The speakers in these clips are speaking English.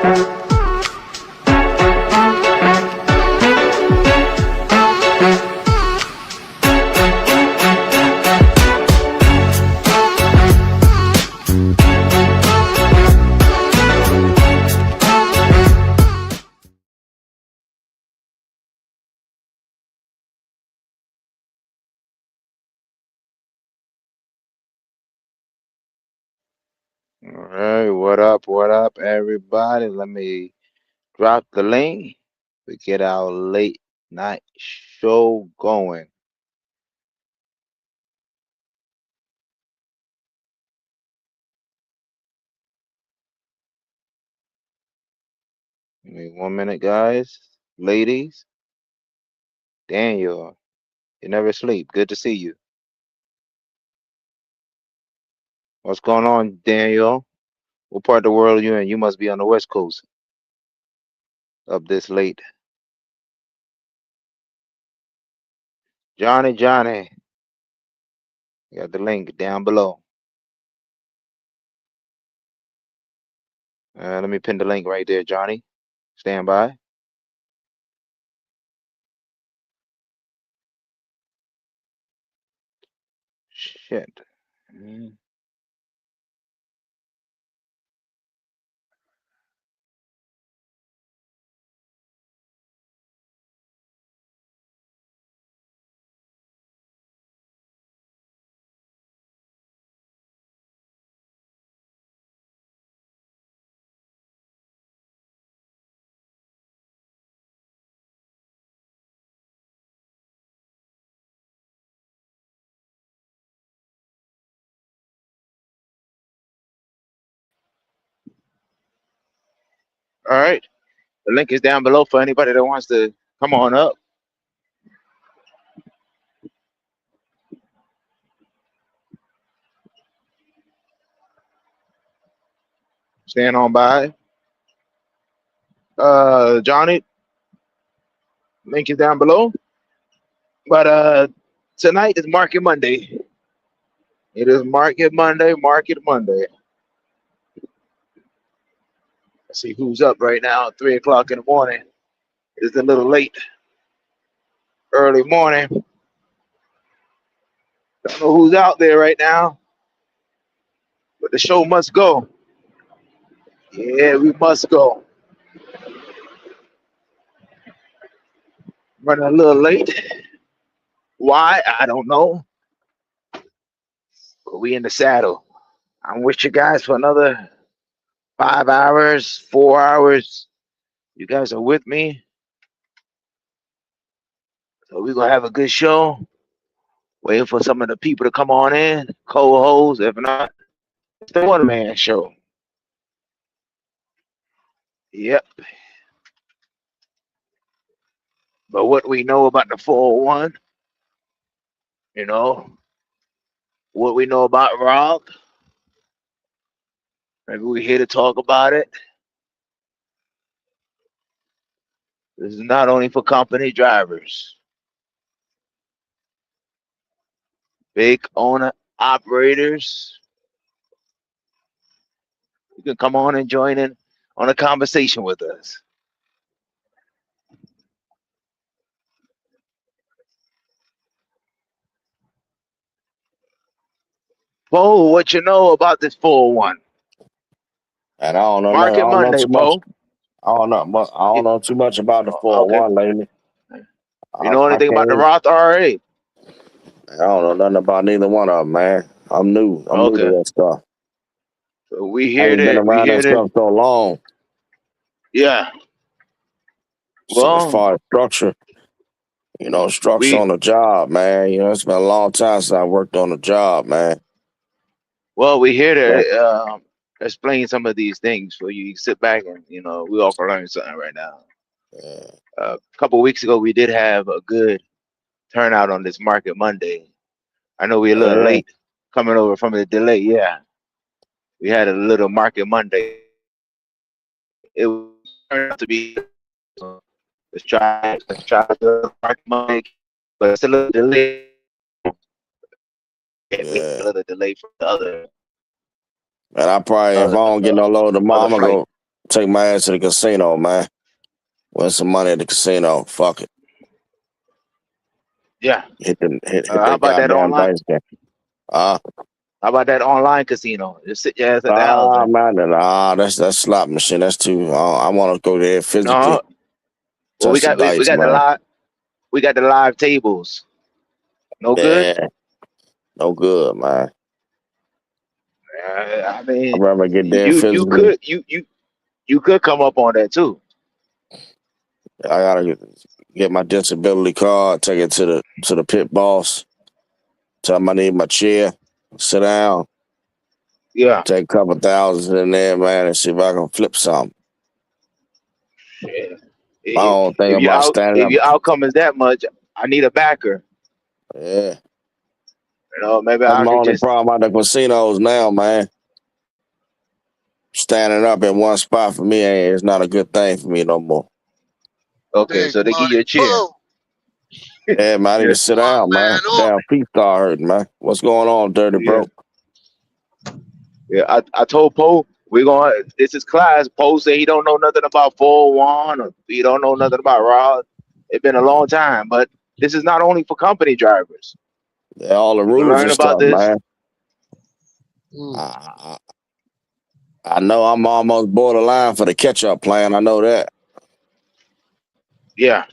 All right, what up, everybody? Let me drop the link. We get our late night show going. Give me 1 minute, guys. Ladies, Daniel, you never sleep. Good to see you. What's going on, Daniel? What part of the world are you in? You must be on the West Coast up this late. Johnny, you got the link down below. Let me pin the link right there, Johnny. Stand by. Shit. Mm. All right. The link is down below for anybody that wants to come on up. Stand on by. Johnny, link is down below. But tonight is Market Monday. It is Market Monday, Market Monday. Let's see who's up right now at 3 o'clock in the morning. It's a little late, early morning. Don't know who's out there right now, but the show must go. Yeah, we must go. Running a little late. Why? I don't know. But we in the saddle. I'm with you guys for another 5 hours, 4 hours. You guys are with me. So we're gonna have a good show. Waiting for some of the people to come on in, co-hosts. If not, it's the one man show. Yep. But what we know about the 401, you know, what we know about Roth, maybe we're here to talk about it. This is not only for company drivers, big owner operators. You can come on and join in on a conversation with us. Poe, what you know about this 401? And I don't know nothing. I Market don't know Monday, too much. Poe. I don't know too much about the Okay. 401 lately. You know I anything about the can't. Roth IRA? I don't know nothing about neither one of them, man. I'm new. I'm new to Okay. that stuff. So we I here ain't been to around that stuff so long. yeah. So as Well, far as structure, structure we on the job, man. It's been a long time since I worked on the job, man. we here So, to explain some of these things for you. You sit back and we all can learn something right now. yeah, A couple of weeks ago, we did have a good turnout on this Market Monday. I know we're a little yeah, late coming over from the delay. Yeah, we had a little Market Monday. It turned out to be let's try the Market Monday, but it's a little delay. A yeah. little delay from the other And I probably, if I other don't get no load tomorrow, other flight. take my ass to the casino, man. Win some money at the casino. Fuck it. Yeah. Hit How that about that goddamn online? dice game. Uh, How about that online casino? Just sit your ass at the house and man, that's slot machine. That's too. I want to go there physically, no. Well, touch the we dice, got the man. live tables. No good. Yeah, no good, man. I mean, I'd rather get there you physically. could you could come up on that too. I gotta get my disability card, take it to the pit boss, tell him I need my chair, sit down, Yeah. take a couple thousands in there, man, and see if I can flip something. Yeah. I don't think about standing If up. your outcome is that much, I need a backer. Yeah, Maybe that's I my could only just problem about the casinos now, man. Standing up in one spot for me it's not a good thing for me no more. okay. Big So they give you money a chair. Poe. Yeah, man, I need Yeah. to sit One down, man. man army. Damn, feet start hurting, man. What's going on, Dirty Yeah. Bro? Yeah. I told Poe this is class. Poe said he don't know nothing about 401 or he don't know nothing about Roth. It's been a long time, but this is not only for company drivers. Yeah, all the You can rules learn and about stuff, this. man. Mm. I know I'm almost borderline for the catch-up plan. I know that. Yeah.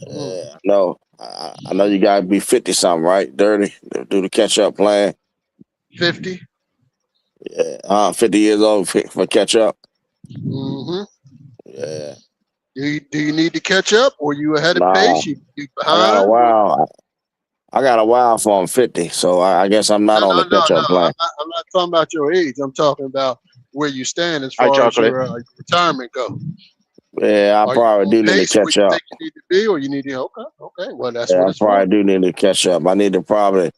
Mm. I know. I know you gotta be 50 something, right? Dirty to do the catch-up plan. 50. Yeah, 50 years old for catch-up. Mm-hmm. Yeah. Do you need to catch up, or you ahead of No, pace? You I got a behind? while. I got a while for I'm 50, so I guess I'm not No, on no, the no, no. catch-up plan. I'm not talking about your age. I'm talking about where you stand as Hi, far as chocolate. your retirement go. Yeah, I Are you probably on do need to pace where catch you up. think you need to be, or you need to? Okay, okay. Well, that's Yeah, what I it's probably for. do need to catch up. I need to probably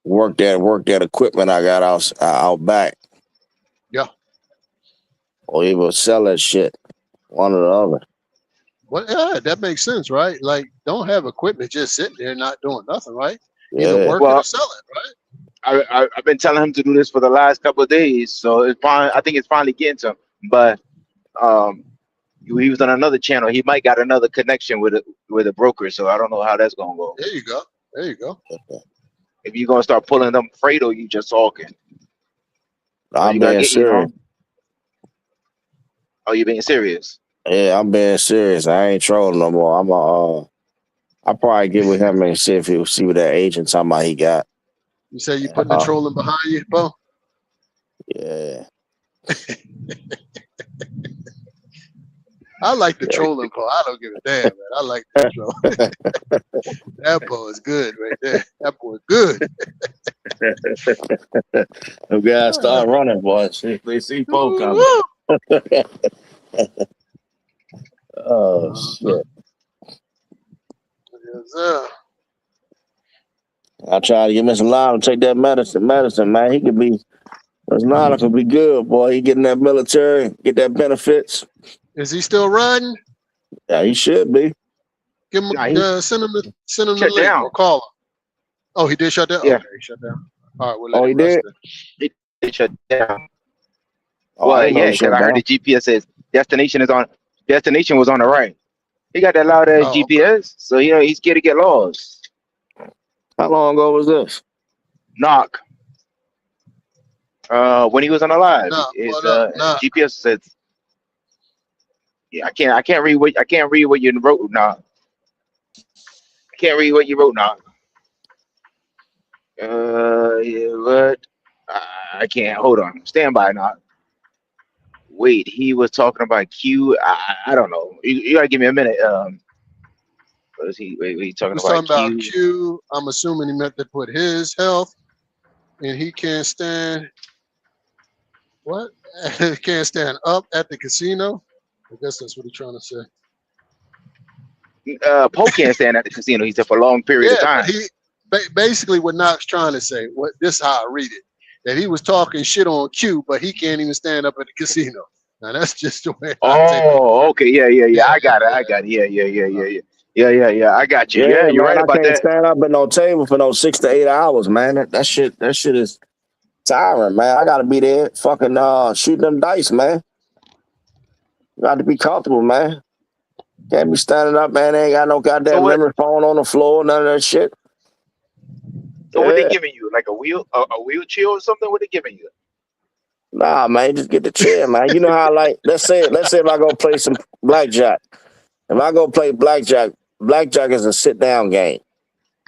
work that equipment I got out back, Yeah. or even sell that shit. One or the other. Well, yeah, that makes sense, right? Like, don't have equipment just sitting there not doing nothing, right? Either Yeah. work it or Well, sell it, right? I've been telling him to do this for the last couple of days, so it's fine. I think it's finally getting to him. But um, he was on another channel. He might got another connection with a broker, so I don't know how that's gonna go. There you go. There you go. If you're gonna start pulling them freight, or you just talking, or I'm you gotta being get serious. Oh, you being serious? Yeah, I'm being serious. I ain't trolling no more. I'll probably get with him and see if he'll see what that agent talking about he got. You say you putting the Uh, trolling behind you, Bo? yeah. I like the trolling Bo. I don't give a damn, man. I like that troll. That Bo is good right there. That boy good. The guys start running, boys. They see folk coming. Oh shit! Yes, sir. I try to get Mr. Lyle to take that medicine, man. He could be Mr. Lyle could be good, boy. He getting that military, get that benefits. Is he still riding? Yeah, he should be. Give him, Nah, he send him the shut link down. or call him. Oh, he did shut down. Yeah, Okay, he shut down. All right, we'll let Oh, him he rest did. then. he shut down. Oh, I Well, didn't know yeah, he because shut I heard down. the GPS says destination was on the right. He got that loud ass Oh, okay. GPS, so he's scared to get lost. How long ago was this? Knock. When he was on the live, Nah, his what up? Nah. GPS says, "Yeah, I can't read what you wrote now. I can't read what you wrote now. Yeah, what? I can't. Hold on. Stand by now. Wait, he was talking about Q. I don't know. You gotta give me a minute. What is he? Wait, he He talking was about talking about Q? Q. I'm assuming he meant to put his health, and he can't stand what? He can't stand up at the casino. I guess that's what he's trying to say. Poe can't stand at the casino. He said for a long period of Yeah, but time. he basically what Knox trying to say. What this is how I read it. That he was talking shit on Q, but he can't even stand up at the casino. Now that's just the way I take it. Oh, okay, yeah. Yeah, I got it. yeah, I got it. Yeah. yeah. Yeah. I got you. Yeah, Yeah, you're man. right I about can't that. stand up at no table for no 6 to 8 hours, man. That shit is tiring, man. I gotta be there, fucking shoot them dice, man. Got to be comfortable, man. Can't be standing up, man. They ain't got no So goddamn what? memory phone on the floor, none of that shit. So what they Yeah. giving you? Like a wheelchair or something? What they giving you? Nah, man, just get the chair, man. You know how like let's say if I go play some blackjack. If I go play blackjack is a sit down game.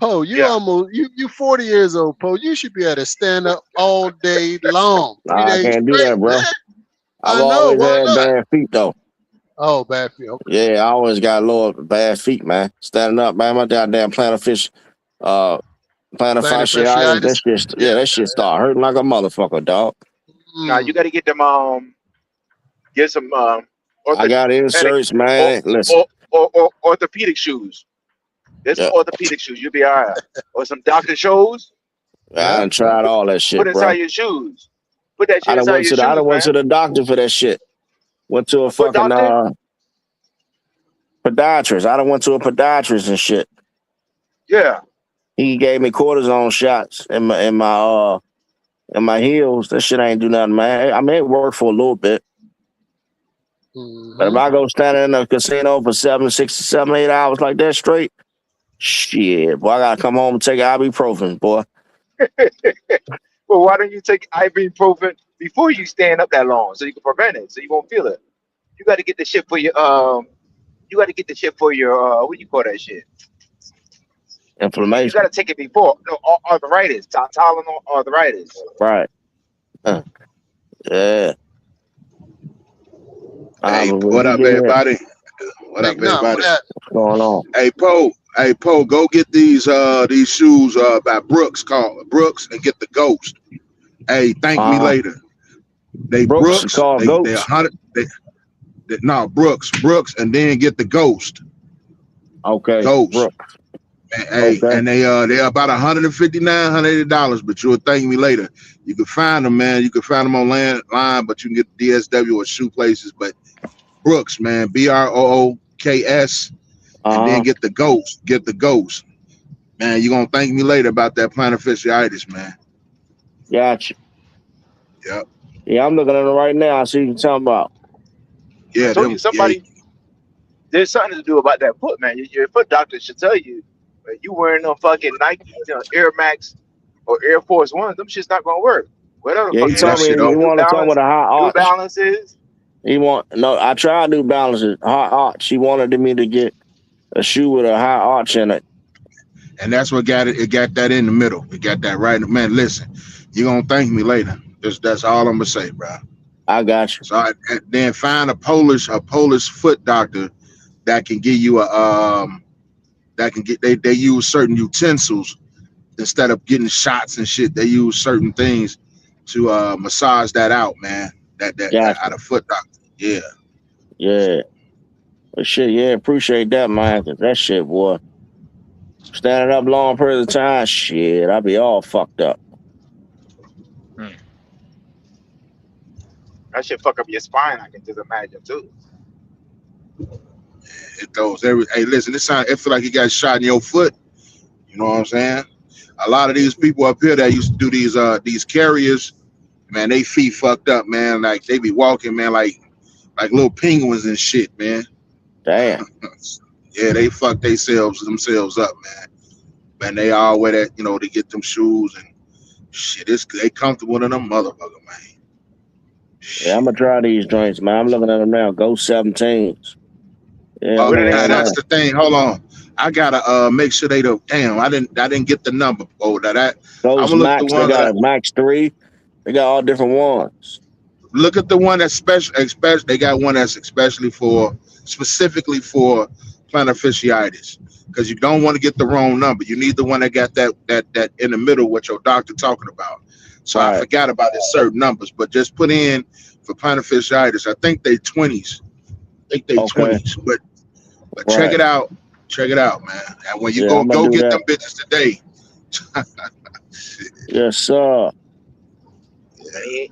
Poe, you Yeah. almost you 40 years old, Poe. You should be able to stand up all day long, Nah, I 3 days can't do straight, that, bro. man. I've I know. always Why had not? bad feet though. Oh, bad feel. Okay. Yeah, I always got lower bad feet, man. Standing up, man, my goddamn uh plantar Plantar fasciitis, fasciitis. Yeah. that shit start hurting like a motherfucker, dog. Now you Mm. got to get them get some I got orthopedic inserts, or, man. Listen, or orthopedic shoes. There's some yeah, orthopedic shoes. You'll be all right. Or some doctor shoes. I Yeah. done tried all that Put shit, inside bro. your shoes. Put that shit inside your I shoes, done went man. to the doctor for that shit. Went to a What fucking doctor? podiatrist. I done went to a podiatrist and shit. Yeah. He gave me cortisone shots in my heels. That shit ain't do nothing, man. I mean, it worked for a little bit. But if Hmm. I go standing in a casino for 8 hours like that straight, shit, boy, I gotta come home and take ibuprofen, boy. Well, why don't you take ibuprofen before you stand up that long so you can prevent it, so you won't feel it? You got to get the shit for your You got to get the shit for your what do you call that shit? You got Inflammation, to take it before. No, arthritis. Tylenol arthritis. right? Uh, yeah. Hey, But when what you up, give me everybody? What up, Big Nut, everybody? what that? what's going on? Hey, Poe. Hey, Poe, go get these shoes by Brooks, called Brooks, and get the Ghost. Hey, thank me Uh later. They Brooks is Brooks. called They a goats. hundred. No, Brooks, and then get the Ghost. Okay, Ghost. Brooks. Hey, Okay, and they're about $159, $180, but you'll thank me later. You can find them, man. You can find them online, but you can get DSW or shoe places. But Brooks, man, Brooks, and then uh get the Ghost. Get the Ghost, man. You're gonna thank me later about that plantar fasciitis, man. gotcha. Yep. Yeah, I'm looking at it right now. I see what you're talking about. I Yeah, told you them. Yeah, somebody. There's something to do about that foot, man. Your foot doctor should tell you. You wearing them fucking Nike, Air Max or Air Force Ones, them shit's not gonna work. Whatever the Yeah, fuck he yeah, you that told got me on, shit he over. wanted something with a high New arch. Balances. No, I tried New Balances, high arch. He wanted me to get a shoe with a high arch in it. And that's what got it. It got that in the middle. It got that right. Man, listen, you're gonna thank me later. That's all I'm gonna say, bro. I got you. So then find a Polish foot doctor that can give you a that can get they use certain utensils instead of getting shots and shit. They use certain things to massage that out, man. That Gotcha. out of foot doctor. Yeah. Yeah. But shit, yeah, appreciate that, man, because that shit, boy, standing up long periods of time, shit, I be all fucked up. That shit fuck up your spine. I can just imagine too. It goes every. Hey, listen, it feel like you got shot in your foot. You know what I'm saying? A lot of these people up here that used to do these carriers, man, they feet fucked up, man. Like they be walking, man, like little penguins and shit, man. Damn. Yeah, they fuck themselves up, man. Man, they all wear that, to get them shoes and shit. They comfortable in them motherfucker, man. Yeah, I'm Shit. gonna try these joints, man. I'm looking at them now. Go 17s. Yeah, I'm Oh, What do looking they at them that's now. say? the thing. Hold on. I gotta make sure they don't. Damn, I didn't get the number. Oh, that I'm Those gonna look at the Max, they one got that a Max 3. They got all different ones. look at the one that's special. Especially, they got one that's specifically for plantar fasciitis. Because you don't want to get the wrong number. You need the one that got that in the middle. What your doctor talking about. So I Right. forgot about the certain numbers, but just put in for plantar fasciitis. I think they 20s. I think they Okay. 20s. But check Right. it out. Check it out, man. And when you Yeah, I'm gonna go do get that. them bitches today. Yes, sir. Hey,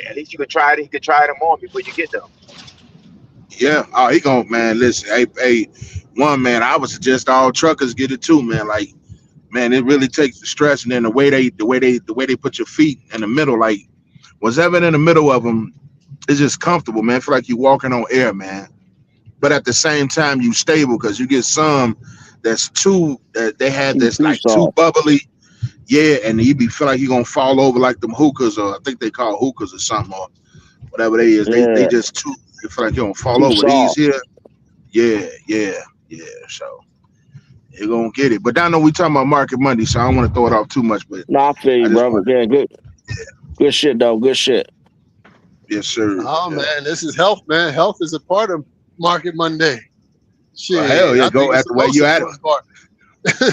at least you could try it. You could try them on before you get them. Yeah. Oh, he gonna man. Listen, hey, one man. I would suggest all truckers get it too, man. Like, man, it really takes the stress, and then the way they put your feet in the middle, like whatever in the middle of them, it's just comfortable, man. I feel like you're walking on air, man. But at the same time, you stable because you get some that's too they had Too this too like too soft. bubbly, yeah, and you be feel like you're gonna fall over like them hookahs, or I think they call hookahs or something, or whatever they is. They Yeah, just too. You feel like you're gonna fall too over. These soft. here, yeah, yeah, yeah. So you're gonna get it. But I know we talking about Market Monday, so I don't want to throw it off too much. But Nah, I feel I you, just brother. want, Yeah, good shit though. Good shit. yes, sir. Oh Yeah. man, this is health, man. Health is a part of Market Monday. Well, hell Shit, yeah, I think go it's at the the way most you at it. important part.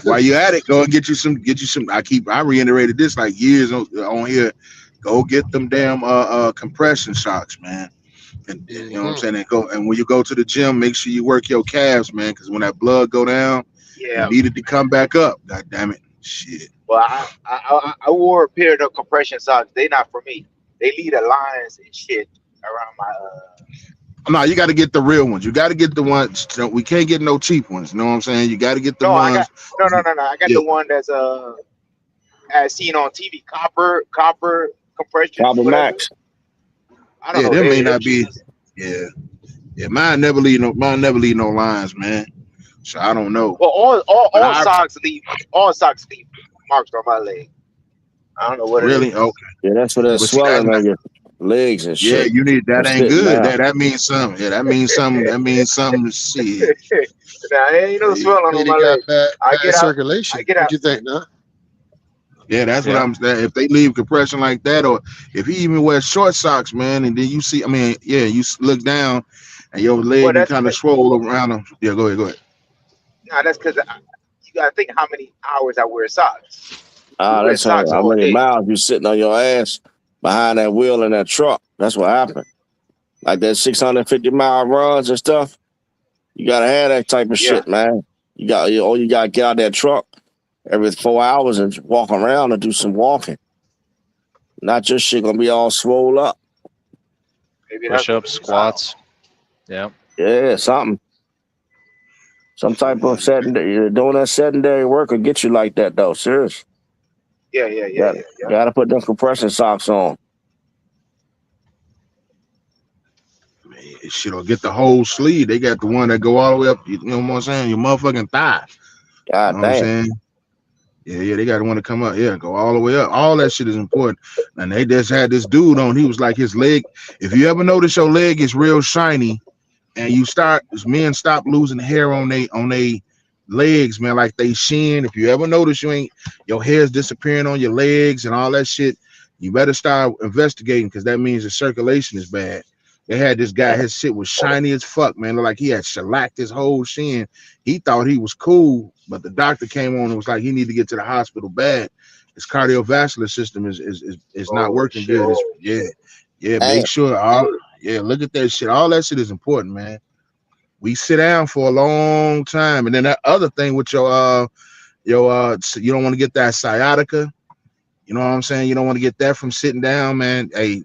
While you at it, go and get you some. I reiterated this like years on here. Go get them damn compression socks, man. And you know what I'm Mhm. saying. And go, and when you go to the gym, make sure you work your calves, man. Because when that blood go down, you Yeah. need it to come back up. God damn it, shit. Well, I wore a pair of compression socks. They not for me. They leave the lines and shit around my. No, you got to get the real ones. You got to get the ones. We can't get no cheap ones. You know what I'm saying? You got to get the No, I got ones. no. I got Yeah, the one that's as seen on TV, copper compression, Copper whatever. Max. I don't yeah. know. Them may Them not be. shoes. Yeah, yeah. Mine never leave no lines, man. So I don't know. Well, But I all socks leave marks on my leg. I don't know what it really is. okay. Yeah, that's for that But see, that's swelling not. on your legs and Yeah, shit you need from that. Ain't sitting good. down. That means something. Yeah, that means something. That means something. Shit. Now, ain't no Yeah, swelling on Lady my got leg. bad I bad get out. I circulation. get What out. you think, huh? yeah, that's what Yeah. I'm saying. If they leave compression like that, or if he even wears short socks, man, and then you see, I mean, yeah, you look down, and your Well, leg and that's kind of swole around them. Yeah, go ahead, go ahead. nah, that's because you gotta think how many hours I wear socks. We Ah, wear that's how, socks how all many day. miles you sitting on your ass behind that wheel in that truck. That's what happened. Like that 650-mile runs and stuff. You gotta have that type of Yeah, shit, man. You gotta get out that truck every 4 hours and walk around and do some walking. Not just shit gonna be all swole up. maybe that's Push what ups, it is. I don't squats. Yeah. Yeah, something. Some type of doing that sedentary work will get you like that though. Serious. know. Yeah. Gotta put them compression socks on. Man, shit'll get the whole sleeve. They got the one that go all the way up. You know what I'm saying? Your motherfucking thigh. You know God what I'm damn. saying? Yeah, yeah, they got the one to come up. Yeah, go all the way up. All that shit is important. And they just had this dude on. He was like his leg. If you ever notice your leg is real shiny, and men stop losing hair on they legs, man, like they shin. If you ever notice your hair's disappearing on your legs and all that shit, you better start investigating because that means the circulation is bad. They had this guy, his shit was shiny as fuck, man. Looked like he had shellacked his whole shin. He thought he was cool, but the doctor came on and was like, he need to get to the hospital bad. His cardiovascular system is not Holy working good. shit. Yeah, Damn. make sure look at that shit. All that shit is important, man. We sit down for a long time, and then that other thing with you don't want to get that sciatica. You know what I'm saying? You don't want to get that from sitting down, man. Hey,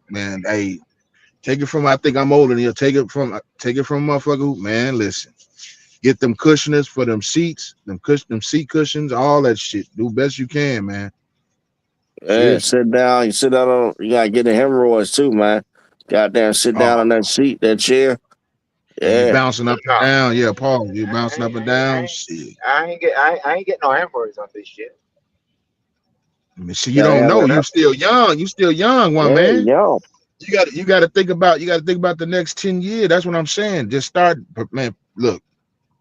take it from. I think I'm older than you. Take it from motherfucker. Man, listen. Get them cushioners for them seats, them seat cushions, all that shit. Do best you can, man. Yeah, Seriously. sit down. You gotta get the hemorrhoids too, man. Goddamn, sit Oh, down on that seat, that chair. and you Yeah. bouncing up and No, down. Yeah, Paul, you I bouncing up ain't, and I ain't, I down. ain't, Shit. I ain't getting no hemorrhoids on this shit. I mean, shit, you Gotta don't have know. a But You that's still young. You still young, one yeah, man. yo. You got to think about the next 10 years. That's what I'm saying. Just start, man. Look,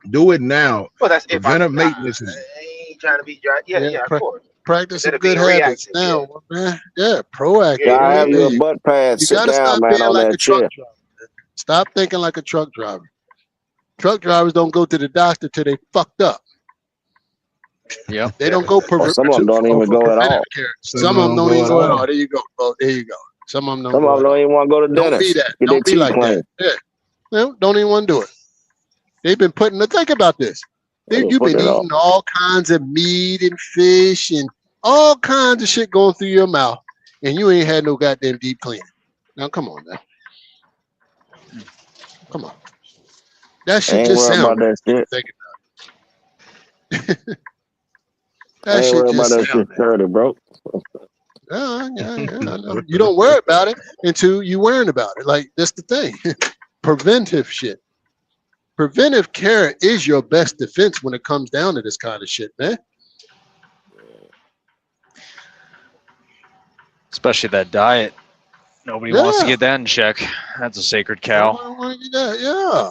do it now. well, that's if Preventive maintenance is I ain't trying to be dry. Yeah, Yeah, yeah, of course. practice Instead some of good being habits reactive, yeah, now, man. Yeah, proactive, yeah. Gotta have man. your Hey, butt pads. you Sit gotta down, stop man, being on like a that truck chair. driver. Stop thinking like a truck driver. Truck drivers don't go to the doctor till they fucked up. Yep. They don't go Or some of them don't even for go at preventative all. care. some Some of them don't don't go even at go at all. all. There you go, bro. There you go. Some of them don't Some of go them at don't all. even want to go to Don't be dentist. that. Get their Don't be teeth like that. cleaned. Yeah. Well, don't even want to do it. They've been putting the think about this. They You've putting been it off. eating all kinds of meat and fish and all kinds of shit going through your mouth, and you ain't had no goddamn deep cleaning. Now come on, man. Come on. That I shit ain't just worried sound about nasty. that shit. Think I that ain't shit worried about just that sound shit nasty. 30, bro. I know. You don't worry about it until you worrying about it. Like that's the thing. Preventive shit. Preventive care is your best defense when it comes down to this kind of shit, man. Especially that diet. Nobody wants to get that in check. That's a sacred cow. Yeah.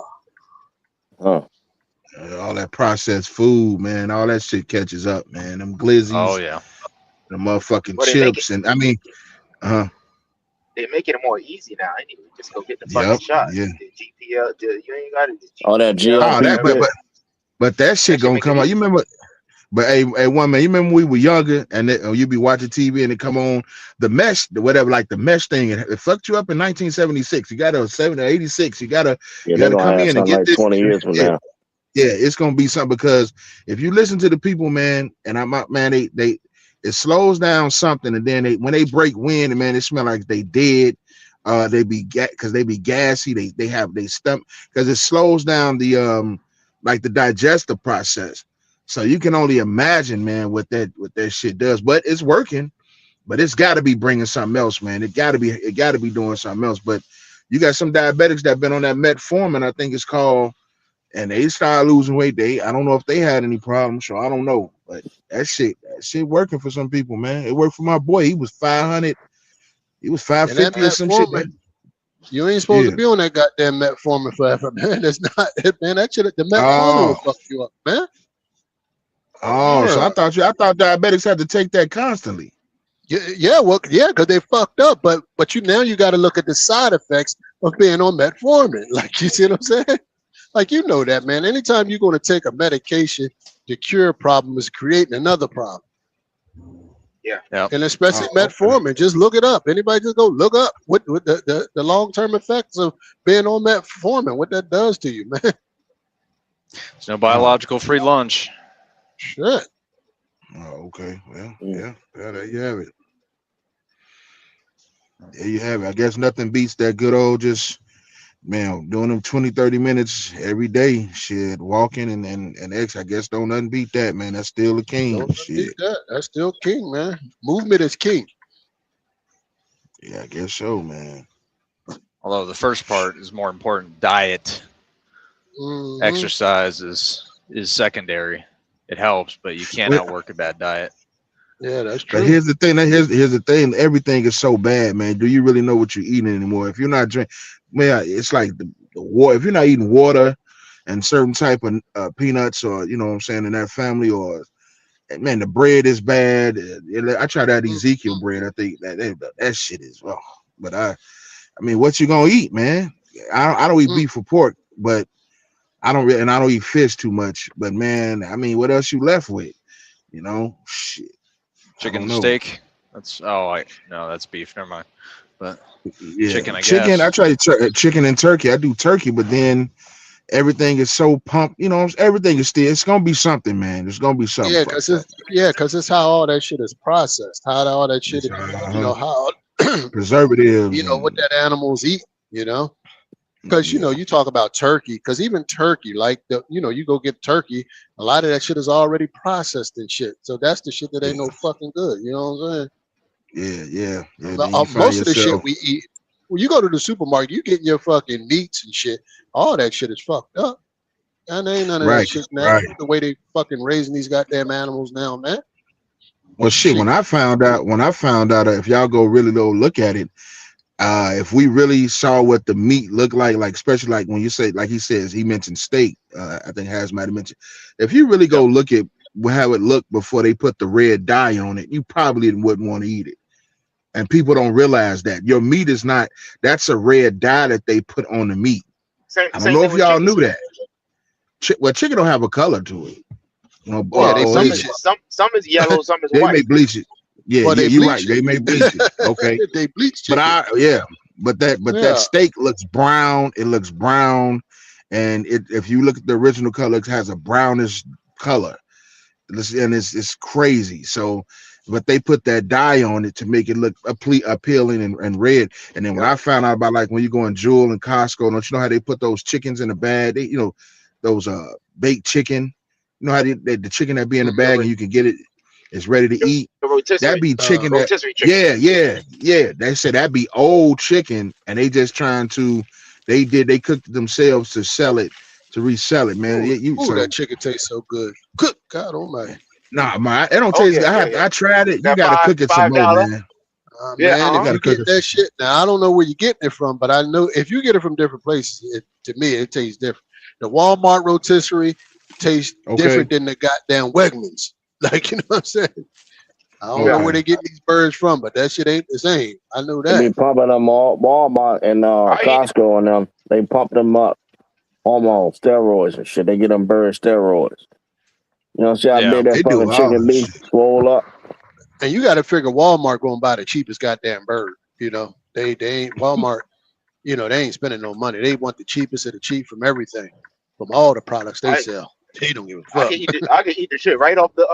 Huh. All that processed food, man, all that shit catches up, man. Them glizzies, Oh yeah. the motherfucking Well, they make chips, and I mean, They're making it more easy now. Anyway, just go get the fucking yep, shot. yeah. The GPL, you ain't got it. All that Oh, GLP that, shit. but that shit That gonna make it come out. easy. You remember? But hey, one man, you remember we were younger, and you be watching TV, and it come on the mesh, whatever, like the mesh thing. It fucked you up in 1976. You got to 86. You Yeah, gotta they're gonna come have in and something get like this. 20 years from Yeah, now. yeah, it's gonna be something because if you listen to the people, man, and I'm out, man, they it slows down something, and then when they break wind, and man, it smell like they dead. They be because they be gassy. They have they stomach because it slows down the like the digestive process. So you can only imagine, man, what that shit does. But it's working. But it's got to be bringing something else, man. It got to be doing something else. But you got some diabetics that been on that metformin, I think it's called, and they started losing weight. I don't know if they had any problems, so I don't know. But that shit working for some people, man. It worked for my boy. He was 500. He was And that 550 or some shit, metformin, man. you ain't supposed Yeah. to be on that goddamn metformin forever, man. It's not, man. That shit, the metformin will fuck you up, man. Oh, so I thought diabetics had to take that constantly. Yeah, well, yeah, because they fucked up. But you got to look at the side effects of being on metformin. Like, you see what I'm saying? Like, you know that, man. Anytime you're going to take a medication to cure a problem is creating another problem. Yeah. Yep. And especially metformin. Just look it up. Anybody just go look up what the long-term effects of being on metformin, what that does to you, man. There's no biological free lunch. Shit. Oh, okay. Well, yeah, there you have it. There you have it. I guess nothing beats that good old just, man, doing them 20, 30 minutes every day. Shit, walking and X, I guess don't nothing beat that, man. That's still the king. Don't Shit. beat that. That's still king, man. Movement is king. Yeah, I guess so, man. Although the first part is more important. Diet, exercise is secondary. It helps, but you can't outwork a bad diet. Yeah, that's true. But here's the thing. Here's the thing. Everything is so bad, man. Do you really know what you're eating anymore? If you're not drinking, man, it's like the water. If you're not eating water and certain type of peanuts, or you know what I'm saying, in that family, or man, the bread is bad. I tried that Ezekiel bread. I think that shit is wrong. But I mean, what you gonna eat, man? I don't eat beef or pork, but I don't eat fish too much. But man, I mean, what else you left with? You know, shit. Chicken and steak. That's that's beef. Never mind. But chicken, I guess. I try chicken and turkey. I do turkey, but then everything is so pumped. You know, everything is still. It's gonna be something, man. There's gonna be something. Yeah, because it's how all that shit is processed. How all that shit, how preservatives. You know what that animals eat. You know. Because you talk about turkey, because even turkey, like you go get turkey, a lot of that shit is already processed and shit. So that's the shit that ain't no fucking good. You know what I'm saying? Yeah. Most of the shit we eat, when you go to the supermarket, you get your fucking meats and shit. All that shit is fucked up. And there ain't none of that shit now. The way they fucking raising these goddamn animals now, man. Well, shit. When I found out, if y'all go really look at it. If we really saw what the meat looked like especially like when you say, like he mentioned steak, I think Hazmat mentioned, if you really go look at how it looked before they put the red dye on it, you probably wouldn't want to eat it. And people don't realize that your meat is not, that's a red dye that they put on the meat. I don't know if y'all knew that. Well, chicken don't have a color to it. Some is yellow, some is white. They may bleach it. Yeah, you're right. They may bleach it. Okay. They bleach chicken. But that steak looks brown. It looks brown, and if you look at the original color, it has a brownish color, and it's crazy. So, but they put that dye on it to make it look appealing and red. And then when I found out about, like, when you go in Jewel and Costco, don't you know how they put those chickens in the bag? They, those baked chicken. You know how the chicken that be in the bag and you can get it. it's ready to eat. The rotisserie. That'd be chicken. That, Rotisserie chicken. yeah. They said that'd be old chicken, and they just trying to. They cooked it themselves to sell it, to resell it, man. Ooh, that chicken tastes so good. Good God Almighty. Nah, man, it don't taste. I tried it. You gotta cook it some more, man. Man, if you cook get that shit, now I don't know where you're getting it from, but I know if you get it from different places, to me it tastes different. The Walmart rotisserie tastes different than the goddamn Wegmans. Like, you know what I'm saying? I don't know where they get these birds from, but that shit ain't the same. I know that. They be pumping them all, Walmart and Costco and them. They pump them up almost steroids and shit. They get them bird steroids. You know, see how big that fucking chicken be swole up. And you got to figure Walmart going to buy the cheapest goddamn bird. You know, they ain't Walmart. You know, they ain't spending no money. They want the cheapest of the cheap from everything, from all the products they sell. They don't give a fuck. I can eat the shit right off the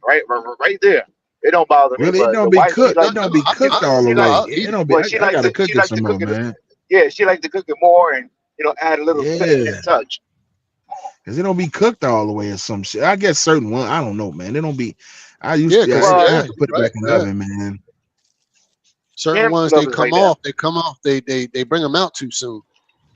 right there. It don't bother me. Well, it don't be cooked. It don't be cooked all the way. It don't be. I gotta cook it some more, man. Yeah, she likes to cook it more and add a little touch. Cause it don't be cooked all the way or some shit. I guess certain one. I don't know, man. It don't be. I used to. I have to put it back in the oven, man. Certain ones they come off. They come off. They bring them out too soon.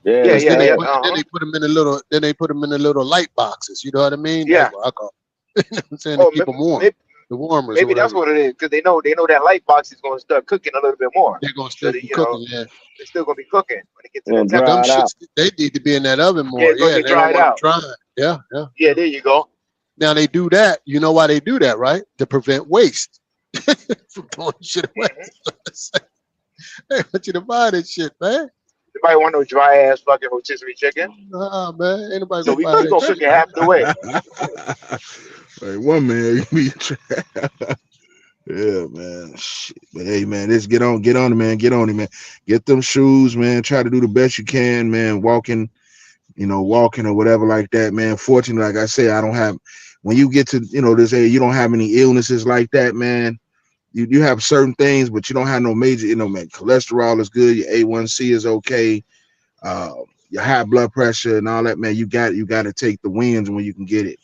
Yeah. Then they put them in a little. Then they put them in the little light boxes. You know what I mean? Yeah. That's what I call. You know what I'm saying, to keep them warm. The warmers. Maybe that's what it is, because they know that light box is going to start cooking a little bit more. They're going to start cooking. Yeah. They're still going to be cooking when it gets to that them shits, they need to be in that oven more. Yeah, they dry it out. Yeah. Yeah, there you go. Now they do that. You know why they do that, right? To prevent waste from throwing shit away. They want you to buy this shit, man. Anybody want no dry ass fucking rotisserie chicken? Nah, man. Ain't nobody so we gonna cook it half the way. Hey, one man, yeah, man. Shit. But hey, man, let's get on it, man. Get on it, man. Get them shoes, man. Try to do the best you can, man. Walking or whatever like that, man. Fortunately, like I say, I don't have. When you get to this age, you don't have any illnesses like that, man. You have certain things, but you don't have no major, man. Cholesterol is good. Your A1C is okay. Your high blood pressure and all that, man. You got to take the wins when you can get it.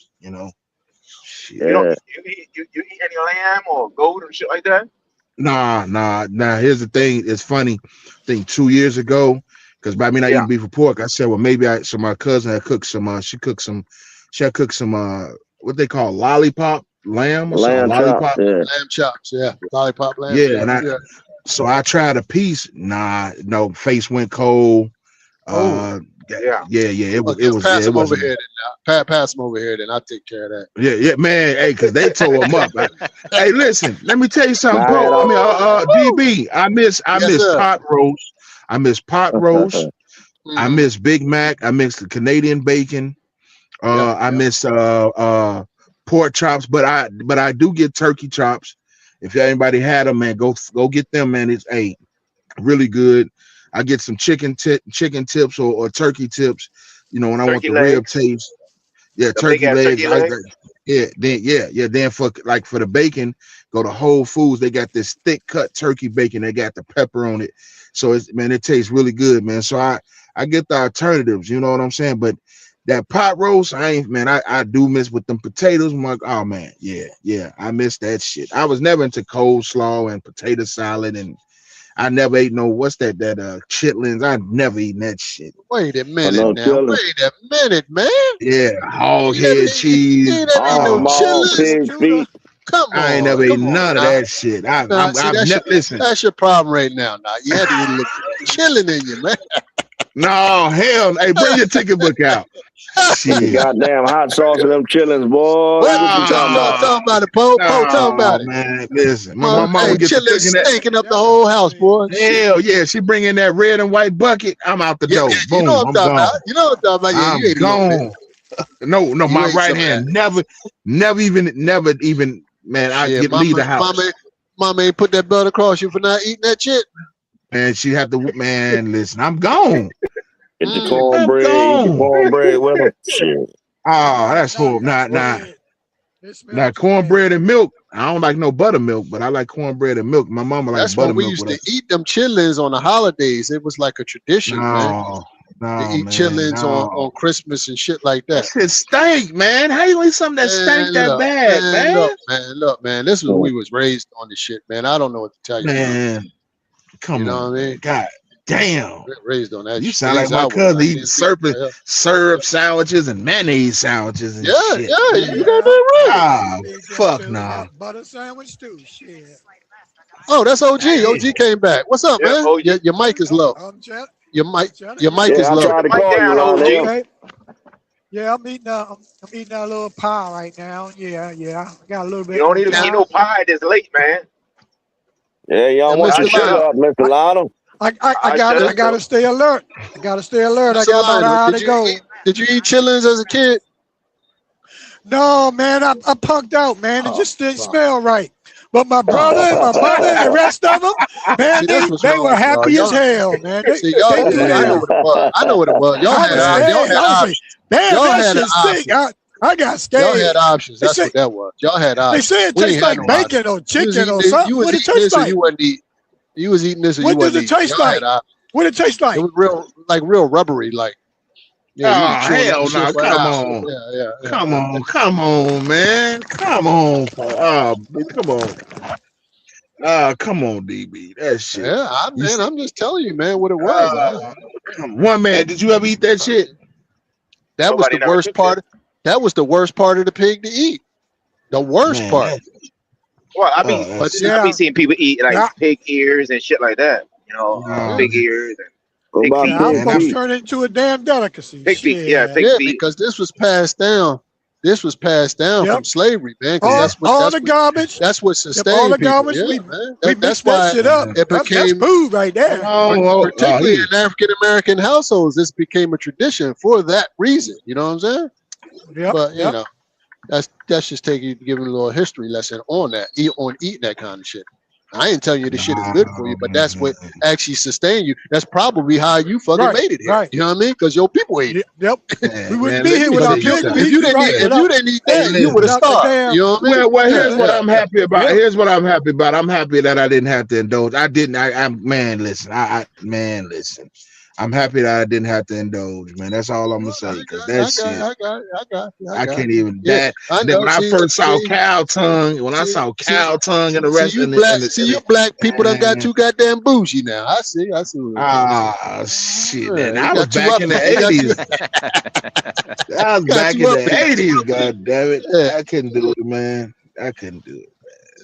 Shit. You eat any lamb or goat or shit like that? Nah. Here's the thing. It's funny. I think 2 years ago, because by me not eating beef or pork, I said, well, maybe so my cousin had cooked some. She had cooked some. What they call lollipop lamb or something. Lollipop. Lamb chops. Yeah. Lollipop lamb. Yeah, chops. So I tried a piece. Nah, no, face went cold. Yeah. It was. Pass them over here. Pass them over here. Then I'll take care of that. Yeah, man. Hey, because they tore them up. Hey, listen. Let me tell you something, bro. DB. I miss pot roast. I miss pot roast. I miss Big Mac. I miss the Canadian bacon. I miss pork chops, but I do get turkey chops. If anybody had them, man, go get them, man. It's really good. I get some chicken tips or turkey tips, when I want the rib taste. Yeah, turkey legs. Then for the bacon, go to Whole Foods. They got this thick cut turkey bacon. They got the pepper on it. So it tastes really good, man. So I get the alternatives, you know what I'm saying? But that pot roast, I do miss with them potatoes. I'm like, oh man, yeah, I miss that shit. I was never into coleslaw and potato salad, and I never ate what's that chitlins. I've never eaten that shit. Wait a minute now. Wait a minute, man. Yeah, hog head cheese. Pig. Come on. I ain't never eaten none of that shit. I've never listened. That's your problem right now. You had to get a little chilling in you, man. No, hell. Hey, bring your ticket book out. Shit. Goddamn hot sauce and them chillins, boy. What you talking about it, Poe? Talk about it. Man, listen. My mama gets stinking up the whole house, boy. Hell yeah. She bring in that red and white bucket. I'm out the door. Boom, you know what I'm talking about. You know what I'm talking about. I'm gone. No, my right hand never even, man, I get leave the house. Mama ain't put that belt across you for not eating that shit. Man, she had to, man, listen, I'm gone. Get the cornbread with them. Shit. Oh, that's horrible. Not cornbread and milk. I don't like no buttermilk, but I like cornbread and milk. My mama likes buttermilk. That's when we used to eat them chitlins on the holidays. It was like a tradition, man. to eat chillins on Christmas and shit like that. That shit stink, man. How you eat something that stink that bad, man? Look, man. This was we was raised on this shit, man. I don't know what to tell you, man. Come on, what I mean? God damn. Raised on that. You sound like my cousin eating syrup sandwiches and mayonnaise sandwiches and shit. Yeah, you got that right. Fuck nah. Butter sandwich too. Shit. Oh, that's OG. OG came back. What's up, man? Your mic is low. Your mic is low. Okay. Yeah, I'm eating a little pie right now. Yeah. I got a little bit. You don't need to eat no pie this late, man. Yeah, y'all want to shut up, Mr. Lotto. I gotta stay alert. I got about an hour to go. Did you eat chillins as a kid? No, man, I punked out, man. It just didn't smell right. But my brother and the rest of them, man, they were happy as hell, man. I know what it was. Y'all had options. That shit stink. I got scared. Y'all had options. That's what that was. Y'all had options. They said it tastes like bacon or chicken or something. What it tastes like? You was eating this or you wasn't eating. What does it taste like? What it taste like? It was real rubbery, like. Yeah, hell no! Come on, come on, man, come on, come on. Come on, DB, that shit. Yeah, I'm just telling you, man, what it was. One man, did you ever eat that shit? That was the worst part. That was the worst part of the pig to eat. The worst part. Well, I mean, I be seeing people eat like pig ears and shit like that. You know, pig ears and. I'm going to turn it into a damn delicacy. Pig feet, pig feet. Because this was passed down. This was passed down from slavery, man. That's the garbage. That's what sustained all the garbage. Man. That's why that shit up. It became that's food right there. Particularly in African American households, this became a tradition for that reason. You know what I'm saying? Yeah. But you know, that's just giving a little history lesson on that, on eating that kind of shit. I ain't telling you this shit is good for you, but that's what actually sustained you. That's probably how you fucking made it here. Right. You know what I mean? Because your people ate it. Yep. We wouldn't be here without pig. If you didn't eat that, you would have starved. You know what I mean? Well, here's what I'm happy about. Here's what I'm happy about. I'm happy that I didn't have to indulge. Listen. I'm happy that I didn't have to indulge, man. That's all I'm gonna say. Because that shit, I can't even. Then when I first saw cow tongue, and the rest of it. See, you black people done got too goddamn bougie now. I see. Shit, man. I was back in the 80s. I was back in the 80s. God damn it, I couldn't do it, man. I couldn't do it.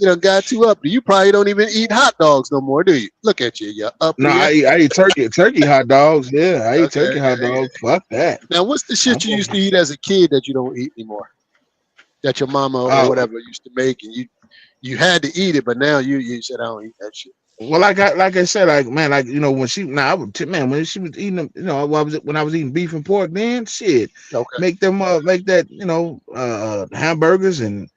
You know, got you up. You probably don't even eat hot dogs no more, do you? Look at you, you're up. No, I eat turkey hot dogs. Yeah, I eat turkey hot dogs. Fuck that. Now, what's the shit you used to eat as a kid that you don't eat anymore? That your mama or whatever used to make, and you had to eat it, but now you said I don't eat that shit. Well, like I said, when she when she was eating them, when I was eating beef and pork, then shit, make them like that, hamburgers and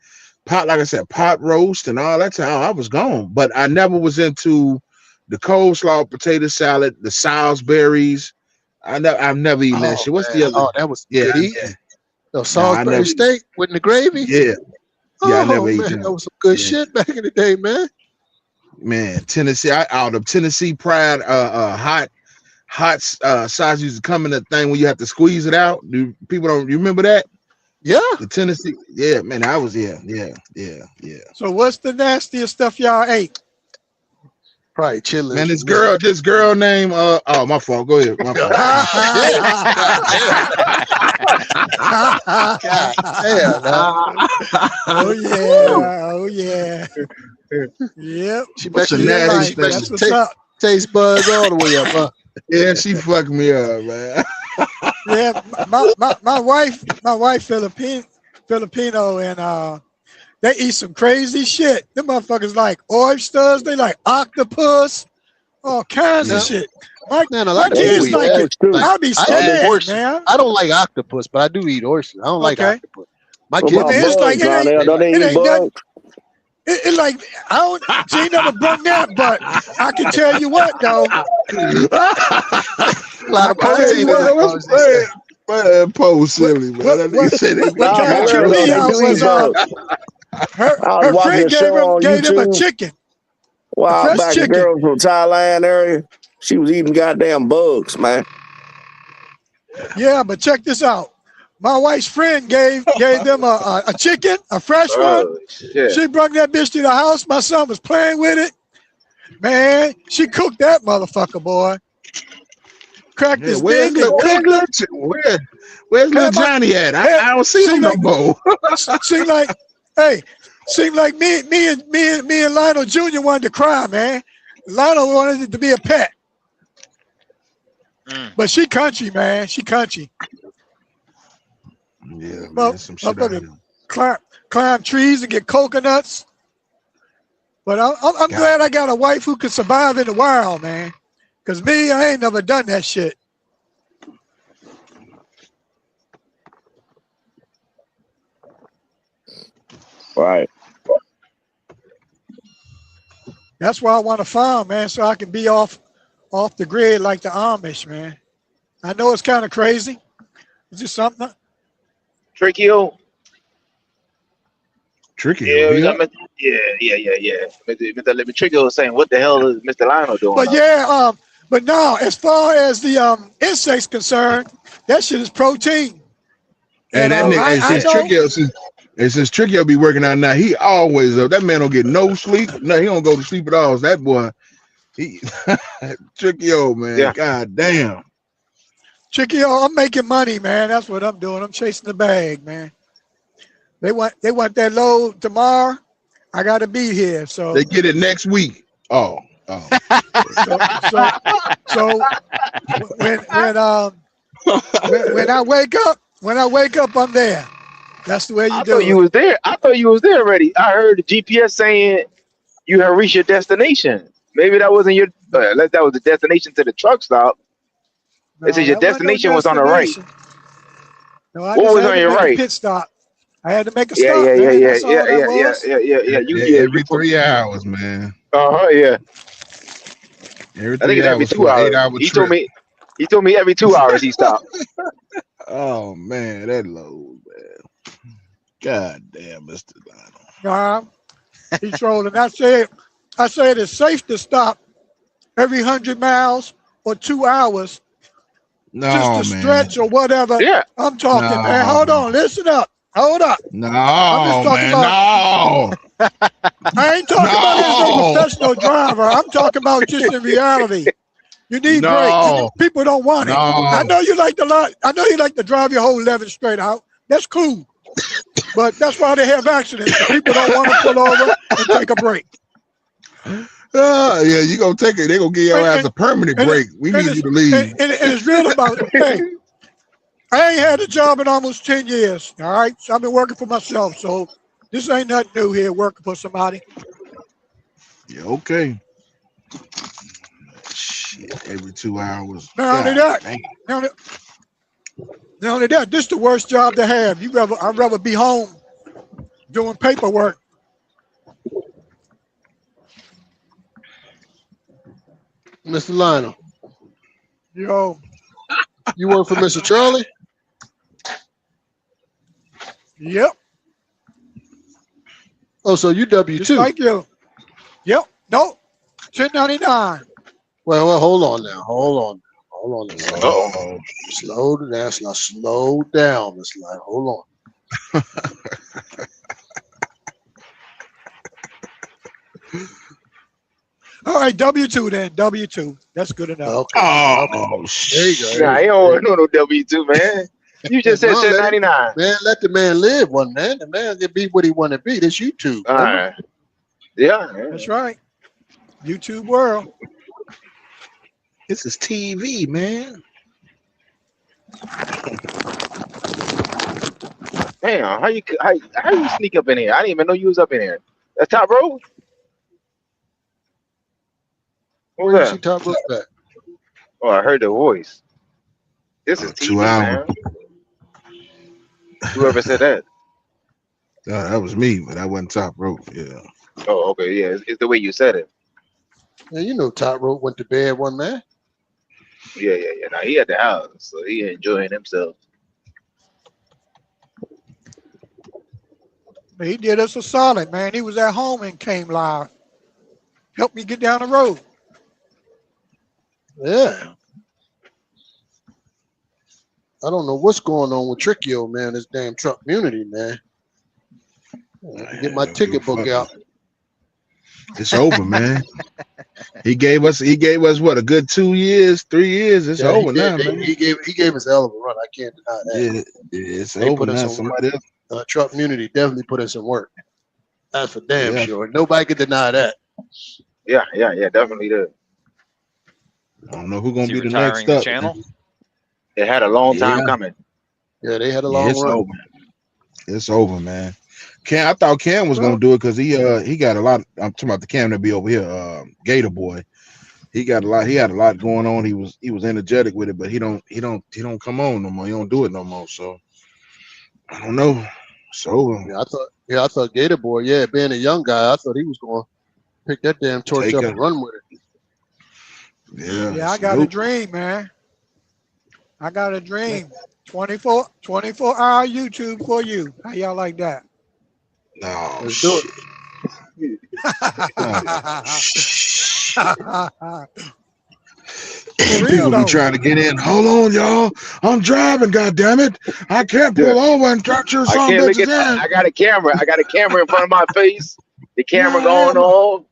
pot roast and all that time. I was gone, but I never was into the coleslaw, potato salad, the Salisbury's. I've never eaten that shit. What's the other? Oh, that was good eating. The Salisbury steak with the gravy. Yeah, I never ate that. That was some good shit back in the day, man. Man, Tennessee, out of Tennessee Pride, hot sauce used to come in that thing where you have to squeeze it out. You remember that? Yeah, the Tennessee. Yeah, man, I was yeah. So what's the nastiest stuff y'all ate? Probably chillin'. Man, this girl named oh, my fault. Go ahead. My fault. Oh yeah. Yep. She makes you nasty. Taste buds all the way up, huh? Yeah, she fucked me up, man. Yeah, my wife Filipino, and they eat some crazy shit. Them motherfuckers like oysters, they like octopus, all kinds of shit. My kids like it. I'll be scared, man. I don't like octopus, but I do eat oysters. I don't like octopus. My kids, it's like it ain't nothing. It like she ain't never brung that, but I can tell you what though. A lot of protein. Post silly, man. What kind of tripped me out was her friend gave him a chicken. Wow, back the girls from Thailand area, she was eating goddamn bugs, man. Yeah, but check this out. My wife's friend gave them a chicken, a fresh one. Shit. She brought that bitch to the house. My son was playing with it. Man, she cooked that motherfucker, boy. Cracked this thing and cooked it. Where's little Johnny at? I don't see him no more. Seemed like me and Lionel Jr. wanted to cry, man. Lionel wanted it to be a pet. But she country, man. She country. Yeah, man, some shit out here. Climb trees and get coconuts. But I'm glad I got a wife who can survive in the wild, man. Because me, I ain't never done that shit. Right. That's why I want to farm, man, so I can be off the grid like the Amish, man. I know it's kind of crazy. It's just something. Tricky. Yeah. Mr. Tricky was saying, what the hell is Mr. Lionel doing? But yeah, but now as far as the insects concerned, that shit is protein. And that nigga, since Tricky will be working out now, he always up. That man don't get no sleep. No, he don't go to sleep at all. So that boy, he Tricky old man. Yeah. God damn. Tricky, I'm making money, man. That's what I'm doing. I'm chasing the bag, man. They want that load tomorrow. I got to be here. So they get it next week. Oh. So when I wake up, I'm there. That's the way you do it. I thought you was there already. I heard the GPS saying you have reached your destination. Maybe that wasn't your. That was the destination to the truck stop. It said your destination was on the right. No, what was on your right? Pit stop. I had to make a stop. Yeah. Every 3 hours, man. Yeah. Every 3 hours. 2 hours. 8 hour trip. He told me every 2 hours he stopped. Oh man, that load, man. God damn, Mr. Lionel. He's trolling. I said it's safe to stop every 100 miles or 2 hours. Just to stretch or whatever. Yeah. I'm talking, man. Hold on. Listen up. Hold up. No, man. No. I ain't talking about as a professional driver. I'm talking about just in reality. You need brakes. People don't want it. I know you like to drive your whole 11 straight out. That's cool. But that's why they have accidents. People don't want to pull over and take a break. Yeah, you gonna take it. They gonna give your ass a permanent break. We need you to leave. And it's real about it. Hey, I ain't had a job in almost 10 years. All right, so I've been working for myself. So this ain't nothing new here. Working for somebody. Yeah, okay. Shit, every 2 hours. Not only that, this is the worst job to have. I'd rather be home doing paperwork. Mr. Lionel. Yo. You work for Mr. Charlie? Yep. Oh, so you W-2. Just like you. Yep. Nope. 1099. Well, hold on now. Hold on. Slow down, Mr. Lionel. Hold on. All right, W-2 then. W-2. That's good enough. Okay. Oh, shit. There you go. Nah, he don't know no W-2, man. You just said 1099. Man, let the man live, one man. The man can be what he want to be. This YouTube. All right. Yeah. That's right. YouTube world. This is TV, man. Damn, how you sneak up in here? I didn't even know you was up in here. That's top row? What was that? Top row back? Oh, I heard the voice. This is TV, 2 hours. man. Whoever said that? That was me, but I wasn't top rope. Yeah. Oh, okay. Yeah, it's the way you said it. Yeah, you know, top rope went to bed, one man. Yeah. Now he at the house, so he enjoying himself. He did us a solid, man. He was at home and came live. Helped me get down the road. Yeah. I don't know what's going on with Trickio, man. This damn truck community, man. Get my ticket book out. It's over, man. He gave us what, a good 2 years, 3 years. It's over now, man. He gave us a hell of a run. I can't deny that. Yeah, it's over now. Somebody else. Truck community definitely put in some work. That's for damn sure. Nobody can deny that. Yeah, definitely did. I don't know who's gonna be the next up. Channel. It had a long time coming. Yeah, they had a long run. Over. It's over, man. I thought Cam was gonna do it because he got a lot. I'm talking about the Cam that be over here, Gator Boy. He had a lot going on. He was energetic with it, but he don't come on no more. He don't do it no more. So I don't know. It's over. I thought Gator Boy, being a young guy, I thought he was gonna pick that damn torch up and run with it. Yeah, I got a dream, man. I got a dream. 24-hour YouTube for you. How y'all like that? No, let's do it. People be trying to get in. Hold on, y'all. I'm driving, goddammit. I can't pull over and touch your son. I got a camera. I got a camera in front of my face. The camera going on.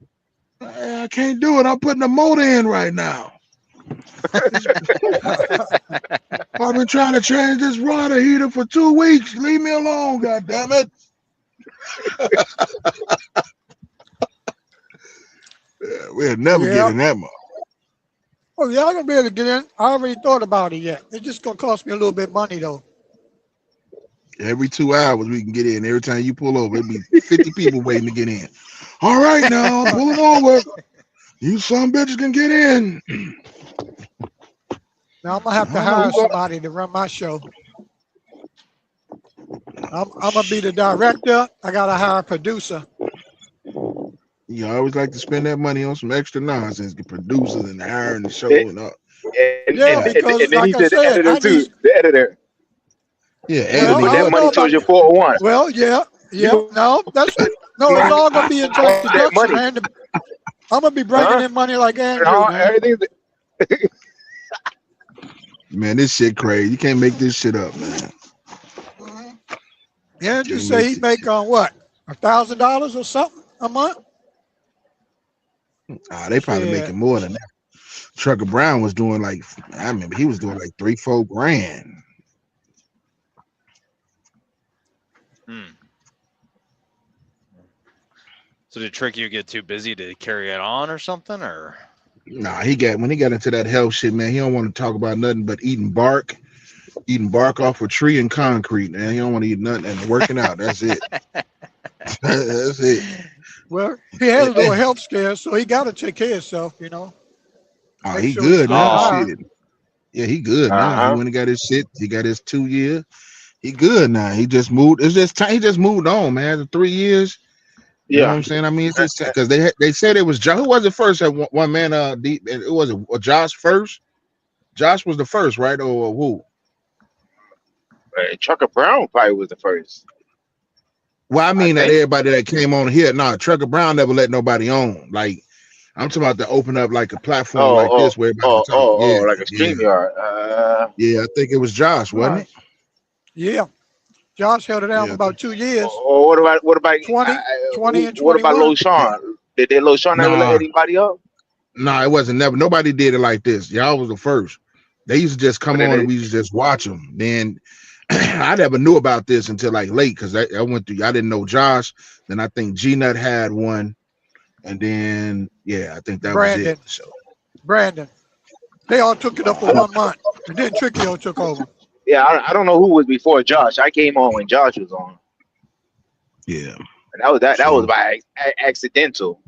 I can't do it. I'm putting the motor in right now. I've been trying to change this water heater for 2 weeks. Leave me alone, goddammit. We'll never get in that mode. Oh, y'all gonna be able to get in. I already thought about it yet. It's just gonna cost me a little bit of money though. Every 2 hours we can get in. Every time you pull over, it'll be 50 people waiting to get in. All right, now I'm pulling over. You some bitches can get in. Now I'm gonna have to hire somebody to run my show. I'm gonna be the director. I gotta hire a producer. You always like to spend that money on some extra nonsense, get producers and hiring the show and all. Because and then like he did the editor too. The editor. Yeah, editor. That money towards your 401. Well, yeah. No, it's all gonna be in post production, man. I'm gonna be bringing in money like Andrew. Man, this shit crazy. You can't make this shit up, man. Yeah, just say he make on what, $1,000 or something a month? They probably making more than that. Trucker Brown was doing like, I remember he was doing like $3-4 grand. So did Trickio get too busy to carry it on or something, or? Nah, when he got into that health shit, man, he don't want to talk about nothing but eating bark off a tree and concrete, man. He don't want to eat nothing and working out. That's it. That's it. Well, he had a little health scare, so he got to take care of himself, you know. Oh, he good now. Yeah, he good now. He went and got his shit. He got his 2 years. He good now. He just moved. It's just he just moved on, man. The 3 years. You know what I'm saying? I mean, it's just because they said it was Josh. Who was it first? At one man, it was Josh first. Josh was the first, right? Or who? Trucker Brown probably was the first. Well, I mean that everybody that came on here. Nah, Trucker Brown never let nobody on. Like, I'm talking about to open up like a platform like this where everybody can talk. Like a StreamYard. Yeah, I think it was Josh, wasn't it? Yeah. Josh held it down for about 2 years. What about 20 and 21? What about Lil Sean? Did Lil Sean ever let anybody up? No, it wasn't never. Nobody did it like this. Y'all was the first. They used to just come on and we used to just watch them. Then I never knew about this until like late because I went through. I didn't know Josh. Then I think G Nut had one, and then I think that was it. So Brandon, they all took it up for 1 month, and then Trickio took over. Yeah, I don't know who was before Josh. I came on when Josh was on. Yeah, and that was by accidental.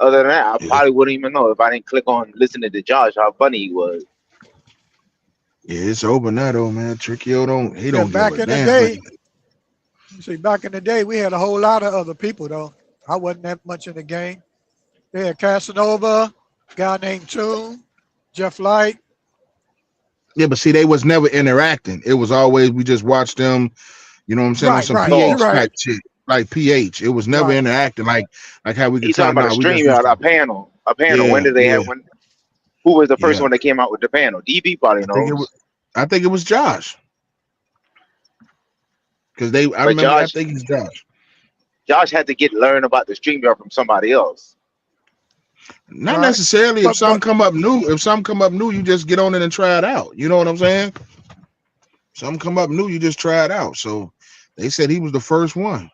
Other than that, I probably wouldn't even know if I didn't click on listening to Josh how funny he was. Yeah, it's over now though, man. Trickio don't back in the day. See, back in the day, we had a whole lot of other people though. I wasn't that much in the game. They had Casanova, a guy named Toon, Jeff Light. Yeah, but see, they was never interacting. It was always we just watched them. You know what I'm saying? On some PH type shit, like PH. It was never interacting like how we could talk about. StreamYard, a panel. When did they have one? Who was the first one that came out with the panel? DB probably knows. I think it was Josh. Because I remember. I think it's Josh. Josh had to learn about the StreamYard from somebody else. Not necessarily. If some come up new, you just get on it and try it out. You know what I'm saying? Some come up new, you just try it out. So they said he was the first one.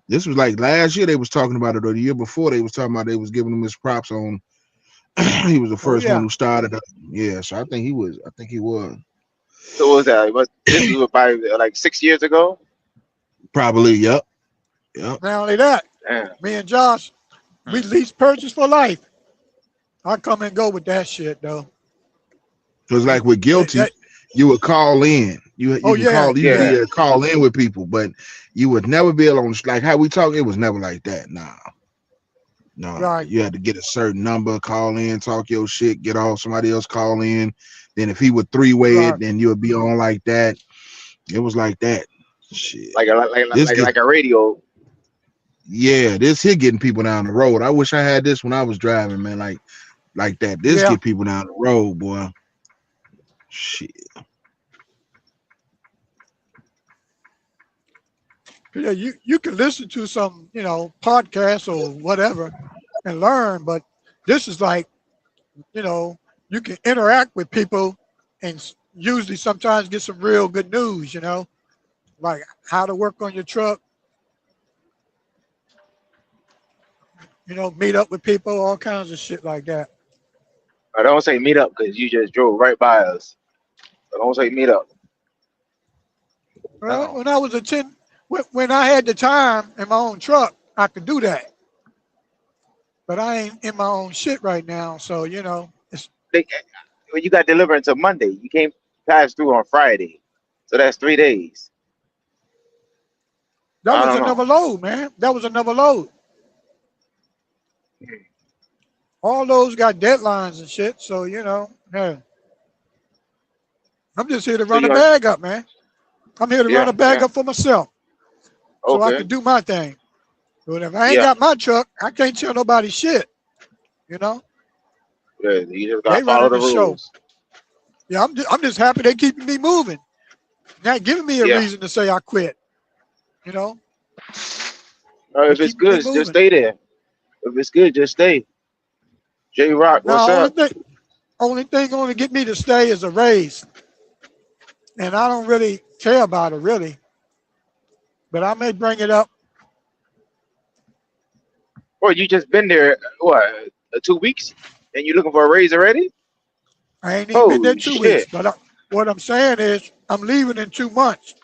This was like last year they was talking about it, or the year before they was talking about they was giving him his props on. He was the first one who started it. Yeah, so I think he was. So what was that? This was probably like 6 years ago? Probably, yep. Not only that, me and Josh, we lease purchase for life. I come and go with that shit though. Because like with Guilty, you would call in. You call in with people, but you would never be able to, like how we talk, it was never like that. No. Right. You had to get a certain number, call in, talk your shit, get off, somebody else call in. Then if he would three-way it, then you would be on like that. It was like that. Shit. Like a radio. Yeah, this here getting people down the road. I wish I had this when I was driving, man. Like that. This get people down the road, boy. Shit. Yeah, you can listen to some, podcasts or whatever and learn, but this is like, you can interact with people and usually sometimes get some real good news, like how to work on your truck, meet up with people, all kinds of shit like that. I don't say meet up because you just drove right by us. I don't say meet up. Well, when I was when I had the time in my own truck, I could do that. But I ain't in my own shit right now, so it's. When you got delivered until Monday, you can't pass through on Friday, so that's 3 days. That was another load, man. That was another load. All those got deadlines and shit, so hey. I'm just here to run a bag up, man. I'm here to run a bag up for myself, so I can do my thing. But if I ain't got my truck, I can't tell nobody shit. Yeah, you just gotta follow the rules. Yeah, I'm just happy they keeping me moving, not giving me a reason to say I quit. If it's good, just stay there. If it's good, just stay. J Rock, what's up? Only thing going to get me to stay is a raise, and I don't really care about it really, but I may bring it up. Well, you just been there, 2 weeks, and you looking for a raise already? I ain't even been there 2 weeks, but what I'm saying is I'm leaving in 2 months.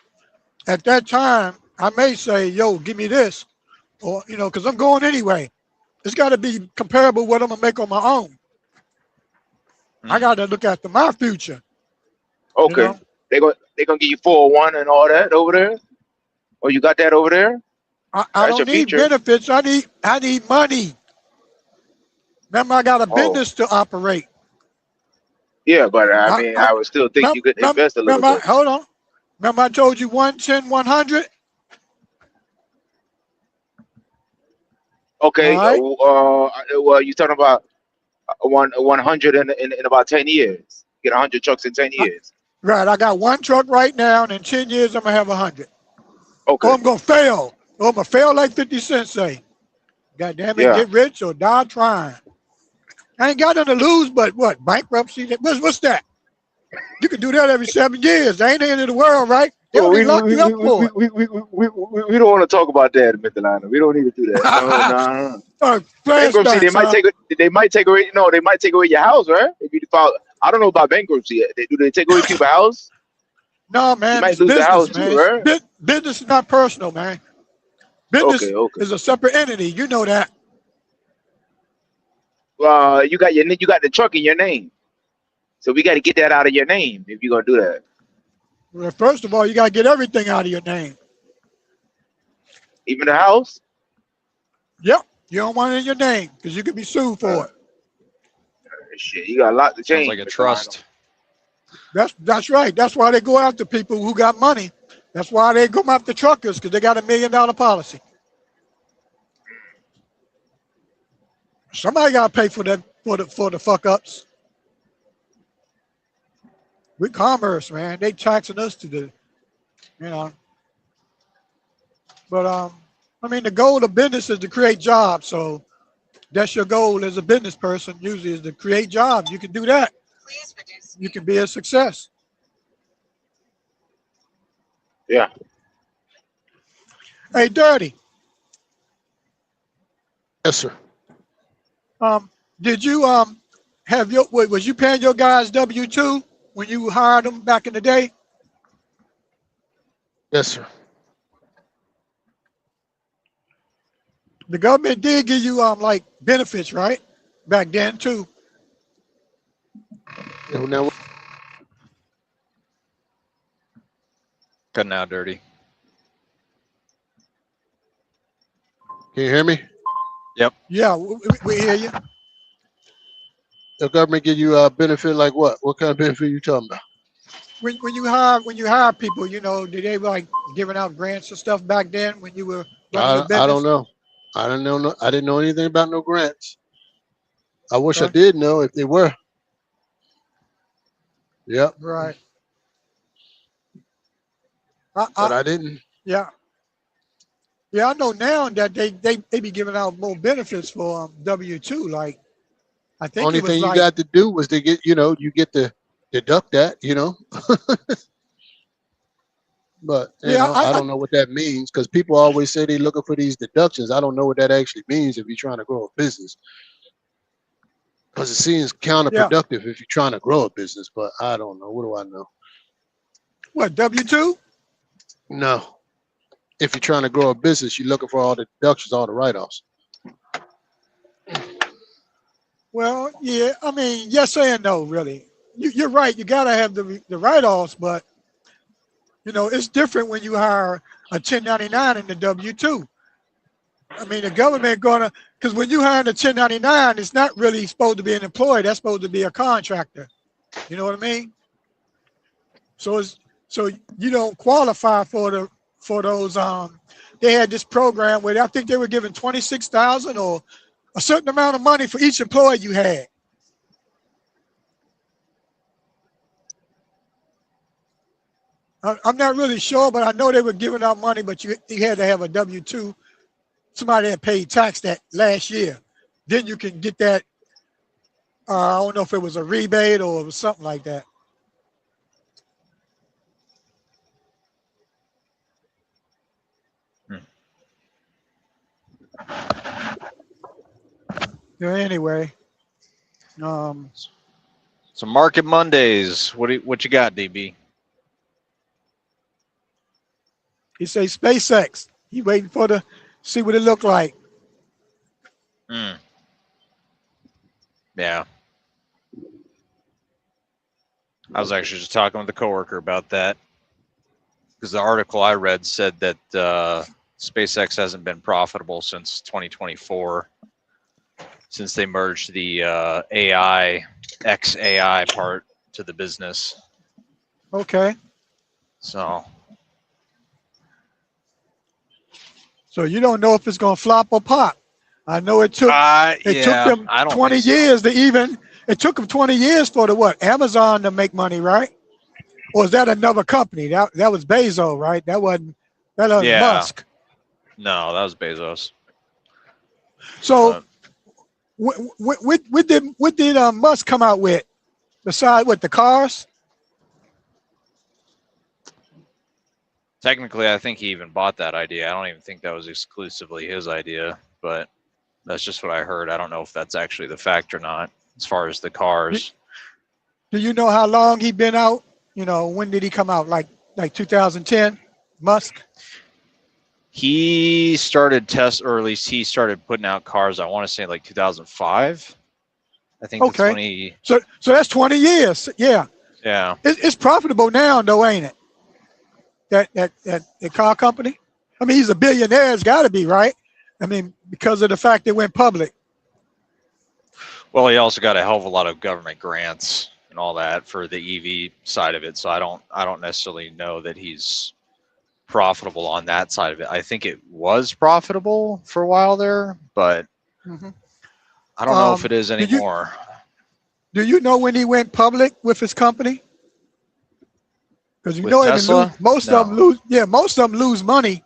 At that time, I may say, yo, give me this, or, because I'm going anyway. It's got to be comparable to what I'm going to make on my own. I got to look after my future. Okay. They gonna give you 401 and all that over there? Oh, you got that over there? I don't need benefits. I need money. Remember, I got a business to operate. Yeah, but I would still think you could invest a little bit. Hold on. Remember I told you 110, 100? Okay. Right. Well, you're talking about 100 in about 10 years. Get 100 trucks in 10 years. Right. I got one truck right now, and in 10 years, I'm going to have 100. Okay. Or I'm going to fail. Or I'm going to fail like 50 Cent say. God damn it, get rich or die trying. I ain't got nothing to lose, but what? Bankruptcy? What's that? You can do that every 7 years. That ain't the end of the world, right? They only lock you up for it. We don't want to talk about that, Mr. Liner. We don't need to do that. No. Bankruptcy, they might take away. No, they might take away your house, right? If you file, I don't know about bankruptcy. Do they take away people's house? No, man. You might it's lose business, the house man. too, right? Business is not personal, man. Business is a separate entity. You know that. You got the truck in your name, so we got to get that out of your name if you're gonna do that. Well, first of all, you got to get everything out of your name. Even the house? Yep. You don't want it in your name because you could be sued for it. Shit, you got a lot to change. Sounds like a trust. That's right. That's why they go after people who got money. That's why they go after truckers because they got $1 million policy. Somebody got to pay for that for the fuck ups. with commerce, man. They taxing us to do, you know. But I mean, the goal of business is to create jobs. So that's your goal as a business person. Usually, is to create jobs. You can do that. You can be a success. Yeah. Hey, Dirty. Yes, sir. Did you have your was you paying your guys W-2 when you hired them back in the day? Yes, sir. The government did give you like benefits, right? Back then too. Now, Good now, Dirty. can you hear me? Yep. Yeah, we hear you. The government give you a benefit like what? What kind of benefit you talking about? When you hire people, you know, did they like giving out grants and stuff back then when you were running your business? I don't know. I don't know. I didn't know anything about no grants. I wish I Okay. did know if they were. Yep. Right. But I didn't. Yeah. Yeah, I know now that they be giving out more benefits for W-2. Like, I think Only it was thing you like, got to do was to get, you know, you get to deduct that, you know. But you yeah, know, I don't know what that means because people always say they're looking for these deductions. I don't know what that actually means if you're trying to grow a business. Because it seems counterproductive if you're trying to grow a business, but I don't know. What do I know? what, W-2? No. If you're trying to grow a business, you're looking for all the deductions, all the write-offs. Well, yeah, I mean, yes and no, really. You're right. You got to have the write-offs, but, you know, it's different when you hire a 1099 in the W-2. I mean, the government gonna, because when you hire a 1099, it's not really supposed to be an employee. That's supposed to be a contractor. You know what I mean? So you don't qualify for those. They had this program where I think they were giving 26,000 or a certain amount of money for each employee you had. I'm not really sure, but I know they were giving out money, but you had to have a W-2. Somebody had paid tax that last year. Then you can get that. I don't know if it was a rebate or it was something like that. Yeah, anyway. So Market Mondays. What you got, DB? He say SpaceX. He waiting for the see what it look like. Yeah. I was actually just talking with a coworker about that because the article I read said that SpaceX hasn't been profitable since 2024, since they merged the AI XAI part to the business. Okay. So you don't know if it's gonna flop or pop. I know it took them 20 years to even. It took them 20 years for Amazon to make money, right? Or is that another company? That was Bezos, right? That wasn't Musk. No, that was Bezos. So what did Musk come out with besides the cars? Technically, I think he even bought that idea. I don't even think that was exclusively his idea, but that's just what I heard. I don't know if that's actually the fact or not, as far as the cars. Do you know how long he been out? You know, when did he come out? Like 2010, Musk? He started or at least he started putting out cars, I want to say like 2005. I think okay. So that's 20 years. Yeah. Yeah. It's profitable now, though, ain't it? That car company? I mean, he's a billionaire. It's got to be, right? I mean, because of the fact it went public. Well, he also got a hell of a lot of government grants and all that for the EV side of it. So I don't necessarily know that he's profitable on that side of it. I think it was profitable for a while there, but I don't know if it is anymore. Do you know when he went public with his company? Because you With know, Tesla? most No. of them lose. Yeah, most of them lose money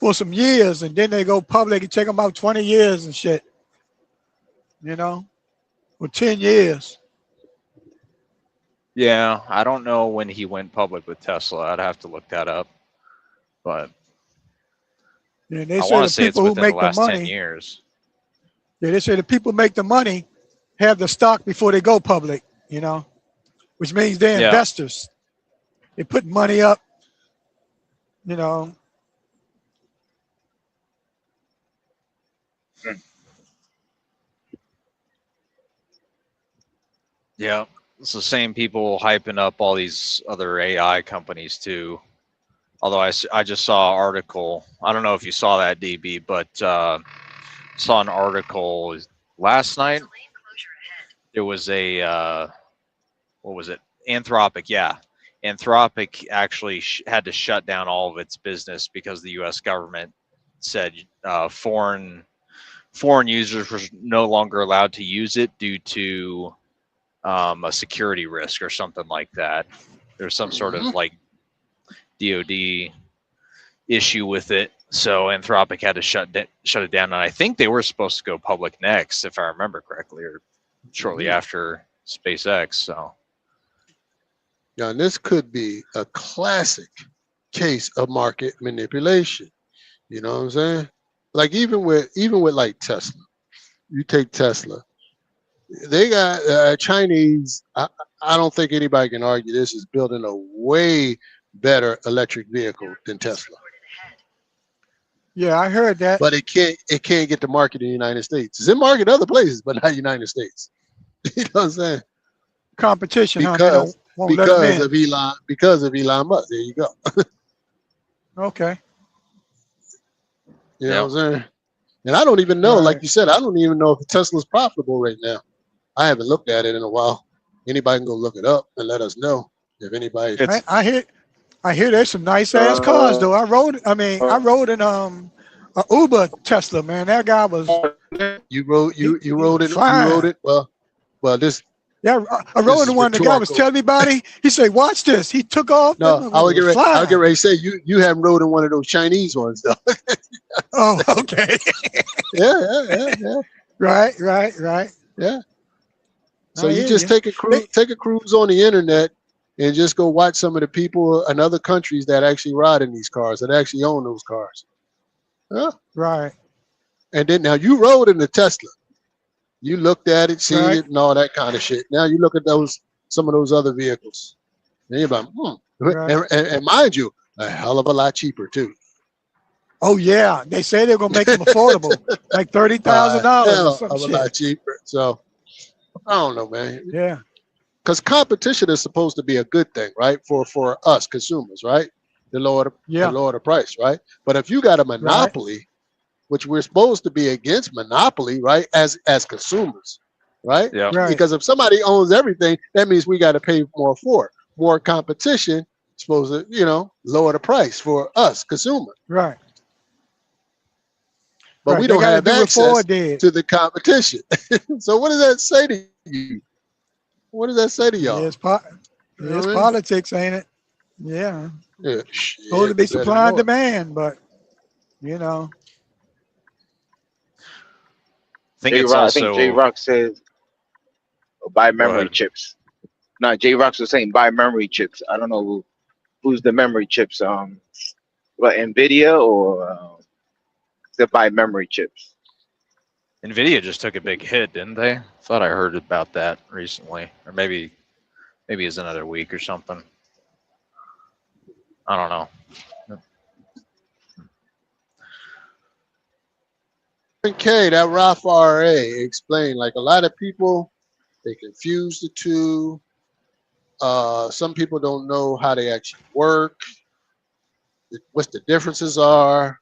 for some years, and then they go public. It take them about 20 years and shit. You know, or 10 years. Yeah, I don't know when he went public with Tesla. I'd have to look that up. But And they I say want the to say it's people who within the make the last 10 money. years. Yeah, they say the people make the money have the stock before they go public. You know, which means they're Yeah. investors. They put money up. You know. Yeah. It's the same people hyping up all these other AI companies too. Although I just saw an article. I don't know if you saw that, DB, but saw an article last night. There was a what was it? Anthropic, yeah. Anthropic actually had to shut down all of its business because the U.S. government said foreign users were no longer allowed to use it due to a security risk or something like that. There's some sort of like DoD issue with it, so Anthropic had to shut it down. And I think they were supposed to go public next, if I remember correctly, or shortly after SpaceX. So. Now, this could be a classic case of market manipulation. You know what I'm saying? Like even with like Tesla, you take Tesla, they got Chinese. I don't think anybody can argue this is building a way better electric vehicle than Tesla. Yeah, I heard that. But it can't get to market in the United States. It's in market other places, but not United States. You know what I'm saying? Competition, because huh? Won't let them in. Because of Elon Musk. There you go. Okay. You know what I'm saying? And I don't even know, like you said, I don't even know if Tesla's profitable right now. I haven't looked at it in a while. Anybody can go look it up and let us know if anybody. I hear there's some nice ass cars though. I rode in a Uber Tesla, man. That guy was. You rode it. Well, this. Yeah, I rode in one. The guy was telling me about it. He said, "Watch this." He took off. No, I'll get ready to say you haven't rode in one of those Chinese ones though. Oh, okay. Yeah. Right. Yeah. So you just take a cruise on the internet and just go watch some of the people in other countries that actually ride in these cars, that actually own those cars. Yeah. Right. And then now you rode in the Tesla. You looked at it, seen it, and all that kind of shit. Now you look at some of those other vehicles. And you're like, Right. And mind you, a hell of a lot cheaper too. Oh yeah, they say they're gonna make them affordable, like $30,000 or some shit. A lot cheaper. So I don't know, man. Yeah. Because competition is supposed to be a good thing, right? For us consumers, right? To lower the price, right? But if you got a monopoly, which we're supposed to be against monopoly, right? As consumers, right? Yeah. Right. Because if somebody owns everything, that means we got to pay more for it. More competition, supposed to, lower the price for us consumers. Right. But we don't have access to the competition. So what does that say to you? What does that say to y'all? Yeah, it's politics, ain't it? Yeah. Supposed to be supply and demand, but I think J Rock says buy memory chips. No, J Rock was saying buy memory chips. I don't know who's the memory chips. What, Nvidia or to buy memory chips? Nvidia just took a big hit, didn't they? Thought I heard about that recently, or maybe it's another week or something. I don't know. Okay, that Roth Ira explained, like a lot of people, they confuse the two. Some people don't know how they actually work, what the differences are,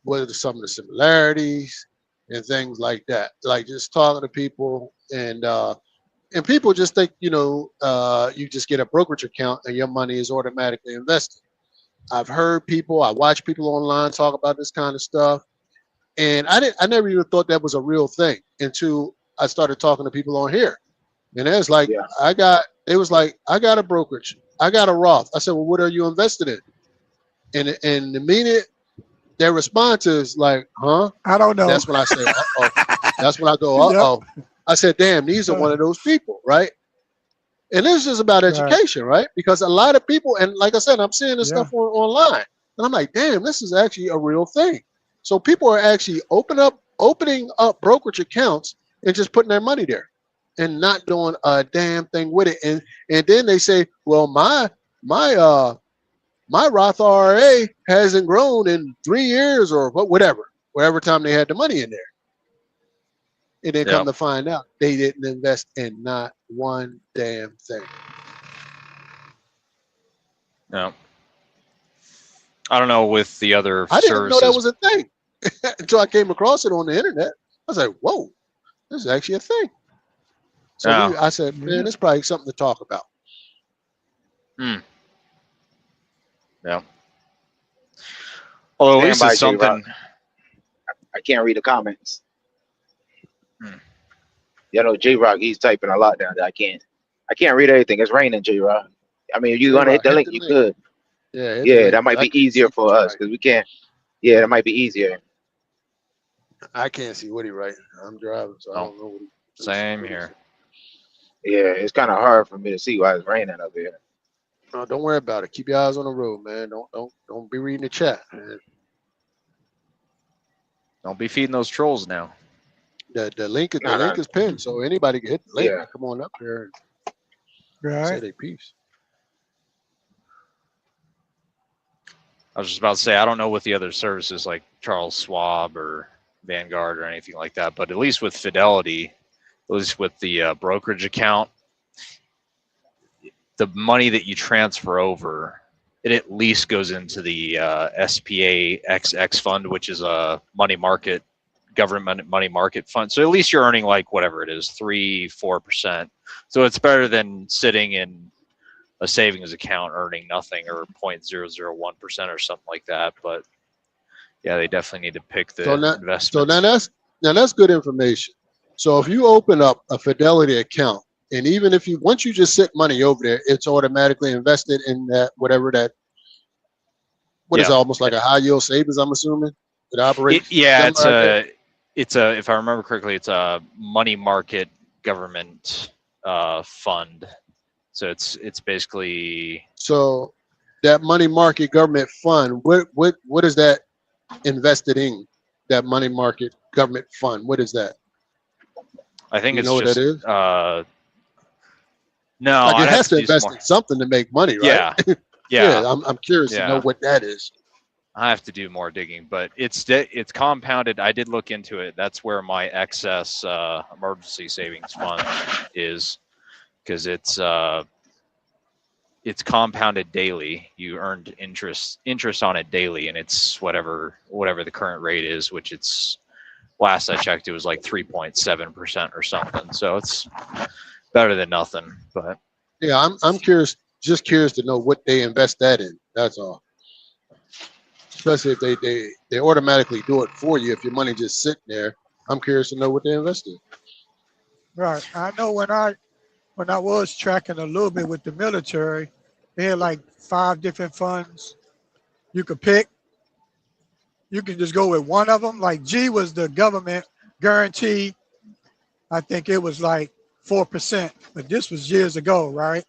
what are some of the similarities, and things like that. Like just talking to people, and people just think, you just get a brokerage account and your money is automatically invested. I've heard people, I watch people online talk about this kind of stuff. And I never even thought that was a real thing until I started talking to people on here. And it was like, Yeah. it was like, I got a brokerage. I got a Roth. I said, well, what are you invested in? And the minute their response is like, huh? I don't know. That's when I say, uh-oh. That's when I go, uh-oh. I said, damn, these are one of those people, right? And this is about education, right? Because a lot of people, and like I said, I'm seeing this stuff online. And I'm like, damn, this is actually a real thing. So people are actually opening up brokerage accounts and just putting their money there and not doing a damn thing with it. And then they say, well, my Roth IRA hasn't grown in 3 years or whatever time they had the money in there. And then come to find out they didn't invest in not one damn thing. No. I don't know with the other I didn't services. know that was a thing until I came across it on the internet. I was like, whoa, this is actually a thing. So I said, man, it's probably something to talk about. Yeah. Well, at least it's something. I can't read the comments. You know, J-Rock, he's typing a lot down there. I can't read everything. It's raining, J-Rock. I mean, if you're gonna hit the link, you could. Yeah, that might be easier for us because we can't. Yeah, that might be easier. I can't see what he writing. I'm driving, so I don't know what he. Same here. Yeah, it's kind of hard for me to see why it's raining up here. No, don't worry about it. Keep your eyes on the road, man. Don't be reading the chat, man. Don't be feeding those trolls now. The link is pinned, so anybody can hit the link. Come on up here and say their piece. I was just about to say, I don't know with the other services like Charles Schwab or Vanguard or anything like that, but at least with Fidelity, at least with the brokerage account, the money that you transfer over, it at least goes into the SPAXX fund, which is a government money market fund. So at least you're earning like whatever it is, 3-4%. So it's better than sitting in a savings account earning nothing or 0.001% or something like that. But yeah, they definitely need to pick the investment. So that's good information. So if you open up a Fidelity account, and even if once you just sit money over there, it's automatically invested in that whatever that. What is it, almost like a high yield savings? I'm assuming it operates. It's a if I remember correctly, it's a money market government fund. So it's basically. So that money market government fund, what is that invested in? That money market government fund, what is that? I think you it's know just, what that is. No, like it has to invest in something to make money, right? Yeah. I'm curious to know what that is. I have to do more digging, but it's compounded. I did look into it. That's where my excess emergency savings fund is, because it's compounded daily. You earned interest on it daily, and it's whatever the current rate is, which it's last I checked it was like 3.7% or something. So it's better than nothing. But yeah, I'm curious, just curious to know what they invest that in. That's all. Especially if they automatically do it for you if your money just sitting there. I'm curious to know what they invest in. Right. I know when I was tracking a little bit with the military, they had like 5 different funds you could pick. You can just go with one of them. Like G was the government guarantee. I think it was like 4%, but this was years ago, right?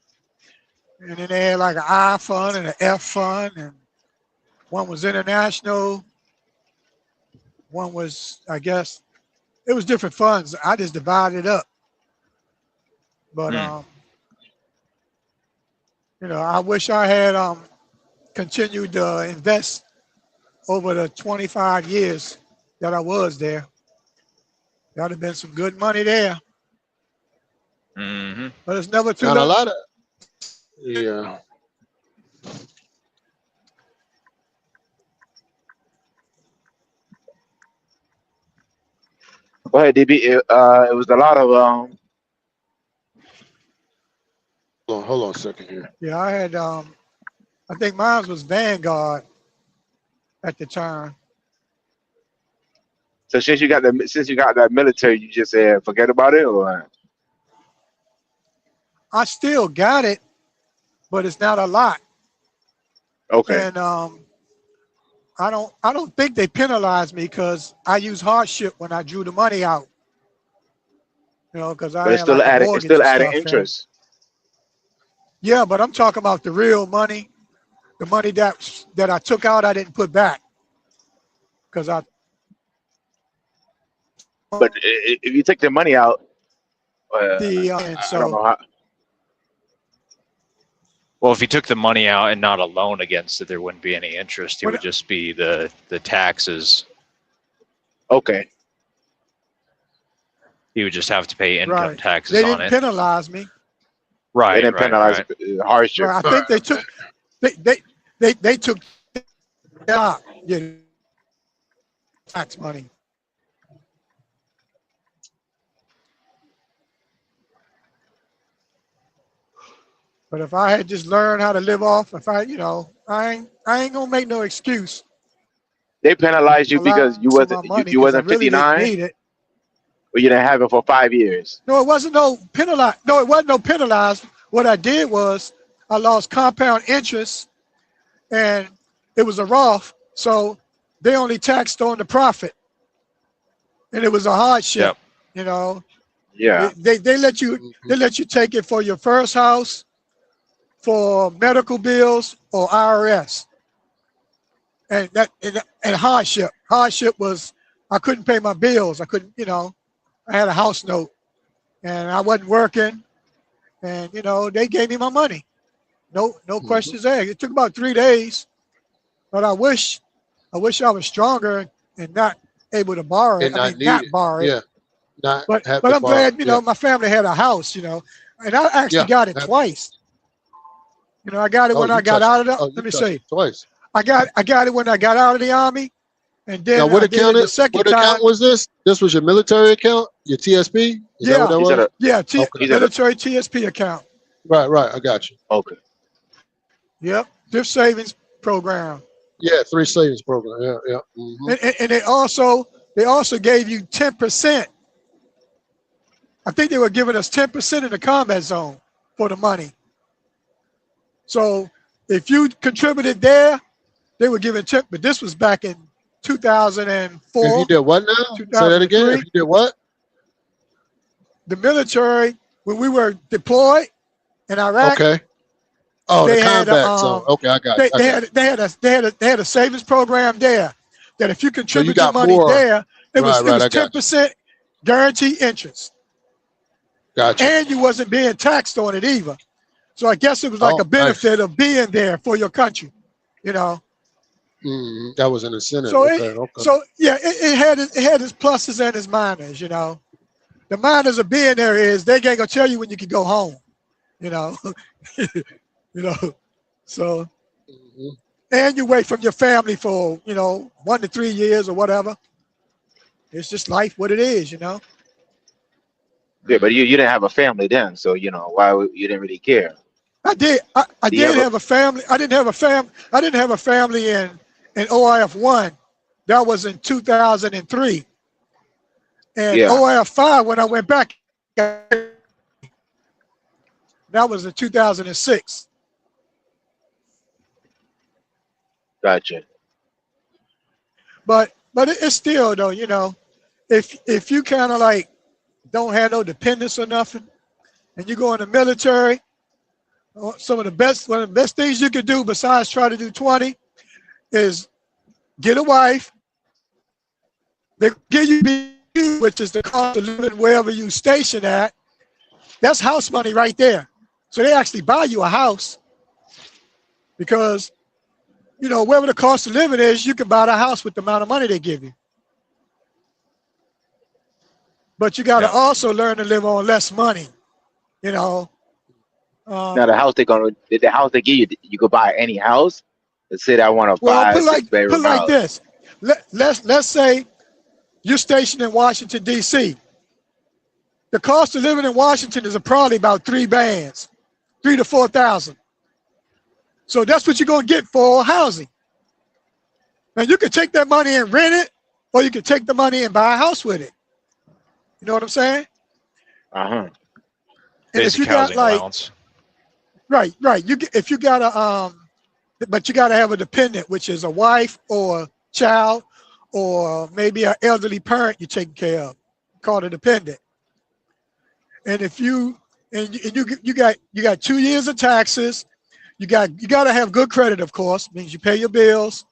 And then they had like an I fund and an F fund, and one was international. One was, I guess, it was different funds. I just divided it up. But I wish I had continued to invest over the 25 years that I was there. That would have been some good money there. Mm-hmm. But it's never too late. A lot of yeah. Go ahead, DB. It was a lot of Hold on a second here. Yeah, I had I think mine was Vanguard at the time. So since you got that military, you just said forget about it, or? I still got it, but it's not a lot. Okay. And I don't think they penalized me because I used hardship when I drew the money out. You know, because But I it's had still like a adding. It's mortgage still and adding stuff. interest. Yeah, but I'm talking about the real money, the money that I took out, I didn't put back because I. But if you take the money out, And I don't so know how. Well, if he took the money out and not a loan against it, there wouldn't be any interest. It when, would just be the taxes. Okay. He would just have to pay income right, taxes they on didn't it. penalize me. They Right, didn't right, penalize right. hardship. Right, I think they took they took out tax money. But if I had just learned how to live off, if I, I ain't gonna make no excuse. They penalized you A lot because you of wasn't my money you because I wasn't really didn't 59, need it. or you didn't have it for 5 years. No, it wasn't no penalized. No, it wasn't no penalized. What I did was I lost compound interest, and it was a Roth, so they only taxed on the profit, and it was a hardship. Yep. You know, Yeah. they let you take it for your first house, for medical bills, or IRS, and hardship. Hardship was I couldn't pay my bills. I couldn't. I had a house note, and I wasn't working, and they gave me my money. No questions asked. It took about 3 days, but I wish I was stronger and not able to borrow it. And I not mean, need not it. borrow it. Yeah. Not But have but to I'm borrow. glad Yeah. my family had a house, and I actually Yeah. got it twice. I got it Oh, when you I got touched out it. of the. Oh, you Let me touched say, it twice. I got it when I got out of the army, and Now, then what I did account? it the second What time. account was this? This was your military account, your TSP. Is that what Yeah, that He said, was? yeah, Okay. military TSP account. Right. I got you. okay. Yep, thrift savings program, Yeah, 3 savings program. Yeah. Mm-hmm. and they also gave you 10%. I think they were giving us 10% in the combat zone for the money. So if you contributed there, they were giving 10. But this was back in If you 2004, did what now? Say that again. If 2003. you did what? The military, when we were deployed in Iraq, Okay. Oh, the they had combat zone. Okay, I got you. they had a savings program there that if you So you contribute your got money more. there, it was Right. I got you. 10% guaranteed interest, Got you. and you wasn't being taxed on it either. So I guess it was like a Oh, nice. benefit of being there for your country, That was an incentive. So Okay. it had its pluses and its minus. The minus of being there is they ain't gonna tell you when you can go home, you know. So Mhm. and you wait from your family for 1 to 3 years or whatever. It's just life, what it is. Yeah, but you didn't have a family then, so you didn't really care. I did. I Do you did have a? have a family. I didn't have a family in OIF 1. That was in 2003. And Yeah, OIF 5, when I went back, that was in 2006. gotcha. But it's still though, if you kind of like don't have no dependents or nothing, and you go in the military, one of the best things you could do besides try to do 20 is get a wife. They give you BU, which is the cost of living wherever you station at. That's house money right there. So they actually buy you a house because, wherever the cost of living is, you can buy the house with the amount of money they give you. But you got to also learn to live on less money, Now the house the house they give you, you could buy any house. Let's say that I want a Well, 5-6 bedroom like house. this. Let's say you're stationed in Washington, D.C. The cost of living in Washington is probably about 3 bands, 3 to 4,000. So that's what you're going to get for housing. Now you can take that money and rent it, or you can take the money and buy a house with it. You know what I'm saying? Uh-huh. basic housing allowance. Right. If you got a but you got to have a dependent, which is a wife or a child or maybe an elderly parent you're taking care of, called a dependent. And if you got 2 years of taxes, you got to have good credit, of course, means you pay your bills,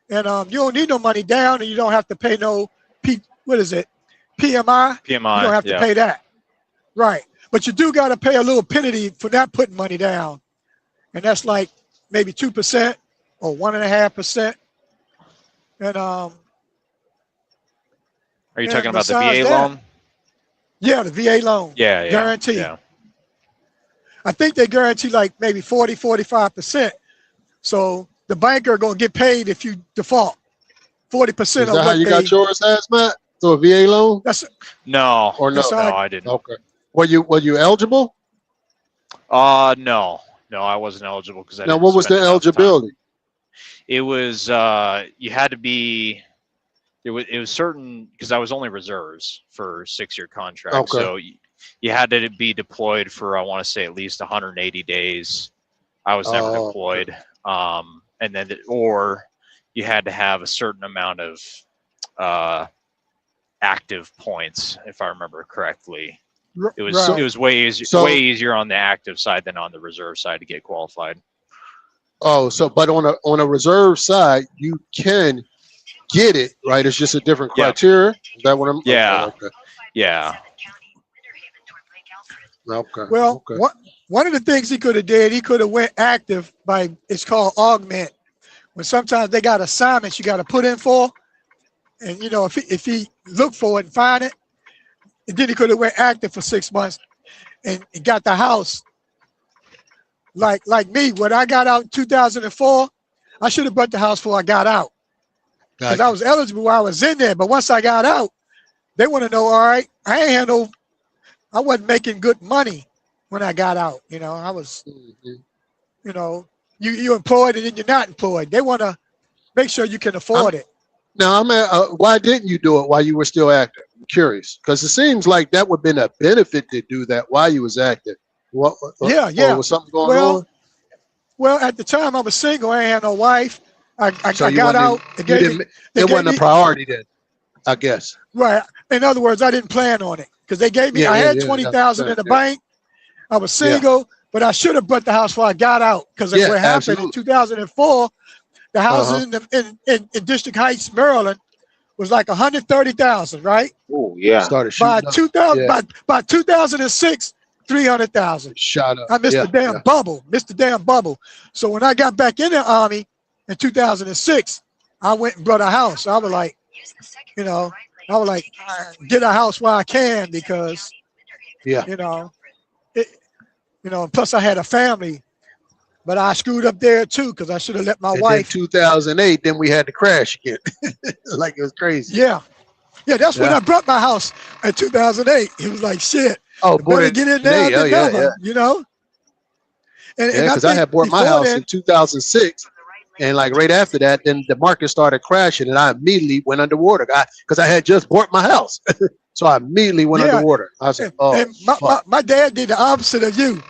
and you don't need no money down, and you don't have to pay no PMI. PMI. You don't have to pay that, right? But you do got to pay a little penalty for not putting money down, and that's like maybe 2% or 1.5%. And are you talking about the VA loan? Yeah, the VA loan. Yeah. Guarantee. Yeah. I think they guarantee like maybe 45%. So the banker going to get paid if you default 40%. Is that how you got yours, Matt? So a VA loan? No, no, I didn't. Okay. Were you eligible? No, I wasn't eligible because I. Now, what was the eligibility? It was you had to be. It was certain because I was only reserves for 6-year contract, okay. So you had to be deployed for I want to say at least 180 days. I was never deployed, and then or you had to have a certain amount of active points, if I remember correctly. It was way easier on the active side than on the reserve side to get qualified. Oh, but on a reserve side, you can get it, right? It's just a different criteria. Is that what I'm? Yeah. Okay. Yeah. Okay. Well, one of the things he could have did, he could have went active by, it's called augment. When sometimes they got assignments you got to put in for, and if he looked for it and find it, and then he could have went active for 6 months and got the house. Like me, when I got out in 2004, I should have bought the house before I got out. Because I was eligible while I was in there. But once I got out, they want to know, all right, I wasn't making good money when I got out. I was, you employed and then you're not employed. They want to make sure you can afford it. Now, why didn't you do it while you were still active? I'm curious. Because it seems like that would have been a benefit to do that while you was active. Or was something going on? Well, at the time I was single. I ain't had no wife. I got out. It wasn't a priority then, I guess. Right. In other words, I didn't plan on it because they gave me. I had $20,000 in the bank. I was single, but I should have bought the house before I got out because of what happened in 2004. The house in District Heights, Maryland, was like $130,000. Right. Oh yeah. Started by 2006. 300,000. Shot up. I missed the damn bubble. Missed the damn bubble. So when I got back in the Army in 2006, I went and bought a house. I was like, get a house while I can because, plus I had a family, but I screwed up there too because I should have let my wife. In 2008, then we had to crash again. Like it was crazy. Yeah, that's when I bought my house in 2008. It was like shit. Oh, better get in there together, And because I had bought my house in 2006, and like right after that, then the market started crashing, and I immediately went underwater, because I had just bought my house, so I immediately went underwater. I was like, my dad did the opposite of you.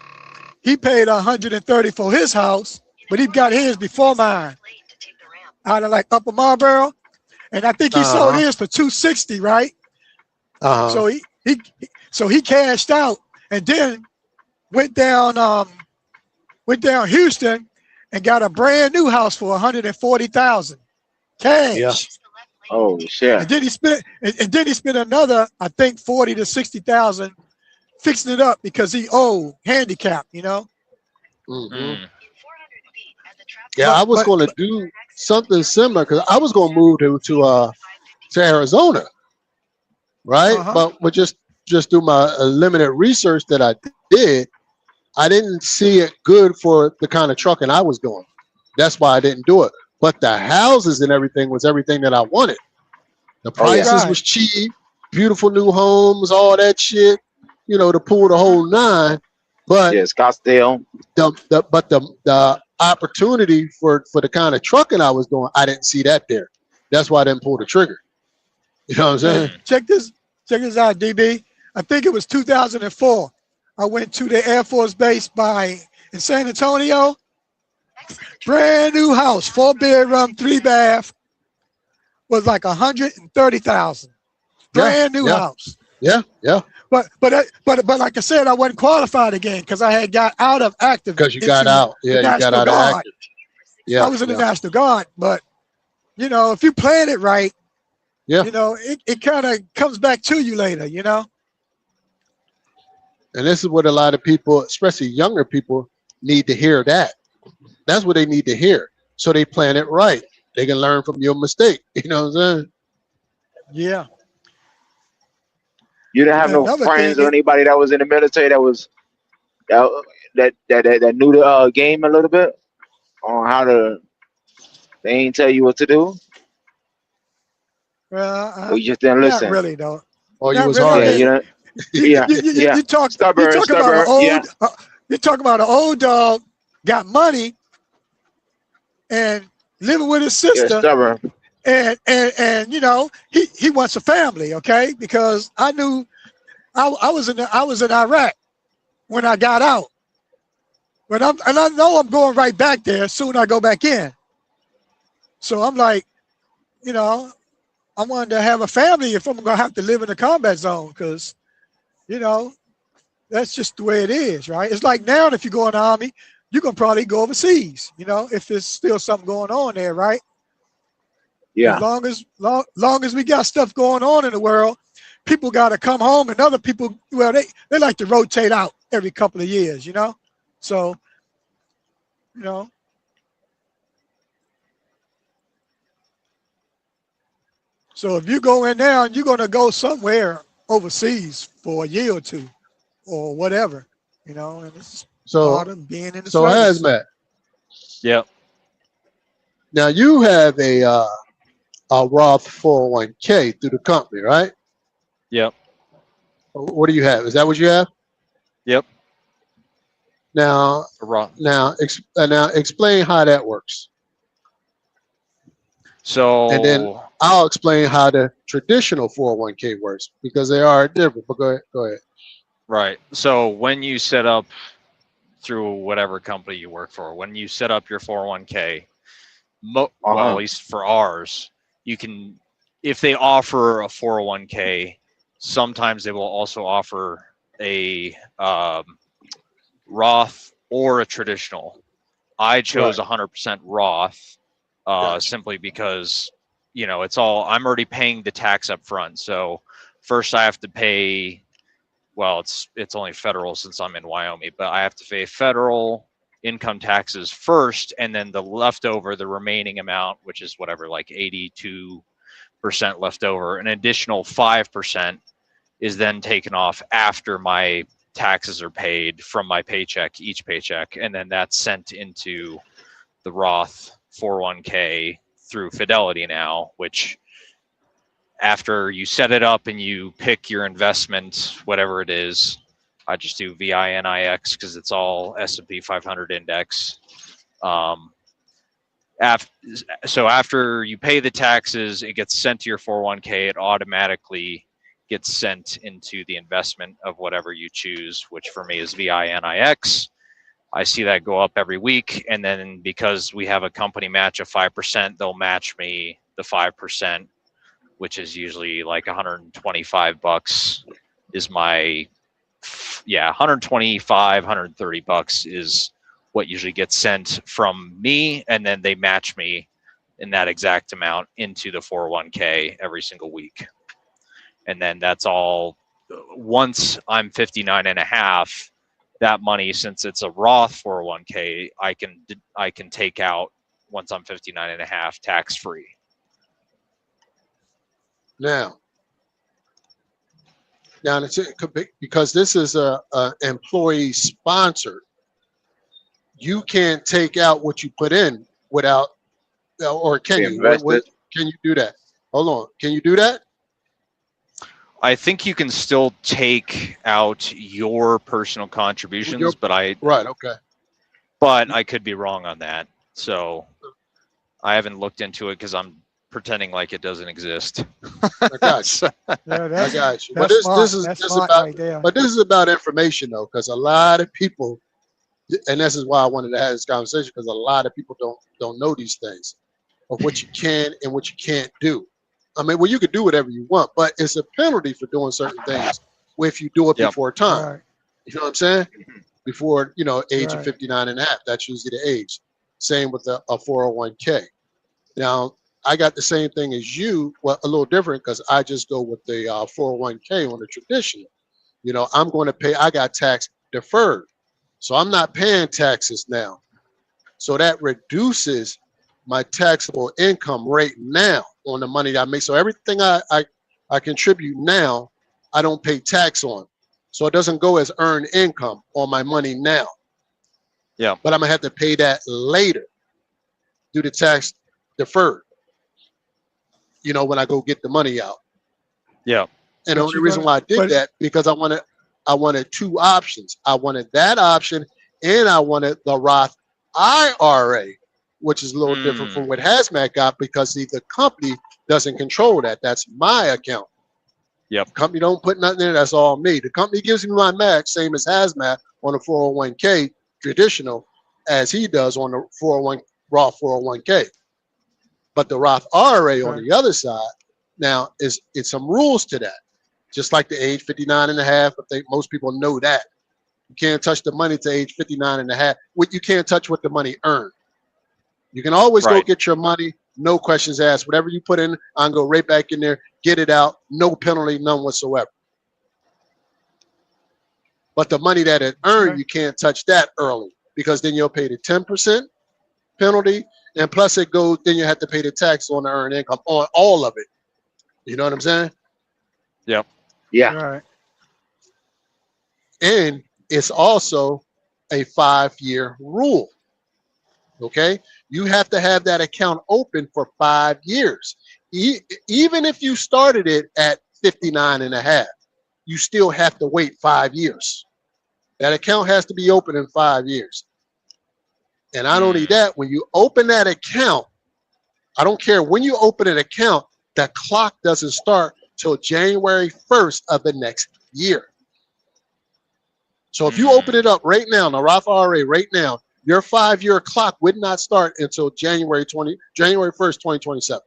He paid $130 for his house, but he got his before mine, out of like Upper Marlboro, and I think he sold his for $260, right? So he cashed out and then went down Houston and got a brand new house for $140,000 cash. Yeah. Oh shit. And then he spent another, I think, $40,000 to $60,000 fixing it up because he owed handicapped, Mm-hmm. Yeah, I was going to do something similar because I was going to move to Arizona, right? But with just through my limited research that I did, I didn't see it good for the kind of trucking I was doing. That's why I didn't do it. But the houses and everything was everything that I wanted. The prices was cheap, beautiful new homes, all that shit, to pull the whole nine. But Scottsdale. The opportunity for the kind of trucking I was doing, I didn't see that there. That's why I didn't pull the trigger. You know what I'm saying? Check this out, DB. I think it was 2004. I went to the Air Force Base in San Antonio. Brand new house, 4-bedroom, 3-bath, was like $130,000. Brand new house. Yeah. But like I said, I wasn't qualified again because I had got out of active. Because you got out. Yeah, you got out of active. Yeah. I was in the National Guard, but you know, if you plan it right, yeah, you know, it kind of comes back to you later, you know. And this is what a lot of people, especially younger people, need to hear. That's what they need to hear. So they plan it right. They can learn from your mistake. You know what I'm saying? Yeah. You didn't have no friends or anybody that was in the military that knew the game a little bit on how to. They ain't tell you what to do. Well, or you just didn't listen. Not really, though. Or you not was really. hard. You talk stubborn. about an old. You talk about an old dog got money and living with his sister. Yeah, stubborn. And you know he wants a family, okay? Because I knew I was in Iraq when I got out, but I know I'm going right back there soon. I go back in, so I'm like, you know, I wanted to have a family if I'm gonna have to live in a combat zone, because you know that's just the way it is, right? It's like now if you go in the Army, you can probably go overseas, you know, if there's still something going on there, right? Yeah. As long as we got stuff going on in the world, people got to come home, and other people, well, they like to rotate out every couple of years, you know. So, you know. So if you go in now and you're going to go somewhere overseas for a year or two, or whatever, you know, and it's part of being in the service. Hazmat. Yep. Now you have a Roth 401k through the company, right? Yep. What do you have? Is that what you have? Yep. Now explain how that works. So, and then I'll explain how the traditional 401k works, because they are different. But go ahead. Right. So when you set up through whatever company you work for, when you set up your 401k, well, at least for ours, you can, if they offer a 401k, sometimes they will also offer a Roth or a traditional. I chose 100% Roth simply because, you know, it's all, I'm already paying the tax up front. So first I have to pay, well, it's only federal since I'm in Wyoming, but I have to pay federal income taxes first, and then the leftover, the remaining amount, which is whatever, like 82% left over, an additional 5% is then taken off after my taxes are paid from my paycheck, each paycheck, and then that's sent into the Roth 401k through Fidelity now, which after you set it up and you pick your investment, whatever it is, I just do VINIX because it's all S&P 500 index. So after you pay the taxes, it gets sent to your 401k. It automatically gets sent into the investment of whatever you choose, which for me is VINIX. I see that go up every week. And then because we have a company match of 5%, they'll match me the 5%, which is usually like $125 is my, 125, $130 is what usually gets sent from me. And then they match me in that exact amount into the 401k every single week. And then that's all, once I'm 59 and a half, that money, since it's a Roth 401k, I can take out once I'm 59 and a half tax free. Now, because this is a employee sponsored, you can't take out what you put in without, or can you? Can you do that? Hold on, can you do that? I think you can still take out your personal contributions, but but I could be wrong on that. So I haven't looked into it because I'm pretending like it doesn't exist. I got you. Yeah, I got you. But that's this smart. is That's this smart about right there. but this is about information though, because a lot of people, and this is why I wanted to have this conversation, because a lot of people don't know these things of what you can and what you can't do. I mean, well, you could do whatever you want, but it's a penalty for doing certain things if you do it Yep. before time. Right. You know what I'm saying? Before, age of Right. 59 and a half. That's usually the age. Same with a 401k. Now, I got the same thing as you, well, a little different because I just go with the 401k on the traditional. I'm going to pay, I got tax deferred. So I'm not paying taxes now. So that reduces my taxable income rate now on the money that I make. So everything I contribute now, I don't pay tax on. So it doesn't go as earned income on my money now. Yeah. But I'm gonna have to pay that later due to tax deferred. When I go get the money out. Yeah. And the But only you reason gotta- why I did but- that because I wanted two options. I wanted that option and I wanted the Roth IRA, which is a little different from what Hazmat got because the company doesn't control that. That's my account. Yep. The company don't put nothing in it. That's all me. The company gives me my max, same as Hazmat on the 401k traditional, as he does on the Roth 401k. But the Roth IRA on the other side, now it's some rules to that. Just like the age 59 and a half, I think most people know that. You can't touch the money to age 59 and a half. You can't touch what the money earned. You can always go get your money, no questions asked. Whatever you put in, I can go right back in there, get it out, no penalty, none whatsoever. But the money that it earned, you can't touch that early because then you'll pay the 10% penalty, and plus it goes, then you have to pay the tax on the earned income on all of it. You know what I'm saying? Yep. Yeah. Right. And it's also a 5-year rule. Okay, you have to have that account open for 5 years. Even if you started it at 59 and a half, you still have to wait 5 years. That account has to be open in 5 years. And not only that, when you open that account, I don't care when you open an account, the clock doesn't start till January 1st of the next year. So if you open it up right now, the Roth IRA right now, your 5-year clock would not start until January 1st, 2027.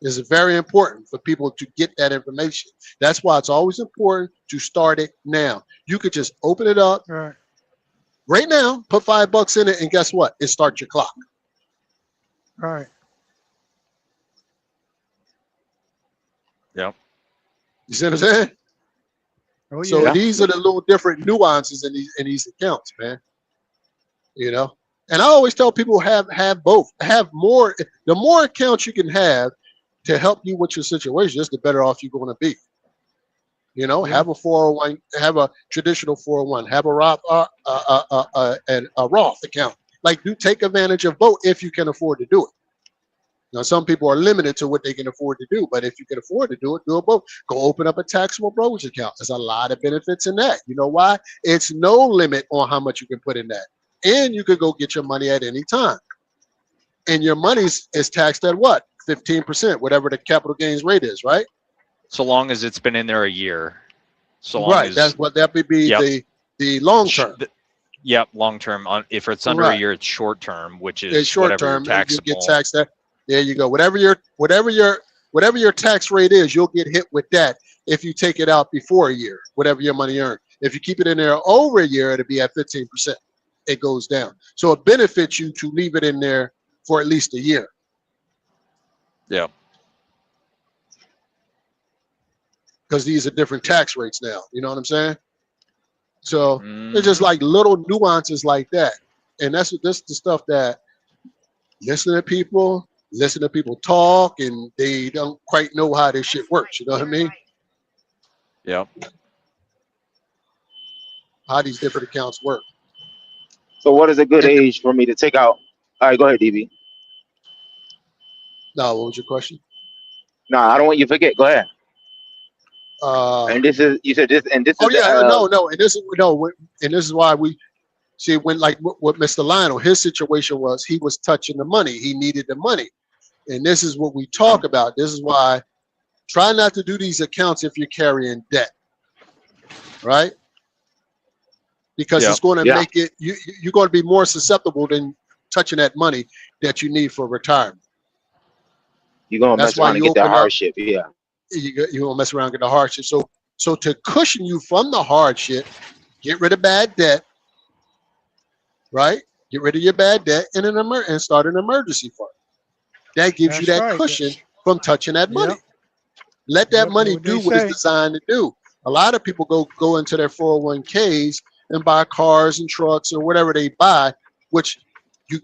This is very important for people to get that information. That's why it's always important to start it now. You could just open it up right now, put $5 in it, and guess what? It starts your clock. Right. Yep. You see what I'm saying? Oh, So yeah. these are the little different nuances in these accounts, man. And I always tell people have both. Have more. The more accounts you can have to help you with your situation, just the better off you're going to be. Have a 401, have a traditional 401, have a Roth and a Roth account. Like, take advantage of both if you can afford to do it. Now, some people are limited to what they can afford to do, but if you can afford to do it both. Go open up a taxable brokerage account. There's a lot of benefits in that. You know why? It's no limit on how much you can put in that. And you could go get your money at any time. And your money is taxed at what? 15%, whatever the capital gains rate is, right? So long as it's been in there a year. So long Right. as, That's what that would be the long term. Yep, long term. If it's under a year, it's short term, which is it's short whatever term. your taxable. You get taxed at. There you go. Whatever your tax rate is, you'll get hit with that if you take it out before a year, whatever your money earned. If you keep it in there over a year, it'll be at 15%. It goes down. So it benefits you to leave it in there for at least a year. Yeah. Because these are different tax rates now. You know what I'm saying? So it's just like little nuances like that. And that's the stuff that listen to people talk, and they don't quite know how this shit works. You know what I mean? Yeah. How these different accounts work. So what is a good age for me to take out? All right, go ahead, DB. No, what was your question? No, I don't want you to forget. Go ahead. And this is, you said this, and this is no, and this is why we see when, like, what Mr. Lionel, his situation was, he was touching the money. He needed the money. And this is what we talk about. This is why try not to do these accounts if you're carrying debt, right? Because it's going to make it, you're going to be more susceptible than touching that money that you need for retirement. You're going to mess around and get the hardship, You're going to mess around and get the hardship. So to cushion you from the hardship, get rid of bad debt, right? Get rid of your bad debt and start an emergency fund. That gives you that cushion from touching that money. Let that money do what it's designed to do. A lot of people go into their 401ks and buy cars and trucks or whatever they buy, which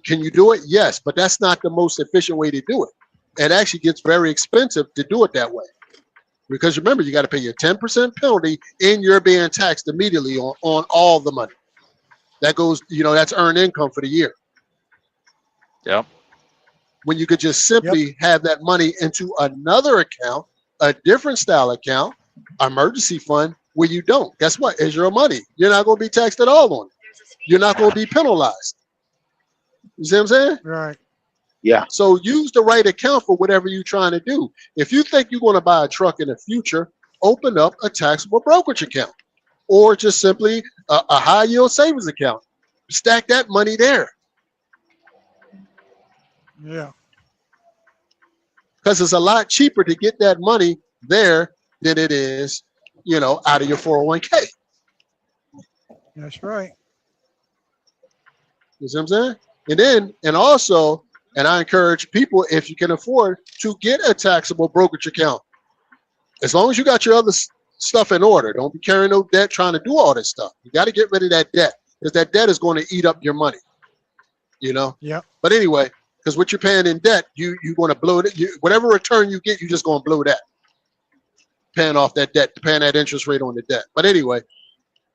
can you do it? Yes, but that's not the most efficient way to do it. It actually gets very expensive to do it that way. Because remember, you got to pay your 10% penalty and you're being taxed immediately on all the money. That goes, that's earned income for the year. Yep. When you could just simply have that money into another account, a different style account, emergency fund, where you don't. Guess what? It's your money. You're not going to be taxed at all on it. You're not going to be penalized. You see what I'm saying? Right. Yeah. So use the right account for whatever you're trying to do. If you think you're going to buy a truck in the future, open up a taxable brokerage account or just simply a high yield savings account. Stack that money there. Yeah. Because it's a lot cheaper to get that money there than it is, out of your 401k. That's right. You see what I'm saying? And also, I encourage people, if you can afford, to get a taxable brokerage account. As long as you got your other stuff in order. Don't be carrying no debt trying to do all this stuff. You got to get rid of that debt because that debt is going to eat up your money. Yeah. But anyway, because what you're paying in debt, you're going to blow it. Whatever return you get, you're just going to blow that. Paying off that debt, paying that interest rate on the debt. But anyway,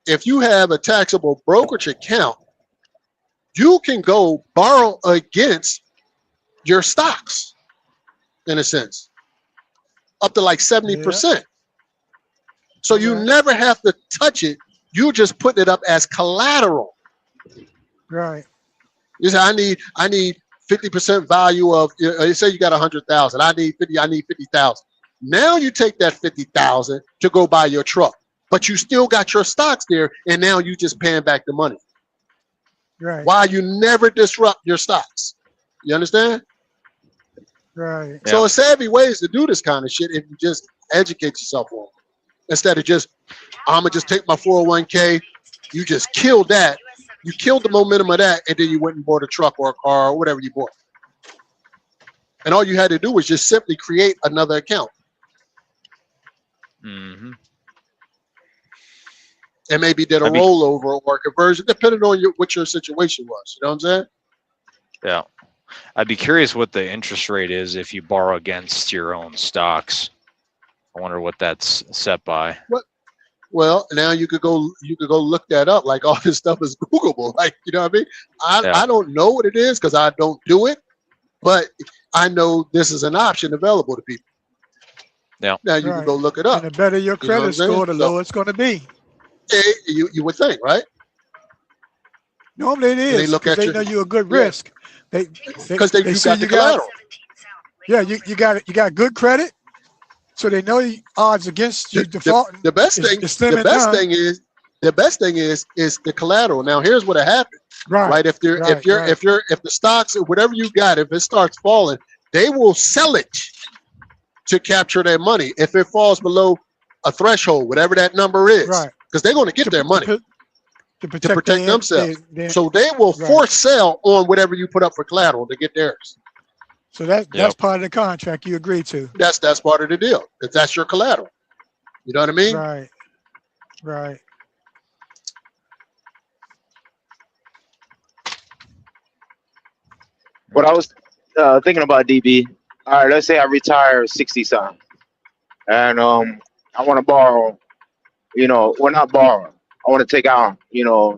if you have a taxable brokerage account, you can go borrow against your stocks, in a sense, up to like 70%. Yeah. So you never have to touch it. You just put it up as collateral. Right. You say, I need 50% value of, you say you got 100,000. I need 50,000. Now you take that 50,000 to go buy your truck, but you still got your stocks there, and now you just paying back the money. Right. Why you never disrupt your stocks. You understand? Right. So a savvy ways to do this kind of shit if you just educate yourself on it. Instead of just, I'm gonna just take my 401k, you just killed that. You killed the momentum of that, and then you went and bought a truck or a car or whatever you bought. And all you had to do was just simply create another account. Mm-hmm. And maybe did a rollover or a conversion, depending on what your situation was. You know what I'm saying? Yeah. I'd be curious what the interest rate is if you borrow against your own stocks. I wonder what that's set by. What? Well, now you could go look that up. Like all this stuff is Googleable. Like, you know what I mean? I don't know what it is because I don't do it, but I know this is an option available to people. Yeah. Now you can go look it up. And the better your credit score, the lower it's going to be. You would think, right? Normally it is. They know you're a good risk. Because they see you collateral. You got good credit, so they know the odds against you defaulting. The best thing is the collateral. Now here's what happened. Right. If the stocks or whatever you got, if it starts falling, they will sell it to capture their money. If it falls below a threshold, whatever that number is, right? Because they're going to get their money to protect themselves. So they will force sell on whatever you put up for collateral to get theirs. So that's part of the contract you agree to. That's part of the deal. That's your collateral. You know what I mean? Right. Right. What I was thinking about, DB. All right, let's say I retire 60-something, and I want to borrow. Not borrow. I want to take out, a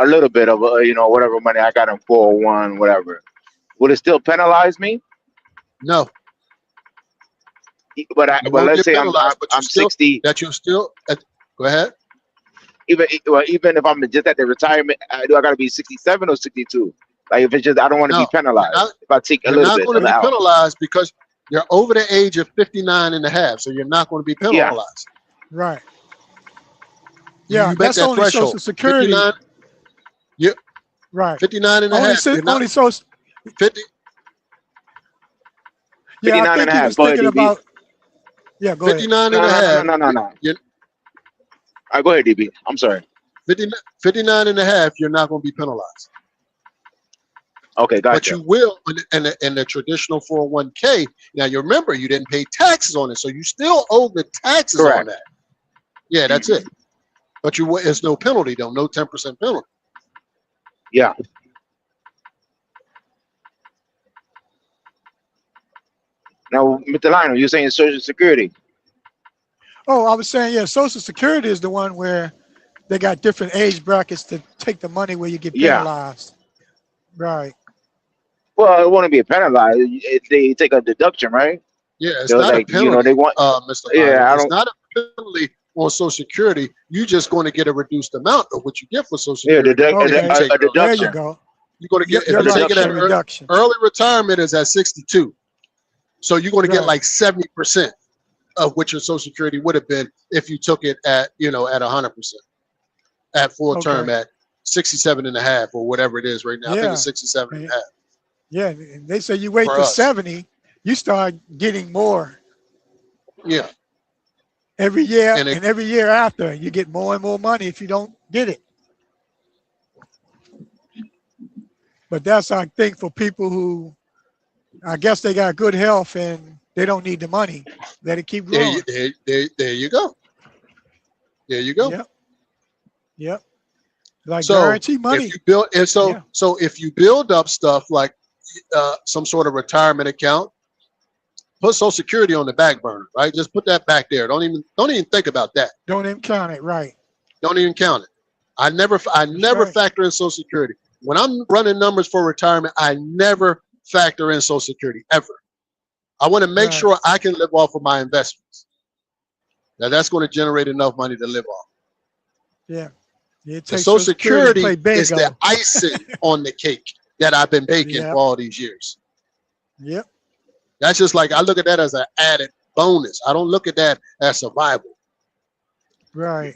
little bit of, whatever money I got in 401, whatever. Would it still penalize me? No. But let's say I'm 60. That you still go ahead. Even if I'm just at the retirement, do I got to be 67 or 62? Like if it's just I don't want to be No, penalized if I take a you're little not bit going to be out. penalized because you're over the age of 59 and a half. So you're not going to be Yeah. penalized. Right. Yeah, You met that's that only Social threshold. Security. 59, Right. 59 and a Only half. You're not only Social. 50. Yeah, I 59 think and a he half. was Go ahead, thinking DB. about. Yeah, go ahead. 59 No, and a no, no, no, half. no, no, no. All You're, right, go ahead, DB. I'm sorry. 59 and a half, you're not going to be penalized. Okay, But gotcha. you will in the traditional 401k. Now, you remember, you didn't pay taxes on it. So you still owe the taxes on Correct. that. Yeah, that's it. But there's no penalty, though. No 10% penalty. Yeah. Now, Mr. Lionel, you're saying Social Security. Oh, I was saying, yeah, Social Security is the one where they got different age brackets to take the money where you get Yeah. penalized. Right. Well, it wouldn't be a penalized. They take a deduction, right? Yeah, it's They're not a like, you know, penalty, they want. Mr. Yeah, Lionel. I It's don't. not a penalty on Social Security. You're just going to get a reduced amount of what you get for Social Yeah, Security if you Okay. take a early There you deduction. retirement. go. You're going to get, if You're you're right. taking A that reduction. early retirement is at 62. So you're going to get Right. like 70% of what your Social Security would have been if you took it at 100%, at full term Okay. at 67 and a half or whatever it is right now. I think Yeah. it's 67 and a half Yeah. And they say you wait for to us. 70, you start getting more Yeah. every year, And and every year after you get more and more money if you don't get it. But that's, I think, for people who, I guess they got good health and they don't need the money. Let it keep growing. there you go. There you go. Yep. Yep. Like So guarantee money. if you build, and Yeah. so if you build up stuff like some sort of retirement account, put Social Security on the back burner, right? Just put that back there. Don't even think about that. Don't even count it. Right. Don't even count it. I never right. factor in Social Security. When I'm running numbers for retirement, I never factor in Social Security ever. I want to make Right. sure I can live off of my investments. Now that's going to generate enough money to live off. Yeah. You The take Social Social Security to Security play is the bingo. icing on the cake that I've been baking Yep. for all these years. Yep. That's just like I look at that as an added bonus. I don't look at that as survival. Right.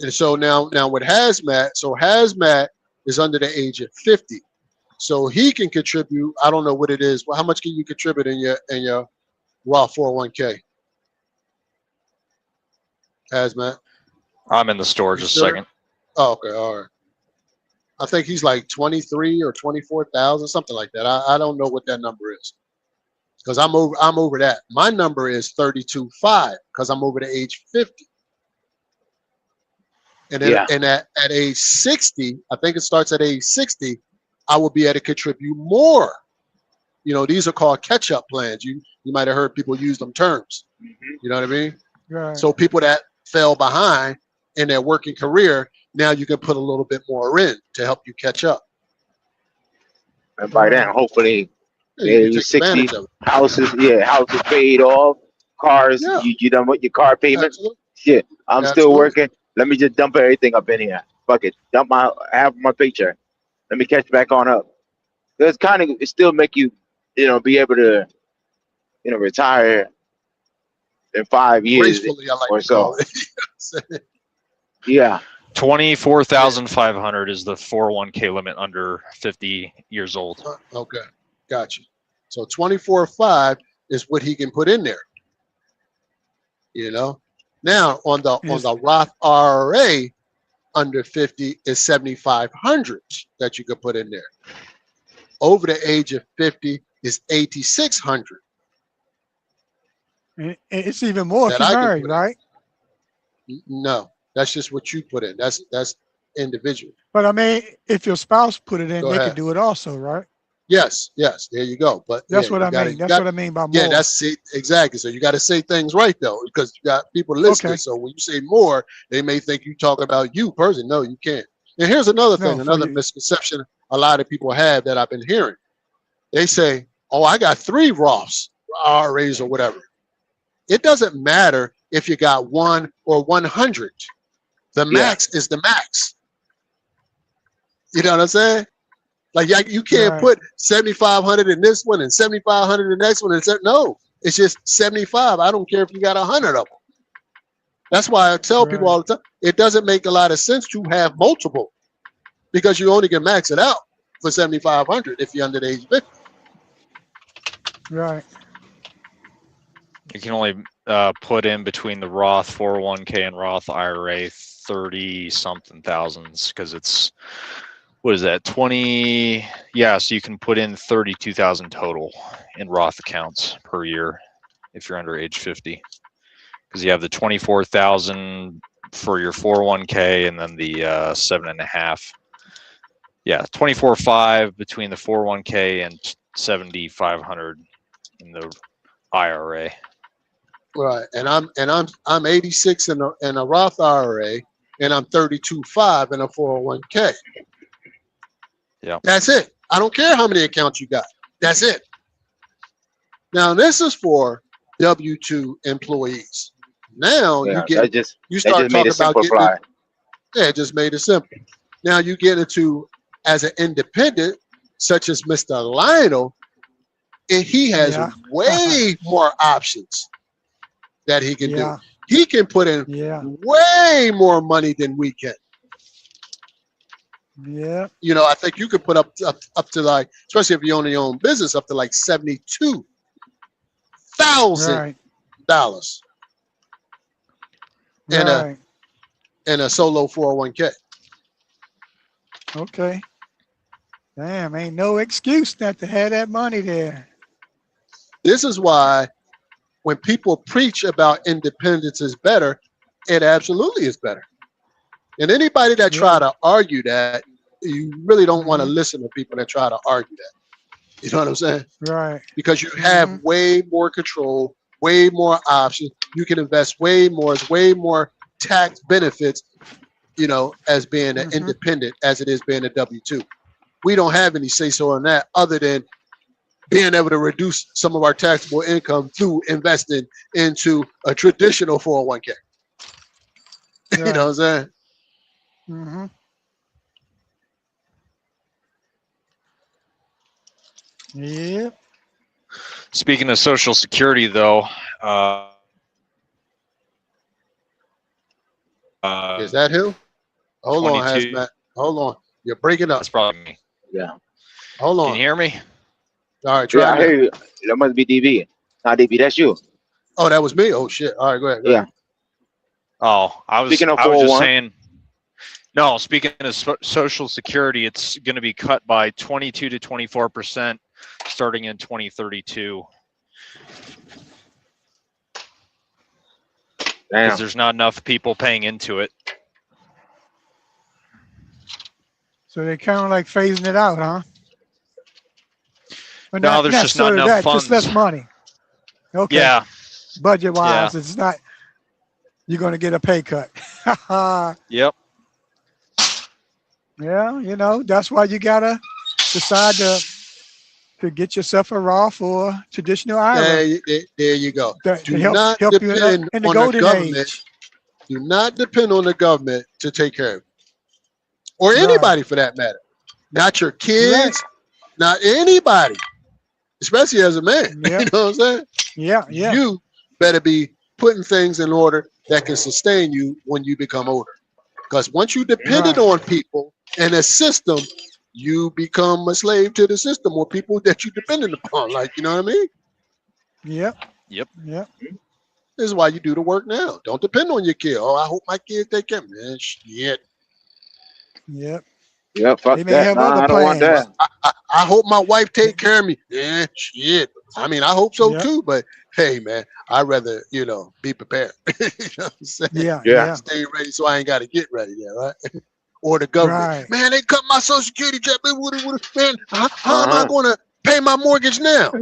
And so now with hazmat is under the age of 50. So he can contribute, I don't know what it is, but how much can you contribute in your Roth 401k? Hazmat. I'm in the store just a second. Oh, okay, all right. I think he's like 23 or 24,000, something like that. I don't know what that number is. Because I'm over that. My number is 32.5 because I'm over the age 50. And then Yeah. and at age 60, I think it starts at age 60, I will be able to contribute more. These are called catch-up plans. You might have heard people use them terms. You know what I mean? Right. So people that fell behind in their working career, now you can put a little bit more in to help you catch up. And by then, hopefully, Yeah, you can you're take 60, advantage of it. houses paid off, cars, Yeah. you done with your car payment. Absolutely. Shit, I'm still Absolutely. working. Let me just dump everything up in here. Fuck it. Dump half of my paycheck. Let me catch back on up. It still make you, be able to, retire in 5 years Gracefully, I like or to call so. it. Yeah. 24,500 is the 401k limit under 50 years old. Okay, gotcha. So 24.5 is what he can put in there. Now on the Roth IRA under 50 is 7,500 that you could put in there. Over the age of 50 is 8,600. It's even more if that you're I can married, put in. right? No, that's just what you put in. That's individual. But I mean, if your spouse put it in, Go they ahead. can do it also, right? Yes, there you go. But That's yeah, what you I gotta- mean. you That's got- what I mean by more. Yeah, that's it. Exactly. So you got to say things right though, because you got people listening. Okay. So when you say more, they may think you talking about you person. No, you can't. And here's another No, thing, for another you. misconception a lot of people have that I've been hearing. They say, "Oh, I got 3 Roths, IRAs, or whatever." It doesn't matter if you got 1 or 100. The max is the max. You know what I'm saying? Like you can't put 7,500 in this one and 7,500 in the next one. No, it's just 75. I don't care if you got 100 of them. That's why I tell people all the time, it doesn't make a lot of sense to have multiple because you only can max it out for 7,500 if you're under the age of 50. Right. You can only put in between the Roth 401k and Roth IRA 30 something thousands because it's, what is that, 20? Yeah, so you can put in 32,000 total in Roth accounts per year if you're under age 50. Because you have the 24,000 for your 401k and then the 7.5. Yeah, 24.5 between the 401k and 7,500 in the IRA. Right, and I'm 86 in a Roth IRA, and I'm 32.5 in a 401k. Yeah, that's it. I don't care how many accounts you got. That's it. Now this is for W-2 employees. Now you start talking about getting. It just made it simple. Now you get into as an independent, such as Mr. Lionel, and he has way more options that he can do. He can put in way more money than we can. Yeah. You know, I think you could put up to like, especially if you own your own business, up to like $72,000 in a solo 401k. Okay. Damn, ain't no excuse not to have that money there. This is why when people preach about independence is better, it absolutely is better. And anybody that try to argue that, you really don't want to listen to people that try to argue that. You know what I'm saying? Right. Because you have way more control, way more options. You can invest way more. It's way more tax benefits, you know, as being an independent as it is being a W-2. We don't have any say-so on that other than being able to reduce some of our taxable income through investing into a traditional 401k. You know what I'm saying? Mm-hmm. Yeah. Speaking of Social Security, though, is that who? Hold on, Hazmat. Hold on. You're breaking up. That's probably me. Yeah. Hold on. Can you hear me? All right, try I hear you. That must be DB. Not DB, that's you. Oh, that was me? Oh, shit. All right, go ahead. Go ahead. Oh, I was just saying, no, speaking of Social Security, it's going to be cut by 22 to 24% starting in 2032. Because there's not enough people paying into it. So they're kind of like phasing it out, huh? But no, there's just not enough funds. Just less money. Okay. Yeah. Budget-wise, it's not. You're going to get a pay cut. Yep. Yeah, you know, that's why you got to decide to get yourself a Roth or traditional IRA. There you go. Do not depend on the government. Age. Do not depend on the government to take care of you. Or anybody for that matter. Not your kids, not anybody. Especially as a man. Yeah. You know what I'm saying? Yeah. You better be putting things in order that can sustain you when you become older. Because once you depended on people and a system, you become a slave to the system or people that you dependent upon. Like, you know what I mean? Yep. This is why you do the work now. Don't depend on your kid. Oh, I hope my kid take care of me. Man, shit. Yep. Yeah, fuck that. Nah, I don't want that. I hope my wife take care of me. Yeah, shit. I mean, I hope so too, but hey, man, I'd rather, you know, be prepared. You know what I'm saying? Yeah. Stay ready so I ain't got to get ready yet, right? Or the government. Man, they cut my Social Security check. Man, how am I going to pay my mortgage now?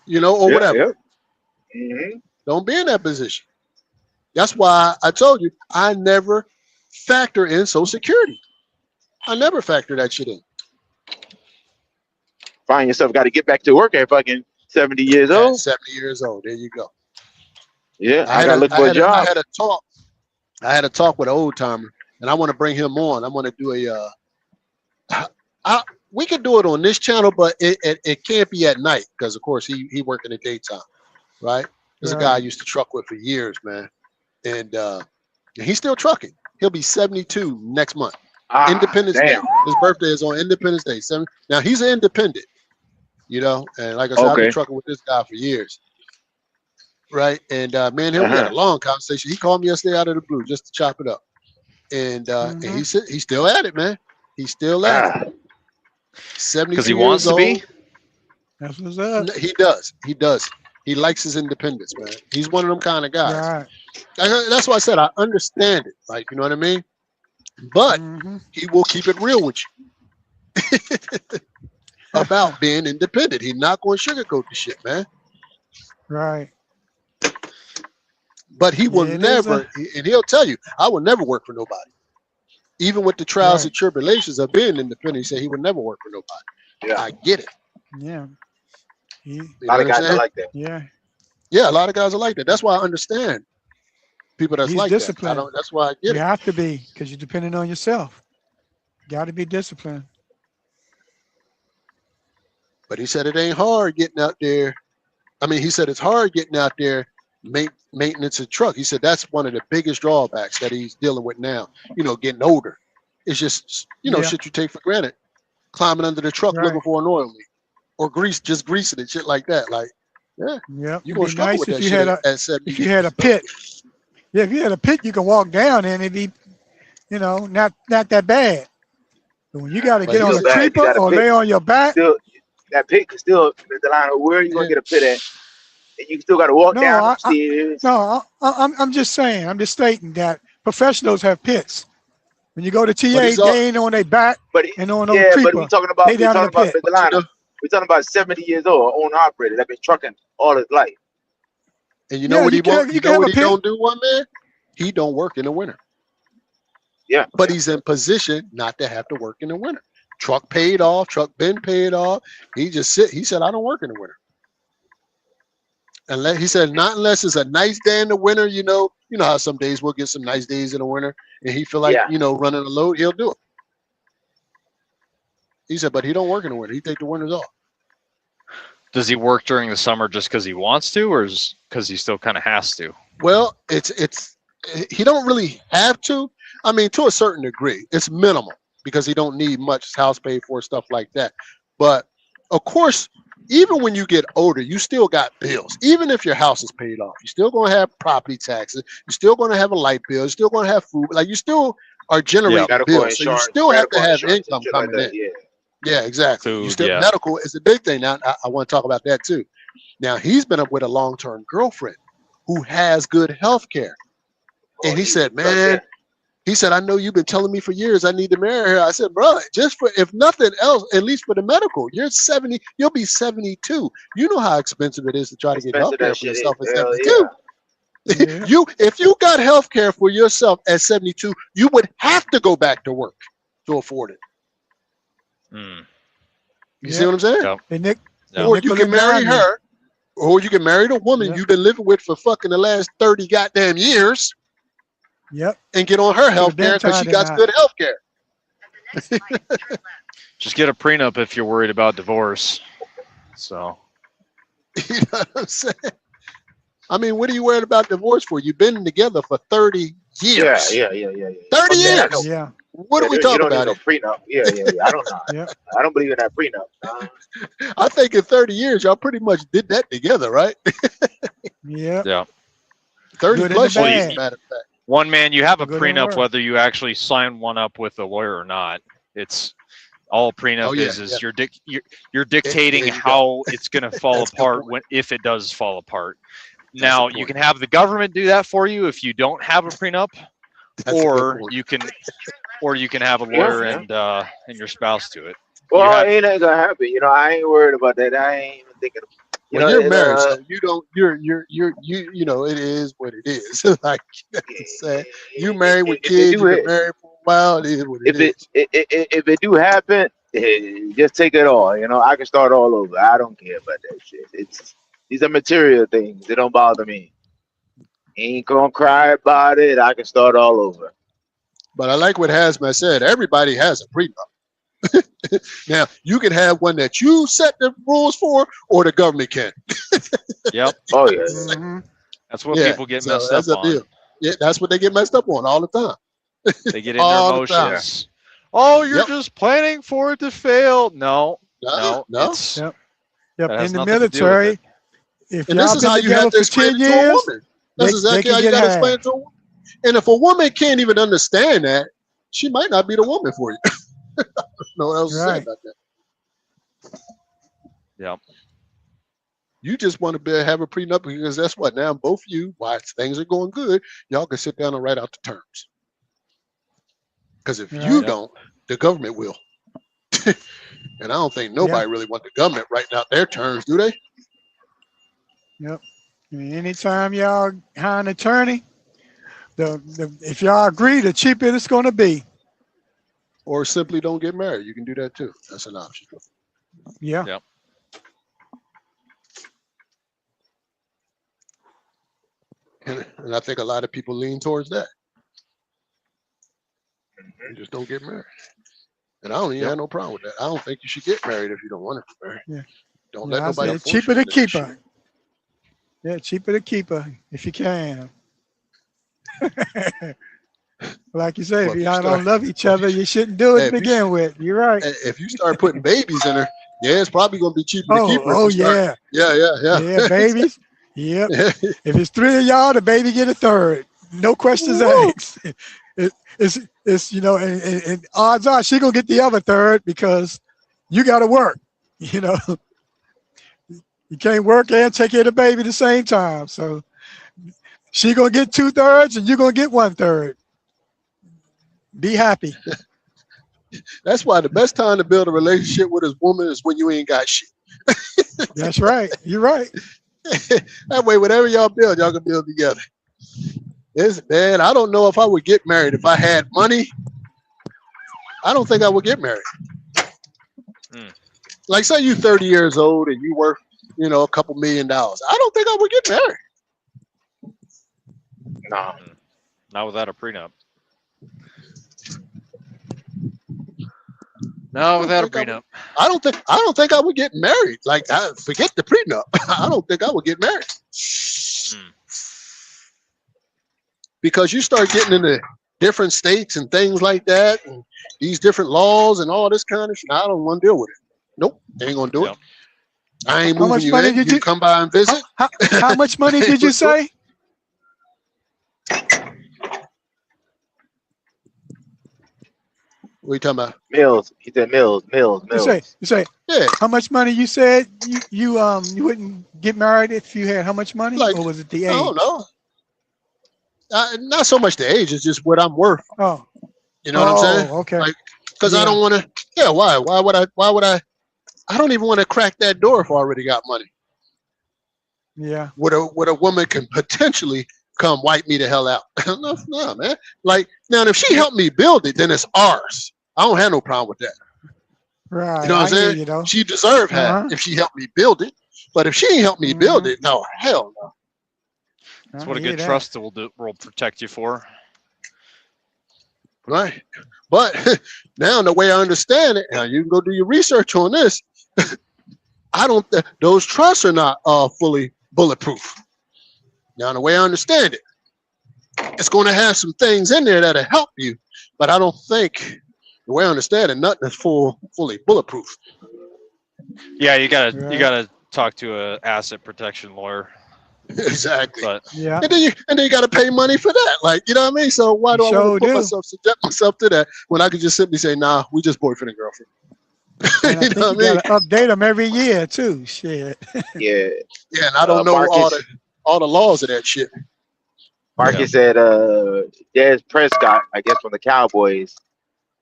You know, or whatever. Don't be in that position. That's why I told you I never factor in Social Security. I never factor that shit in. Find yourself got to get back to work at fucking 70 years old. 70 years old. There you go. Yeah, I gotta look for a job. I had a talk with an old timer, and I want to bring him on. I want to do we could do it on this channel, but it can't be at night because, of course, he work in the daytime, right? There's a guy I used to truck with for years, man, and he's still trucking. He'll be 72 next month. Independence Day. His birthday is on Independence Day. Now he's an independent, you know, and like I said, I've been trucking with this guy for years. Right. And man, we had a long conversation. He called me yesterday out of the blue just to chop it up. And and he said he's still at it, man. He's still at it. 72 because he wants to be. That's what's up. He does. He does. He likes his independence, man. He's one of them kind of guys. Right. That's why I said I understand it. Like, you know what I mean? But he will keep it real with you about being independent. He's not going to sugarcoat the shit, man. Right. But he will never, and he'll tell you, I will never work for nobody. Even with the trials and tribulations of being independent, he said he would never work for nobody. Yeah. I get it. Yeah. A lot of guys are like that. Yeah. Yeah, a lot of guys are like that. That's why I understand people that's like disciplined. that. That's why I get it. You have to be, because you're depending on yourself. Got to be disciplined. But he said it ain't hard getting out there. I mean, he said it's hard getting out there maintenance a truck. He said that's one of the biggest drawbacks that he's dealing with now. You know, getting older. It's just, you know, shit you take for granted. Climbing under the truck looking for an oil leak, or just greasing it, shit like that. Like, you're gonna struggle with that shit at 70. If you had a pit, if you had a pit, you can walk down and it'd be, you know, not that bad. But when you got to get on a creeper or lay on your back, that pit can still the line of where you gonna get a pit at. And you still got to walk down the stairs. I'm just saying. I'm just stating that professionals have pits. When you go to TA, they ain't on their back and on no creeper. But we're talking about the line. We're talking about 70 years old, owner operator that been trucking all his life. And you know what he won't? You know what he don't do, one man? He don't work in the winter. Yeah. But he's in position not to have to work in the winter. Truck paid off. Truck been paid off. He just he said, I don't work in the winter. He said, not unless it's a nice day in the winter, you know how some days we'll get some nice days in the winter and he feel like, you know, running a load, he'll do it. He said, but he don't work in the winter. He take the winters off. Does he work during the summer just because he wants to, or because he still kind of has to? Well, he don't really have to. I mean, to a certain degree, it's minimal because he don't need much house paid for, stuff like that. But of course, even when you get older, you still got bills. Even if your house is paid off, you're still going to have property taxes. You're still going to have a light bill. You're still going to have food. Like, you still are generating bills. So you still have to have income coming in. Yeah, exactly. Food, you still medical is a big thing. Now, I want to talk about that too. Now, he's been up with a long-term girlfriend who has good health care. And he said, man, he said, I know you've been telling me for years I need to marry her. I said, bro, just for, if nothing else, at least for the medical, you're 70, you'll be 72. You know how expensive it is to try to get health care for yourself at 72. Yeah. If you got health care for yourself at 72, you would have to go back to work to afford it. You see what I'm saying? Yep. Or you can marry her, or you can marry the woman you've been living with for fucking the last 30 goddamn years. Yep. And get on her health care because she got good health care. Just get a prenup if you're worried about divorce. So. You know what I'm saying? I mean, what are you worried about divorce for? You've been together for 30 years. Yeah. 30 years. Yeah. What are we talking about? No prenup. Yeah. I don't know. I don't believe in that prenup. I think in 30 years, y'all pretty much did that together, right? Yeah. 30 plus years, as a matter of fact. One man, you have a prenup whether you actually sign one up with a lawyer or not. It's all a prenup is you're dictating how it's going to fall apart if it does fall apart. Now you can have the government do that for you if you don't have a prenup, or you can have a lawyer and your spouse do it. Well, it ain't gonna happen. You know, I ain't worried about that. I ain't even thinking. You're married, so you don't. You know, it is what it is. Like say, you married with kids. You been married for a while. It is what it is. If it do happen, just take it all. You know, I can start all over. I don't care about that shit. These are material things. They don't bother me. Ain't gonna cry about it. I can start all over. But I like what Hazmat said. Everybody has a prenup. Now, you can have one that you set the rules for, or the government can. Yep. Oh yeah. Mm-hmm. That's what Yeah, people get so messed that's up a on. deal. Yeah, that's what they get messed up on all the time. They get in their All the time. emotions. Oh, you're Yep. just planning for it to fail. No, No. it's Yep. Yep. that has In the nothing to do with military, it. if And this y'all is been how you have together to for explain 10 it to a years, woman. That's they exactly can how you get got to explain half. it to a woman. And if a woman can't even understand that, she might not be the woman for you. No one else to say Right. about that. Yep. You just want to have a prenup because that's what now both of you, while things are going good, y'all can sit down and write out the terms. Because if you Right. don't, the government will. And I don't think nobody really want the government writing out their terms, do they? Yep. I mean, anytime y'all hire an attorney, if y'all agree, the cheaper it's going to be. Or simply don't get married. You can do that too. That's an option. Yeah. Yep. And I think a lot of people lean towards that. You just don't get married. And I don't even have no problem with that. I don't think you should get married if you don't want to get married. Yeah. Don't Yeah, let I nobody said force you cheaper to into that keep shit. her. Yeah, cheaper to keep her if you can. Like you say, Well, if if you y'all start- don't love each other, you shouldn't do it Hey, to if you- begin with. You're right. If you start putting babies in her, yeah, it's probably going to be cheaper to keep her. Oh if you start- yeah. Yeah. Yeah, babies. Yep. If it's 3 of y'all, the baby get a third. No questions Woo. asked. It's and odds are she gonna get the other third because you got to work. You know, you can't work and take care of the baby at the same time. So she gonna get 2/3 and you're gonna get 1/3. Be happy. That's why the best time to build a relationship with a woman is when you ain't got shit. That's right. You're right. That way, whatever y'all build, y'all can build together. Man, I don't know if I would get married if I had money. I don't think I would get married. Like, say you 30 years old and you worth, a couple $1 million. I don't think I would get married. Nah. Not without a prenup. No, without a prenup. I don't think I would get married. Like, forget the prenup. I don't think I would get married. Because you start getting into different states and things like that, and these different laws and all this kind of shit. I don't want to deal with it. Nope, ain't gonna do it. I ain't How much moving you money in. did You you- come by and visit. How much money did you say? What are you talking about? Mills. He said Mills. You say. Yeah, How much money you said you wouldn't get married if you had how much money, Like, or was it the I age? don't know. Not so much the age. It's just what I'm worth. Oh, You know what I'm saying? Okay. Like, because I Yeah. don't want to. Yeah, why? Why would I? I don't even want to crack that door if I already got money. Yeah. What a woman can potentially come wipe me the hell out. No, man. Like, now if she helped me build it, then it's ours. I don't have no problem with that. Right. You know what I'm I hear saying? you, though. She deserved half if she helped me build it. But if she ain't helped me build it, no, hell no. That's I what a hear good that. trust will protect you for. Right. But now the way I understand it, now you can go do your research on this. Those trusts are not fully bulletproof. Now the way I understand it, it's going to have some things in there that'll help you, but I don't think the way I understand it, nothing is fully bulletproof. Yeah, you gotta talk to a asset protection lawyer. Exactly. But Yeah. And then you got to pay money for that. Like, you know what I mean? So why do I want to subject myself to that when I could just simply say, nah, we just boyfriend and girlfriend. And I think you gotta update them every year too. Shit. Yeah. Yeah, and I don't know all the laws of that shit. Marcus said, Des Prescott, I guess from the Cowboys,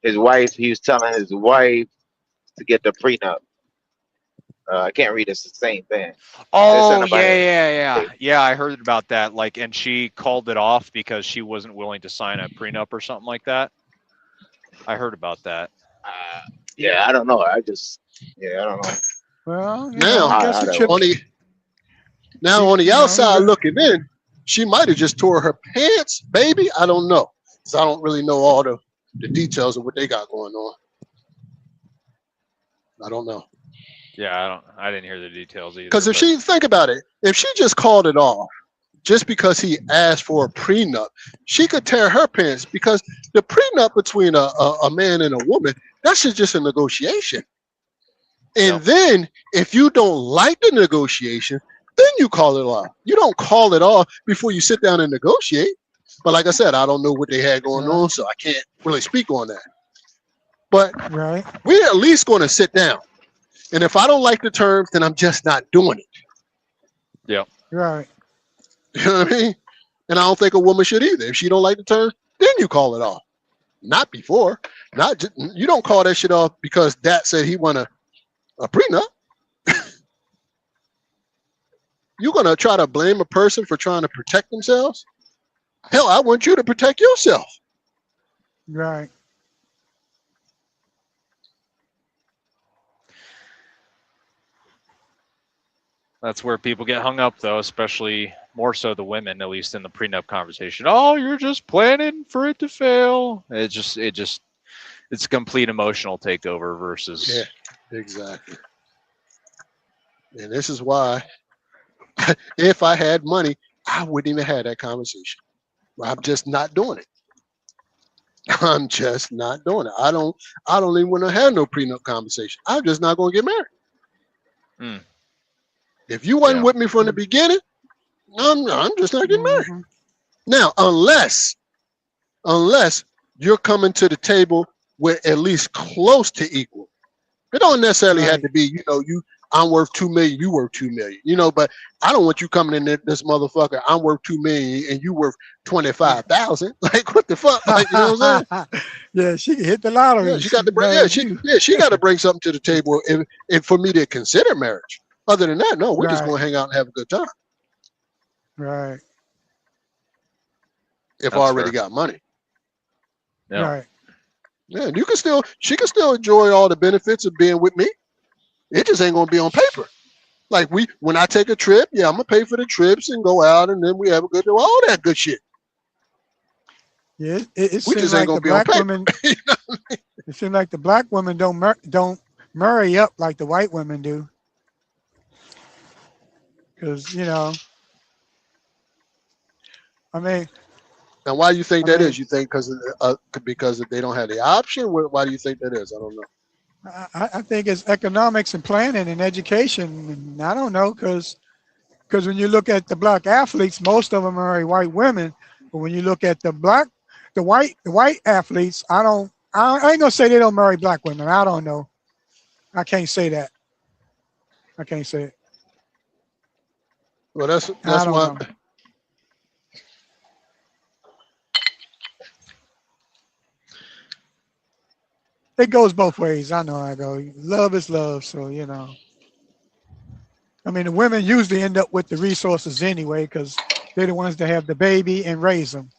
he was telling his wife to get the prenup. I can't read it's the same thing. Oh yeah. I heard about that. Like, and she called it off because she wasn't willing to sign a prenup or something like that. I heard about that. Yeah, I don't know. I don't know. Well, Now, I guess on the outside looking in, she might have just tore her pants, baby. I don't know. So I don't really know all the details of what they got going on. I don't know. Yeah, I didn't hear the details either. Because if she think about it, if she just called it off just because he asked for a prenup, she could tear her pants because the prenup between a man and a woman, that's just a negotiation. And then if you don't like the negotiation, then you call it off. You don't call it off before you sit down and negotiate. But like I said, I don't know what they had going on, so I can't really speak on that. But we're at least going to sit down. And if I don't like the terms, then I'm just not doing it. Yeah. Right. You know what I mean? And I don't think a woman should either. If she don't like the terms, then you call it off. Not before. Not just, you don't call that shit off because Dad said he want a prenup. You're going to try to blame a person for trying to protect themselves? Hell, I want you to protect yourself. Right. That's where people get hung up, though, especially more so the women, at least in the prenup conversation. Oh, you're just planning for it to fail. It's a complete emotional takeover versus. Yeah, exactly. And this is why, if I had money, I wouldn't even have that conversation. I'm just not doing it. I'm just not doing it. I don't even want to have no prenup conversation. I'm just not going to get married. If you wasn't with me from the beginning, I'm just not getting married. Now, unless you're coming to the table with at least close to equal. It don't necessarily have to be, I'm worth $2 million, you worth $2 million, but I don't want you coming in there, this motherfucker, I'm worth $2 million and you worth 25,000. Like, what the fuck? Like, you know what I'm saying? Yeah, she can hit the lottery. Yeah, she got to bring, she got to bring something to the table if for me to consider marriage. Other than that, no, we're just going to hang out and have a good time. Right. If I already got money. Yeah. Right. Yeah, she can still enjoy all the benefits of being with me. It just ain't gonna be on paper. Like when I take a trip, I'm gonna pay for the trips and go out, and then we have a good all that good shit. Yeah, it we seems just ain't like gonna the be on black paper. women. It seems like the black women don't marry up like the white women do. Because I mean. And why do you think that is? You think because they don't have the option? Why do you think that is? I don't know. I think it's economics and planning and education. And I don't know because when you look at the black athletes, most of them marry white women. But when you look at the white athletes, I ain't gonna say they don't marry black women. I don't know. I can't say that. I can't say it. Well, that's why. It goes both ways. I know I go. Love is love. So, I mean, the women usually end up with the resources anyway because they're the ones that have the baby and raise them.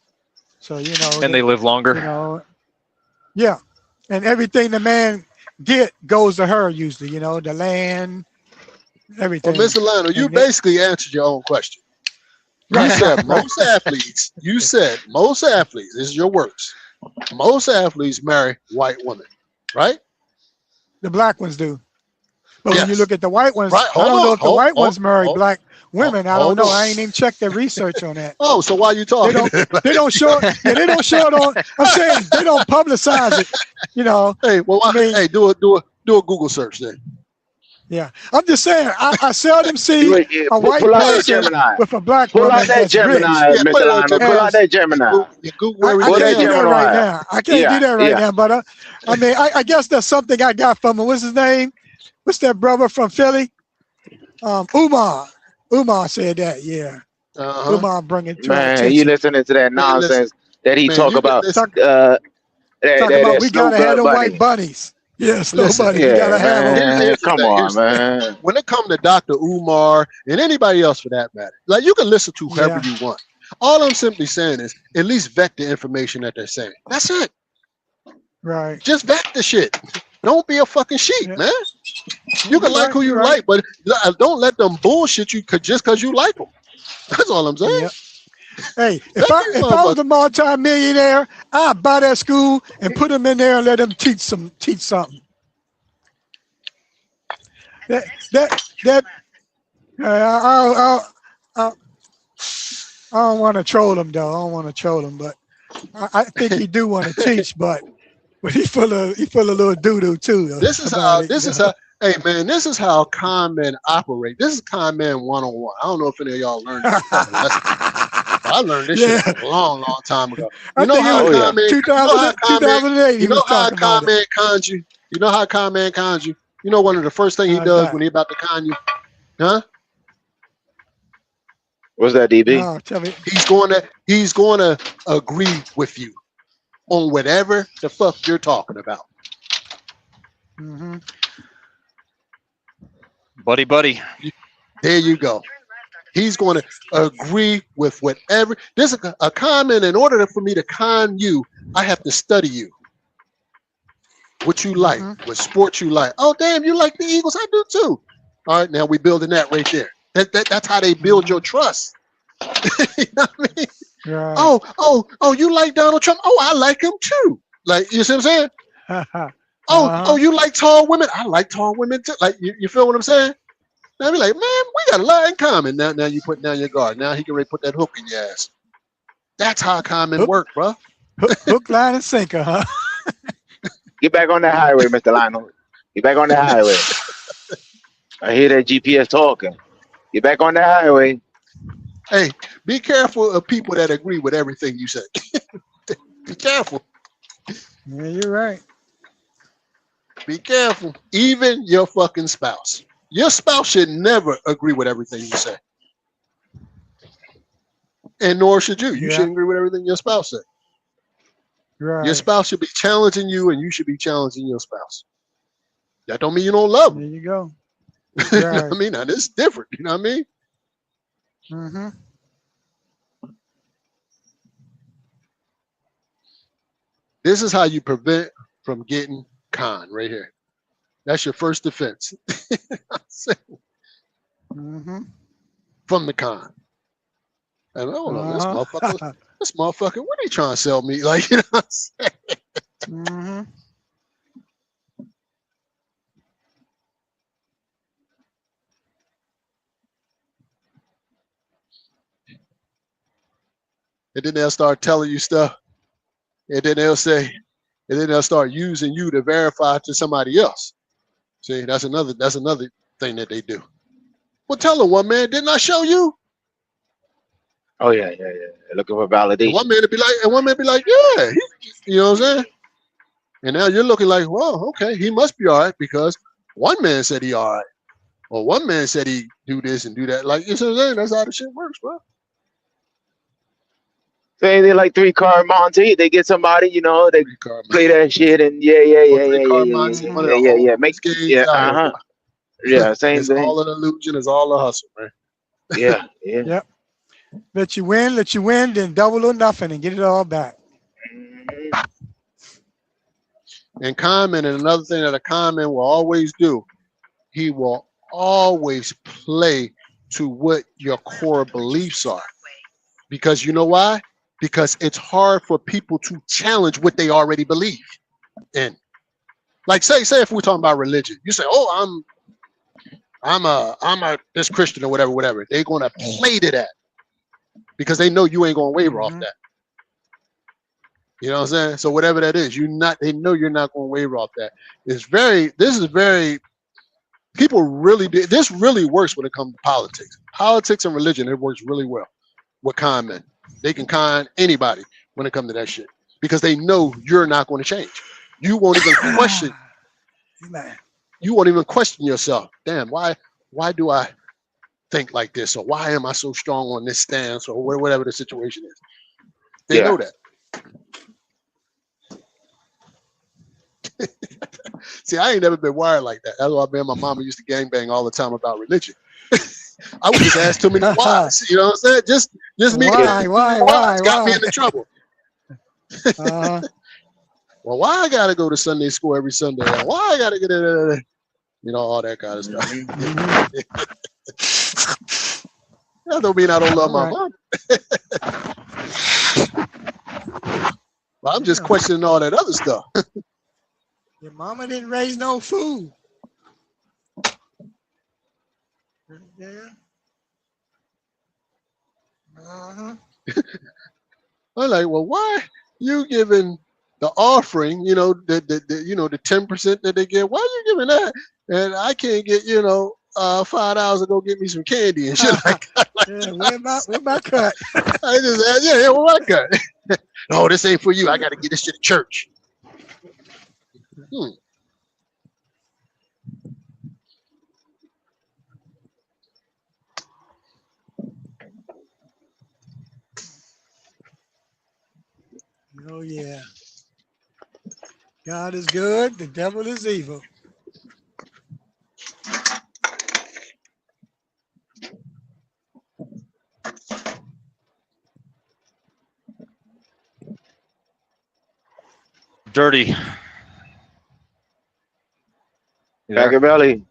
So, And they live longer. Yeah. And everything the man goes to her usually, the land, everything. Well, Mr. Lionel, you basically answered your own question. You said most athletes, this is your words. Most athletes marry white women. Right? The black ones do. But when you look at the white ones, I don't know if the white ones marry black women. I don't know. I ain't even checked their research on that. Oh, so why you talking? They don't show it. Yeah, they don't show it on. I'm saying they don't publicize it. Hey, well, hey, do a Google search then. Yeah, I'm just saying. I seldom see a white person with a black woman. Pull out that Gemini, Mr. Lionel. Pull out that Gemini. I can't do that right now. I can't do that right now. But I mean, I guess that's something I got from him. What's his name? What's that brother from Philly? Umar. Umar said that. Yeah. Umar bring it to man. You listening to that nonsense that he talk about? Talk about we gotta have the white bunnies. Yes, nobody. You gotta have them. Come on, man. When it comes to Dr. Umar and anybody else for that matter, like you can listen to whoever you want. All I'm simply saying is at least vet the information that they're saying. That's it. Right. Just vet the shit. Don't be a fucking sheep, man. You can like who you like, but don't let them bullshit you just because you like them. That's all I'm saying. Hey, if I was a multi-millionaire, I'd buy that school and put them in there and let them teach something. I don't want to troll him though. I don't want to troll him, but I think he do want to teach, but he full of little doo-doo too. This is how. Hey man, this is how con men operate. This is con man 101. I don't know if any of y'all learned this fucking lesson. I learned this shit a long time ago. You know how con man, 2008. You know how con man cons you. You know how con man cons you. You know one of the first things he does when he about to con you, huh? What's that, DB? Oh, tell me. He's gonna agree with you on whatever the fuck you're talking about. Mm-hmm. Buddy. There you go. He's going to agree with whatever. This is a comment. In order for me to con you, I have to study you. What you like, what sports you like. Oh, damn, you like the Eagles? I do too. All right, now we building that right there. That's how they build your trust. You know what I mean? Right. Oh, you like Donald Trump? Oh, I like him too. Like, you see what I'm saying? Oh, you like tall women? I like tall women too. Like, you feel what I'm saying? Now I be like, man, we got a lot in common. Now you put down your guard. Now he can really put that hook in your ass. That's how common work, bro. Hook, line, and sinker, huh? Get back on that highway, Mr. Lionel. Get back on that highway. I hear that GPS talking. Get back on that highway. Hey, be careful of people that agree with everything you say. Be careful. Yeah, you're right. Be careful. Even your fucking spouse. Your spouse should never agree with everything you say. And nor should you. You shouldn't agree with everything your spouse said. Right. Your spouse should be challenging you, and you should be challenging your spouse. That don't mean you don't love them. There you go. You know what I mean? Now, this is different. You know what I mean? Mm-hmm. This is how you prevent from getting con right here. That's your first defense. From the con. And I don't know, this motherfucker, what are you trying to sell me? Like, you know what I'm saying? And then they'll start telling you stuff. And then they'll say, and then they'll start using you to verify to somebody else. See, that's another thing that they do. Well, tell them, one man, didn't I show you? Oh yeah. Looking for validation. And one man be like, yeah, you know what I'm saying? And now you're looking like, well, okay, he must be all right because one man said he all right, or one man said he do this and do that. Like, you know what I'm saying? That's how the shit works, bro. Say they like 3-card Monte. They get somebody, you know, they play that shit and yeah. Make yeah, same it's thing. All an illusion. It's all a hustle, man. Yeah. Yep. Let you win, then double or nothing and get it all back. And comment, and another thing that a comment will always do, he will always play to what your core beliefs are. Because you know why? Because it's hard for people to challenge what they already believe in. Like say if we're talking about religion, you say, oh, I'm a this Christian or whatever. They're gonna play to that because they know you ain't gonna waver off that. You know what I'm saying? So whatever that is, they know you're not gonna waver off that. People really do. This really works when it comes to politics. Politics and religion, it works really well with con men. They can con anybody when it comes to that shit because they know you're not going to change. You won't even question. You won't even question yourself. Damn, why do I think like this, or why am I so strong on this stance, or whatever the situation is? They know that. See, I ain't never been wired like that. That's why my mama used to gangbang all the time about religion. I would just ask too many whys. You know what I'm saying? Just me. Why? Got me into trouble. Well, why I gotta go to Sunday school every Sunday? Why I gotta get it? You know, all that kind of stuff. That don't mean I don't love my mom. Well, I'm just questioning all that other stuff. Your mama didn't raise no food. Yeah. Uh-huh. I'm like, well, why you giving the offering? You know, the 10% that they get. Why are you giving that? And I can't get $5 to go get me some candy and shit like that. Yeah, where my cut? I just asked, yeah, where my cut? No, this ain't for you. I got to get this shit to church. Oh yeah. God is good, the devil is evil. Dirty. Machiavelli.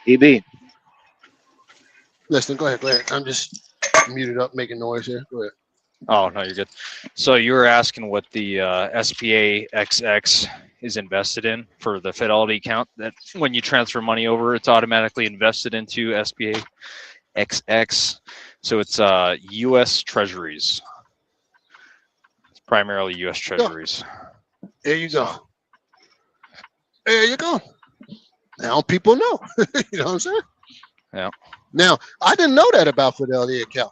EB. Listen, go ahead. I'm just muted up, making noise here. Go ahead. Oh, no, you're good. So you were asking what the SPA XX is invested in for the Fidelity account. That when you transfer money over, it's automatically invested into SPA XX. So it's U.S. Treasuries. It's primarily U.S. Treasuries. There you go. There you go. Now people know. You know what I'm saying? Yeah. Now, I didn't know that about Fidelity account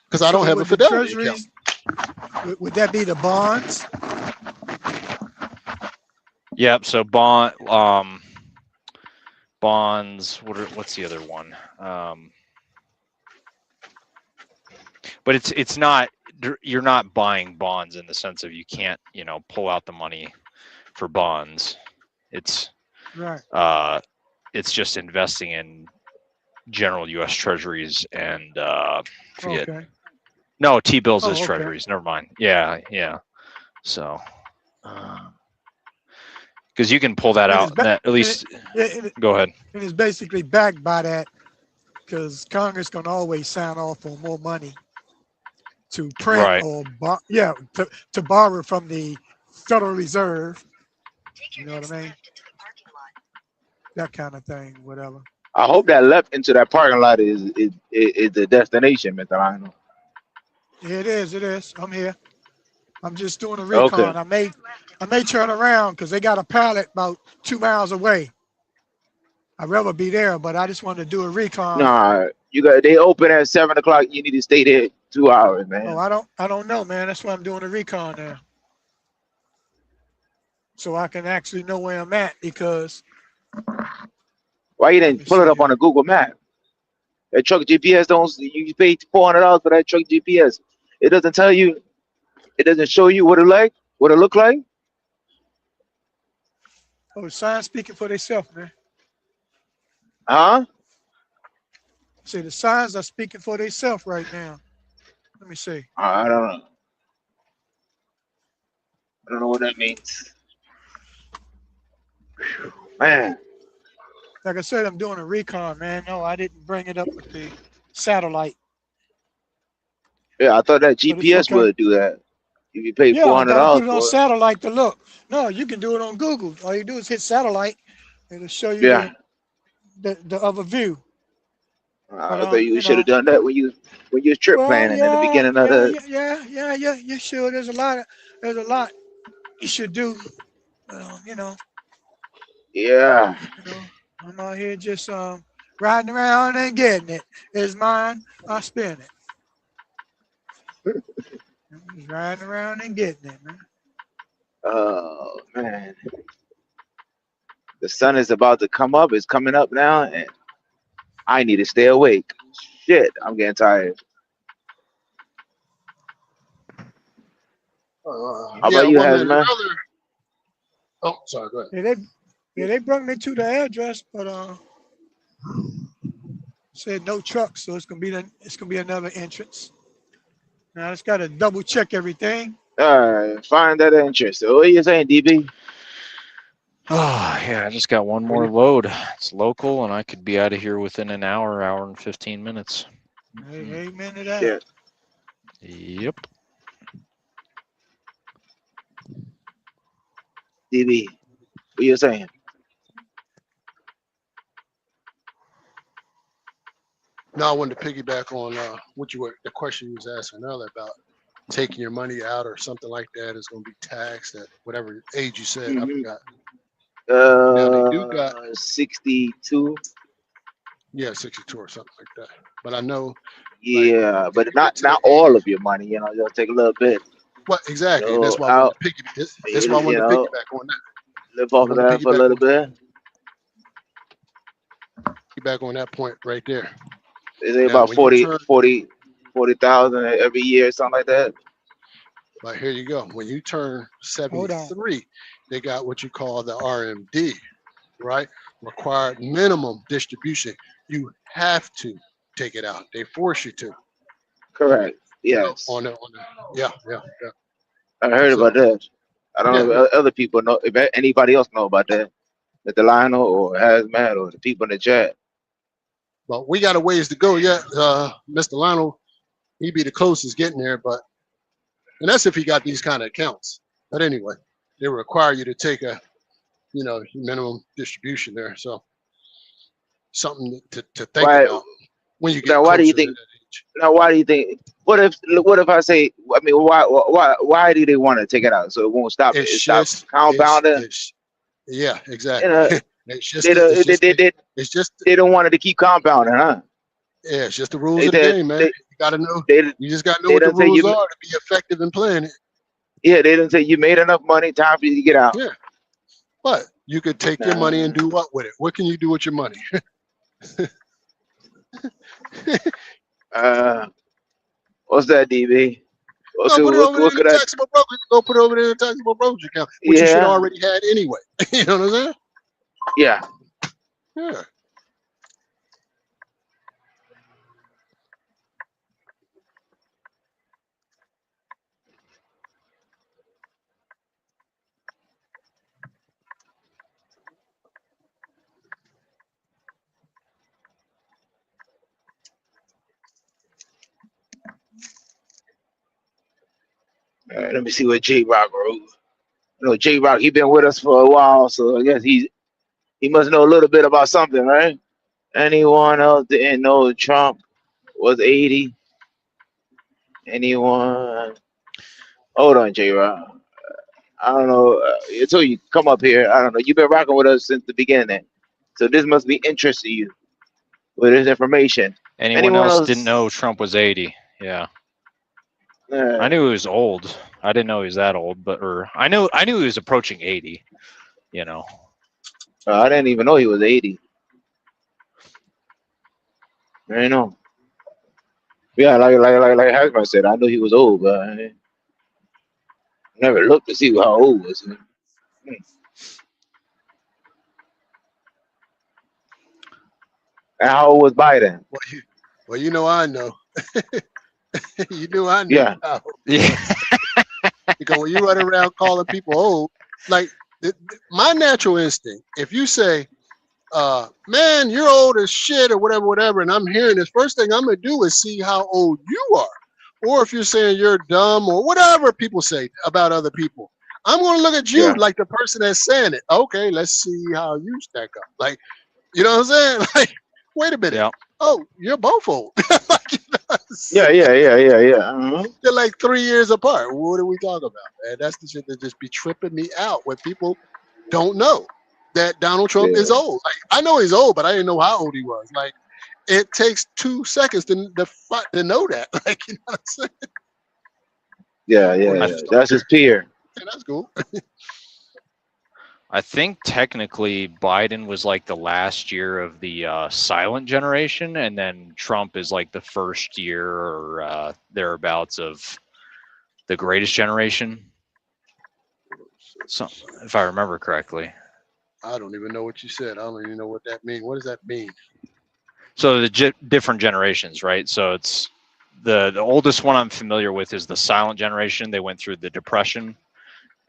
because I don't have a Fidelity account. Would that be the bonds? Yep. So bonds. What's the other one? But it's not. You're not buying bonds in the sense of you can't pull out the money for bonds. It's right. It's just investing in general U.S. Treasuries and forget. Okay. No, T-bills is okay. Treasuries. Never mind. Yeah. So, because you can pull that out. At least, go ahead. And it's basically backed by that because Congress can always sign off on more money to print Right. or to borrow from the Federal Reserve. You know what I mean? That kind of thing, whatever. I hope that left into that parking lot is the destination, Mr. Lionel. It is. I'm here. I'm just doing a recon. Okay. I may turn around because they got a pallet about 2 miles away. I'd rather be there, but I just wanted to do a recon. Nah, they open at 7 o'clock. You need to stay there 2 hours, man. Oh, I don't know, man. That's why I'm doing a recon now. So I can actually know where I'm at because. Why you didn't pull it up on a Google map? That truck GPS you pay $400 for that truck GPS. It doesn't tell you. It doesn't show you what it look like. Oh, the signs speaking for themselves, man. Huh? See, the signs are speaking for themselves right now. Let me see. I don't know. I don't know what that means. Man. Like I said, I'm doing a recon, man. No, I didn't bring it up with the satellite. Yeah, I thought that GPS would do that. If you pay $400 I gotta put it on for satellite to look. No, you can do it on Google. All you do is hit satellite, and it'll show you the other view. I thought you should have done that when you was trip planning in the beginning of the. Yeah. You should. There's a lot you should do. Yeah. I'm out here just riding around and getting it. It's mine. I spend it. I'm just riding around and getting it, man. Oh man. The sun is about to come up. It's coming up now, and I need to stay awake. Shit, I'm getting tired. How about you, Hazman? Oh, sorry. Go ahead. They brought me to the address, but said no trucks, so it's gonna be another entrance. Now I just gotta double check everything. All right, find that entrance. So what are you saying, DB? Oh yeah, I just got one more load. It's local, and I could be out of here within an hour and 15 minutes. Amen to that. Yeah. Yep. DB, what you saying? Now I wanted to piggyback on the question you was asking earlier about taking your money out or something like that is going to be taxed at whatever age you said. I Mm-hmm. forgot. Now they do got 62. 62 or something like that. But I know, like, Yeah, if but you get to the not all age, of your money. You know, just take a little bit. what exactly? And that's why I wanted Out. to piggyback. That's why I You wanted to know, piggyback on that. live I off of wanted to that for a little bit. piggyback on that point right there. They say Now, about when you turn, 40,000 every year, something like that. like, here you go. When you turn Hold on. 73, they got what you call the RMD, right? Required minimum distribution. You have to take it out. They force you to. Correct. So Yes, yeah. I heard So about that. I don't yeah, know if other people know. If anybody else know about that, the Lionel or Hazmat or the people in the chat. but we got a ways to go yet. Mr. Lionel, he be the closest getting there, and that's if he got these kind of accounts. But anyway, they require you to take a minimum distribution there. So something to think Why? about when you get Now, why do you closer to that think? age. Now, why do you think? What if I say? I mean, why do they want to take it out so it won't stop? It's It stop just compounding. it's yeah, You exactly. know, it's they just the- don't it's just they don't want it to keep compounding, huh? yeah, it's just the rules They of the said game, man. they You gotta know. they You just gotta know they what the don't say rules you. are to be effective in playing it. Yeah, they didn't say you made enough money. Time for you to get out. Yeah, but you could take your money and Nah. do what with it? What can you do with your money? Uh, what's that, DB? Go put it over there What in the could I? taxable brokerage. Go put it over there in the taxable brokerage account, which you should Yeah, already had anyway. You know what I'm saying? yeah. Yeah. Let me see what J Rock wrote. You know, J Rock, he been with us for a while, so I guess he must know a little bit about something, right? Anyone else didn't know Trump was 80? Anyone? Hold on, J Rock. I don't know. Until you come up here, I don't know. You've been rocking with us since the beginning, so this must be interest to you with this information. Anyone Anyone else didn't else? know Trump was 80? Yeah. I Uh, knew he was old. I didn't know he was that old, or I knew he was approaching 80, you know. I didn't even know he was 80. I know. Yeah, like Hasbro said, I knew he was old, but I never looked to see how old was he. And how old was Biden? Well, you know I know. You knew I knew. Yeah, Yeah. Because when you run around calling people old, like my natural instinct, if you say, man, you're old as shit or whatever, and I'm hearing this, first thing I'm gonna do is see how old you are. Or if you're saying you're dumb or whatever people say about other people, I'm gonna look at you yeah, like the person that's saying it. Okay, let's see how you stack up. Like, you know what I'm saying? Like, wait a minute. Yeah. Oh, you're both old. Like, you know what I'm yeah, saying? yeah. Uh-huh. They're like 3 years apart. What are we talking about, man? That's the shit that just be tripping me out when people don't know that Donald Trump is Yeah, old. Like, I know he's old, but I didn't know how old he was. Like, it takes 2 seconds to know that. Like, you know what I'm saying? Or you yeah. just don't That's care. his peer. And that's cool. I think technically Biden was like the last year of the silent generation, and then Trump is like the first year or thereabouts of the greatest generation. So, if I remember correctly. I don't even know what you said. I don't even know what that means. What does that mean? So the different generations, right? So it's the oldest one I'm familiar with is the silent generation. They went through the Depression,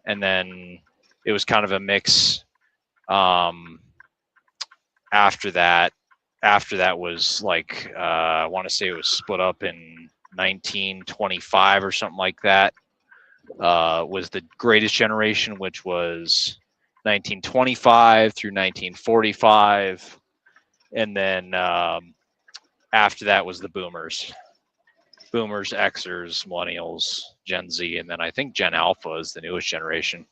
and then it was kind of a mix after that. after that was like I want to say it was split up in 1925 or something like that. Was the Greatest Generation, which was 1925 through 1945, and then after that was the Boomers. Boomers, Xers, Millennials, Gen Z, and then I think Gen Alpha is the newest generation.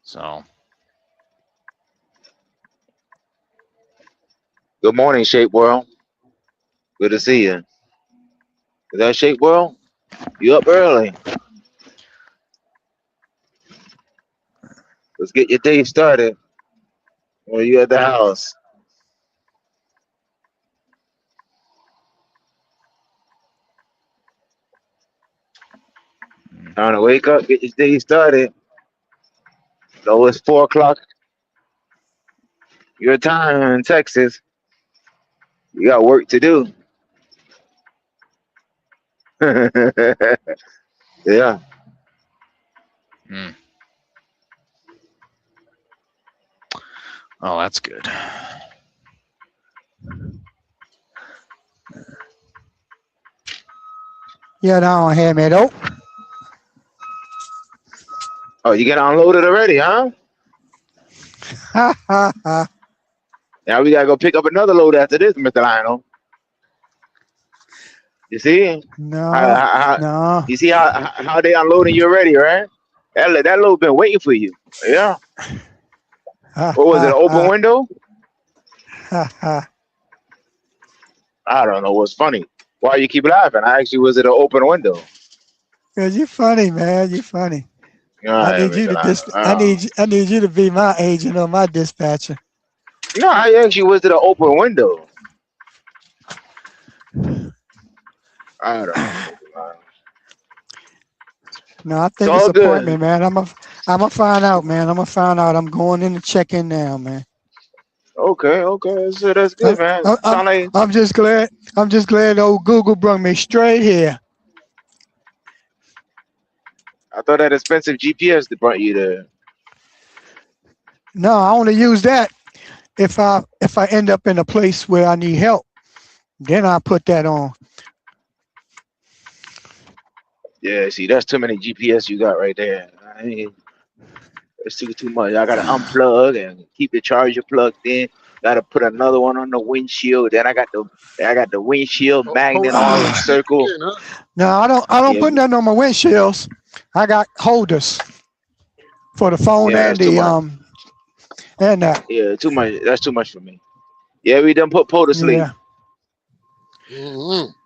So. Good morning, Shape World. Good to see you. Is that Shape World? You up early? Let's get your day started. Or you at the house? Trying to wake up, get your day started. So it's 4 o'clock your time in Texas. You got work to do. Yeah. Oh, that's good. Yeah, don't hear me though. Oh, you get unloaded already, huh? Ha ha ha. Now we gotta go pick up another load after this, Mr. Lionel. You see? No. You see how they unloading you already, right? That load been waiting for you. Yeah. What was it? An open window? I don't know what's funny. Why you keep laughing? I actually was at an open window. Cause you funny, man. You funny. I need you to I need you to be my agent or my dispatcher. No, I actually was at an open window. I don't know. No, I think it's appointment, man. I'm gonna find out, man. I'm gonna find out. I'm going in to check in now, man. Okay. So that's good, man. I'm just glad old Google brought me straight here. I thought that expensive GPS that brought you there. No, I only use that if I end up in a place where I need help. Then I put that on. Yeah, see, that's too many GPS you got right there. I mean, it's too much. I gotta unplug and keep the charger plugged in. Gotta put another one on the windshield. Then I got the windshield magnet all in circle. No, I don't put nothing on my windshields. I got holders for the phone and the and that. Yeah, too much. That's too much for me. Yeah, we done put Poe to sleep. Yeah.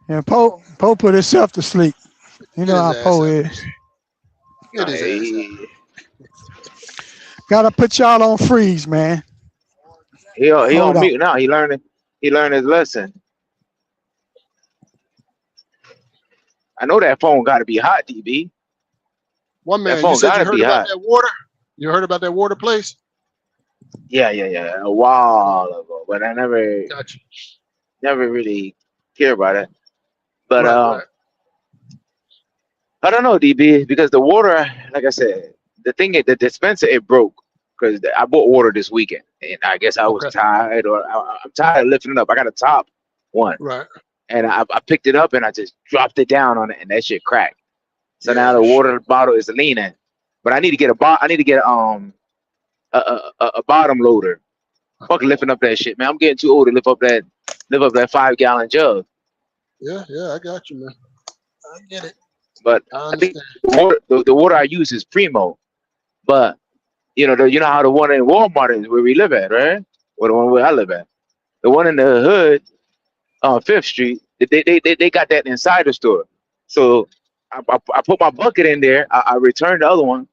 Yeah, Poe put himself to sleep. You know how Poe is. Gotta put y'all on freeze, man. He on mute now. He learned his lesson. I know that phone got to be hot, DB. One man, you said you heard about that water? You heard about that water place? Yeah. A while ago, but I never really care about it. But I don't know, DB, because the water, like I said, the dispenser, it broke because I bought water this weekend, and I guess I was tired, or I'm tired of lifting it up. I got a top one, right? And I picked it up and I just dropped it down on it, and that shit cracked. So now the water bottle is leaning, but I need to get a bottom loader. Fuck lifting up that shit, man. I'm getting too old to lift up that 5-gallon jug. Yeah, I got you, man. I get it. But I think the water I use is Primo. But you know how the one in Walmart is where we live at, right? Or the one where I live at. The one in the hood on 5th Street, they got that inside the store. So I put my bucket in there. I return the other one,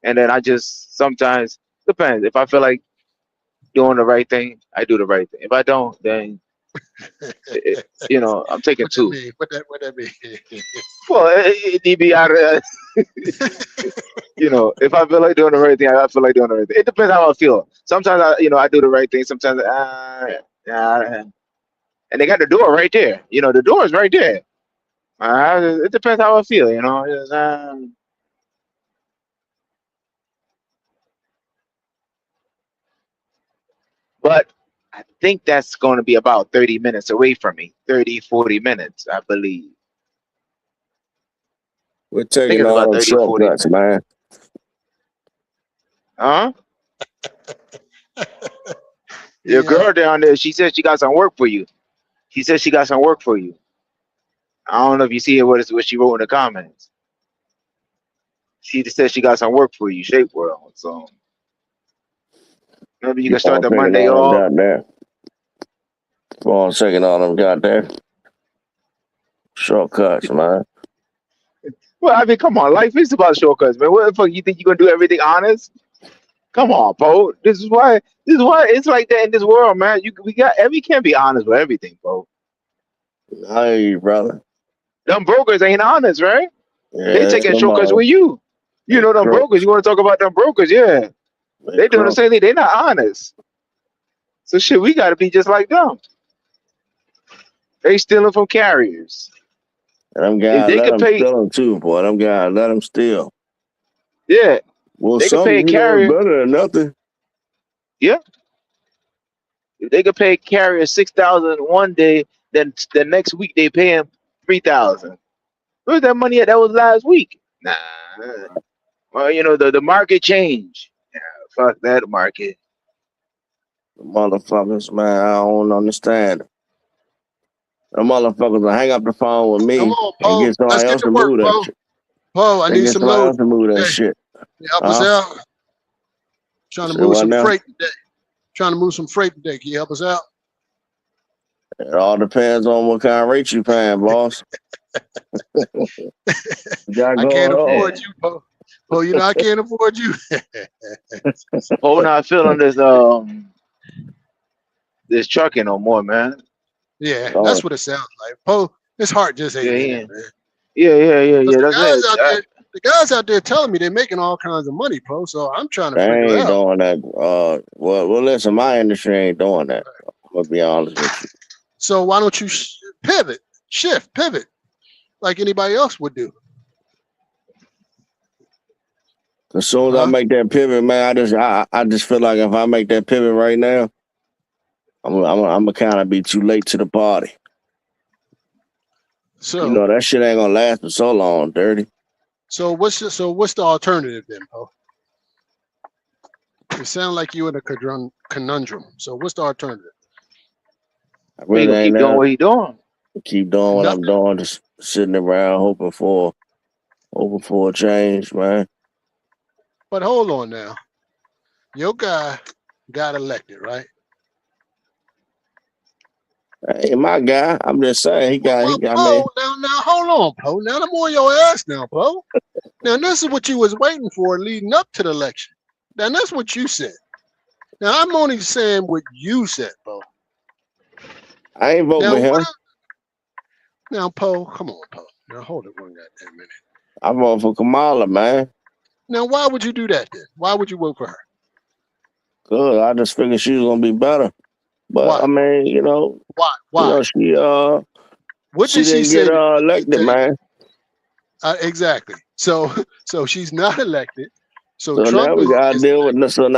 and then I just sometimes depends. If I feel like doing the right thing, I do the right thing. If I don't, then I'm taking two. What that mean? Well, it be out of if I feel like doing the right thing, I feel like doing the right thing. It depends how I feel. Sometimes I do the right thing. Sometimes and they got the door right there. The door is right there. It depends how I feel. But I think that's going to be about 30 minutes away from me. 30, 40 minutes, I believe. We're I think taking it's all about them 30, 40 shortcuts, minutes. man. Huh? Your Yeah. girl down there, she said she got some work for you. She said she got some work for you. I don't know if you see what she wrote in the comments. She just said she got some work for you, Shape World. So maybe you can start I'm the taking Monday all them off. goddamn. For a second, all them goddamn shortcuts, man. Well, I mean, come on, life is about shortcuts, man. What the fuck you think you're gonna do everything honest? Come on, Poe. This is why it's like that in this world, man. We can't be honest with everything, Poe. I hear you, brother. Them brokers ain't honest, right? They Yeah, taking shortcuts somebody. with you. You They know them crooks. brokers. You want to talk about them brokers? Yeah, They they doing the crooks. same thing. They not honest. So shit, we gotta be just like them. They stealing from carriers. And them If guys, they let could them pay, steal them too, boy. Them guys, let them steal. yeah, Well, they could pay a something, it's carrier. better than nothing. Yeah, if they could pay a carrier 6,000 one day, then the next week they pay him 3,000. Where's that money at? That was last week. Nah. Well, the market changed. Yeah, fuck that market. The motherfuckers, man, I don't understand. The motherfuckers will hang up the phone with Come me on, and Poe. get Let's somebody get else to to work, move that Poe. shit. Poe, I They need get some somebody load else to move that today. shit. You help us out. Trying to Say move what some now? freight today. Trying to move some freight today. Can you help us out? It all depends on what kind of rate you paying, boss. I can't afford Yeah. you, Poe. Poe, I can't afford you. Paul not feeling this trucking no more, man. Yeah, Oh, that's what it sounds like. Poe, his heart just Yeah, ain't in it, yeah, man. yeah. Because That's it. the guys out there telling me they're making all kinds of money, Poe. So I'm trying to they figure ain't out. doing that. Well, listen, my industry ain't doing that. I'm gonna be honest with you. So why don't you pivot, like anybody else would do? As soon as I Huh? make that pivot, man, I just feel like if I make that pivot right now, I'm gonna kind of be too late to the party. So That shit ain't gonna last for so long, dirty. what's the alternative then, Poe? It sounds like you in a conundrum. So what's the alternative? I He really gonna ain't keep doing there. what he doing. Keep doing what I'm Nothing. doing, just sitting around hoping for a change, man. But hold on now. Your guy got elected, right? Hey, my guy, I'm just saying he got me. Poe, now hold on, Poe. Now I'm on your ass now, Poe. Now this is what you was waiting for leading up to the election. Now that's what you said. Now I'm only saying what you said, Poe. I ain't voting Now for him. Now, Poe, come on, Poe. Now hold it one goddamn minute. I vote for Kamala, man. Now why would you do that then? Why would you vote for her? Good. I just figured she was gonna be better. But Why? I mean, Why? What she did she didn't get say to elected, take? man. Exactly. So she's not elected. So So now Trump we gotta is deal with Mr.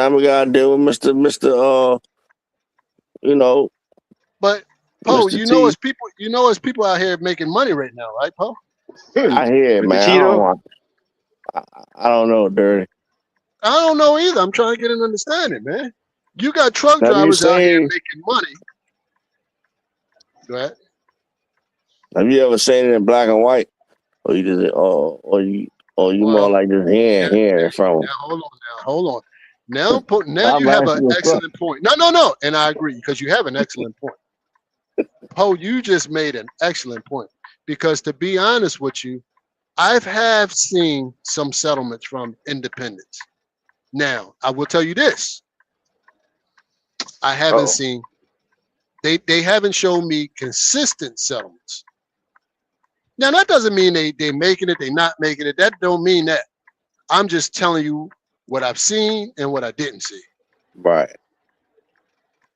But Poe, Mr. T. it's people out here making money right now, right, Poe? I hear it, Mr. man. Cheeto. I don't know, dirty. I don't know either. I'm trying to get an understanding, man. You got truck Have you drivers out here seen? making money. Go ahead. Have you ever seen it in black and white, or you just, or you more Well, like just now, hearing it from now hold on. Now I'm you have an asking a question. excellent point. No, and I agree because you have an excellent point. Poe, you just made an excellent point because to be honest with you, have seen some settlements from independents. Now, I will tell you this. I haven't Oh, seen they haven't shown me consistent settlements. Now that doesn't mean they making it, they not making it. That don't mean that. I'm just telling you what I've seen and what I didn't see. Right.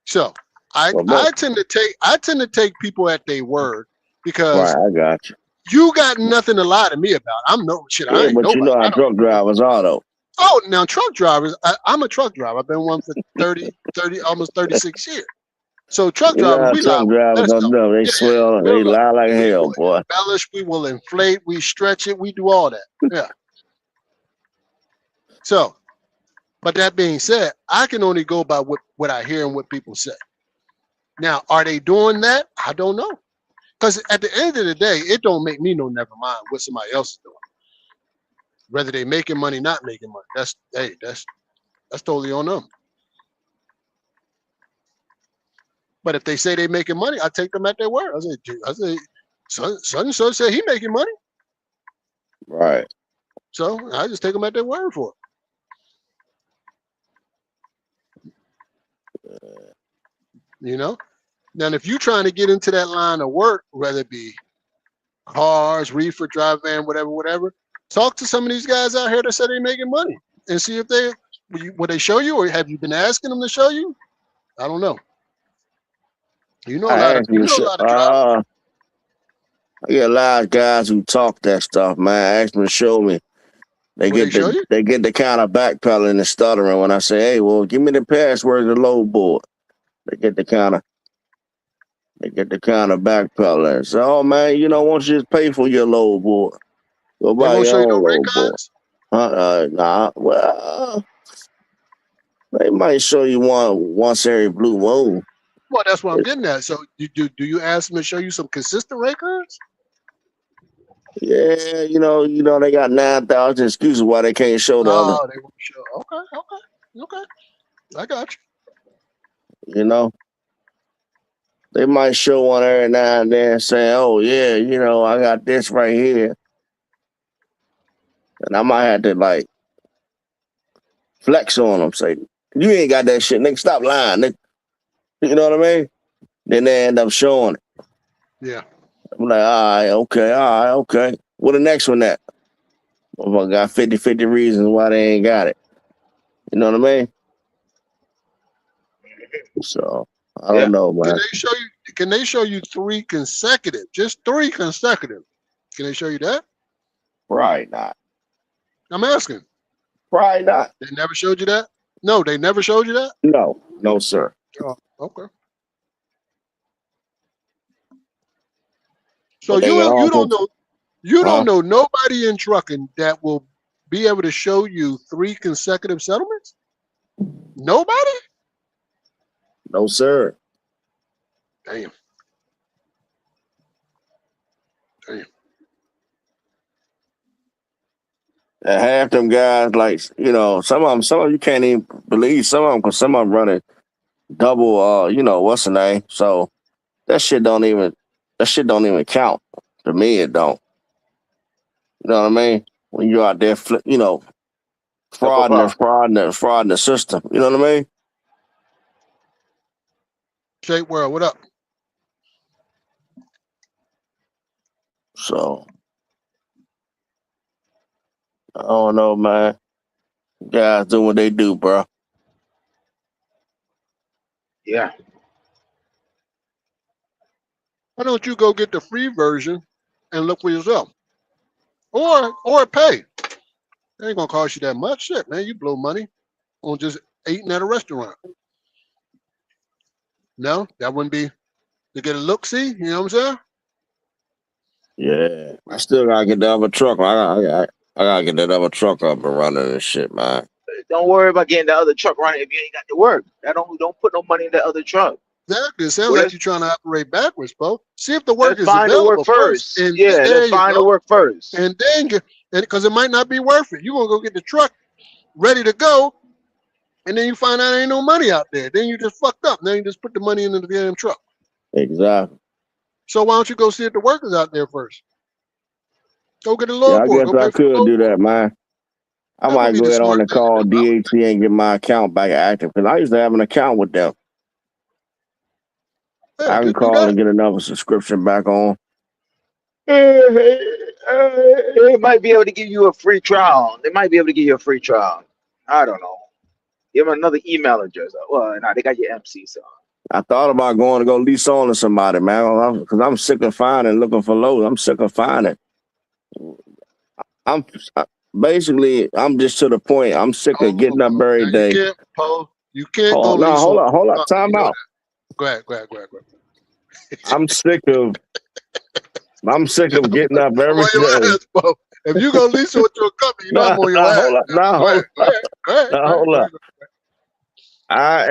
So I tend to take people at their word because Right. I got you. you got nothing to lie to me about. I'm no shit. I Yeah, ain't but you nobody. know how I don't truck know. drivers are though. Oh, now truck drivers. I'm a truck driver. I've been one for 30, almost 36 years. So truck drivers, we lie. Truck drivers Let's don't go. know. They Yeah, swell. we'll They lie. lie like We hell, will boy. embellish. We will inflate. We stretch it. We do all that. Yeah. So, but that being said, I can only go by what I hear and what people say. Now, are they doing that? I don't know. Because at the end of the day, it don't make me no never mind what somebody else is doing. Whether they making money, not making money. That's totally on them. But if they say they making money, I take them at their word. I say, son and so said he making money. Right. So I just take them at their word for it. You know? Now, if you're trying to get into that line of work, whether it be cars, reefer, drive van, whatever, talk to some of these guys out here that say they making money and see if will they show you, or have you been asking them to show you? I don't know. You know a lot of drivers. I get a lot of guys who talk that stuff, man. Ask them to show me. They get the kind of backpedaling and stuttering when I say, hey, well, give me the password to the load board. They get the kind of backpedaling. So, oh man, why don't you just pay for your load board? Go buy won't your show you own no rate load board. cards? Nah. Well, they might show you one once every blue moon. Well, that's what I'm getting at. So do you ask them to show you some consistent rate cards? Yeah, they got 9,000 excuses why they can't show the other. Oh, they won't show. Okay. I got you. They might show one every now and then saying, oh, yeah, I got this right here. And I might have to, flex on them. Say, you ain't got that shit, nigga. Stop lying, nigga. You know what I mean? Then they end up showing it. Yeah. I'm like, all right, okay. What the next one at? Well, I got 50 reasons why they ain't got it. You know what I mean? So, I don't know, man. Can they show you 3 consecutive? Just 3 consecutive. Can they show you that? Probably not. I'm asking. Probably not. They never showed you that? No, they never showed you that? No, sir. Oh, okay. So you don't know nobody in trucking that will be able to show you 3 consecutive settlements? Nobody? No, sir. Damn. And half them guys, some of them you can't even believe some of them, because some of them running double, what's the name? So that shit don't even count. To me, it don't. You know what I mean? When you're out there, frauding the system. You know what I mean? Shake World, what up? So I don't know, man. Guys do what they do, bro. Yeah. Why don't you go get the free version and look for yourself? Or pay. It ain't gonna cost you that much. Shit, man. You blow money on just eating at a restaurant. No, that wouldn't be to get a look-see, you know what I'm saying? Yeah. I still gotta get the other truck. I gotta get that other truck up and running and shit, man. Don't worry about getting the other truck running if you ain't got the work. Don't put no money in the other truck. Exactly. It sounds like you're trying to operate backwards, bro. See if the work is available the work first. And let's find the work first. And then, because it might not be worth it. You're going to go get the truck ready to go, and then you find out there ain't no money out there. Then you just fucked up. Then you just put the money into the damn truck. Exactly. So why don't you go see if the work is out there first? Go get a load board. I guess I could do that, man. I might go ahead on and call DHT and get my account back active, because I used to have an account with them. I can call and get another subscription back on. They might be able to give you a free trial. I don't know. Give them another email address. Well, no, they got your MC, so. I thought about going to go lease on to somebody, man, because I'm sick of finding, looking for loads. I'm sick of finding. basically, I'm just to the point. I'm sick of getting up every Now, day. you can't go lease Hold on on. Time out. Go ahead. I'm sick of getting up I'm every on your day. ass, Poe. If you go lease on to a company, you know I'm on your ass. Hold up. I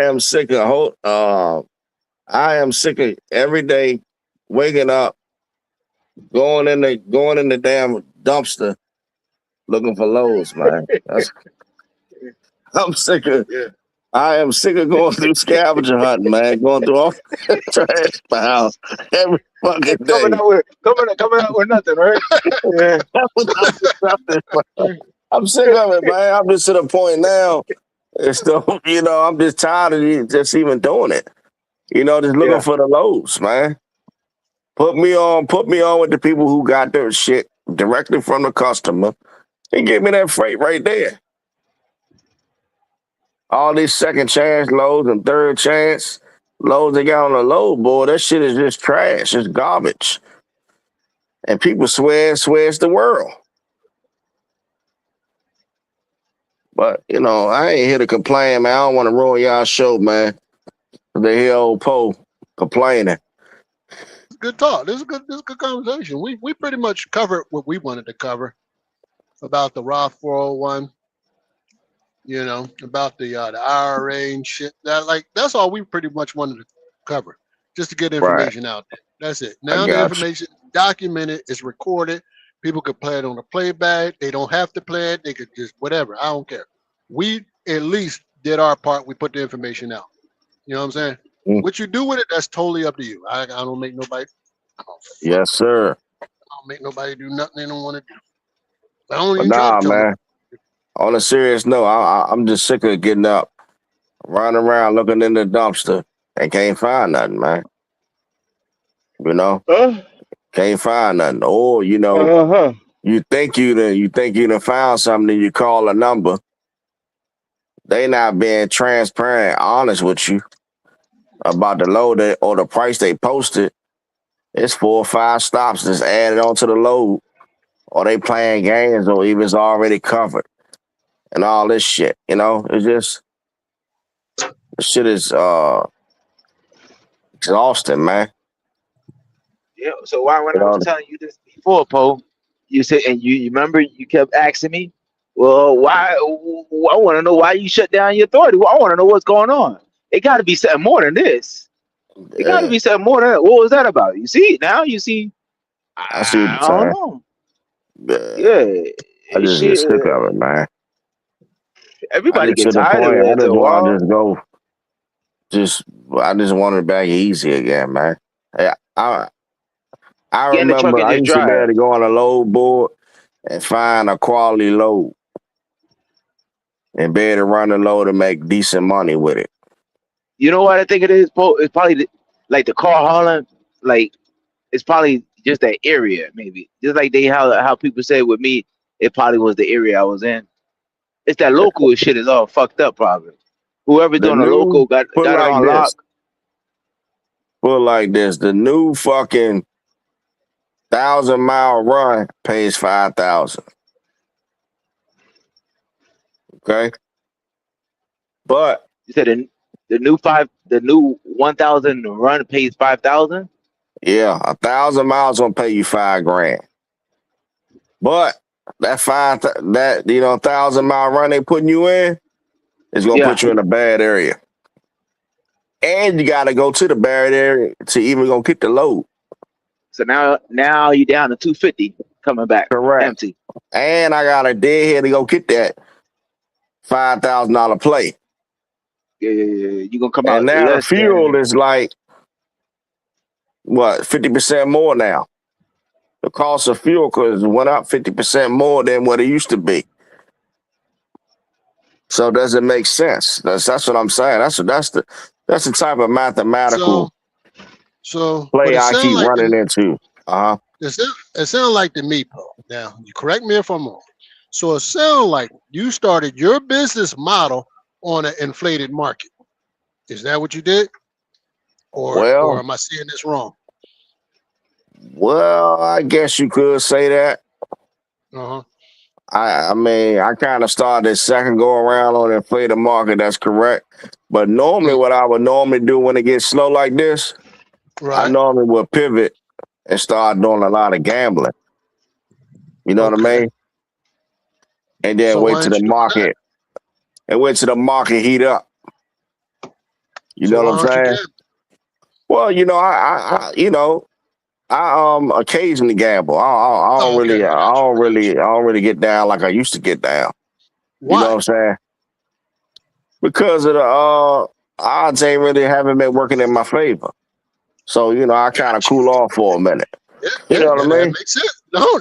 am sick of every day waking up, going in the damn dumpster looking for loads, man. I'm sick of. Yeah. I am sick of going through scavenger hunting, man. Going through all trash piles every fucking day. Coming out with nothing, right? Yeah. I'm sick of it, man. I'm just to the point now. It's still, I'm just tired of just even doing it. Just looking for the lows, man. Put me on with the people who got their shit directly from the customer and give me that freight right there. All these second chance loads and third chance loads they got on the load board, that shit is just trash. It's garbage. And people swear it's the world. But, I ain't here to complain, man. I don't want to ruin y'all's show, man. They hear old Poe complaining. Good talk. This is good conversation. We pretty much covered what we wanted to cover about the Roth 401, about the IRA and shit. That's all we pretty much wanted to cover, just to get information out there. That's it. Now the information documented, is recorded. People could play it on a playback. They don't have to play it. They could just whatever. I don't care. We at least did our part. We put the information out. You know what I'm saying? What you do with it, that's totally up to you. I don't make nobody. Yes, sir. I don't make nobody do nothing they don't want to do. I don't even Nah, try to man. On a serious note, I'm just sick of getting up, running around looking in the dumpster and can't find nothing, man. Can't find nothing. Or you think you done found something, and you call a number. They not being transparent, honest with you about the load or the price they posted. It's 4 or 5 stops that's added onto the load, or they playing games, or even it's already covered, and all this shit. It's just the shit is exhausting, man. Yeah. So when I was telling you this before, Poe, you said, and you remember you kept asking me, well, why? I want to know why you shut down your authority. Well, I want to know what's going on. It got to be something more than this. It got to be something more than that. What was that about? You see now? You see? I see what you're saying. I don't know. Yeah. I just get sick of it, man. Everybody gets tired of it. I just want to just go. I just want it back easy again, man. I remember I used to be able to go on a load board and find a quality load and be able to run the load and make decent money with it. You know what I think it is, Poe? It's probably like the car hauling, like it's probably just that area, maybe. Just like how people say with me, it probably was the area I was in. It's that local shit is all fucked up, probably. Whoever's doing the local got it on lock. Put like this: the new fucking 1,000-mile run pays $5,000. Okay, but you said the new 1,000 run pays 5,000. Yeah, 1,000 miles gonna pay you $5,000. But that 1,000-mile run they putting you in is gonna put you in a bad area, and you gotta go to the bad area to even go get the load. So now you're down to 250 coming back. Correct. Empty. And I got a deadhead to go get that $5,000 play. Yeah. You're gonna come out. And now the fuel is like what, 50% more now. The cost of fuel went up 50% more than what it used to be. So does it make sense? That's what I'm saying. That's the type of mathematical play I keep running into. It sounds like to me, Paul. Now you correct me if I'm wrong. So it sounds like you started your business model on an inflated market. Is that what you did? Or am I seeing this wrong? Well, I guess you could say that. I mean, I kind of started this second go around on the inflated market. That's correct. But normally, what I would normally do when it gets slow like this, I normally would pivot and start doing a lot of gambling. You know what I mean? And then wait till the market. And wait till the market heat up. You know what I'm saying? Well, you know, I occasionally gamble. I don't really get down like I used to get down. Why? You know what I'm saying? Because of the odds haven't been working in my favor. So, you know, I kind of cool off for a minute. Yeah, you know what I mean? That makes sense. No,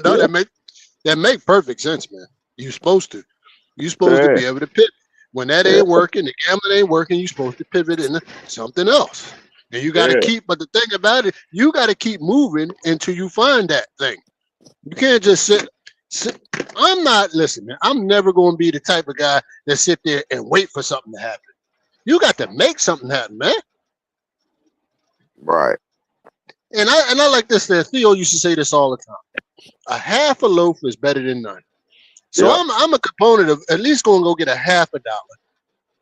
that make perfect sense, man. You're supposed to. You're supposed to be able to pivot. When that ain't working, the gambling ain't working, you're supposed to pivot into something else. And you got to keep, but the thing about it, you got to keep moving until you find that thing. You can't just sit. I'm not listening. I'm never going to be the type of guy that sit there and wait for something to happen. You got to make something happen, man. Right. And I like this. Theo used to say this all the time. A half a loaf is better than none. So I'm a component of at least going to go get a half $1.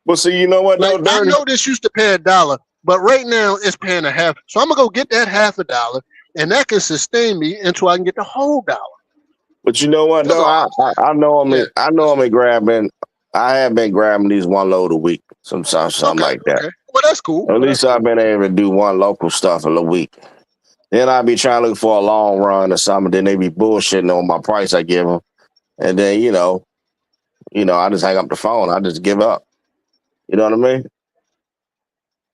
Well, see, you know what? Like, I know this used to pay $1, but right now it's paying a half. So I'm gonna go get that half $1, and that can sustain me until I can get the whole $1. But you know what? Though I know I'm grabbing. I have been grabbing these one load a week, sometimes something like that. Okay. Well, that's cool. At least I've been able to do one local stuff in a week. Then I be trying to look for a long run or something. Then they be bullshitting on my price I give them, and then you know, I just hang up the phone. I just give up. You know what I mean?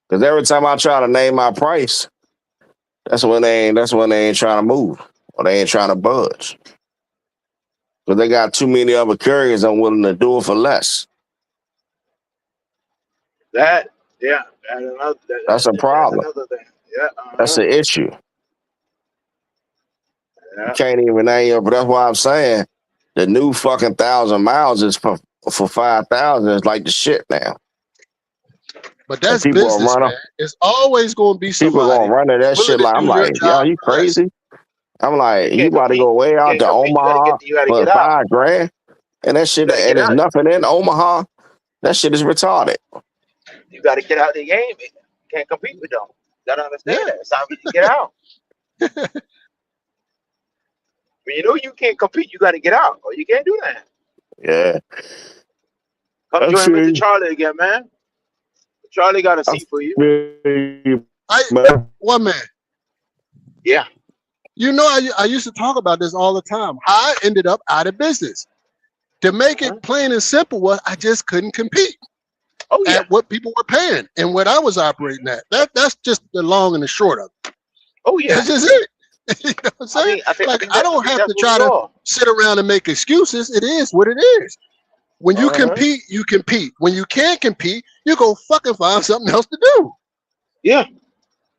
Because every time I try to name my price, that's when they ain't trying to move or they ain't trying to budge. Because they got too many other carriers unwilling to do it for less. That's a problem. That's another thing. Yeah, that's an issue. Yeah. You can't even name it, but that's why I'm saying the new fucking 1,000 miles is for 5,000 is like the shit now. But that's business, man. It's always going to be somebody. People going to run to that shit like, I'm like, yo, you crazy? I'm like, you about to go way out to Omaha for $5,000? And that shit, and there's nothing in Omaha. That shit is retarded. You got to get out of the game. You can't compete with them. You got to understand that. It's time to get out. When you know you can't compete, you got to get out, or you can't do that. Yeah. Come join Mr. Charlie again, man. Charlie got a seat for you. One man. Yeah. You know, I used to talk about this all the time. I ended up out of business. To make it plain and simple was I just couldn't compete at what people were paying and what I was operating at. That's just the long and the short of it. Oh yeah. That's just it. You know what I'm saying? I don't have to try to sit around and make excuses. It is what it is. When you compete, you compete. When you can't compete, you go fucking find something else to do. Yeah.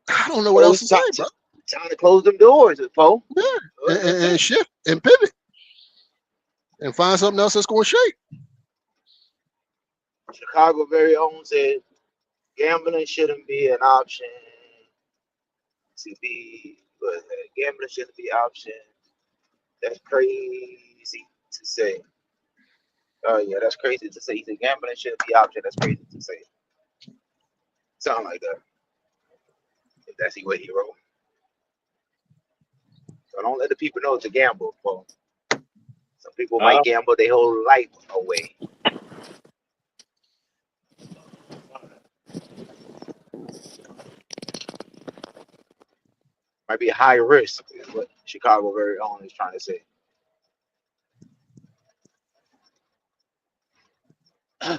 I don't know what else to say, bro. Time to close them doors, Poe. Yeah. And shift and pivot. And find something else that's going to shake. Chicago very own said gambling shouldn't be an option to be, gambling shouldn't be an option. That's crazy to say. Oh yeah, that's crazy to say. He said gambling shouldn't be an option. That's crazy to say. Sound like that. If that's what he wrote. So don't let the people know it's a gamble, Poe. Some people might gamble their whole life away. Might be a high risk, is what Chicago very own is trying to say.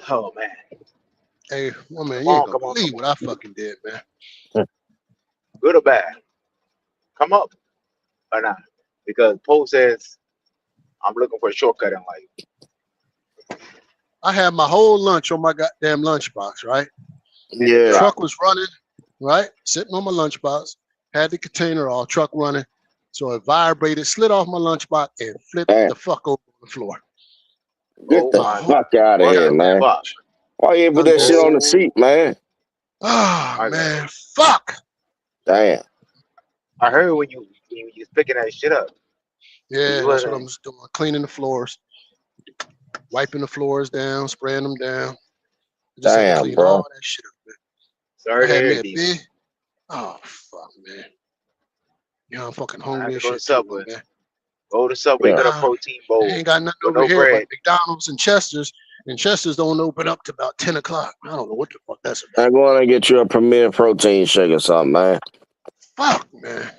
Oh man. Hey, well, man, you ain't gonna believe what I fucking did, man. Good or bad? Come up or not? Because Poe says I'm looking for a shortcut in life. I had my whole lunch on my goddamn lunchbox, right? Yeah. The truck was running, right? Sitting on my lunchbox, had the container all, truck running. So it vibrated, slid off my lunchbox, and flipped the fuck over the floor. Get the fuck out of here, man. Why you put that shit on the seat, man? Oh, man. Fuck. Damn. I heard when you was picking that shit up. Yeah, that's what I'm just doing, cleaning the floors. wiping the floors down, spraying them down. Just had to Damn, clean bro. all that shit up, man. Sorry I to had me hear a D. big. Oh fuck, man. Yeah, I'm fucking I hungry have to as go to shit too, Subway. man. Go to Subway, Yeah. get a protein I bowl ain't got nothing with over no here bread. but McDonald's and Chester's. And Chester's don't open up to about 10 o'clock. I don't know what the fuck that's about. I'm going to get you a Premier protein shake or something, man. Fuck, man.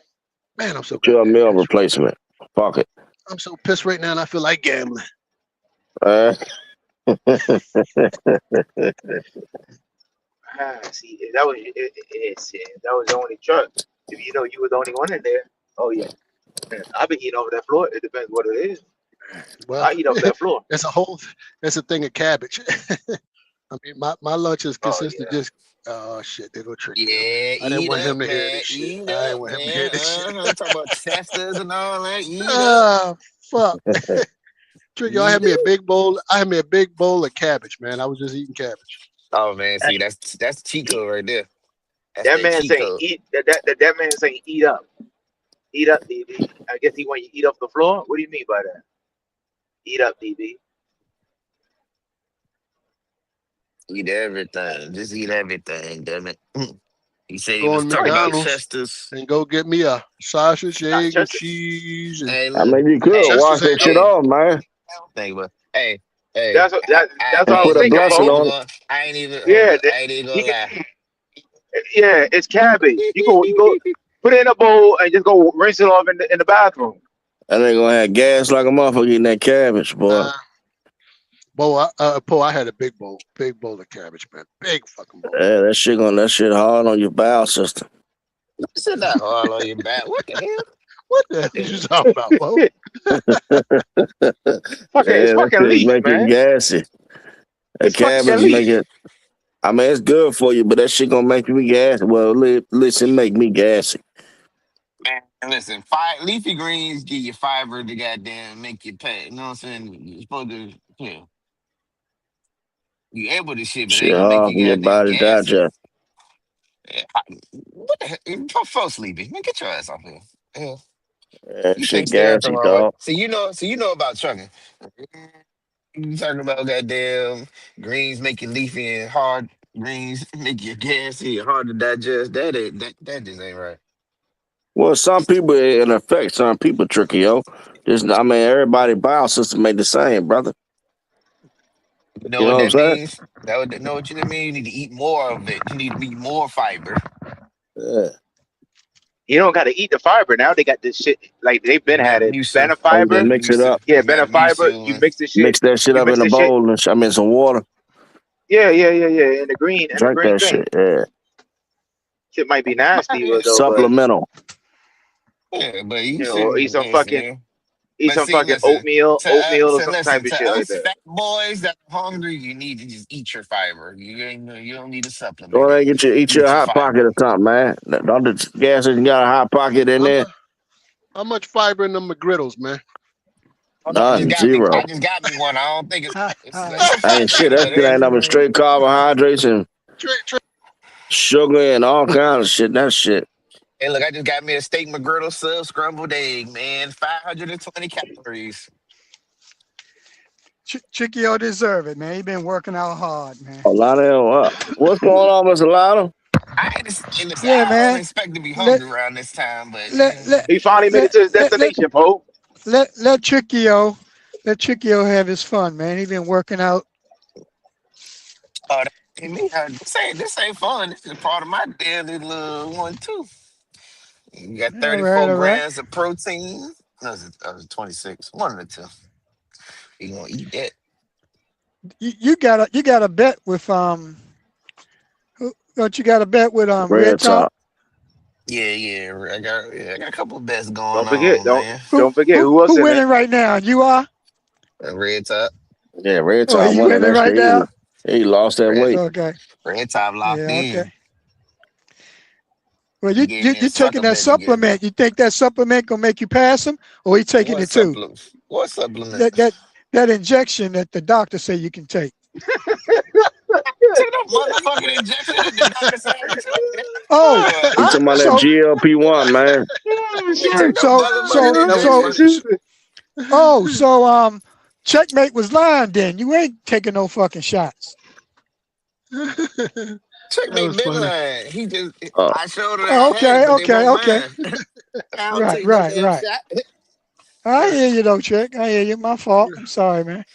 Man, I'm so Get you a goddamn meal pissed. replacement. Fuck it. I'm so pissed right now and I feel like gambling. See, that was that was the only truck. If you know you were the only one in there. Oh yeah. I've been eating over that floor. It depends what it is. Well, I eat off that floor. that's a thing of cabbage. I mean, my lunch is consistent just, oh shit, they go trick you. Yeah, I didn't eat want him up, to hear man. this shit. Eat I didn't up, want him to man. hear this shit. I'm talking about Chesters and all that. Eat up. Ah, fuck. Trick, y'all Eat had me a up. big bowl. I had me a big bowl of cabbage, man. I was just eating cabbage. Oh man, see that's cheat Eat, code right there. That's that that man cheat saying code. eat. That man saying eat up. Eat up, DB. I guess he want you to eat off the floor. What do you mean by that? Eat up, DB. Eat everything. Just eat everything, damn it. He said he Go was on talking about McDonald's Chesters. and go get me a sausage, Not egg, and Chester. cheese. And Hey, I look. mean, you could Hey, wash Chester's that ain't shit hey. off, man. Think about. Hey, hey. That's what that's what And I was put a thinking, blessing Pope. on it. I ain't even. Hold Yeah, up. I ain't even he gonna can, lie. yeah, it's cabbage. You go put it in a bowl and just go rinse it off in the bathroom. And they gonna have gas like a motherfucker eating that cabbage, boy. Paul, I had a big bowl of cabbage, man. Big fucking bowl. Yeah, that shit hard on your bowel system. Sit that hard on your back. What the hell? What the hell you talking about, Paul? It's That fucking shit leaf, make you man. gassy. That It's fucking cabbage make leaf. it. I mean, it's good for you, but that shit gonna make you gassy. Well, listen, make me gassy. Man, listen, leafy greens give you fiber to goddamn make you pay. You know what I'm saying? You're supposed to, you able to shit, but it ain't Shit gonna make hard you for your goddamn body to gassy. digest. What the hell? Fall sleepy. Man, get your ass off here. Yeah. That You shit take steering the gassy, wrong way. dog. So you know about trucking. You talking about goddamn greens make you leafy and hard. Greens make you gassy and hard to digest. That just ain't right. Well, some people it affects some people, tricky, yo. I mean, everybody bowel system ain't the same, brother. You know You what know what I'm that saying? means? Know what you mean? You need to eat more of it. You need to eat more fiber. Yeah. You don't got to eat the fiber now. They got this shit like they've been had it. Metamucil. Banner And then fiber. mix it up. Yeah, banner fiber. Metamucil. You mix the shit. Mix that shit You up mix in a the shit. bowl and some water. Yeah. In the green Drink that thing. shit. Yeah. Shit might be nasty though, but Supplemental. Yeah, but you you know, shouldn't listen. eat But some see, fucking listen. oatmeal or some Listen type of to shit like us that. fat boys that are hungry. You need to just eat your fiber. You don't need to supplement Go it. ahead and eat your Get your hot pocket fiber. or something, man. Don't the gas station got a hot pocket in How there? much, how much fiber in them McGriddles, man? Oh no, None. Zero. I just got me one. I don't think it's some Ain't fiber shit. in That there. shit ain't nothing but straight carbohydrates and Trick. sugar and all kinds of shit. That shit. Hey, look, I just got me a steak McGriddle sub scrambled egg, man. 520 calories. Chickio deserve it, man. He been working out hard, man. A lot of them. What's going on, Mr. Lotto? Yeah, I don't man. expect to be Let hungry around this time, but let He finally made it to his destination, Pope. let Chickio have his fun, man. He been working out. this ain't fun. This is part of my daily little one too. You got All right, 34 all right. grams of protein. No, it was 26. One of the two. You gonna eat that? You got a bet with don't you got a bet with Red Red Top? Top. Yeah. I got a couple of bets Don't going forget, on, man. don't forget who else Who in it. winning right now? You are? Red top, Yeah, Red Oh, Top you winning winning that right shit. now? He lost that red weight. Okay. red top locked Yeah, in. okay. Well, He gave me a you taking sucker that bet to get. supplement. You think that supplement gonna make you pass him, or he taking What it too? supplement? What supplement? That injection that the doctor say you can take. Take no motherfucking injection that the doctor said I can take. Oh, He talking about that so GLP-1, man. Take no so motherfucking so injection. so so Checkmate was lying then. You ain't taking no fucking shots. Checkmate been lying. He just, I showed her that Oh, I had it, but they won't okay. mind. I don't take no damn shot. I hear you though, Chick. I hear you. My fault. I'm sorry, man.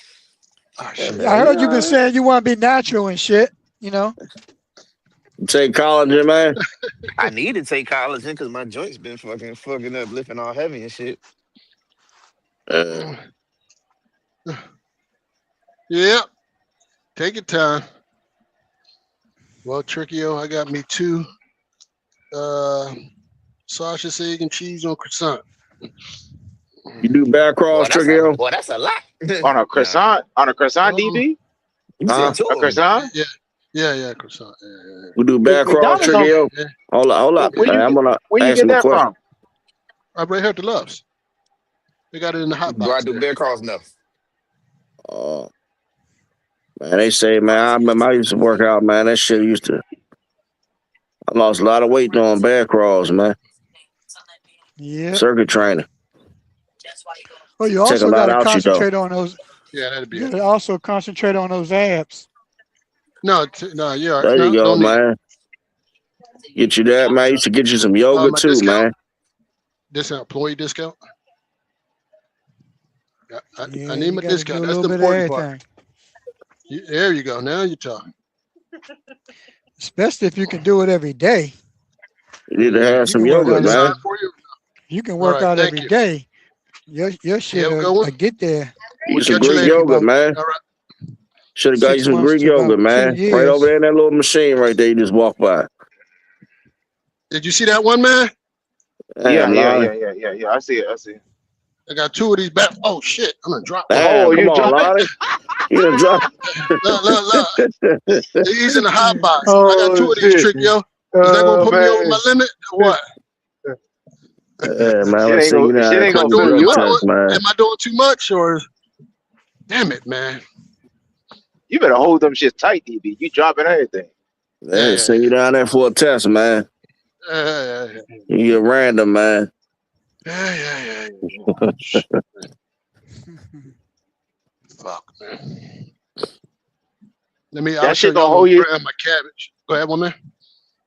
Oh, shit. I heard you been saying you want to be natural and shit. You know. Take collagen, man. I need to take collagen because my joints been fucking up, lifting all heavy and shit. Yeah. Take your time. Well, Trickio, I got me 2 sausage, egg, and cheese on croissant. You do back cross, Trickio? Boy, that's a lot. On a croissant? On a croissant, DB? You said 2 a croissant? Yeah, croissant. Yeah. We do back cross, Trickio? Hold up. Where you get that from? I'm right here at the Loves. They got it in the hot box. Do I do bear cross? No. Man, they say, man, I remember I used to work out, man. That shit I lost a lot of weight doing bear crawls, man. Yeah. Circuit training. Well, you also got to concentrate on those. Yeah, that'd be. You gotta also concentrate on those abs. No, yeah. There you go, man. Get you that, man. You should get you some yoga too, discount? man. This employee discount. I Yeah, need my discount. That's the important part. There you go. Now you're talking. Especially if you can do it every day. You need to have some yoga, man. You can work out every day. Your shit will get there. You some Greek yoga, man. Should have got you some Greek yoga, man. Right over there in that little machine right there. You just walk by. Did you see that one, man? Yeah. I see it. I got 2 of these back. Oh shit! I'm gonna drop. Oh, you dropped it? You done dropped. Look. He's in the hot box. I got 2 of these, Trickio. Is that gonna put me over my limit or what? Yeah, man. Let's see. Am I doing too much or? Damn it, man. You better hold them shit tight, DB. You dropping everything. Yeah, send you down there for a test, man. You're random, man. Yeah. Fuck, man. I'll shit gonna hold you. My cabbage. Go ahead, one man.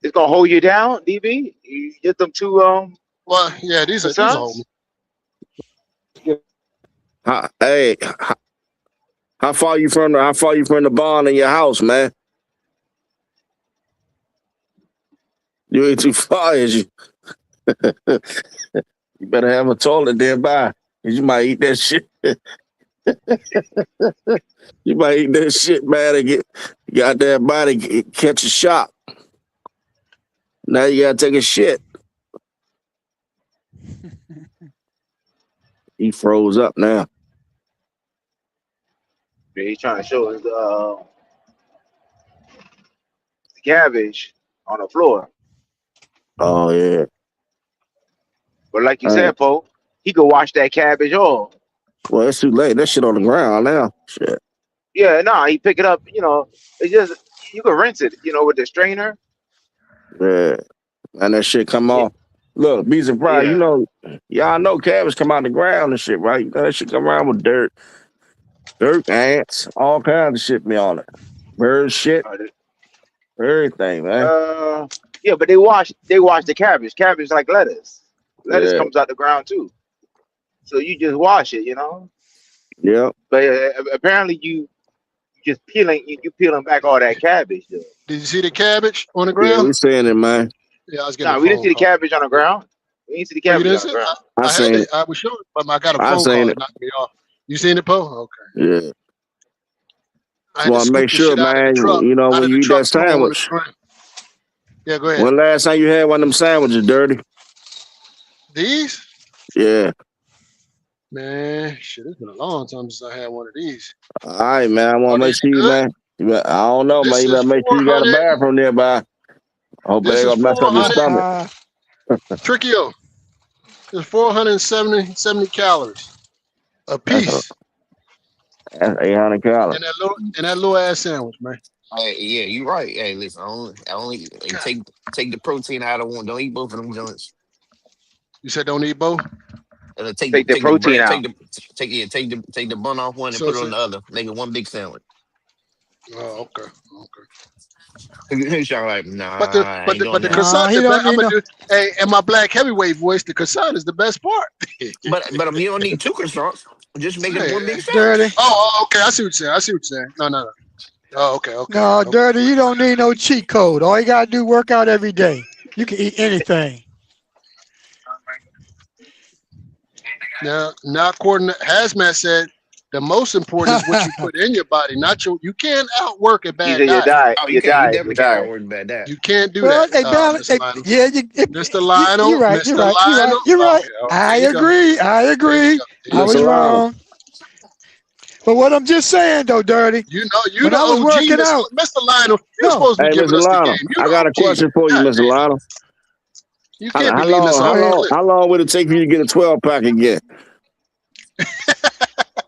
It's gonna hold you down, DB. You get them 2. Well, yeah, these are hold me. Hey, how far you from the barn in your house, man? You ain't too far, is you? You better have a toilet nearby, cause you might eat that shit. You might eat that shit, man, and got that body catch a shock. Now you gotta take a shit. He froze up now. Yeah, he's trying to show us the cabbage on the floor. Oh yeah. But like you said, Poe, he could wash that cabbage off. Well, it's too late. That shit on the ground now. Shit. Yeah, he pick it up. It's just you can rinse it. With the strainer. Yeah, and that shit come off. Look, be surprised. Y'all know cabbage come out the ground and shit, right? That shit come around with dirt, ants, all kinds of shit be on it. Bird shit, everything, man. Yeah, but they wash the cabbage. Cabbage like lettuce. Lettuce comes out the ground too. So you just wash it, Yeah. But apparently you just peeling back all that cabbage. Though. Did you see the cabbage on the ground? Yeah, we seeing it, man. Yeah, I was getting. No, we didn't see the cabbage on the ground. We didn't see the cabbage on the ground. I seen it. I was showing, but I got a phone call that knocked me off. You seen it, Poe? Okay. Yeah. I want to make sure, man. When you eat that sandwich. Yeah, go ahead. When last time you had one of them sandwiches, Dirty? These? Yeah. Man, shit, it's been a long time since I had one of these. All right, man. I want to make sure, man. I don't know, man. You better make sure you got a bathroom nearby. I hope they don't mess up your stomach. Trickio. There's 470 calories a piece. That's 800 calories. In that little ass sandwich, man. Hey, yeah, you're right. Hey, listen, I only take the protein out of one. Don't eat both of them joints. You said don't eat both? Take the Take the protein bread, out. take the bun off one and So put it it's on the other. Make it one big sandwich. oh, okay. He's like, nah, But the I but ain't the doing but the that. Nah, croissant, he don't I'm need gonna no. do. Hey, and my black heavyweight voice, the croissant is the best part. But you don't need two croissants. Just make it Hey, one big sandwich. Dirty. okay. I see what you're saying. No. Oh, okay. No, Dirty, you don't need no cheat code. All you gotta do work out every day. You can eat anything. Now, according to Hazmat said, the most important is what you put in your body, not your. You can't outwork a He bad said your diet. diet, Oh, you your can't. You diet, your definitely can't diet. outwork about that. You can't do Well, that, they balance. Mr. Lionel. Yeah, Mr. Lionel, you're right. Mr. You're Lionel. right. Okay, I there you go. agree. There you go. There I you was Mr. go. Lionel. wrong. But what I'm just saying though, Dirty, You know, you when the I was OG, working out, Mr. Lionel. You're no, supposed to be Hey, giving Mr. us the Lionel, game. You I the got a OG. question for you, God Mr. damn, Lionel. you can't be leading us How off go the ahead. cliff. long would it take for you to get a 12-pack again?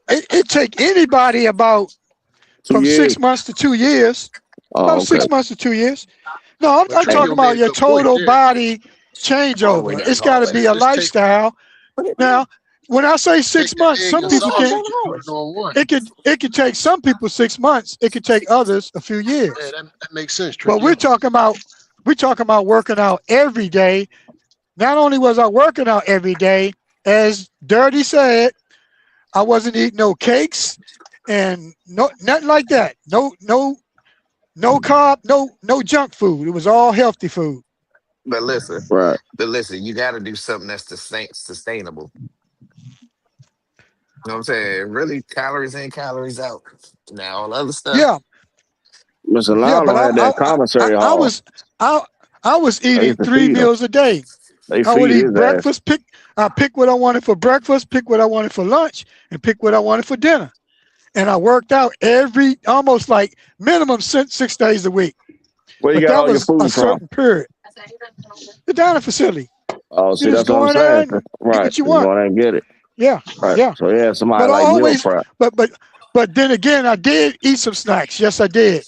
It take anybody about 2 from years? 6 months to 2 years. Oh, About okay. 6 months to 2 years. No, But I'm talking Trivio made about a your good point total there. body All the way changeover. down. It's All got the to way be down. a Just take lifestyle. Now, when I say 6 the months, egg some and people sausage can. and put it on one. It could take some people 6 months. It could take others a few Yeah, years. that makes sense, But Trivio. we're talking about working out every day. Not only was I working out every day, as Dirty said, I wasn't eating no cakes and nothing like that. No carb, no junk food. It was all healthy food. But listen, Right. you got to do something that's sustainable. You know what I'm saying? Really, calories in, calories out. Now all other stuff. Yeah, Mr. yeah. But Lionel had that commissary hall. I was I eating used to 3 feed him. meals a day. They I would feed eat his ass. breakfast. I pick what I wanted for breakfast, pick what I wanted for lunch, and pick what I wanted for dinner. And I worked out almost like minimum 6 days a week. Where you But got that all your was a food from? certain period. The dining facility. Oh, You see, just that's what go I'm in there saying. and get Right. what you You want. go there and get it. Yeah, Right. yeah. So, yeah, somebody But I like meal always, prep. but then again, I did eat some snacks. Yes, I did.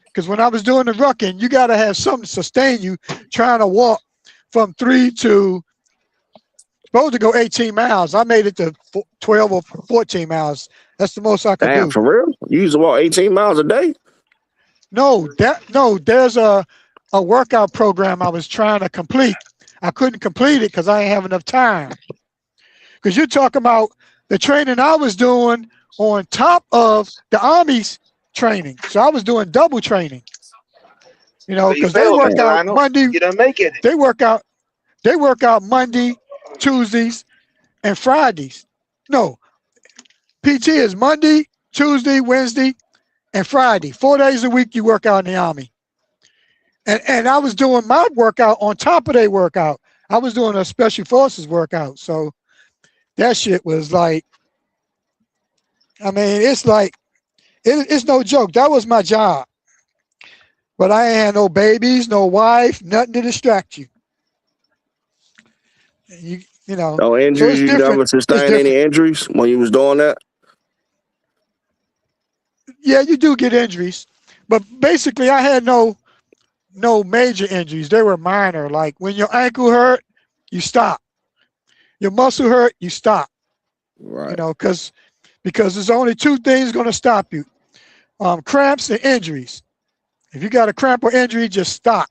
Because when I was doing the rucking, you got to have something to sustain you trying to walk from 3 to supposed to go 18 miles. I made it to 12 or 14 miles. That's the most I could Damn, do. for real? You used to walk 18 miles a day? No, there's a workout program I was trying to complete. I couldn't complete it because I didn't have enough time. Because you're talking about the training I was doing on top of the Army's training. So I was doing double training. You know, So you because they failed, work Mr. out Lionel. Monday. You didn't make it. They work out Monday, Tuesdays, and Fridays. No, PT is Monday, Tuesday, Wednesday, and Friday. 4 days a week you work out in the Army. And I was doing my workout on top of their workout. I was doing a special forces workout. So that shit was like, I mean, it's like, it's no joke. That was my job. But I ain't had no babies, no wife, nothing to distract you. You know. No So injuries? it's You different. never It's sustained any different. injuries when you was doing that? Yeah, you do get injuries. But basically I had no major injuries. They were minor. Like when your ankle hurt, you stop. Your muscle hurt, you stop. Right. You know, because there's only 2 things going to stop you: cramps and injuries. If you got a cramp or injury, just stop.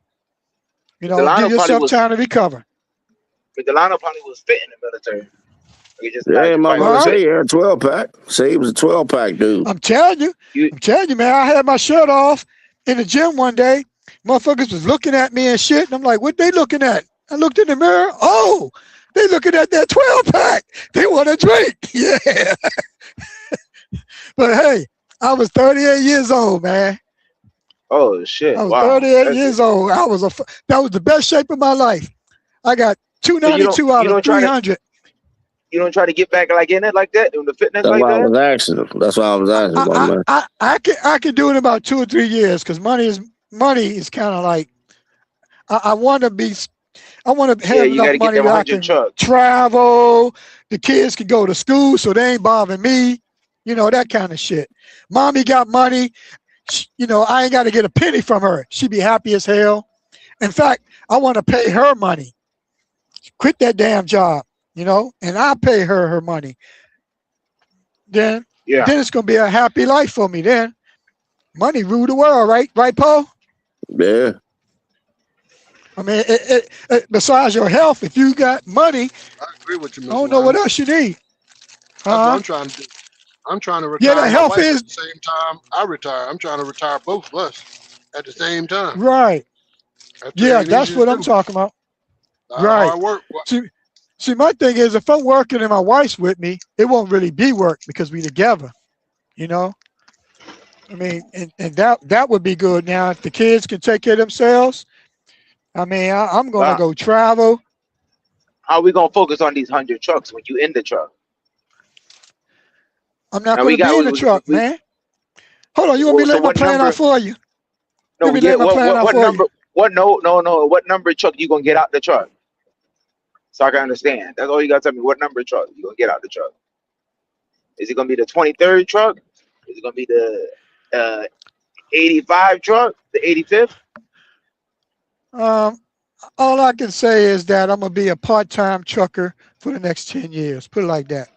You Mr. know, Lionel give probably yourself was. time to recover. Mr. Lionel probably was fit in the military. He just Yeah, had to fight motherfucker for Huh? say fit. he had a 12-pack. Say he was a 12-pack dude. I'm telling you, You man. I had my shirt off in the gym one day. Motherfuckers was looking at me and shit, and I'm like, "What they looking at?" I looked in the mirror. Oh, they looking at that 12-pack. They want a drink. Yeah. But hey, I was 38 years old, man. oh shit! I was Wow. 38 years old. That was the best shape of my life. I got So you 292 out of 300. you don't try to get back like in it like that, doing the fitness That's like why I that. was asking him. That's why I was asking, my man. I can do it in about 2 or 3 years because money is kind of like I want to Yeah, have you got enough to get money them that I 100 can trucks. travel. The kids can go to school, so they ain't bothering me. You know, that kind of shit. Mommy got money. You know, I ain't got to get a penny from her. She be happy as hell. In fact, I want to pay her money. Quit that damn job. you know, and I pay her money. Then Yeah. it's gonna be a happy life for me. Then money rule the world, right? Right, Paul? Yeah. I mean, besides your health, if you got money, I agree with you, I Mr. don't know what Lionel. else you need. That's what Huh? I'm trying to do. I'm trying to Yeah, retire the my health wife at is the same time I retire. I'm trying to retire both of us at the same time. right. That Yeah, ain't that's easy to what I'm do. talking about. A lot of Right. hard work. Boy. See, my thing is, if I'm working and my wife's with me, it won't really be work because we together. You know. I mean, and that would be good. Now, if the kids can take care of themselves, I mean, I'm gonna But go travel. how we gonna focus on these 100 trucks when you in the truck? I'm not Now we gonna be got in the truck, man. Hold on, you want me to so lay my what plan out number? for you? You want No, me to yeah. lay my plan out What for you? number? What no. What number truck you gonna get out the truck? So I can understand. That's all you gotta tell me. What number truck you gonna get out the truck? Is it gonna be the 23rd truck? Is it gonna be the 85 truck? The 85th? Um, all I can say is that I'm gonna be a part-time trucker for the next 10 years. Put it like that.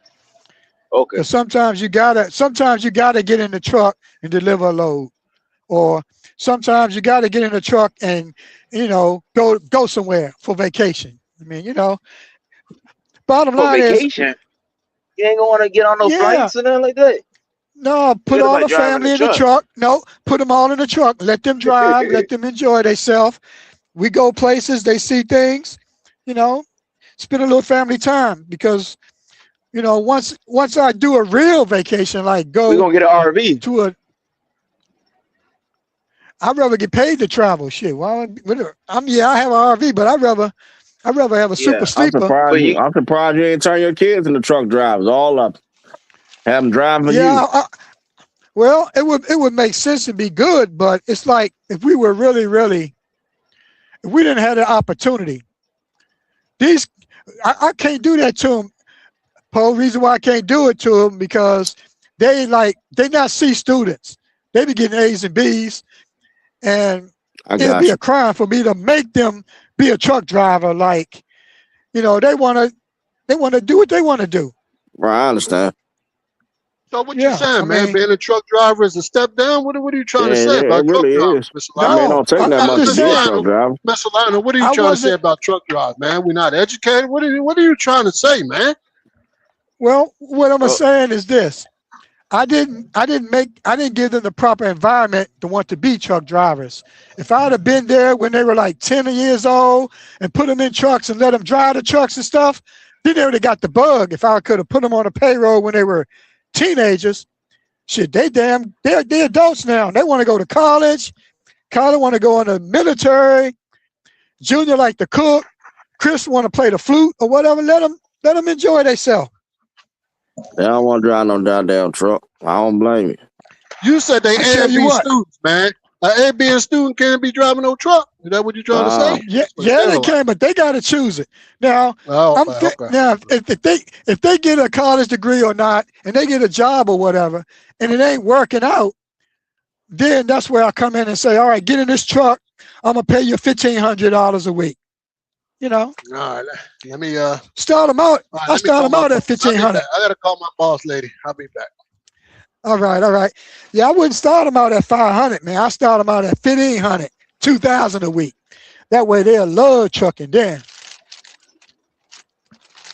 Okay. Because sometimes you gotta get in the truck and deliver a load, or sometimes you gotta get in the truck and go somewhere for vacation. I mean, bottom For line is, vacation, you ain't gonna want to get on no yeah, flights or nothing like that. no, put Forget all about the driving the family in the truck. truck. No, put them all in the truck. Let them drive. Let them enjoy themselves. We go places. They see things. You know, spend a little family time because once I do a real vacation, like We go gonna get an RV. to I'd rather get paid to travel. Shit. Well, I have an RV, but I'd rather have a super Yeah, I'm sleeper. but surprised you. you I'm surprised you ain't turn your kids into truck drivers. All up, have them drive for you. Yeah. Well, it would make sense to be good, but it's like if we were really, if we didn't have the opportunity, I can't do that to them. Paul, reason why I can't do it to them because they not C students. They be getting A's and B's, and I it'd got be a you. crime for me to make them be a truck driver. Like, they wanna do what they want to do. Right, I understand. So what you Yeah, I saying, man? mean, Being a truck driver is a step down? What are you trying Yeah, to say it about truck really driving, is. Mr. I Lionel? mean, it no, don't take that I'm much to just Mr. be a saying truck Lionel, driver. Mr. Lionel, what are you I trying to say wasn't. about truck drive, man? We're not educated. What are you trying to say, man? Well, what I'm uh, saying is this: I didn't give them the proper environment to want to be truck drivers. If I'd have been there when they were like 10 years old and put them in trucks and let them drive the trucks and stuff, then they would have got the bug. If I could have put them on a payroll when they were teenagers, shit, they're adults now. They want to go to college. Carter want to go in the military. Junior like to cook. Chris want to play the flute or whatever. Let them enjoy themselves. They don't want to drive no goddamn truck. I don't blame you. You said they I A tell and you B what. students, man. An A, B, and student can't be driving no truck. Is that what you're trying to say? Yeah, That's what it they sounds like. can, but they got to choose it. Now, Oh, okay. now if they get a college degree or not, and they get a job or whatever, and it ain't working out, then that's where I come in and say, all right, get in this truck. I'm gonna pay you $1,500 a week. All right. Let me Start them out. all right, I let me start call them my out boss. at I'll be 1,500. back. I gotta call my boss lady. I'll be back. All right. Yeah, I wouldn't start them out at 500, man. I start them out at 1,500, 2,000 a week. That way they'll love trucking then.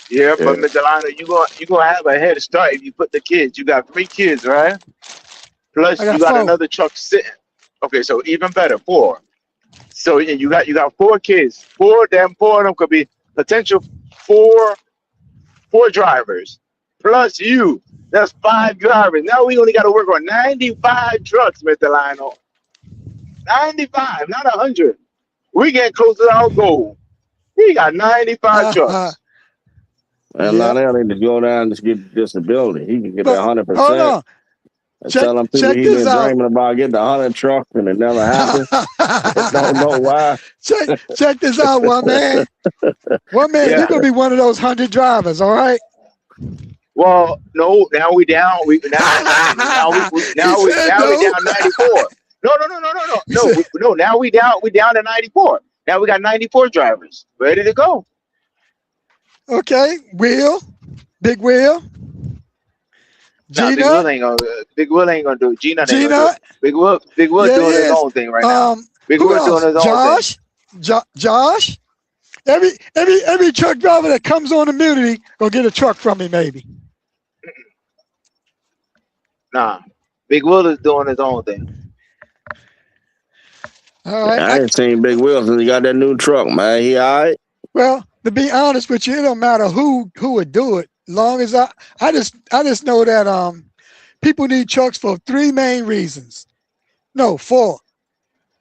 yeah, Yeah. but Mr. Lionel, you gonna have a head start if you put the kids. You got 3 kids, right? I Plus you got got 4. another truck sitting. Okay, so even better, 4. So yeah, you got 4 kids. 4 of them could be potential four drivers. Plus you. That's 5 drivers. Now we only got to work on 95 trucks, Mr. Lionel. 95, not 100. We getting close to our goal. We got 95 trucks. And Yep. Lionel need to go down and just get disability. He can get that But hold 100%. on. And Check telling people check he this been out. dreaming about getting 100 trucks and it never happened. Don't know why. check this out, one man. One man, you're Yeah. gonna be one of those 100 drivers, all right? Well, no. Now we down. We He said now we no. down 94. He said, No. Now we down to 94. Now we got 94 drivers ready to go. Okay, Will, Big Will, Nah, G Nut, Big Will ain't gonna do it. Gina ain't G gonna do it. Nut. Big Will Yeah, he doing his is. own thing right now. Big Who Will doing else? his own thing. Josh. Every truck driver that comes on immunity gonna get a truck from me, maybe. Nah, Big Will is doing his own thing. All right. I ain't seen Big Will since he got that new truck, man. He all right? Well, to be honest with you, it don't matter who would do it. Long as I just know that people need trucks for three main reasons. No, four.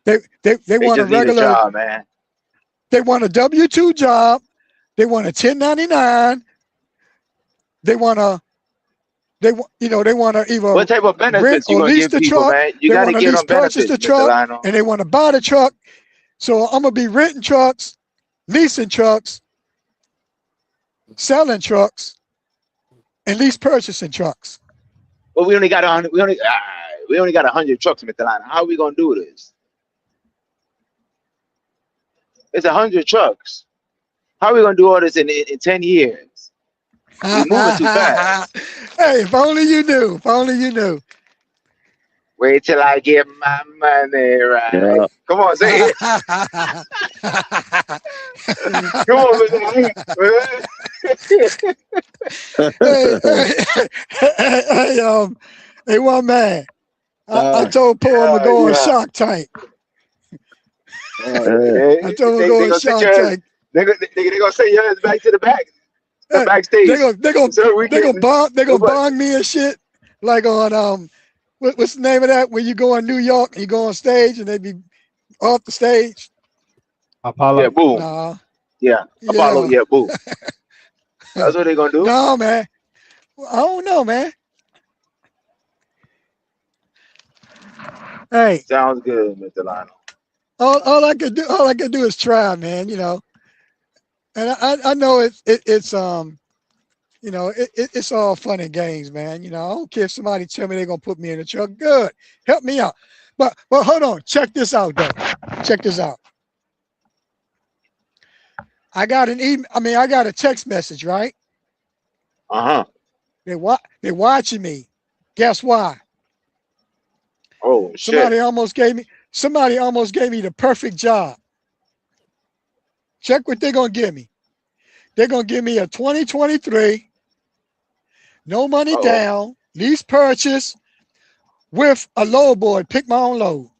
They They want a just need a regular. job, man. They want a W-2 job. They want a 1099. They want to they want to either What type of rent benefits you or gonna lease give the people, truck. man? You They got to want to give lease them purchase benefits, the Mr. truck, Lionel. and they want to buy the truck. So I'm gonna be renting trucks, leasing trucks, selling trucks, and lease purchasing trucks. But we only got 100. We only got 100 trucks, Mr. Lionel. How are we gonna do this? It's 100 trucks. How are we gonna do all this in 10 years? We're moving too fast. Hey, if only you knew. If only you knew. Wait till I get my money right. Yeah. Come on, say it. Come on, Mr. Hey, one man. I told Paul I'm gonna go on Shark Tank. I told him to go on Shark Tank. They gonna send your ass back to the backstage. They gonna bong me and shit. Like on what's the name of that? When you go in New York and you go on stage and they be off the stage. Apollo. Yeah, boom. Nah. Yeah, Apollo. Yeah, boom. That's what they gonna do. No, man. I don't know, man. Hey. Sounds good, Mr. Lionel. All I could do is try, man. You know, and I know it's you know, it's all fun and games, man. You know, I don't care if somebody tell me they're gonna put me in the truck. Good, help me out. But hold on, check this out, though. Check this out. I got I got a text message, right? They're watching me. Guess why? Oh shit! Somebody almost gave me the perfect job. Check what they're gonna give me. They're gonna give me a 2023, no money down, lease purchase with a load board. Pick my own load.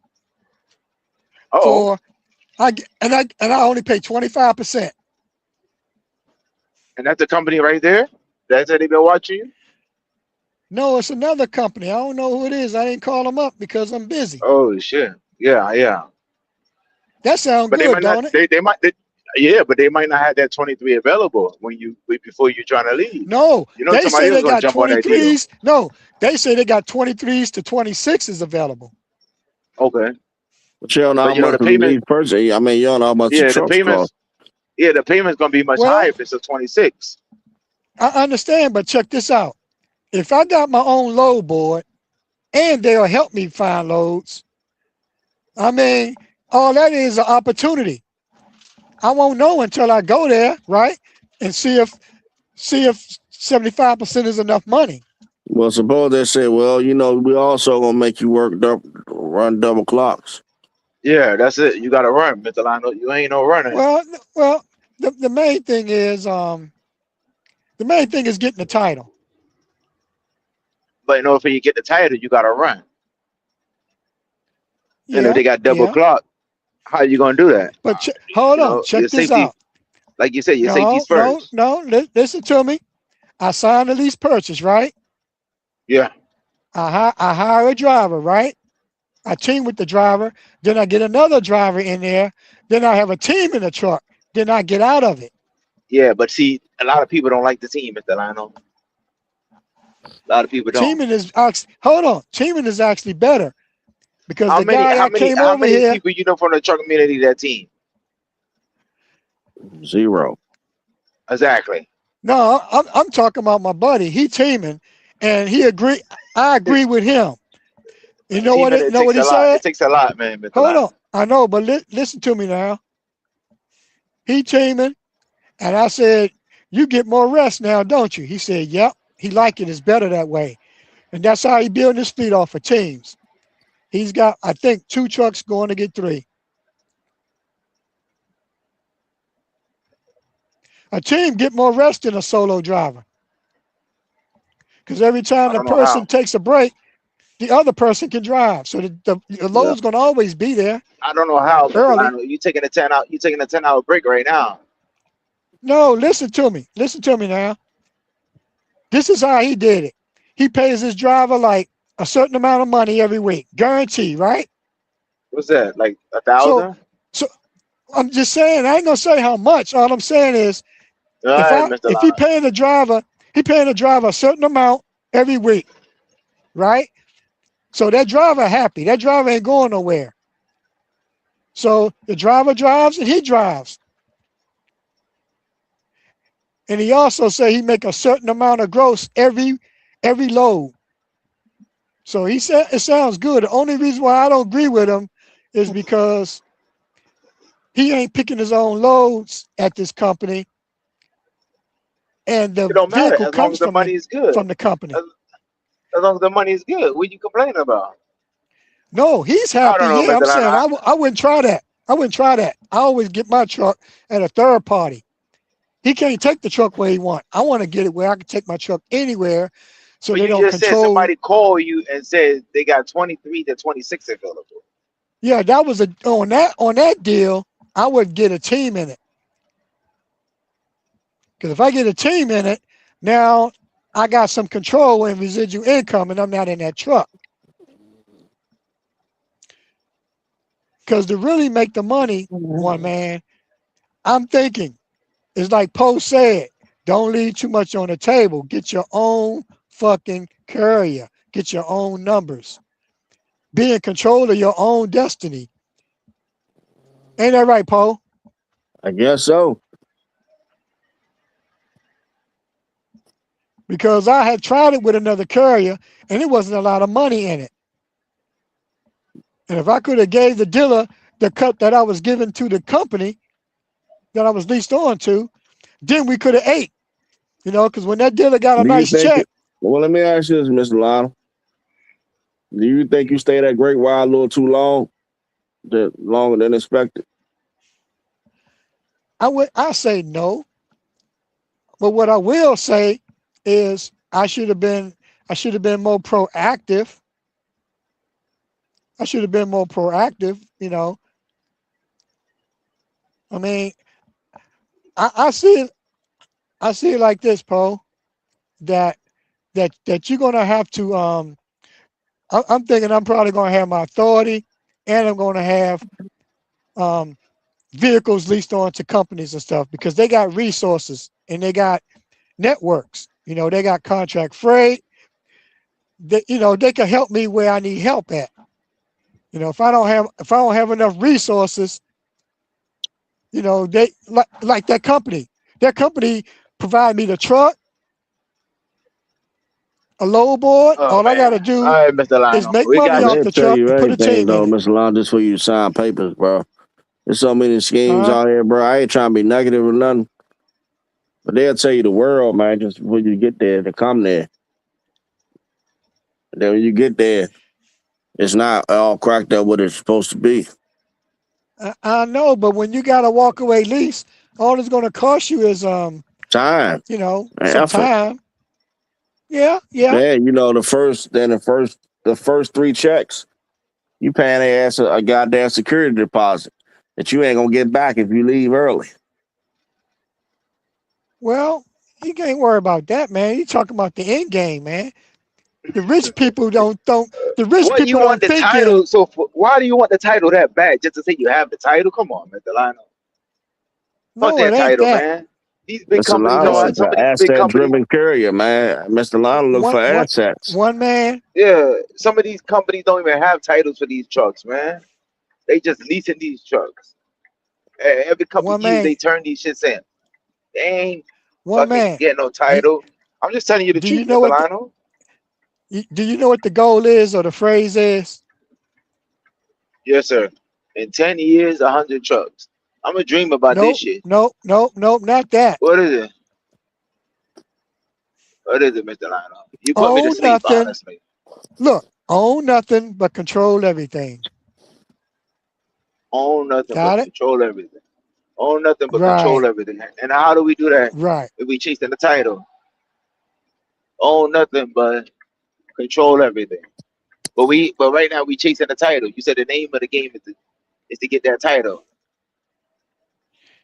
I only pay 25%. And that's the company right there. That's how they been watching you. No, it's another company. I don't know who it is. I didn't call them up because I'm busy. Oh shit! Yeah. That sounds good, don't it? They might. But they might not have that 23 available before you're trying to leave. No, you know they somebody say they else gonna got jump on that deal. 23s. No, they say they got 23s to 26s available. Okay. But you don't know how much the payment person. I mean, you don't know how much the trucks cost. Yeah, the payment's gonna be much higher if it's a 26. I understand, but check this out. If I got my own load board and they'll help me find loads, I mean, all that is an opportunity. I won't know until I go there, right? And see if 75% is enough money. Well, suppose they say, well, you know, we also gonna make you run double clocks. Yeah, that's it. You gotta run, Mr. Lionel. You ain't no running. Well, the main thing is getting the title. But in order for you to get the title, you gotta run. Yeah, and if they got double clock, how are you gonna do that? But hold on, check this out. Like you said, your safety's first. No, listen to me. I signed a lease purchase, right? Yeah. I hire a driver, right? I team with the driver. Then I get another driver in there. Then I have a team in the truck. Then I get out of it. Yeah, but see, a lot of people don't like the team, Mr. Lionel. A lot of people don't. Teaming is actually better because how many here, people you know from the truck community that team? 0. Exactly. No, I'm talking about my buddy. He teaming, and he agree. I agree with him. You know what? Know what he said? It takes a lot, man. Hold on. I know, but listen to me now. He teaming, and I said, you get more rest now, don't you? He said, yep. He liked it. It's better that way. And that's how he building his fleet off of teams. He's got, I think, 2 trucks going to get 3. A team get more rest than a solo driver. Because every time the person takes a break, the other person can drive. So the load's going to always be there. I don't know how. Early. You taking a 10 out? You taking a 10-hour break right now? No, listen to me. Listen to me now. This is how he did it. He pays his driver like a certain amount of money every week, guaranteed, right? What's that? Like 1,000? So I'm just saying. I ain't gonna say how much. All I'm saying is, if he paying the driver a certain amount every week, right? So that driver happy. That driver ain't going nowhere. So the driver drives and he drives. And he also say he make a certain amount of gross every load. So he said it sounds good. The only reason why I don't agree with him is because he ain't picking his own loads at this company. And the vehicle comes from the company. As long as the money is good, what you complaining about? No, he's happy. Yeah, I'm saying I wouldn't try that. I wouldn't try that. I always get my truck at a third party. He can't take the truck where he want. I want to get it where I can take my truck anywhere, so but they don't control. Said somebody call you and said they got 23 to 26 available. Yeah, that was on that deal. I would get a team in it, because if I get a team in it, now I got some control and residual income, and I'm not in that truck. Because to really make the money, one man, I'm thinking, it's like Poe said, don't leave too much on the table. Get your own fucking courier. Get your own numbers. Be in control of your own destiny. Ain't that right, Poe? I guess so. Because I had tried it with another courier, and it wasn't a lot of money in it. And if I could have gave the dealer the cut that I was giving to the company that I was leased on to, then we could have ate. You know, because when that dealer got a nice check. Well, let me ask you this, Mr. Lionel. Do you think you stayed at Great While a little too long? Longer than expected? I say no. But what I will say is I should have been more proactive. I should have been more proactive, you know. I mean, I see it like this, Poe, that you're gonna have to I'm thinking I'm probably gonna have my authority, and I'm gonna have vehicles leased on to companies and stuff, because they got resources and they got networks. You know, they got contract freight. They can help me where I need help at. You know, if I don't have enough resources, you know, they like that company. That company provide me the truck, a load board. All I gotta do is make money off the truck and put a team in it. Mr. Lon, just for you to sign papers, bro. There's so many schemes out here, bro. I ain't trying to be negative or nothing. But they'll tell you the world, man, just when you get there to come there. And then when you get there, it's not all cracked up what it's supposed to be. I know, but when you got a walk away lease, all it's gonna cost you is time. You know, and some effort. time. Yeah. Man, you know, the first 3 checks, you paying their ass a goddamn security deposit that you ain't gonna get back if you leave early. Well, you can't worry about that, man. You talking about the end game, man. The rich people don't. The rich what people you want don't the think title? So why do you want the title that bad? Just to say you have the title? Come on, Mr. Lionel. No, that it ain't title, that. man. These big Mr. companies Lionel are is some an of these big companies. asset-driven courier, man. Mr. Lionel look for assets. One man. Yeah, some of these companies don't even have titles for these trucks, man. They just leasing these trucks. Every couple of years, they turn these shits in. They ain't fucking getting no title. I'm just telling you the truth, Mr. Lionel. Do you know what the goal is or the phrase is? Yes, sir. In 10 years, 100 trucks. I'm a dream about this shit. Nope, not that. What is it? What is it, Mr. Lionel? You put me to Own sleep, nothing. honestly. Look, own nothing but control everything. Own nothing but Got it? control everything. Own nothing but control Right. everything. And how do we do that Right. if we chasing the title? Own nothing but control everything. But right now we chasing the title. You said the name of the game is to get that title.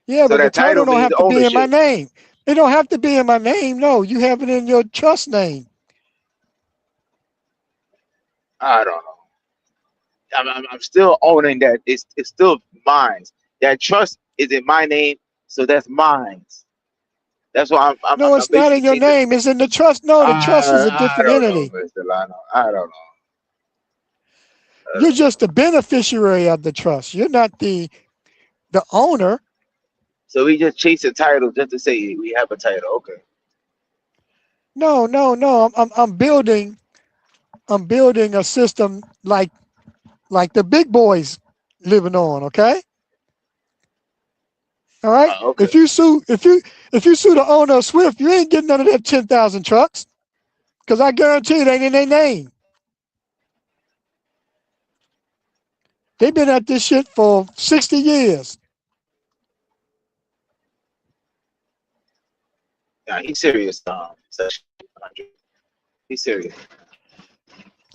Yeah, So but the that title title don't means have to be in my ownership. name. It don't have to be in my name. No, you have it in your trust name. I don't know. I'm still owning that. It's still mine. That trust is in my name, so that's mine. That's why No, I'm it's not basically in your chasing. name. It's in the trust. No, the trust is a I different don't know, entity. Mr. Lionel. I don't know. You're just the beneficiary of the trust. You're not the owner. So we just chase a title just to say we have a title. Okay. No, no, no. I'm building a system like the big boys living on. Okay. All right. Okay. If you sue the owner of Swift, you ain't getting none of that 10,000 trucks because I guarantee it ain't in their name. They've been at this shit for 60 years. Yeah, he's serious. He's serious.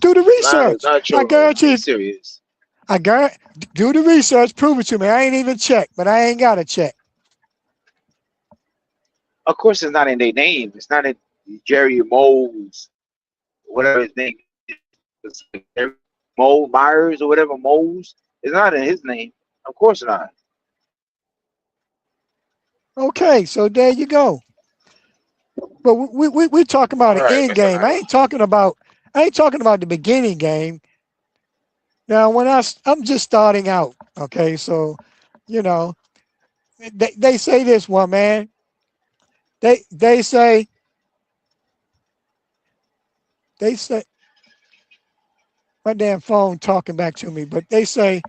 Do the Lionel's research. not I trolling. guarantee He's it. serious. Do the research. Prove it to me. I ain't even checked, but I ain't got to check. Of course, it's not in their name. It's not in Jerry Moles, whatever his name is. Jerry Mole Myers or whatever Moles. It's not in his name. Of course not. Okay, so there you go. But we're talking about All an right, end Mr. game. I Lionel. ain't talking about the beginning game. Now, when I'm just starting out, okay, so you know they say this one, man. They say my damn phone talking back to me, but they say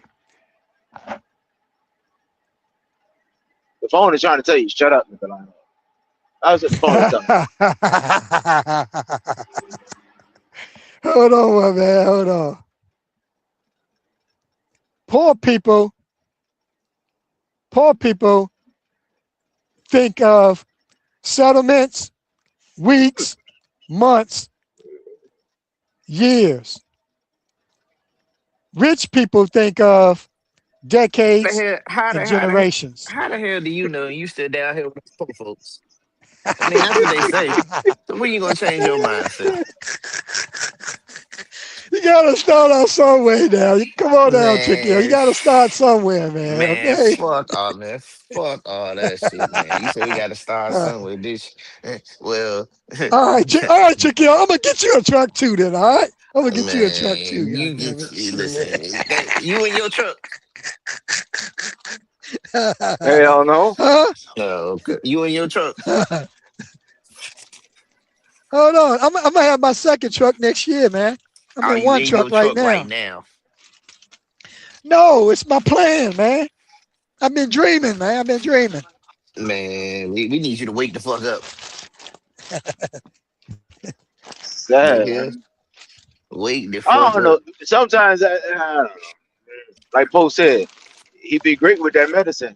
The phone is trying to tell you, shut up, Mr. Lionel. That's what the phone is telling hold on, my man, hold on. Poor people think of settlements, weeks, months, years. Rich people think of decades How and the generations. how the hell do you know you sit down here with these poor folks? I mean, that's what they say. So when you gonna change your mindset? You gotta start out somewhere now. Come on down, Chicky. You Man, gotta start somewhere, man. man, Okay. fuck all that shit, man. You say we gotta start somewhere. This, well, All right, Chicky. I'm gonna get you a truck too. Then, all right. I'm gonna get you a truck too. man, God you damn it. listen. You in your truck? you. Hell no. Huh? Oh, okay. You in your truck? Hold on. I'm gonna have my second truck next year, man. I'm Are in you one in your truck right truck right now. now? No, it's my plan, man. I've been dreaming, man. I've been dreaming. Man, we need you to wake the fuck up. You Sad, hear? man. Wake the I fuck don't up. know. Sometimes I don't know. Like Poe said, he'd be great with that medicine.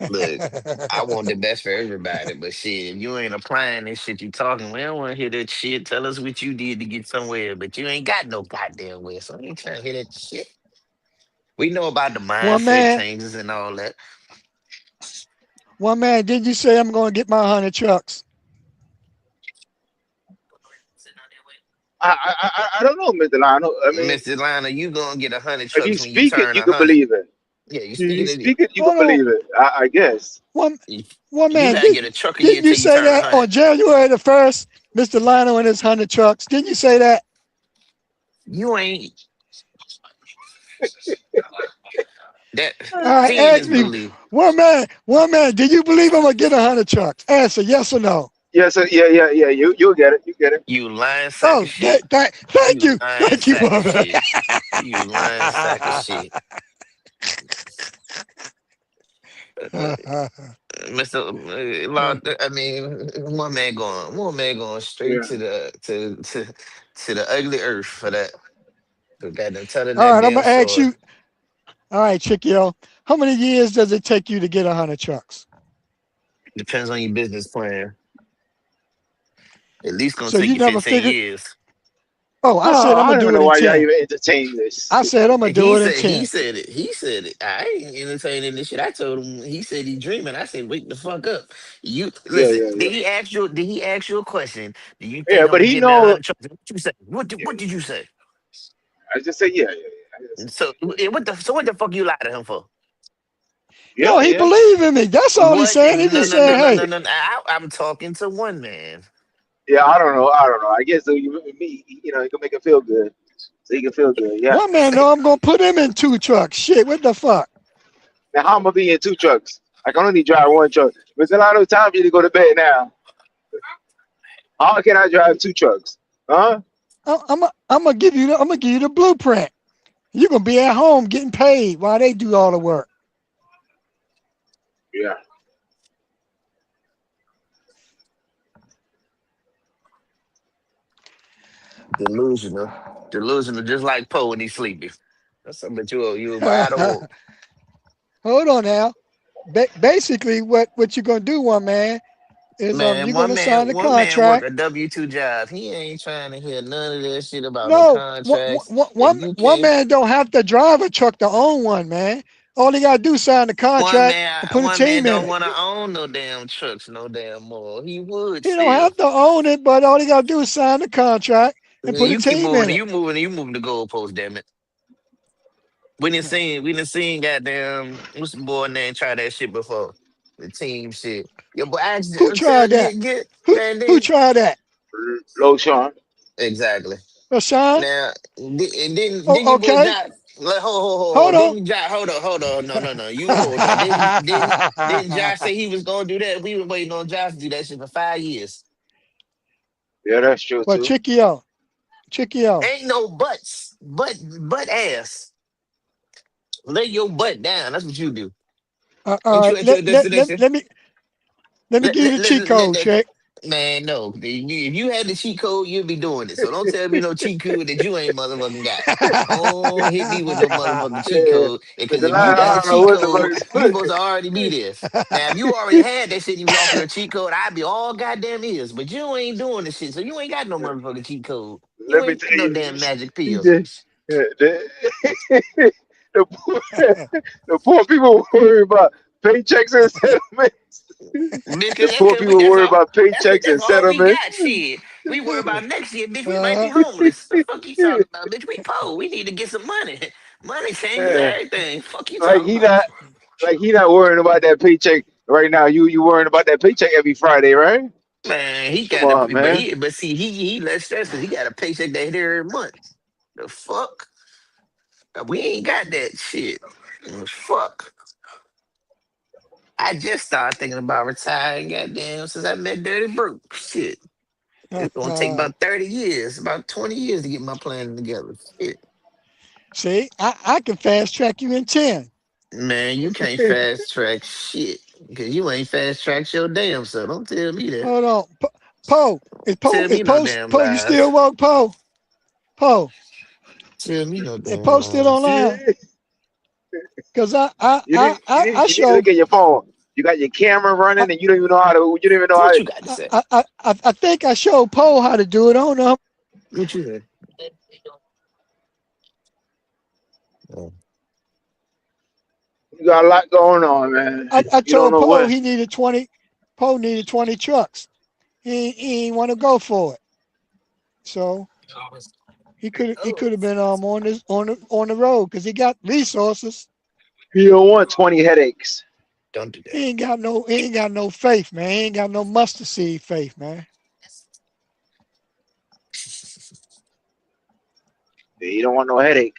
Look, I want the best for everybody, but shit, if you ain't applying this shit you talking, we don't want to hear that shit. Tell us what you did to get somewhere, but you ain't got no goddamn way, so I ain't trying to hear that shit. We know about the one mindset man, changes and all that. did you say I'm gonna get my 100 trucks? I don't know, Mr. Lionel. I mean, Mr. Lionel, you gonna get 100 if you trucks when you speak it, turn you can 100. believe it. Yeah, you You speaking it. speak it, you can Hold on. believe it. I guess. One You, one you man, gotta get a truck a year didn't you till you say turn that 100. on January the 1st, Mr. Lionel and his 100 trucks? Didn't you say that? You ain't that. All right, Seeing ask is me. believe. One man, do you believe I'm gonna get 100 trucks? Answer yes or no. Yes, sir. Yeah. You'll get it. You get it. You lying sack of Oh, shit. thank You you. lying Thank you, sack of brother. shit. You lying sack of shit. Mr. I mean, one man going straight Yeah. to the ugly earth for that. For goddamn telling All that right, I'm damn gonna ask story. you. All right, Chickio, how many years does it take you to get 100 trucks? Depends on your business plan. At least gonna So take you you never 15 figured? years. Oh, I said Oh, I'm I gonna don't do even it know in why y'all 10. even entertain this. I said I'm gonna do it in He 10. said it. He said it. I ain't entertaining this shit. I told him. He said he dreaming. I said, wake the fuck up. You Yeah, listen. yeah, yeah. Did he ask you a question? Do you Yeah, think I'm but gonna he get me know. 100 trucks? What you say? Yeah, What did you say? I just say yeah, yeah, yeah. So what the fuck you lied to him for? Yeah, No, he yeah. believed in me. That's all he's What? saying. He No, just no, no, saying, no, hey, no, no. I'm talking to one man. Yeah, I don't know. I don't know. I guess me, he can make it feel good. So he can feel good. Yeah. one man know I'm gonna put him in 2 trucks. Shit, what the fuck? Now how am I be in 2 trucks? I can only drive 1 truck. There's a lot of time for you to go to bed now. How can I drive 2 trucks? Huh? I'm gonna give you the blueprint. You're gonna be at home getting paid while they do all the work. Yeah. Delusional, just like Poe when he's sleepy. That's something that you wide awoke. Hold on now. Basically, what you're gonna do, one man, is Man, you're gonna sign the one man work contract. a W-2 job. He ain't trying to hear none of that shit about no No, contracts. If you one can't, man don't have to drive a truck to own one, man. All he gotta do is sign the contract and put a one man team in don't it. want to own no damn trucks, no damn more. He would He don't still. have to own it, but all he gotta do is sign the contract and Yeah, put a you keep team in moving, it. you moving the goalpost, damn it. We didn't seen goddamn what's the boy name try that shit before. The team shit. Yo, but Who I'm tried telling that? you, get man, Who then tried that? Low Sean. exactly. Sean? Now, and then Oh, your boy okay. Josh, like, Hold on. Didn't Josh, hold on, no, no, no, you hold on. Didn't Josh say he was gonna do that? We been waiting on Josh to do that shit for 5 years. Yeah, that's true Well, too. Chickio. Ain't no butt ass. Lay your butt down. That's what you do. All Ain't you right. at your destination? Let me give you the cheat Let code, that Chick. man no. If you had the cheat code, you'd be doing it. So don't tell me no cheat code that you ain't motherfucking got. Don't hit me with no motherfucking cheat Yeah. code. There's Because a if lot. you got I the don't know cheat what the code, you fuck. supposed to already be there. Now, if you already had that shit, and you was offering a cheat code, I'd be all goddamn ears. But you ain't doing the shit, so you ain't got no motherfucking cheat code. You Let me ain't tell got no you, damn magic pill. DJ, the poor, the poor people worry about paychecks and settlements. Bitch, The cause poor people worry about paychecks and that's all we settlements. got. Shit. We worry about next year, bitch. We might be uh, homeless. The fuck you talking about, bitch? We poor. We need to get some money. Money changes Yeah. everything. Fuck you Like talking he about. not, like he not worrying about that paycheck right now. You worrying about that paycheck every Friday, right? Man, he Come got a on, man. but see he less stressed because he got a paycheck that hit every month. The fuck? We ain't got that shit. Fuck. I just started thinking about retiring, goddamn, since I met Dirty Brooke. Shit. It's gonna take about 30 years, about 20 years to get my plan together. Shit. see, I can fast track you in 10. Man, you can't fast track shit. Because you ain't fast tracked your damn self. Don't tell me that. Hold on. Poe, Tell me no damn Poe, you still lies. woke, Poe? Poe, Tell me no is damn Poe still lies. online? Cause I You didn't show look at your phone. You got your camera I, running, and you don't even know how to. You don't even know how. What you got to say? I think I showed Poe how to do it. I don't know. What you say? Oh. You got a lot going on, man. I You don't told know Poe what. he needed 20. Poe needed 20 trucks. He ain't want to go for it. So he could have been on the road because he got resources. You don't want 20 headaches. Don't do He ain't got no faith, man. He ain't got no mustard seed faith, man. You don't want no headache.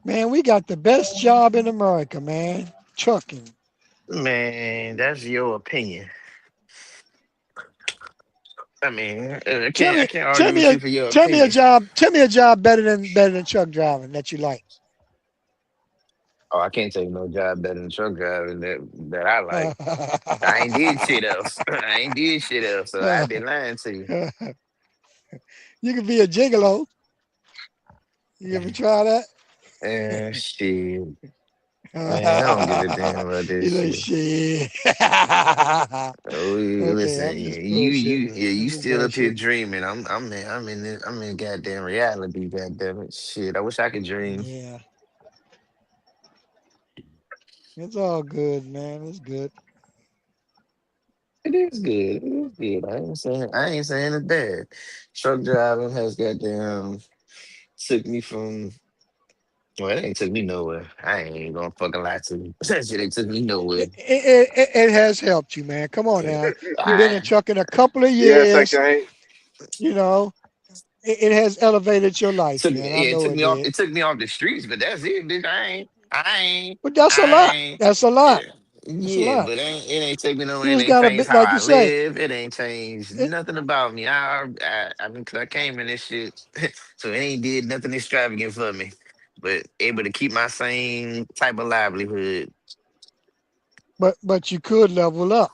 Man, we got the best job in America, man. Trucking. that. Man, that's your opinion. I mean, I Tell can't. I me, can't argue with you for your tell me a opinion. job. Tell me a job better than truck driving that you like. Oh, I can't take no job better than truck driving that I like. I ain't did shit else. I ain't did shit else, so I'd be lying to you. You could be a gigolo. You ever try that? And shit, man, I don't give a damn about He's this like, shit. shit. Oh, Okay, listen, I'm just you, bullshitting. yeah, I'm you just still up here bullshitting. dreaming. I'm in goddamn reality. Goddamn it, shit. I wish I could dream. Yeah, it's all good, man. It's good. It is good. It is good. I ain't saying it's bad. Truck driving has goddamn took me from. Well, it ain't took me nowhere. I ain't gonna fucking lie to you. That shit ain't took me nowhere. It has helped you, man. Come on now. You've been in I trucking a couple of Yeah, years. Section 8. You know, it has elevated your life, took man. I yeah, it know took it me off. did. It took me off the streets, but that's it. Bitch. But that's a I lot. ain't. That's a lot. Yeah, That's a yeah, lot. but it ain't take me no. You It just ain't got a changed bit, how like you I say. live. It ain't changed It, nothing about me. I mean, 'cause I came in this shit, so it ain't did nothing extravagant for me. But able to keep my same type of livelihood. but you could level up.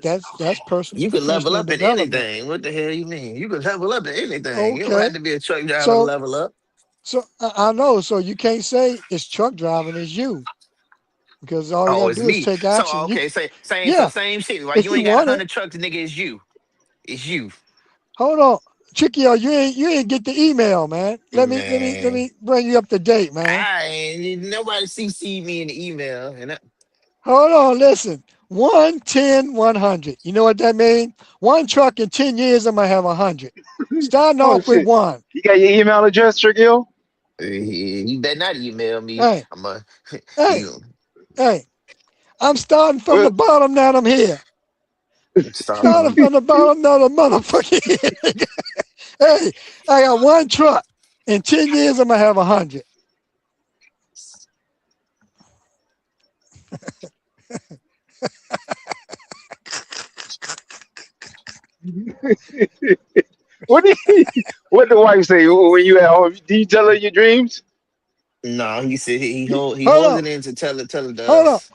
That's You could level personal up in development. anything. What the hell you mean? You could level up in anything. You don't Okay. have to be a truck driver to So level up. I know. So you can't say it's truck driving, it's you. Because all you Oh, gotta it's do is me. take So action. You okay, so yeah, same shit. Why if you you ain't got a want it. hundred trucks, nigga? It's you. It's you, Hold on. Chickio, you ain't get the email, man. Let man. me bring you up to date, man. I ain't nobody CC me in the email, and Hold on, listen. 110, 100. You know what that means? One truck in 10 years, I'm gonna have 100. Starting Oh off with shit. one. You got your email address, Trickio? he better not email me. Hey, I'm a hey, you hey. I'm starting from the What? bottom, now I'm here. start Starting from from the bottom, now the motherfucking here. Hey, I got one truck. In 10 years, I'm gonna have 100. What do what the wife say when you at home? Do you tell her your dreams? no. He said he Hold holds on, it in to tell it to hold on, us.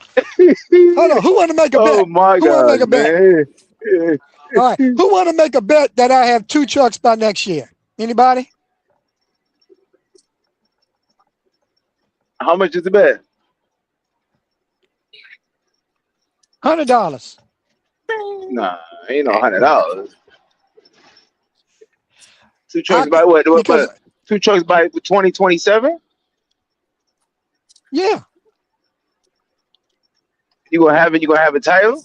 hold on. Who wanna make a Oh bet? my Who wanna make God, a bet? man. Yeah. All right. Who want to make a bet that I have two trucks by next year? Anybody? How much is the bet? $100. Nah, ain't no Hey, $100. Two I trucks by what? because But two trucks by 2027? yeah, You gonna have it? You gonna have a title?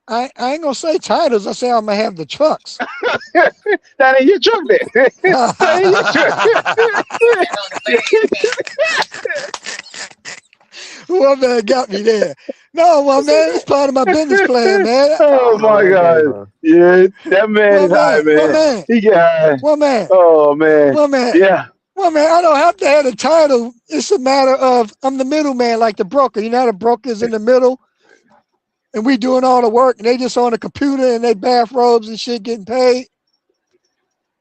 I ain't gonna say titles. I say I'm gonna have the trucks. That ain't your truck, then. That ain't your truck. Whoever got me there. No, well, man, it's part of my business plan, man. I Oh don't know my where that came God. from. Yeah, that man is high, One man. man, He get high. one man, Oh man. one man. Yeah. Well, man, I don't have to have a title. It's a matter of I'm the middleman, like the broker. You know, how the broker's in the middle, and we doing all the work, and they just on the computer and they bathrobes and shit getting paid.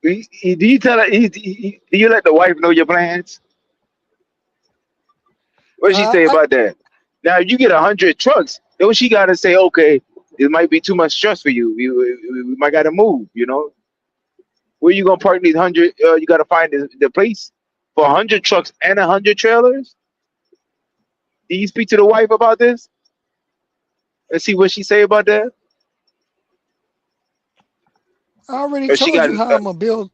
Do you tell her? Do you let the wife know your plans? What she say I about that? Now, if you get 100 trucks, then she got to say, okay, it might be too much stress for you. We might got to move. You know, where you gonna park these 100? You got to find the place for 100 trucks and 100 trailers. Do you speak to the wife about this and see what she say about that? I already Or she told got you how I'm gonna build.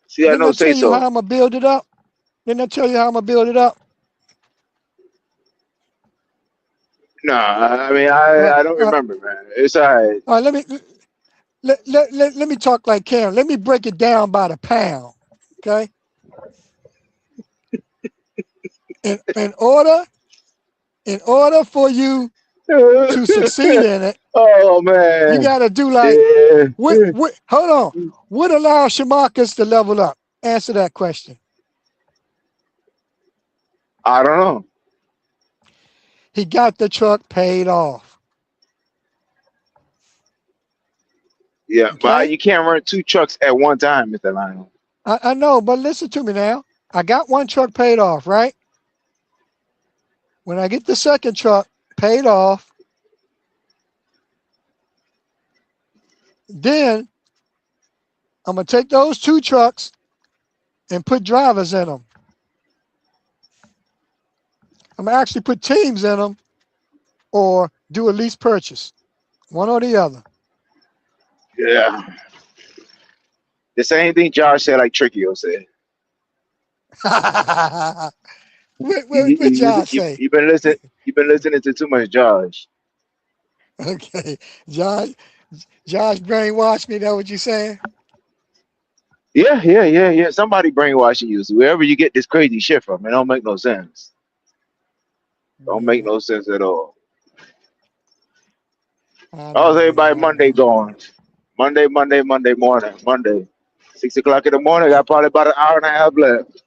she got Didn't no I say tell you how so. I'm gonna build it up? Didn't I tell you how I'm gonna build it up? Nah, I mean, All right, I don't all right, remember, man. It's all right. all right. Let me talk like Karen. Let me break it down by the pound. Okay. In order for you to succeed in it, Oh you man, got to do like yeah. what? Hold on. What allows Shamarcus to level up? Answer that question. I don't know. He got the truck paid off. Yeah, but Okay, you can't run 2 trucks at one time, Mr. Lionel. I know, but listen to me now. I got one truck paid off, right? When I get the second truck paid off, then I'm gonna take those 2 trucks and put drivers in them. I'm gonna actually put teams in them or do a lease purchase, one or the other. Yeah. The same thing Josh said, like Trickio said. What Josh say? You've been listening. You've been listening to too much Josh. Okay, Josh, Josh brainwashed me. That what you saying? Yeah. Somebody brainwashing you. So wherever you get this crazy shit from, it don't make no sense. Don't make Yeah, no sense at all. I How's know, man. everybody I Monday know. going? Monday morning. Monday. 6 o'clock in the morning. Got probably about an hour and a half left.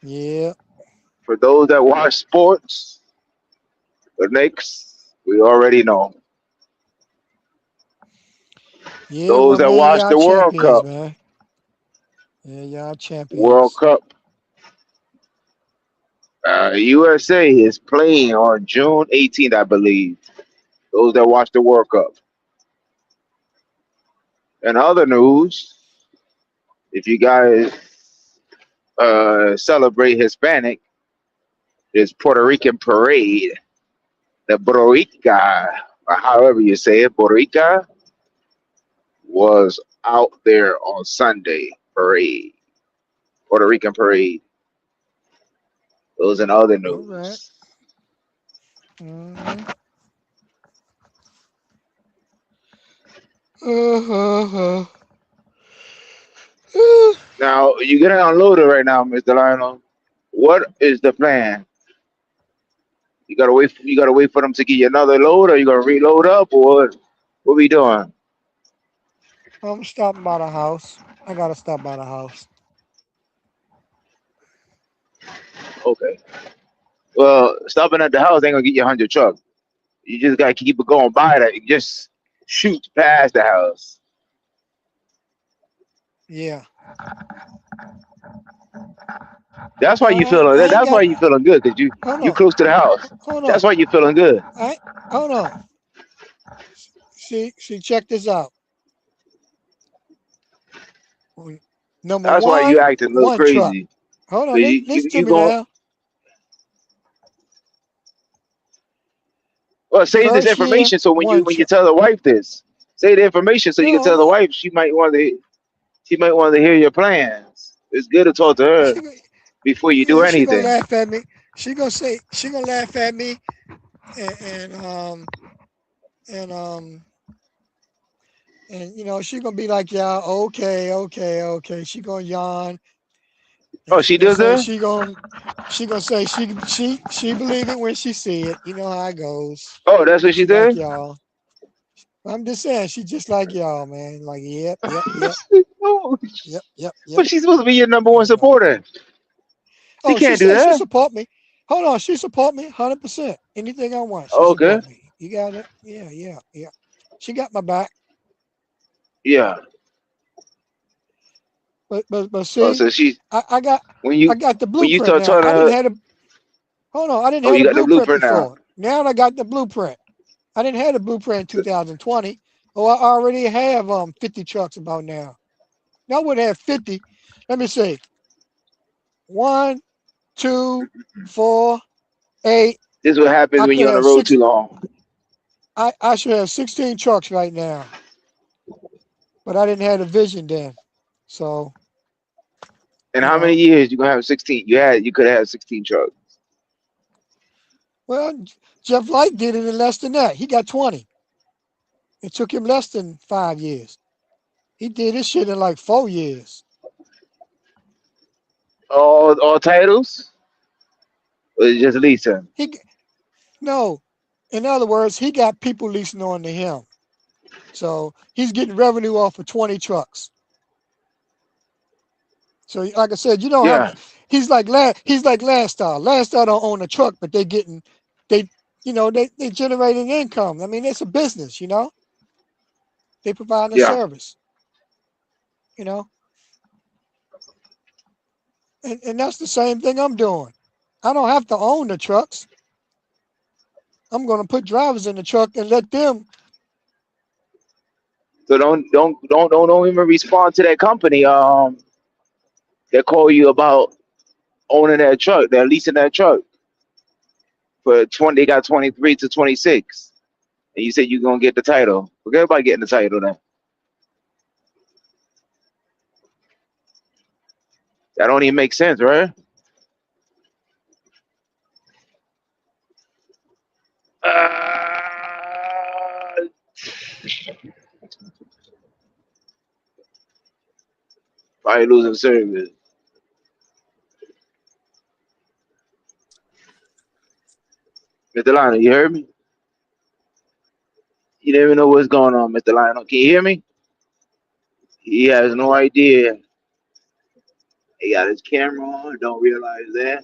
Yeah, For those that watch sports, the Knicks, we already know. yeah. Those Well, that man, watch y'all the World champions, Cup, man. Yeah, y'all World champions. Cup, USA is playing on June 18th, I believe. Those that watch the World Cup. In other news, if you guys celebrate Hispanic, there's Puerto Rican parade, the Boricua, or however you say it, Boricua, was out there on Sunday parade, Puerto Rican parade. Those in other All right. news. Mm-hmm. Uh-huh. Now you get it unloaded right now, Mr. Lionel. What is the plan? You gotta wait. You gotta wait for them to give you another load, or you gonna reload up, or what we doing? I'm stopping by the house. I gotta stop by the house. Okay. Well, stopping at the house ain't gonna get you 100 trucks. You just gotta keep it going by that. You just shoot past the house. Yeah. That's why you feeling. I ain't That's why got. you feeling good, cause Hold you on. close to the house. Hold That's on. why you feeling good. I hold on. See. Check this out. Number That's why you one, acting a little one truck. crazy. Hold on. 'Cause Listen to you me going. now. Well, say this First year, information so one when you truck. tell the wife this, say the information so you can tell the No, wife she might want to hear your plans. It's good to talk to her she before you do yeah, she gonna anything. laugh at me. She gonna laugh at me and and um and she gonna be like, yeah, okay. She gonna yawn and Oh, she she gonna does say that? she gonna say she believe it when she see it. You know how it goes. Oh, that's what she She like did? y'all. I'm just saying, she just like y'all, man. Like, Oh, yep. but she's supposed to be your number one And supporter. She oh, she can't do said she that. support me. Hold on, she support me 100%. Anything I want, she Okay. support me. You got it? Yeah. She got my back. Yeah. But Oh, see, so she I, I got when I you got the when you blueprint start now. talking to I didn't her, have a hold on. I didn't oh, have you the got the blueprint blueprint now. before. Now I got the blueprint. I didn't have the blueprint in 2020. Oh, I already have 50 trucks about now. Now I would have 50. Let me see. 1, 2, 4, 8. This is what happens I when could you're on the have road too six. long. I should have 16 trucks right now, but I didn't have the vision then. So In you how many know, years you gonna have 16? You could have 16 trucks. well, Jeff Light did it in less than that. He got 20. It took him less than 5 years. He did this shit in like 4 years. All titles? Or just leasing? He no, in other words, he got people leasing on to him. So he's getting revenue off of 20 trucks. So like I said, you don't have Yeah. to. He's like Landstar. Landstar don't own a truck, but they they generating income. I mean, it's a business. They provide a Yeah. service, you know. And that's the same thing I'm doing. I don't have to own the trucks. I'm going to put drivers in the truck and let them. So don't even respond to that company. That call you about owning that truck. They're leasing that truck for 20. They got 23 to 26, and you said you're gonna get the title. Forget about getting the title then. That don't even make sense, right? Uh, Probably losing service. Mr. Lionel, you heard me? You didn't even know what's going on, Mr. Lionel. Can you hear me? He has no idea. He got his camera on. Don't realize that.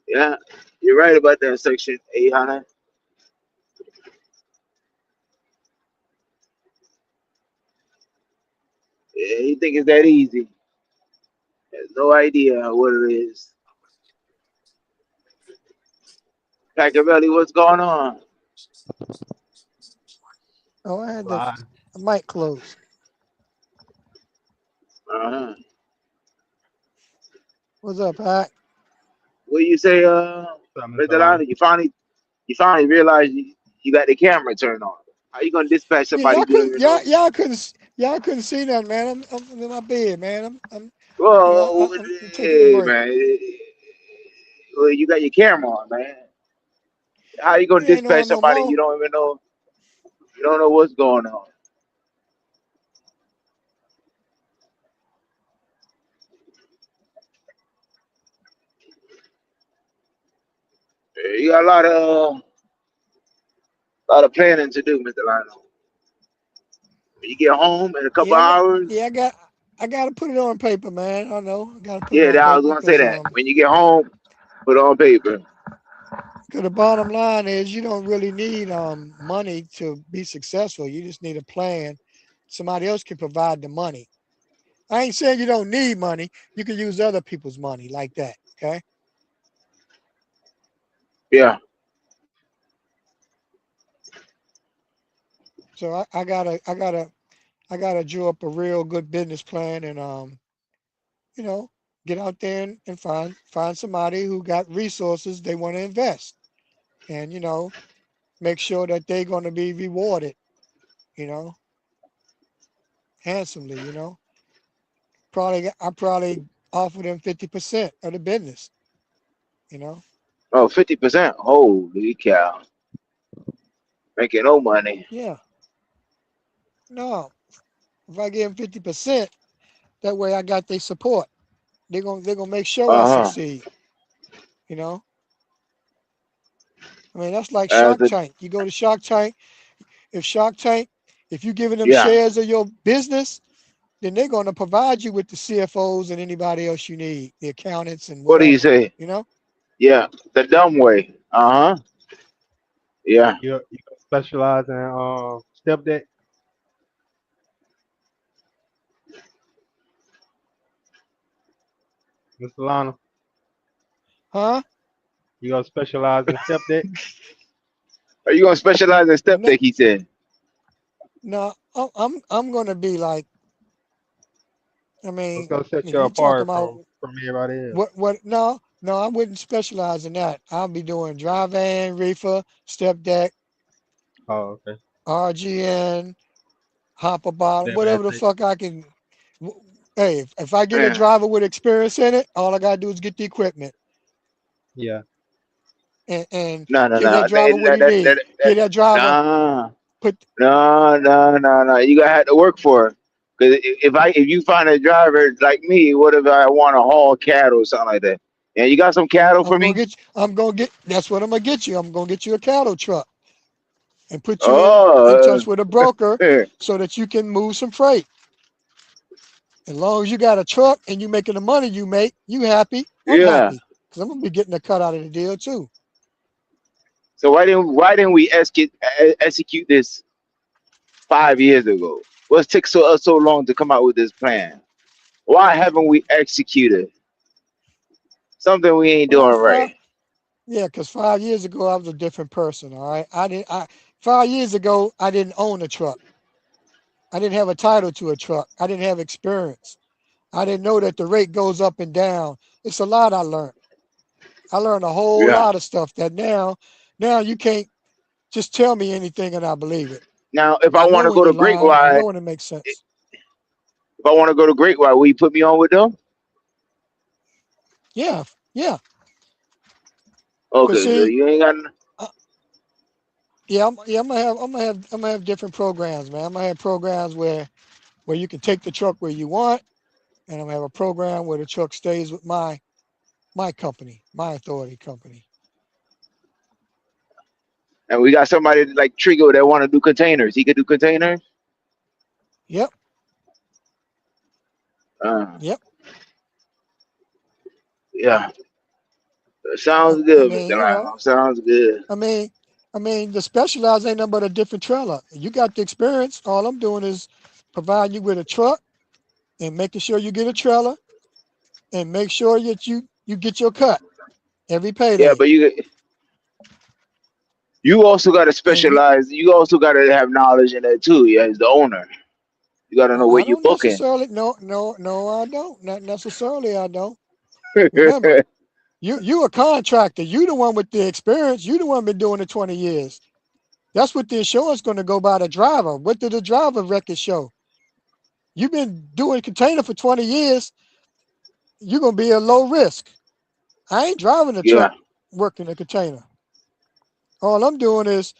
Yeah, you're right about that section 800. Yeah, he think it's that easy. Has no idea what it is. Paccarelli, what's going on? Oh, I had the Why? mic closed. Uh-huh. What's up, Pat? What do you say, Something, Mr. Solana. Lionel? You finally realized you got the camera turned on. How you gonna dispatch Yeah, somebody you don't even know? y'all couldn't see that, man. I'm in my bed, man. Well, I'm taking a hey, break. man. Well, you got your camera on, man. How you gonna It ain't dispatch on no somebody you more. don't even know? You don't know what's going on. You got a lot of planning to do, Mr. Lionel. When you get home in a couple hours, Yeah, I got to put it on paper, man. I know. I got to put it yeah, on I was paper gonna say because that. When you get home, put it on paper. the bottom line is you don't really need money to be successful. You just need a plan. Somebody else can provide the money. I ain't saying you don't need money. You can use other people's money like that. Okay. Yeah. So I gotta draw up a real good business plan and you know, get out there and find somebody who got resources they want to invest. And, make sure that they're gonna be rewarded, you know, handsomely, I probably offer them 50% of the business, you know. Oh, 50%. Holy cow. Making no money. Yeah. No. If I give them 50%, that way I got their support. They're gonna make sure I Uh-huh. succeed, you know. I mean, that's like As Shark the Tank. You go to Shark Tank, Shark Tank, if you're giving them yeah. shares of your business, then they're going to provide you with the CFOs and anybody else you need, the accountants and What do you whatever, say? you know? Yeah. The dumb way. Uh-huh. Yeah. You specialize in step deck, Mr. Lana. Huh? You gonna specialize in step deck? Are you gonna specialize in step No, deck? He said. no, I'm going to be like, I What's mean, gonna set if you you talking apart about from everybody else? no, I wouldn't specialize in that. I'll be doing dry van, reefer, step deck, Oh, okay. RGN, hopper bottom, Whatever it whatever the takes. fuck I can. Hey, if I get a Yeah. driver with experience in it, all I gotta do is get the equipment Yeah. and No, no, give no. that driver what he need. Give that driver Nah. put. No, no, no, no. You gotta have to work for it. Because if you find a driver like me, what if I want to haul cattle or something like that? And you got some cattle for me? I'm gonna get. That's what I'm gonna get you. I'm gonna get you a cattle truck and put you in Oh, touch with a broker so that you can move some freight. As long as you got a truck and you making the money you make, you happy. I'm yeah. happy because I'm gonna be getting a cut out of the deal too. So why didn't we execute this 5 years ago? What's took so long to come out with this plan? Why haven't we executed something we ain't Well, doing right? yeah, because 5 years ago I was a different person. All right, 5 years ago I didn't own a truck. I didn't have a title to a truck. I didn't have experience. I didn't know that the rate goes up and down. It's a lot I learned. I learned a whole Yeah. lot of stuff that now you can't just tell me anything and I believe it. Now, if I I want know to when go you're to Great lying. I White, know when it makes sense. if I want to go to Great White, will you put me on with them? Yeah, yeah. Cause Okay, so see, you ain't got. yeah, I'm gonna have different programs, man. I'm gonna have programs where you can take the truck where you want, and I'm gonna have a program where the truck stays with my company, my authority company. And we got somebody like Trigo that want to do containers. He could do containers. Yep, Uh, yep. yeah, I, sounds I good, Mr. mean, you know, Lionel. Sounds good. I mean, the specialized ain't nothing but a different trailer. You got the experience. All I'm doing is providing you with a truck and making sure you get a trailer and make sure that you get your cut every Yeah, payday. but you also got to And you, specialize. You also got to have knowledge in that too. Yeah, as the owner, you got to know where I you don't booking. necessarily. No, I don't. Not necessarily. I don't. Remember, you a contractor. You the one with the experience. You the one been doing it 20 years. That's what the insurance going to go by the driver. What did the driver record show? You've been doing container for 20 years. You're going to be a low risk. I ain't driving a Yeah, truck working a container. All I'm doing is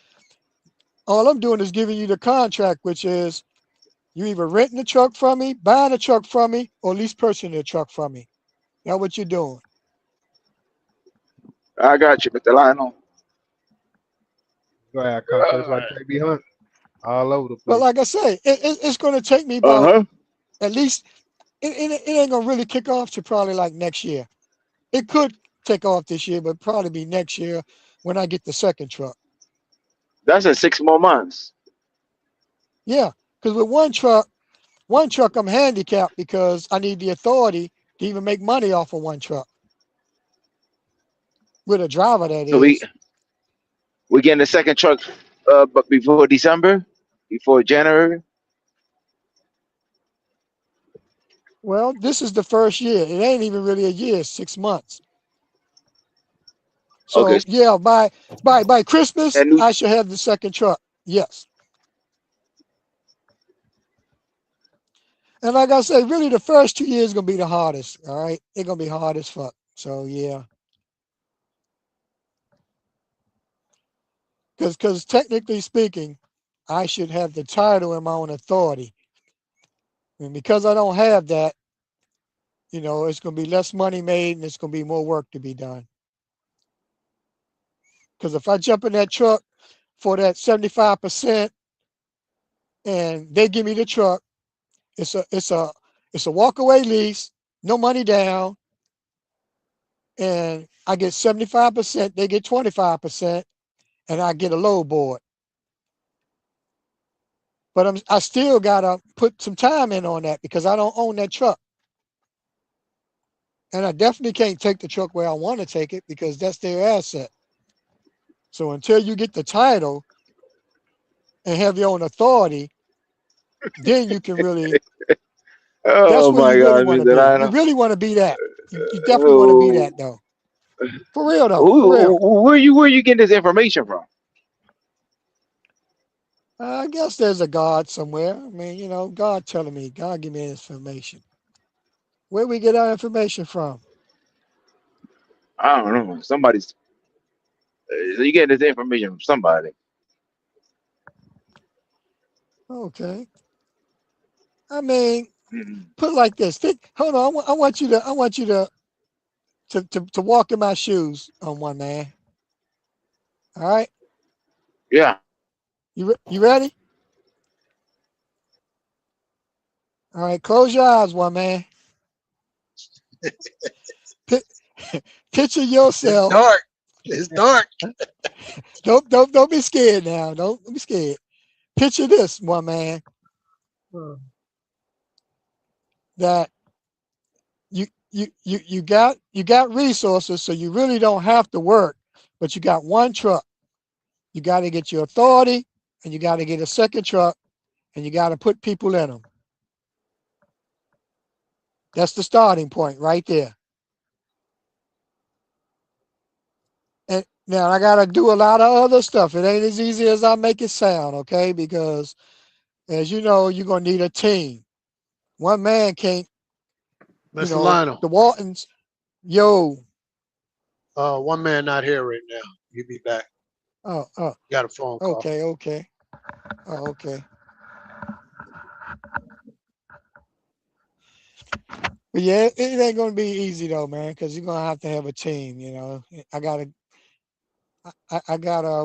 giving you the contract, which is you either renting the truck from me, buying a truck from me, or at least purchasing a truck from me. That's what you're doing. I got you, Mr. Lionel. Go ahead, contracts like KB Hunt all over the But place. like I say, it's going to take me Uh about huh. at least, it ain't going to really kick off to probably like next year. It could take off this year, but probably be next year when I get the second truck. That's in 6 more months. Yeah, because with one truck I'm handicapped because I need the authority to even make money off of one truck. With a driver, that So we is. we getting the second truck, but before December, before January. Well, this is the first year. It ain't even really a year, 6 months. Okay, So yeah, by Christmas, and I should have the second truck. Yes. And like I say, really the first 2 years gonna be the hardest. All right. It's gonna be hard as fuck. So yeah. Because technically speaking, I should have the title and my own authority. And because I don't have that, it's gonna be less money made and it's gonna be more work to be done. Because if I jump in that truck for that 75% and they give me the truck, it's a walkaway lease, no money down, and I get 75%, they get 25%, and I get a load board. But I still gotta put some time in on that because I don't own that truck. And I definitely can't take the truck where I want to take it because that's their asset. So until you get the title and have your own authority, then you can really, that's oh where my you really God, want to Mr. be. You Lionel. really want to be that. You definitely want to be Oh, that though. For real though, for real. where you getting this information from? I guess there's a God somewhere. I mean, God telling me, God give me information. Where we get our information from? I don't know. Somebody's. So you getting this information from somebody. Okay. I mean, Mhm. put it like this. Hold on. I want you to walk in my shoes on one, man. All right. Yeah. You ready? All right. Close your eyes, one man. Picture It's yourself. dark. It's dark. Don't be scared now. Don't be scared. picture this, one man, that you got resources, so you really don't have to work, but you got one truck. You got to get your authority, and you got to get a second truck, and you got to put people in them. That's the starting point right there. And now I got to do a lot of other stuff. It ain't as easy as I make it sound, okay? Because as you know, you're going to need a team. One man can't, Mr. Lionel. The Waltons, yo. One man not here right now. He'll be back. Oh. Got a phone call. Okay. Oh, okay. But yeah, it ain't gonna be easy though, man, because you're gonna have to have a team. I got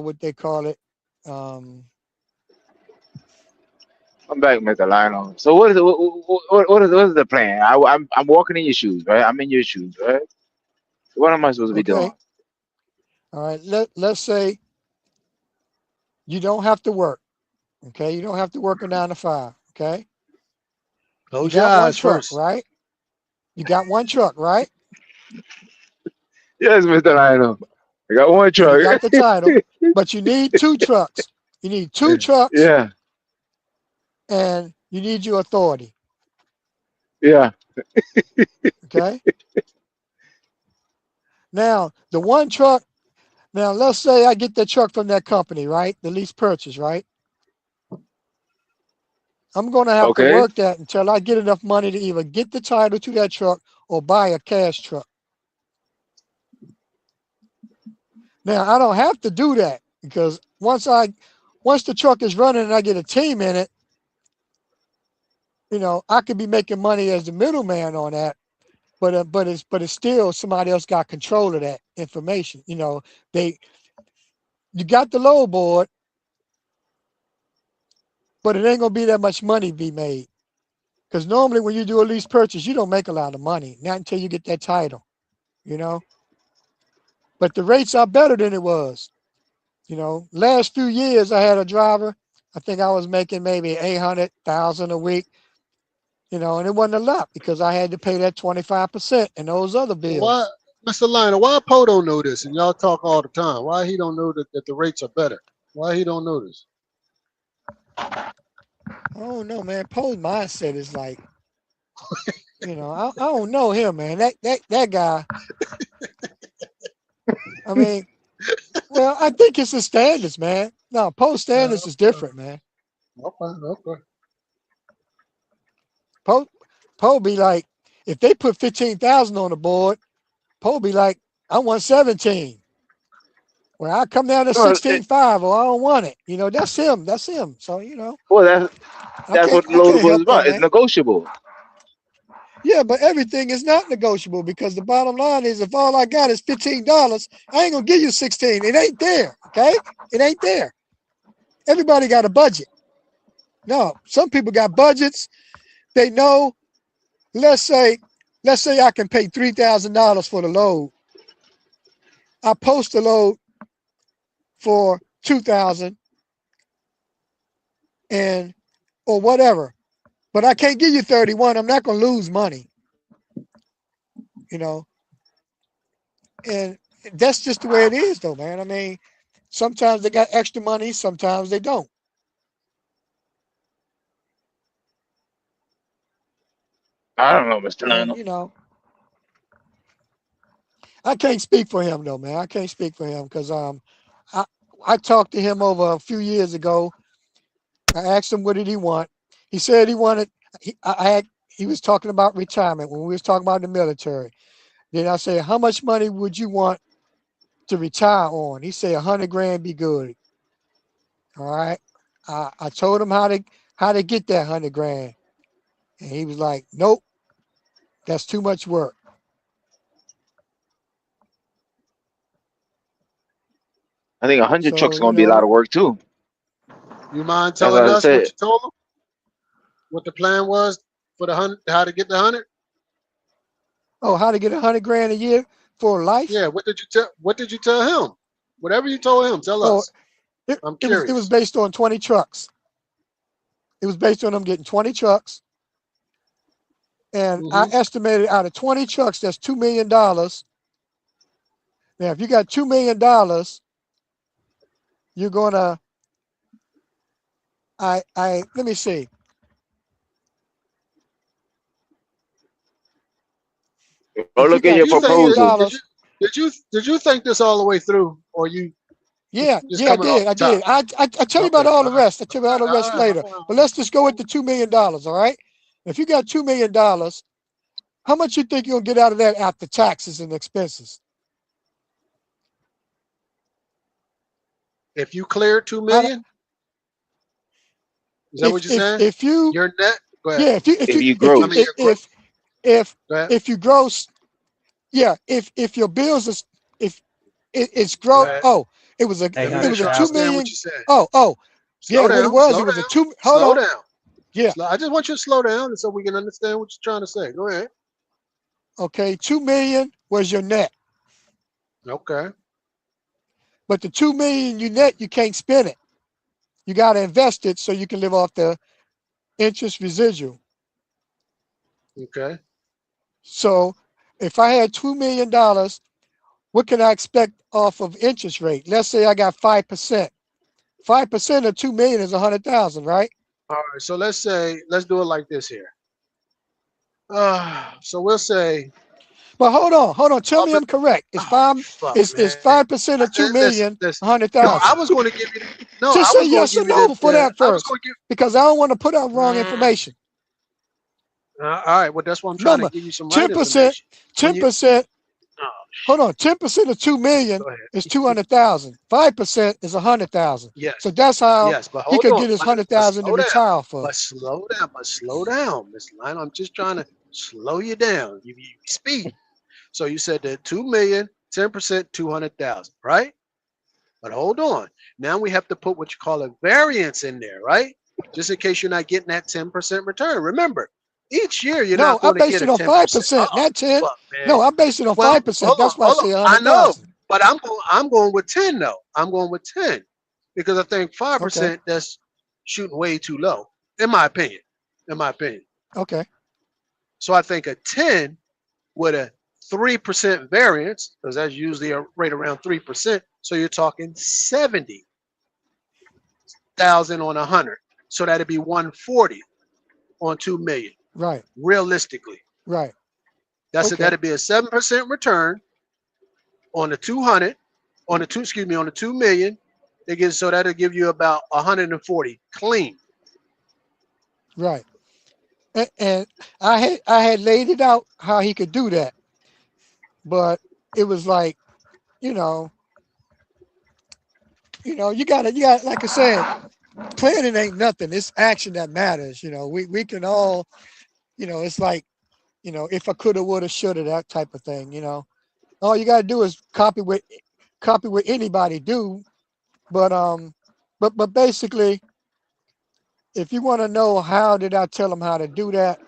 what they call it. I'm back, Mr. Lionel. So what is the plan? I'm walking in your shoes, right? I'm in your shoes, right? So what am I supposed to be doing? All right. Let's say you don't have to work. Okay, you don't have to work a 9 to 5. Okay. Close your eyes first, right? You got one truck, right? Yes, Mr. Lionel. I got one truck. You got the title, but you need 2 trucks. You need 2 trucks. Yeah. And you need your authority. Yeah. Okay. Now, the one truck, now let's say I get the truck from that company, right? The lease purchase, right? I'm going to have to work that until I get enough money to either get the title to that truck or buy a cash truck. Now, I don't have to do that because once the truck is running and I get a team in it, I could be making money as the middleman on that, but it's still somebody else got control of that information. You got the load board, but it ain't gonna be that much money be made. Because normally when you do a lease purchase, you don't make a lot of money, not until you get that title, But the rates are better than it was. Last few years I had a driver, I think I was making maybe $800,000 a week, and it wasn't a lot because I had to pay that 25% and those other bills. Why, Mr. Lionel, why Poe don't know this and y'all talk all the time? Why he don't know that the rates are better? Why he don't know this? I don't know, man. Poe's mindset is like, I don't know him, man. That guy. I mean, well, I think it's the standards, man. No, Poe's standards is different, man. Okay. Poe be like, if they put 15,000 on the board, Poe be like, I want 17. Well, I come down to 16.5, or I don't want it. That's him. That's him. So Well, that's what loadable is about. It's negotiable. Yeah, but everything is not negotiable because the bottom line is if all I got is $15, I ain't gonna give you 16. It ain't there. Okay, it ain't there. Everybody got a budget. No, some people got budgets. They know. Let's say I can pay $3,000 for the load. I post the load for $2,000 or whatever, but I can't give you 31. I'm not gonna lose money. And that's just the way it is, though, man. I mean, sometimes they got extra money, sometimes they don't. I don't know, Mr. Lionel. I can't speak for him, though, man. I can't speak for him because I talked to him over a few years ago. I asked him what did he want. He said he wanted. He was talking about retirement when we was talking about the military. Then I said, how much money would you want to retire on? He said 100 grand be good. All right. I told him how to get that 100 grand. And he was like, nope, that's too much work. I think 100 trucks is going to be a lot of work too. You mind telling us what you told him? What the plan was for the 100, how to get the 100? Oh, how to get 100 grand a year for life? Yeah. What did you tell him? Whatever you told him, tell us. I'm curious. It was based on 20 trucks. It was based on them getting 20 trucks. And I estimated out of 20 trucks, that's $2 million. Now, if you got $2 million, you're gonna, let me see. Go look at your proposal. Did you think this all the way through, or you? Yeah, I did. I tell you about all the rest. I tell you about all the rest later. But let's just go with the $2 million. All right. If you got $2 million, how much you think you'll get out of that after taxes and expenses? If you clear $2 million, is that what you're saying? If you your net, go ahead. Yeah, if you gross, if you gross, yeah, if your bills is if it's gross. Oh, it was a $2 million. Oh, yeah, what it was. It was a two. Hold on. Yeah, I just want you to slow down so we can understand what you're trying to say. Go ahead. Okay, $2 million was your net. Okay. But the $2 million you net, you can't spend it. You got to invest it so you can live off the interest residual. Okay. So if I had $2 million, what can I expect off of interest rate? Let's say I got 5%. 5% of $2 million is 100,000, right? All right. So let's do it like this here. So we'll say. But hold on. Tell me I'm correct. It's 5% of 2 million, 100,000. No, I was going to give you. No, just say yes or no before that first, because I don't want to put out wrong information. All right. Well, that's why I'm trying to give you some right 10%. 10%. Hold on. 10% of 2 million is 200,000. 5% is 100,000. Yes. So that's how he could get his 100,000 to retire for. But slow down, Miss Line. I'm just trying to slow you down. You speed. So you said that 2 million, 10%, 200,000, right? But hold on. Now we have to put what you call a variance in there, right? Just in case you're not getting that 10% return. Remember, each year you're not going to get a 10%. No, I'm basing it on 5%, not 10. No, I'm basing it on 5%. That's why I say 100,000. I know, but I'm going with 10 though. I'm going with 10 because I think 5% that's shooting way too low, in my opinion. Okay. So I think a 10 with a 3% variance, because that's usually a rate around 3%. So you're talking 70,000 on 100. So that'd be 140 on 2 million. Right. Realistically. Right. That'd be a 7% return on the 200, on the 2 million. So that'll give you about 140 clean. Right. And I had laid it out how he could do that. But it was like, you got like I said, planning ain't nothing. It's action that matters. We can all, it's like, if I coulda, woulda, shoulda, that type of thing. All you gotta do is copy what anybody do. But basically, if you want to know how did I tell them how to do that,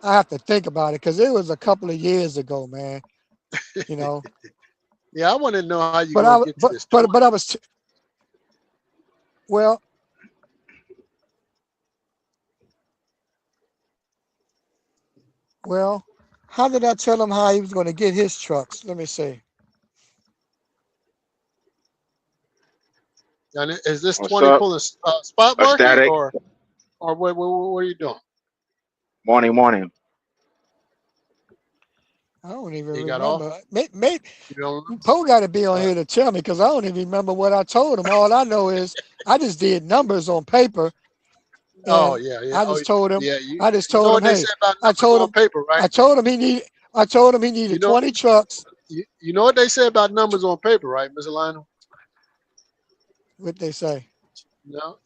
I have to think about it because it was a couple of years ago, man. Yeah, I want to know how you get to this. But I was well. Well, how did I tell him how he was going to get his trucks? Let me see. And is this 20 pulling spot market or what are you doing? Morning. I don't even remember. Maybe Poe got to be on here to tell me because I don't even remember what I told him. All I know is I just did numbers on paper. Oh yeah. I just told him. I just told him. Hey, I told him paper, right? I told him he needed 20 trucks. You know what they say about numbers on paper, right, Mr. Lionel? What they say? No.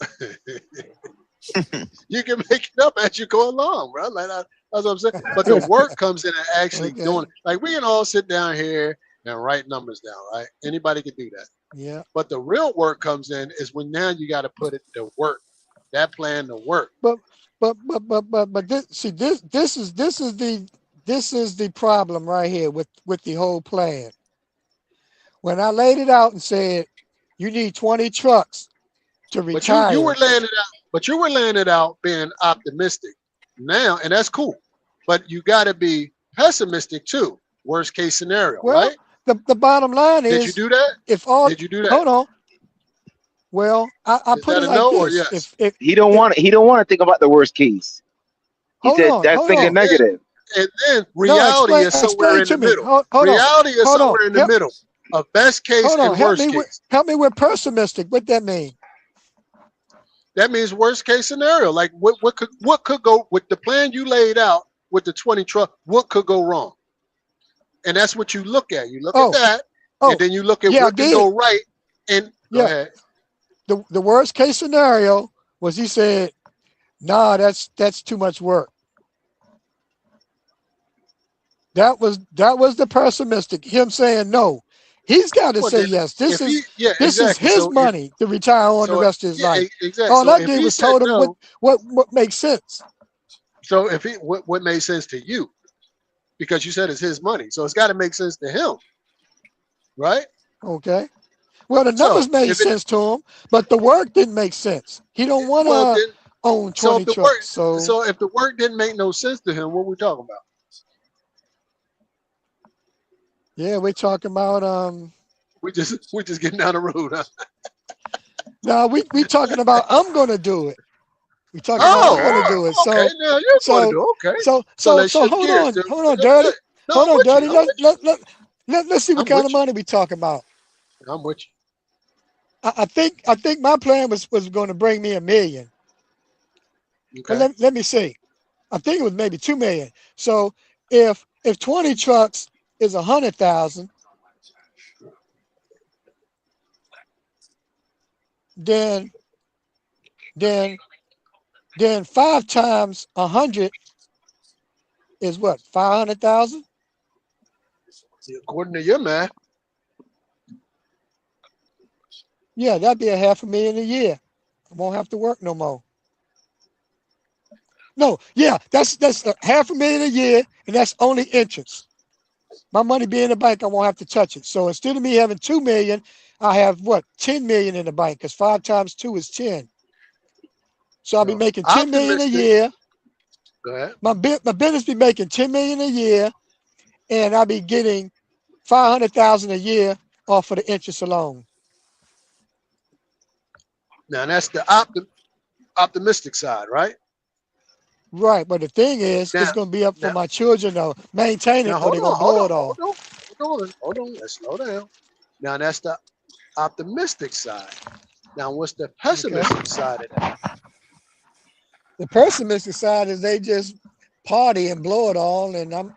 You can make it up as you go along, bro. Like that's what I'm saying. But the work comes in and actually doing it. Like we can all sit down here and write numbers down, right? Anybody can do that. Yeah. But the real work comes in is when now you got to put it to work. That plan to work. But this is the problem right here with the whole plan. When I laid it out and said you need 20 trucks to retire. But you were laying it out. But you were laying it out being optimistic now, and that's cool. But you got to be pessimistic too. Worst case scenario, Well, right? the bottom line Did you is, do that? if all, Did you do that? hold on. Well, I Is put that it a like no or this. yes? He don't want to think about the worst case. He Hold said on, that's hold thinking on. negative. And then No, reality is somewhere explain in to the me. middle. Hold on, Reality is hold on. somewhere in the middle of best case Hold on, and worst case. help me with pessimistic. What that mean? That means worst case scenario. Like what could go with the plan you laid out with the 20 truck? What could go wrong? And that's what you look at. You look at that, and then you look at what can go right. And go ahead. The worst case scenario was he said, "Nah, that's too much work." That was the pessimistic. Him saying no. He's got to say yes. This is his money to retire on the rest of his life. Exactly. All I did was told him what makes sense. So if what made sense to you, because you said it's his money, so it's got to make sense to him, right? Okay. Well, the numbers made sense to him, but the work didn't make sense. He don't want to own 20 trucks. So if the work didn't make no sense to him, what we talking about? Yeah, we're talking about we're just getting down the road, huh? No, we talking about I'm gonna do it. We talking about I'm gonna do it. So okay, now you're gonna do it. Okay. So hold on, Dirty. No, hold on, Dirty. You. Let's see what kind of money we talking about. I'm with you. I think my plan was going to bring me $1 million. Okay. But let me see. I think it was maybe 2 million. So if 20 trucks is 100,000, then 5 times 100 is what? 500,000? According to your math. Yeah, that'd be $500,000 a year. I won't have to work no more. No, yeah, that's $500,000 a year, and that's only interest. My money being in the bank, I won't have to touch it. So instead of me having 2 million, I have what? 10 million in the bank, because 5 times 2 is 10. So I'll be making 10 million a year. Go ahead. My business be making 10 million a year, and I'll be getting 500,000 a year off of the interest alone. Now that's the optimistic side, right? Right, but the thing is, it's going to be up for my children to maintain it, or they're going to blow it all. Hold on. Let's slow down. Now that's the optimistic side. Now what's the pessimistic side of that? The pessimistic side is they just party and blow it all, and No.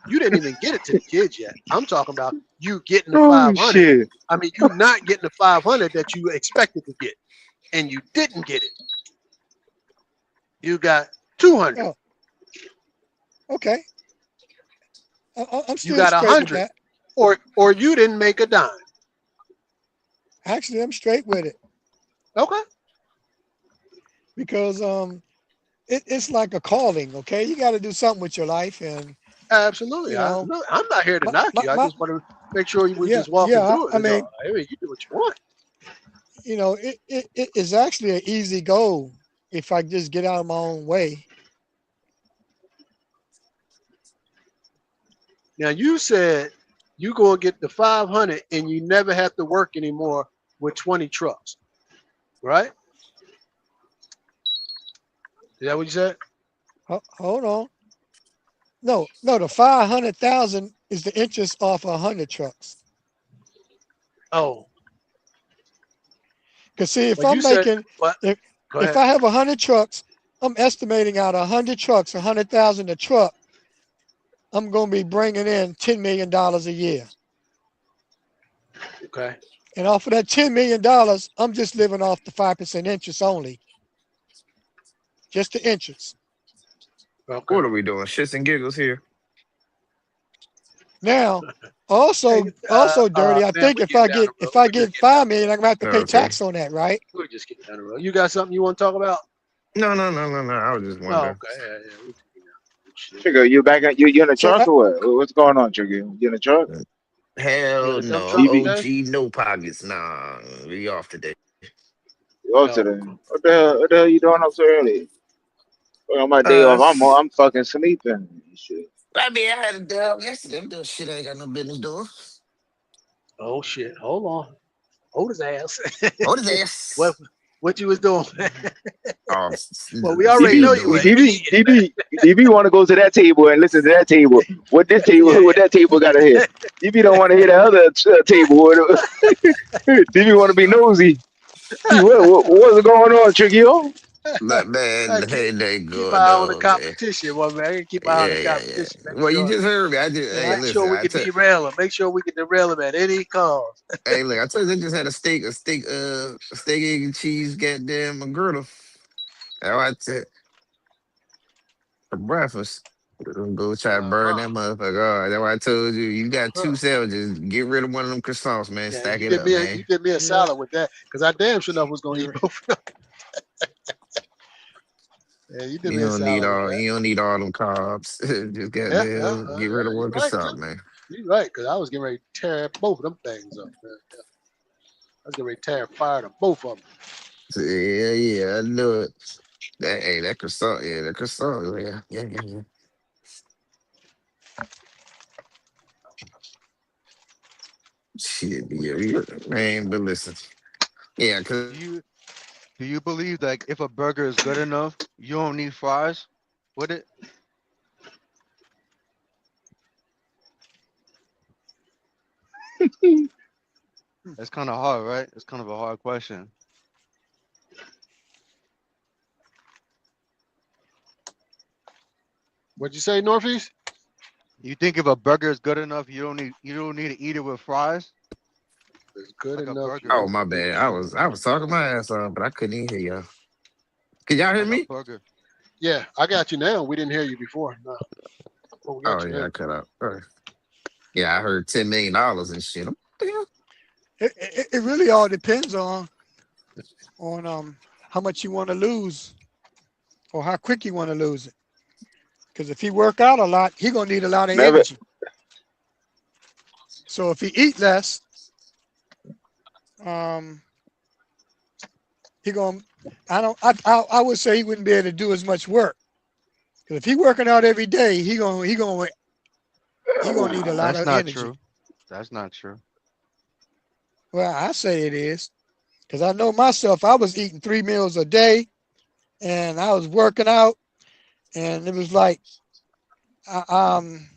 You didn't even get it to the kids yet. I'm talking about you getting the 500. Shit. I mean, you not getting the 500 that you expected to get, and you didn't get it. You got 200. Oh. Okay. I'm still you got 100, or you didn't make a dime. Actually, I'm straight with it. Okay. Because it's like a calling. Okay, you got to do something with your life, and absolutely. I'm not here to knock you. I just want to make sure we just walking through it. I mean, you do what you want. You know, it is actually an easy goal if I just get out of my own way. Now you said you gonna get the 500 and you never have to work anymore with 20 trucks, right? Is that what you said? Hold on. No, the 500,000 is the interest off 100 trucks. Oh. Because see, if I'm making, if I have 100 trucks, I'm estimating out 100 trucks, 100,000 a truck. I'm going to be bringing in $10 million a year. Okay. And off of that $10 million, I'm just living off the 5% interest only. Just the interest. Okay. What are we doing? Shits and giggles here. Now, also, Dirty. I think if I get 5 million, I'm gonna have to pay tax on that, right? We're just getting down the road. You got something you want to talk about? No. I was just wondering. Oh, okay. Yeah. Trigger, you back at you in the truck or what? What's going on, Trigger? You in the truck? Hell no. OG no pockets. Nah, we off today. Go to the what the hell you doing up so early? On my day Uh, off, I'm fucking sleeping. And shit. I mean, I had a dub yesterday. I'm doing shit I ain't got no business doing. Oh shit! Hold on. Hold his ass. Hold his what ass. what you was doing? Oh, Well, we already still know DB, you doing ain't it. DB, eating. DB, DB want to go to that table and listen to that table. What this table, Yeah, what that table got to hear? DB don't want to hear the other table. DB want to be nosy. See what's going on, Tricky? But I man, keep they keep my going eye on the on, man. competition, one man. I can keep my eye on Yeah, the yeah, yeah. competition. Make Well, you sure, just heard me. I just yeah, hey, make sure listen. we can derail him. Make sure we can derail him at any cost. Hey, look. I told you I just had a steak, egg and cheese, goddamn McGriddle. That's what I said for breakfast. Go try to burn that motherfucker. Oh, that's why I told you. You got two sandwiches. Get rid of one of them croissants, man. Yeah, Stack it up, you man. did me a Yeah, salad with that because I damn sure enough was gonna eat you're both of them. Yeah, you did You me a don't need salad with all. that. You don't need all them carbs. Just Yeah, get rid of you're one right croissant, too. man. You're right because I was getting ready to tear both of them things up. Man. Yeah, I was getting ready to tear fire to both of them. So, yeah, yeah, I knew it. That croissant, yeah, that croissant, yeah. Shit, yeah, man, but listen, yeah, cause Do you do you believe that if a burger is good enough, you don't need fries with it? That's kind of hard, right? It's kind of a hard question. What'd you say, Northeast? You think if a burger is good enough, you don't need to eat it with fries, It's good like a enough. You oh burger, don't my need bad, to. I was talking my ass off, but I couldn't even hear y'all. Can y'all hear like a me? burger. Yeah, I got you now. We didn't hear you before. No, but we got Oh you yeah, now. I cut out. Yeah, I heard $10 million and shit. What the hell? it really all depends on how much you want to lose or how quick you want to lose it. Because if he work out a lot, he gonna need a lot of Never. energy. So if he eat less, um, he gonna I would say he wouldn't be able to do as much work. Because if he working out every day, he gonna need a lot That's of not energy. true. That's not true. Well, I say it is. Because I know myself, I was eating 3 meals a day and I was working out, and it was like, I, um,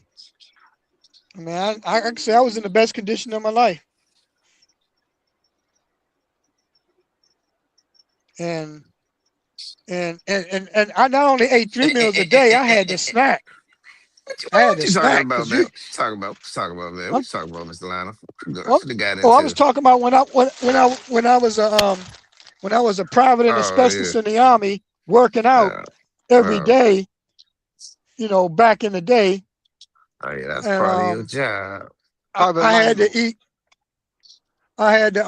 I mean, I can say I was in the best condition of my life. And and I not only ate 3 meals a day, I had to snack. I had What to you talking snack about, because man? you. What you talking about? What you talking about, man? What I'm, you talking about, Mr. Lionel? I oh, should have got oh, I into. was talking about when I was a private and a Oh yeah. specialist in the army, working out Uh, every oh, day. Back in the day, oh yeah, that's and part of your job. Private I had to Lionel. eat. I had to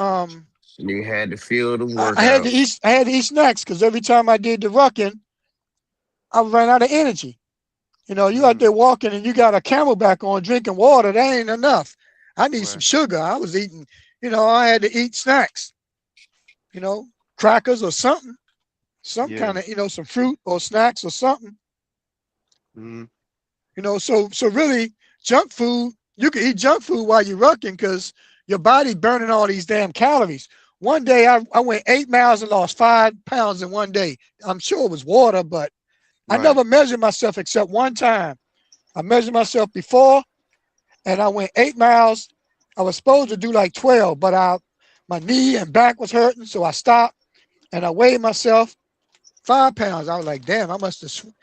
You had to feel the I had to workouts. eat. I had to eat snacks because every time I did the rucking, I ran out of energy. You out Mm, there walking and you got a camelback on drinking water. That ain't enough. I need some right. sugar. I was eating. I had to eat snacks. You know, crackers or something, some Yeah. kind of some fruit or snacks or something. Mm, So really, junk food. You can eat junk food while you're rucking because your body burning all these damn calories. One day I went 8 miles and lost 5 pounds in one day. I'm sure it was water, but I right. never measured myself except one time. I measured myself before and I went 8 miles. I was supposed to do like 12, but my knee and back was hurting, so I stopped and I weighed myself 5 pounds. I was like, damn, I must have,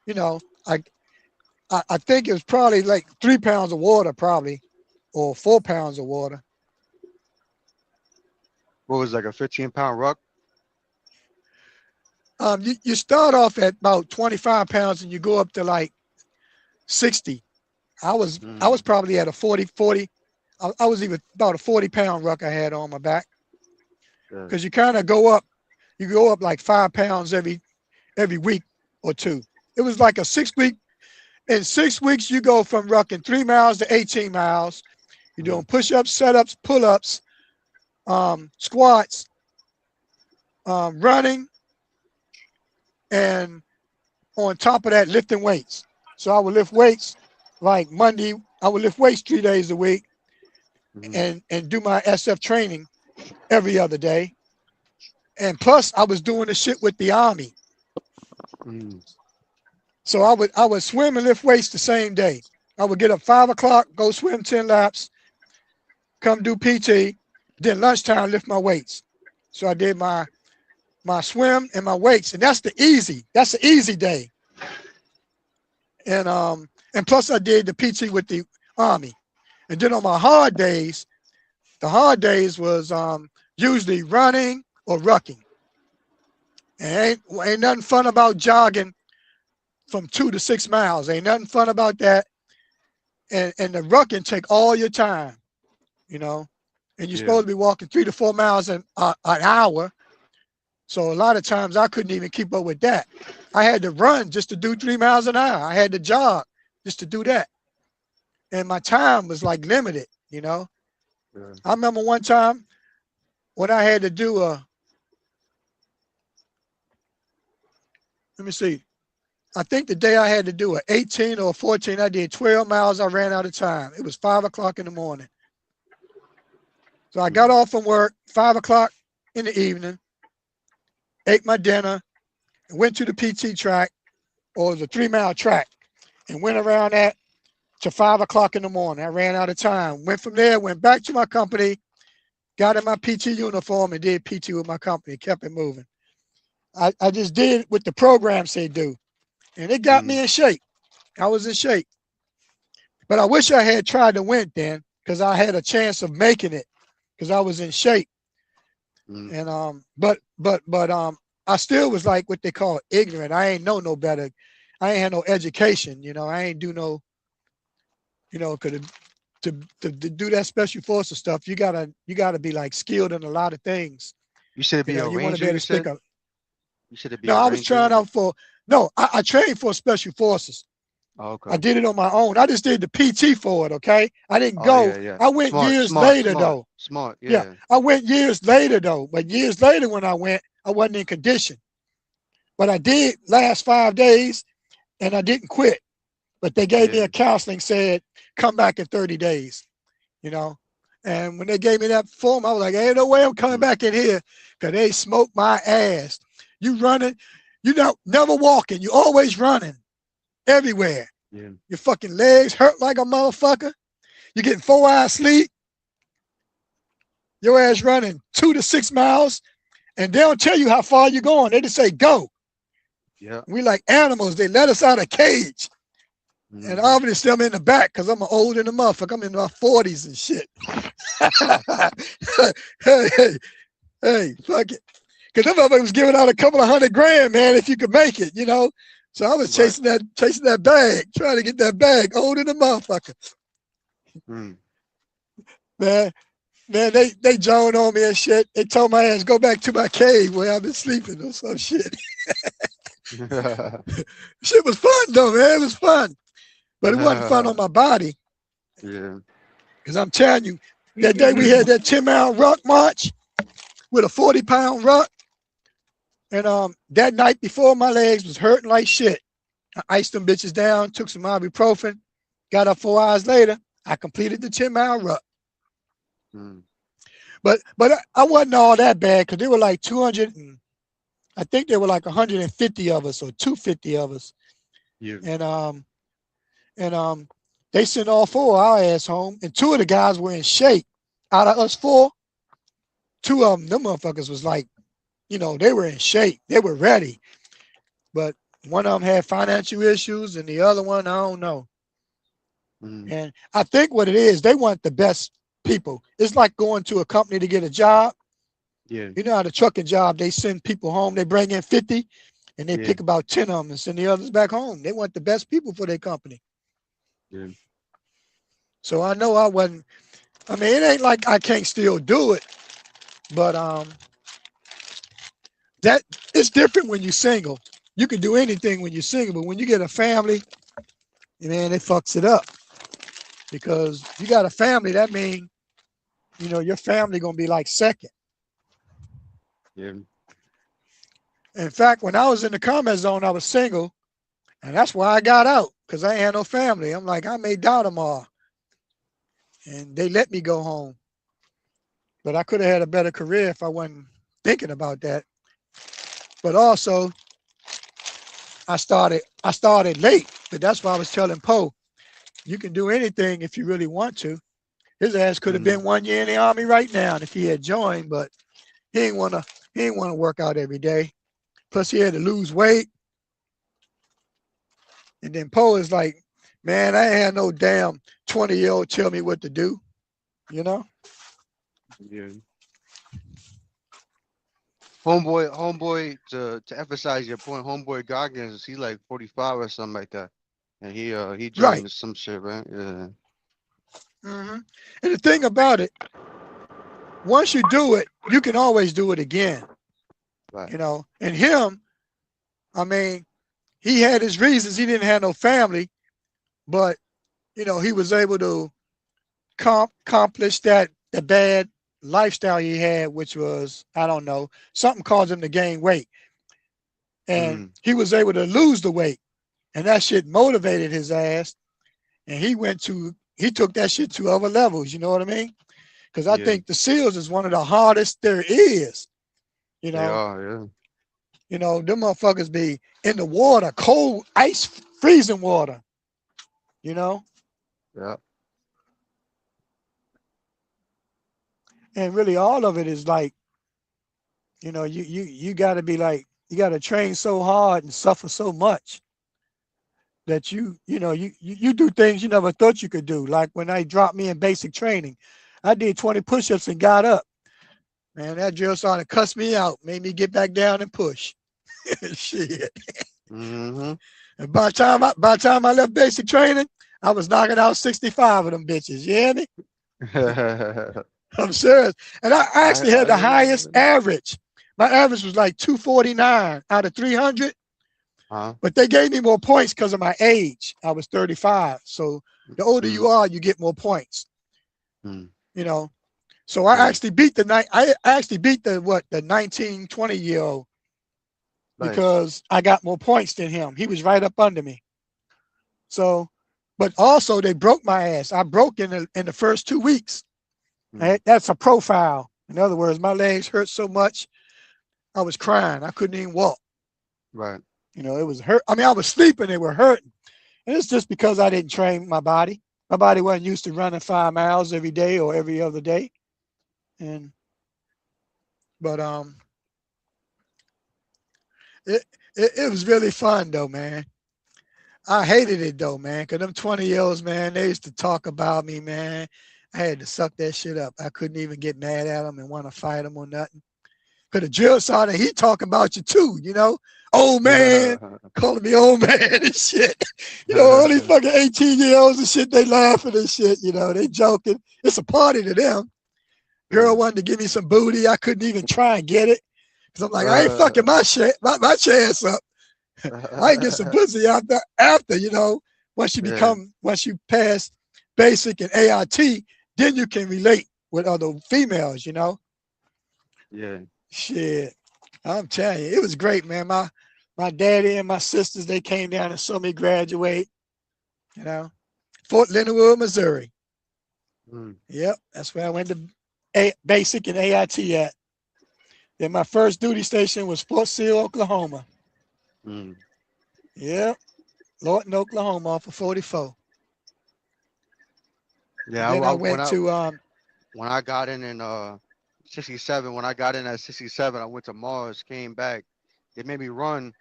you know, I I think it was probably like 3 pounds of water, probably, or 4 pounds of water. What was it, like a 15-pound ruck? You start off at about 25 pounds and you go up to like 60. I was Mm, probably at a 40. I was even about a 40-pound ruck I had on my back good. because you kind of go up. You go up like 5 pounds every week or two. It was like a 6 week. In 6 weeks, you go from rucking 3 miles to 18 miles. You're doing Mm, push-ups, set-ups, pull-ups, squats, running, and on top of that, lifting weights. So I would lift weights like Monday. I would lift weights 3 days a week, and do my SF training every other day. And plus, I was doing the shit with the Army. So I would swim and lift weights the same day. I would get up 5 o'clock, go swim 10 laps, come do PT, then lunchtime lift my weights. So I did my swim and my weights, and that's the easy day. And plus I did the PT with the Army. And then on my hard days, the hard days was usually running or rucking. And ain't nothing fun about jogging from 2 to 6 miles. Ain't nothing fun about that. And the rucking take all your time, you know. And you're supposed to be walking 3 to 4 miles an hour. So a lot of times I couldn't even keep up with that. I had to run just to do 3 miles an hour. I had to jog just to do that. And my time was like limited, you know. I remember one time when I had to do let me see. I think the day I had to do 18 or 14, I did 12 miles. I ran out of time. It was 5 o'clock in the morning. So I got off from work 5 o'clock in the evening, ate my dinner, and went to the PT track, or it was a 3-mile track, and went around that to 5 o'clock in the morning. I ran out of time. Went from there, went back to my company, got in my PT uniform, and did PT with my company, kept it moving. I just did what the programs say do, and it got me in shape. I was in shape. But I wish I had tried to win then, because I had a chance of making it, because I was in shape. And but I still was like what they call ignorant. I ain't know no better. I ain't had no education, you know. I ain't do no, you know, to do that special forces stuff, you gotta be like skilled in a lot of things. You said it'd be a You want to be ranger, able you to stick said? up. You said it'd be No, a I was ranger? trying out for I trained for special forces. Oh, okay. I did it on my own. I just did the PT for it, okay? I didn't go. Yeah. I went years later though. Smart, Yeah, I went years later though. But years later when I went, I wasn't in condition. But I did last 5 days, and I didn't quit. But they gave me a counseling, said, come back in 30 days, you know. And when they gave me that form, I was like, ain't no way I'm coming back in here, because they smoked my ass. You running, you never walking, you always running everywhere. Your fucking legs hurt like a motherfucker. You're getting 4 hours sleep. Your ass running 2 to 6 miles, and they don't tell you how far you're going. They just say, go. Yeah. We like animals. They let us out of a cage. And obviously I'm in the back because I'm old in the motherfucker. I'm in my 40s and shit. hey, fuck it. Because them motherfuckers was giving out a couple of $100,000, man, if you could make it, you know. So I was chasing that bag, trying to get that bag, old in the motherfucker. Man, they joned on me and shit. They told my ass, go back to my cave where I've been sleeping or some shit. Shit was fun though, man. It was fun. But it wasn't fun on my body. Yeah. Because I'm telling you, that day we had that 10-mile ruck march with a 40-pound ruck. And that night before, my legs was hurting like shit. I iced them bitches down, took some ibuprofen, got up 4 hours later. I completed the 10-mile ruck. But I wasn't all that bad, because there were like 200, and I think there were like 150 of us or 250 of us. Yeah. And they sent all 4 of our ass home, and 2 of the guys were in shape. Out of us 4, 2 of them motherfuckers was like, you know, they were in shape. They were ready. But one of them had financial issues, and the other one, I don't know. And I think what it is, they want the best people. It's like going to a company to get a job. Yeah. You know how the trucking job, they send people home, they bring in 50, and they pick about 10 of them and send the others back home. They want the best people for their company. Yeah. So I know I wasn't, I mean, it ain't like I can't still do it, but that it's different when you're single. You can do anything when you're single, but when you get a family, man, it fucks it up. Because you got a family, that means, you know, your family gonna be like second. Yeah. In fact, when I was in the combat zone, I was single, and that's why I got out, because I had no family. I'm like, I may die tomorrow. And they let me go home. But I could have had a better career if I wasn't thinking about that. But also, I started late, but that's why I was telling Poe, you can do anything if you really want to. His ass could have been 1 year in the army right now if he had joined, but he didn't want to work out every day. Plus he had to lose weight. And then Poe is like, man, I ain't had no damn 20-year-old tell me what to do, you know? Yeah. Homeboy, to emphasize your point, homeboy Goggins, he like 45 or something like that. And he joined Right. some shit, right? Yeah. And the thing about it, once you do it, you can always do it again. Right. You know, and him, I mean, he had his reasons. He didn't have no family, but you know, he was able to accomplish the bad lifestyle he had, which was, I don't know, something caused him to gain weight. And he was able to lose the weight. And that shit motivated his ass. And he took that shit to other levels, you know what I mean? Because I think the SEALs is one of the hardest there is. You know, they are, yeah. You know, them motherfuckers be in the water, cold, ice, freezing water. You know? Yeah. And really all of it is like, you know, you gotta be like, you gotta train so hard and suffer so much that you do things you never thought you could do. Like when they dropped me in basic training, I did 20 push-ups and got up. Man, that drill sergeant cussed me out, made me get back down and push. Shit. And by the time I left basic training, I was knocking out 65 of them bitches. You hear me? I'm serious. And I actually had the highest average. My average was like 249 out of 300. But they gave me more points because of my age. I was 35. So the older you are, you get more points. You know. So I actually beat the 19, 20-year-old because I got more points than him. He was right up under me. So, but also they broke my ass. I broke in the first 2 weeks. That's a profile. In other words, my legs hurt so much, I was crying. I couldn't even walk. Right. You know, it was hurt. I mean, I was sleeping. They were hurting. And it's just because I didn't train my body. My body wasn't used to running 5 miles every day or every other day. But it was really fun though, man. I hated it though, man, because them 20-year-olds, man, they used to talk about me, man. I had to suck that shit up. I couldn't even get mad at them and want to fight them or nothing. Because the drill sergeant, he talking about you too, you know? Old man, calling me old man and shit. You know, all these fucking 18-year-olds and shit, they laughing and shit, you know, they joking. It's a party to them. Girl wanted to give me some booty. I couldn't even try and get it. Because I'm like, I ain't fucking my chance up. I can get some pussy after, you know, once you pass basic and AIT, then you can relate with other females, you know? Yeah. Shit. I'm telling you, it was great, man. My daddy and my sisters, they came down and saw me graduate, you know? Fort Leonard Wood, Missouri. Yep, that's where I went to basic and AIT at. Then my first duty station was Fort Sill, Oklahoma. Yep, Lawton, Oklahoma, off of 44. Yeah, and then I went to when I got in 67, when I got in at 67, I went to Mars, came back. They made me run,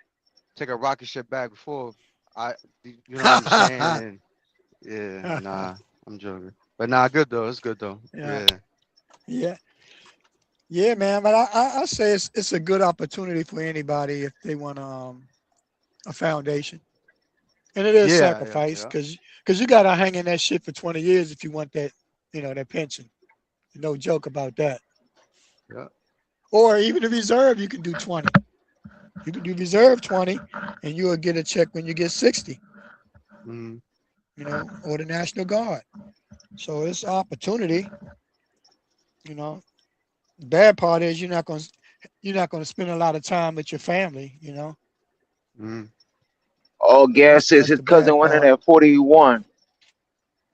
take a rocket ship back before you know what I'm saying? And yeah, nah, I'm joking. But nah, good though. It's good though. Yeah, man. But I say it's a good opportunity for anybody if they want a foundation. And it is sacrifice because you got to hang in that shit for 20 years if you want that, you know, that pension. No joke about that. Yeah. Or even the reserve, you can do 20. You can do reserve 20 and you'll get a check when you get 60. You know, or the National Guard. So it's an opportunity. You know, the bad part is you're not going to you're not going to spend a lot of time with your family, you know. Mm. All gas says That's his the cousin bad went in part. at 41.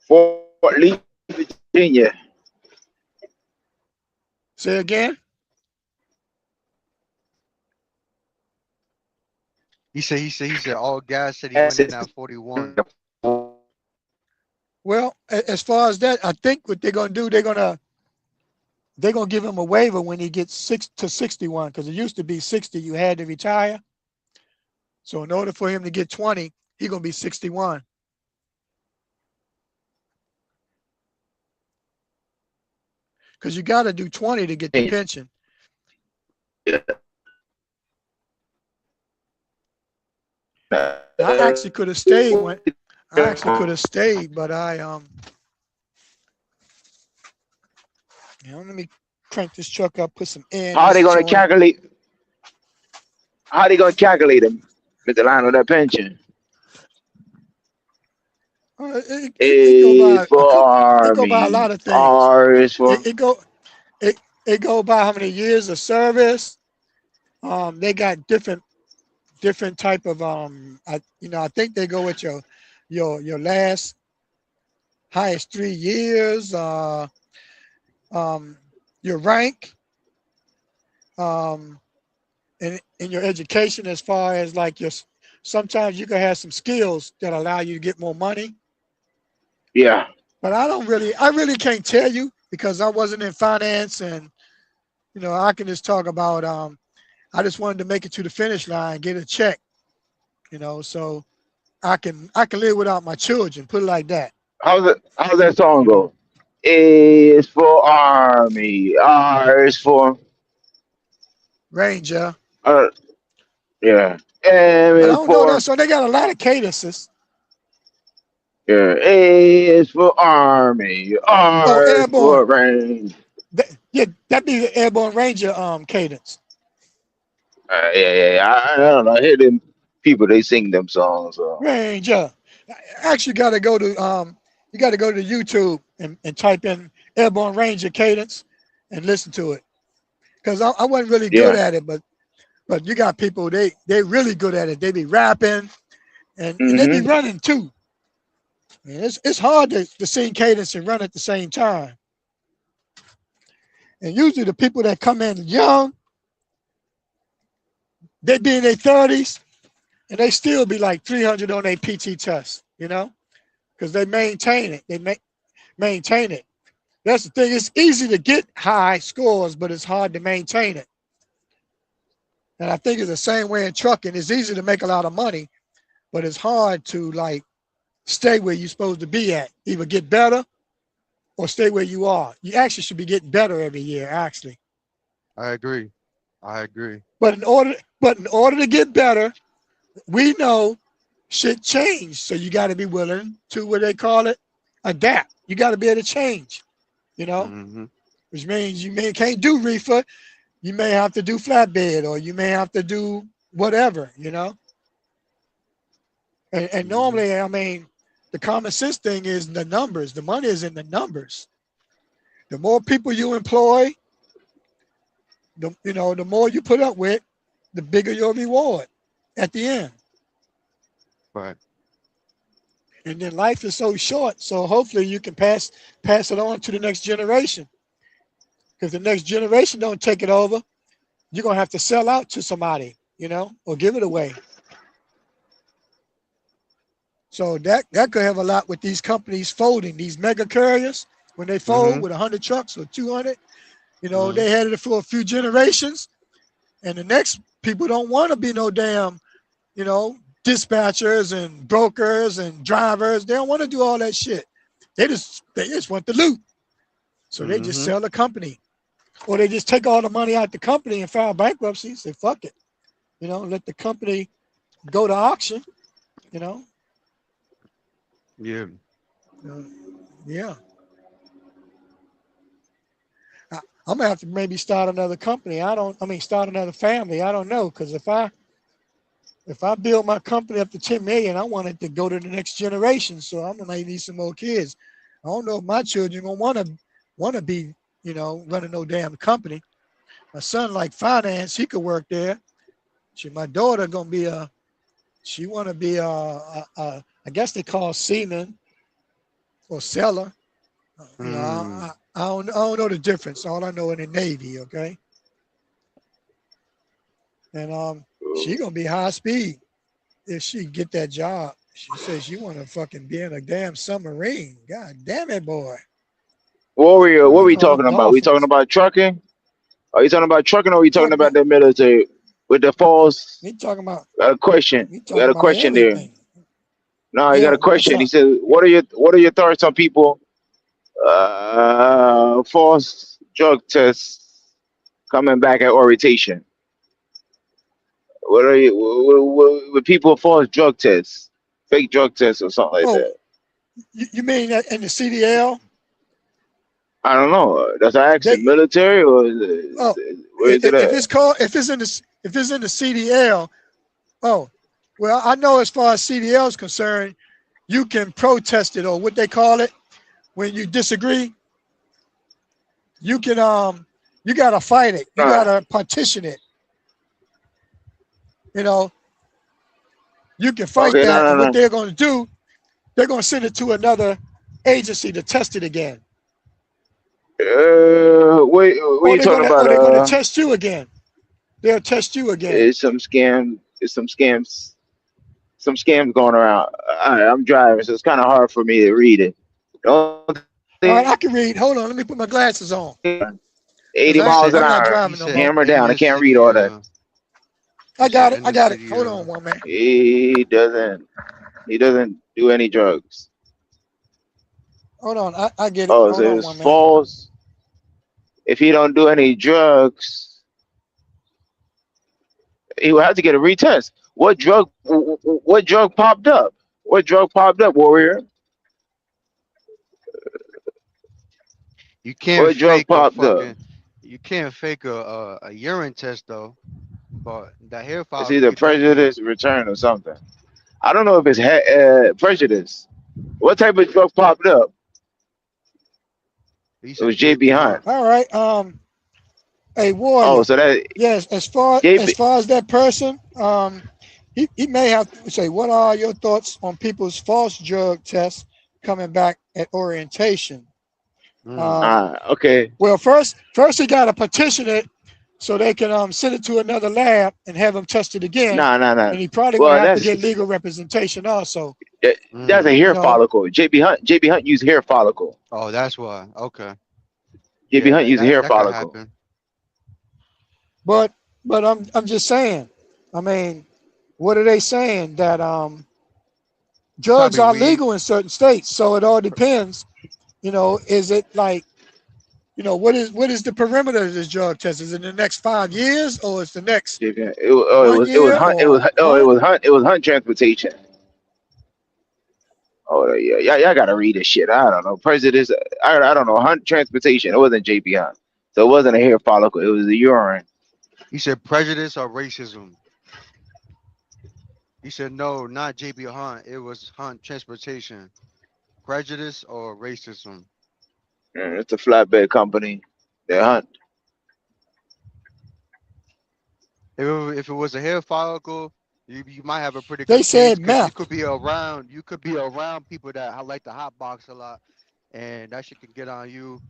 Fort Lee, Virginia. Say again. He said all gas said he Gas went in says at 41. Well, as far as that, I think what they're going to do, they're gonna give him a waiver when he gets 61, because it used to be 60 you had to retire. So in order for him to get 20, he's gonna be 61. Because you got to do 20 to get the pension. I actually could have stayed but let me crank this truck up, put some air in how are they this gonna joint. calculate? How are they gonna calculate him, Mr. Lionel, that pension? It go A by is for it go by a lot Army. of things. R is for It go it it go by how many years of service. They got different type of I think they go with your last highest 3 years, your rank, in your education, as far as like sometimes you can have some skills that allow you to get more money. yeah. But I really can't tell you because I wasn't in finance, and I can just talk about I just wanted to make it to the finish line, get a check, so I can live without my children, put it like that. How's that song go? A is for Army. R is for Ranger. uh yeah. M But I is don't know that, for so they got a lot of cadences. yeah. A is for Army. Oh, R is airborne. for range. Yeah, that be the airborne ranger cadence. Yeah. I don't know. I hear them people they sing them songs. Ranger. Actually, you got to go to YouTube and type in airborne ranger cadence and listen to it. Because I wasn't really good Yeah. at it, but you got people they really good at it. They be rapping and they be Mm-hmm. running too. And it's hard to sing cadence and run at the same time. And usually the people that come in young, they be in their 30s and they still be like 300 on their PT test, because they maintain it. Maintain it. That's the thing. It's easy to get high scores, but it's hard to maintain it. And I think it's the same way in trucking. It's easy to make a lot of money, but it's hard to like stay where you're supposed to be at. Either get better or stay where you are. You actually should be getting better every year, actually. I agree. I agree. But in order to get better, we know shit changed. So you got to be willing to, what they call it, adapt. You got to be able to change, Mm-hmm. which means can't do reefer. You may have to do flatbed, or you may have to do whatever, And Mm-hmm. normally, I mean, the common sense thing is the numbers. The money is in the numbers. The more people you employ, the more you put up with, the bigger your reward at the end. But And then life is so short, so hopefully you can pass it on to the next generation. If the next generation don't take it over, you're gonna have to sell out to somebody, or give it away. So that could have a lot with these companies folding, these mega carriers, when they fold mm-hmm. with 100 trucks or 200, Mm-hmm. they had it for a few generations, and the next people don't want to be no damn, you know, dispatchers and brokers and drivers. They don't want to do all that shit. They just want the loot. So they just Mm-hmm. sell the company. Or they just take all the money out the company and file bankruptcy, say fuck it. Let the company go to auction, you know. Yeah. Yeah. I'm gonna have to maybe start another company. Start another family. I don't know. Because if I build my company up to 10 million, I want it to go to the next generation. So I'm gonna need some more kids. I don't know if my children gonna wanna be, running no damn company. My son like finance. He could work there. My daughter gonna be she want to be I guess they call seaman or seller. You know, I don't know the difference. All I know in the Navy, okay. And she gonna be high speed if she get that job. She says she want to fucking be in a damn submarine. God damn it, boy. Warrior, what are we All them talking about? We talking dolphins. about trucking? Are you talking about trucking or are we talking Talking about about the military? With the false we talking about question. we We got talking a about question there. everything. No, he got Yeah, a what's question. He up? said, what are your thoughts on people false drug tests coming back at orientation? What are you with people false drug tests, fake drug tests or something like Oh, that? you mean that in the CDL? I don't know. That's I asked the They military or oh where is it if at? it's called if it's in the CDL. Oh, well, I know as far as CDL is concerned, you can protest it or what they call it when you disagree. You can you gotta fight it. You Nah. gotta partition it. You know, you can fight Okay, that, no, and what no, they're gonna do, they're gonna send it to another agency to test it again. no. What are Or you talking about? they're gonna test you again. They'll test you again. Is some scam? Is some scams? Some scams going around. I'm driving, so it's kind of hard for me to read it. The only thing I All see right, I can read. Hold on, let me put my glasses on. 80 Because He miles said an I'm not hour. he driving no said more. Hammer in down. I the can't read city all that. he I said got it. in I the got it. city Hold on one minute. He doesn't. He doesn't do any drugs. Hold on. I get it. Oh, Hold so on it's one minute. false. If he don't do any drugs, he will have to get a retest. What drug? What drug popped up? What drug popped up, Warrior? you can't What drug fake a popped up? fucking you can't fake a urine test though, but the hair It's follicle either you definitely prejudice, return, or something. I don't know if it's prejudice. What type of drug popped up? he It was said JB JB Hunt. Hunt. All right. A Oh, warrior. so that Yes. As JB. far as that person, he may have to say, what are your thoughts on people's false drug tests coming back at orientation? Mm. Um, Okay. well, first he got to petition it so they can send it to another lab and have them test it again. Nah. And he probably gonna Well, have to get legal representation also. that's a Mm. You hair know, follicle. JB Hunt used hair follicle. Oh, that's why. Okay. JB Yeah, Hunt used hair that could follicle. happen. but I'm just saying. I mean, what are they saying that It's drugs probably are weed. legal in certain states? So it all depends. You know, is it like what is the perimeter of this drug test? Is it in the next 5 years or is the next JB Hunt. one It was year Hunt. or It what? was Hunt. It was Hunt transportation. Oh yeah, y'all gotta read this shit. I don't know. Prejudice. I don't know. Hunt transportation. It wasn't JB Hunt. So it wasn't a hair follicle. It was the urine. You said prejudice or racism. He said no, not JB Hunt. It was Hunt Transportation. Prejudice or racism. It's a flatbed company. They hunt. If it was a hair follicle, you might have a pretty They good case said because meth. you could be around people that like the hot box a lot, and that shit can get on you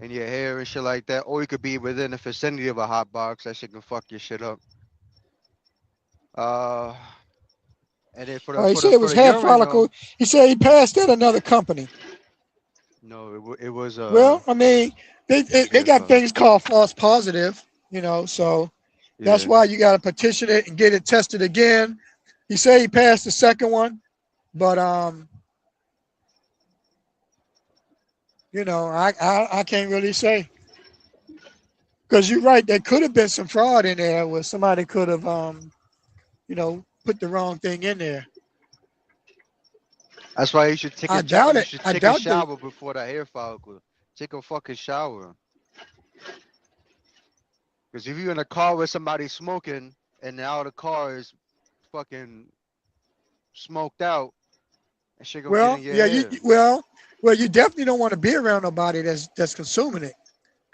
and your hair and shit like that. Or you could be within the vicinity of a hot box that shit can fuck your shit up. Uh, and then He said it for was the hair urine follicle. though, He said he passed at another company. no, it was Well, I mean, they hair got follicle. things called false positive, so that's Yeah, why you got to petition it and get it tested again. He said he passed the second one, but I can't really say because you're right. There could have been some fraud in there where somebody could have put the wrong thing in there. that's why you should I doubt it. I take a doubt the shower before the hair follicle. Take a fucking shower. Because if you're in a car with somebody smoking and now the car is fucking smoked out, that shit gonna get in well, your yeah, hair. you definitely don't want to be around nobody that's consuming it.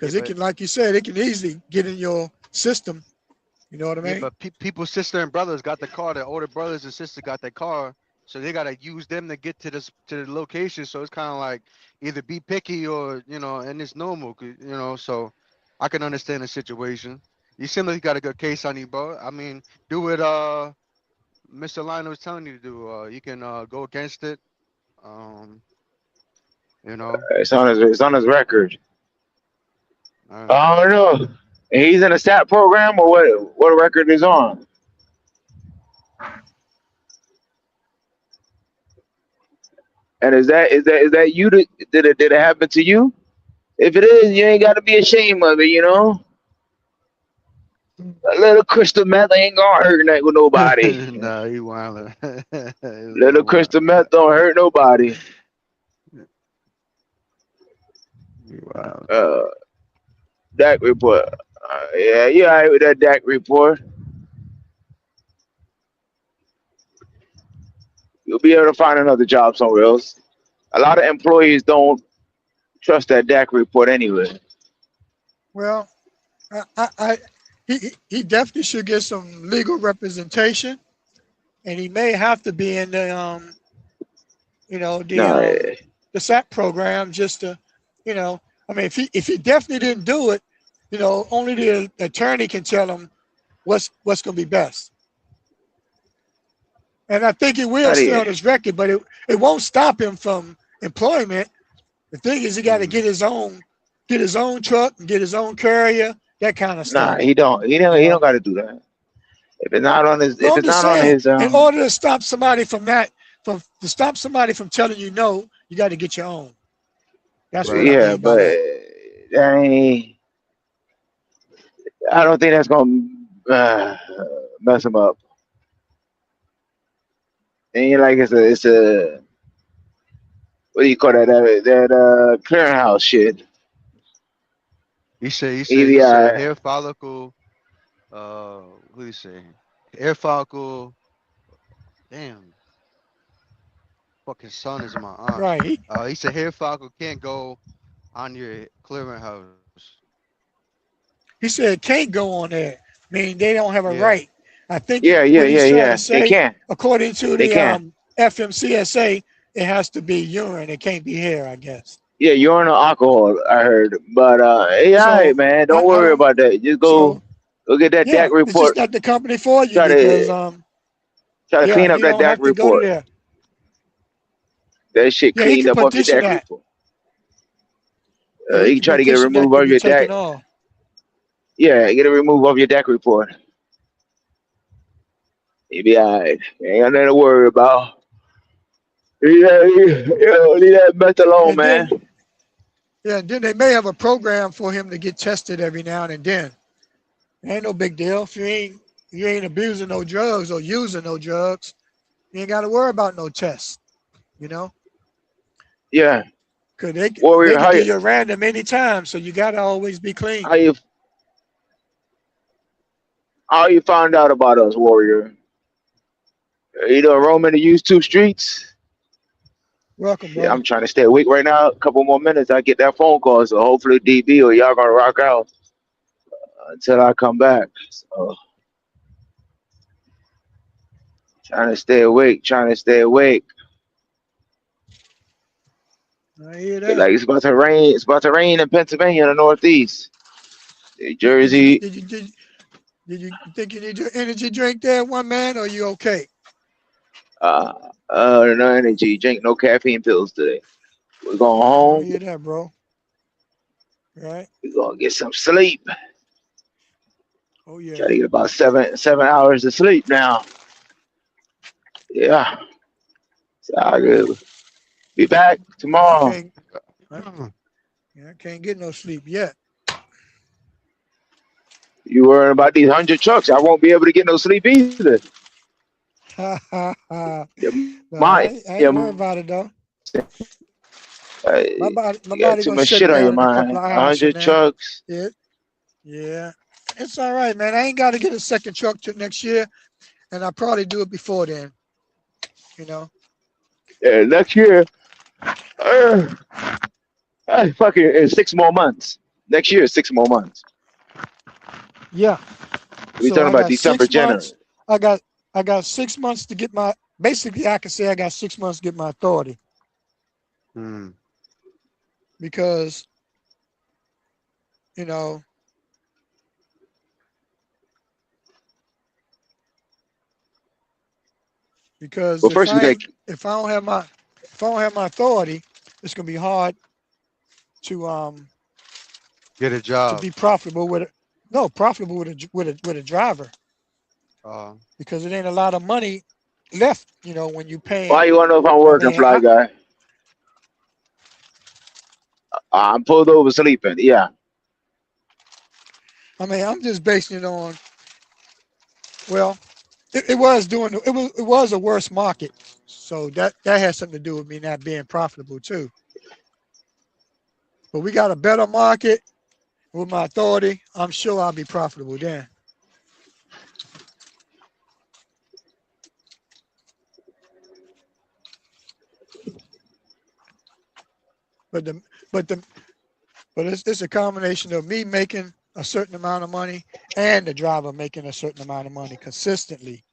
because it can, like you said, it can easily get in your system. You know what I mean? Yeah, but people's sister and brothers got the car. Their older brothers and sisters got their car, so they gotta use them to get to the location. So it's kind of like either be picky or and it's normal, So I can understand the situation. You seem like you got a good case on you, bro. I mean, do what Mr. Lionel was telling you to do. You can go against it. Um, you know. It's on his record. Uh, I don't know. He's in a SAT program or what? What record is on? And is that you? Did it happen to you? If it is, you ain't got to be ashamed of it. You know, a little crystal meth ain't gonna hurt with nobody. nah, he wildin'. Little crystal meth don't hurt nobody. Wow. Uh, DAC report. Yeah, you all right with that DAC report? You'll be able to find another job somewhere else. A lot of employees don't trust that DAC report anyway. Well, he definitely should get some legal representation, and he may have to be in the the SAP program just to, I mean, if he definitely didn't do it, only the attorney can tell him what's going to be best. And I think he will stay on his record, but it won't stop him from employment. The thing is, he got to get his own truck and get his own courier, that kind of stuff. Nah, he don't. He don't got to do that. If it's not on his, well, in order to stop somebody from telling you no, you got to get your own. That's what I mean by but that ain't. I don't think that's gonna mess him up. Ain't like it's a what do you call that clearinghouse shit. He said hair follicle. What do you say? Hair follicle. Damn. Fucking son is my aunt. Right. He said hair follicle can't go on your clearinghouse. He said it can't go on there. I mean, they don't have a right. I think Yeah. Say, they can. According to the FMCSA, it has to be urine. It can't be hair, I guess. Yeah, urine or alcohol, I heard. But hey, all right, man. Don't worry about that. Just go get that DAC report. It's just not the company for you try to clean up that DAC report. That shit cleaned up off your DAC report. You can try to get it removed off your DAC. Yeah, get it removed off your DAC report. You'll be all right. Ain't got nothing to worry about. Leave that mess alone, man. Then they may have a program for him to get tested every now and then. Ain't no big deal. If you ain't abusing no drugs or using no drugs, you ain't got to worry about no tests. Yeah. Cause they can do you random anytime, so you got to always be clean. How you found out about us, Warrior? You roaming the used streets? Welcome, bro. Yeah, I'm trying to stay awake right now. A couple more minutes, I get that phone call. So hopefully DB or y'all gonna rock out until I come back. So trying to stay awake. I hear that. Like it's about to rain. It's about to rain in Pennsylvania in the Northeast. New Jersey. Did you think you need your energy drink there, one man, or you okay? No energy drink, no caffeine pills today. We're going home. I hear that, bro. Right. We're gonna get some sleep. Oh yeah. Try to get about 7 hours of sleep now. Yeah. It's all good. Be back tomorrow. I can't get no sleep yet. You worrying about these 100 trucks? I won't be able to get no sleep either. I ain't worried about it though. My body too gonna much shut shit on down your in a mind. couple of hours. 100 trucks. Yeah. It's all right, man. I ain't got to get a second truck till next year, and I'll probably do it before then. Yeah, next year. Fucking in 6 more months. Next year is 6 more months. Yeah. We So talking I about got December, 6 January. months. I got 6 months to get my. Basically, I can say I got 6 months to get my authority because you know because Well, first we got if I don't have my authority, it's gonna be hard to Get a to job. be profitable with it. No, profitable with a driver Uh, because it ain't a lot of money left. You know when you why paying. you wanna know if I'm I working, mean, fly guy? I'm pulled over sleeping. Yeah. I'm just basing it on. Well, it was doing it was a worse market, so that has something to do with me not being profitable too. But we got a better market with my authority. I'm sure I'll be profitable then. But the but the but it's a combination of me making a certain amount of money and the driver making a certain amount of money consistently.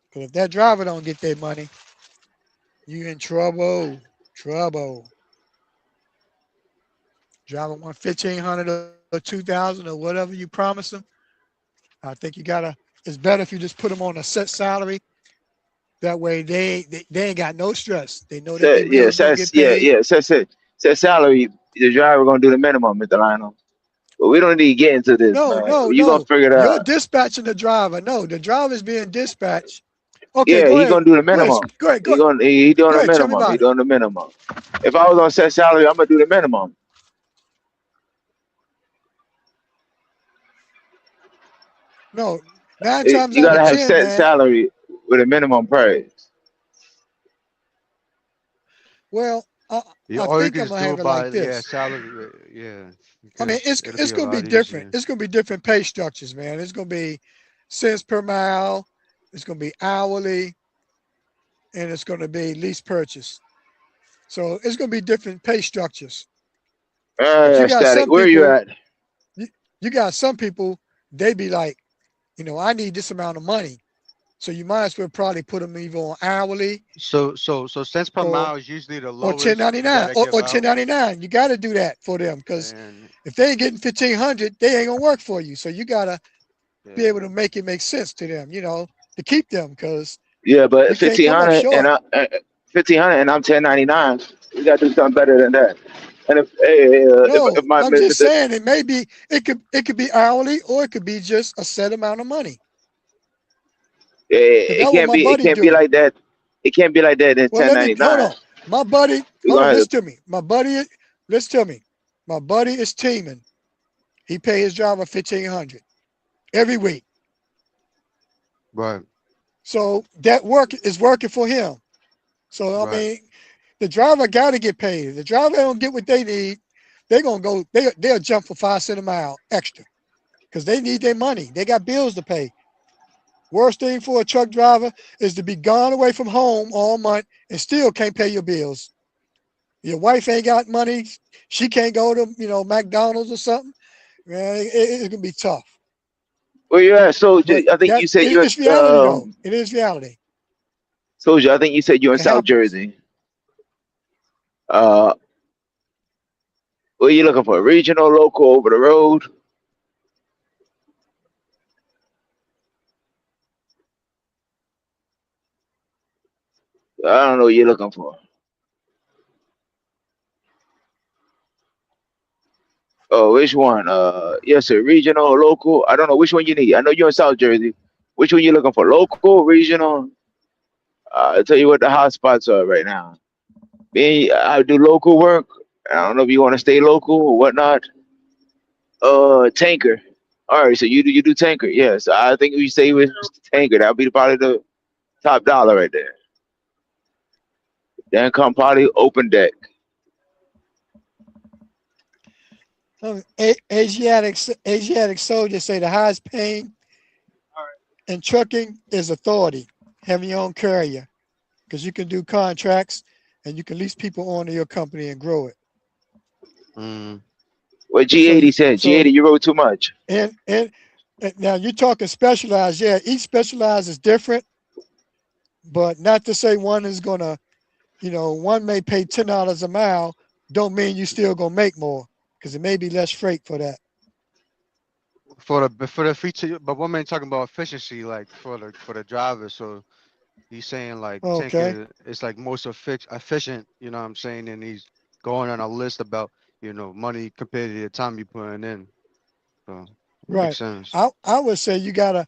Because if that driver don't get their money, you in trouble. Trouble. Driver want 1,500 or 2,000 or whatever you promise them. I think you gotta. It's better if you just put them on a set salary. That way they ain't got no stress. They know that their bills gonna get paid. Says salary. The driver gonna do the minimum, Mr. Lionel. But we don't need to get into this, No, man. no, You gonna no. figure it You're out. dispatching the driver. No, the driver's being dispatched. Okay, Yeah, go he ahead. gonna do the Go ahead. minimum. Go ahead. He doing Go the ahead. Tell me minimum. He about it. doing the minimum. If I was on set salary, I'm gonna do the minimum. No, nine times You out of gotta have 10, set man. salary with a minimum price. Well, yeah, I or you think could I'm just gonna do have it it by like this. salary. Yeah, I mean, because it'll it's be a gonna be lot different. easier. It's gonna be different pay structures, man. It's gonna be cents per mile. It's gonna be hourly, and it's gonna be lease purchase. So it's gonna be different pay structures. But you got Static. some Where you people. at? You got some people. They be like, I need this amount of money. So you might as well probably put them either on hourly So cents per or mile is usually the or lowest you 1099 gotta give or out, 1099. You got to do that for them because and if they ain't getting 1,500, they ain't gonna work for you. So you gotta be able yeah, to make it make sense to them, to keep them because Yeah, but you can't come up 1,500 and short. 1,500 and I'm 1099. We gotta do something better than that. And if No, my I'm just saying it could be hourly or it could be just a set amount of money. Because it that's what can't my be it buddy can't be do. like that. It can't be like that in Well, let me hold 1099. on. My buddy, We hold on, gonna have to. listen to me. Listen to me. My buddy is teaming. He pay his driver 1,500 every week. right, So that work is working for him. So I right. mean, the driver got to get paid. If the driver don't get what they need, they're gonna go. They'll jump for 5 cents a mile extra because they need their money. They got bills to pay. Worst thing for a truck driver is to be gone away from home all month and still can't pay your bills. Your wife ain't got money. She can't go to McDonald's or something. Man, it's gonna be tough. Where you at, Soldier? But I think you said you're it's reality though. It is reality. Soldier. I think you said you're in It South happens. Jersey. Uh, what are you looking for? Regional, local, over the road? I don't know what you're looking for. Oh, which one? Yes, sir. Regional, local. I don't know which one you need. I know you're in South Jersey. Which one you looking for? Local, regional? I'll tell you what the hot spots are right now. Me, I do local work. I don't know if you want to stay local or whatnot. Tanker. All right, so you do tanker. Yes, I think if you stay with tanker, that'll be probably the top dollar right there. Then come probably open deck. Asiatic soldiers say the highest paying in trucking is authority, having your own carrier, because you can do contracts and you can lease people onto your company and grow it. Mm. What So G80 said. so G80, you wrote too much. and now you're talking specialized. Yeah, each specialized is different, but not to say one is gonna, one may pay $10 a mile, don't mean you still gonna make more because it may be less freight for that. For the feature, but one man talking about efficiency, like for the driver. So he's saying like Okay, tanker is like most efficient. You know what I'm saying? And he's going on a list about money compared to the time you putting in. So it makes right. sense. I would say you gotta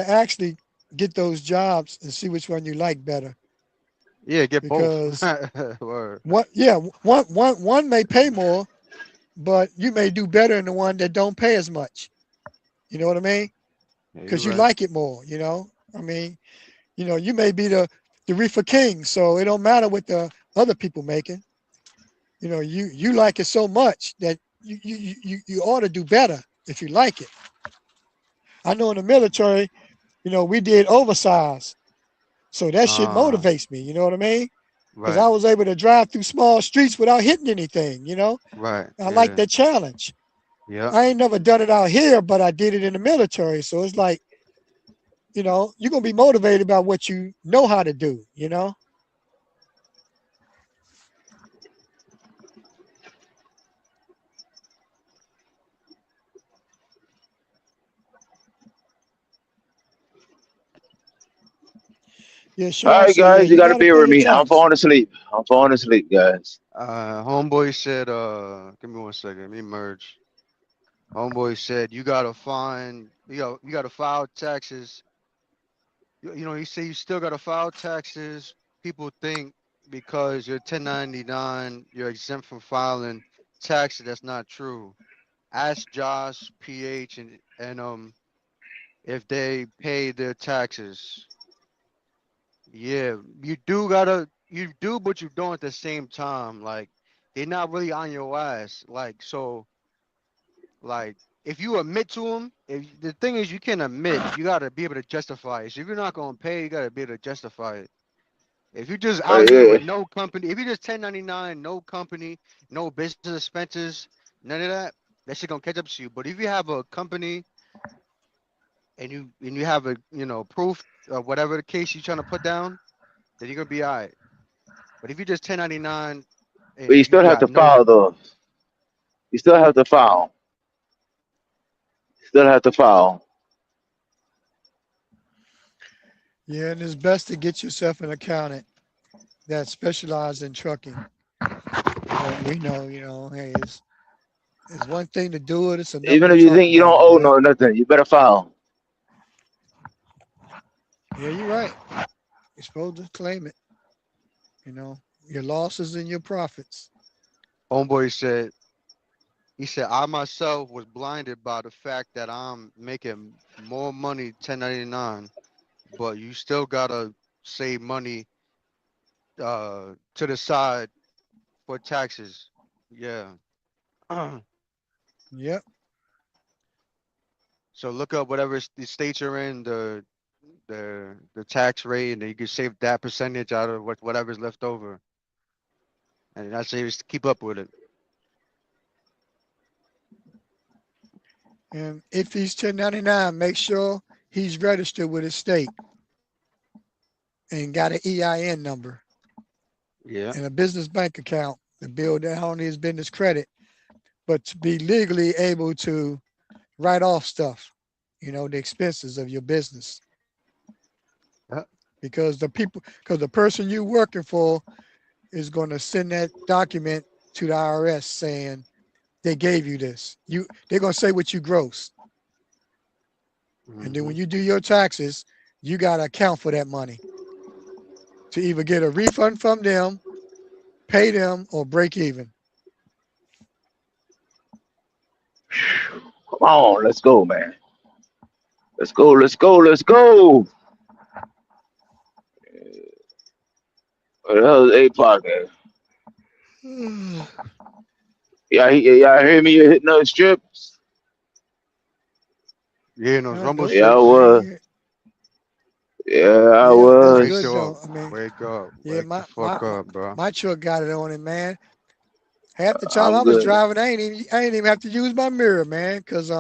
actually get those jobs and see which one you like better Yeah, get both. because Word. one may pay more, but you may do better in the one that don't pay as much. You know what I mean? Yeah, you're Because you right. like it more. I mean, you may be the reefer king, so it don't matter what the other people making. You like it so much that you ought to do better if you like it. I know in the military, we did oversize, so that shit Uh, motivates me. You know what I mean? Because right, I was able to drive through small streets without hitting anything. right. I like Yeah, that challenge. yeah. I ain't never done it out here, but I did it in the military. So it's like, you're gonna be motivated by what you know how to do. Yeah, All Sean right, said, yeah, guys, you you got to gotta bear pay with your me. I'm tax. falling asleep. I'm falling asleep, guys. Homeboy said, give me one second. Let me merge. Homeboy said you gotta file taxes. He said you still gotta file taxes. People think because you're 1099, you're exempt from filing taxes. That's not true. Ask Josh, PH, and if they pay their taxes. Yeah, you do, but you don't at the same time. Like they're not really on your ass. Like so, like if you admit to them, if the thing is you can admit, you gotta be able to justify it. So if you're not gonna pay, you gotta be able to justify it. If you're just out here Yeah. with no company, if you're just 1099, no company, no business expenses, none of that shit gonna catch up to you. But if you have a company and you have a proof of whatever the case you're trying to put down, then you're gonna be all right. But if you just 1099 But you and you still have got to no, file, though. You still have to file. Still have to file. Yeah, and it's best to get yourself an accountant that specializes in trucking. But we know, hey, it's one thing to do it, it's another Even to if you talk think you don't about it. owe Yeah. no nothing, you better file. Yeah, you're right. You're supposed to claim it, your losses and your profits. homeboy said, he said, I myself was blinded by the fact that I'm making more money 1099, but you still gotta save money to the side for taxes. Yeah. Yep. So look up whatever the state you're in, the tax rate, and then you can save that percentage out of whatever's left over. And I say just keep up with it. And if he's 1099, make sure he's registered with his state and got an EIN number Yeah. and a business bank account to build down his business credit, but to be legally able to write off stuff, the expenses of your business. Yeah. Because the person you working for is going to send that document to the IRS saying they gave you this. They're going to say what you gross. And then Hmm. when you do your taxes, you got to account for that money to either get a refund from them, pay them, or break even. Come on, let's go, man. Let's go, let's go, let's go. What the hell is A-Park at? Y'all hear me hitting those strips? Yeah, and those rumble Those, Yeah, I strips. was. Yeah, I yeah, that's was. Wake good you up. though. I mean, Wake up. yeah, Wake the my fuck my up, bro. my truck got it on it, man. Half the time I I'm was good. driving, I ain't even have to use my mirror, man, because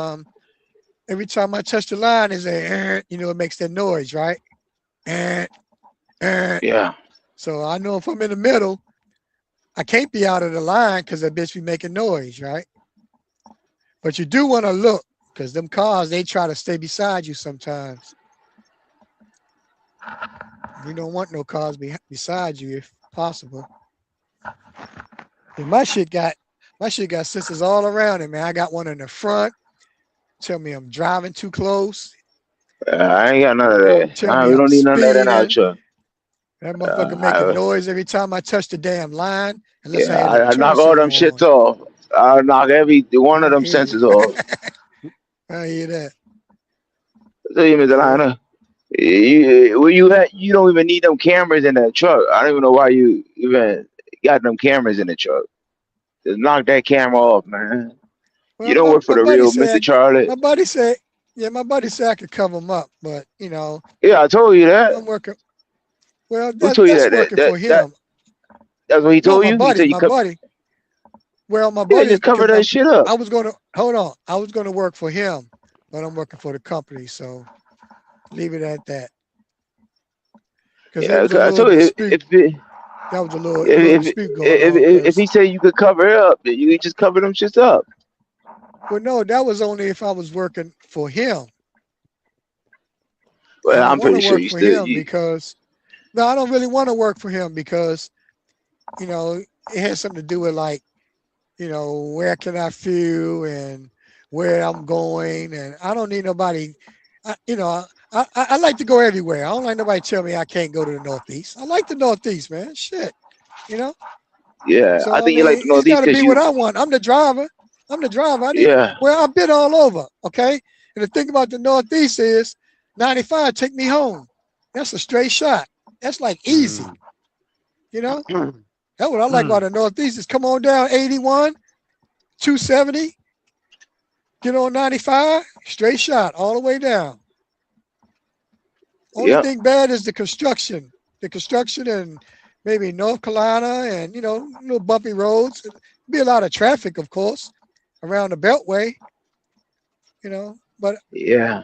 every time I touch the line, it's a it makes that noise, right? And Yeah. so I know if I'm in the middle, I can't be out of the line because that bitch be making noise, right? But you do want to look because them cars, they try to stay beside you sometimes. You don't want no cars beside you if possible. And my shit got sensors all around it, man. I got one in the front. Tell me I'm driving too close. I ain't got none of Tell that. me We I'm don't need none of that in our speeding. truck. That motherfucker making noise every time I touch the damn line, unless I had that I turn knock all them signal on. shits off. I knock every one of I them hear you. sensors off. I hear that. So you, Mr. Liner, where you at? You don't even need them cameras in that truck. I don't even know why you even got them cameras in the truck. Just knock that camera off, man. You Well, don't work for my the buddy real Mr. said, Charlie. my buddy said, yeah, my buddy said I could cover them up, but Yeah, I told you that. I'm working. Well, Who told you that's that? working for him. That's what he No, told you. He said you my cover. buddy. Well, my Yeah, buddy, just cover because that shit up. I was gonna hold on. I was gonna work for him, but I'm working for the company, so leave it at that. Because there Yeah, was a 'cause I little told you dispute. That was a little if dispute going on. if Because he said you could cover it up, you could just cover them shits up. well, no, that was only if I was working for him. I Well, don't I'm want to pretty sure work you for still him because no, I don't really want to work for him because it has something to do with like where can I feel and where I'm going, and I don't need nobody. I like to go everywhere. I don't like nobody tell me I can't go to the Northeast. I like the Northeast, man. Shit, you know. Yeah, I So I think you like mean, the it's got Northeast to be because what you. I want. I'm the driver. I'm the driver. Yeah, I've been all over. Okay, and the thing about the Northeast is 95 take me home. That's a straight shot. That's like easy. You know. That's what I like about the Northeast is come on down 81, 270, get on 95, straight shot all the way down. Only yeah, thing bad is the construction. The construction and maybe North Carolina and little bumpy roads. It'll be a lot of traffic, of course, around the Beltway. But yeah.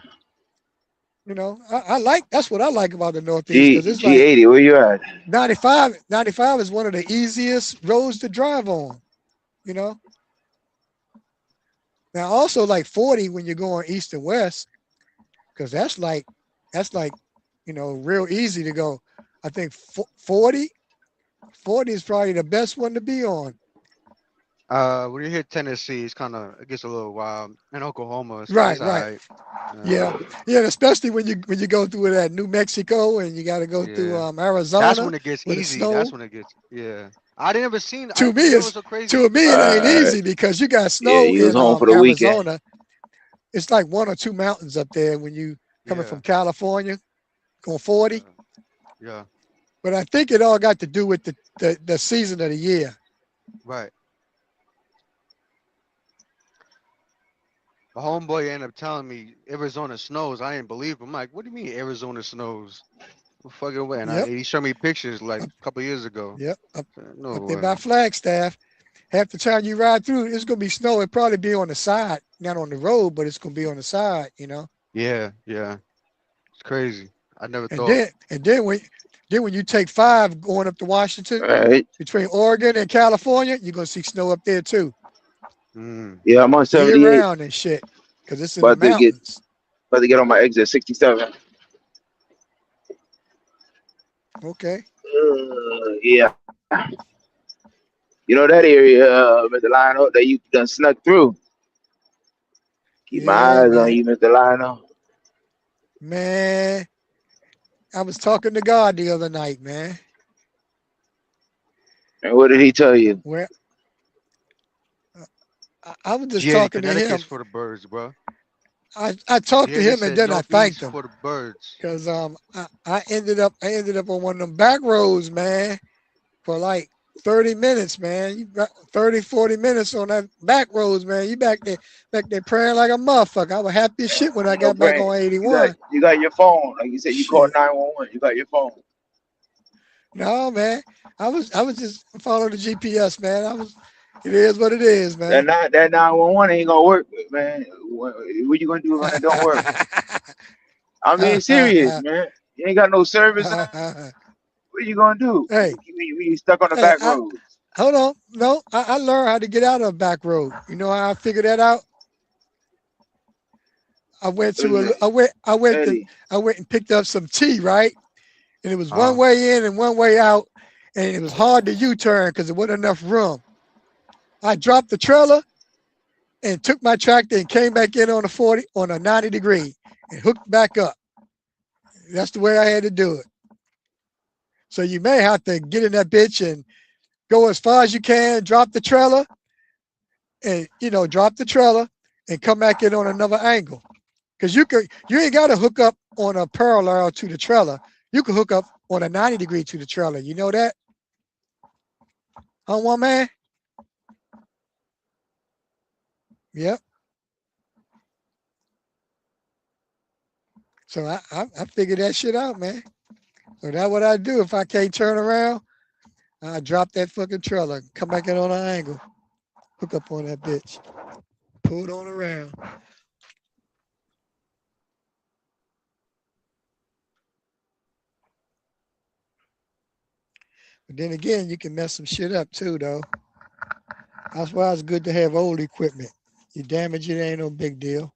I like that's what I like about the Northeast because it's like G80, where you at? 95 is one of the easiest roads to drive on. Now also like 40 when you're going east and west, because that's like real easy to go. I think 40 is probably the best one to be on. When you hit Tennessee, it gets a little wild. And Oklahoma, it's Right. all right. Yeah, especially when you go through that New Mexico and you got to go through Yeah. That's Arizona when it gets with the easy. That's snow. when it gets, yeah. I didn't ever seen, To me, what's so crazy? it ain't Uh, easy because you got yeah, snow you was in home for the weekend. Arizona. It's like one or two mountains up there when you coming Yeah. from California, going 40. Yeah. But I think it all got to do with the season of the year. Right. My homeboy ended up telling me Arizona snows. I didn't believe him. I'm like, what do you mean Arizona snows? No fucking way. And Yep. he showed me pictures like a couple years ago. Yep. No Up there way. by Flagstaff. Half the time you ride through, it's gonna be snow. It'll probably be on the side, not on the road, but it's gonna be on the side, Yeah. Yeah. It's crazy. I never And thought. then when you take 5 going up to Washington Right. between Oregon and California, you're gonna see snow up there too, Yeah, I'm on year 78. round and shit, because it's in the About to get mountains. on my exit 67. Okay. Yeah. You know that area, Mr. Lionel, that you done snuck through. Keep my Yeah, eyes on man. you, Mr. Lionel. Man, I was talking to God the other night, man. And what did he tell you? Where I was just G80 talking to Connecticut's him. for the birds, bro. I talked You to hear me? him and Said then I thanked Northeast him for the birds. because I ended up on one of them back roads, man, for like 30 minutes, man. You got 30, 40 minutes on that back roads, man. You back there praying like a motherfucker. I was happy as shit when I You know, got back Brent, on 81. you got your phone. Like you said, you called Shit. 911. You got your phone. No, man. I was just following the GPS, man. It is what it is, man. That 911 ain't gonna work, man. What you gonna do when it don't work? I'm being serious, man. You ain't got no service. What you gonna do? Hey, We stuck on the hey, back roads. hold on. No, I learned how to get out of a back road. You know how I figured that out? I went What is to it, Eddie? I went and picked up some tea, right? And it was one Uh, way in and one way out, and it was hard to U-turn because there wasn't enough room. I dropped the trailer and took my tractor and came back in on a 40 on a 90 degree and hooked back up. That's the way I had to do it. So you may have to get in that bitch and go as far as you can, drop the trailer, and drop the trailer and come back in on another angle. Because you ain't got to hook up on a parallel to the trailer. You can hook up on a 90 degree to the trailer. You know that? On one man? Yep. So I figured that shit out, man. So that's what I do. If I can't turn around, I drop that fucking trailer, come back in on an angle, hook up on that bitch, pull it on around. But then again, you can mess some shit up too, though. That's why it's good to have old equipment. You damage it, ain't no big deal.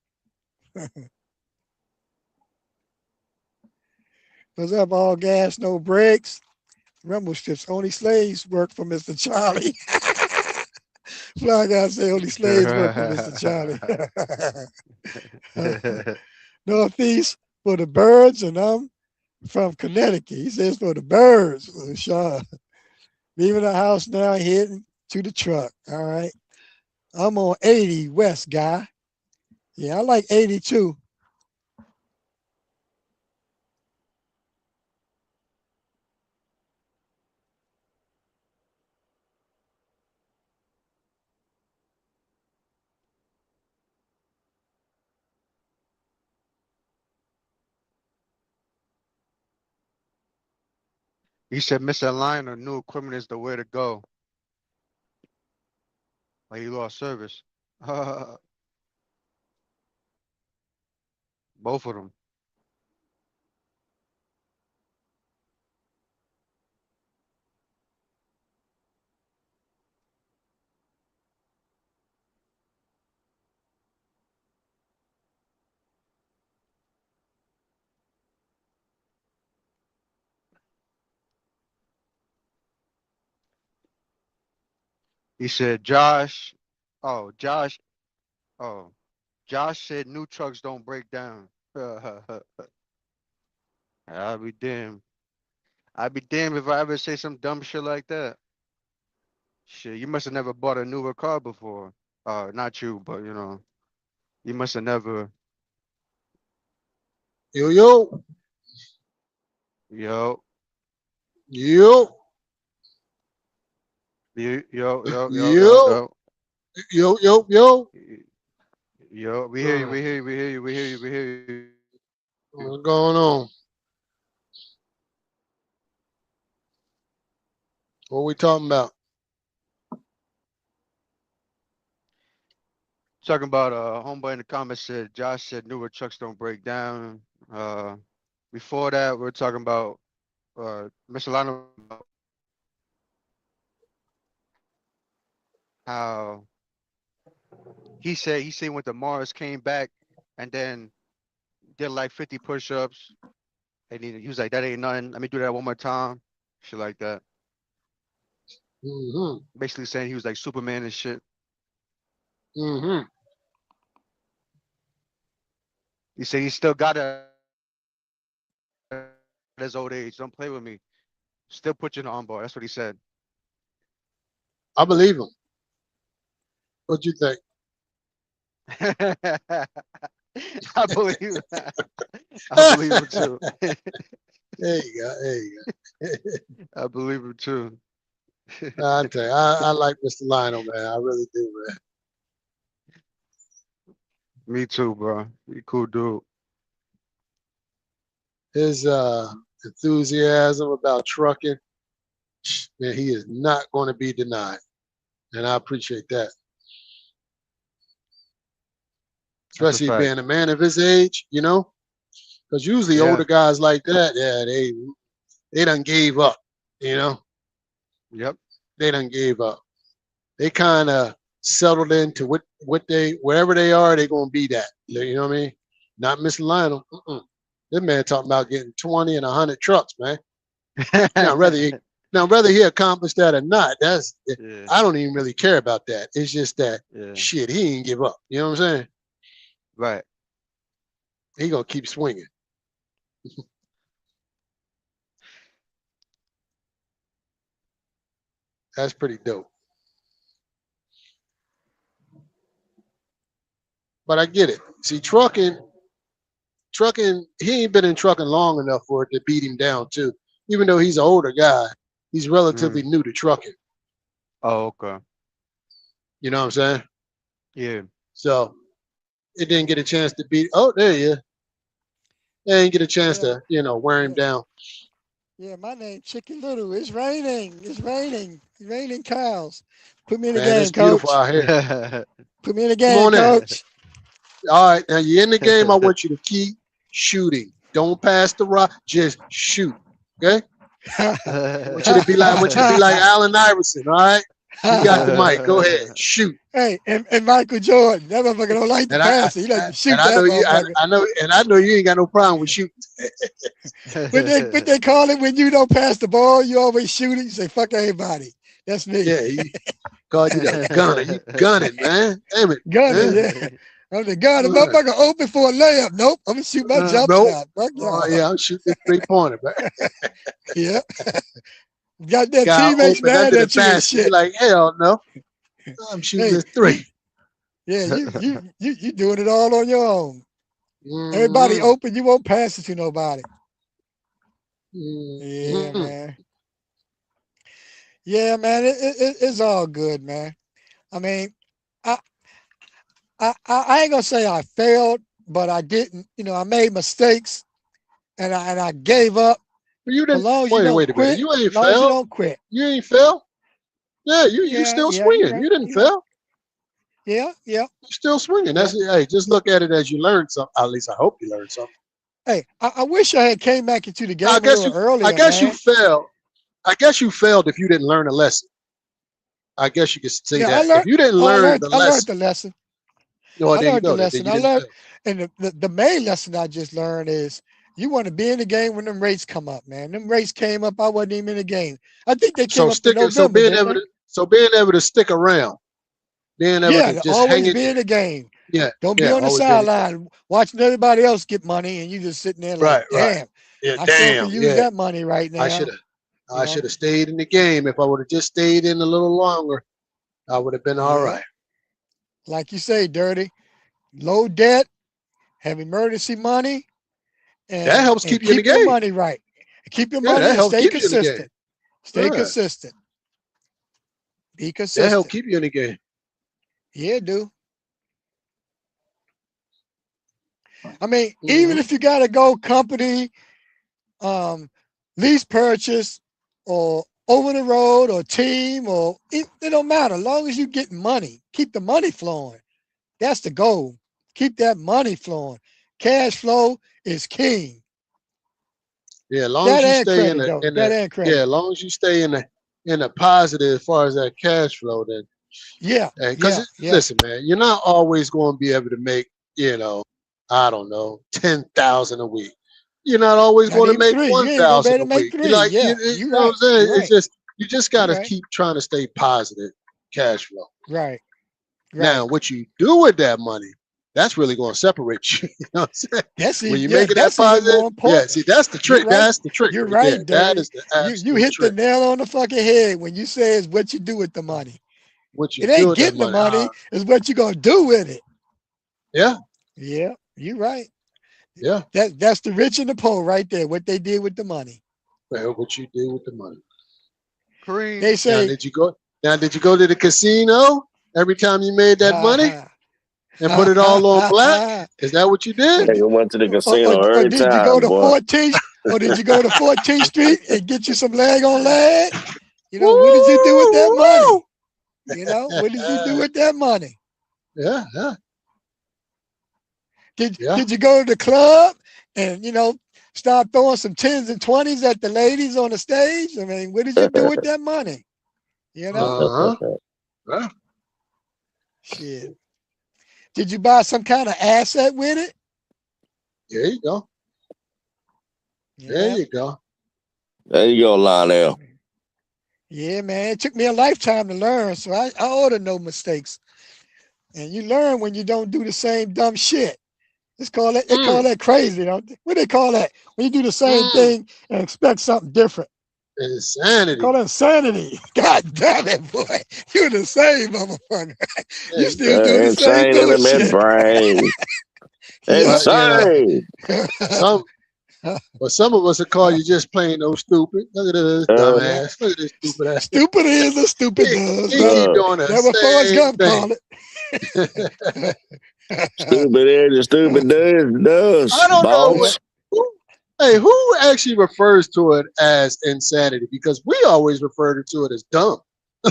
What's up, all gas, no brakes? Rumble strips, only slaves work for Mr. Charlie. Fly guy say only slaves work for Mr. Charlie. Northeast for the birds, and I'm from Connecticut. He says for the birds. Sean. Leaving the house now, heading to the truck. All right. I'm on 80 West, guy. Yeah, I like 82. he said misaligned or new equipment is the way to go. Like he lost service. Both of them. He said Josh. Oh, Josh. Oh, Josh said new trucks don't break down. I'll be damned. I'd be damned if I ever say some dumb shit like that. Shit, you must have never bought a newer car before. Not you, but you must have never. Yo, yo, Yo, yo, yo, yo, yo, yo, yo, yo, yo. yo. We hear you. Uh, We hear you. We hear you. We hear you. We hear you. what's going on? What we talking about? Talking about homeboy in the comments said Josh said newer trucks don't break down. Uh, Before that, we're talking about Mr. Lionel, how he said went to Mars, came back, and then did like 50 push-ups, and he was like, "That ain't nothing. Let me do that one more time." Shit like that. Mm-hmm. Basically saying he was like Superman and shit. Mm-hmm. He said he still got it at his old age. Don't play with me. Still put you in the armbar. That's what he said. I believe him. What you think? I believe. I believe him too. There you go. There you go. I believe him too. I tell you, I like Mr. Lionel, man. I really do, man. Me too, bro. He cool dude. His enthusiasm about trucking, man, he is not going to be denied. And I appreciate that. That's a Especially fact. being a man of his age, you know? Because usually Yeah. older guys like that, yeah, they done gave up, you know? Yep. They done gave up. They kind of settled into what they wherever they are, they gonna be that. You know what I mean? Not Miss Lionel. This man talking about getting 20 and 100 trucks, man. Now whether he accomplished that or not, that's Yeah. I don't even really care about that. It's just that Yeah. shit, he ain't give up. You know what I'm saying? Right. He gonna keep swinging. That's pretty dope. But I get it. See, trucking, he ain't been in trucking long enough for it to beat him down too. Even though he's an older guy, he's relatively new to trucking. Oh, okay. You know what I'm saying? Yeah. So it didn't get a chance to beat. Oh, there you. They didn't get a chance Yeah, to, wear him yeah, down. yeah. My name Chicken Little. It's raining. It's raining. It's raining cows. Put me in the Man, it's game, beautiful coach. out here. Put me in the Come game, on in. coach. All right, now you're in the game. I want you to keep shooting. Don't pass the rock. Just shoot. Okay? I want you to be like Allen Iverson. All right? You got the mic. Go ahead. Shoot. Hey, and Michael Jordan. That motherfucker don't like to And pass it. He like to shoot I that know motherfucker. I know you ain't got no problem with shooting. What they call it when you don't pass the ball, you always shoot it. You say, fuck everybody. That's me. Yeah, he called you the gunner. You gunning, man. Damn it. Gunner, Man. yeah. I'm the gunner. All right. Motherfucker open for a layup. Nope. I'm gonna shoot my jump Nope. shot. Fuck Oh, y'all. yeah, I'm shooting this 3-pointer, man. Yeah. Got that Guy teammates open mad under the at you and basket. You shit. like, hell no. I'm shooting Hey, this 3. yeah, you doing it all on your own. Everybody Mhm. open, you won't pass it to nobody. Yeah, Mhm. man. Yeah, man. It's all good, man. I mean, I I ain't gonna say I failed, but I didn't. I made mistakes, and I gave up. You As didn't long as you don't wait a minute. quit, You as ain't long as you failed. don't quit. You ain't fail. Yeah, you Yeah, still yeah, you're swinging. right. You didn't You're right. fail. Yeah, yeah, You're still swinging. yeah. Hey, just look at it as you learned something. At least I hope you learned something. Hey, I wish I had came back into the game I a little I earlier, guess you man. failed. I guess you failed if you didn't learn a lesson. I guess you could say Yeah, I that. If learned. you didn't Oh, learn the I learned lesson, the lesson. oh, I there you learned the go. Then lesson. you I didn't learned, fail. and the main lesson I just learned is you want to be in the game when them rates come up, man. Them rates came up, I wasn't even in the game. I think they came So up in November, being didn't able they? to stick around, being able Yeah, to just hang always in be in there. the game. Yeah, Don't be yeah, on the always been sideline watching everybody else get money and you just sitting there like, right. damn, Yeah, I sure could damn. use Yeah, that money right I now. should have. You I know? should have stayed in the game. If I would have just stayed in a little longer, I would have been all Yeah. right. Like you say, Dirty, low debt, have emergency money, That and helps keep you in the keep your game. money right. Keep your Yeah, money that and helps stay keep you in the game. consistent. Stay Yeah, consistent. Be that helps consistent. keep you in the game. Yeah, dude. I mean, even Mhm. if you gotta go company, lease purchase, or over the road, or team, or it don't matter. As long as you get money, keep the money flowing. That's the goal. Keep that money flowing. Cash flow is king. Yeah, as long as That you and stay credit, though. in That the and yeah, credit. as long as you stay in the positive as far as that cash flow, then Yeah, because yeah, yeah. listen, man, you're not always going to be able to make I don't know 10,000 a week. You're not always Not going to even make three. You ain't gonna be 1,000 able a to make week. You three. like Yeah, you you know what right. I'm saying? You It's right. just you just got You to right. keep trying to stay positive cash flow. Right. Now, Right. what you do with that money, that's really going to separate you. You know what I'm saying? When you make it that That's even positive, more yeah. important. See, that's the You're trick. right. That's the trick You're right there. right, That Dirty. is the You absolute hit the trick. nail on the fucking head when you say it's what you do with the money. What you It do ain't with that getting the money? money, it's what you gonna do with it. Yeah, Yeah, you're right. yeah. That's the rich and the poor right there, what they did with the money. Well, what you do with the money? Kareem. They Now, say, did you go to the casino every time you made that ha money ha and put ha it ha all on ha black? ha. Is that what you Or, did? di- Nigga went to the casino or every did you go time, to boy. 14th? Or did you go to 14th Street and get you some leg on leg? What did you do with Woo, that woo. money? You know, what did you do with that money? Yeah. Did you go to the club and start throwing some 10s and 20s at the ladies on the stage? I mean, what did you do with that money? You know? Yeah. Shit. Did you buy some kind of asset with it? There you go. There you go. There you go, Lionel. Yeah, man. It took me a lifetime to learn, so I ought to know mistakes. And you learn when you don't do the same dumb shit. They call that crazy, don't they? What do they call that? When you do the same thing and expect something different. Insanity. Call it insanity. God damn it, boy. You're the same motherfucker. You still do the same insane in the bullshit. Insane. Some of us will call you just plain old stupid. Look at this dumbass. Look at this stupid ass. Stupid is a stupid does. He keep doing the Never Forrest same Gump thing. call it. Stupid is, stupid does. I don't boss. know. Who actually refers to it as insanity? Because we always refer to it as dumb.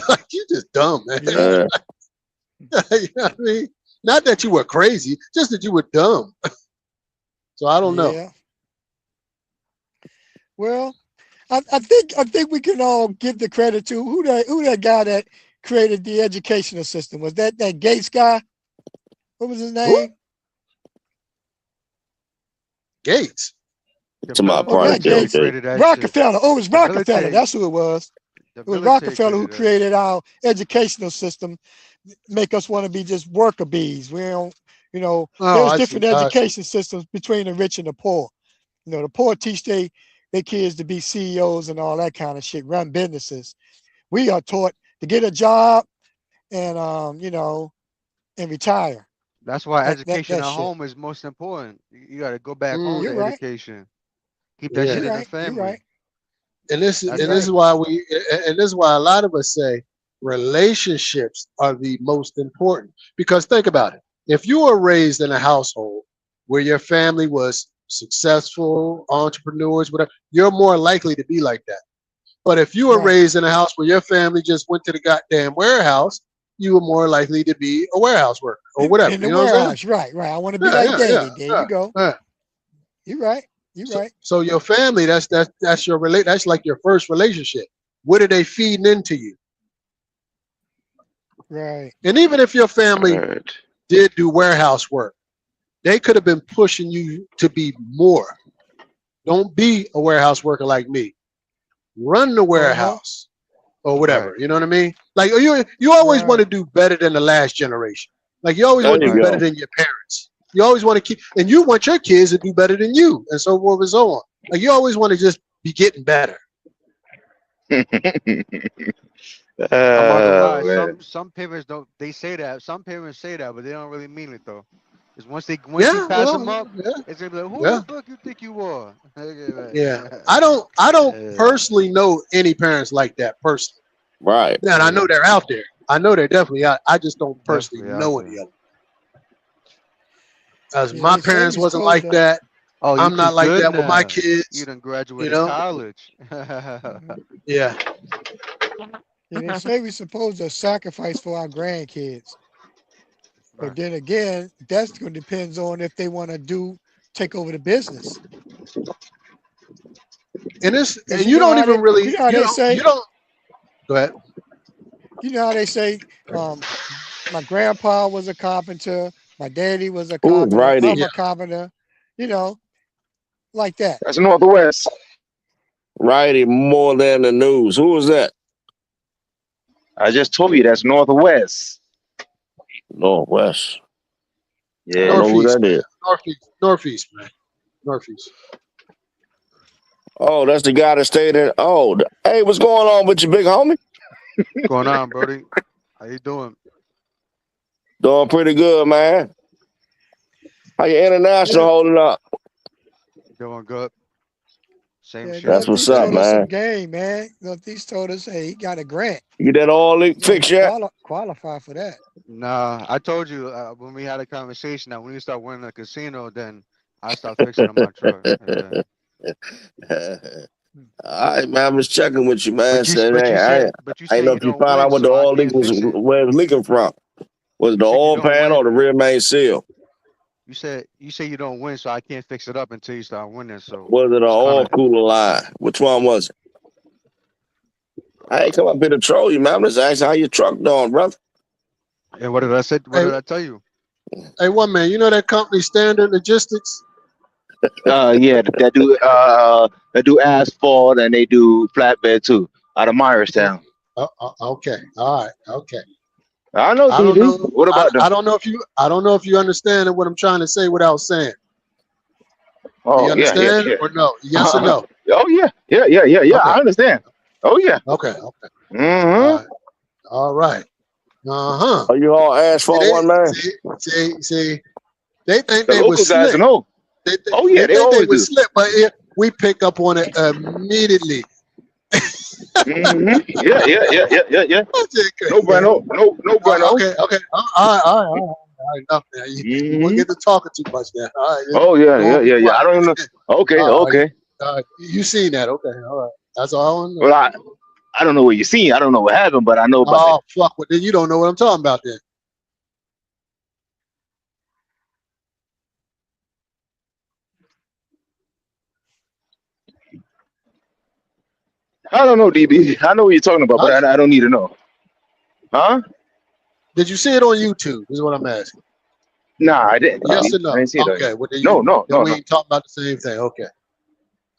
Like, you just dumb, man. You know what I mean? Not that you were crazy, just that you were dumb. So I don't know. Well, I think we can all give the credit to who that guy that created the educational system. Was that Gates guy? What was his name? Gates. To my part, Gates. Rockefeller. Oh, it was Rockefeller. That's who it was. It was Rockefeller who created our educational system, make us want to be just worker bees. We don't, there's different education systems between the rich and the poor. The poor teach their kids to be CEOs and all that kind of shit, run businesses. We are taught to get a job and and retire. That's why education at home is most important. You got to go back home to education. Keep that shit in the family. You're right. And this is why a lot of us say relationships are the most important. Because think about it. If you were raised in a household where your family was successful, entrepreneurs, whatever, you're more likely to be like that. But if you were raised in a house where your family just went to the goddamn warehouse, you were more likely to be a warehouse worker or whatever. In the warehouse, right. I want to be like Daddy. There you go. You're right. Right. So your family, that's your that's like your first relationship. What are they feeding into you? Right. And even if your family did do warehouse work, they could have been pushing you to be more. Don't be a warehouse worker like me. Run the warehouse or whatever. You know what I mean? Like you always want to do better than the last generation. Like you always want to do better than your parents. You always want to keep, and you want your kids to do better than you, and so forth and so on. Like you always want to just be getting better. Some parents don't. They say that. Some parents say that, but they don't really mean it though. Because once you pass them up, it's gonna be like, who the fuck you think you are? I don't personally know any parents like that personally. Right. And I know they're out there. I know they're definitely out. I just don't personally know any of them. As my parents wasn't like that. I'm not like that with my kids. You done graduated college. Yeah. They say we're supposed to sacrifice for our grandkids. But then again, that's going to depend on if they want to take over the business. And you don't even really. You know how they say. You don't. Go ahead. You know how they say, my grandpa was a carpenter. My daddy was a carpenter. I'm a carpenter. Like that. That's Northwest. Righty, more than the news. Who was that? I just told you that's Northwest. Northwest. Yeah. I don't know who that is. Northeast, man. Northeast. Oh, that's the guy that stayed in. Oh, hey, what's going on with you, big homie? What's going on, Brody? How you doing? Doing pretty good, man. How your international holding up? Doing good. Same shit. That's what's up, man. Game, man. Northeast told us, hey, he got a grant. You get that all fixed yet? Qualify for that. Nah, I told you when we had a conversation that when you start winning the casino, then I start fixing my truck. All right, man. I'm just checking with you, man. But you but you said but you I ain't said know you if you don't found out win, what the so I oil leak can't was, fix it. where it was leaking from. Was it the You said you oil don't pan or win. the rear main seal? You say you don't win, so I can't fix it up until you start winning. So Was it an it's kind oil of. cooler line? Which one was it? I ain't come up here to troll you, man. I'm just asking how your truck doing, brother. And what did I say? What Hey, did I tell you? hey, one man, you know that company Standard Logistics? Yeah, that do asphalt and they do flatbed too, out of Yeah. Myerstown. Okay. All right. Okay. I know I don't DB. know. What about them? I don't know if you understand what I'm trying to say without saying. Do you Oh yeah, yeah, understand yeah. or no? Yes or no? Oh yeah, yeah, yeah, yeah, yeah. Okay. I understand. Oh yeah. Okay. Okay. All Mm-hmm. right. All right. Uh-huh. Are you all asphalt one, man? See, they think The they was local guys slick. know. Oh yeah, They they think they always was do. slick, but we pick up on it immediately. Mm-hmm. Yeah, yeah, yeah, yeah, yeah, yeah. That's it, No yeah. bueno. No, no bueno. Okay, okay. All right. Enough now. You won't Mm-hmm. get to talking too much now. All right, Oh yeah, go yeah, on, be yeah, yeah. I quiet. don't even know. Okay, Uh, you, okay. you seen that? Okay, all right. That's all I want to know. Well, I don't know what you seen. I don't know what happened, but I know about it. Oh fuck! Well, then you don't know what I'm talking about then. I don't know, DB. I know what you're talking about, Huh? but I don't need to know. Huh? Did you see it on YouTube? Is what I'm asking. Nah, I didn't, Yes DB. or I no? didn't see it on you. Okay. Well, No, no, then no, we no. ain't talking about the same thing. Okay.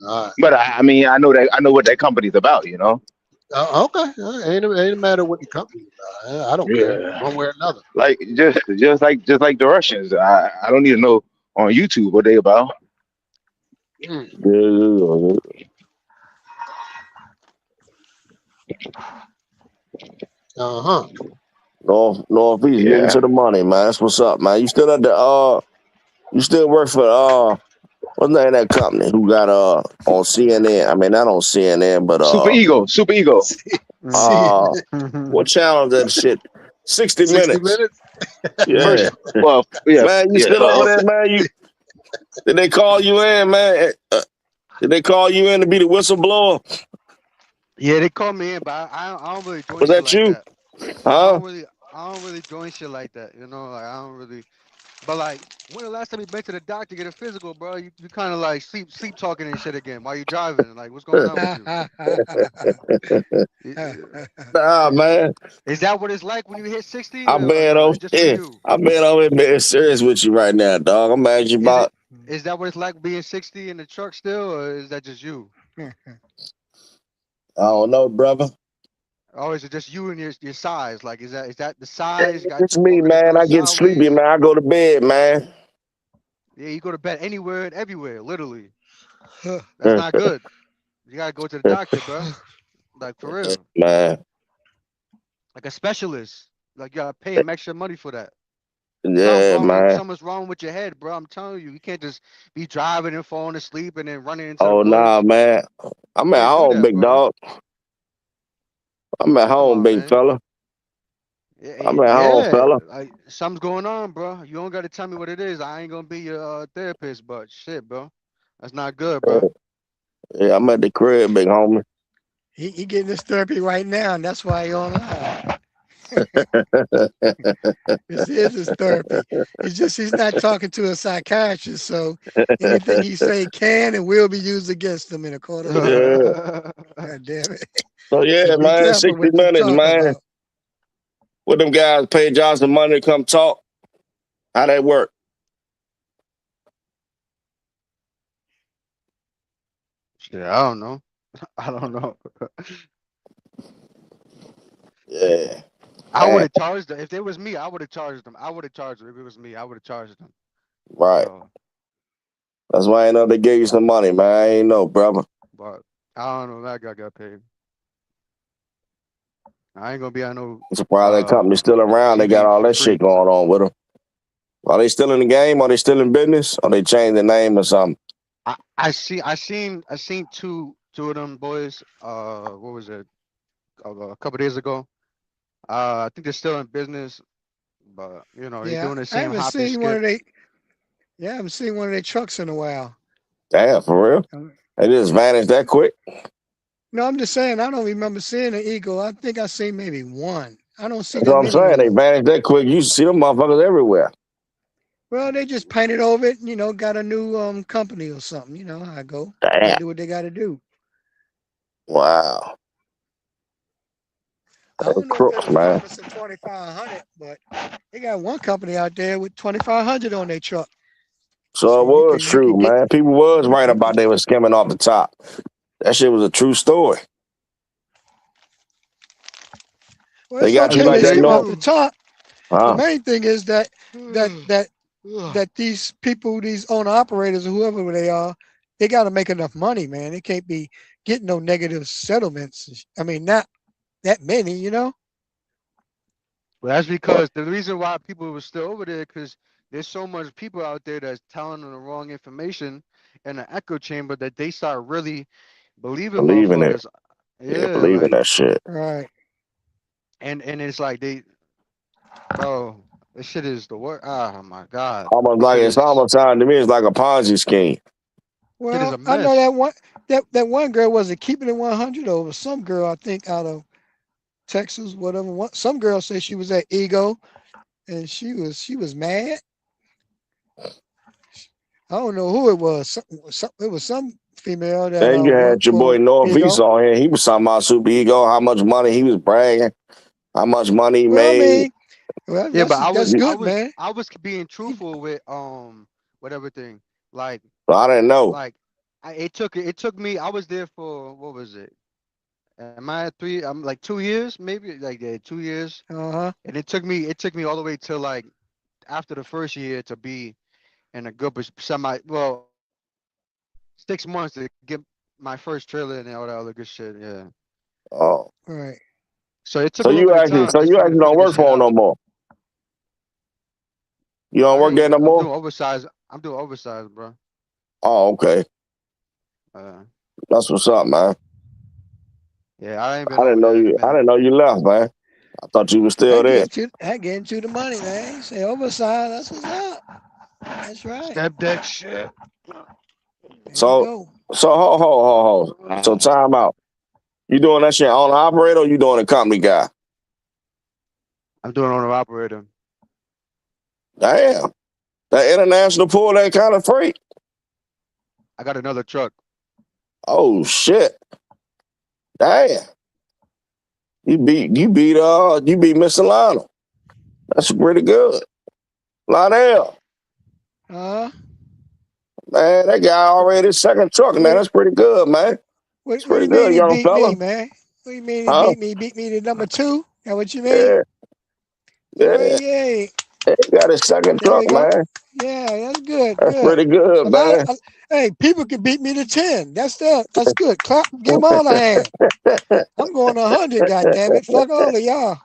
All right. But I mean, I know that I know what that company's about. You know. Okay. Ain't a matter what the company is about. I don't care Yeah. one way or another. Like just like the Russians. I don't need to know on YouTube what they about. Mm. Uh huh. Northeast, getting to Yeah. the money, man. That's what's up, man. You still at the you still work for what's the name of that company who got on CNN? I mean not on CNN, but Super ego. Super ego. See, what channel is that shit? 60 60 Minutes. minutes. Yeah. First, well, yeah, Man, you yeah. still over there, man? Did they call you in, man? Did they call you in to be the whistleblower? Yeah, they call me in, but I don't really join Was shit that like you? that. Huh? I don't really join shit like that. You know, like I don't really. But like, when the last time you been to the doctor to get a physical, bro? You kind of like sleep talking and shit again while you driving. Like, what's going on with you? Nah, man. Is that what it's like when you hit 60, I'm being or over just for here. you? I'm being over here being serious with you right now, dog. I'm asking you Is it? about. Is that what it's like being 60 in the truck still, or is that just you? I don't know, brother. Or is it just you and your size? Like, is that the size? Got It's you me, walking the man. door I get sleepy, sideways? man. I go to bed, man. Yeah, you go to bed anywhere and everywhere, literally. That's not good. You gotta go to the doctor, bro. Like for real, Man. like a specialist. Like you gotta pay him extra money for that. Yeah, man. Something's wrong with your head, bro. I'm telling you, you can't just be driving and falling asleep and then running into the Oh, nah, woods. man. I'm You at can't do home, that, big bro. dog. I'm at Come home, on, big man. fella. Yeah, I'm at home, yeah, fella. like something's going on, bro. You don't gotta tell me what it is. I ain't gonna be your therapist, but shit, bro. That's not good, bro. Yeah, I'm at the crib, big homie. he getting this therapy right now, and that's why he online. This is his therapy. He's not talking to a psychiatrist, so anything he say can and will be used against him in a court of law. Yeah. God damn it. So, So yeah, be man, careful 60 what you Minutes, talk man. about. What them guys pay Johnson money to come talk? How that work? Shit, I don't know. I don't know. Yeah. I would Man, have charged them if it was me. I would have charged them. I would have charged them if it was me. I would have charged them. right. So, That's why I know they gave you some money, man. I ain't know, brother. but I don't know. That guy got paid. I ain't gonna be on no I'm surprised that company's still around. They got TV all for that shit free. going on with them. Are they still in the game? Are they still in business? Or they changed the name or something? I seen two of them boys. What was it? A couple days ago. I think they're still in business, but they're Yeah, doing the I same haven't hop and seen one skip. of they. Yeah, I haven't seen one of their trucks in a while. Damn, for real? They just vanished that quick. No, I'm just saying I don't remember seeing an eagle. I think I seen maybe one. I don't see That's that what I'm many saying. no They more. vanished that quick. You see them motherfuckers everywhere. Well, they just painted over it, got a new company or something. You know how I go. Got to Damn. do what they got to do. Wow. I They don't know if they crooks, was man. promising 2,500, but they got one company out there with 2,500 on their truck. So So it was you true, can get man. People was right you about can. they was skimming off the top. That shit was a true story. Well, They it's got That's you okay. what like They that, they skim off no? the do. top. The Huh? main thing is that that these people, these owner operators or whoever they are, they got to make enough money, man. They can't be getting no negative settlements. I mean, not that many. Well, that's because the reason why people were still over there, because there's so much people out there that's telling them the wrong information in an echo chamber that they start really believing Believe in it. motherfuckers. Yeah, Yeah, believe in like that shit. Right. and it's like bro, this shit is the worst. Oh my god, Almost like shit it's is almost time to me. It's like a Ponzi scheme. shit is Well, a I know mess. that one girl was it keeping it 100 over some girl I think out of Texas, whatever. Some girl said she was at Ego and she was mad. I don't know who it was. It was some female that Then you had worked your boy for Northeast Ego. on here. He was talking about Super Ego, how much money he was bragging, how much money he Well, I made. mean, well Yeah, but that's You- good, man. I was being He- truthful with with everything. Like I didn't know. like it took me. I was there for what was it? Am I at three? I'm like 2 years, maybe like yeah, 2 years. Uh-huh. And it took me all the way to like after the first year to be in a good semi 6 months to get my first trailer and all that other good shit. Yeah. Oh, Right. So it took so a little you bit of actually, time so just you for me to actually don't figure this work shit for him no out. more. You No, don't I work there ain't. no I'm more. doing oversized. I'm doing oversized, bro. Oh, okay. Uh, That's what's up, man. yeah, I ain't been I didn't over know there in a you. I minute. didn't know you left, man. I thought you were still there. I get into the money, man. Say oversized. That's what's up. That's right. Step deck shit. There you So, go. so ho. So time out. You doing that shit on the operator or you doing a company guy? I'm doing owner operator. Damn. That international pool, that kind of freight. I got another truck. Oh shit. Damn. You beat Mr. Lionel. That's pretty good. Lionel. Uh, Man, that guy already second truck, man. what, That's pretty good, man. what, It's what do pretty you mean good, he young beat fella. me, man? What do you mean he Huh? beat me? He beat me to number two? That what you mean? Yeah, Well, yeah. yeah. He got his second There truck, we go. man. Yeah, that's good. That's Good. pretty A good, lot man. of hey, people can beat me to 10. That's good. Clap, give them all a hand. I'm going 100. God damn it! Fuck all of y'all.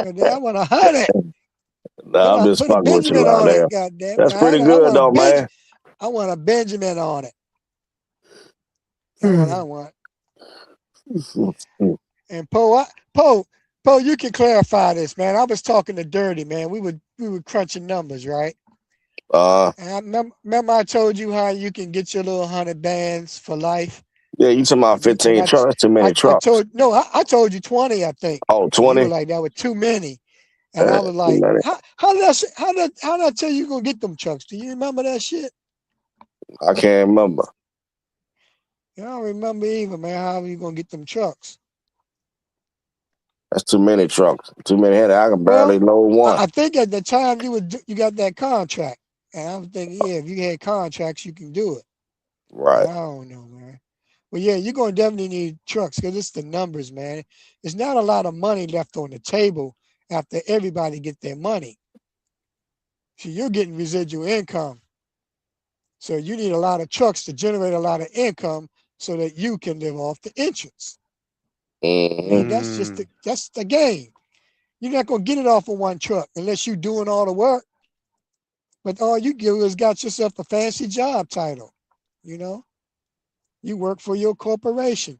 I want 100. Nah, I'm just Put a fucking with you, Benjamin on it. Lionel. God damn it! That's pretty I good want a though, Benj. man. I want a Benjamin on it. That's what I want. And Poe, you can clarify this, man. I was talking to Dirty, man. We were crunching numbers, right? Uh, And remember I told you how you can get your little 100 bands for life. yeah, you talking about And 15 trucks? That's too many I trucks. told no, I told you 20, I think, Oh, and you were 20? like that was too many. And I was Too like, many. how did I tell you gonna get them trucks? Do you remember that shit? I can't remember. You don't remember either, man. How you gonna get them trucks? That's too many trucks. Too many headers. I can Well, barely load one. I think at the time you got that contract, and I was thinking, yeah, if you had contracts, you can do it. But Right. I don't know, man. But yeah, you're gonna definitely need trucks because it's the numbers, man. There's not a lot of money left on the table after everybody get their money. So you're getting residual income. So you need a lot of trucks to generate a lot of income so that you can live off the interest. I Mm-hmm. mean, that's the game. You're not gonna get it off of one truck unless you're doing all the work. But all you do is got yourself a fancy job title. You know, you work for your corporation.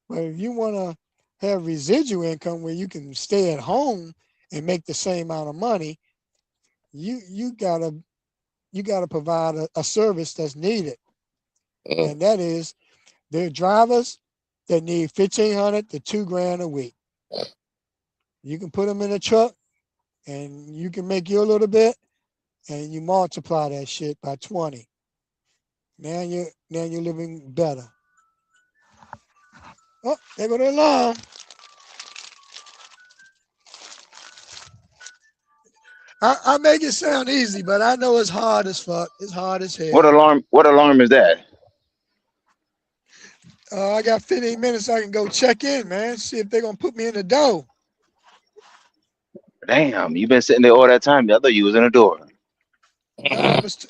But if you want to have residual income where you can stay at home and make the same amount of money, you gotta provide a service that's needed. and that is they're drivers that need $1,500 to $2,000 a week. You can put them in a truck, and you can make you a little bit, and you multiply that shit by 20. Now you're living better. Oh, there go the alarm. I make it sound easy, but I know it's hard as fuck. It's hard as hell. What alarm is that? I got 15 minutes. I can go check in, man. See if they're gonna put me in the door. Damn, you been sitting there all that time. I thought you was in the door.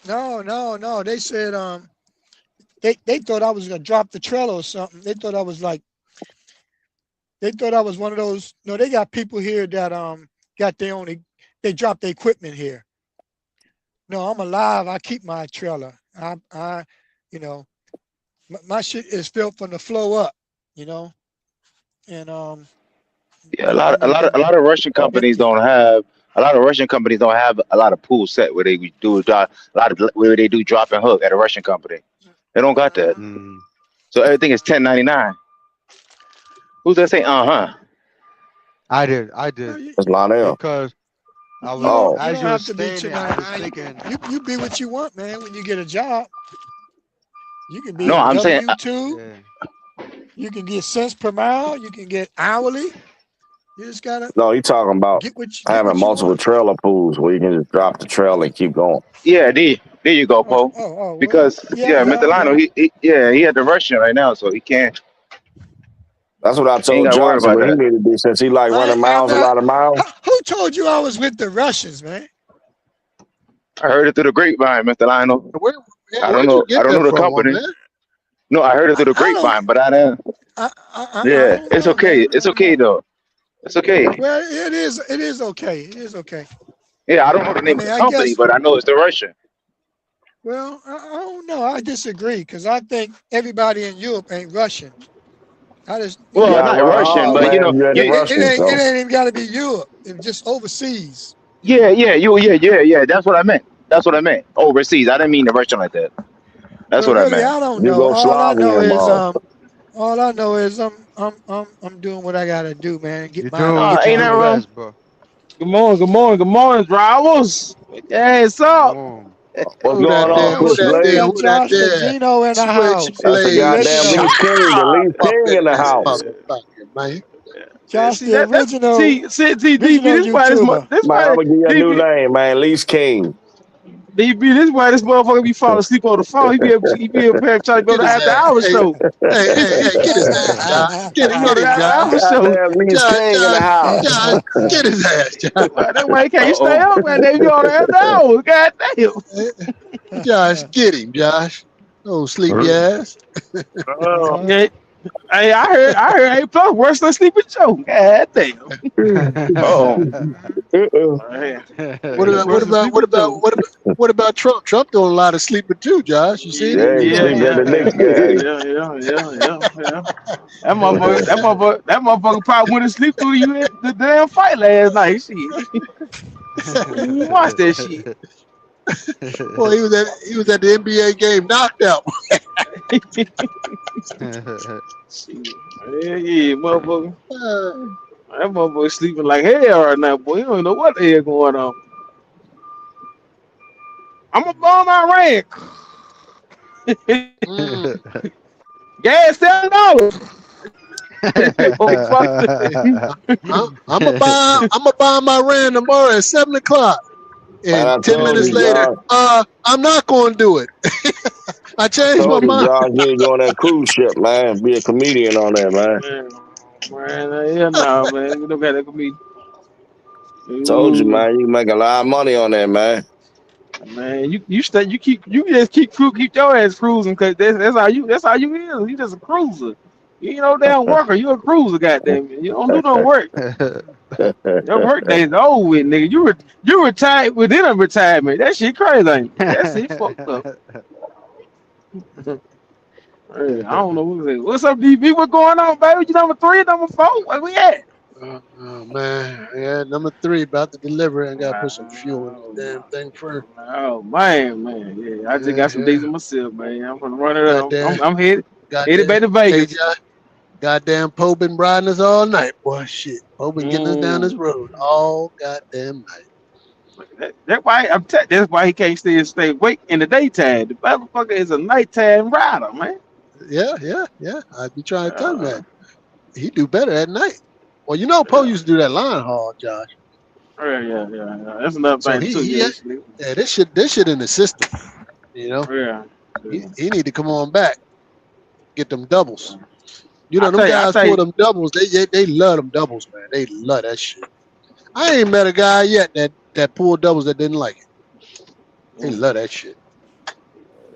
No. They said they thought I was gonna drop the trailer or something. They thought I was one of those. No, they got people here that got they drop their equipment here. No, I'm alive. I keep my trailer. I my shit is built from the flow up, and Yeah, a lot of Russian companies don't have a lot of pool set where they do where they do drop and hook at a Russian company. They don't got that. So everything is 1099. Who's that saying? I did. That's Lionel. Because I was, Oh. as you you don't were have to be saying it, I was 1099. thinking, You be what you want, man. When you get a job, you can be No, I'm saying W-2. yeah. You can get cents per mile. You can get hourly. You just gotta No, you talking about get what you having multiple want. trailer pools where you can just drop the trailer and keep going. yeah, there you go, Poe. Well, Because Mr. Lionel, he had the Russian right now, so he can't. That's what I Ain't told got to worry Johnson about what he that. needed to do since he like running miles, a lot of miles. Who told you I was with the Russians, man? I heard it through the grapevine, Mr. Lionel. Where'd I don't you know. get I don't that know the from, company. man? No, I heard it through the grapevine, but I don't. I Yeah, don't it's know, okay. man. It's okay though. It's okay. Well, it is okay. It is okay. Yeah, I don't know the name of the I company, guess. but I know it's the Russian. Well, I don't know. I disagree because I think everybody in Europe ain't Russian. Well, Gotta not run Russian, hard, but man. You had the it Russians, ain't though. even got to be Europe. It's just overseas. yeah. That's what I meant. That's what I meant. Overseas. I didn't mean the Russian like that. That's Well, what I really, meant. I don't know. All I know is I'm doing what I gotta do, man. You're Get doing my what you Ain't that do wrong? best, bro. Good morning, drivers. Hey, what's up? Boom. What's Who going that there? on, Who Switch that we there? Blade? got Who that Josh the there? Gino in the house. That's the Just to let you goddamn know. Leaf King, the Leaf Up King in in the this house. motherfucker, man. Josh, See the that? That's DB. original This why YouTuber. this Man, I'm why gonna give you a new DB name, man. Leaf King. DB. This why this motherfucker be falling asleep on the phone. He be able to try to go Get to his after ass. hours Hey, show. get his ass, Josh. He go Get to him, after Josh. hours show. Goddamn Leaf Josh, King in the house. Josh, get his ass, Josh. That's why he can't stay Uh-oh. up, man. They be on the after hours. God damn. Josh, get him, Josh. Oh, sleepy ass. Oh. Yeah. Hey, I heard A plus worse than Sleeping Joe. God damn. Uh-oh. Man. What about what Worse than about what Sleeping about Joe. what about what about Trump? Trump doing a lot of sleeping too, Josh. You seen him? Yeah, he Yeah, sleep at yeah, the Knicks game. yeah. That motherfucker probably went to sleep through the damn fight last night. Shit. You watch that shit. Boy, he was at the NBA game knocked out. Shit. Yeah, motherfucker. Uh, That motherfucker sleeping like hell right now, boy. You don't know what the hell going on. I'm gonna bomb Iran. mm. Gas $7. I'm gonna buy my rand tomorrow at 7:00. Man, I And 10 told minutes you, later, Josh. I'm not going to do it. I changed my Told you, mind. Josh, you need to go on that cruise ship, man. Be a comedian on there, man. Man, hell no, man. We don't got that comedian. Told you, Ooh, man. You can make a lot of money on there, man. man, you just keep your ass cruising because that's how you is. You just a cruiser. You ain't no damn worker. You a cruiser, goddamn it. You don't do no work. Your work days over with, nigga. You retired within a retirement. That shit crazy, ain't it? That shit fucked up. Hey, I don't know what's up, DB. What's going on, baby? You number 3, number 4? Where we at? Oh man, yeah, number 3 about to deliver and gotta put some fuel in this damn thing first. Oh man, yeah. I just Yeah, got some yeah. diesel myself, man. I'm gonna run it up. Goddamn, I'm headed goddamn. back to Hey, Vegas. goddamn Poe been riding us all night, boy. Shit, Poe been getting us down this Mm. road all goddamn night. That's why he can't stay awake in the daytime. The motherfucker is a nighttime rider, man. Yeah, yeah, yeah. I be trying to tell him Uh, that he do better at night. Well, you know, Poe yeah. used to do that line haul, Josh. Yeah. That's another So thing too. he Yeah, had, yeah, this shit in the system. You know, yeah. he need to come on back, get them doubles. You know, them I guys tell pull you, them doubles. They love them doubles, man. They love that shit. I ain't met a guy yet that pulled doubles that didn't like it. They love that shit.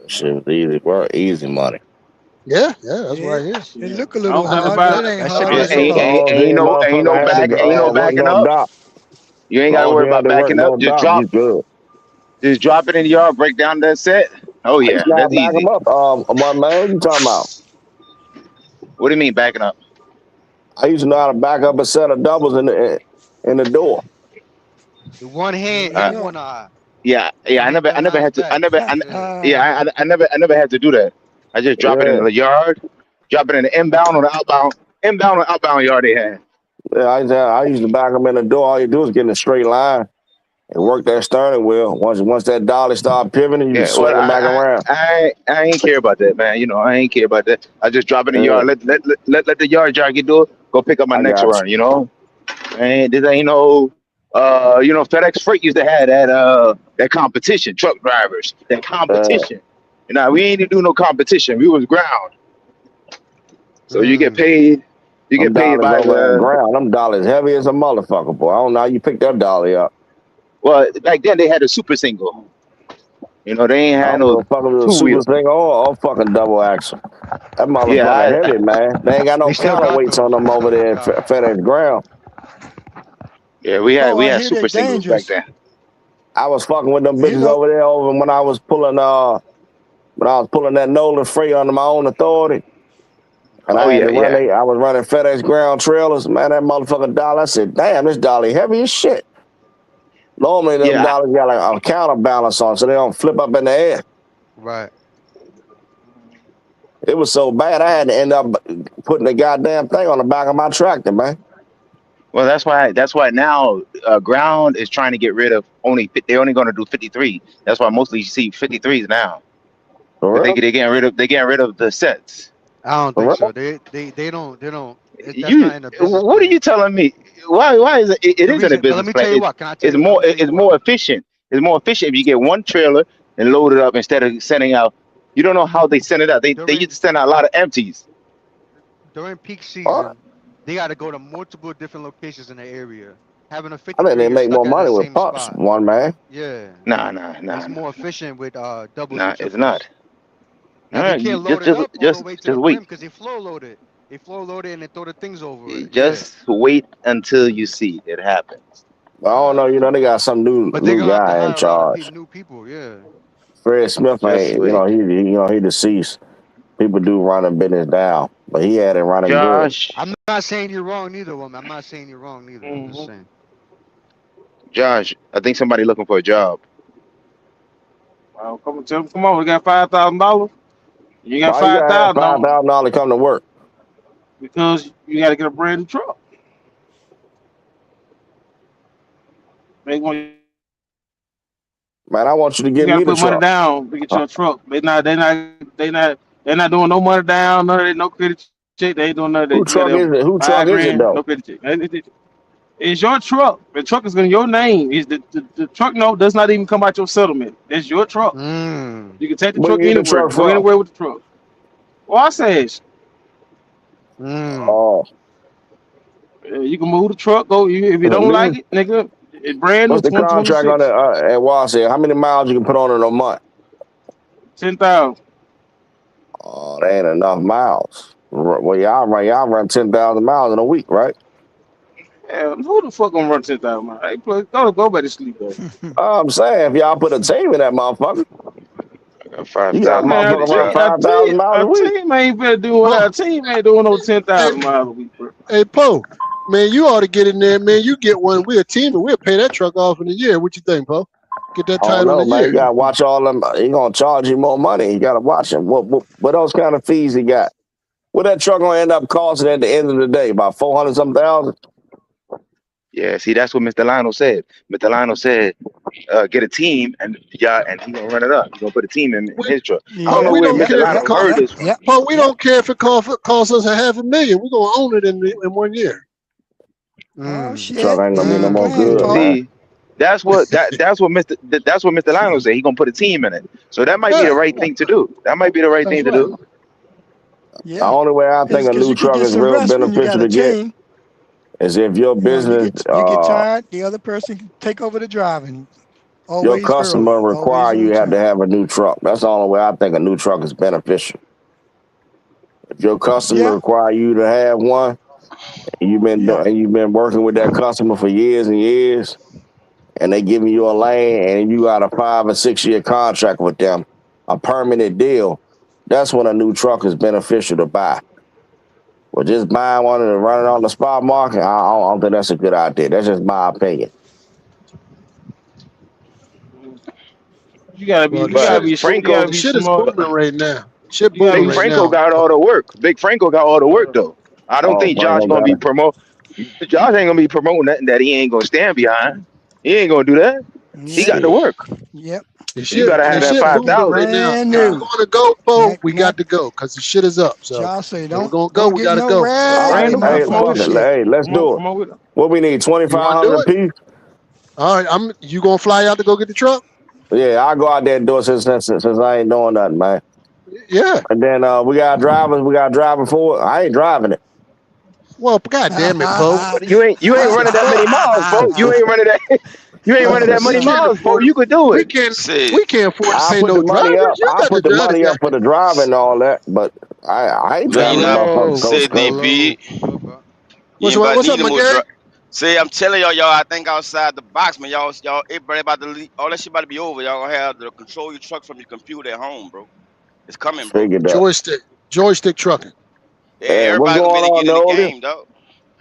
Shit was easy, bro. Easy money. Yeah, yeah, that's Yeah, what I hear. it shit. look a I little don't think hard, but it about ain't That shit hard be Yeah, as a it As look. long as ain't the no motherfucker had ain't no to work backing no up. dock. You As ain't got to long as worry he had about to work backing up. no dock, he's good. Just drop it in the yard, break down that set. Oh I used yeah, to know how that's to back him easy. up. My man, what you talking about? What do you mean backing up? I used to know how to back up a set of doubles in the door. The one hand Uh, hit Yeah. one eye. yeah. He hit I that never eye's had to. back. Yeah. I never had to do that. I just drop it in Yeah, the yard, drop it in the inbound or outbound yard they had. yeah. I used to back him in the door. All you do is get in a straight line and work that steering wheel. Once that dolly start pivoting, you can Yeah, well, swing him back around. I ain't care about that, man. You know, I ain't care about that. I just drop it in the Yeah, yard. Let the yard jockey do it. Go pick up my I next got run. You know, and this ain't no. FedEx Freight used to have that competition. Truck drivers, that you. competition. You know, we ain't do no competition. We was ground. So you get Mm. paid. You Them get paid dollars by over at the. ground. Them dollars heavy as a motherfucker, boy. I don't know how you pick that dolly up. Well, back then they had a super single. You know, they ain't I had don't no give a fuck if it was a two super wheel. thing or fucking double axle. That motherfucker Yeah, heavy, man. They ain't got They no still got counterweights on those. them They over still there do at got them. FedEx ground. yeah. Oh, We I had hear they super singles back dangerous. then. I was fucking with them You bitches know, over there over when I was pulling that Nolan freight under my own authority. And Oh I had yeah, to yeah, I was running FedEx ground trailers. Man, that motherfucking dolly. I said, damn, this dolly heavy as shit. Normally them yeah. dollars got like a counterbalance on so they don't flip up in the air. Right. It was so bad I had to end up putting the goddamn thing on the back of my tractor, man. Well, that's why now ground is trying to get rid of they're only going to do 53. That's why mostly you see 53s now. For But real? they getting rid of the sets. I don't For think real? so. They don't. That's You not in the business what are plan. you telling me? Why is it The is in a reason, but let business me plan? tell you what. Can I tell It's you? I'm more gonna tell you it's why. more efficient. It's more efficient if you get one trailer and load it up instead of sending out. You don't know how they send it out. They During used to send out a lot of empties. during peak What? season, they got to go to multiple different locations in the area. Having a I think 53, they you're make stuck more at the money with same pumps, spot. one man. Yeah, Nah, nah, nah, it's nah, more efficient with doubles and nah. It's not. triples. Now they can't Just load it up all the way to the just brim wait. because they flow load it. They flow load it and they throw the things over it. Yeah. Just wait until you see it happen. I don't know, they got some But they're new gonna have to guy in hire a lot of charge. new people. Yeah. Fred Smith Just ain't, wait. he deceased. People do run the business down, but he had it running good. Josh, I'm not saying you're wrong neither, woman. I'm not saying you're wrong neither. I'm just Mhm. saying. Josh, I think somebody looking for a job. Well, come on, we got $5,000. You got Why you five gotta have thousand five on thousand dollars to come to work? because you got to get a brand new truck. They want Man, I want you to you give got to me the put money truck. down to get Uh, your truck. They're not doing no money down. None of that. No credit check. They ain't doing none of who that. You got truck to have is it? Who truck five is it grand. though? No credit check. It's your truck. The truck is in your name. Is the truck note does not even come out your settlement. It's your truck. Mm. You can take the Where you truck get the anywhere. truck Go from? anywhere with the truck. Well, I said Mm. Oh, you can move the truck. Go if you don't like nigga, it, nigga. It's brand new what's the contract on 2026. that at Wassel? How many miles you can put on in a month? 10,000. Oh, that ain't enough miles. Well, y'all run 10,000 miles in a week, right? Yeah, who the fuck gonna run 10,000 miles? Hey, go back to sleep, though. I'm saying if y'all put a team in that motherfucker, I got five you got a thousand Man, to get a motherfucker run job. 5,000 miles a a week. team ain't been doing Poe, that. A team ain't doing no hey, 10,000 miles a week, bro. hey, Poe. Man, you ought to get in there, man. You get one. We're a team, and we'll pay that truck off in a year. What you think, Poe? Get that I don't title know, in a man. You year. gotta watch all them. He gonna charge you more money. You gotta watch him. What else kind of fees he got? What that truck gonna end up costing at the end of the day? About 400 some thousand. Yeah, see, that's what Mr. Lionel said. Mr. Lionel said, get a team, and yeah, and he's gonna run it up. He's gonna put a team in We, his truck. I don't Poe, know Yeah. we where don't Yep. Mr. care if it Yep. Lionel heard costs. Yep. this from. Yep. Poe, we Yep. don't care if it costs us $500,000. We're gonna own it in 1 year. Oh Mm. Truck shit. ain't gonna be no Land more plan, good, Yeah. Poe. man. See, that's what Mr. Lionel said. He gonna put a team in it. So that might be the Yeah. right thing to do. That might be the right That's thing to right. do. The Yeah. only way I think a Because new you can truck get is some real rest when you beneficial got a to get team. is if your You know, business, you get tired, the other person can take over the driving. your Always customer early, always require on you have to time. have a new truck. That's the only way I think a new truck is beneficial. If your customer Yeah. require you to have one, and Yeah. you've been working with that customer for years and years, and they giving you a lane, and you got a 5 or 6 year contract with them, a permanent deal. That's when a new truck is beneficial to buy. Well, just buying one and running on the spot market, I don't think that's a good idea. That's just my opinion. You gotta be Well, you But gotta be you Franco, gotta the be shit is smart. booming right now. Shit You gotta booming Big be right Franco now. got all the work. Big Franco got all the work though. I don't Oh, think Josh Franco gonna got be it. promote. Josh ain't gonna be promoting nothing that he ain't gonna stand behind. He ain't gonna do that. He got Yep. the Shit. work. Yep. The You shit, gotta the have that shit five booming thousand. right now. Brand If we're new. going to go, Poe, Not we not got to go because the shit is up. So Josh say if we're don't gonna go, don't we get got to no go. All So raggedy right, Brandon, hey, come on motherfucker fuck with it. it. shit. Hey, let's Come on, do it. come on with it. What we need, you want to do 2,500 it? apiece? All right, you gonna fly out to go get the truck? Yeah, I'll go out there and do it since I ain't doing nothing, man. Yeah. And then we got drivers. We got driving for it. I ain't driving it. Well, god damn it, Poe. You ain't What the running that many fuck? miles, folks. You ain't running that. You ain't running that We many can't miles, folks. afford. You could do We it. can't. Shit. We can't afford to I'll pay put the no money drivers. up. You I'll got to put the drive the money up for goddamn. the driving and all that. But I ain't Man, you driving the not motherfucker Hello. coast to Sydney coast. Hello. B. What's up, bro? You ain't about What's need up, to my move guy? drop. See, I'm telling y'all, I think outside the box, man. Y'all, everybody about to leave. All that shit about to be over. Y'all gonna have to control your truck from your computer at home, bro. It's coming, bro. Figured that. Joystick trucking. Yeah, Hey, what's everybody gonna be going able to on, get in the Nolan? game, dog.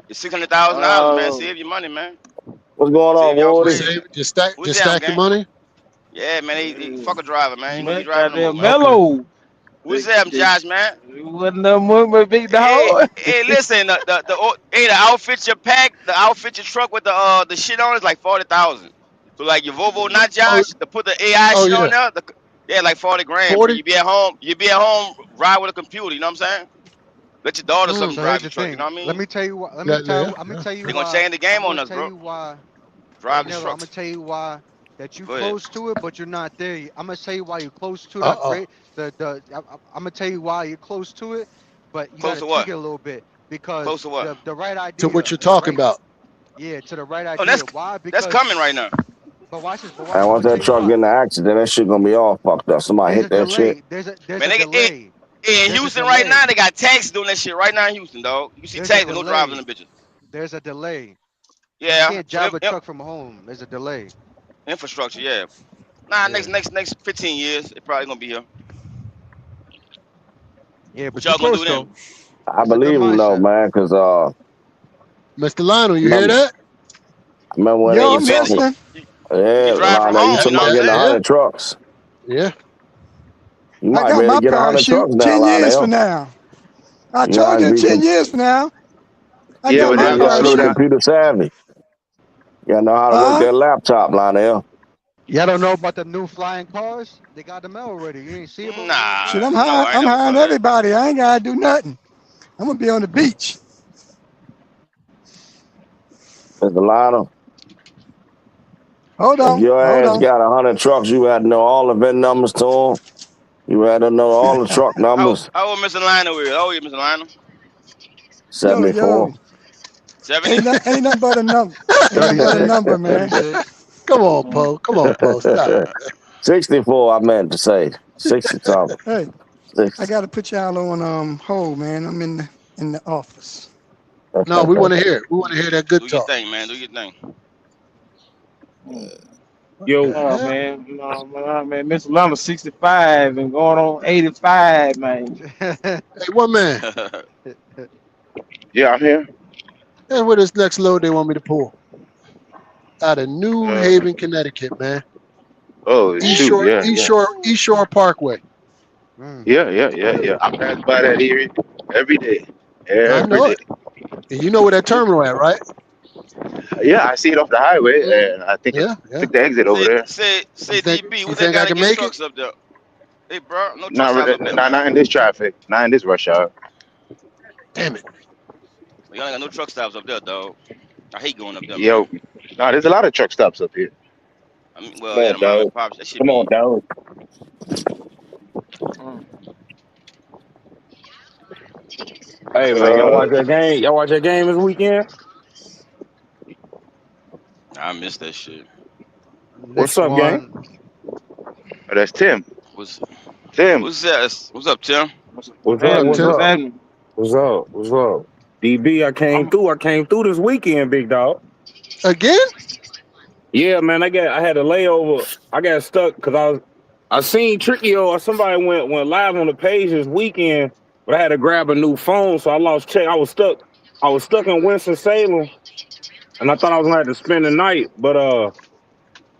It's $600,000, man. Save your money, man. What's going on, Save y'all Just Woody? bread. save, Who's just down, stack your gang? money. Yeah, man. He fuck a driver, man. He ain't gonna be Man, driving no more, goddamn man. Okay. mellow. Who's them, Josh, man? It wasn't no more but big Hey, dog. hey, listen, the outfit your pack, the outfit your truck with the shit on is like 40,000. So like your Volvo, not Oh, Josh, to put the AI oh shit on yeah. there, yeah, like 40 grand, bro. 40. You be at home, ride with a computer. You know what I'm saying? Let your daughter something So here's drive your the truck. You know thing. what I Let mean? me tell you why. Let me That tell. yeah. I'm gonna Yeah. tell you They gonna why. change the I'm game on gonna us, tell bro. you why. Hey Drive the Nello, I'm gonna trucks. tell you why that you Go ahead. close to it, but you're not there. I'm gonna tell you why you're close to Uh the oh. great. I'm gonna tell you why you're close to it, but you Close gotta to tweak what? it a little bit because Close to what? the right To what idea, you're the talking right about. yeah, to the right Oh, idea. Why? that's Because coming right now. but watch this. But watch And this. I'm once gonna tell that you truck why. get in an accident, that shit gonna be all fucked up. Somebody There's hit a that shit. delay. There's Man, a delay. in There's a Houston right now, delay. they got taxis doing that shit right now in Houston, dog. You see There's a taxis with no drivers in delay. the bitches. There's a delay. You Yeah. can't So drive a truck from home. There's a delay. infrastructure, yeah. Nah, Yeah. next 15 years, it probably gonna be here. Yeah, What but you y'all gonna close do then? though. I It's a good believe him though, mindset. man, because Mr. Lionel, you hear remember, that? remember when they Man, Yo, you was I'm fit talking. listening. you Yeah, can drive from Lionel, you home, That, you talking know what about I'm that getting saying? yeah. 100 trucks. Yeah. You I might be got able to my get 100 trucks parachute now, 10 years from Lionel. now. I You know how told to you be, 10 years from now. I Yeah, got but my you that's gonna gotta slow be down. parachute. computer savvy. You gotta know how to work Huh? that laptop, Lionel. Y'all don't know about the new flying cars? They got them out already. You ain't see about no Shit, Nah, flying I'm no, hiring, I ain't I'm never hiring saw that. everybody. I ain't gotta do nothing. I'm gonna be on the beach. Mr. Lionel, if your Hold ass on. got 100 trucks, you had to know all the VIN numbers to them. You had to know all the truck How numbers. old Mr. Lionel is? How old is Mr. Lionel? Yo, 74. yo, 70? ain't nothing but a number. Ain't nothing but a 36. number, man. 36. Come on, Poe. Come on, Poe. Stop. 64, I meant to say. 60 something. Hey, I 60. gotta put y'all on hold, man. I'm in the office. No, we want to hear it. We want to hear that good Do your talk. thing, man. Do your thing. What Yo, the hell? man, no, man, Mr. Lama 65 and going on 85, man. Hey, what man? Yeah, I'm here. And where this next load they want me to pull? Out of New Haven, Connecticut, man. Oh, shoot, East Shore Parkway. Yeah. I pass by that area every day. I know it. And you know where that terminal at, right? Yeah, I see it off the highway, and I think I took the exit over there. Say DB, what they think I gotta can get make trucks up there? Hey, bro, no truck Not stops up there, man. not in this traffic, not in this rush hour. Damn it. Y'all ain't got no truck stops up there, dog. I hate going up there, Yo, man. no, there's a lot of truck stops up here. I mean, Come well, yeah, on, the mom dog. and pops, that shit Come on, be. dog. Hey man, y'all watch that game? Y'all watch that game this weekend? I miss that shit. What's up, gang? Oh, that's Tim. Tim. What's that? What's up, Tim? What's up? DB, I came through this weekend, big dog. Again? Yeah, man. I had a layover. I got stuck because I seen Trickio or somebody went live on the page this weekend, but I had to grab a new phone, so I lost check. I was stuck in Winston-Salem, and I thought I was gonna have to spend the night, but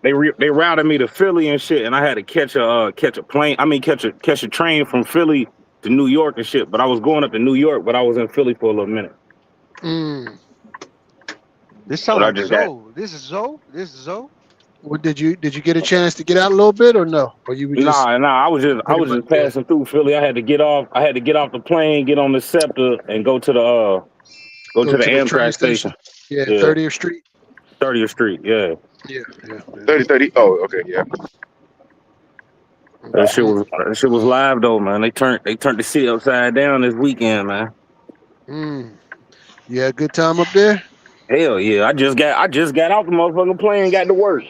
they routed me to Philly and shit, and I had to catch a plane. I mean, catch a train from Philly to New York and shit. But I was going up to New York, but I was in Philly for a little minute. This sounds like Zoe. This is Zoe. Well, did you get a chance to get out a little bit or no? Or you were just I was just passing through Philly. I had to get off the plane, get on the Scepter, and go to the Amtrak station. Yeah, 30th Street. 30th Street, yeah. Yeah. 30. Oh, okay, yeah. That shit was live though, man. They turned the city upside down this weekend, man. You had a good time up there? Hell yeah. I just got off the motherfucking plane and got to work.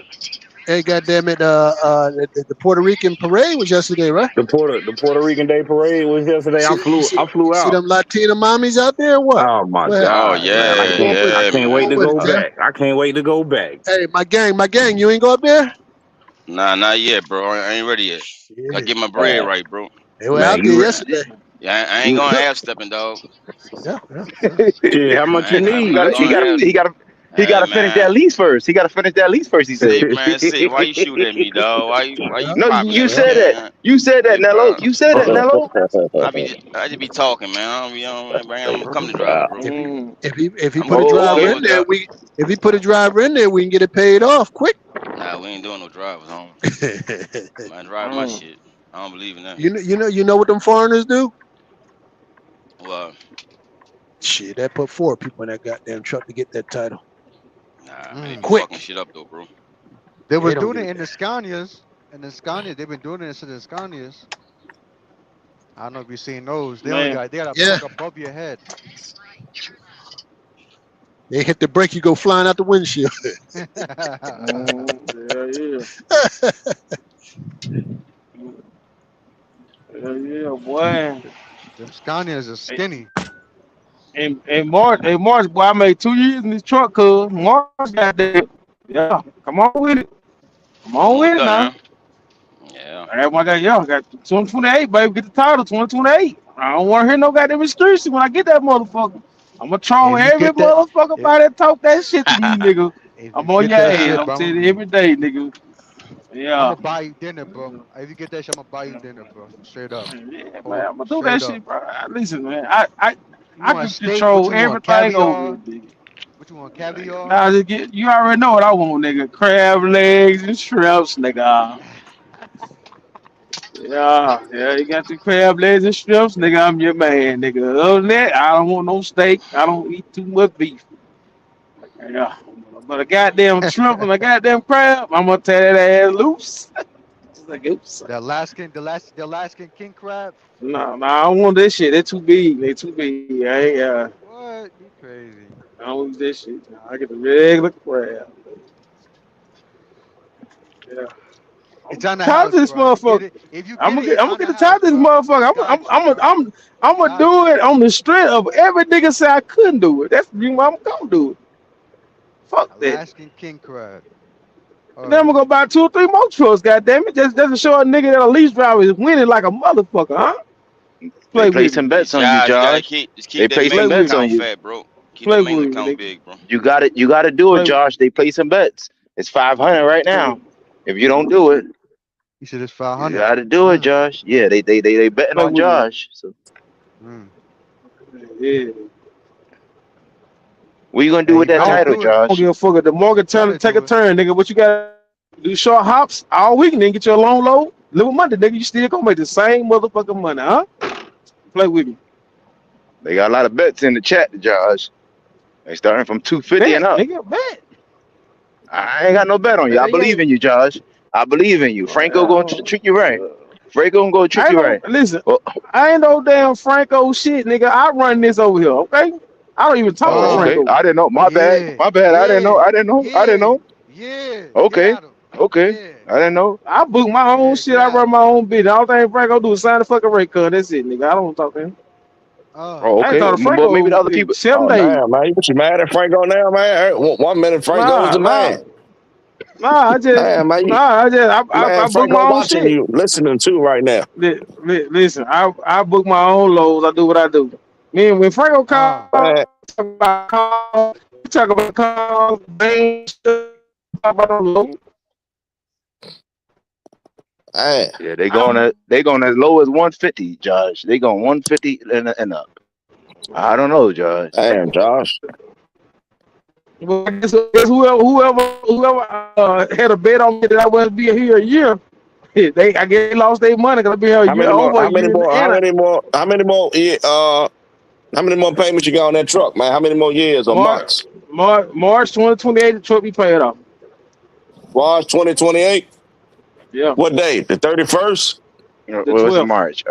Hey, goddamn it! The Puerto Rican parade was yesterday, right? The Puerto Rican Day parade was yesterday. I flew out. See them Latina mommies out there? What? Oh my god! Oh yeah, man, I can't wait to go back. I can't wait to go back. Hey, my gang, you ain't go up there? Nah, not yet, bro. I ain't ready yet. I get my bread right, bro. They were out there yesterday. Yeah, I ain't going half stepping, dog. Yeah. Yeah, how much you need? He got to finish that lease first. He said. Man, why you shoot at me, dog? Why you? No, you said that. You said that, Nello. You said that, Nello. I just be talking, man. I'm come to drive, bro. If he put a driver in there, if he put a driver in there, we can get it paid off quick. Nah, we ain't doing no drivers, home. Man, drive my shit. I don't believe in that. You know what them foreigners do? Well, shit, that put 4 people in that goddamn truck to get that title. Nah, man, quick. Fucking shit up though, bro. They were doing it in the Scanias. They've been doing it instead of the Scanias. I don't know if you've seen those. They got a plug above your head. They hit the brake, you go flying out the windshield. Yeah, boy. Them Scanias are skinny. And March, boy, I made 2 years in this truck, cuz March got there. Yeah, come on with it. Come on with it now. Yeah. I got 2028, baby. Get the title, 2028. I don't want to hear no goddamn excuses when I get that motherfucker. I'm going to troll every motherfucker by that talk that shit to me, nigga. I'm on your ass. I'm telling you every day, nigga. Yeah. I'm going to buy you dinner, bro. If you get that shit, I'm going to buy you dinner, bro. Straight up. Yeah, man. I'm going to do that shit, bro. Listen, man. I can control everything over here, nigga. What you want, caviar? Nah, you already know what I want, nigga. Crab legs and shrimps, nigga. Yeah, you got the crab legs and shrimps, nigga. I'm your man, nigga. Other than that, I don't want no steak. I don't eat too much beef. Yeah. But a goddamn shrimp and a goddamn crab, I'm gonna tear that ass loose. Like, oops. The Alaskan king crab? No, I don't want this shit. They're too big. I What? You crazy. I don't want this shit. I get the regular crab. Yeah. It's on the top house, this bro. motherfucker. I'm gonna get the top house, this motherfucker. I'm gonna do it on the strength of every nigga say I couldn't do it. That's the reason why I'm gonna do it. Fuck that. Alaskan king crab. And then I'm gonna go buy 2 or 3 more trucks. Goddamn it, just doesn't show a nigga that a lease driver is winning like a motherfucker, huh? They play some bets on you, Josh. Just keep that bank account fat, bro. keep the main with me, account nigga. big, bro. You got it. You got to do it, Play, Josh. They play some bets. It's 500 right play now. with me. If you don't do it, He said it's you 500. got to do it, Josh. Yeah, they betting Play on with me. Josh. So Mm. Yeah. what you gonna do Hey, with he that I better don't, title, do it. I don't Josh? give a fuck if the market Better take a do it. turn, nigga. What you got to do short hops all week, nigga. Get your long load. Little Monday, nigga. You still gonna make the same motherfucking money, huh? Play with me. They got a lot of bets in the chat, Josh. They starting from 250 and Bet, up. nigga. Bet. I ain't got no bet on you. I They believe ain't. in you, Josh. I believe in you. Franco gonna treat you right. Franco gonna treat I ain't you no right. listen. Oh, I ain't no damn Franco shit, nigga. I run this over here, okay? I don't even talk to oh, okay. Franco. I didn't know. My bad. Yeah, My bad. I didn't know. yeah, I didn't know. I didn't yeah, know. yeah. Get Okay. at him. Okay. Yeah, I didn't know. I book my own yeah. shit. Get I at run him. my own business. All thing Franco do is sign the fucking rate card. That's it, nigga. I don't talk to him. Uh, Oh, I ain't okay. talked to But maybe the Franco other in people. 7 Oh days. damn, man! You mad at Franco now, man? 1 minute Franco was Nah, the nah, man. nah. Damn, man, I book Franco my own watching shit. you, listening to right now. Listen, I book my own loads. I do what I do. Man, when Franco uh. Man, call, talk about calls, bang, talk about the load. man, Yeah, they going as low as 150, Josh. They going 150 and up. I don't know, Josh. damn, Josh. Well, I guess whoever had a bet on me that I wouldn't be here a year, I guess they lost their money because I been here a How year, many more? over a How many year, more? How and many more? How many more? How many more payments you got on that truck, man? How many more years or March, months? March 2028, the truck be paid off. March 2028. Yeah, What day? The 31st. the What's in 12th, March?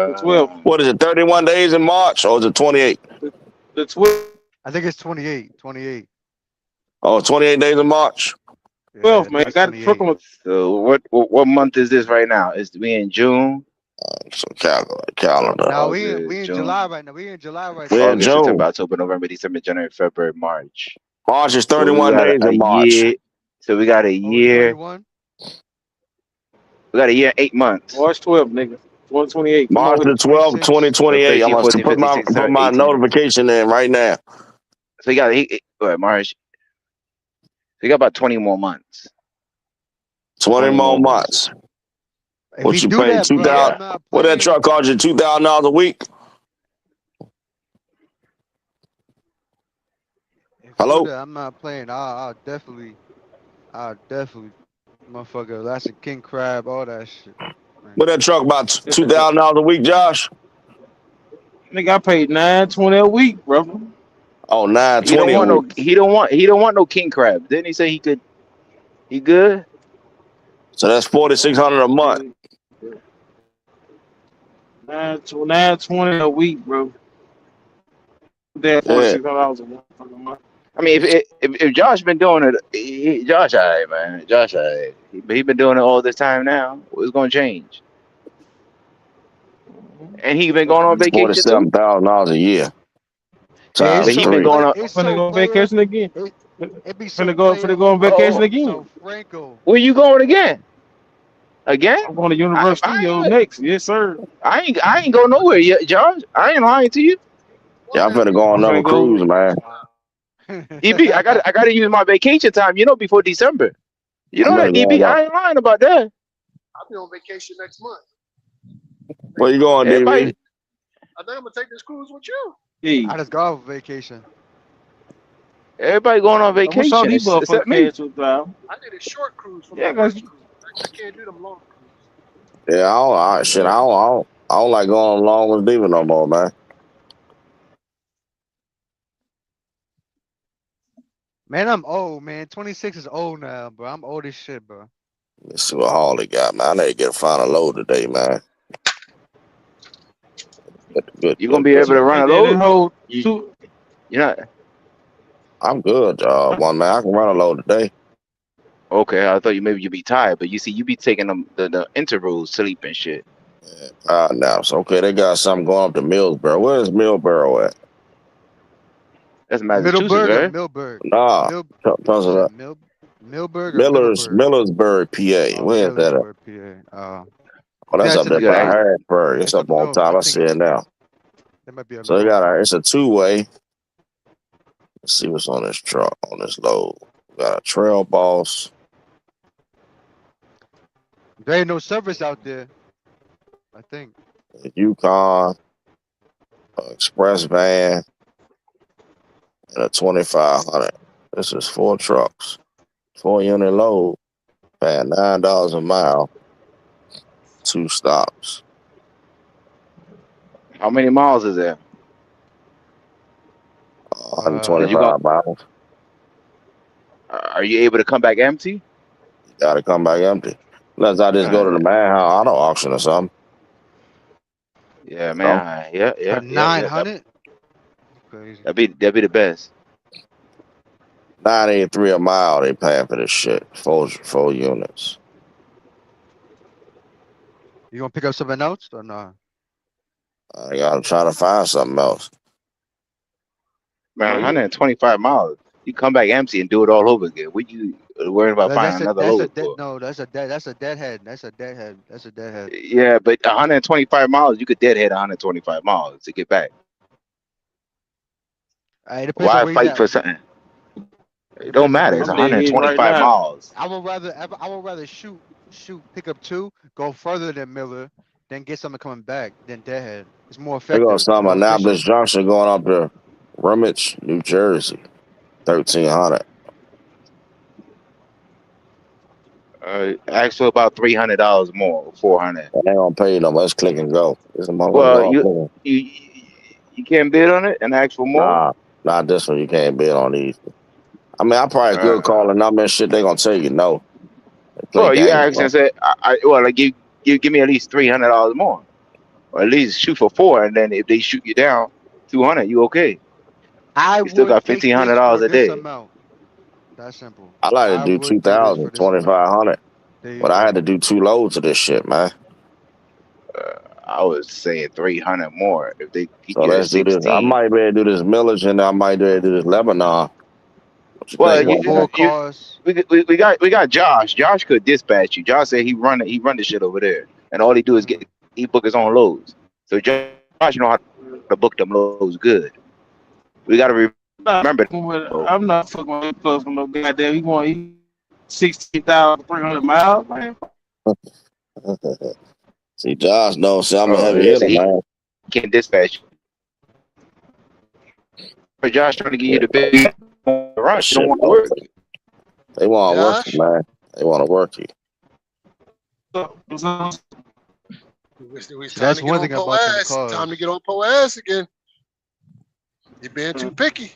the 12th, What is it? 31 days in March, or is it 28? the 12th, I think it's 28. 28. Oh, 28 days in March. Yeah, I man. think I it's got the truck 28. on. So what month is this right now? Is we in June? So calendar. Now we August, in July June, right now. We in July right We're now. in August, September, June. October, November, December, January, February, March. March is So we 31 got days a in March. year. So we got a Oh, it's year. 31. We got a year, 8 months. March 12th, nigga. 2028. Come on March with the it. 12th, 26. So 2028. I 13, must 14, put 15, my 16, 17, my 18. notification in right now. So you got March. So you got about 20 more months. 20 20 more more months. months. If What we you do pay? that, bro, 2,000. I'm not What that playing. truck cost you? $2,000 a week? If we do Hello? that, I'm not playing. I'll definitely, motherfucker. That's a king crab, all that shit. Man. What that truck about $2,000 a week, Josh? Nigga, I paid $920 a week, bro. Oh, nine He don't twenty a want no. week. He don't want no king crab. Didn't he say he could? He good? So that's 4,600 a month. 920 a week, bro. Damn, Yeah. $4,600 a month. I mean, if Josh been doing it, Josh, alright, man. Josh, alright. He been doing it all this time now. What's gonna change? And he been going on It's vacation too. $47,000 a year Hey, But times he so been three. going on. I'm it's finna so go on player. vacation again. It it be so Finna player go on over vacation Oh, again. so Franco. where you going again? Again? I'm going to I Universal Studios I next. Yes, sir. I ain't go nowhere yet, Josh. I ain't lying to you. Yeah, I'm finna go on I'm another finna go. cruise, man. EB, I got to use my vacation time. Before December. You I'm know finna that, go EB. on up. I ain't lying about that. I'll be on vacation next month. Where you going, DV? Everybody, I think I'm gonna take this cruise with you. Hey, I just got off vacation. everybody going on I'm gonna show vacation these except motherfuckers me. cash with them. I did a short cruise for my Yeah, cause first cruise. I can't do them long cruises. Yeah, I don't like going along with DV no more, man. Man, I'm old, man. 26 is old now, bro. I'm old as shit, bro. Let's see what Harley got, man. I need to get a final load today, man. You gonna be Good. able to run a that load? whole You two. you not I'm good, one man. I can run a load today. okay? I thought maybe you'd be tired, but you see, you be taking them the intervals, sleep and shit. Now, so okay, they got something going up to Millsboro. Where's Millsboro at? That's Massachusetts, Middleburg or right? Millburg? Nah, Mil tons is of it that. Millburg or Middleburg? Millersburg, PA. Oh, Where's that at? Millersburg, PA. Oh, Yeah, that's it's up in there the You got by to north. Harrisburg. It's It's up up on north. I top. I think see it now. it might be up So north. it's a two-way. Let's see what's on this truck, on this load. We got a Trail Boss. There ain't no service out there, I think. A Yukon, Express van, and a 2500. This is 4 trucks, 4-unit load, paying $9 a mile, 2 stops. How many miles is there? 125 miles. Are you able to come back empty? You got to come back empty. Unless I just go to the manhouse auto auction or something. Yeah, man. Yeah. 900. Crazy. That'd be the best. $9.83 a mile they paying for this shit. 4 units. You gonna pick up something else or not? I gotta try to find something else. Man, 125 miles. You come back empty and do it all over again. What you worrying about finding another load for? No, that's a deadhead. That's a deadhead. Yeah, but 125 miles, you could deadhead 125 miles to get back. Why fight for something? It don't matter. It's 125 miles. I would rather shoot pick up 2, go further than Miller, then get something coming back than deadhead. It's more effective. They got some Annapolis Junction going up to Rumage, New Jersey, 1,300. Ask for about $300 more, $400. They ain't gonna pay you no more. Let's click and go. Well, you can't bid on it and ask for more. Nah, not this one. You can't bid on these. I mean, I probably could call a number and shit. They gonna tell you no. Well, you ask and say, give me at least $300 more, or at least shoot for 4, and then if they shoot you down 200, you okay. You still got $1,500 a day. That's simple. I like to do 2,000, 2,500, but I had to do 2 loads of this shit, man. I was saying 300 more if they keep so let's do this. I might be able to do this millage, and I might be able to do this Lebanon. Well, we got Josh. Josh could dispatch you. Josh said he run the shit over there, and all he do is he book his own loads. So Josh know how to book them loads good. We got to remember. I'm not fucking with plus from no goddamn. He want 16,300 miles, man. See, Josh knows. See, I'm a heavy hitter, man. He can dispatch. But Josh trying to give you the big rush. You don't want to work. They want to work you, man. They want to work you. That's one thing about the cars. Time to get on Poe ass again. You're being too picky.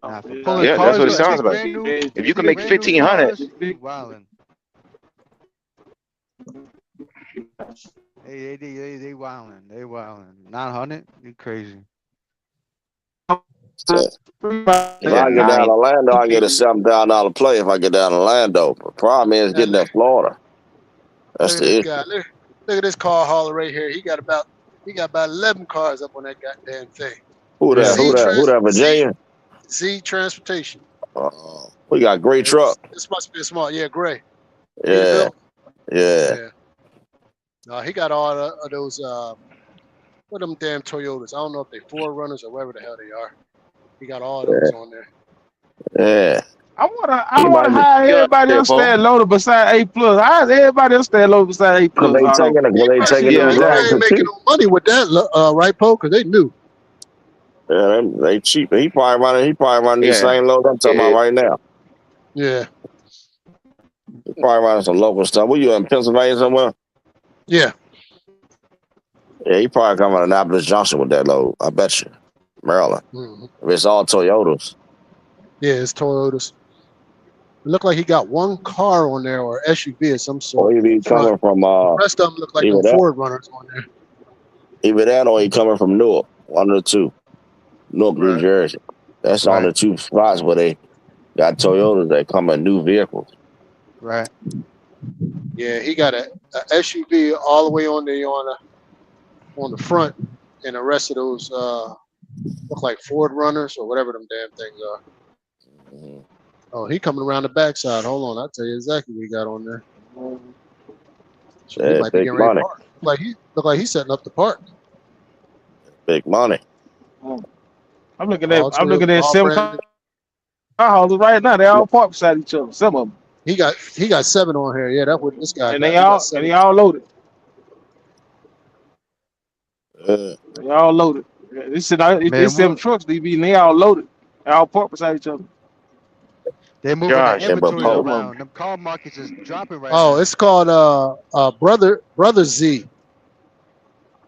Yeah, that's what it sounds like. If you can make 1,500. They wilding. They wilding. 900? You crazy. If I get down to Orlando, I get a $7,000 play if I get down to Orlando. The problem is getting to Florida. That's the issue. Look at this car hauler right here. He got about 11 cars up on that goddamn thing. Who that? Virginia? Z Transportation. We got a great truck. This must be a small. Yeah, gray. Yeah. No, he got all of those. What them damn Toyotas? I don't know if they 4Runners or whatever the hell they are. He got all of those on there. Yeah. I wanna hire everybody else stand loaded beside A+. How is everybody else stand loaded beside A+? They ain't making no money with that, right, Poe? Because they knew. Yeah, they cheap. He probably running the same load I'm talking about right now. Yeah. He probably running some local stuff. Were you in Pennsylvania somewhere? Yeah. Yeah, he probably coming to Annapolis Junction with that load. I bet you. Maryland. Mm-hmm. If it's all Toyotas. Yeah, it's Toyotas. It looked like he got one car on there or SUV of some sort. Or he be coming from the rest of them look like Ford Runners on there. Either that or he coming from Newark. One of the two. Newark, New Jersey. That's on the 2 spots where they got Toyotas that come in new vehicles. Right. Yeah, he got a SUV all the way on the front, and the rest of those look like Ford Runners or whatever them damn things are. Mm-hmm. Oh, he coming around the backside. Hold on, I'll tell you exactly what he got on there. So he might be getting ready to park. Look like he's setting up the park. Big money. I'm looking at All together, all seven car branded. houses right now. They all parked beside each other. Some of them, He got 7 on here. Yeah, that's what this guy and got. He got 7. they all loaded. Uh, They all loaded. Yeah, it's Man, seven what? trucks, DB, and they all loaded. They all parked beside each other. They're moving the Josh, yeah, but inventory you Pope, remember? around. Them car markets is dropping right Oh, now. it's called brother Z.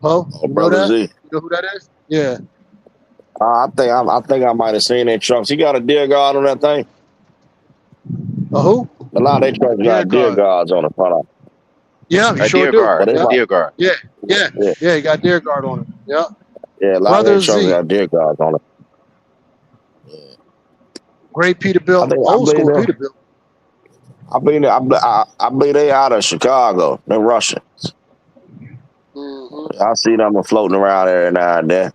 Ho, oh, you know brother that? Z. You know who that is? Yeah. I think I might have seen that trucks. He got a deer guard on that thing. Who? A lot of they trucks Dear got deer God. guards on the front of. Yeah, he A sure deer do. But guard, it's Yeah, a like, deer guard. yeah, yeah, yeah, yeah. He got deer guard on it. Yeah. yeah, a lot of Brother their trucks Z, got deer guards on it. great Peterbilt, I old believe school them. Peterbilt. I believe they out of Chicago. They're Russian. Hmm. I see them floating around every now and then.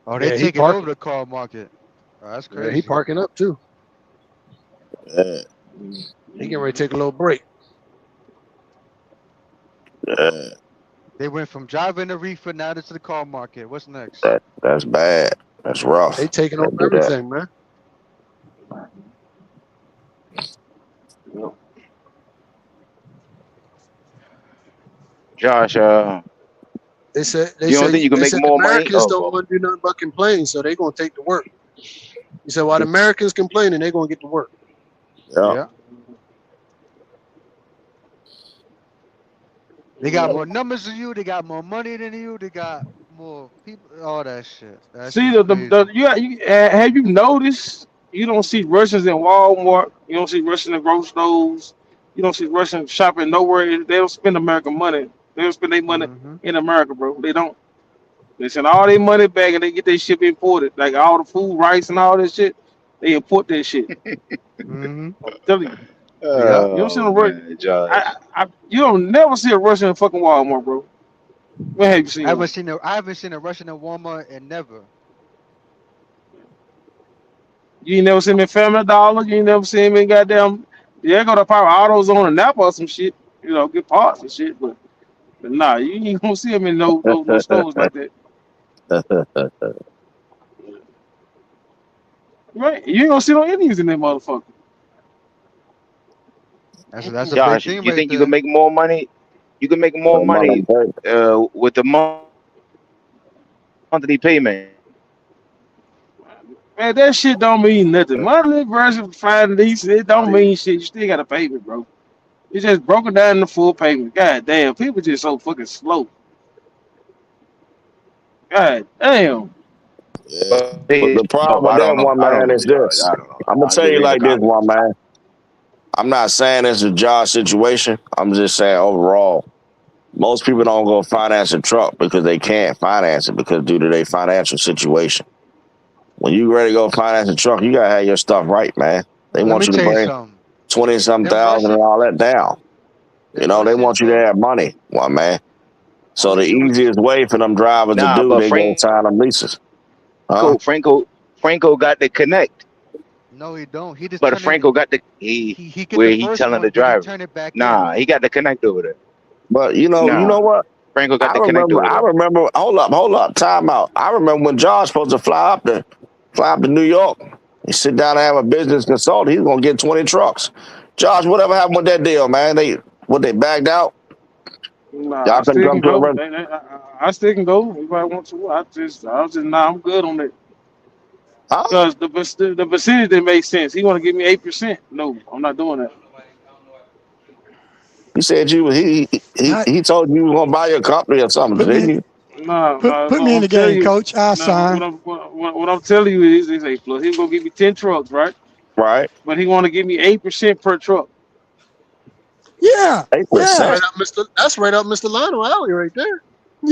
Oh, they Yeah, he taking over parking. the car market. Oh, that's Yeah, he crazy. parking up too. Yeah, He getting ready to take a little break. yeah, They went from driving the reefer now to the car market. What's next? that's bad. That's They rough. taking over They do that. everything, man. Josh, They said they you don't said think you can they make said the more money? Americans don't want to do nothing but complain, so they gonna take the work. He said, while the Americans complaining, they gonna get to work. Yeah. Yeah. They got more numbers than you. They got more money than you. They got more people. All that shit. That See shit's crazy. have you noticed you don't see Russians in Walmart, you don't see Russians in grocery stores, you don't see Russians shopping nowhere. They don't spend American money. They don't spend their money Mm-hmm. in America, bro. They don't. They send all their money back and they get their shit imported. Like all the food, rice, and all that shit. They import that shit. Mm-hmm. I'm telling you. Yep. You don't see Oh no Russian. man, Josh. You don't never see a Russian in fucking Walmart, bro. When have you seen one? I haven't seen a Russian in Walmart and never. You ain't never seen him in Family Dollar. You ain't never seen him in goddamn. Yeah, go to Power Autos on a Napa or some shit. You know, get parts and shit. But nah, you ain't gonna see him in no stores like that. Right? You ain't gonna see no Indians in that motherfucker. That's a Mm-mm. big Josh, thing you right think you can there. make more money? You can make more money with the monthly payment. Man, that shit don't mean nothing. Monthly versus fine lease, it don't mean shit. You still gotta pay me, bro. It's just broken down into full payment. God damn, people just so fucking slow. God damn. Yeah. But But the problem with I that don't know. one, I don't man, know, is Josh. this. I don't know. I'm gonna tell It you really like this, kind of. one man. I'm not saying it's a job situation. I'm just saying overall, most people don't go finance a truck because they can't finance it because due to their financial situation. When you ready to go finance a truck, you gotta have your stuff right, man. They Let want me you to tell you bring something. 20 some Them thousand and Russian, all that down. You them know, they Russians, want you to bro. have money, one man. All So they the do is easiest way for them drivers to Nah, do, but they go sign them leases. Huh? Franco got the connect. no, he don't. He just But turn it. Franco got the he He get where the he first telling the one, then he driver. turn it back in. Nah, he got the connect over there. But you know Nah, what? Franco got the connect over I there. remember. Hold up, time out. I remember when John's supposed to fly up to New York. He sit down and have a business consultant. He's gonna get 20 trucks. Josh, whatever happened with that deal, man? They backed out. Nah, I Y'all couldn't still come can to a go. rest. I still can go. If I want to, nah, I'm good on that. Huh? Because the percentage didn't make sense. He want to give me 8%. No, I'm not doing that. He said I, he told you was gonna buy your company or something, put me didn't you? Nah. put me in I'm the telling game, you. coach. I No, sign. what I'm telling you is a plus. He's gonna give me 10 trucks, right? Right? But he want to give me 8% per truck. Yeah, That's yeah, $8%. right up Mr. Lionel Alley right there.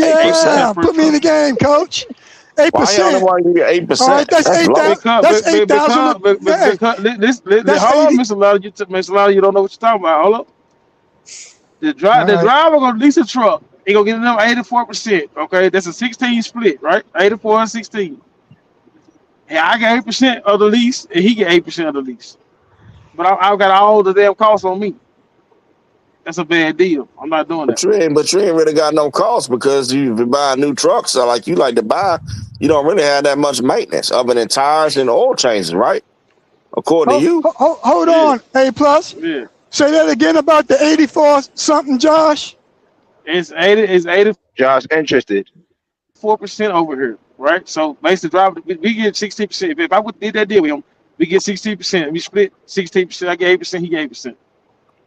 8%. 8% yeah. per Put me in truck. the game, coach. Eight Why y'all don't percent. want to give you eight All right, percent? that's That's eight low. thousand. That's 8,000. Hey, that's Hold on, 80. Mr. Lowry, Mr. Lowry, you don't know what you're talking about. Hold up. All The right. driver gonna lease a truck. He gonna get another 84%. Okay, that's a 16 split, right? 84 and 16. Yeah, I get 8% of the lease, and he get 8% of the lease. But I've got all the damn costs on me. that's a bad deal. I'm not doing that. But you ain't really got no cost because you buy a new truck. So like you like to buy, you don't really have that much maintenance other than tires and oil changes, right? According to you. Hold on, A plus. Yeah. Say that again about the 84 something, Josh. It's 80. Josh interested. 4% over here, right? So basically, driver we get 16%. If I would did that deal with him, we get 16%. We split 16%. I get 8%. He get 8%.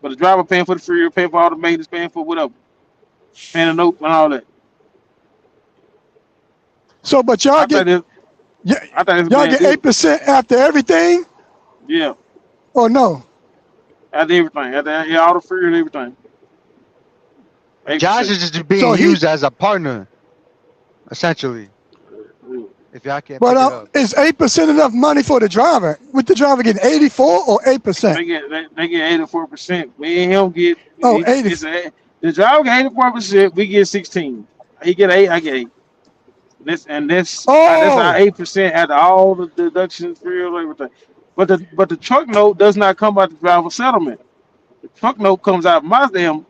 But the driver paying for the fuel, paying for all the maintenance, paying for whatever, paying a note and all that. So, but y'all get y'all get 8% after everything. Yeah. Or no? After everything, after all the fuel and everything. 8%. Josh is just being used as a partner, essentially. If y'all can't pick it up. Is 8% enough money for the driver? With the driver getting 84 or 8%? They get 84%. We and him get 80. The driver get 84%. We get 16. He get 8. I get 8. That's our 8% after all the deductions, fuel, everything. But the truck note does not come out the driver settlement. The truck note comes out my damn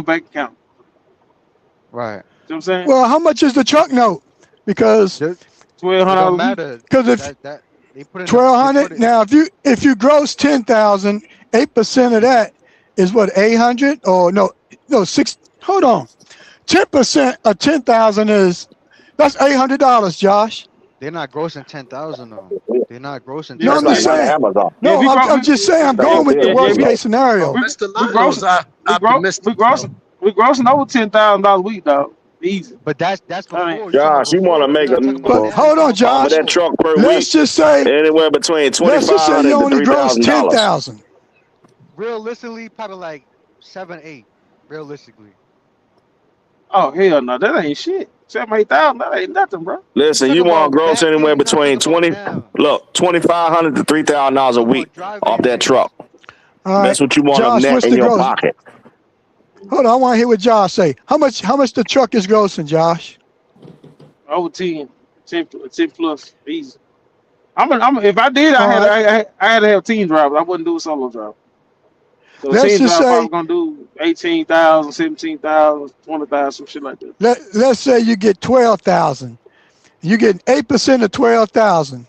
bank account. Right. You know what I'm saying? Well, how much is the truck note? Because $1,200. Because if they put $1,200 now, if you gross 10,000, 8% of that is what 800 or no 6. Hold on, 10% of 10,000 that's $800, Josh. They're not grossing 10,000 though. They're not grossing. No, I'm just saying. No, I'm just saying. I'm going with the worst case scenario. We're grossing over $10,000 a week, dog. Easy. But that's before. Josh, you want to make But hold on, Josh. That truck per let's week, just say anywhere between $2,500 to $3,000. 10,000. Realistically, probably like 7, 8. Realistically. Oh hell no, that ain't shit. 7,000, 8,000, that ain't nothing, bro. Listen, you want to gross anywhere between $2,500 to $3,000 a week off that truck. All that's what you want to net in your pocket. Hold on, I want to hear what Josh say. How much the truck is grossing, Josh? Over 10 plus, easy. If I did, I had to have team drivers. I wouldn't do a solo driver. So let's just say I'm gonna do 18,000, 17,000, 20,000, some shit like that. Let's say you get 12,000. You get 8% of 12,000.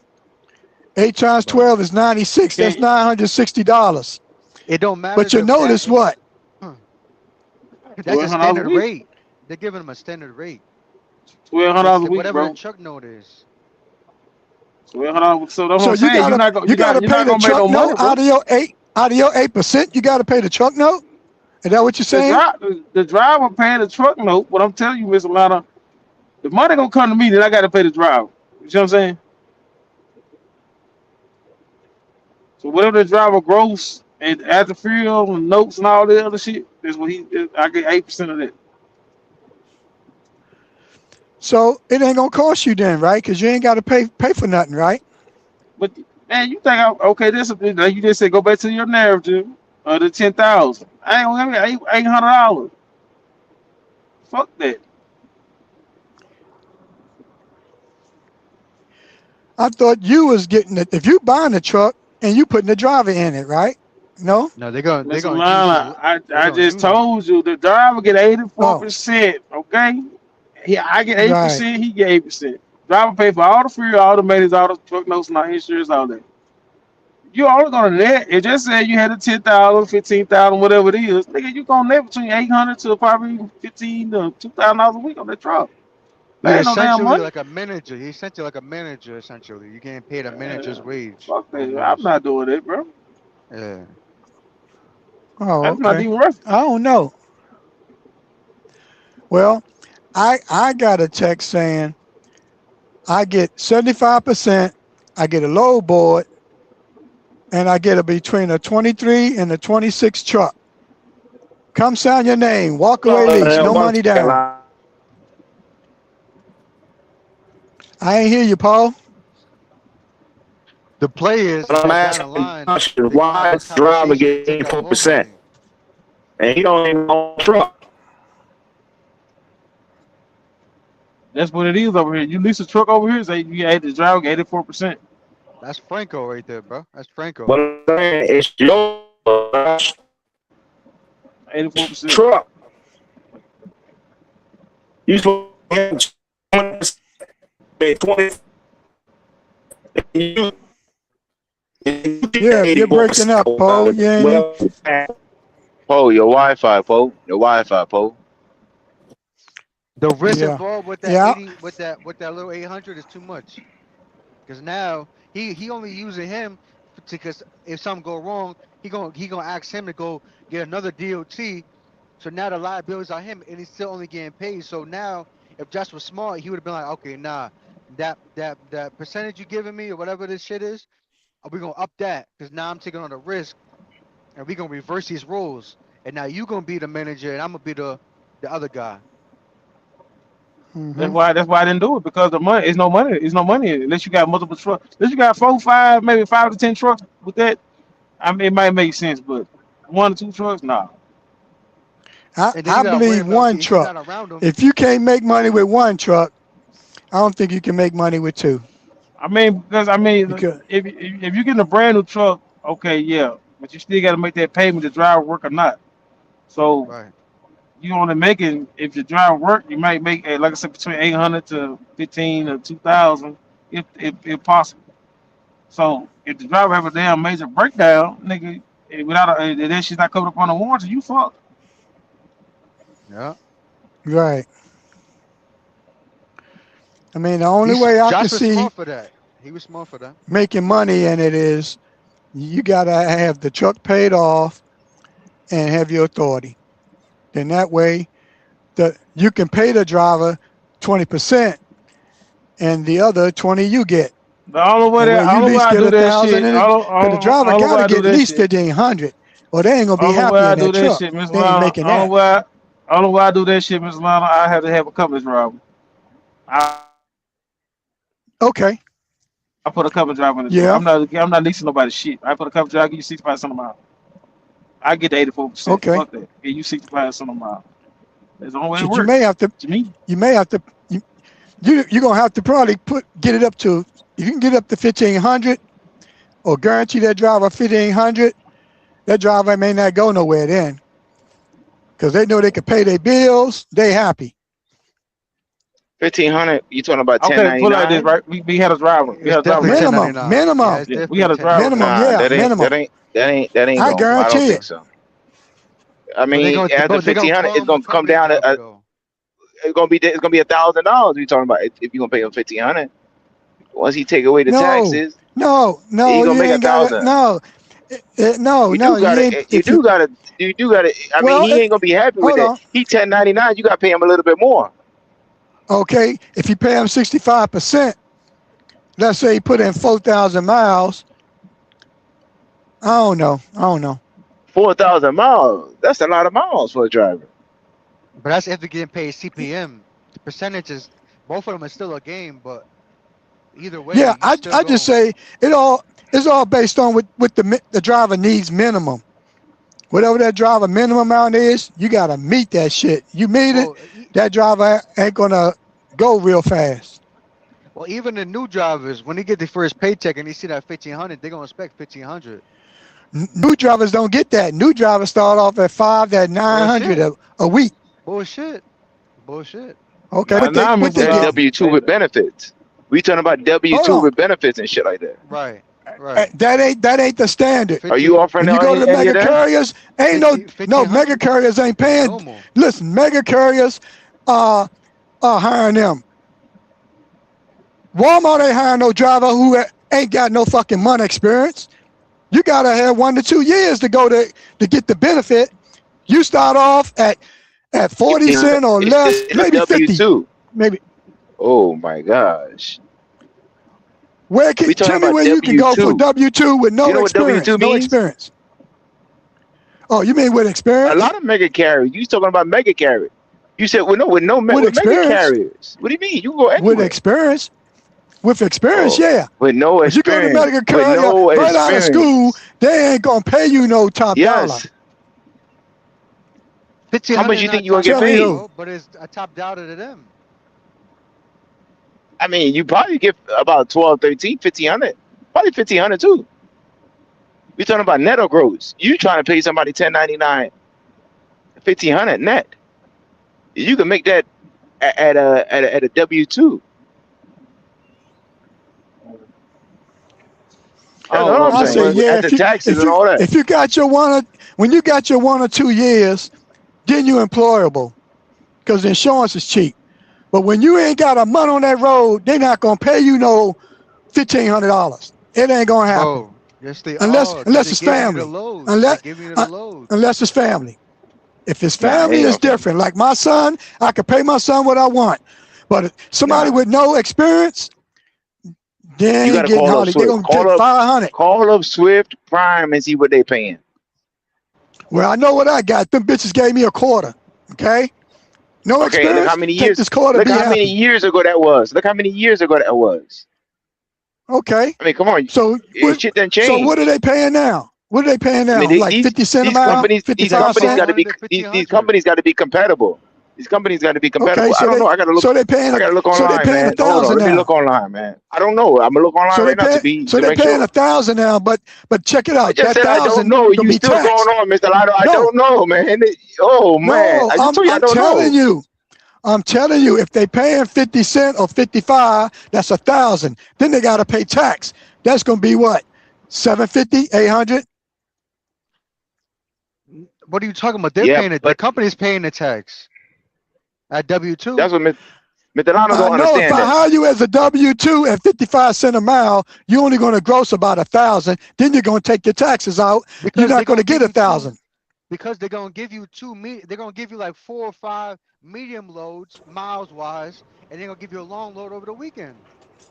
8 times 12 is 96. That's $960. It don't matter. But you notice what? That's a standard rate. They're giving them a standard rate. $1,200 a week, whatever bro. the truck note is. $1,200. So that's what I'm saying. You gotta pay the truck note out of your 8%. You gotta pay the truck note. Is that what you're saying? The driver paying the truck note. What I'm telling you, Miss Alana, the money gonna come to me. Then I gotta pay the driver. You see what I'm saying? So whatever the driver gross and after fuel and notes and all the other shit, that's what I get 8% of that. So it ain't gonna cost you then, right? Because you ain't got to pay for nothing, right? But man, you think you just said go back to your narrative of the 10,000. I ain't gonna give you $800. Fuck that. I thought you was getting it. If you buying the truck and you putting the driver in it, right? No, they're going. I just told you the driver get 84%. Okay, I get 8%. Right. He get 8%. Driver pay for all the fuel, all the maintenance, all the truck notes, and all insurance, all that. You only gonna net. It just said you had a 10,000, 15,000, whatever it is. Nigga, you gonna net between 800 to probably 15 to $2,000 a week on that truck. You're essentially like a manager. He's essentially like a manager. Essentially, you getting paid a manager's wage. Fuck that. I'm not doing it, bro. Yeah. Oh, that's not even worth it. I don't know. Well, I got a text saying I get 75%. I get a load board, and I get between a 23 and a 26 truck. Come sign your name. Walk away lease. No money down. I ain't hear you, Paul. The players down the line. Why is driver get 84%? And he don't even own a truck. That's what it is over here. You lease a truck over here, say you had the driver get 84%. That's Franco right there, bro. That's Franco. But it's your 84%. Truck. You supposed to have 20. Yeah, you're breaking up, Paul. You ain't. Paul, your Wi-Fi, Paul. Your Wi-Fi, Paul. The risk Yeah. involved with that Yeah. 80, with that little 800 is too much. Because now he only using him because if something go wrong, he gonna ask him to go get another DOT. So now the liabilities are him, and he's still only getting paid. So now, if Josh was smart, he would have been like, okay, nah, that percentage you giving me or whatever this shit is, we gonna up that because now I'm taking on the risk, and we gonna reverse these roles. And now you gonna be the manager, and I'm gonna be the other guy. Mm-hmm. That's why I didn't do it, because the money is no money. It's no money unless you got multiple trucks. Unless you got 4, 5, maybe 5 to 10 trucks with that. I mean, it might make sense, but 1 or 2 trucks, nah. And then I you gotta worry believe about one if you're truck. not around them. If you can't make money with one truck, I don't think you can make money with two. I mean, because Because if you're getting a brand new truck, okay, yeah, but you still got to make that payment to drive work or not. So Right. you only making, if you drive work, you might make, like I said, between 800 to 15 or 2,000, if possible. So if the driver have a damn major breakdown, nigga, without that shit's not covered up on the warranty, you fucked. Yeah. right. I mean, the only way I can Josh was see smart for that. He was smart for that. making money in it is you gotta have the truck paid off and have your authority. Then that way, you can pay the driver 20%, and the other 20 you get. The only way That way, you at least I get do that 1,000 shit, in it, because the driver only way gotta I do get at that least shit, 1,500, or they ain't gonna be only way happy I in do that that truck. shit, Miss They ain't Lana, making that. only way I do that shit, Miss Lana, I have to have a company driver. Okay. I put a company driver in the truck. Yeah. I'm not leasing nobody's shit. I put a company driver, I give you 65 cents a mile. I get the 84%. Okay. Fuck that. Give you 65 cents a mile. That's the only way it Shit, works. To me. you may have to, you're gonna have to probably get it up to, if you can get up to 1,500, or guarantee that driver 1,500, that driver may not go nowhere then, because they know they can pay their bills. They happy. 1,500. You talking about Okay, put it like this, 1099? right? We had a driver. We It's had a driver definitely right now. Minimum, 1099. Yeah, minimum, it's Yeah, we had definitely a driver. 1099. minimum. Nah, Yeah, minimum. that ain't I going. I don't guarantee think it. so. I But mean, after they're gonna 1,500, call it's him a gonna come company down to driver though. it's gonna be $1,000. You talking about if you're gonna pay him 1,500? Once he take away the No, taxes, no, he no. gonna You make ain't got to. 1,000. No, no, You no. do You gotta, ain't. you If you do gotta, you do gotta. I mean, well, he ain't gonna be happy with hold it. on. He 1099. You gotta pay him a little bit more. Okay, if you pay him 65%, let's say he put in 4,000 miles. I don't know. 4,000 miles. That's a lot of miles for a driver. But that's if they're getting paid CPM. The percentages, both of them is still a game, but either way, Yeah, you still I just going. say it's all based on what the driver needs minimum. Whatever that driver minimum amount is, you gotta meet that shit. You meet it, Well, that driver ain't gonna go real fast. even the new drivers, when they get their first paycheck and they see that 1,500, they're gonna expect 1,500. New drivers don't get that. New drivers start off at 900 Bullshit. a week. Bullshit. Bullshit. Okay, Nah, nah, what Miss they That's get? Lana. W-2 Hey, with benefits. We talking about Hold W-2 on, with benefits and shit like that. Right. Right. that ain't the standard. Are you 15, offering When you go to the any of mega that? carriers, ain't no mega 1,500 carriers ain't is paying. normal. Listen, mega carriers are hiring them. Walmart ain't hiring no driver who ain't got no fucking money experience. You gotta have 1 to 2 years to go to get the benefit. You start off at 40 cents or less, It's maybe 50, W-2. maybe. Oh my gosh. We talking Tell me about where you can go for W-2. W2 with You no know what experience? W-2 No means? experience. Oh, you mean with A experience? lot of mega carriers. You talking about mega carriers. You said with With mega experience? carriers. What do you mean? You can go With anywhere. experience? With experience, Oh, yeah. with no But you go to experience. medical With carrier no right out of school, experience. they ain't gonna pay you no top dollar. Yes. How 1,500 much is you think not you gonna top get Tell me dollar, paid? who. bro, but it's a top dollar to them. I mean, you probably get about 12, 13, 1,500. Probably 1,500 too. We talking about net or gross. You trying to pay somebody 1099 1,500 net. You can make that at a W-2. That's all I'm I say, saying. yeah, After taxes and all that. if you got your when you got your 1 or 2 years, then you're employable because the insurance is cheap. But when you ain't got a month on that road, they're not gonna pay you no $1,500. It ain't gonna happen Bro, yes they are. unless They it's give you the family. loads. They give you the loads. Unless it's family. If it's Nah, family, ain't it's no family. different. Like my son, I could pay my son what I want. But somebody Nah. with no experience, they You ain't gotta getting call up hardly. They're Swift. gonna take 500. Call up Swift Prime and see what they paying. Well, I know what I got. Them bitches gave me a quarter. Okay? No Okay, look how experience? many Take years. this quarter, Look be how many happy. years ago that was. Look how many years ago that was. Okay. I mean, come on. So Shit done so what are changed. they paying now? What are they paying I mean, now? Like 50 cent a these mile? companies these 55 companies cent? got to be 1,200 to these 1,500. companies got to be compatible. These companies got to be Okay, compatible. I don't know. I gotta look. so they paying I gotta look so they online, paying man. Hold on. 1,000 Let me now. look online, man. I don't know. I'm gonna look online right now So to they're make paying sure. 1,000 now, but check it I out. just That said I don't 1,000 know. gonna You be still going taxed. on, Mr. Lotto? I No, don't know, man. Oh man, no, I just told you I I'm don't telling know. you. I'm telling you, if they paying 50 cent or 55, that's 1,000. Then they gotta pay tax. That's gonna be what? 750, 800? What are you talking about? They're Yeah, paying it. The but company's paying the tax at W-2. that's what Mr. Lotto I don't know if understand. I That hire you as a W-2 at 55 cent a mile, you're only going to gross about 1,000. Then you're going to take your taxes out. You're Because not they're going to gonna give get you 1,000. because they're gonna give you they're gonna give you like 4 or 5 medium loads miles wise, and they're gonna give you a long load over the weekend.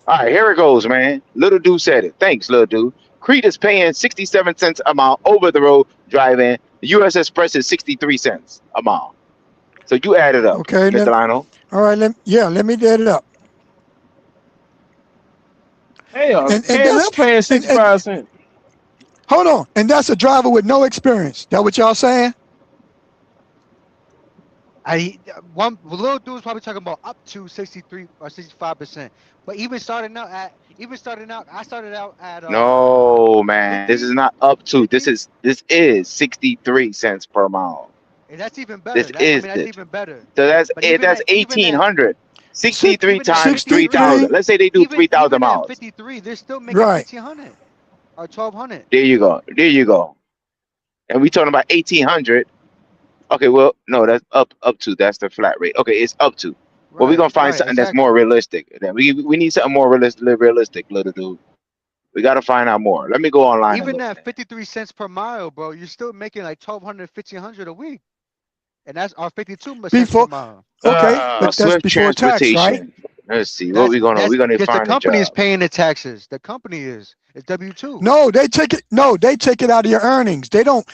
all right, here it goes, man. Little dude said it. Thanks, little dude. Crete is paying 67 cents a mile over the road driving. The U.S. Express is 63 cents a mile. So you add it up, Okay, Mr. Lionel. all right. Let me add it up. Hell, And KLM that's paying and 65 cents. hold on. And that's a driver with no experience. That what y'all saying? One little dude was probably talking about up to 63 or 65%. But even starting out, I started out at No, man. This 50, is not up to. 50, This is 63 cents per mile. and that's even better. This is That's it. even better. So that's But it. even That's at even at 1,800. 63 even at times 53, 3,000. 63. Let's say they do even 3,000 even at miles. 53, they're still making Right. 1,500 or 1,200. There you go. There you go. And we talking about 1,800. Okay, well, no, that's up to. That's the flat rate. Okay, it's up to. Well, we're Right, gonna find right, something that's more exactly. realistic. Then we need something more realistic, little dude. We gotta find out more. Let me go online and Even look. at 53 cents per mile, bro, you're still making like 1,200, 1,500 a week, and that's our 52 cents per Before, mile. okay, but that's Swift before tax, right? transportation. Let's see. What That's we gonna because the find a company is job. paying the taxes. The company is. It's W-2. No, they take it. No, they take it out of your earnings. They don't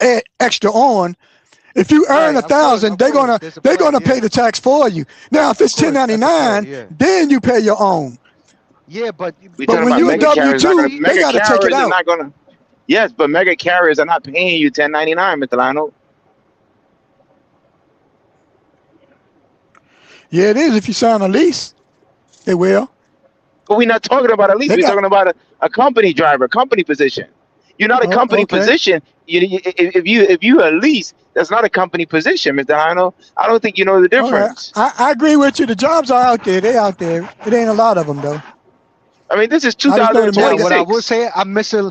add extra on. If you earn Right, a of course, thousand, of course. There's a they're flat, gonna pay yeah. the tax for you. Now, if Of it's course, that's a flat, 1099, yeah. then you pay your own. Yeah, but We But talking when about you're a mega W carriers not gonna two, see, they mega got to take it carriers are out. not gonna. Yes, but mega carriers are not paying you 1099, Mr. Lionel. Yeah, it is. If you sign a lease, they will. But we're not talking about a lease. They We're got. talking about a company driver, company position. You're not a Oh, company okay. position. If you a lease, that's not a company position, Mr. Lionel. I don't think you know the All right. difference. I agree with you. The jobs are out there. They out there. It ain't a lot of them though. I mean, this is I just know the now market. what I will 2026. say, I'm missing.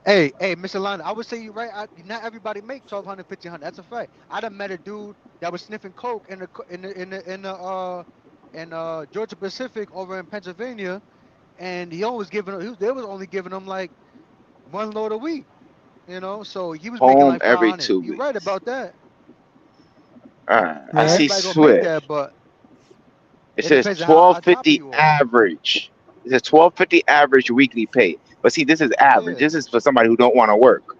Hey, Mr. Lana, I would say you're right. Not everybody make 1,200, 1,500. That's a fact. I done met a dude that was sniffing coke in the Georgia Pacific over in Pennsylvania, and they was only giving him like one load a week. So he was making Home like every 500. two You're right weeks. about that. I Not Right. see everybody gonna make that, Swift. but It it says depends on how top 1250 you are. average. It says 1250 average weekly pay. But see, this is average. Yeah, This is for somebody who don't want to work.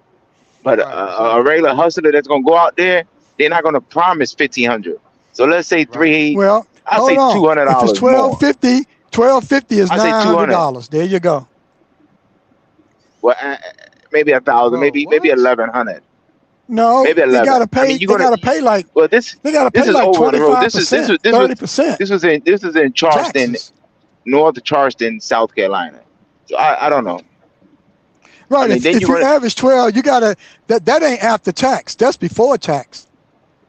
But right, a exactly, regular hustler that's gonna go out there, they're not gonna promise 1,500. So let's say right. Well, I hold say on. If it's $200 more. 1250, 1250 is I say 200. $900. There you go. Well, maybe 1,000, Bro, maybe what? 1,100, No, maybe they 11. gotta I mean, pay. you're They gonna. gotta pay like Well, this they gotta this pay is like over the road. This is this 25%, was this was 30% this was in Charleston, taxes. North Charleston, South Carolina. So I don't know. I Right. mean, If then if you're you gonna. average 12, you gotta that ain't after tax. That's before tax.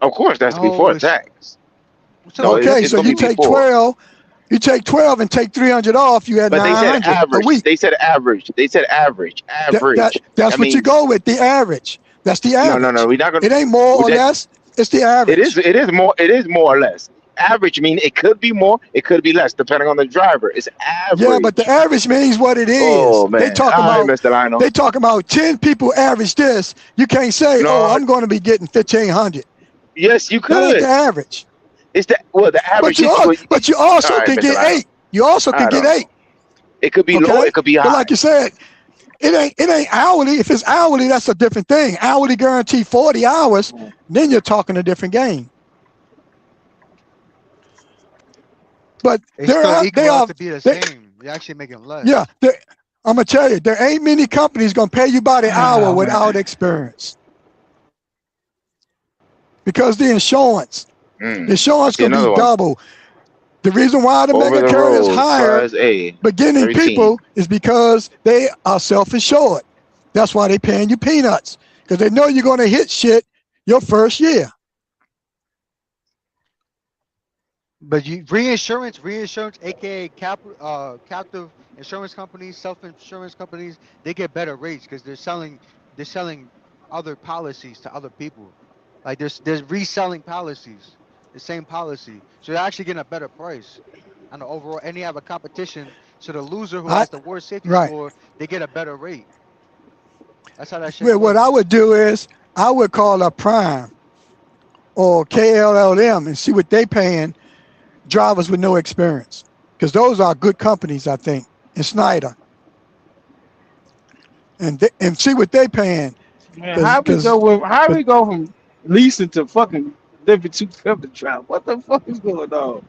Of course, that's No, before it's tax. so No, Okay, it's so gonna you be take before. 12. You take 12 and take 300 off. You had But they said 900 a average. week. They said average. They said average. Average. That's That what you means go with. The average. That's the no, no, no. average. We're not gonna. It ain't more or That less. It's the it is. average. It is more. It is more or less. Average mean it could be more. It could be less, depending on the driver. It's Yeah, but the average. average means what it is. Oh They man. talking All right, about Mr. Lionel. 10 people average this. You can't say, oh, No. I'm going to be getting 1,500. Yes, you That ain't the could. average. It's the average. But you This is all, what. but you All also right, can Mr. get Lionel. 8. You also can I get don't 8. know. It could be low. Okay. It could be But high. like you said, it ain't hourly. If it's hourly, that's a different thing. Hourly guarantee 40 hours, then you're talking a different game. But they they're still out, equal they out are, to be the they, same. You're actually making less. yeah. I'm gonna tell you, there ain't many companies gonna pay you by the hour Oh, without man. experience, because the insurance See gonna be another one. double. The reason why the Over mega the carriers road, hire class A, beginning 13. people is because they are self-insured. That's why they paying you peanuts, because they know you're gonna hit shit your first year. But reinsurance, aka captive insurance companies, self-insurance companies, they get better rates because they're selling other policies to other people. Like there's reselling policies, the same policy, so you're actually getting a better price on the overall. And you have a competition, so the loser who I has the worst safety right. score, they get a better rate. That's how that shit Well, what I works. would do is I would call up Prime or KLLM and see what they paying drivers with no experience, because those are good companies, I think, and Snyder, and see what they paying, Man, because how we go from leasing to fucking W2 trap? What the fuck is going on?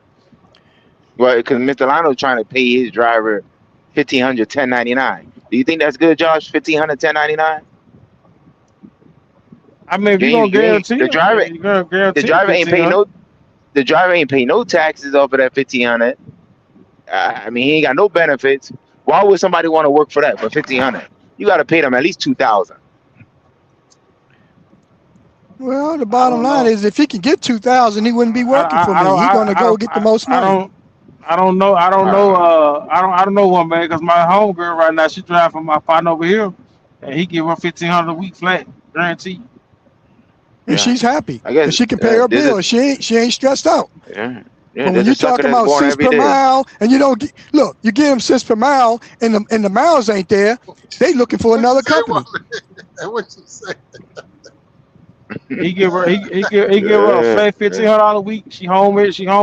Well, because Mr. Lionel's trying to pay his driver 1,500 1099. Do you think that's good, Josh? 1,500 1099. I mean, if You you're gonna ain't, you ain't, guarantee them, you're gonna the guarantee them driver ain't paying 1,500. no the driver ain't paying no taxes off of that 1,500. I mean, he ain't got no benefits. Why would somebody want to work for that for 1,500? You got to pay them at least 2,000. well, the I bottom don't line know. is if he can get 2,000, he wouldn't be working for I me. don't He gonna go get the most I money. don't I don't know. I don't know. Uh, I don't know one man because my homegirl right now she drive for my partner over here, and he give her 1,500 a week flat, guaranteed. And yeah, she's happy I because guess she can pay her there's a bill. She ain't stressed out. yeah, yeah. But when There's a you sucker talking that's about born cents every per day. mile, and you don't get, look, you give them cents per mile, and the miles ain't there, they looking for What you another say, company. woman? What you say? He give her he give her a Yeah, flat $1,500 a week. She home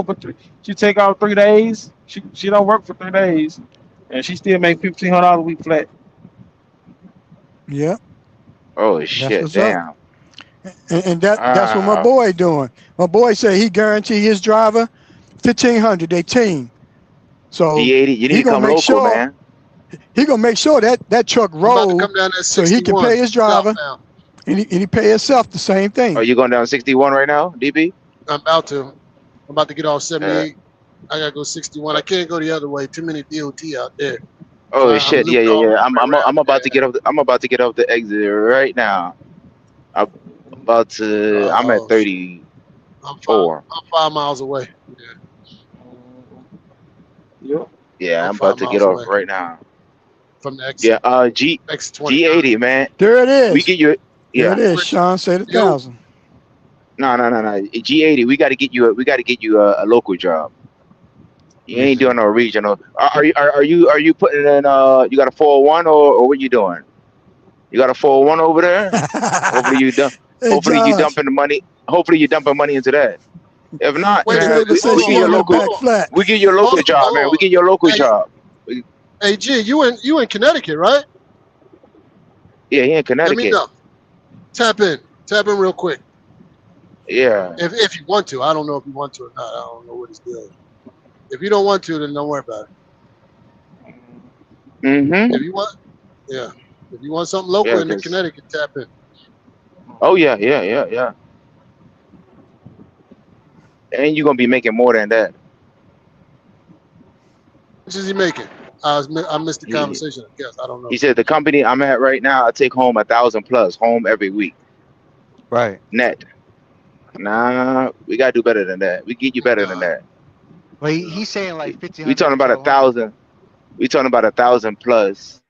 for she take out 3 days. She don't work for 3 days, and she still make $1,500 a week flat. Yeah, oh that's shit, what's up. damn. And that's what my Uh, boy doing. My boy said he guarantee his driver 1,500. They team, so G80, you need he to gonna come make local, sure man. that truck I'm about to roll, come down at so he can 61 pay his driver southbound. and he pay himself the same Are thing. you going down 61 right now, DB? I'm about to. I'm about to get off Uh, 78. I gotta go 61. I uh, can't go the other way. Too many DOT out there. So oh I'm shit, yeah, looped yeah, all yeah. the way around. I'm about to Yeah. get up. I'm about to get off the exit right now. I'm about to. I'm at Oh shit. 34. I'm 5 miles away. Yeah. Yep. Yeah, I'm I'm about five to get miles off away right now. from the Yeah, exit. Exit 29. G80, man. There it We is. get you. There it Yeah. is. Sean said Yo, 1,000. No. G80. We got to get you. We got to get you a local job. Let You me ain't see. doing no regional. Are you putting in? You got a 401 or what you doing? You got a 401 over there? Hopefully you dump. Hey Hopefully you Josh, dumping the money. Hopefully you dumping money into that. If not, wait a Miss man, minute. Ava said Hold we on, she get your hold on on, the local. back hold on. flat. We get your local Hold on, job, man. hold We on. get your local Hey, job. hey, G, you in Connecticut, right? Yeah, he in Let me Connecticut. know. Tap in. Tap in real quick. Yeah. If you want to. I don't know if you want to or not. I don't know what his deal is. If you don't want to, then don't worry about it. Mm-hmm. If you want, yeah. If you want something local Yeah, in the cause Connecticut, tap in. oh yeah. And you're gonna be making more than that. How much is he making? I missed the He conversation. I guess I don't know. he said the company I'm at right now, I take home 1,000 plus home every week Right. net. Nah, we gotta do better than that. We get you better than that. But he's saying like We 1,500 talking to about 1,200. 1,000. We talking about 1,000 plus.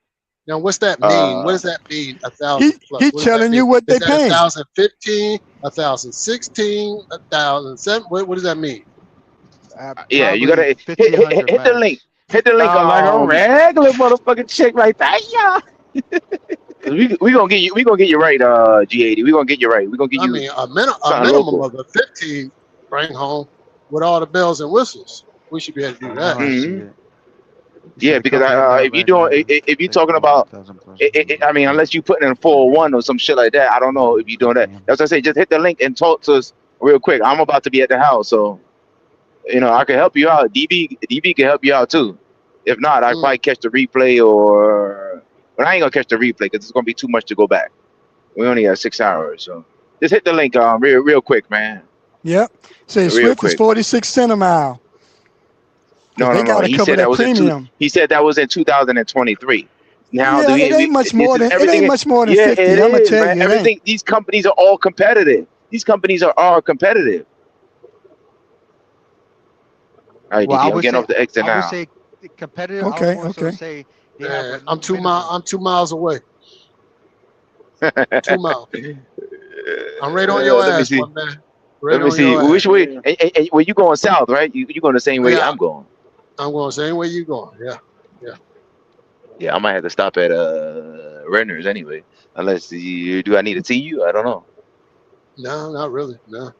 Now, what's that mean? What Uh, does that mean? 1,000 plus. He What does that telling mean? you what Is they that paying. 1,015, 1,016, 1,007? What does that mean? yeah, you Probably gotta hit 1,500 the link. max. Hit the link. Sound like a regular motherfucking chick right there. Yeah. Cause we gonna get you right, G80. We gonna get you right. We gonna get I you mean, a something minimum local. of a 15 bring home with all the bells and whistles. We should be able to do Oh, that. now I see Hmm. it. You see Yeah, the because company now if you right doing now. if you Take talking home about 1,000 plus. I mean, unless you putting in 401 or some shit like that, I don't know if you doing that. That's what I say. Just hit the link and talk to us real quick. I'm about to be at the house, so I can help you out. DB can help you out too. If not, I Mm. probably catch the replay or. But I ain't gonna catch the replay because it's gonna be too much to go back. We only got 6 hours, so just hit the link real quick, man. Yep. Say Real Swift is quick. 46 cents a mile. No, They no, no. got to He cover said that that was in premium. He said that was in 2023. Now, Yeah, it ain't much this more is than everything. Yeah, 50. it I'm gonna is, tell man. you, it ain't. Everything. These companies are all competitive. These companies are all competitive. All right, Well, I DB, I'm would getting say off the exit I would now. say competitive. I would Okay, more so okay. say they have a I'm new minimum. I'm 2 miles away. 2 miles. I'm right on your Let me ass, my see. man. Right Let me on see. your ass. Which way? And well, you going south, right? You going the same way Yeah, I'm going. I'm going the same way you going. Yeah, yeah. Yeah, I might have to stop at Renner's anyway. Unless do I need to see you? I don't know. No, not really. No,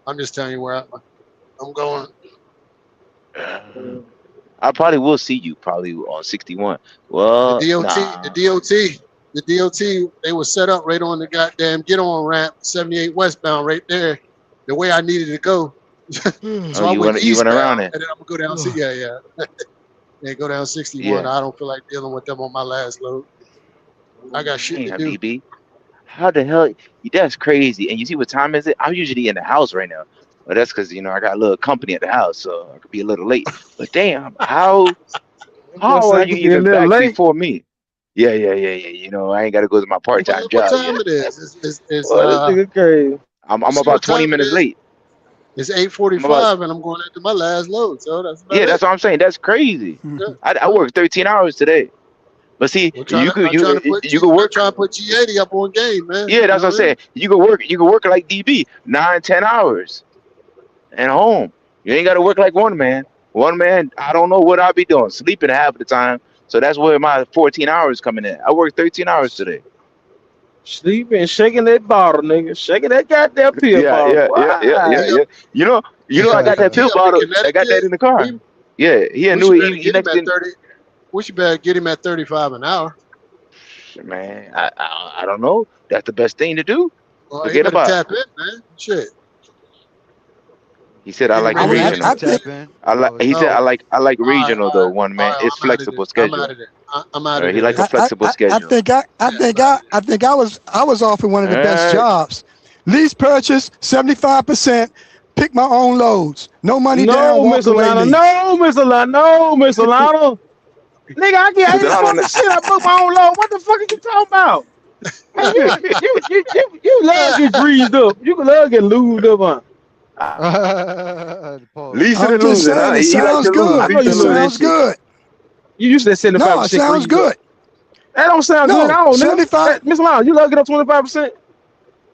I'm just telling you where I'm going. I probably will see you probably on 61. The Well, DOT, the nah. DOT, the DOT. They were set up right on the goddamn get on ramp, 78 westbound, right there, the way I needed to go. Oh, So I went you went eastbound, around it. and then I'm gonna go down. Yeah, yeah. Then go down 61. Yeah. I don't feel like dealing with them on my last load. I got shit to Damn, do. DB. How the hell? That's crazy. And you see what time is it? I'm usually in the house right now. But that's because I got a little company at the house, so I could be a little late. But damn, how are I you could be a even little back late. before me? Yeah. I ain't got to go to my part-time What job time yet. it is? Oh, this nigga crazy. You I'm see about what 20 time it minutes is? late. It's I'm about 8:45, and I'm going into my last load. So that's about Yeah, it. that's what I'm saying. That's crazy. Yeah, I worked 13 hours today. But see, I'm trying to you could I'm work. trying to put G80 up on game, man. Yeah, You that's know what I'm what I mean? saying. You could work like DB 9, 10 hours and home. You ain't got to work like one man. One man, I don't know what I'll be doing, sleeping half of the time. So that's where my 14 hours coming in. I worked 13 hours today. Sleeping, shaking that bottle, nigga. Shaking that goddamn pill Yeah, bottle. yeah, yeah, yeah, yeah, Why? He up, yeah. I got that he pill up in bottle. I got that Connecticut. in the car. We Yeah, he we knew should it. better He get him next at in. 30. We should better get him at 35 an hour. Man, I don't know. That's the best thing to do. Well, he Forget better about. tap in, man. Shit. He said I Get him like I the right was here. asking I to regional. think tap in. I That like. was He it. said Oh, I like all right, regional all though. right, One all man. right. It's I'm out of there. flexible I'm out schedule. of there. I'm out of He there. like a Then. flexible schedule. Yeah, I'm out of there. I think I was offered one All of the best right. jobs. Lease purchase, 75%, pick my own loads. No money down, No, walk Miss away Alana. lease. No, Miss Alana. No, Miss Alana. Nigga, I get Mr. Lano, 84%. I book my own load. What the fuck are you talking about? Man, you love get greased up. You can love get lubed up, The pause. leasing I'm and just losing, huh? saying it He like sounds to huh? lose. I good. know Lease It you and love that lose. sounds shit. good. You used to that No, it 75% sounds greased up. good. That don't sound good at No, all, nigga. 75. Miss Alana, you love get up 25%.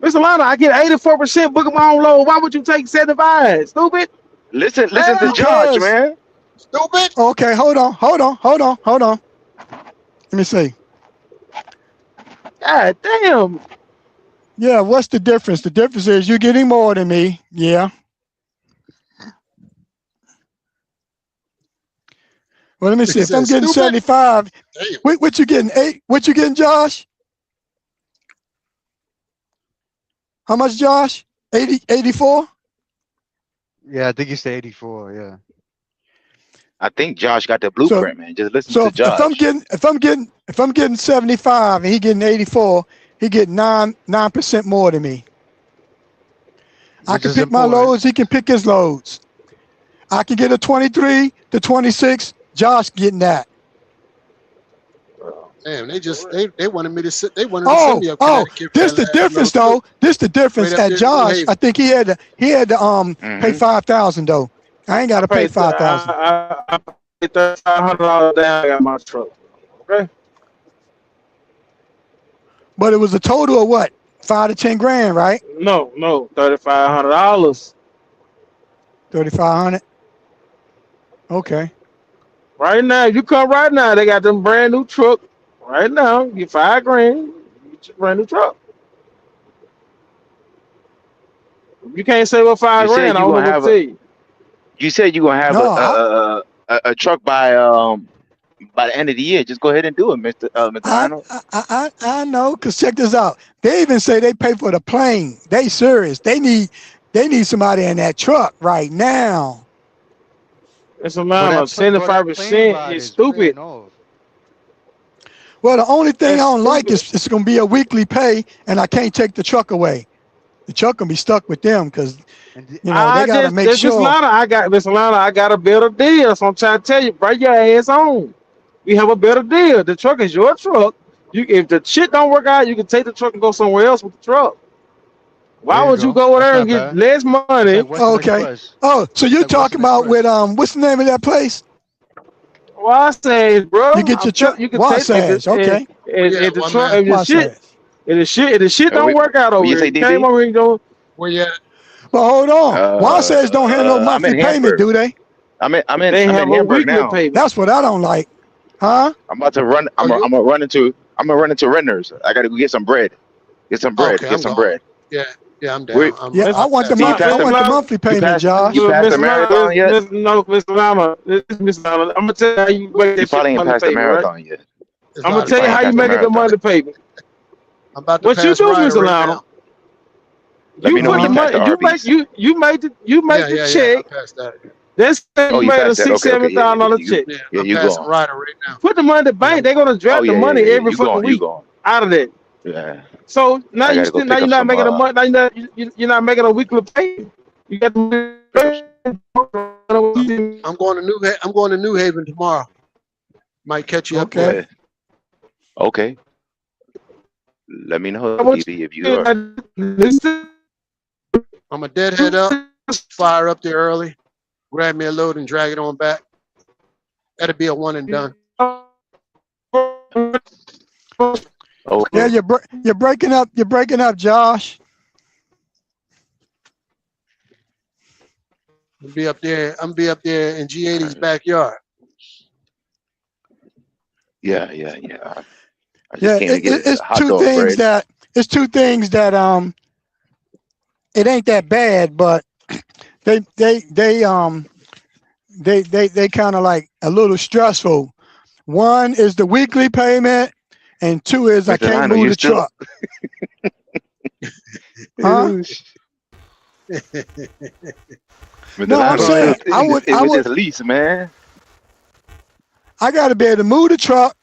Miss Alana, I get 84% booking my own load. Why would you take 75? Stupid. Listen to Hell, Josh, Because, man. Stupid. okay, hold on. Let me see. God damn. Yeah, what's the difference? The difference is you're getting more than me. Yeah. Well, let me He see. If I'm said getting stupid. 75, Damn. what you getting? 8? What you getting, Josh? How much, Josh? 80, 84? Yeah, I think you said 84. Yeah. I think Josh got the So blueprint, man. Just listen so to Josh. if I'm getting 75 and he getting 84, he getting 9% more than me. I Which can is pick my important. loads, he can pick his loads. I can get a 23 to 26, Josh getting that. Damn, they wanted me to sit. They wanted to send me up Connecticut. This the difference though. This the difference. Right up At there in New Josh, Haven. I think he had to pay $5,000 though. I ain't got to pay $5,000. I paid $3,500 down. I got my truck. Okay. But it was a total of what? 5 to 10 grand, right? No, $3,500. $3,500. Okay. Right now, you come right now. They got them brand new truck. Right now, get $5 grand. Get your brand new truck. You can't say what $5 grand. I don't know what to tell you. You said you're gonna have a truck by the end of the year. Just go ahead and do it, Mr. Arnold. I know, cause check this out. They even say they pay for the plane. They serious. They need somebody in that truck right now. It's a amount of 75% is stupid. Well, the only thing I don't like is it's gonna be a weekly pay, and I can't take the truck away. The truck gonna be stuck with them because they gotta make sure. I got a better deal. So I'm trying to tell you, bring your ass on. We have a better deal. The truck is your truck. If the shit don't work out, you can take the truck and go somewhere else with the truck. Why would you go over there and get less money? Okay. Oh, so you're talking about with what's the name of that place? Wasatch, bro. You get your truck. You can Wasatch, okay. If the truck, if the shit don't work out over here, came over and go. Where you at? But hold on, Wasatch don't have no monthly payment, do they? I'm in Hamburg now. That's what I don't like, huh? I'm about to run. I'm gonna run into Renner's. I gotta go get some bread. Get some bread. Yeah, I'm down. I want the monthly payment, Josh. You passed the marathon yet? No, Mr. Lama. I'm gonna tell you how you make that probably ain't passed the marathon yet. I'm gonna tell you how you make the monthly payment. I'm about to what you do, Mr. Lama? Let me know when you pass the Arby's. You make the check. That's you made a $6,000-$7,000 check. Yeah, you go right now. Put the money in the bank. They're gonna draft the money every fucking week out of that. Yeah. So now you're not making a month. Now you're not making a weekly pay. You got the. I'm going to New Haven tomorrow. Might catch you up there. Okay. Let me know if you are. I'm a deadhead up. Fire up there early. Grab me a load and drag it on back. That'll be a one and done. Okay. Yeah, you're breaking up. You're breaking up, Josh. I'm be up there in G80's backyard. Yeah. It's two things that it ain't that bad, but they kind of like a little stressful. One is the weekly payment, and two is I can't move the truck. Huh? No, I'm saying I would just lease, man. I got to be able to move the truck,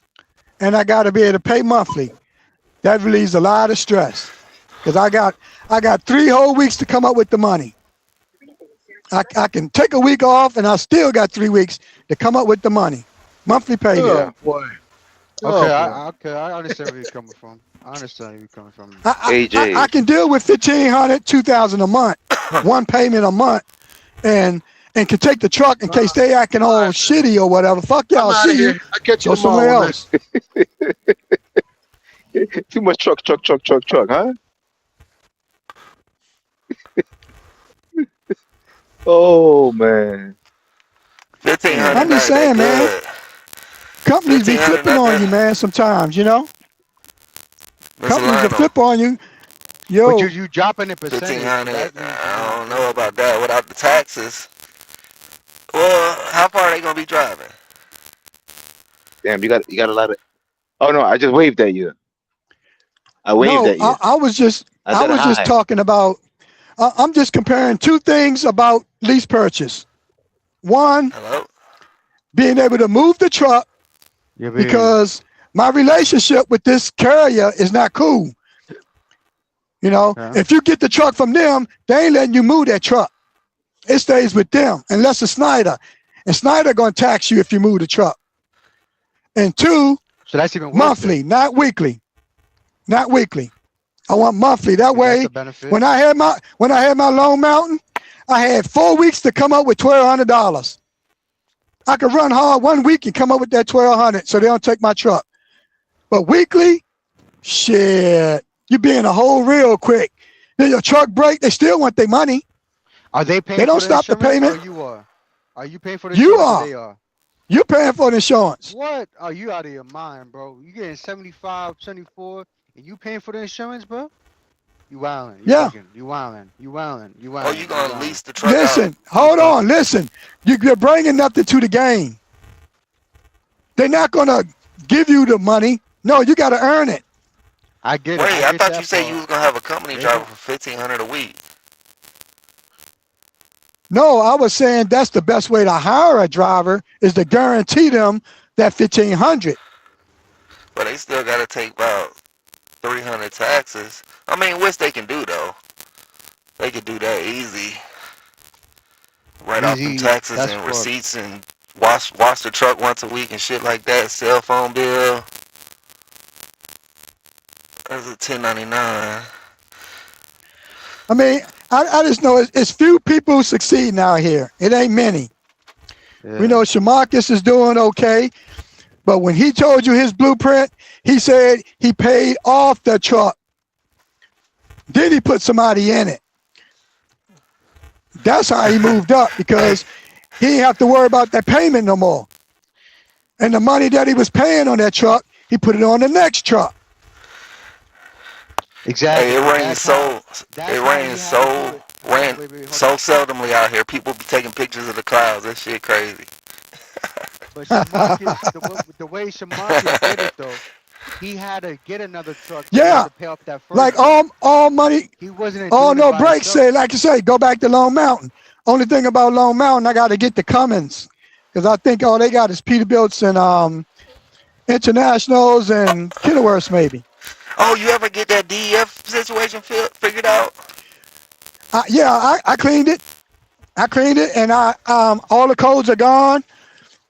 and I got to be able to pay monthly. That relieves a lot of stress because I got 3 whole weeks to come up with the money. I can take a week off, and I still got 3 weeks to come up with the money. Monthly payment. Oh, boy. Okay, I understand where you're coming from. I can deal with $1,500, $2,000 a month, one payment a month, and can take the truck in case they acting all shitty or whatever. Fuck y'all, see you. I catch you go somewhere else. Too much truck, huh? Oh man. I'm just saying, man. Companies be flipping on you, man. Sometimes, you know. Companies will flip on you. Yo, but you dropping the percentage. I don't know about that without the taxes. Well, how far are they gonna be driving? Damn, you got a lot of. Oh no, I just waved at you. I waved at you. I was just talking about. I'm just comparing two things about lease purchase. One, being able to move the truck because my relationship with this carrier is not cool. You know, if you get the truck from them, they ain't letting you move that truck. It stays with them unless it's Snyder. And Snyder gonna tax you if you move the truck. And two, So that's even worse. Monthly, not weekly. Not weekly. I want monthly. That way, when I had my Lone Mountain, I had 4 weeks to come up with $1,200. I could run hard 1 week and come up with that $1,200, so they don't take my truck. But weekly, shit, you be in a hole real quick. Then your truck break, they still want their money. Are they paying? They don't stop the payment. Or you are? Are you paying for the You insurance? are. They are. You paying for the insurance. What? Are you out of your mind, bro? You getting 75, 74, and you paying for the insurance, bro? You wildin'. Yeah. You wildin'. You wildin'. You wildin'. Oh, you gonna lease the truck Listen, out? hold on. Listen, you're bringing nothing to the game. They're not gonna give you the money. No, you got to earn it. I get it. Wait, I thought you said part. you was gonna have a company driver for $1,500 a week. No, I was saying that's the best way to hire a driver is to guarantee them that $1,500. But they still gotta take about 300 taxes. I mean, which they can do though. They could do that easy. Write off them taxes and receipts and wash the truck once a week and shit like that. Cell phone bill. That's a 1099. I mean, I just know it's few people succeeding out here. It ain't many. Yeah. We know Shamarcus is doing okay, but when he told you his blueprint, he said he paid off the truck. Then he put somebody in it. That's how he moved up because he didn't have to worry about that payment no more. And the money that he was paying on that truck, he put it on the next truck. Exactly. Hey, it rains so seldomly out here. People be taking pictures of the clouds. That shit crazy. But Shamarcus, the way Shamarcus did it though, he had to get another truck. Yeah, to pay off that first like all money. He wasn't. Oh no, break say like you say, go back to Lone Mountain. Only thing about Lone Mountain, I got to get the Cummins because I think all they got is Peterbilt's and Internationals and Kenilworths maybe. Oh, you ever get that DEF situation figured out? Yeah, I cleaned it. I cleaned it, and I all the codes are gone.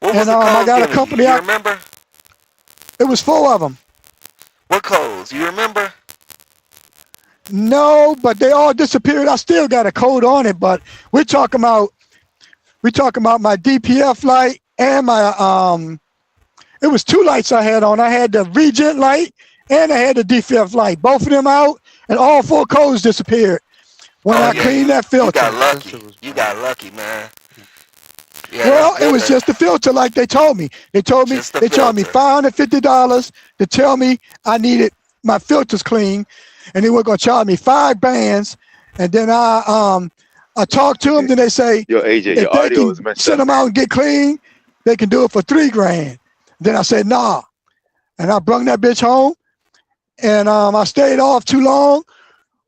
What was and the codes I got giving a company. You remember? It was 4 of them. What codes? You remember? No, but they all disappeared. I still got a code on it, but we're talking about my DPF light and my it was 2 lights I had on. I had the Regent light and I had the DPF light. Both of them out, and all 4 codes disappeared when I cleaned that filter. You got lucky. You got lucky, man. Yeah, well, it was just the filter, like they told me. They told me they charged me $550 to tell me I needed my filters clean, and they were gonna charge me 5 bands. And then I talked to them. Then they say, "Yo, AJ, if your they audio can is messed send up. them out and get clean, they can do it for $3 grand." Then I said, "Nah," and I brung that bitch home, and I stayed off too long,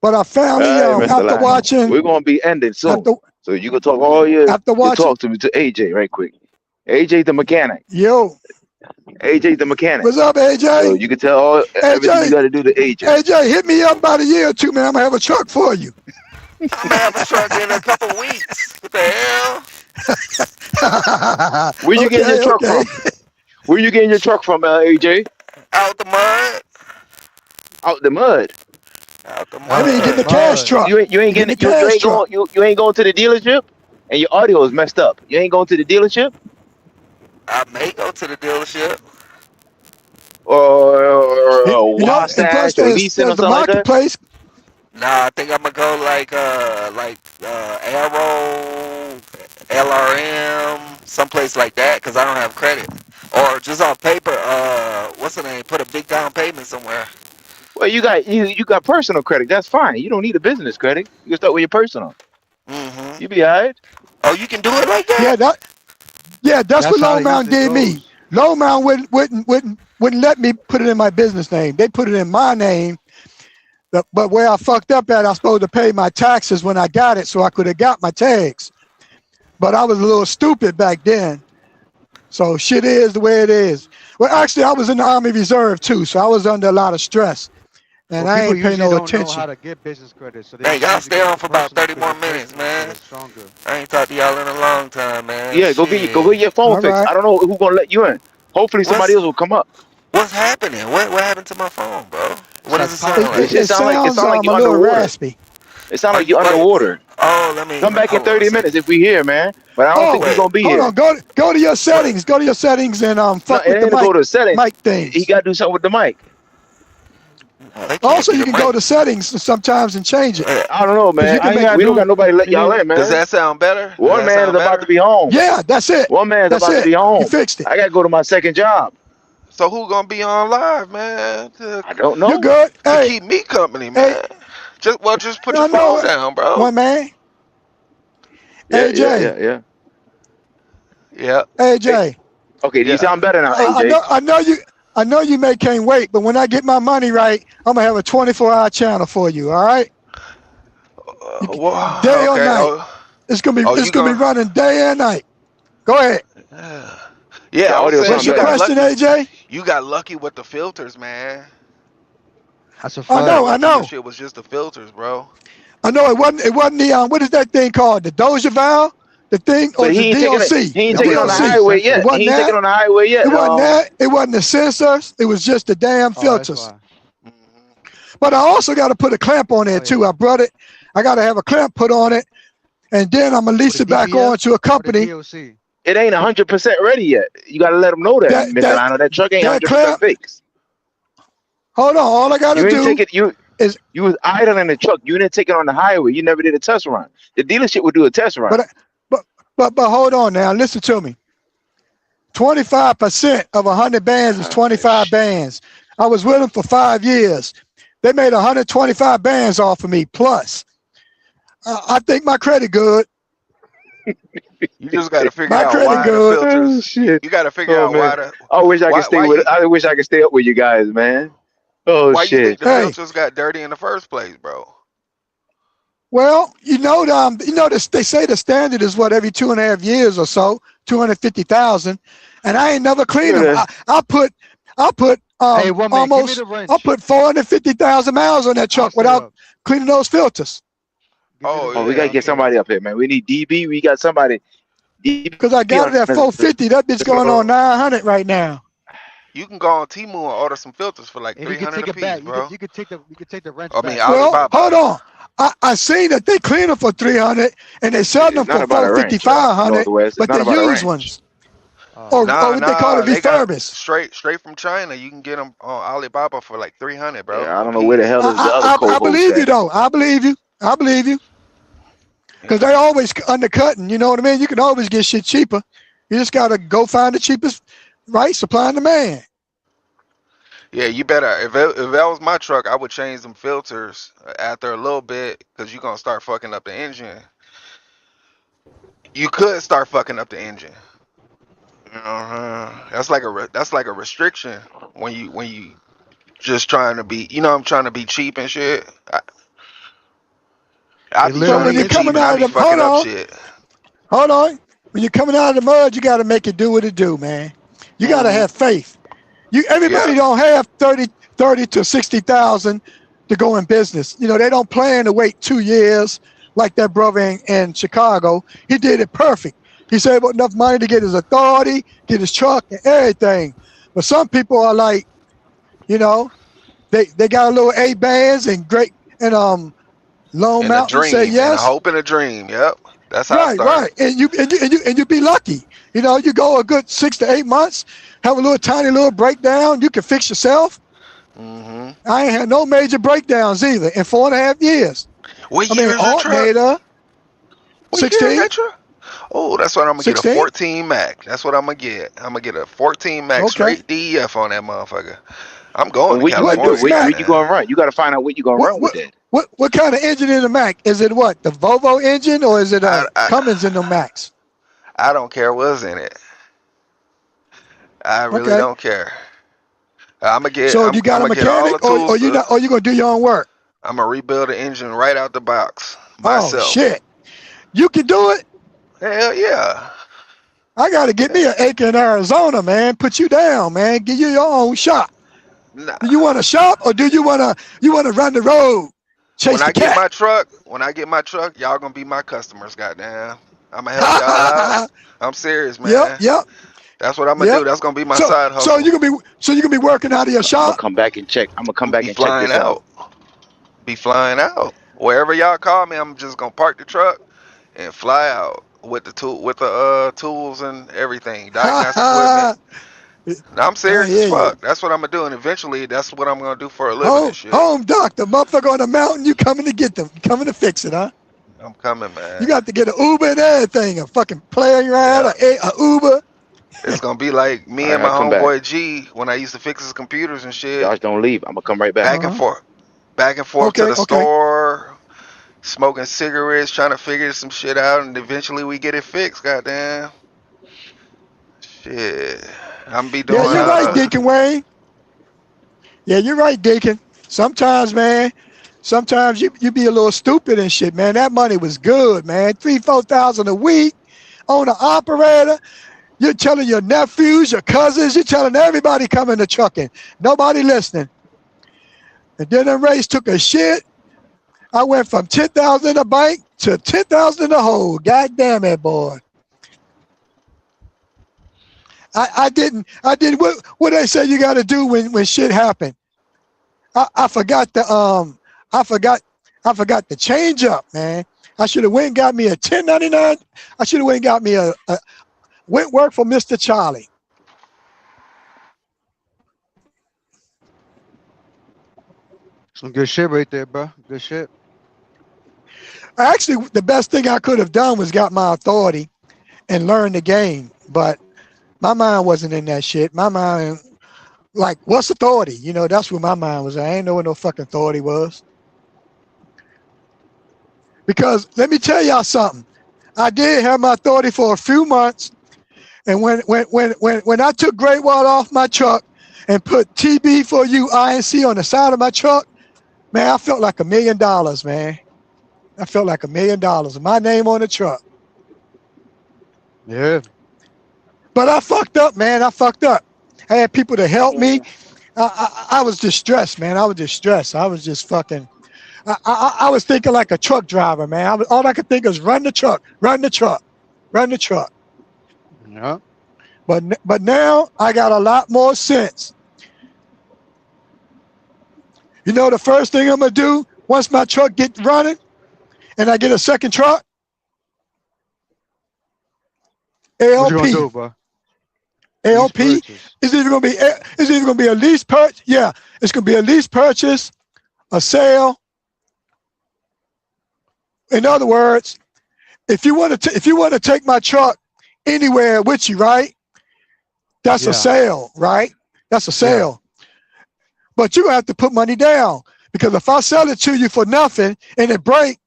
but I finally after watching. We're gonna be ending soon. So you can talk all your. After watching, talk to AJ right quick. AJ the mechanic. Yo. AJ the mechanic. What's up, AJ? So you can tell everything you got to do to AJ. AJ, hit me up about a year or 2, man. I'm gonna have a truck for you. I'm gonna have a truck in a couple weeks. What the hell? Where you getting your truck from? Where you getting your truck from, AJ? Out the mud. Out the mud. Out the mud. I mean, getting the cash truck. You ain't getting you ain't going to the dealership, and your audio is messed up. You ain't going to the dealership. I may go to the dealership. Or Wasatch or leasing or something like that. Nah, I think I'm gonna go like Arrow, LRM, someplace like that, cause I don't have credit. Or just on paper, what's the name? Put a big down payment somewhere. Well, you got personal credit. That's fine. You don't need a business credit. You can start with your personal. Mm-hmm. You be alright. Oh, you can do it like that? Yeah, that's what Lone Mountain did me. Lone Mountain wouldn't let me put it in my business name. They put it in my name. But where I fucked up at, I was supposed to pay my taxes when I got it, so I could have got my tags. But I was a little stupid back then. So shit is the way it is. Well, actually, I was in the Army Reserve too, so I was under a lot of stress. And I ain't paying no attention. Know how to get business credit, so hey, y'all stay on for about 30 more minutes, man. I ain't talked to y'all in a long time, man. Yeah, go get your phone fixed. Right. I don't know who's gonna let you in. Hopefully somebody else will come up. What's happening? What happened to my phone, bro? What does it Starts sound popping. It like? just sound like It sounds you a little underwater. raspy. It sound Are like you? you underwater. Oh, let me Come back in hold on a 30 minutes second. if we here, man. But I don't think Oh, we Wait, gonna be hold here. on. Go to your wait. settings. Go to your settings and No, fuck it with the ain't to go to settings. mic He things. gotta do something with the mic. No, they can't Also, be you the can go mic. to settings sometimes and change it I don't know, because man. you All can you make. gotta We don't do got nobody let is y'all just in, Does man. that sound better? Does One that man is sound about to better? be home. Yeah, that's it. One man's That's about to it. be You home. fixed it. I gotta go to my second job. So who gonna be on live, man? I don't You know. good? To Hey, keep me company, hey. man. Just put your I know phone it. down, bro. One man. Yeah, yeah, AJ. yeah, yeah. Yeah, Hey, AJ. okay, do you yeah. sound better now, I AJ? know. I know you may can't wait, but when I get my money right, I'm gonna have a 24-hour channel for you. All right. Well, Day or okay. night. Oh, It's you gonna be gonna? running day and night. Go ahead. The Yeah, I was audio saying What's sound your better. question, AJ? You got lucky with the filters, man. That's a You got fact. I lucky. Your know. shit was just the filters, bro. I know. It wasn't the what is that thing called? The Doja Val? The thing or But is it he ain't taking it. DOC? He ain't The taking it on the DOC. highway It yet. Sensor. wasn't He ain't taking that. it on the highway It yet. wasn't that. It wasn't the sensors. It was just the damn Oh, that's filters. why. Hmm. But I also got to put a clamp on Oh there too. yeah. I brought it. I got to have a clamp put on it, and then I'm gonna For lease the it back DPF on to a or the company DOC. It ain't 100% ready yet. You gotta let them know that, that Mr. that Lionel. That truck ain't that 100% clamp. fixed. Hold on. All I got to You ain't do take it. is, You was idling the truck. You didn't take it on the highway. You never did a test run. The dealership would do a test run. but but hold on now. Listen to me. 25% of 100 bands is 25 bands. I was with them for 5 years. They made 125 bands off of me plus. I think my credit good. You just got to figure My out credit why the good. Oh filters. shit. You got to figure Oh out man. I wish I could stay why with. I wish I could stay up with you guys, man. Oh you think shit. the Hey, filters got dirty in the first place, bro? well, they say the standard is what every 2.5 years or so, 250,000, and I ain't never cleaned them. Good. I put Hey, one man, give me the I wrench. put 450,000 miles on that I'll truck stay without up. cleaning those filters Give me the Oh Oh, we wrench. gotta I'll get yeah. stay up. somebody up here, man. We need DB. We got somebody. DB because I got it on at the 450. That bitch going on road. 900 right now. You can go on Temu and order some filters for like And he could 300 take a it piece, back. bro. You could take the wrench I mean back. Well, hold Alibaba. on. I seen that they clean them for 300 and they sell them It's not for about a 450, wrench, 500, Northwest. It's but not they about a used wrench. ones Oh. or what they call it, They got refurbished. straight from China. You can get them on Alibaba for like 300, bro, Yeah, I a don't know where the piece. hell is the other I co-host believe you at. though. I believe you. I believe you because they Yeah. always undercutting. You know what I mean? You can always get shit cheaper. You just gotta go find the cheapest, right? Supply and demand. Yeah, you better. If that was my truck, I would change them filters after a little bit because you're gonna start fucking up the engine. You could start fucking up the engine. That's like a restriction when you just trying to be. I'm trying to be cheap and shit. I It be But trying to when literally you're be is a cheap coming and I out be of the fucking up shit. hold on. When you're coming out of the mud, you gotta make it do what it do, man. You gotta Hmm. have faith. Yeah. Everybody don't have 30 to 60,000 to go in business. They don't plan to wait 2 years like that brother in Chicago. He did it perfect. He saved up enough money to get his authority, get his truck and everything. But some people are like, you know, they got a little A bands and great and Lone In a Mountain say dream, in a yes. hope and a dream. Yep. That's how I Right, started. right. And you be lucky. You go a good 6 to 8 months, have a little tiny little breakdown, you can fix yourself. Hmm. I ain't had no major breakdowns either in 4.5 years. What I year mean, is that truck? alternator, What year is 16, that truck? Oh, that's what I'm gonna get, a 16. 14 Mac. That's what I'm gonna get. I'm gonna get a 14 Mac Okay. straight DEF on that motherfucker. I'm going And to where you gonna do it? California, What's Where Mac? you goddamn. gonna run? You gotta find out what you gonna What run with what that. what kind of engine in the Mac? Is it what? The Volvo engine or is it I, a I Cummins in the Macs? I don't care what's in it. I really Okay. don't care. I'm gonna get So I'm you I'm got a gonna get all the mechanic or tools. you not or you gonna do your own work? I'm gonna rebuild the engine right out the box Oh myself. shit. You can do it. Hell yeah. I gotta get me an acre in Arizona, man. Put you down, man. Give you your own shop. Nah. Do you want to shop or do you wanna run the road, chase the cat? When I get my truck, y'all gonna be my customers, goddamn. I'm gonna help y'all out. I'm serious, Yep, man. yep. That's what I'm gonna Yep. do. That's gonna be my So side so hustle. you gonna be working out of your I'm gonna shop? come back and check. I'm gonna come back Be and check flying this out. out. Be flying out. Wherever y'all call me, I'm just gonna park the truck and fly out with the tools and everything, Ha diagnostic equipment. ha. Now, I'm I serious as hear you. fuck. That's what I'm gonna do, and eventually, that's what I'm gonna do for a living and shit. Home doctor, motherfucker on the mountain. You coming to get them? Coming to fix it, huh? I'm coming, You man. got to get an Uber and everything. A fucking plane ride, Yeah, a Uber. it's gonna be like All me right, and my I come back. homeboy G when I used to fix his computers and shit. Josh, don't leave. I'm gonna come right back. Back and forth, back and forth to Okay, the okay. store, smoking cigarettes, trying to figure some shit out, and eventually we get it fixed. Goddamn, shit. I'm be Yeah, doing you're right, Deacon Wayne. Yeah, you're right, Deacon. Sometimes, man, sometimes you be a little stupid and shit, man. That money was good, man. 3,000-4,000 a week on an operator. You're telling your nephews, your cousins, you're telling everybody coming to trucking. Nobody listening. And then the race took a shit. I went from 10,000 in the bank to 10,000 in the hole. God damn it, boy. I didn't what they say you got to do when shit happened. I forgot the I forgot the change up, man. I should have went and got me a 1099. I should have went and got me a went work for Mr. Charlie. Some good shit right there, bro. Good shit. Actually, the best thing I could have done was got my authority and learn the game, but my mind wasn't in that shit. My mind, like, what's authority? You know, that's where my mind was. I ain't know what no fucking authority was. Because let me tell y'all something. I did have my authority for a few months, and when I took Great Wall off my truck and put TB for you INC on the side of my truck, man, I felt like $1 million, man. I felt like $1 million. My name on the truck. Yeah. But I fucked up, man. I fucked up. I had people to help me. I was distressed, man. I was distressed. I was just fucking. I was thinking like a truck driver, man. All I could think was run the truck, run the truck, run the truck. Yeah. But now I got a lot more sense. You know, the first thing I'm gonna do once my truck get running, and I get a second truck, What you gonna ALP. do, bro? ALP is either gonna be a lease purchase. Yeah, it's gonna be a lease purchase, a sale. In other words, if you want to take my truck anywhere with you, right? That's a sale, right? That's a sale. Yeah. But you have to put money down, because if I sell it to you for nothing and it break,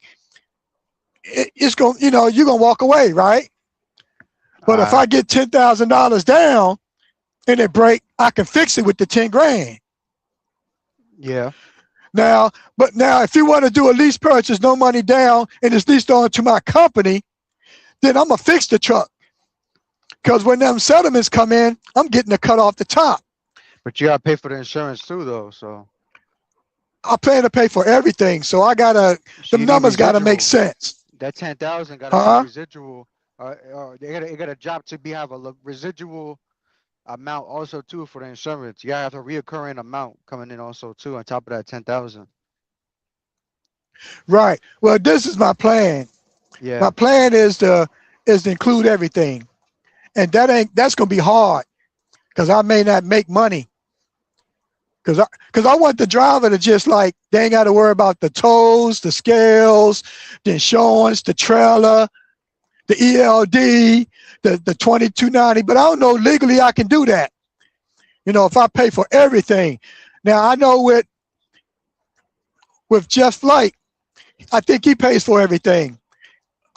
it's going, you're gonna walk away, right? But if I get $10,000 down and it break, I can fix it with the 10 grand. Yeah. Now, if you want to do a lease purchase, no money down, and it's leased on to my company, then I'm gonna fix the truck. Because when them settlements come in, I'm getting a cut off the top. But you gotta pay for the insurance too, though. So I plan to pay for everything, so I gotta. The numbers gotta make sense. That 10,000 gotta be residual. They gotta drop to have a residual amount also too for the insurance. You gotta have a reoccurring amount coming in also too on top of that 10,000. Right. Well, this is my plan. Yeah. My plan is to include everything, and that's gonna be hard, because I may not make money. Because I want the driver to just like, they ain't got to worry about the tolls, the scales, the insurance, the trailer, the ELD, the 2290. But I don't know legally I can do that. If I pay for everything. Now I know with Jeff Flight, I think he pays for everything.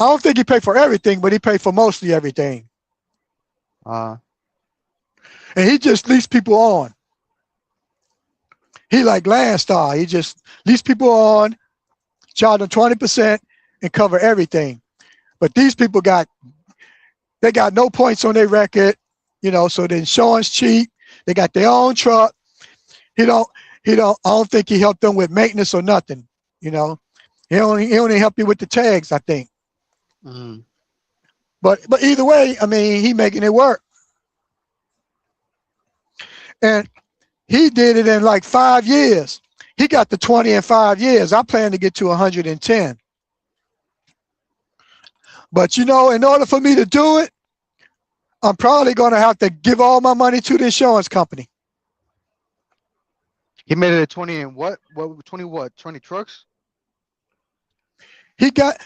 I don't think he paid for everything, but he paid for mostly everything. And he just leads people on. He like Landstar. He just leads people on, charge them 20% and cover everything. But these people got no points on their record, so the insurance cheap. They got their own truck. I don't think he helped them with maintenance or nothing. He only helped you with the tags, I think. But either way, I mean, he making it work. And he did it in like 5 years. He got to 20 in 5 years. I plan to get to 110. But in order for me to do it, I'm probably going to have to give all my money to the insurance company. He made it at 20 and what? 20 what? 20 trucks? He got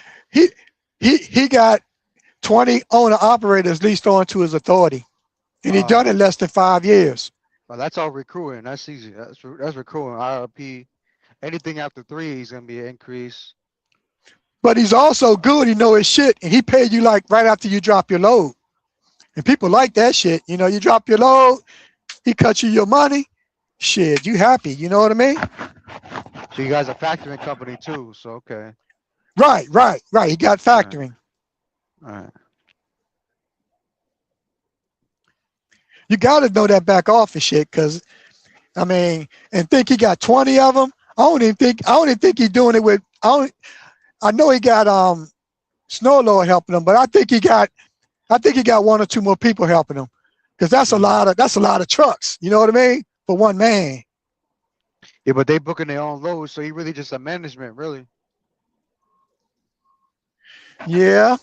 20 owner operators leased onto his authority. And he done it less than 5 years. Well, that's all recruiting. That's easy. That's recruiting. IRP. Anything after 3 he's gonna be an increase. But he's also good. He know his shit, and he paid you like right after you drop your load. And people like that shit. You drop your load, he cut you your money. Shit, you happy. You know what I mean? So you guys are factoring company too. So okay. Right. He got factoring. All right. You got to know that back office shit, because and think he got 20 of them. I don't even think he's doing it with. I know he got Snow Lord helping him, but I think he got 1 or 2 more people helping him, because that's a lot of trucks. You know what I mean? For one man. Yeah, but they booking their own loads, so he really just a management, really. Yeah.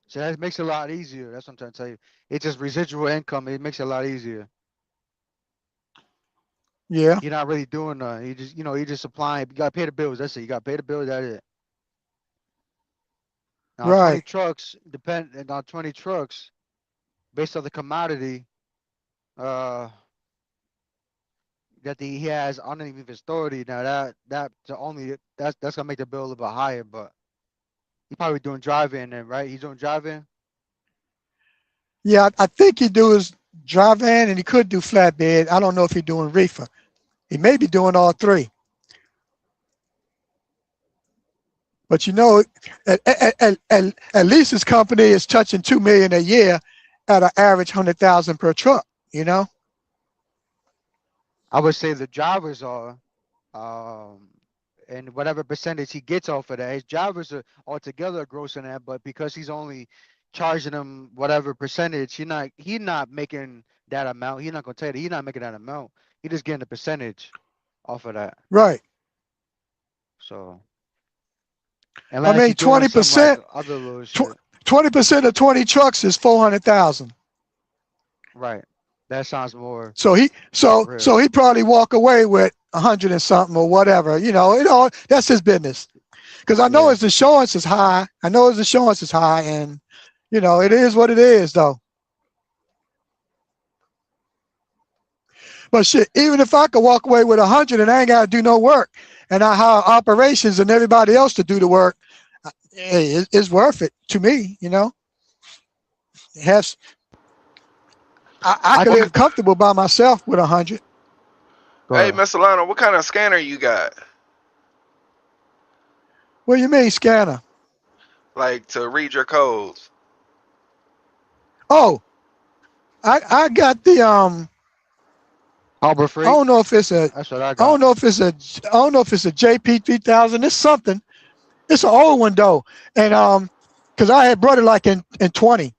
So that makes it a lot easier. That's what I'm trying to tell you. It's just residual income. It makes it a lot easier. Yeah. You're not really doing nothing. You just supplying. You got to pay the bills. That's it. You got to pay the bills. That's it. Now, Right. 20 trucks, on 20 trucks, based on the commodity, that he has underneath his authority. Now that's gonna make the bill a little bit higher, but he's probably doing drive-in then, right? He's doing drive-in. Yeah, I think he do his drive-in, and he could do flatbed. I don't know if he's doing reefer. He may be doing all 3. But at least his company is touching $2 million a year at an average 100,000 per truck. I would say the drivers are, and whatever percentage he gets off of that, his drivers are altogether grossing that. But because he's only charging them whatever percentage, he's not making that amount. He's not gonna tell you that he's not making that amount. He's just getting a percentage off of that. Right. So. 20%. Like other little shit. 20% of 20 trucks is 400,000. Right. That sounds more. So he probably walk away with 100 and something or whatever. That's his business. Because I know his insurance is high. And it is what it is, though. But shit, even if I could walk away with 100 and I ain't got to do no work, and I hire operations and everybody else to do the work, it's worth it to me. It has. I can live comfortable by myself with 100. Hey, Mr. Lionel, what kind of scanner you got? What do you mean scanner? Like to read your codes. Oh, I got the Harbor Freight. I don't know if it's a. That's what I got. I don't know if it's a JP3000. It's something. It's an old one though, and because I had brought it like in 20,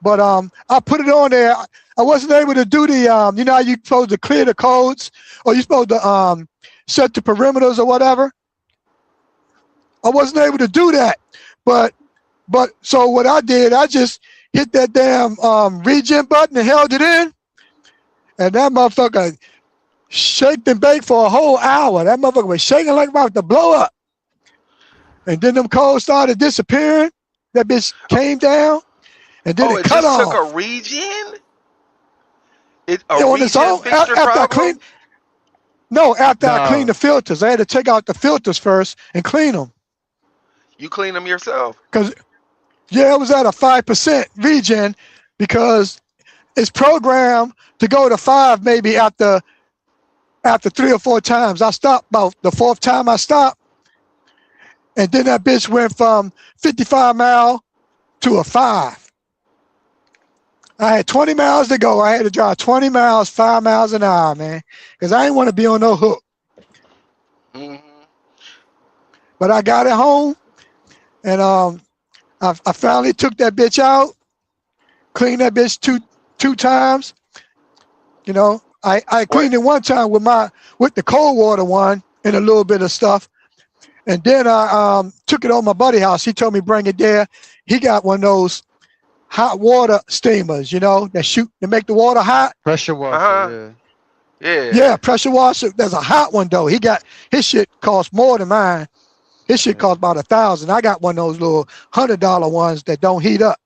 but I put it on there. I wasn't able to do the how you supposed to clear the codes, or you supposed to set the perimeters or whatever. I wasn't able to do that, but so what I did, I just hit that damn regen button and held it in, and that motherfucker shaked and baked for a whole hour. That motherfucker was shaking like about to blow up. And then them codes started disappearing. That bitch came down, and then it cut off. Oh, it just took a regen? After I cleaned the filters. I had to take out the filters first and clean them. You clean them yourself? Because, it was at a 5% regen, because it's programmed to go to 5 maybe after 3 or 4 times. I stopped about the 4th time I stopped. And then that bitch went from 55 mile to a 5. I had 20 miles to go. I had to drive 20 miles, 5 miles an hour, man, because I didn't want to be on no hook. Mm-hmm. But I got it home, and I finally took that bitch out, cleaned that bitch two times, I cleaned it one time with the cold water one and a little bit of stuff. And then I took it on my buddy's house. He told me bring it there. He got one of those hot water steamers, that make the water hot. Pressure washer, Yeah, pressure washer. There's a hot one though. His shit costs more than mine. His shit costs about $1,000. I got one of those little $100 ones that don't heat up.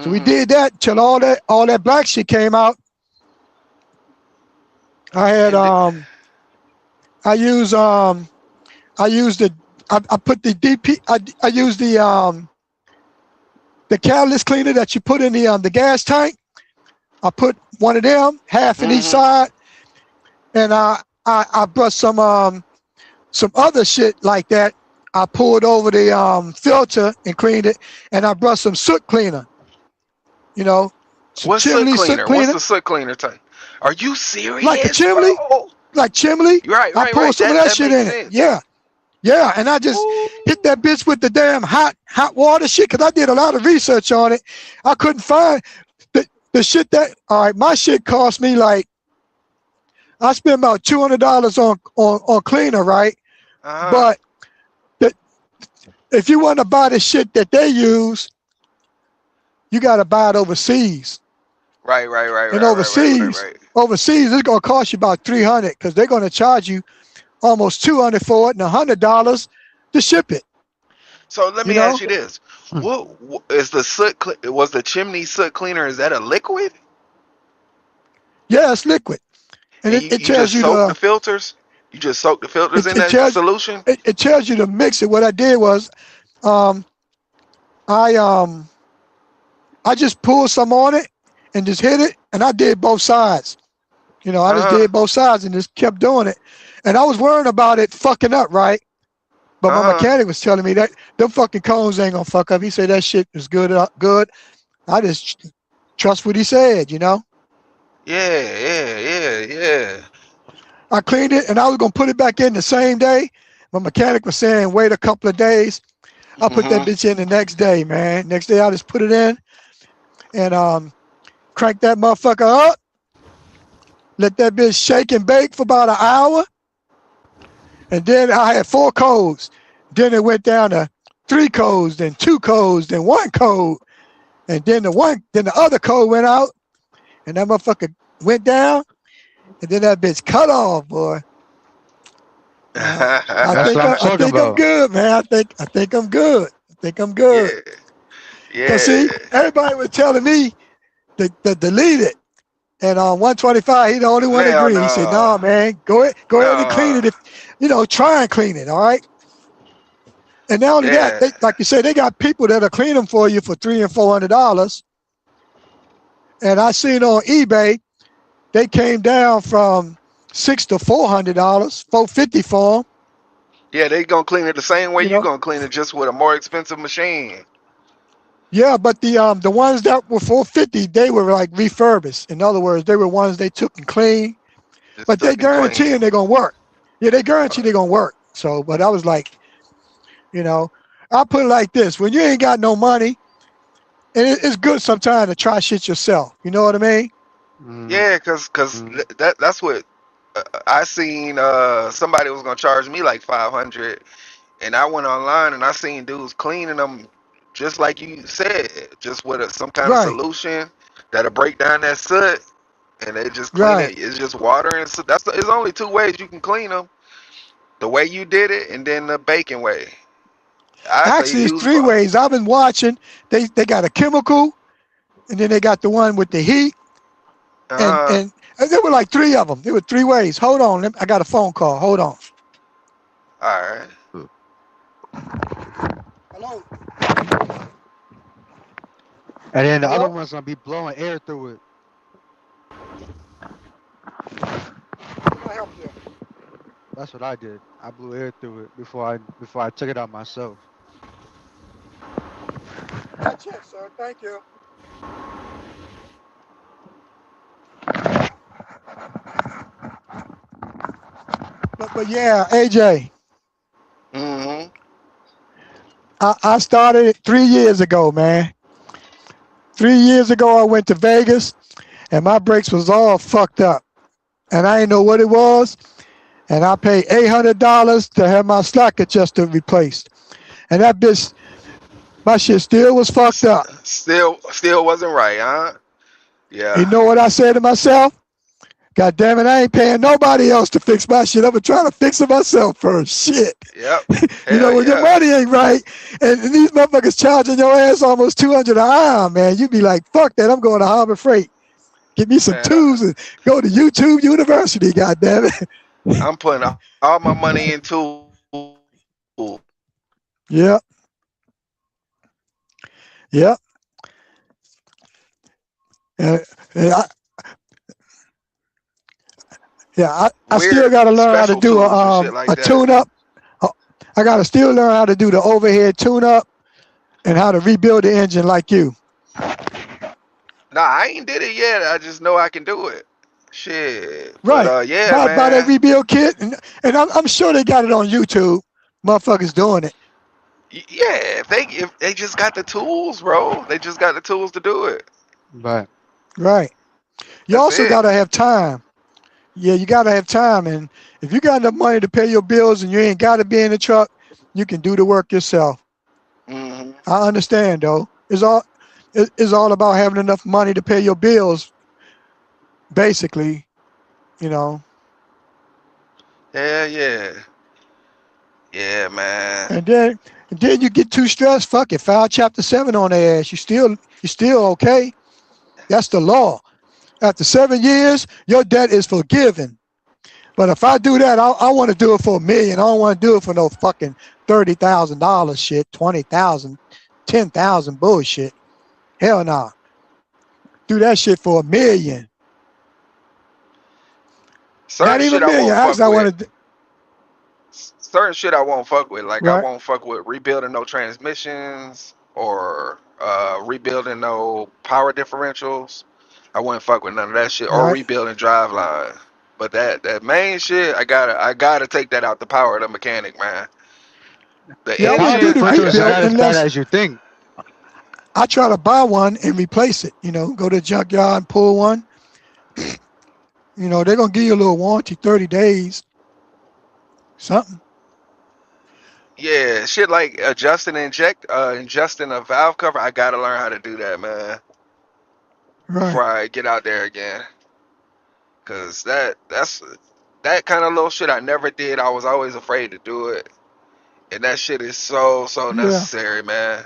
So we did that till all that black shit came out. I had I put the DP. I used the catalyst cleaner that you put in the gas tank. I put one of them, half in each side, and I brushed some other shit like that. I poured over the filter and cleaned it, and I brushed some soot cleaner. What's chimney soot cleaner? What's the soot cleaner type? Are you serious? Like a chimney? Bro? Like chimney? Right. I poured some of that shit in it. Yeah, and I just hit that bitch with the damn hot water shit because I did a lot of research on it. I couldn't find the shit that. All right, my shit cost me like I spent about $200 on cleaner, right? But if you want to buy the shit that they use, you got to buy it overseas. Right. And overseas, it's gonna cost you about $300 because they're gonna charge you almost $200 for it and $100 to ship it. So let me ask you this: what is the soot? Was the chimney soot cleaner? Is that a liquid? Yeah, it's liquid, and it tells you soak the filters. You just soak the filters in that solution. It tells you to mix it. What I did was, I just pulled some on it and just hit it, and I did both sides. I just did both sides and just kept doing it. And I was worrying about it fucking up, right? But my mechanic was telling me that them fucking cones ain't gonna fuck up. He said that shit is good. I just trust what he said, Yeah. I cleaned it and I was gonna put it back in the same day. My mechanic was saying wait a couple of days. I put that bitch in the next day, man. Next day I just put it in and crank that motherfucker up. Let that bitch shake and bake for about an hour. And then I had 4 codes. Then it went down to 3 codes, then 2 codes, then 1 code. And then the other code went out. And that motherfucker went down. And then that bitch cut off, boy. I think I'm good, man. I think I'm good. Yeah. Cause see, everybody was telling me to delete it. And on 125, he the only one agreed. He said, "No, man, go ahead and clean it. Try and clean it, all right." And not only that, like you said, they got people that'll clean them for you for $300 and $400. And I seen on eBay, they came down from $600 to $400, $450 for them. Yeah, they gonna clean it the same way you gonna clean it, just with a more expensive machine. Yeah, but the ones that were $450, they were like refurbished. In other words, they were ones they took and cleaned, but they guarantee they're gonna work. Yeah, they guarantee they're gonna work. So, but I was like, I put it like this: when you ain't got no money, and it's good sometimes to try shit yourself. You know what I mean? Yeah, cause that's what I seen. Somebody was gonna charge me like $500, and I went online and I seen dudes cleaning them. Just like you said, just with some kind of solution that'll break down that soot, and they just clean it. It's just water and soot. There's only 2 ways you can clean them: the way you did it, and then the baking way. Actually, it's 3 ways. I've been watching. They got a chemical, and then they got the one with the heat, and there were like 3 of them. There were 3 ways. Hold on, I got a phone call. Hold on. All right. Hello. And then the other one's gonna be blowing air through it. That's what I did. I blew air through it before I took it out myself. That's it, sir. Thank you. But yeah, AJ. I started it 3 years ago, man. 3 years ago, I went to Vegas, and my brakes was all fucked up. and I didn't know what it was, and I paid $800 to have my slack adjuster replaced, and that bitch, my shit still was fucked up. Still wasn't right, huh? You Yeah. know what I said to myself? God damn it, I ain't paying nobody else to fix my shit. I've been trying to fix it myself first. Shit. Yep. You know, Hell when your yeah. money ain't right and these motherfuckers charging your ass almost 200 an hour, man, you be like, fuck that. I'm going to Harbor Freight. Get me some Man, tubes and go to YouTube University, God damn it. I'm putting all my money into. Yeah, yeah. And, and I still Weird got to learn how to special do tools and shit like a that. tune up. I got to still learn how to do the overhead tune up and how to rebuild the engine like you. Nah, I ain't did it yet. I just know I can do it. Shit. But Right. yeah, Buy that man. rebuild kit, and I'm sure they got it on YouTube. Motherfuckers doing it. Yeah, if they just got the tools, bro. They just got the tools to do it. But Right. You That's also it. got to have time. Yeah, you got to have time. And if you got enough money to pay your bills and you ain't got to be in the truck, you can do the work yourself. Hmm. I understand, though. It's all about having enough money to pay your bills, basically, you know. Yeah, yeah. Yeah, man. And then you get too stressed, fuck it, file chapter 7 on their ass. You still okay. That's the law. After 7 years, your debt is forgiven. But if I do that, I want to do it for $1 million. I don't want to do it for no fucking $30,000 shit, 20,000, 10,000 bullshit. Hell no. Nah. Do that shit for $1 million. Not Certain even shit a I million. won't fuck Actually, I with. want to. Certain shit I won't fuck with. Like I Right, won't fuck with rebuilding no transmissions or rebuilding no power differentials. I wouldn't fuck with none of that shit or right. rebuilding drive line. But that main shit, I gotta take that out the power of the mechanic, man. The the Yeah, I wouldn't power do the engine, I differential is got rebuild not as bad unless as you think. I try to buy one and replace it. Go to the junkyard and pull one. They're going to give you a little warranty, 30 days, something. yeah, shit like adjusting a valve cover. I gotta learn how to do that, man, Right. before I get out there again. Cause that's that kind of little shit I never did. I was always afraid to do it, and that shit is so Yeah. necessary, man.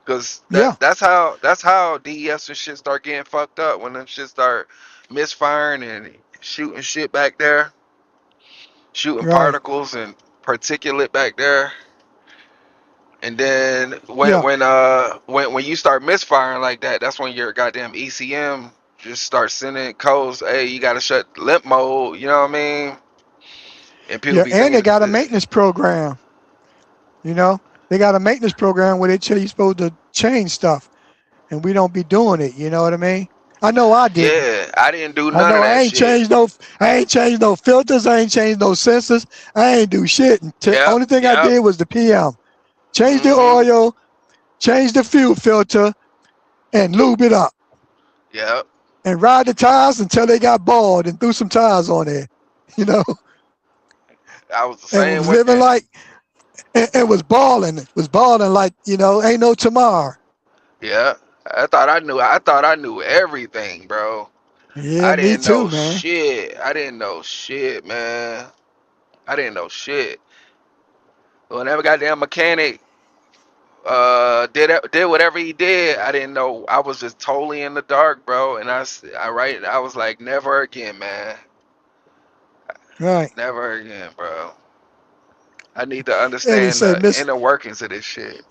Cause Yeah. that's how DES and shit start getting fucked up when them shit start misfiring and shooting shit back there, shooting Right. particles and particulate back there. And then when Yeah. when uh when you start misfiring like that, that's when your goddamn ECM just starts sending codes. Hey, you gotta shut limp mode. You know what I mean? And people Yeah. be And they thinking, got a maintenance program. You know, they got a maintenance program where they tell you supposed to change stuff, and we don't be doing it. You know what I mean? I know I didn't. yeah, I didn't do I none know of I that ain't shit. changed no. I ain't changed no filters. I ain't changed no sensors. I ain't do shit. Yep, Only thing I yep, did was the PM. Change the mm-hmm, oil, change the fuel filter, and lube it up, yep. and ride the tires until they got bald, and threw some tires on there. You know, I was the and same was way. living like, and was balling like ain't no tomorrow. Yeah, I thought I knew everything, bro. Yeah, I me didn't too, know man. shit. I didn't know shit, man. I didn't know shit. Whenever goddamn mechanic did whatever he did, I didn't know. I was just totally in the dark, bro. And I was like, never again, man. Right. Never again, bro. I need to Eddie understand say, the Miss inner workings of this shit.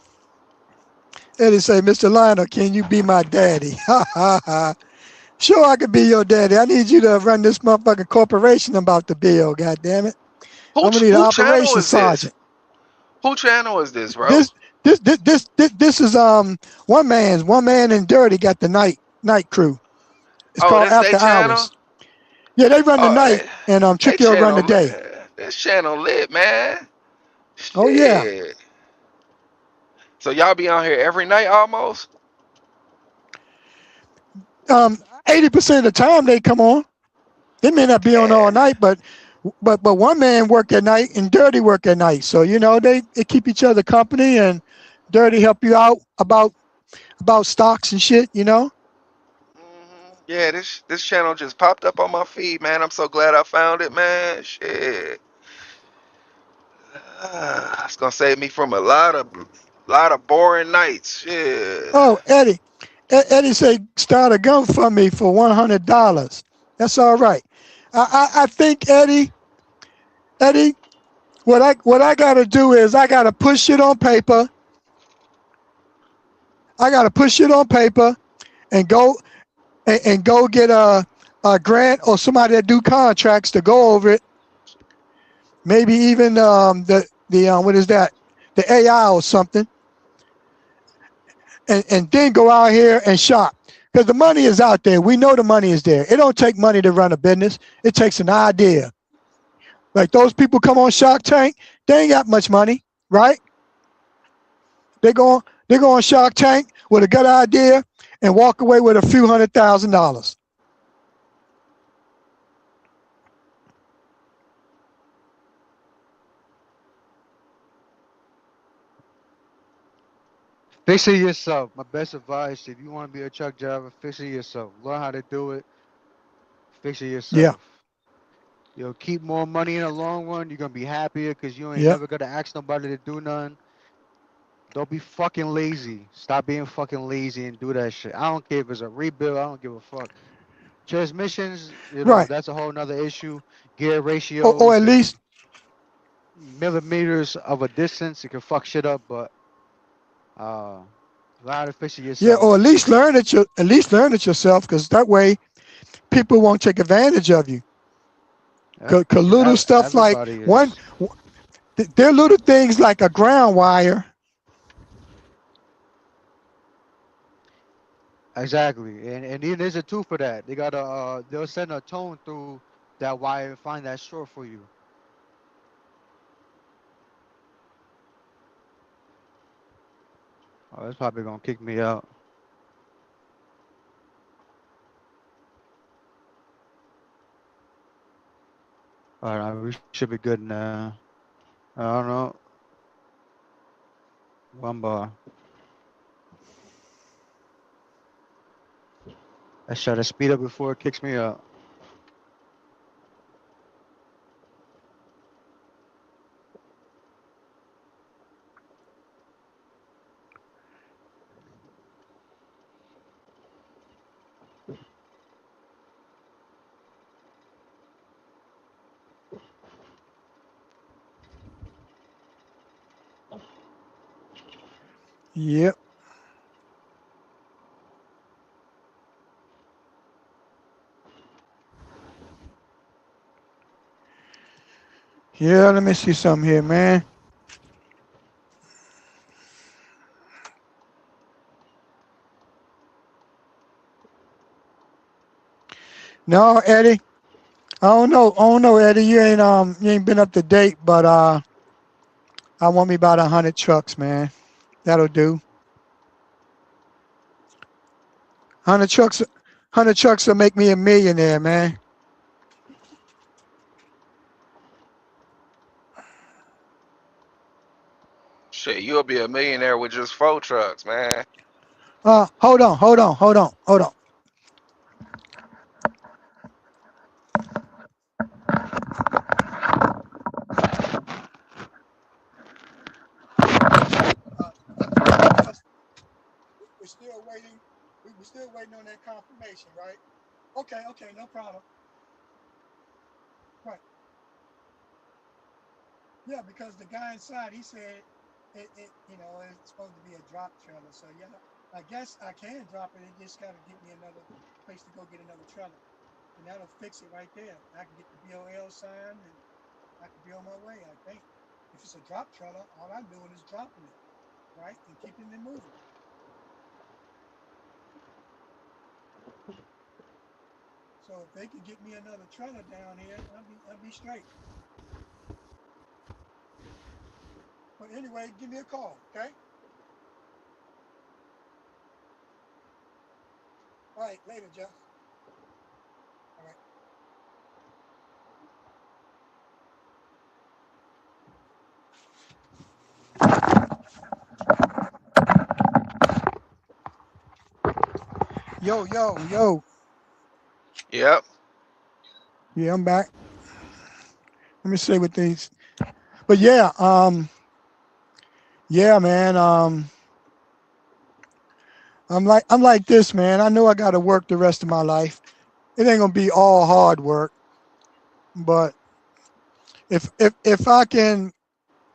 Eddie say, Mr. Lionel, can you be my daddy? Ha ha ha. Sure, I could be your daddy. I need you to run this motherfucking corporation about the bill. God damn it. I'm gonna need an Who channel operations is this? sergeant. Who channel is this, bro? This this is one man and Dirty got the night crew. It's Oh, called this they After channel. Hours. Yeah, they run the Oh, night, and they Tricky will run the channel. day. This channel lit, man. Oh yeah. Shit. So y'all be on here every night almost? 80% of the time they come on. They may not be on all night, but one man work at night and Dirty work at night. So they keep each other company, and Dirty help you out about stocks and shit. Yeah, this channel just popped up on my feed, man. I'm so glad I found it, man. Shit. It's gonna save me from a lot of boring nights. Shit. Oh, Eddie. Eddie said start a GoFundMe for $100. That's all right. I think Eddie, what I gotta do is I gotta push it on paper. I gotta push it on paper and go get a grant or somebody that do contracts to go over it. Maybe even the what is that? The AI or something. And then go out here and shop. Because the money is out there. We know the money is there. It don't take money to run a business. It takes an idea. Like those people come on Shark Tank, they ain't got much money, right? They go on Shark Tank with a good idea and walk away with a few $100,000. Fix it yourself. My best advice: if you want to be a truck driver, fix it yourself. Learn how to do it. Fix it Yeah, yourself. You'll keep more money in the long run. You're gonna be happier because you ain't yeah. never gonna ask nobody to do nothing. Don't be fucking lazy. Stop being fucking lazy and do that shit. I don't care if it's a rebuild. I don't give a fuck. Transmissions, Right. that's a whole nother issue. Gear Or ratios at and least, millimeters of a distance, it can fuck shit up. But uh, learn how to fix it yeah, yourself. or at least learn it yourself, because that way people won't take advantage of you. Yeah, Cause little because stuff like everybody is. there are little things like a ground wire. Exactly, and then there's a tool for that. They'll send a tone through that wire and find that short for you. Oh, it's probably gonna kick me out. All right, we should be good now. I don't know. One bar. Let's try to speed up before it kicks me out. Yep. Yeah, let me see something here, man. No, Eddie. I don't know, Eddie. You ain't been up to date, but I want me about 100 trucks, man. That'll do. 100 trucks, 100 trucks will make me a millionaire, man. Shit, you'll be a millionaire with just 4 trucks, man. Hold on, hold on, hold on, hold on. We're still waiting. We're still waiting on that confirmation, right? Okay, okay, no problem. Right. Yeah, because the guy inside, he said it's supposed to be a drop trailer. So yeah, I guess I can drop it. It just got to get me another place to go get another trailer, and that'll fix it right there. I can get the BOL signed, and I can be on my way. I think if it's a drop trailer, all I'm doing is dropping it, right, and keeping it moving. So if they can get me another trailer down here, I'll be straight. But anyway, give me a call, okay? All right, later, Jeff. All right. Yo. Yep. Yeah, I'm back. Let me see what these. But yeah, yeah, man. I'm like this, man. I know I got to work the rest of my life. It ain't gonna be all hard work, but if I can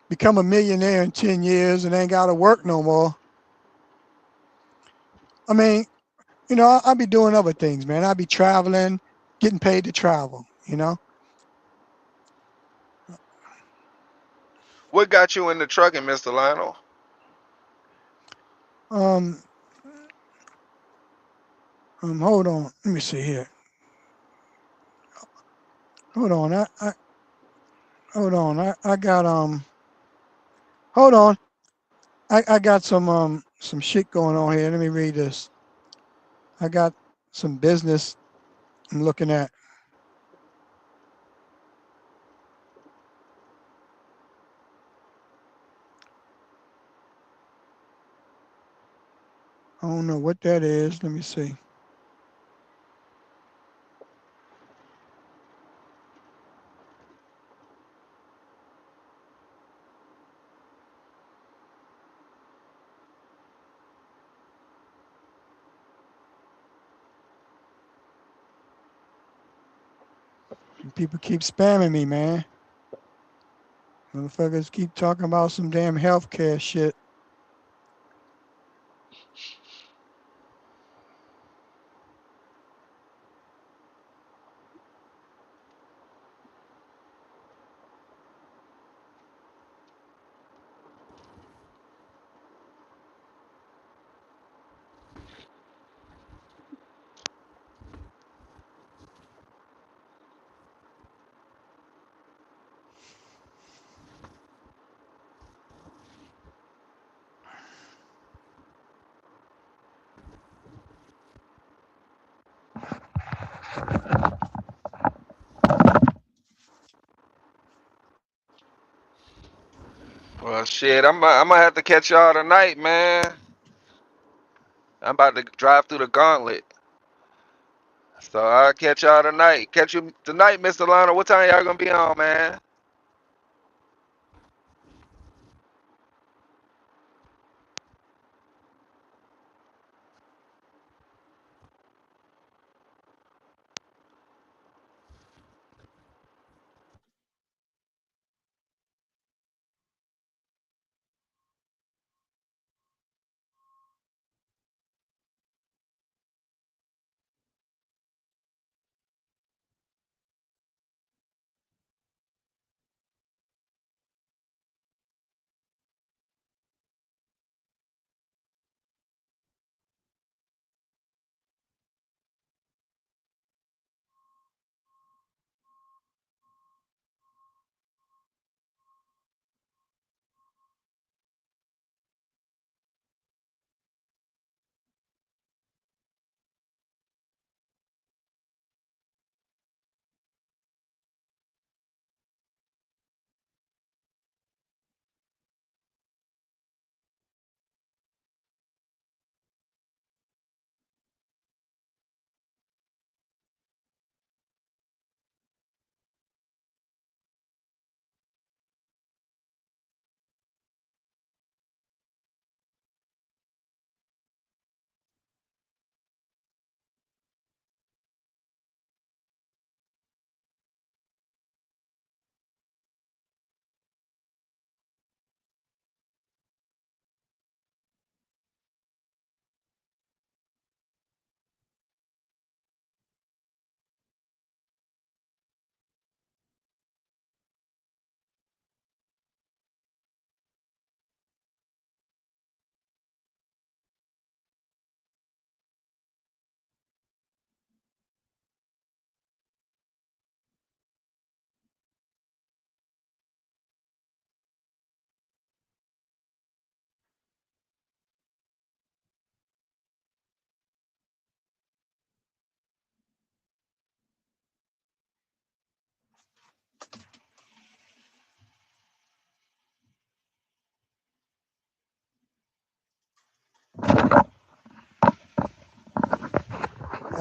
become a millionaire in 10 years and ain't got to work no more, I mean, I'll be doing other things, man. I'll be traveling, getting paid to travel. What got you in the trucking, Mr. Lionel? Um, hold on. Let me see here. Hold on. Hold on. I got hold on. I got some shit going on here. Let me read this. I got some business I'm looking at. I don't know what that is. Let me see. People keep spamming me, man. Motherfuckers keep talking about some damn healthcare shit. Well, shit, I'm gonna have to catch y'all tonight, man. I'm about to drive through the gauntlet. So I'll catch y'all tonight. Catch you tonight, Mr. Lionel. What time y'all gonna be on, man?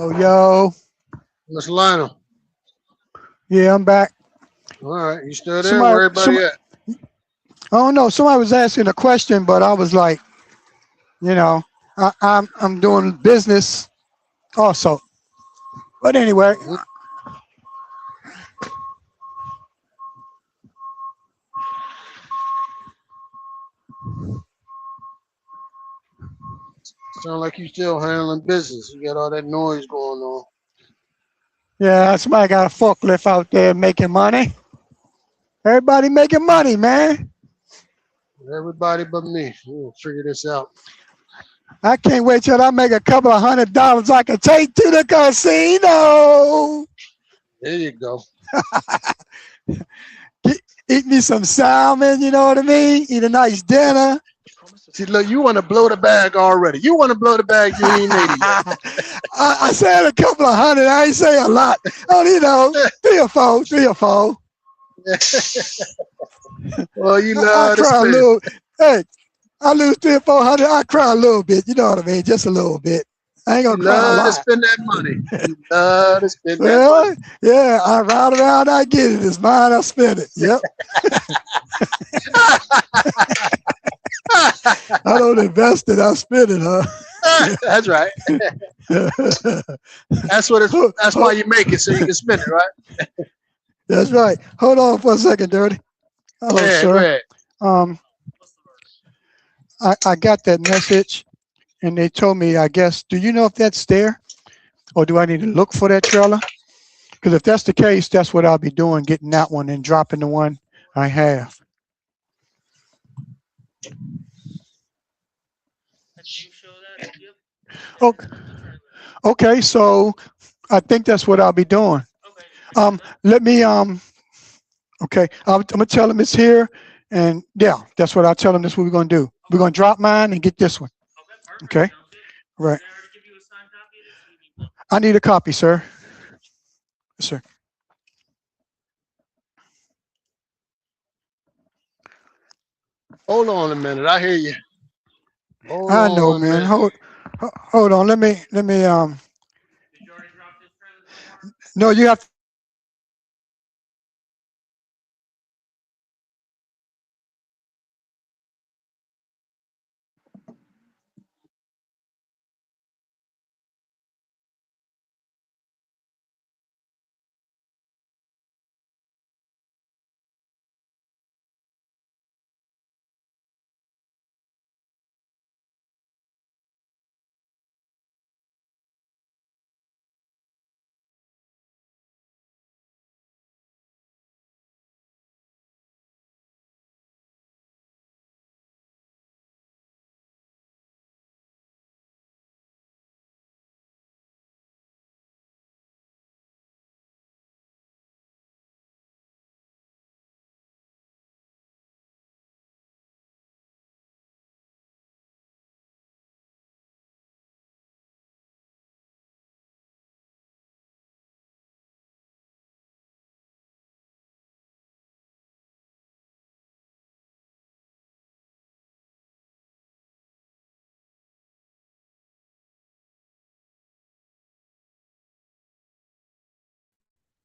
Oh, yo. Miss Lionel. Yeah, I'm back. All right, you still there? Somebody, Where everybody at? I don't know. Somebody was asking a question, but I was like, you know, I'm doing business also. But anyway, Mhm. Sound like you still handling business. You got all that noise going on. yeah, somebody got a forklift out there making money. Everybody making money, man. Everybody but me. We'll figure this out. I can't wait till I make a couple of $100 I can take to the casino. There you go. Eat me some salmon, you know what I mean? Eat a nice dinner. See, look, you want to blow the bag already. You want to blow the bag, you ain't made it yet. I said a couple of hundred. I ain't say a lot. Oh, you know, three or four. Well, you I love to cry a spend. little. Hey, I lose 300 or 400. I cry a little bit. You know what I mean? Just a little bit. I ain't You gonna cry a love to lot. spend that money. You love to spend that money. Well, yeah, I ride around, I get it. It's mine, I spend it. Yep. I don't invest it, I spend it, huh? That's right. That's what it's. That's why you make it so you can spend it, right? That's right. Hold on for a second, Dirty. Hello, Yeah, go sir. ahead. I got that message and they told me, I guess, do you know if that's there or do I need to look for that trailer? Because if that's the case, that's what I'll be doing, getting that one and dropping the one I have. Okay, okay, so I think that's what I'll be doing. Let me, okay, I'm gonna tell him it's here and yeah, that's what I'll tell him. That's what we're gonna do. We're gonna drop mine and get this one. Okay, right. I need a copy, sir. Yes, sir. Hold on a minute. I hear you. Hold I know, on a man. minute. Hold on. Let me, no, you have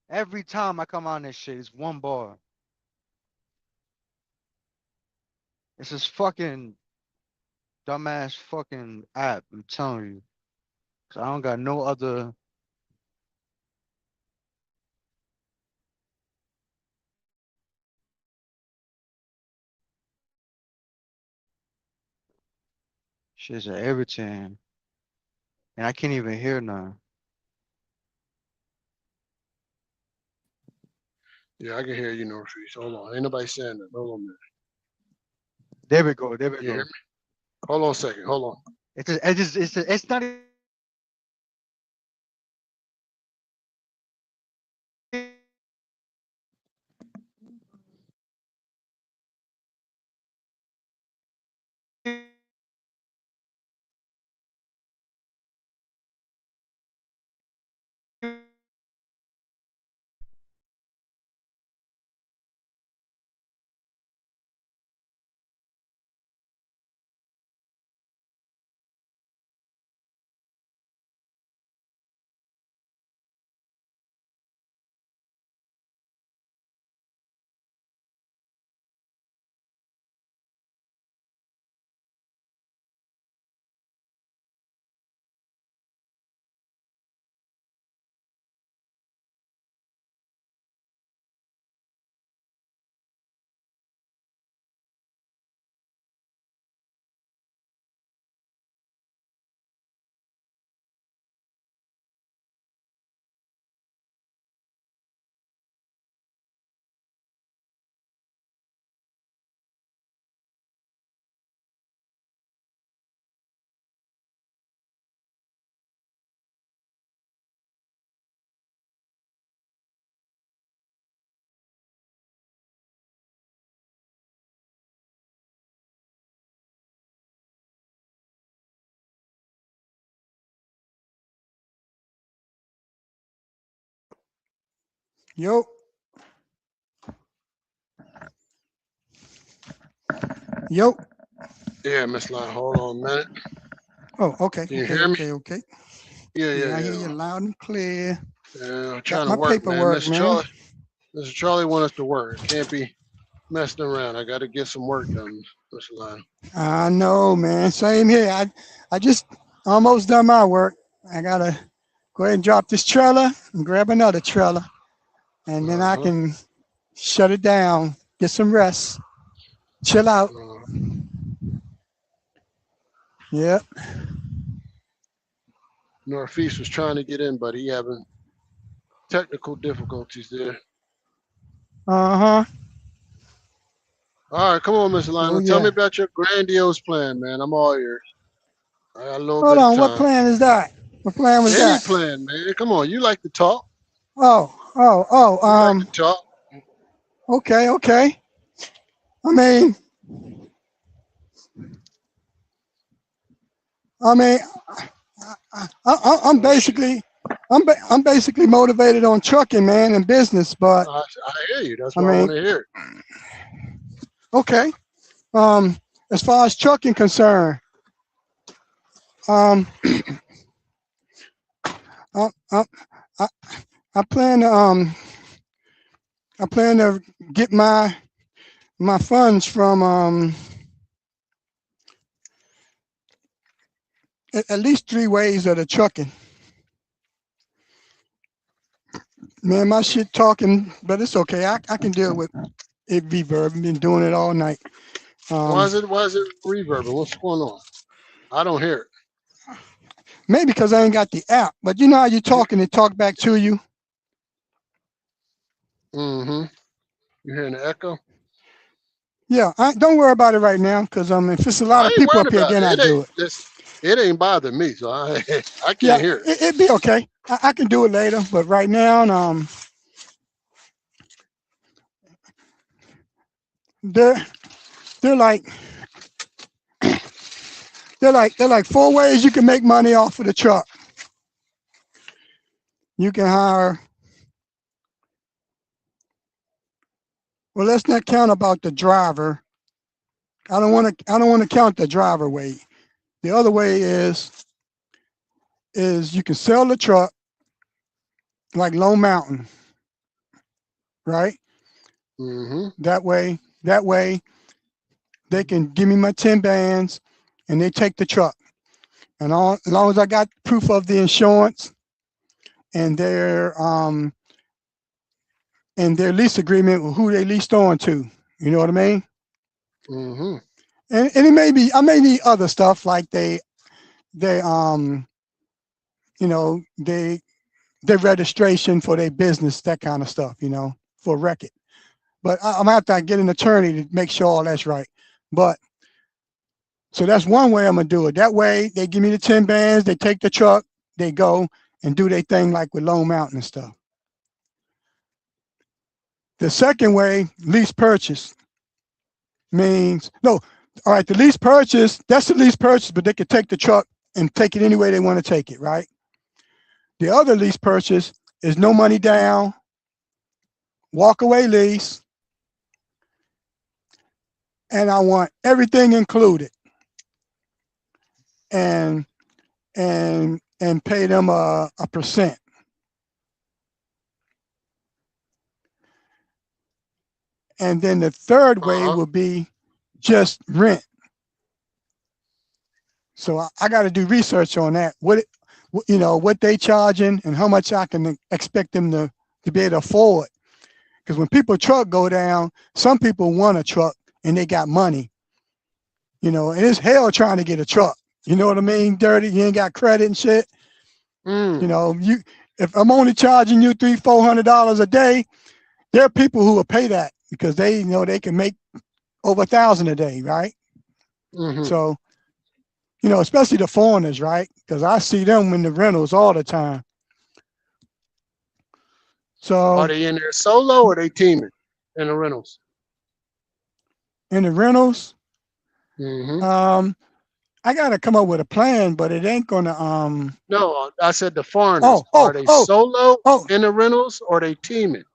Every time I come on this shit, it's one bar. It's this fucking dumbass fucking app. I'm telling you. 'Cause I don't got no other. Shit's irritating. And I can't even hear none. Yeah, I can hear you, Northeast. Hold on. Ain't nobody saying that. Hold on a minute. There we go. There we You hear go. me? Hold on a second. Hold on. It's not Yo. Yo. Yeah, Miss Line. Hold on a minute. Oh, okay. Can you Okay. hear me? Okay. Okay. Yeah. I hear you loud and clear. Yeah, I'm Got trying to my work, man. paperwork, man. Mr. Charlie want us to work. It can't be messing around. I got to get some work done, Mr. Line. I know, man. Same here. I just almost done my work. I gotta go ahead and drop this trailer and grab another trailer, and then I can shut it down, get some rest, chill out. Yeah. Northeast was trying to get in, but he having technical difficulties there. Uh-huh. All right, come on, Mr. Oh, Lionel. Tell me yeah. about your grandiose plan, man. I'm all ears. I got a little Hold bit of on. What time. plan is that? What plan was Any that? plan, man. Come on. You like to talk. Oh. You like to talk. Okay. Okay. I mean, I'm basically motivated on trucking, man, and business. But I hear you. That's I why I want mean, to hear it. okay. As far as trucking concerned, I, I, I plan to get my funds from at least 3 ways of the trucking. Man, my shit talking, but it's okay. I can deal with it reverb. I've been doing it all night. Why is it reverbing? What's going on? I don't hear it. Maybe because I ain't got the app, but you know how you talk and it talk back to you? Mm-hmm. You hearing the echo? Yeah, don't worry about it right now, because if it's a lot I of ain't people worried up here, about then I it. do it. It ain't bothering me, so I can't Yeah, hear it. it'd be okay. I can do it later, but right now, they're like 4 ways you can make money off of the truck. You can hire. Well, let's not count about the driver. I don't want to count the driver way. The other way is you can sell the truck like Lone Mountain, right? Mm-hmm. That way they can give me my 10 bands and they take the truck. And as long as I got proof of the insurance and their lease agreement with who they leased on to, you know what I mean? Mm-hmm. And it may be, I may need other stuff like their registration for their business, that kind of stuff, for record. But I'm gonna have to get an attorney to make sure all that's right. But so that's one way I'm gonna do it. That way they give me the 10 bands, they take the truck, they go and do their thing like with Lone Mountain and stuff. The second way, lease purchase, means all right, the lease purchase, that's the lease purchase, but they could take the truck and take it any way they want to take it, right? The other lease purchase is no money down, walk away lease, and I want everything included. And pay them a percent. And then the third way will be just rent. So I got to do research on that. What they charging and how much I can expect them to be able to afford. Because when people truck go down, some people want a truck and they got money. And it's hell trying to get a truck. You know what I mean? Dirty, you ain't got credit and shit. If I'm only charging you $300-400 a day, there are people who will pay that because they they can make over 1,000 a day, right? Mm-hmm. So, especially the foreigners, right? Because I see them in the rentals all the time. So are they in there solo or are they teaming in the rentals? In the rentals, mm-hmm. I gotta come up with a plan, but it ain't gonna No, I said the foreigners. Are they solo in the rentals or are they teaming?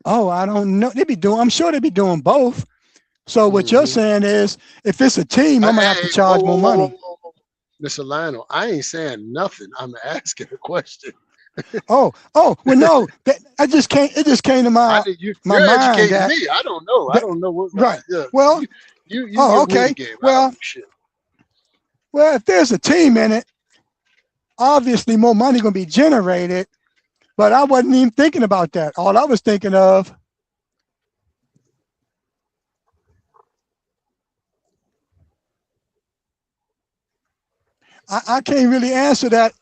Oh, I don't know. I'm sure they be doing both. So what you're saying is, if it's a team, I'm gonna have to charge more money. Mr. Lionel, I ain't saying nothing. I'm asking a question. Well, no, I just can't. It just came to my You're mind educating that, me. I don't know. I don't know what. right. Yeah, Well, you give me the okay. game. I don't know shit. Well, if there's a team in it, obviously more money gonna be generated. But I wasn't even thinking about that. All I was thinking of, I can't really answer that.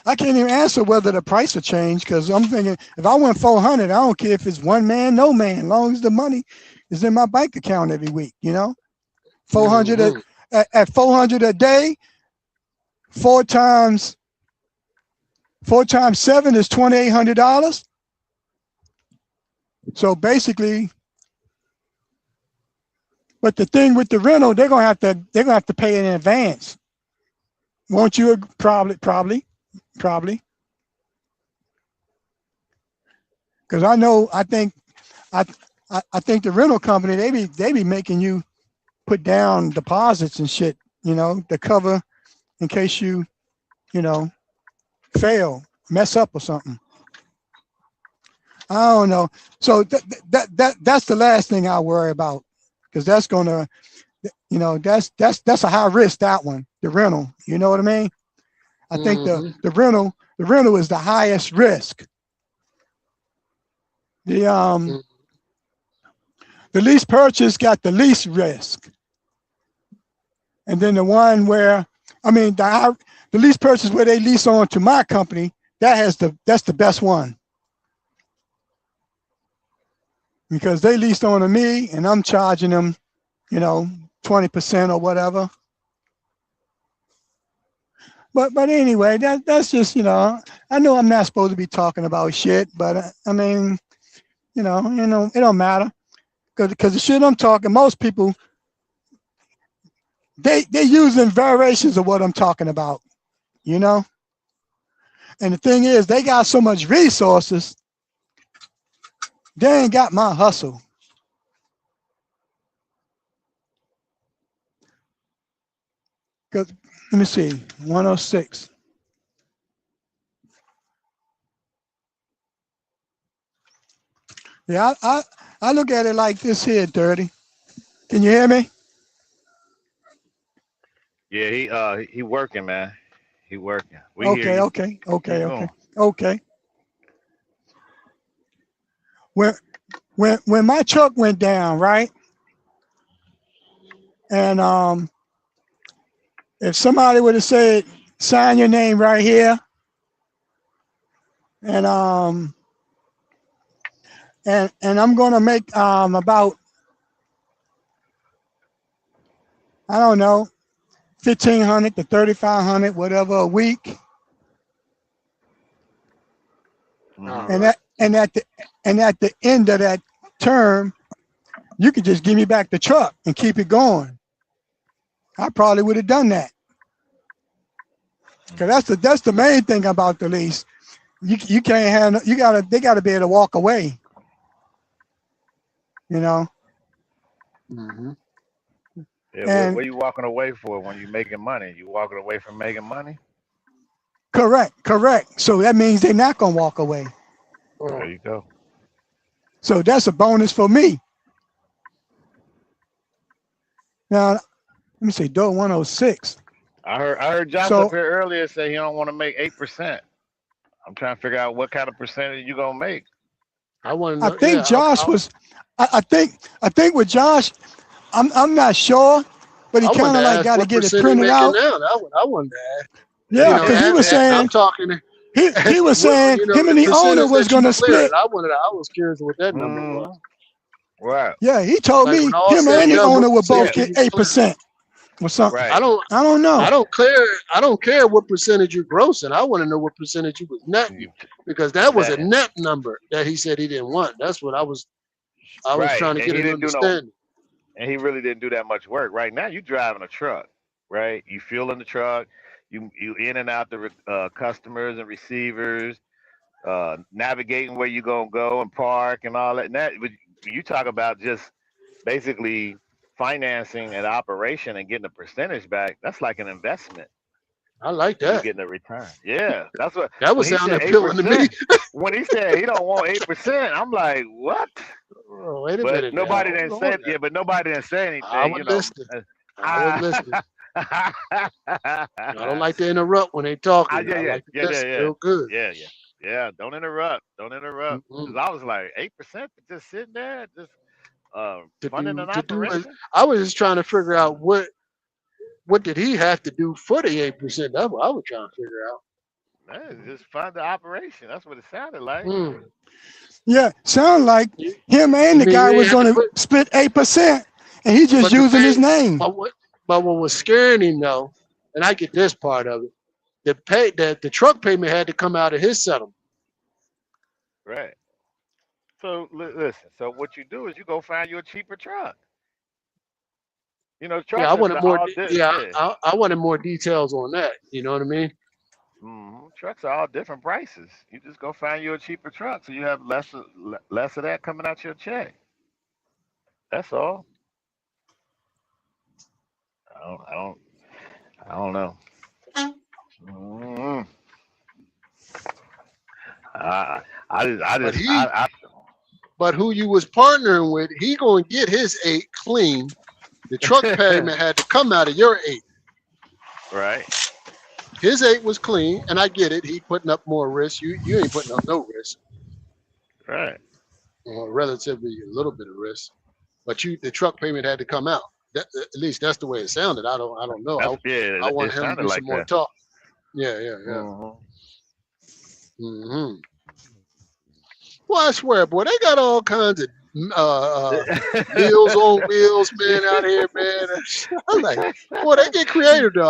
I can't even answer whether the price will change, because I'm thinking if I went 400, I don't care if it's one man, no man, as long as the money is in my bank account every week. 400 at 400 a day, four times 7 is $2,800. So basically, but the thing with the rental, they're gonna have to pay in advance. Won't you? Probably. Because I think the rental company, they be making you put down deposits and shit, to cover in case you fail, mess up or something. I don't know. So that's the last thing I worry about, because that's gonna, that's a high risk, that one, the rental. You know what I mean? I think the rental is the highest risk. The lease purchase got the least risk, and then the one where, the lease purchase where they lease on to my company, that's the best one, because they leased on to me and I'm charging them, 20% or whatever. But anyway, that's just, I know I'm not supposed to be talking about shit, but it don't matter, because the shit I'm talking, most people, they using variations of what I'm talking about, And the thing is, they got so much resources, they ain't got my hustle. Because let me see, 106. Yeah, I look at it like this here, Dirty. Can you hear me? Yeah, he working, man. He working. We hear you. Okay. Keep going. When my truck went down, right? And if somebody would have said, sign your name right here, and I'm gonna make about, I don't know, 1,500 to 3,500, whatever, a week. And at the end of that term, you could just give me back the truck and keep it going. I probably would have done that. Because that's the main thing about the lease. You can't have, they gotta be able to walk away. Yeah, what are you walking away for when you're making money? You walking away from making money? Correct. So that means they're not gonna walk away. There you go. So that's a bonus for me. Now, let me see, door 106. I heard Josh up here earlier say he don't want to make 8%. I'm trying to figure out what kind of percentage you gonna make. I think Josh was. I think with Josh, I'm not sure, but he kind of like got to get it printed out. Now. I wanted to ask. Yeah, because he was saying, I'm talking. He was saying him and the owner was going to split. I was curious what that number was. Right. Yeah, he told me him and the owner would both get 8% or something. Right. I don't know. I don't care what percentage you're grossing. I want to know what percentage you was netting, because that was a net number that he said he didn't want. That's what I was trying to get an understanding. And he really didn't do that much work. Right now, you driving a truck, right? You fueling the truck. You in and out the customers and receivers. navigating where you gonna go and park and all that. And that you talk about just basically financing an operation and getting a percentage back. That's like an investment. I like And you that. getting a return. Yeah, that's what. That When was he sounding said eight appealing to me. percent, when he said he don't want 8%, I'm like, what? Oh, wait a But minute now. nobody didn't Hold say on it. now. Yeah, but nobody didn't say I anything. was listening. I was listening. I, I don't like to interrupt when they talking. yeah, I yeah, like to yeah, yeah, listen yeah, real good. yeah, yeah, yeah. Don't interrupt. Don't interrupt. Mm-mm. Because I was like, 8% for just sitting there, just funding an To do it. operation. I was just trying to figure out what did he have to do for the 8%. That's what I was trying to figure out. Man, just fund the operation. That's what it sounded like. Hmm. Yeah, sound like You, him and you the mean guy they was have to gonna put? split 8%, and he just But the using his thing, name. but what was scaring him though, and I get this part of it. The truck payment had to come out of his settlement. Right. So listen. So what you do is you go find you a cheaper truck. Yeah, I Trucks are wanted more. all Yeah, yeah. I wanted more details on that. You know what I mean? Trucks are all different prices. You just go find you a cheaper truck, so you have less of that coming out your check. That's all. I don't. I don't. I don't know. Mm, I. I just. I But just. I. but who you was partnering with, he gonna get his 8 clean. The truck I payment had to come out of your 8. right. His 8 was clean, and I get it. He putting up more risk. You ain't putting up no risk, Right. or relatively a little bit of risk. But the truck payment had to come out. At least that's the way it sounded. I don't know. That's yeah. I want It him to sounded do some like more that. talk. Yeah. hmm hmm Well, I swear, boy, they got all kinds of meals on wheels, man, out here, man. I'm like, boy, they get creative though.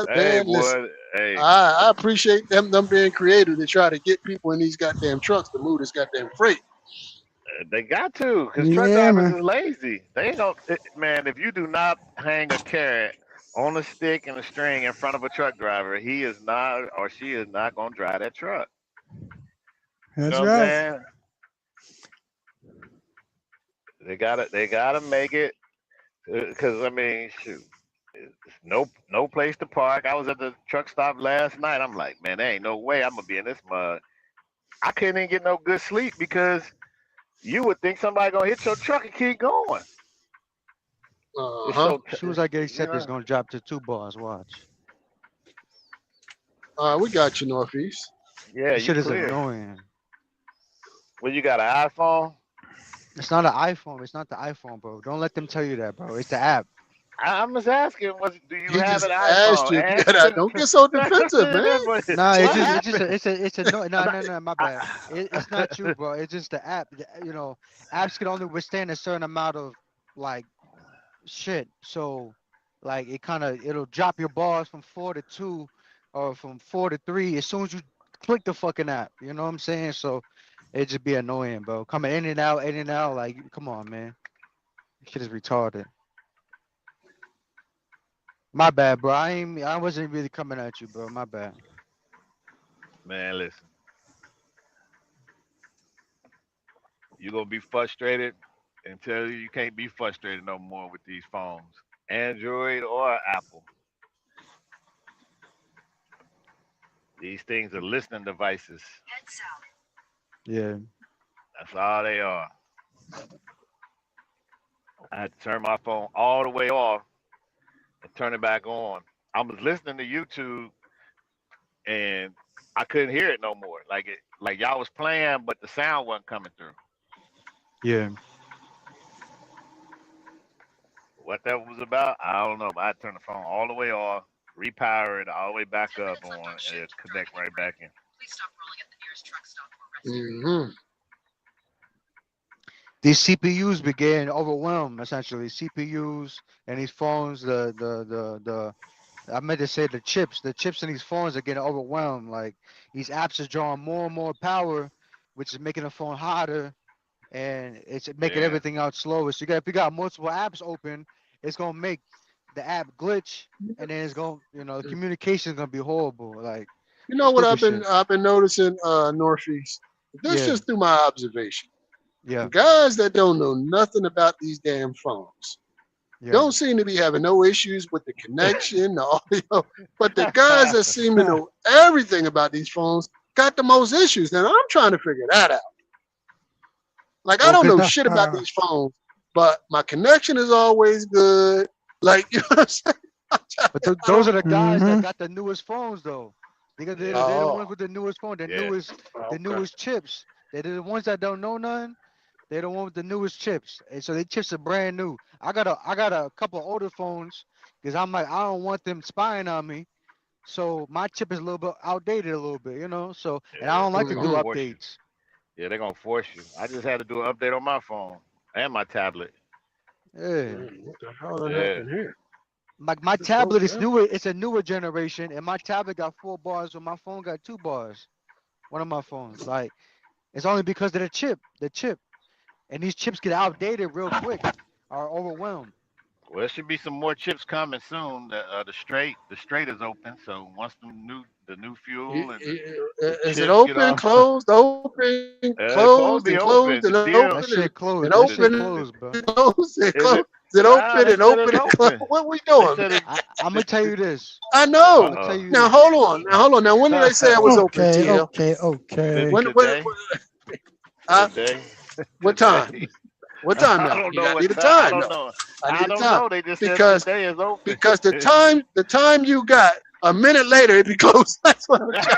hey, Listen, boy. Hey. I appreciate them being creative to try to get people in these goddamn trucks to move this goddamn freight. They got to, because truck Yeah, drivers man. is lazy. They ain't gonna, man, if you do not hang a carrot on a stick and a string in front of a truck driver, he is not or she is not gonna drive that truck. You That's know what I'm right. saying? They gotta make it, because I mean, shoot, it's no place to park. I was at the truck stop last night. I'm like, man, there ain't no way I'm gonna be in this mud. I couldn't even get no good sleep because you would think somebody gonna hit your truck and keep going. It's Huh. so, As soon as I get you accepted, it's know. gonna drop to 2 bars. Watch. We got you, Northeast. Yeah, This you shit is clear. annoying. Well, you got an iPhone? It's not an iPhone. It's not the iPhone, bro. Don't let them tell you that, bro. It's the app. I'm just asking. Do you He have just an asked iPhone? you if you got out. Answer. Don't get so defensive, man. Nah, What a, happened? it's a no, no, I'm not- no, no, my bad. It's not you, bro. It's just the app. Apps can only withstand a certain amount of like shit. So, like, it'll drop your bars from 4 to 2, or from 4 to 3 as soon as you click the fucking app. You know what I'm saying? So, it just be annoying, bro. Coming in and out, in and out. Like, come on, man. Shit is retarded. My bad, bro. I wasn't really coming at you, bro. My bad. Man, listen. You're gonna be frustrated until you can't be frustrated no more with these phones, Android or Apple. These things are listening devices. Yeah. That's all they are. I had to turn my phone all the way off and turn it back on. I was listening to YouTube and I couldn't hear it no more. Like y'all was playing, but the sound wasn't coming through. Yeah. What that was about, I don't know. But I had to turn the phone all the way off, repower it all the way back up on, and it connect right back in. Mm-hmm. These CPUs be getting overwhelmed, essentially. CPUs and these phones, I meant to say the chips in these phones are getting overwhelmed. Like, these apps are drawing more and more power, which is making the phone hotter, and it's making Yeah, everything out slower. So if you got multiple apps open, it's gonna make the app glitch, and then it's gonna, the communication is gonna be horrible. Like, You know what Stupid shit. I've been noticing, Northeast. This Yeah. just through my observation. Yeah. Guys that don't know nothing about these damn phones Yeah. don't seem to be having no issues with the connection, the audio. But the guys that seem to know everything about these phones got the most issues. Now I'm trying to figure that out. Like I Well, don't cause know now, shit about these phones, but my connection is always good. Like you know what I'm saying? but I those don't. are the guys that Mm-hmm. got the newest phones though. They're the Oh, ones with the newest phone, Yeah. the okay. newest chips. They're the ones that don't know none. They're the one with the newest chips, and so they chips are brand new. I got a couple of older phones because I'm like I don't want them spying on me. So my chip is a little bit outdated a little bit, you know. So and I Yeah. don't like to They're do gonna Mm-hmm. force you. updates. Yeah, they're gonna force you. I just had to do an update on my phone and my tablet. Yeah. What the hell done Yeah. happened here? Like my This broke tablet is down. newer. It's a newer generation, and my tablet got 4 bars, but my phone got 2 bars. One of my phones, like it's only because of the chip, and these chips get outdated real quick, are overwhelmed. Well, there should be some more chips coming soon. The straight is open, so once the new fuel and the Is it chips get open, off, closed, open, it's closed, and supposed to be closed, and open. The open, deal That and shit closed. That open, shit and the, closed, bro. closed, and is closed. it? Is it Ah, open they and said open it's and closed? open. What we They doing, said man? it. I'm gonna tell you this. I Uh I'm know. gonna tell oh. you Now this. hold on. Now hold on. Now when did they say I was open, Okay, TL? okay, okay. Today, Uh, today, what time? today. What time I now? don't You know got need what a time. I time don't though. know. I I need a don't time know. They just said because today is open. the time you got a minute later it be closed. That's what I'm trying.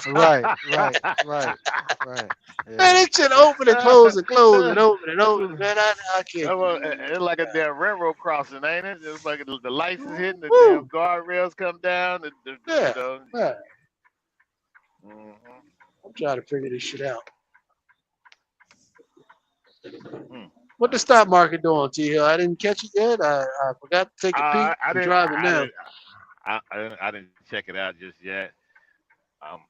Right, right, right, right. Man, Yeah. it should open and close and close and open and open. Man, I can't get it. It's like a damn railroad crossing, ain't it? It's like the lights is hitting, the damn Woo! guardrails come down. You Yeah, know. yeah. Mhm. I'm trying to figure this shit out. Mm. What the stock market doing, T Hill? I didn't catch it yet. I forgot to take a peek. I I'm didn't. driving now. I didn't check it out just yet. Um,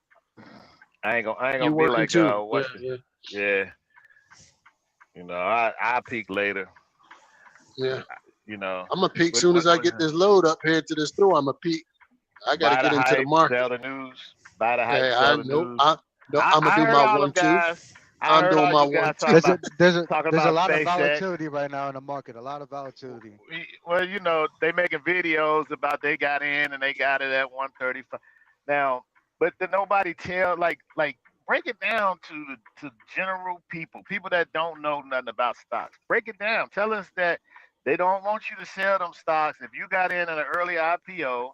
I ain't You gonna be working like too? Yeah, what's the yeah, yeah. You know, I peek later. yeah. You know, I'm gonna peek soon as I what get this load up here to the store. I'm gonna peek. I got to buy the get into the hype, market. sell the news. Buy the hype, Hey, sell I the know. news. No. I'm gonna I do heard my all them 1-2. guys. I I'm heard doing all my you guys 1-2. talking There's a about lot of SpaceX. volatility right now in the market. A lot of volatility. Well, you know, they making videos about they got in and they got it at 135. Now, but then nobody tell like break it down to general people that don't know nothing about stocks. Break it down. Tell us that they don't want you to sell them stocks. If you got in an early IPO,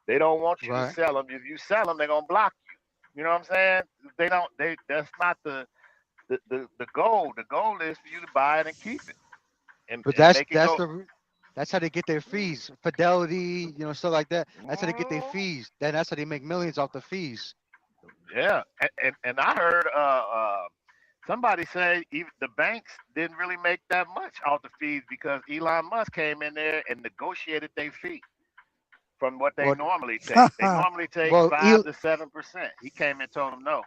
they don't want you to Right. sell them. If you sell them, they're gonna block you. You know what I'm saying? They don't. That's not the goal. The goal is for you to buy it and keep it But and make it that's go. that's how they get their fees. Fidelity, stuff like that. That's how they get their Mm, fees. Then that's how they make millions off the fees. yeah, and I heard somebody say even the banks didn't really make that much off the fees because Elon Musk came in there and negotiated their fee from what they Well, normally take. They normally take well, 5 to 7%. He came and told them no.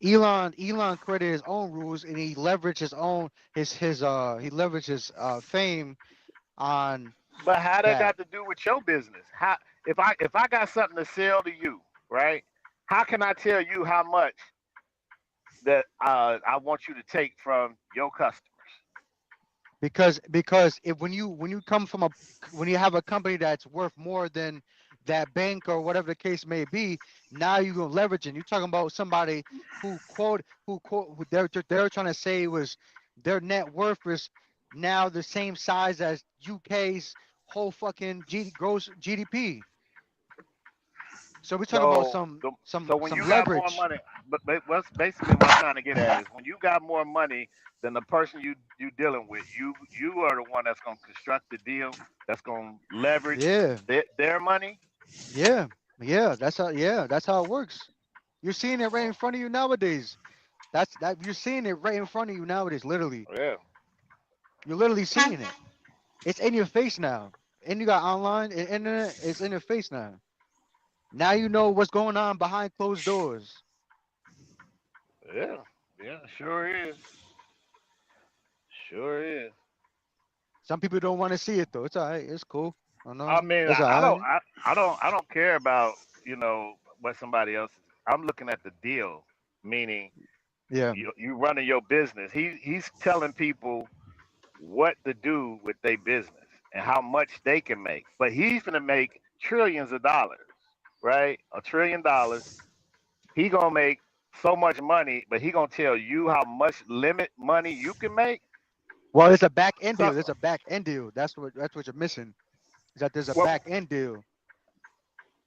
Elon created his own rules and he leveraged he leveraged his fame on But how that that got to do with your business? How if I got something to sell to you, right? How can I tell you how much that I want you to take from your customers? because if when you come from when you have a company that's worth more than that bank or whatever the case may be, now you're gonna leverage it. You're talking about somebody who they're trying to say was their net worth is now the same size as UK's whole fucking gross GDP. So we're talking about So some the, some so when some you got more leverage. money, but what's basically what I'm trying to get at is when you got more money than the person you dealing with, you are the one that's gonna construct the deal, that's gonna leverage Yeah, their money. yeah, yeah. That's how it works. You're seeing it right in front of you nowadays. You're seeing it right in front of you nowadays. Literally, Yeah. you're literally seeing it. It's in your face now. And you got online and internet. It's in your face now. Now you know what's going on behind closed doors. Yeah. Yeah. Sure is. Sure is. Some people don't want to see it though. It's all right. It's cool. I I know. mean, It's all I don't right. I don't care about what somebody else is I'm looking at the deal, meaning Yeah. you running your business. He's telling people what to do with their business and how much they can make. But he's gonna make trillions of dollars, right? $1 trillion. He gonna make so much money, but he gonna tell you how much limit money you can make. Well, it's a back end So, deal. There's a back end deal. That's what you're missing. Is that there's a well, back end deal.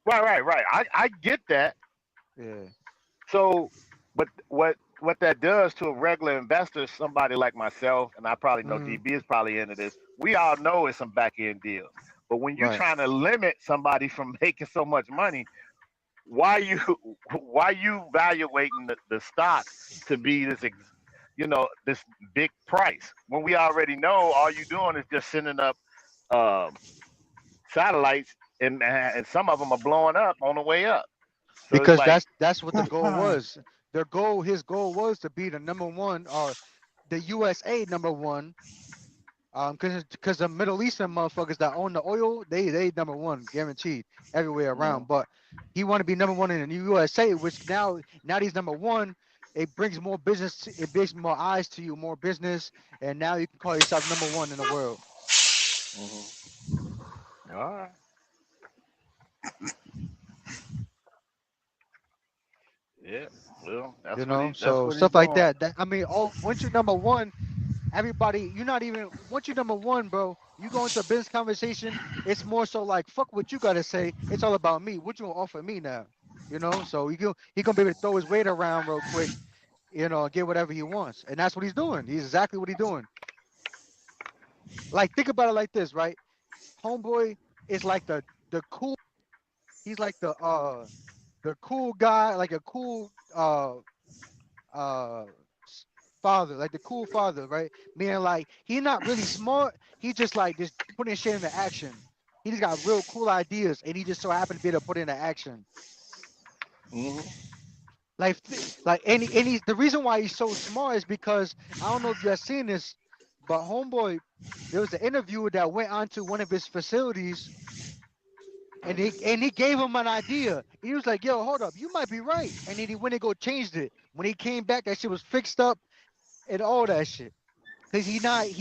right. I get that. Yeah. So, but what that does to a regular investor, somebody like myself, and I probably know Mm, DB is probably into this. We all know it's some back end deals. But when you're right. trying to limit somebody from making so much money, why you why you evaluating the stock to be this big price when we already know all you doing is just sending up um, satellites and some of them are blowing up on the way up. So it's Because like, that's what the goal was. His goal was to be the number one, or the USA number one. Because the Middle Eastern motherfuckers that own the oil, they number one guaranteed everywhere around. But he want to be number one in the USA, which now he's number one. It brings more business. It brings more eyes to you, more business, and now you can call yourself number one in the world. all right. Yeah, well, You that's what know, he that's so what he's stuff like doing. that. I mean, once you're number one, everybody, you're not even once you're number one, bro. You go into a business conversation, it's more so like fuck what you gotta say. It's all about me. What you gonna offer me now? You know, so he gonna be able to throw his weight around real quick, and get whatever he wants, and that's what he's doing. He's exactly what he's doing. Like think about it like this, right? Homeboy is like the cool. He's like the cool guy, like a cool uh father, like the cool father, right? Meaning like he's not really smart. He just like just putting shit into action. He just got real cool ideas, and he just so happened to be able to put it into action. Like and he's the reason why he's so smart is because I don't know if you have seen this, but homeboy, there was an interviewer that went onto one of his facilities, and he gave him an idea. He was like, "Yo, hold up, you might be right." And then he went and go changed it. When he came back, that shit was fixed up and all that shit. Cause he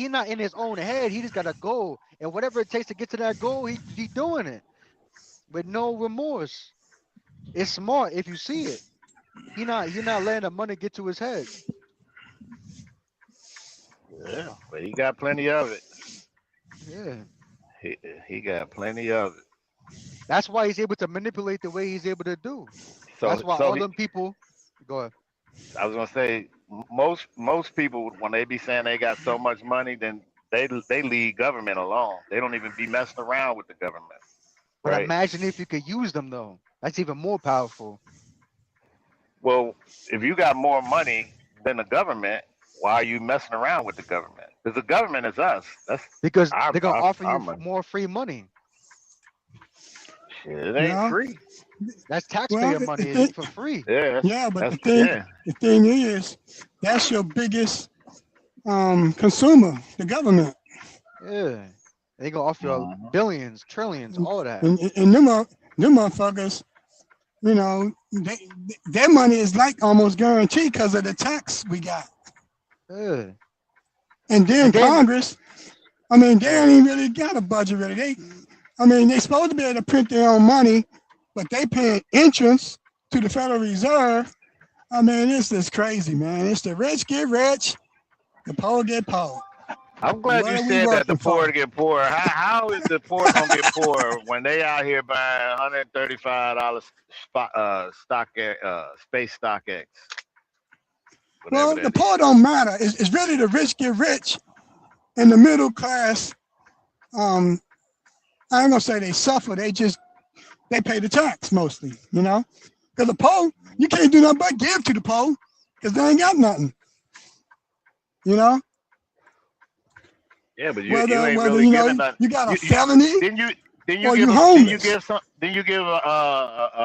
not in his own head. He just got a goal, and whatever it takes to get to that goal, he doing it with no remorse. It's smart if you see it. He not letting the money get to his head. Yeah, but he got plenty of it. Yeah, He he got plenty of it. that's why he's able to manipulate the way he's able to do. So That's why so all he, them people go ahead. I was gonna say most people when they be saying they got so much money, then they leave government alone. They don't even be messing around with the government, But right? imagine if you could use them though. That's even more powerful Well, if you got more money than the government, why are you messing around with the government? Because the government is us. That's because our they're gonna our, offer our you money. more free money. Shit, it ain't Yeah. free. That's Well, taxpayer money. the It's thing, for free. Yeah, yeah, but that's the thing, yeah. the thing is, that's your biggest consumer, the government. Yeah, they gonna offer you Mhm. billions, trillions, all that. And them motherfuckers, their money is like almost guaranteed because of the tax we got. Yeah. And then And then Congress, I mean, they ain't even really got a budget really. They supposed to be able to print their own money, but they paying entrance to the Federal Reserve. I mean, it's just crazy, man. It's the rich get rich, the poor get poor. I'm glad What you are we said that the working poor for? get poorer. How is the poor gonna get poorer when they out here buying $135 space StockX, whatever Well, the that poor is? don't matter. It's really the rich get rich, and the middle class. Um, I ain't gonna say they suffer. They pay the tax mostly, Because the poor, you can't do nothing but give to the poor, because they ain't got nothing, you know. Yeah, but you Whether ain't whether really giving that. you got a You felony then you or you give homeless,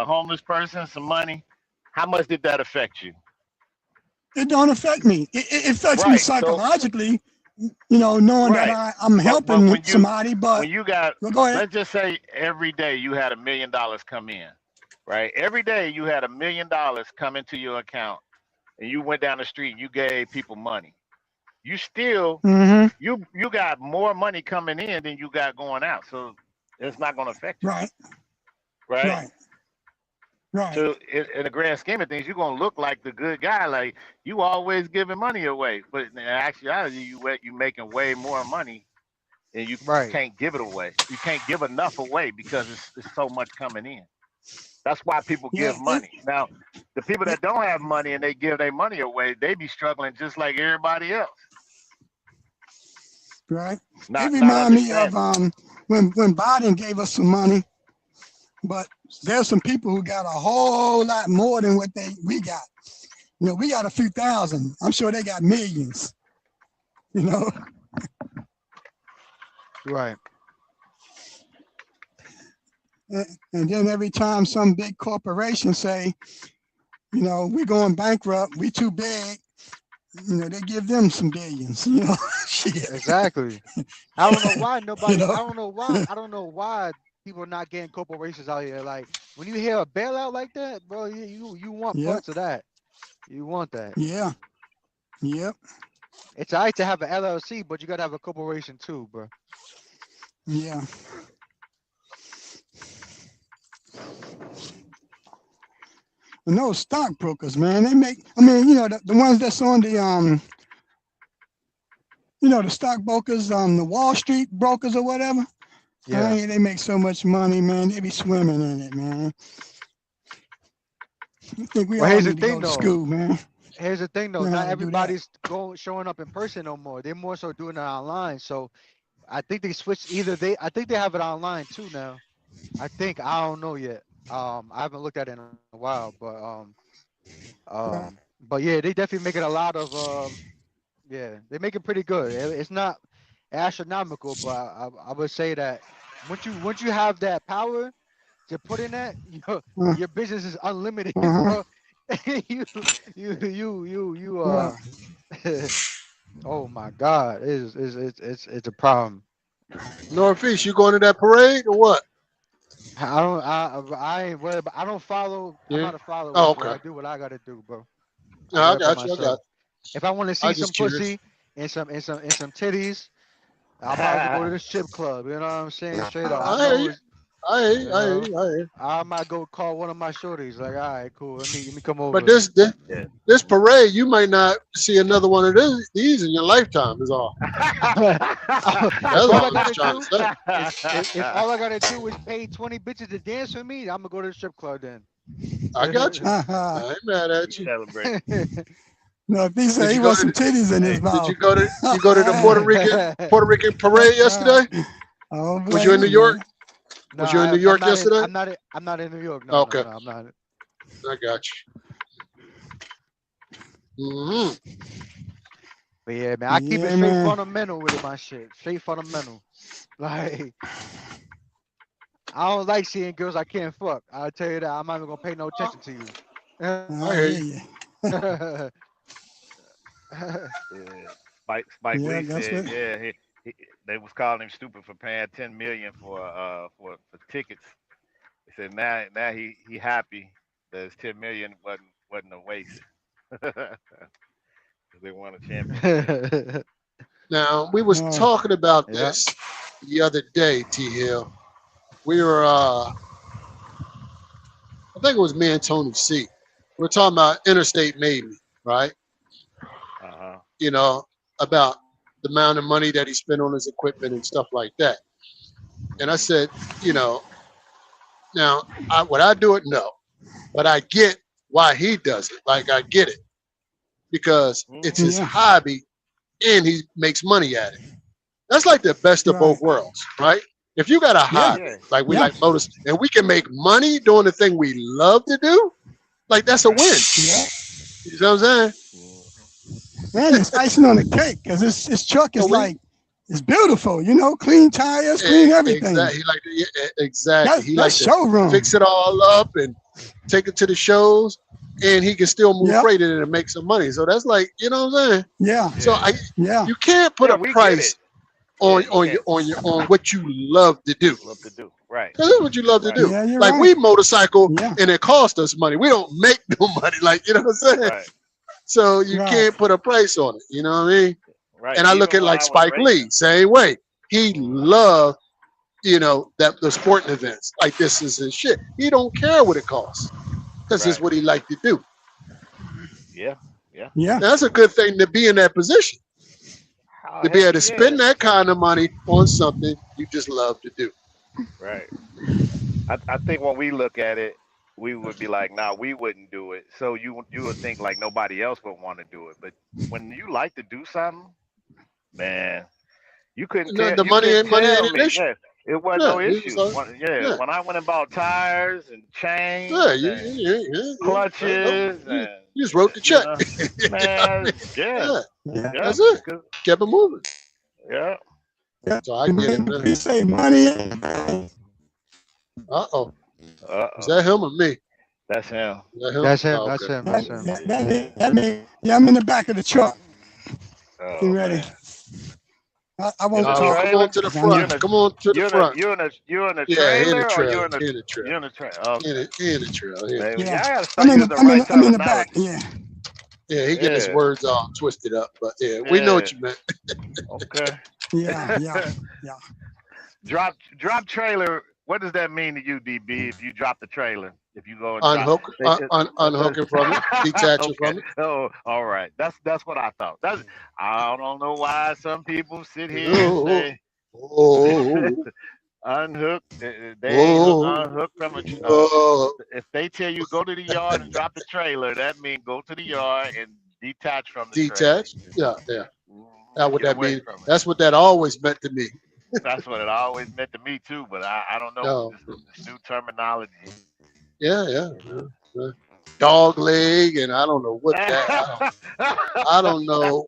a homeless person some money. How much did that affect you? it don't affect me. It affects me Right. So psychologically, knowing that right. I'm But helping somebody. But when you got, well, go ahead. let's just say every day you had $1 million come in, right? Every day you had $1 million come into your account, and you went down the street and you gave people money. You still you got more money coming in than you got going out, so it's not going to affect you, right? So in the grand scheme of things, you're gonna look like the good guy, like you always giving money away. But in actuality, you making way more money, and you can't give it away. You can't give enough away because it's so much coming in. That's why people give money. Now, the people that don't have money and they give their money away, they be struggling just like everybody else. Right. Not it remind me of when Biden gave us some money, but there's some people who got a whole lot more than what we got. You know, we got a few thousand. I'm sure they got millions. You know. Right. And then every time some big corporation say, you know, we're going bankrupt, we too big, you know, they give them some billions, you know. Shit. Exactly. I don't know why nobody, You know? I don't know why people are not getting corporations out here. Like when you hear a bailout like that, bro, you want parts of that. You want that. Yeah. Yep. It's all right to have an LLC, but you gotta have a corporation too, bro. Yeah. And those stockbrokers, man, they make, I mean, you know, the ones that's on the you know, the stockbrokers, the Wall Street brokers or whatever. Yeah. They make so much money, man. They be swimming in it, man. I think we all need to go to school, man. Here's the thing though, Learn how not to do everybody's showing up in person no more. They're more so doing it online. So I think they switched I think they have it online too now. I don't know yet. I haven't looked at it in a while, but yeah, they definitely making a lot of yeah, they make it pretty good. It's not astronomical, but I would say that once you have that power to put in that, your business is unlimited, bro. you oh my God, it's a problem. Northeast, you going to that parade or what? I ain't worried about, I don't follow. Yeah. I'm not a follower, Oh, so okay. I do what I gotta do, bro. No, I got you. I got. If I want to see some pussy and some titties, I'll probably go to the strip club. You know what I'm saying? Straight up. I might go call one of my shorties. Like, all right, cool. Let me come over. But this parade, you might not see another one of these in your lifetime. Is all. If all I gotta do is pay 20 bitches to dance with me, I'm gonna go to the strip club then. I got you. I ain't mad at you. No, if he said he wants some titties in his mouth. Did you go to the Puerto Rican parade yesterday? Was you in New York? No, was you in New York yesterday? I'm not in New York. No, okay. No, I'm not. I got you. But yeah, man, I keep it straight fundamental with my shit. Straight fundamental. Like, I don't like seeing girls I can't fuck. I'll tell you that. I'm not even gonna pay no attention to you. I hear you. Spike Lee said, they was calling him stupid for paying $10 million for tickets. He said now he happy that his $10 million wasn't a waste. They won a championship. Now we was talking about this the other day, T Hill. We were I think it was me and Tony C. We were talking about Interstate made me, right? You know, about the amount of money that he spent on his equipment and stuff like that. And I said, you know, now would I do it? No. But I get why he does it. Like, I get it. Because it's his hobby and he makes money at it. That's like the best of both worlds, right? If you got a hobby, like we like motors, and we can make money doing the thing we love to do, like that's a win. You know what I'm saying? Man, it's icing on the cake because his truck is it's beautiful, you know, clean tires, clean everything. Exactly. He likes showroom. To fix it all up and take it to the shows, and he can still move freight in it and make some money. So that's like, you know what I'm saying? Yeah. So you can't put a price on what you love to do. Right. Because that's what you love to do. Yeah, you're Like right. we motorcycle Yeah. and it costs us money. We don't make no money. Like, you know what I'm saying? Right. So you Right. can't put a price on it. You know what I mean? Right. And I look Even at when like I was Spike Lee, racing. same way. He Mhm. loved, you know, that the sporting events. Like this is his shit. He don't care what it costs. Because it's Right. what he like to do. Yeah. Yeah. Yeah. Now, that's a good thing to be in that position. Oh To be heck able to yeah. spend that kind of money on something you just love to do. Right. I think when we look at it, we would be like, nah, we wouldn't do it. So you would think like nobody else would want to do it. But when you like to do something, man, No, the you couldn't money ain't tell an me. issue. Yeah, it wasn't Yeah, no he was issue. like, Yeah, yeah, when I went and bought tires and yeah, chains and yeah. I know. clutches You and just wrote the you check. know, man, yeah, Yeah, Yeah. yeah, that's it. 'cause- Kept it moving. yeah. Yeah. So I get it, man. You say money. Uh-oh. Is Uh-oh. that him or me? That's him. Is that him? That's him. Oh, That's okay. him. That's him. That mean, yeah, I'm in the back of the truck. Getting Oh ready. man. I In won't the Oh, talk. come on trailer? to the You front. in the Come on to the front. you in the Yeah, in the trailer or trail. In the you trail. in the trailer? Okay. In the trail. Yeah. Maybe Yeah. y'all gotta I'm start in using the, the I'm in, right I'm in the back. terminology. Yeah. Yeah, he getting his Yeah. words all twisted up. But yeah, we know Yeah. what you meant. Okay. Yeah. Yeah. Yeah. Drop trailer. What does that mean to you, DB? If you drop the trailer, if you go and drop, Unhook it from it. Detach it okay. from it. Oh, all right. That's what I thought. I don't know why some people sit here and Oh, say oh, unhook. They ain't oh, unhooked from a. oh. If they tell you go to the yard and drop the trailer, that means go to the yard and detach from the trailer. Detach. Yeah, yeah. That's what Get that away means. from it. That's what that always meant to me. That's what it always meant to me too, but I don't know No. this new terminology. Yeah. Dog leg, and I don't know what that. I don't know.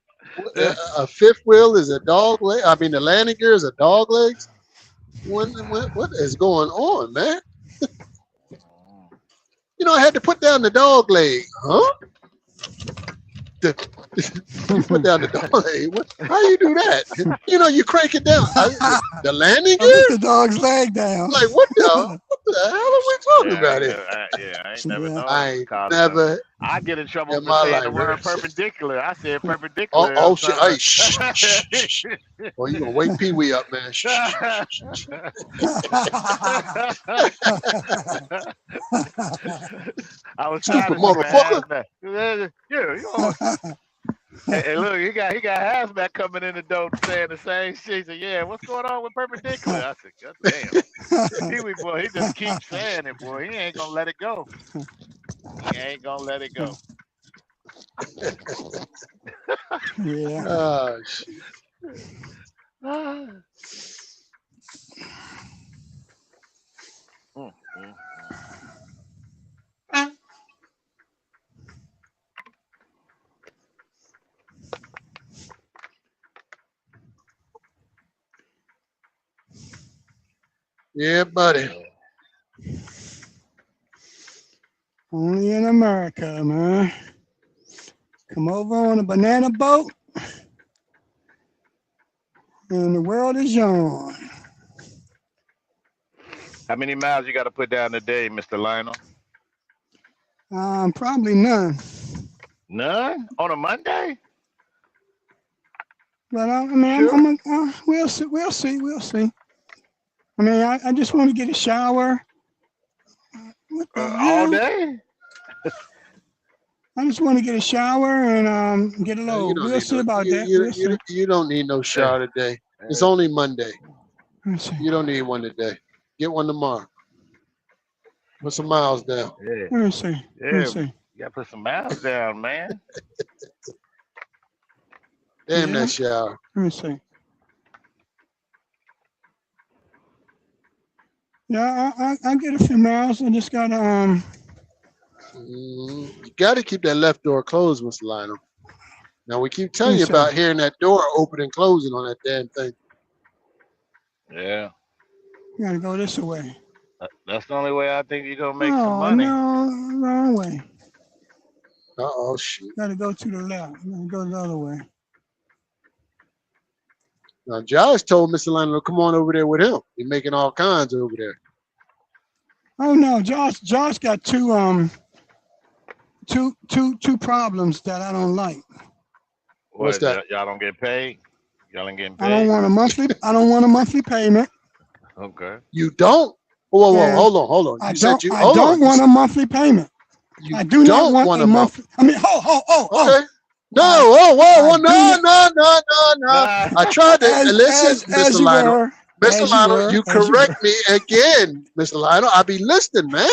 A fifth wheel is a dog leg. I mean, the landing gear is a dog legs. What is going on, man? You know, I had to put down the dog leg, huh? You put down the dog leg. How you do that? You know, you crank it down. The landing I put gear? the dog's leg down. Like, what the hell are we talking about here? I ain't never known I it was ain't called never I get in trouble in for my saying the life word heard it. perpendicular. I said perpendicular. Oh shit! Hey, shh. Well, you gonna wake Pee Wee up, man? Shh. I was Stupid trying to see motherfucker. hazmat. Yeah, hey, look, he got hazmat coming in the door saying the same shit. He said, "Yeah, what's going on with perpendicular?" I said, "God damn, Pee Wee boy, he just keeps saying it, boy. He ain't gonna let it go. He ain't gonna let it go." Yeah. Oh shit. Yeah, buddy. Only in America, man. Come over on a banana boat, and the world is yours. How many miles you got to put down today, Mr. Lionel? Probably none. None on a Monday. But I mean, Sure. we'll see. I mean, I just want to get a shower. What the All hell? day. I just want to get a shower and get a You load. don't We'll need see no. about that. You don't need no shower today. It's only Monday. Let's see. You don't need one today. Get one tomorrow. Put some miles down. Yeah. Let's see. Yeah. You got to put some miles down, man. Damn that shower. Let me see. Yeah, I get a few miles. I just gotta You got to keep that left door closed, Mr. Lionel. Now we keep telling you about hearing that door open and closing on that damn thing. Yeah. You gotta go this way. That's the only way I think you're gonna make some money. No, wrong way. Oh shit. Gotta go to the left. Gotta go the other way. Now Josh told Mr. Lionel to come on over there with him. He's making all kinds over there. Oh no, Josh got two problems that I don't like. What's What? that? Y'all don't get paid? Y'all ain't getting I don't paid? want a monthly payment. Okay. You don't? Whoa, And hold on. I You said don't you I hold on. don't want a monthly payment. You I do not don't want want a a month. monthly. I mean, oh. Okay. No, I whoa, do not, no. Nah. I tried to listen, as Mr. you Lionel. were, Mr. Lionel, you as you correct were. me again, Mr. Lionel. I be listening, man.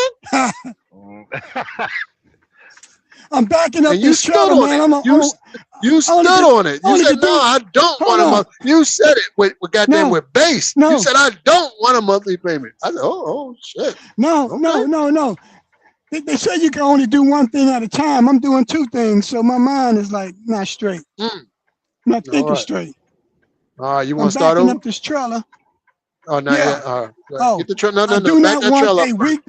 I'm backing up And you this stood trailer, on it. man. You I only stood could, on it. I You only said, could no, do. I don't Hold want a on. month. You said it with goddamn No, with bass. no. You said, I don't want a monthly payment. I said, oh shit. No. They say you can only do one thing at a time. I'm doing two things, so my mind is like not straight. I'm not All thinking right. straight. All right, you I'm want to start backing over? up this trailer. Oh, not Yeah. yet. All right. Oh, Get the trailer. I No. do Back not that want trailer up a first. week.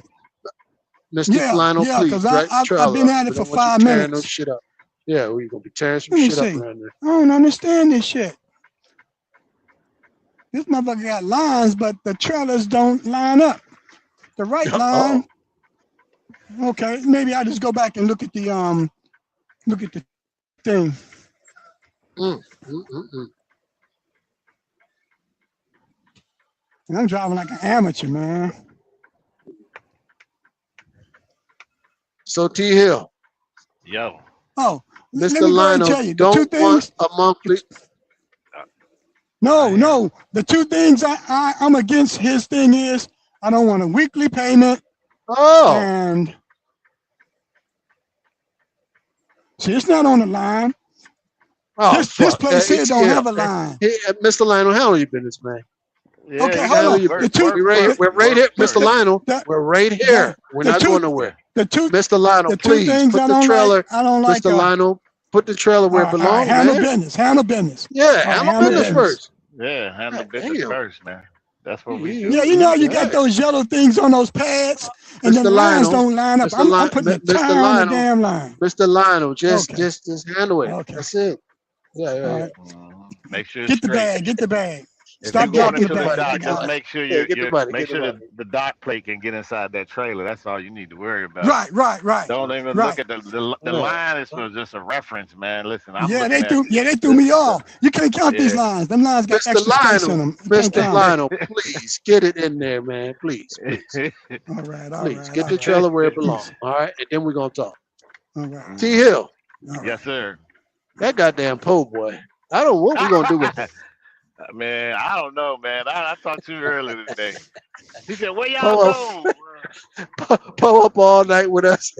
Mr. Lionel, Yeah, please. because Drag the I've trailer been up. at We it for don't want you 5 tearing no minutes. shit up. Yeah, we're going to be tearing some Let me shit up see. around there. I don't understand this shit. This motherfucker got lines, but the trailers don't line up. The right line. Okay, maybe I just go back and look at the thing. And I'm driving like an amateur, man. So T Hill. Yo. Oh, let Mr. me go ahead and Lionel tell you the two don't want things. a monthly. No. The two things I'm against his thing is I don't want a weekly payment. Oh. And see, it's not on the line. Oh, this place here don't have a line. Hey, Mr. Lionel, handle your business, man. Yeah, Okay, hold on. We're right here, Mr. Lionel. We're right here. We're not going nowhere. Mr. Lionel, please put the trailer. I don't like. Mr. Lionel, put the trailer where it belongs, man. Handle business. Yeah, handle business first. Yeah, handle business first, man. That's what we do. Yeah, you know you got those yellow things on those pads, and the lines don't line up. I'm putting the tire on the damn line. Mr. Lionel, just handle it. Okay. That's it. Yeah. Make sure Get the bag. If you're Stop going dropping into the the bag. dock, just make sure the dock plate can get inside that trailer. That's all you need to worry about. Right. Don't even look at the line is for just a reference, man. Listen, they threw me off. You can't count these lines. Them lines got extra space in them. Mr. Lionel, please get it in there, man. Please. All right. Please get the trailer where it belongs. All right, and then we're gonna talk. All right. T Hill. Yes, sir. That goddamn po' boy. I don't know what we're gonna do with that. Man, I don't know, man. I talked to you earlier today. He said, "Where y'all go?" Pull up all night with us.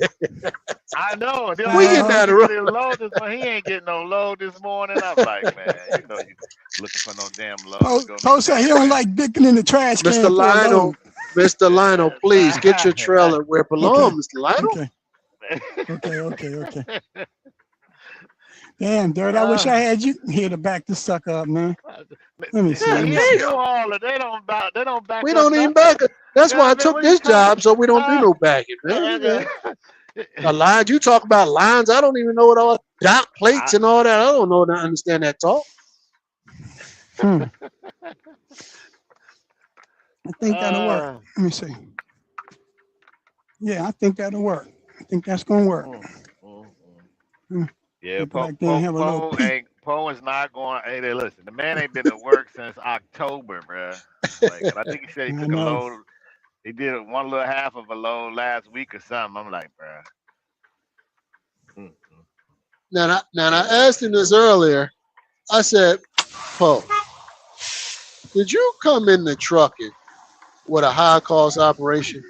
I know. We getting down the road. Load this morning. He ain't getting no load this morning. I'm like, man, you know you looking for no damn load. Poe said he don't like dicking in the trash can. Mr. Lionel, please get your trailer where it belongs, Mr. Lionel. Okay. Damn, Dirt, I wish I had you here to back this sucker up, man. Let me see. They don't back. We don't even back it. That's why I took this job, so we don't do no backing, man. A line, you talk about lines. I don't even know what all dock plates and all that. I don't know to understand that talk. I think that'll work. Let me see. Yeah, I think that'll work. I think that's gonna work. Yeah, Poe is not going. Hey, listen, the man ain't been to work since October, bro. Like, I think he said he took a load. He did one little half of a load last week or something. I'm like, bro. Now I asked him this earlier. I said, Poe, did you come into trucking with a high cost operation?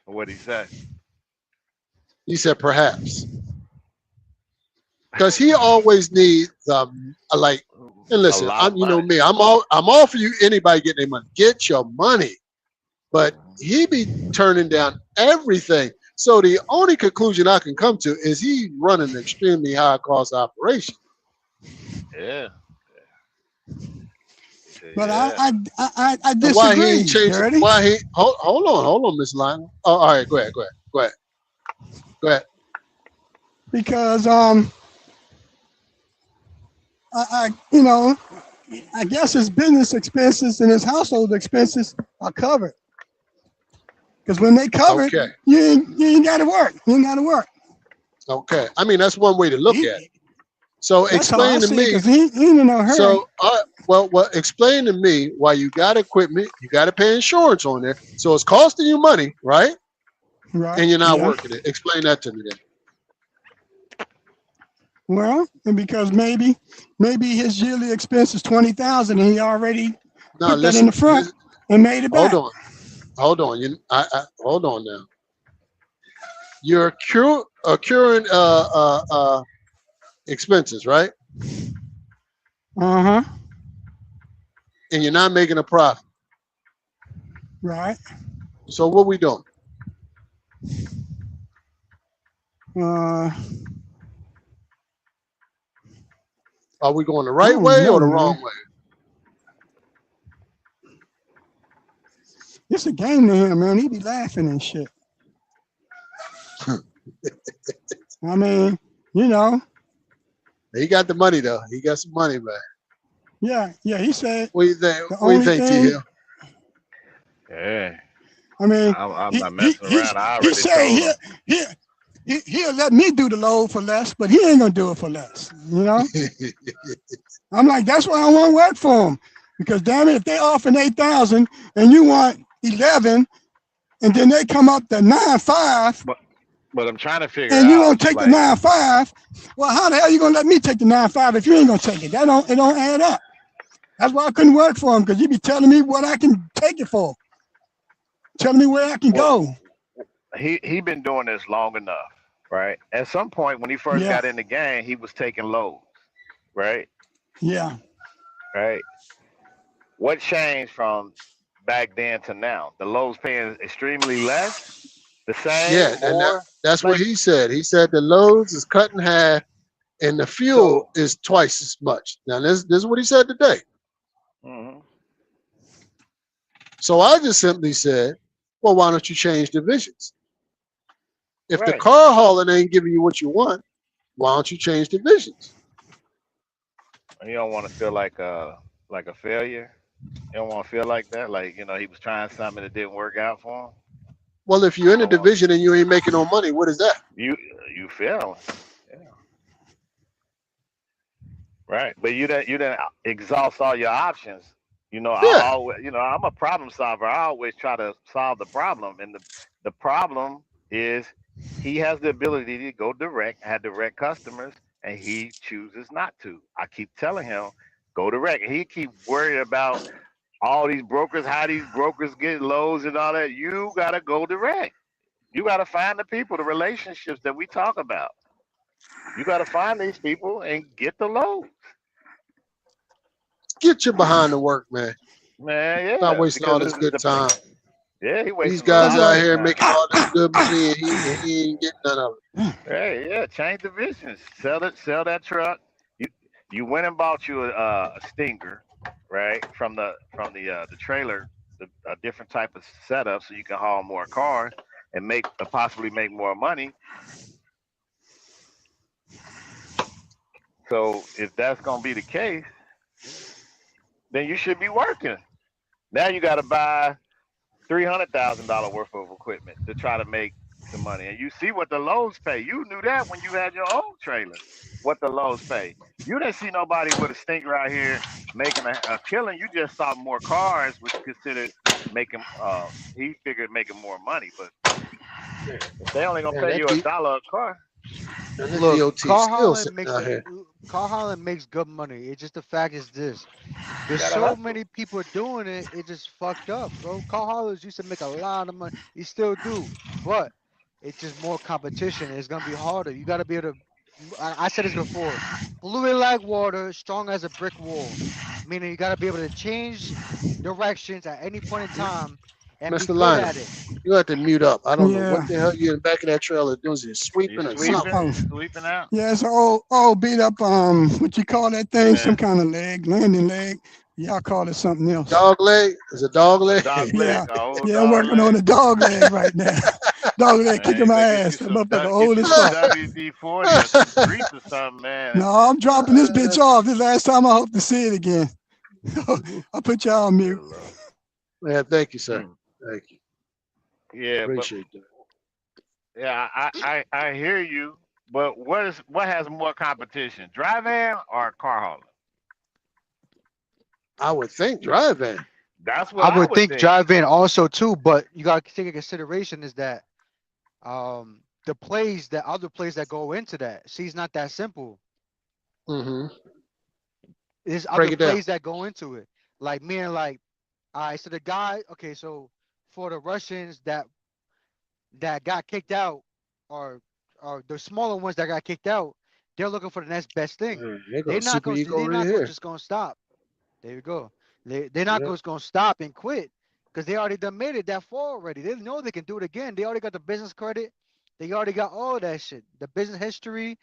What'd he say? He said, perhaps. Because he always needs like, and listen, you know me, I'm all for you, anybody getting their money. Get your money. But he be turning down everything. So the only conclusion I can come to is he running an extremely high cost operation. Yeah. But I disagree. Why he ain't changing? Why he? Hold on, Miss Lionel. Oh, all right, go ahead. Because I I guess his business expenses and his household expenses are covered. Because when they cover it, you ain't got to work. You ain't got to work. Okay. I mean, that's one way to look at it. So explain to me. He ain't in no hurry. So, well, explain to me why you got equipment, you got to pay insurance on there. So it's costing you money, right? Right. And you're not working it. Explain that to me then. Well, and because maybe his yearly expense is $20,000 and he already put that in the front and made it back. Hold on. Hold on now. You're accruing expenses, right? Uh-huh. And you're not making a profit. Right. So what we doing? Are we going the right way or the wrong way? It's a game to him, man. He be laughing and shit. I mean, you know. He got the money though. He got some money back. Yeah. He said. What do you think? What do you think, T-Hill? Yeah. I mean, I'm not messing around. I already he said he'll let me do the load for less, but he ain't gonna do it for less. You know. I'm like, that's why I want to work for him, because damn it, if they offering 8,000 and you want 11, and then they come up to 9.5. But I'm trying to figure out. And you won't take the 9.5. Well, how the hell are you gonna let me take the 9.5 if you ain't gonna take it? It don't add up. That's why I couldn't work for him, because you be telling me what I can take it for. Telling me where I can go. He been doing this long enough, right? At some point when he first got in the game, he was taking loads, right? Yeah. Right. What changed from back then to now? The loads paying extremely less, the same, yeah, more. And that's what he said. He said the loads is cut in half, and the fuel is twice as much. Now this is what he said today. Mm-hmm. So I just simply said, well, why don't you change divisions? If the car hauling ain't giving you what you want, why don't you change divisions? You don't want to feel like a failure. You don't want to feel like that. Like, he was trying something that didn't work out for him. Well, if you're in a division and you ain't making no money, what is that? You failing. Yeah. Right. But you didn't exhaust all your options. I always, I'm a problem solver. I always try to solve the problem. And the problem is he has the ability to go direct, have direct customers, and he chooses not to. I keep telling him, go direct. And he keep worried about all these brokers, how these brokers get loads and all that. You got to go direct. You got to find the people, the relationships that we talk about. You got to find these people and get the loads. Get your behind the work, man. Man, yeah. Not wasting all this good time. Yeah, these guys out here making all this good money and he ain't getting none of it. Hey, yeah, change the visions. Sell that truck. You went and bought you a Stinger, right? From the trailer, a different type of setup so you can haul more cars and possibly make more money. So if that's gonna be the case, then you should be working. Now you got to buy $300,000 worth of equipment to try to make some money, and you see what the loads pay. You knew that when you had your old trailer, what the loads pay. You didn't see nobody with a Stinger out here making a killing. You just saw more cars, which considered making. He figured making more money, but if they only gonna pay you $1 a car. Look, car hauling makes good money. It's just the fact is this. There's so many people doing it, it just fucked up, bro. Car haulers used to make a lot of money. You still do. But it's just more competition. It's gonna be harder. You gotta be able to I said this before. Fluid like water, strong as a brick wall. Meaning you gotta be able to change directions at any point in time and Mr. be Liner, good at it. you have to mute up. I don't know what the hell you in the back of that trailer doing. Is sweeping or something? Sweeping out. Yeah, it's an old beat up what you call that thing? Some kind of leg, landing leg. Y'all call it something else. Dog leg? Is it dog leg? Yeah, I'm working on the dog leg right now. Dog leg kicking my ass. I'm up at the oldest fuck. WD-40 or some grease or something, man. No, I'm dropping this bitch off. This last time I hope to see it again. I'll put y'all on mute. Yeah, thank you, sir. Thank you. Yeah, Appreciate that. yeah, I hear you. But what has more competition, dry van or car hauler? I would think drive-in. That's what I I would would think think. drive-in also too, but you got to take into consideration is that the plays that other plays that go into that. See, it's not that simple. Mm-hmm. There's Break other it down. plays that go into it. Like me and like, all right, so the guy, okay, so for the Russians that got kicked out, or the smaller ones that got kicked out, they're looking for the next best thing. There goes super ego They're right not going here. just gonna stop. There you go. They're not Yep. just gonna stop and quit because they already done made it that far already. They know they can do it again. They already got the business credit. They already got all that shit, the business history,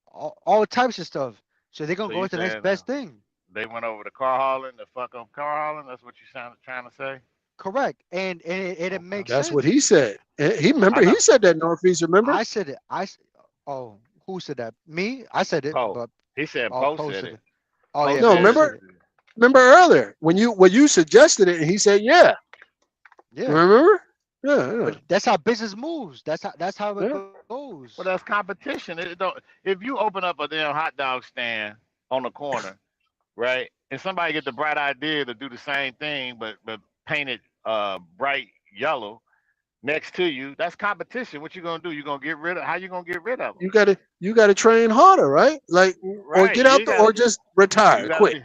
all types of stuff. So they're gonna So go you to the next saying best thing. they went over to car hauling to fuck up car hauling? That's what you sound trying to say? Correct, and it Okay. makes That's what sense. he said. And he I remember know. he said that Northeast. Remember? I said it. Oh, who said that? Me? I said it, Poe. but He said oh, Poe Poe said said it. it. Oh Poe yeah, No, Poe said said remember? it. Remember earlier when you suggested it, and he said, "Yeah." Yeah, Remember? Yeah, but that's how business moves. That's how it yeah. goes. well, that's competition. It don't. If you open up a damn hot dog stand on the corner, right, and somebody get the bright idea to do the same thing, but paint it bright yellow next to you, that's competition. What you gonna do? You gonna get rid of? How you gonna get rid of them? You gotta train harder, right? Like, or Right. get out the, or just retire, You gotta quit. be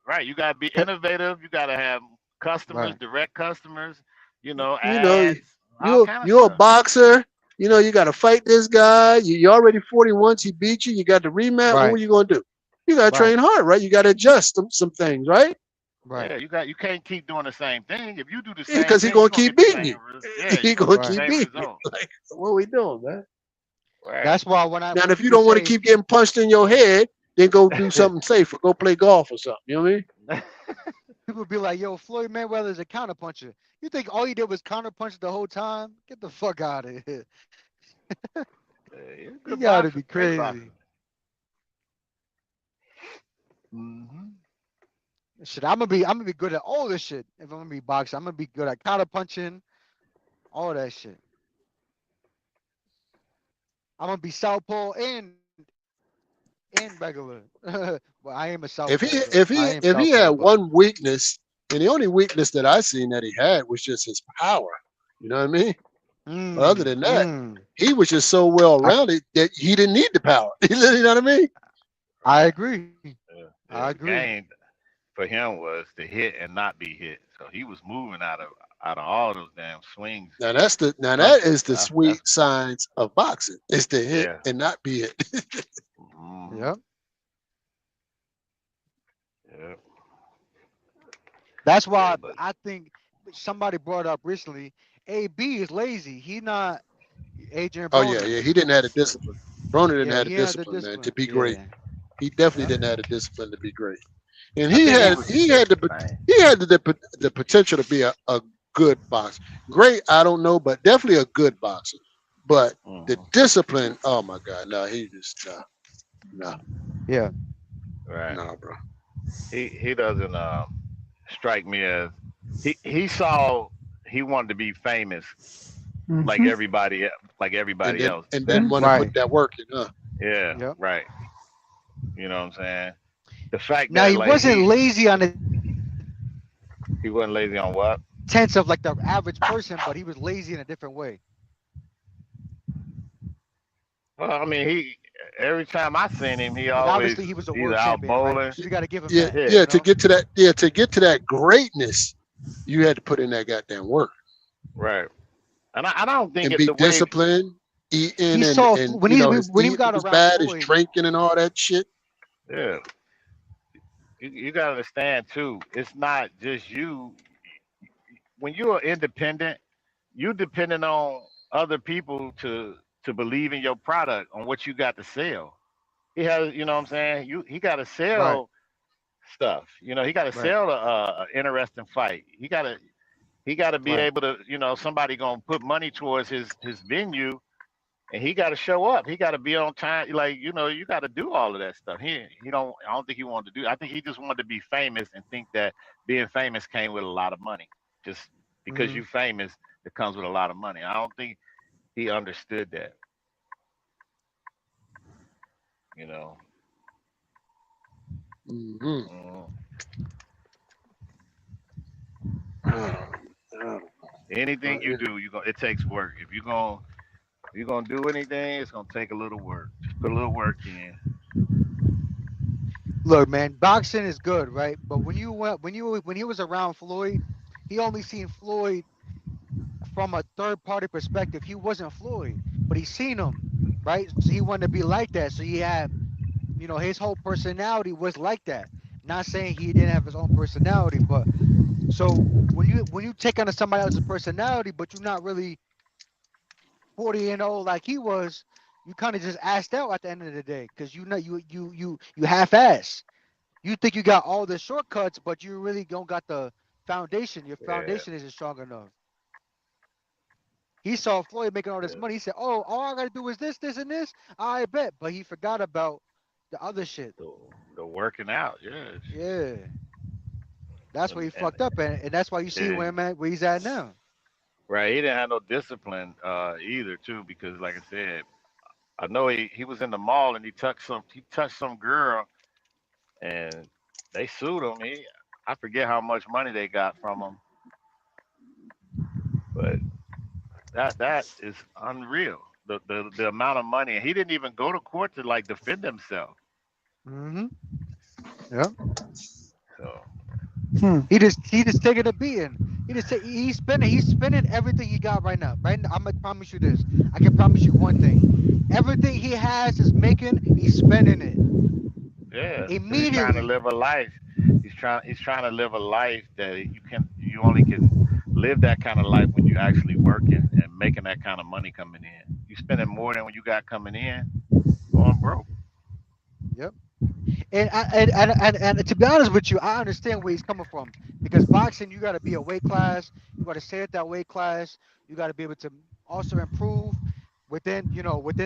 right. You gotta be innovative. You gotta have customers, Right. direct customers. You know, Ads, all you kind of you're a stuff. boxer. You know, you got to fight this guy. You already 40 once. He beat you. You got the rematch. What Right. are you going to do? You got to Right. train hard, right? You got to adjust some things, right? Right. Yeah, you can't keep doing the same thing. If you do the same Because he thing, going you're to gonna keep get the beating same. you. Yeah, you're He gonna going get to the Right. keep same beating you. result. Like, what are we doing, man? Right. That's why Now, when if you people don't want to say keep getting punched in your head, then go do something safer. Go play golf or something. You know what I mean? people be like, "Yo, Floyd Mayweather's a counterpuncher." You think all he did was counterpunch the whole time? Get the fuck out of here. Yeah, you're a You good gotta boxer, be great crazy. boxer. Hmm. Shit, I'm gonna be good at all this shit. If I'm gonna be boxing, I'm gonna be good at counterpunching, all that shit. I'm gonna be southpaw and regular. Well, I am a If he southpaw though. if I he am if he southpaw, had but one weakness, and the only weakness that I seen that he had was just his power. You know what I mean? But other mm, than that, mm, he was just so well I rounded that he didn't need the power. You know what I mean? I Right. agree. I Yeah, the agree. game for him was to hit and not be hit. So he was moving out of all those damn swings and Now that punches. is the That's sweet science of boxing. Is to hit yeah. and not be hit. Hmm. Yep. Yeah. That's Yeah, why but I think somebody brought up recently. AB is lazy. He not Adrian Oh yeah, Broner. yeah. He didn't have the discipline. Broner didn't Yeah, have the he had the discipline, man, to discipline. be great. Yeah. He definitely Yep. didn't have the discipline to be great. And I he think he had was he had the man. he had the potential to be a good boxer. Great, I don't know, but definitely a good boxer. But the Hmm. discipline, oh my God, no, he just no, Yeah. Right. no, bro. He doesn't strike me as he saw he wanted to be famous like Mm-hmm. everybody else. And That then want to Right. put that work in, huh? yeah, Yep. right. You know what I'm saying? The fact Now that he like wasn't lazy on the he wasn't lazy on what? sense of like the average person, but he was lazy in a different way. Well, I mean he every time I seen him he Like always obviously he was a either world out champion, right? bowling. So you got to give him Yeah, that. Yeah. You yeah. To know. get to that, yeah, to get to that greatness, you had to put in that goddamn work Right. And I don't think and it be the way disciplined, eating He and saw and his when he eating got was around bad, his Floyd. drinking and all that shit. yeah. You gotta understand too, it's not just you when you're independent, you depending on other people to believe in your product on what you got to sell. He has, you know what I'm saying? He got to Right. sell stuff. He got to Right. sell a interesting fight. He got to be Right. able to, somebody gonna put money towards his venue and he got to show up. He got to be on time. Like you got to do all of that stuff. He don't. I don't think he wanted to do. I think he just wanted to be famous and think that being famous came with a lot of money. Just because Mm-hmm. you famous, it comes with a lot of money. I don't think he understood that. You know. Mm-hmm. Mm. Uh, Anything you it, do, it takes work. If you're gonna do anything, it's gonna take a little work. Just put a little work in. Look, man, boxing is good, right? But when he was around Floyd, he only seen Floyd from a third party perspective. He wasn't Floyd, but he seen him, right? So he wanted to be like that. So he had, his whole personality was like that. Not saying he didn't have his own personality, but so when you take on somebody else's personality, but you're not really 40 and old like he was, you kind of just assed out at the end of the day because you half ass. You think you got all the shortcuts, but you really don't got the foundation. Your Yeah. foundation isn't strong enough. He saw Floyd making all this Yeah. money. He said, "Oh, all I gotta do is this, this, and this." I bet, but he forgot about the other shit. The, the working out, yes. Yeah, that's where he And fucked up, and that's why you see yeah, where he's at now. right. He didn't have no discipline either, too, because like I said, I know he was in the mall and he touched some girl and they sued him. I forget how much money they got from him, but that is unreal. The amount of money, and he didn't even go to court to like defend himself. Mm-hmm. Yeah. So Hmm. He just taking a beating. He's spending everything he got right now. Right now, I'm gonna promise you this. I can promise you one thing. Everything he has is making. He's spending it yeah, because he's trying to immediately. live a life. He's trying to live a life that you only can live that kind of life when you're actually working and making that kind of money coming in. You spending more than what you got coming in, going broke. Yep. And to be honest with you, I understand where he's coming from because boxing, you got to be a weight class, you got to stay at that weight class, you got to be able to also improve within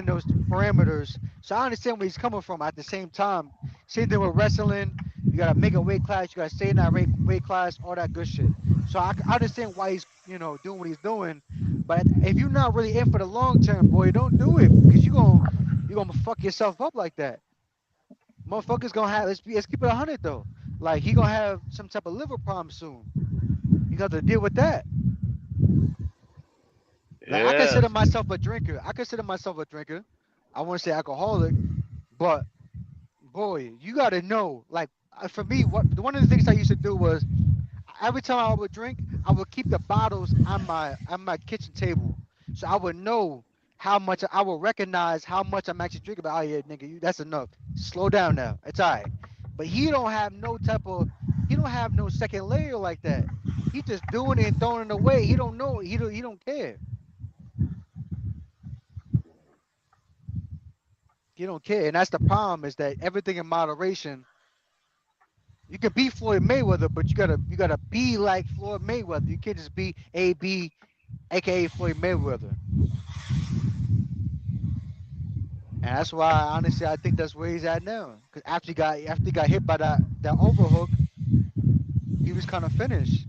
those parameters. So I understand where he's coming from. At the same time, same thing with wrestling, you got to make a weight class, you got to stay in that weight class, all that good shit. So I understand why he's doing what he's doing, but if you're not really in for the long term, boy, don't do it because you're gonna fuck yourself up like that. Motherfuckers gonna have let's keep it 100 though. Like he gonna have some type of liver problem soon. You got to deal with that. Like I Yes. consider myself a drinker. I consider myself a drinker. I want to say alcoholic, but boy, you got to know. Like for me, one of the things I used to do was every time I would drink, I would keep the bottles on my kitchen table, so I would know how much I would recognize how much I'm actually drinking. But oh yeah, nigga, that's enough. Slow down now. It's all right. But he don't have no second layer like that. He just doing it and throwing it away. He don't know. He don't care. He don't care, and that's the problem is that everything in moderation. You can be Floyd Mayweather, but you gotta be like Floyd Mayweather. You can't just be AB aka Floyd Mayweather. And that's why honestly I think that's where he's at now. Because after he got hit by that overhook, he was kind of finished.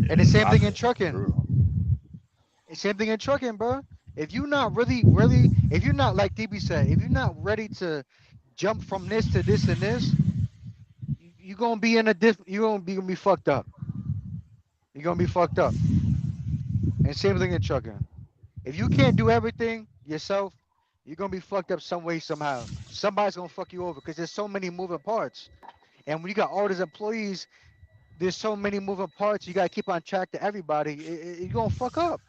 And the Yeah, same thing in boxing is trucking. brutal. The same thing in trucking, bro. If you're not if you're not like DB said, if you're not ready to jump from this to this and this, you're gonna be in a you're gonna be fucked up. You're gonna be fucked up. And same thing in trucking. If you can't do everything yourself, you're gonna be fucked up some way somehow. Somebody's gonna fuck you over because there's so many moving parts. And when you got all these employees, there's so many moving parts. You gotta keep on track to everybody. You're gonna fuck up.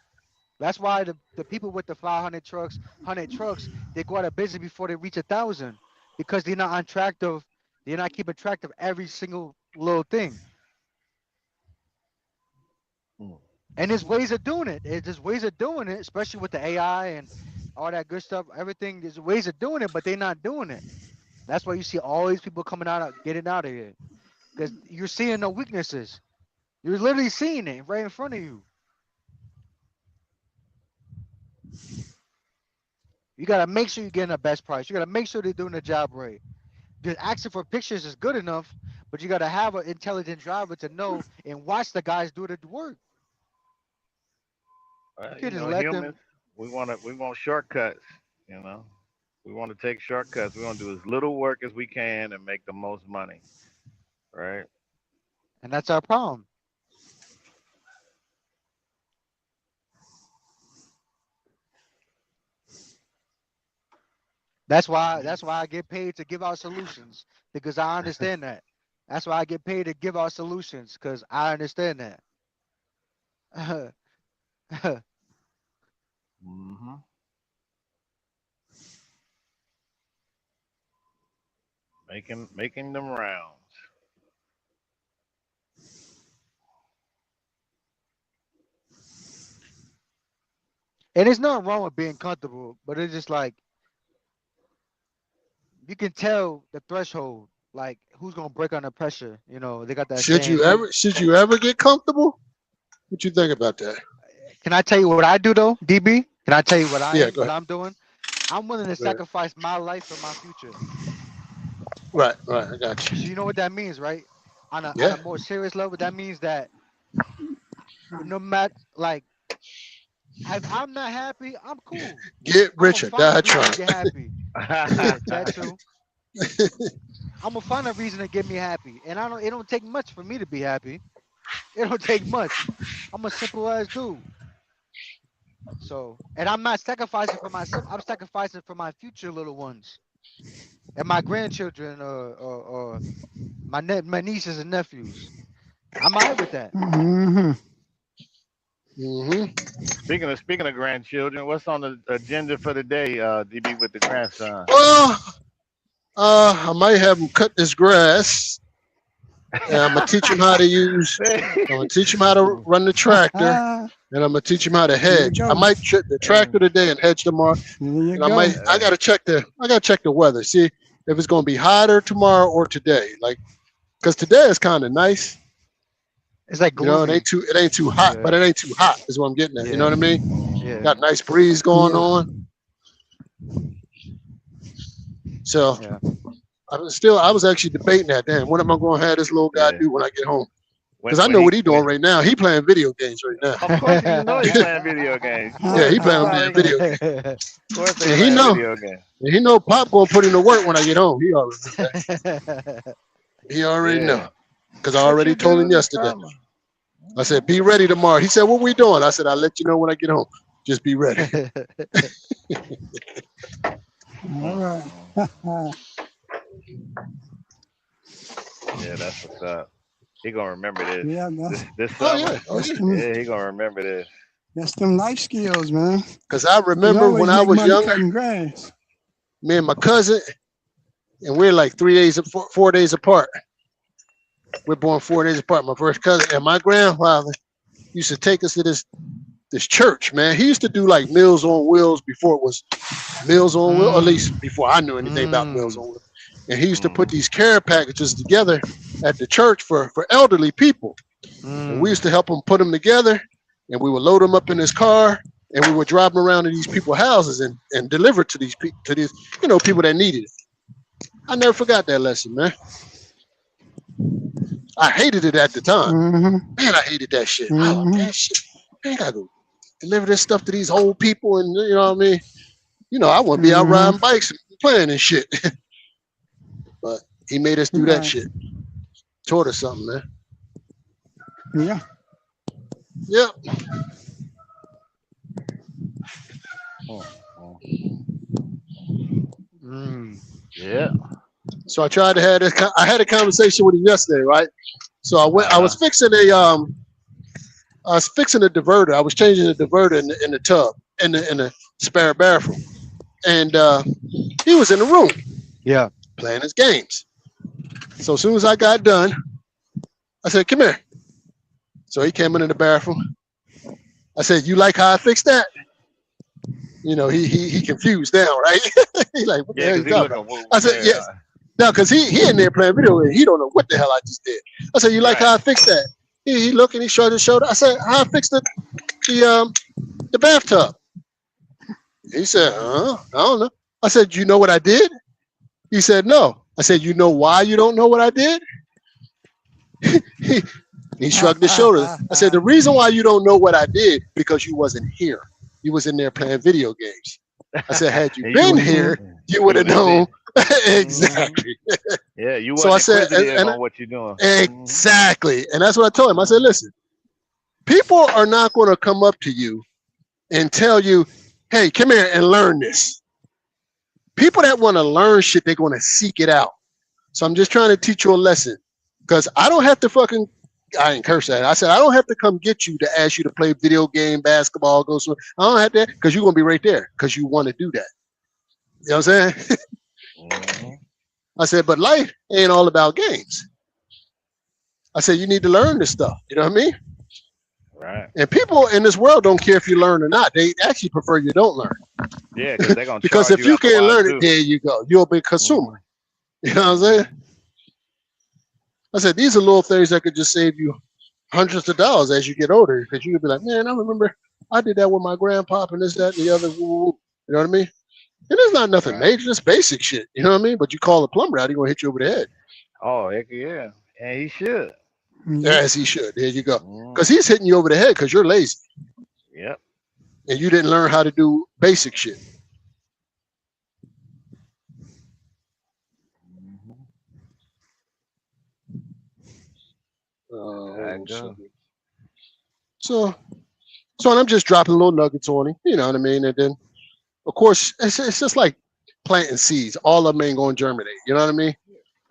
That's why the people with the 500 trucks, 100 trucks, they go out of business before they reach 1,000 because they're not keeping track of every single little thing. Mm. And there's ways of doing it. There's ways of doing it, especially with the AI and all that good stuff. Everything there's ways of doing it, but they're not doing it. That's why you see all these people coming out, getting out of here, because you're seeing no weaknesses. You're literally seeing it right in front of you. You gotta make sure you're getting the best price. You gotta make sure they're doing the job right. Just asking for pictures is good enough, but you gotta have an intelligent driver to know and watch the guys do the work. You can't just let them. Humans, we want shortcuts. You know, we want to take shortcuts. We want to do as little work as we can and make the most money, right? And that's our problem. That's why I get paid to give out solutions, because I understand that. That's why I get paid to give out solutions, because I understand that. Mm-hmm. Making them rounds. And there's nothing wrong with being comfortable, but it's just like you can tell the threshold, like who's gonna break under pressure. You know, they got that Should saying. you ever get comfortable? What you think about that? Can I tell you what I do though, DB? Can I tell you what Yeah, go ahead. I'm doing? I'm willing to Go ahead. sacrifice my life for my future. Right, I got So you. you know what that means, right? On Yeah. a more serious level, that means that no matter, like, if I'm not happy, I'm cool. Get rich or die I'm gonna find a reason trying. to get happy. Yeah, that too. I'm gonna find a reason to get me happy, and it don't take much for me to be happy. It don't take much. I'm a simple ass dude. So, and I'm not sacrificing for myself. I'm sacrificing for my future little ones and my grandchildren, or my nieces and nephews. I'm alright with that. Mm-hmm. Speaking of grandchildren, what's on the agenda for the day, DB, with the grandson? Well, I might have him cut this grass. And I'm gonna teach him how to use. I'm gonna teach him how to run the tractor, and I'm gonna teach him how to hedge. I might check the tractor today and hedge tomorrow. And I gotta check the weather. See if it's gonna be hotter tomorrow or today. Like, cause today is kind of nice. It's like gloomy. It ain't too hot, but it ain't too hot. Is what I'm getting at. You know what I mean? Yeah. Got nice breeze going on. So. Yeah. I was actually debating that. Damn, what am I going to have this little guy do when I get home? Because I know what he's doing right now. He playing video games right now. Of course, you know he's playing video games. Yeah, he playing video games. Of course, and he know. And he know Pop gonna put him to work when I get home. He already know that. He already know. Because I already told him yesterday. I said, be ready tomorrow. He said, what we doing? I said, I'll let you know when I get home. Just be ready. All right. Yeah, that's what's up. He gonna remember this. Yeah, this summer. Yeah, he gonna remember this. That's them life skills, man. Because I remember when I was younger, cutting grass. Me and my cousin, and we're like 4 days apart. We're born 4 days apart. My first cousin and my grandfather used to take us to this church, man. He used to do like Meals on Wheels before it was Meals on Wheels, at least before I knew anything about Meals on Wheels. And he used to put these care packages together at the church for elderly people. And we used to help him put them together, and we would load them up in his car, and we would drive them around to these people's houses and deliver to these people that needed it. I never forgot that lesson, man. I hated it at the time. Man, I hated that shit. Oh, man, shit. Man, I gotta go deliver this stuff to these old people, and you know what I mean? You know, I want to be out riding bikes and playing and shit. But he made us do that shit. Taught us something, man. Yeah. Yep. Yeah. So I tried to have this. I had a conversation with him yesterday, right? So I went. I was fixing a diverter. I was changing the diverter in the tub in the spare bathroom, and he was in the room. Yeah. Playing his games. So as soon as I got done, I said, "Come here." So he came into the bathroom. I said, "You like how I fixed that?" You know, he confused now, right? He like, "What the hell you talking about?" I said, "Yes." No, because he in there playing video and he don't know what the hell I just did. I said, "You like how I fixed that?" He looked and he shrugged his shoulder. I said, how I fixed the bathtub? He said, I don't know. I said, you know what I did? He said, no. I said, you know why you don't know what I did? He shrugged his shoulders. I said, the reason why you don't know what I did, because you wasn't here. You was in there playing video games. I said, had you been here, you would have known. Exactly. Yeah, you So I wasn't said, inquisitive on what you're doing. Exactly. And that's what I told him. I said, listen, people are not going to come up to you and tell you, hey, come here and learn this. People that want to learn shit, they're going to seek it out. So I'm just trying to teach you a lesson, because I don't have to fucking, I didn't curse that. I said, I don't have to come get you to ask you to play video game, basketball, go swim. I don't have that, because you're going to be right there because you want to do that. You know what I'm saying? I said, but life ain't all about games. I said, you need to learn this stuff. You know what I mean? Right. And people in this world don't care if you learn or not. They actually prefer you don't learn. Yeah, because they're going to because charge if you can't learn it, too. there you go. You'll be a consumer. You know what I'm saying? I said, these are little things that could just save you hundreds of dollars as you get older, because you could be like, man, I remember I did that with my grandpa and this, that, and the other. You know what I mean? And it's not nothing major, just basic shit. You know what I mean? But you call a plumber out, he's going to hit you over the head. Oh, heck yeah. And he should. Yes, he should. There you go. Because he's hitting you over the head because you're lazy. Yep. And you didn't learn how to do basic shit. So I'm just dropping little nuggets on him. You know what I mean? And then, of course, it's just like planting seeds. All of them ain't going to germinate. You know what I mean?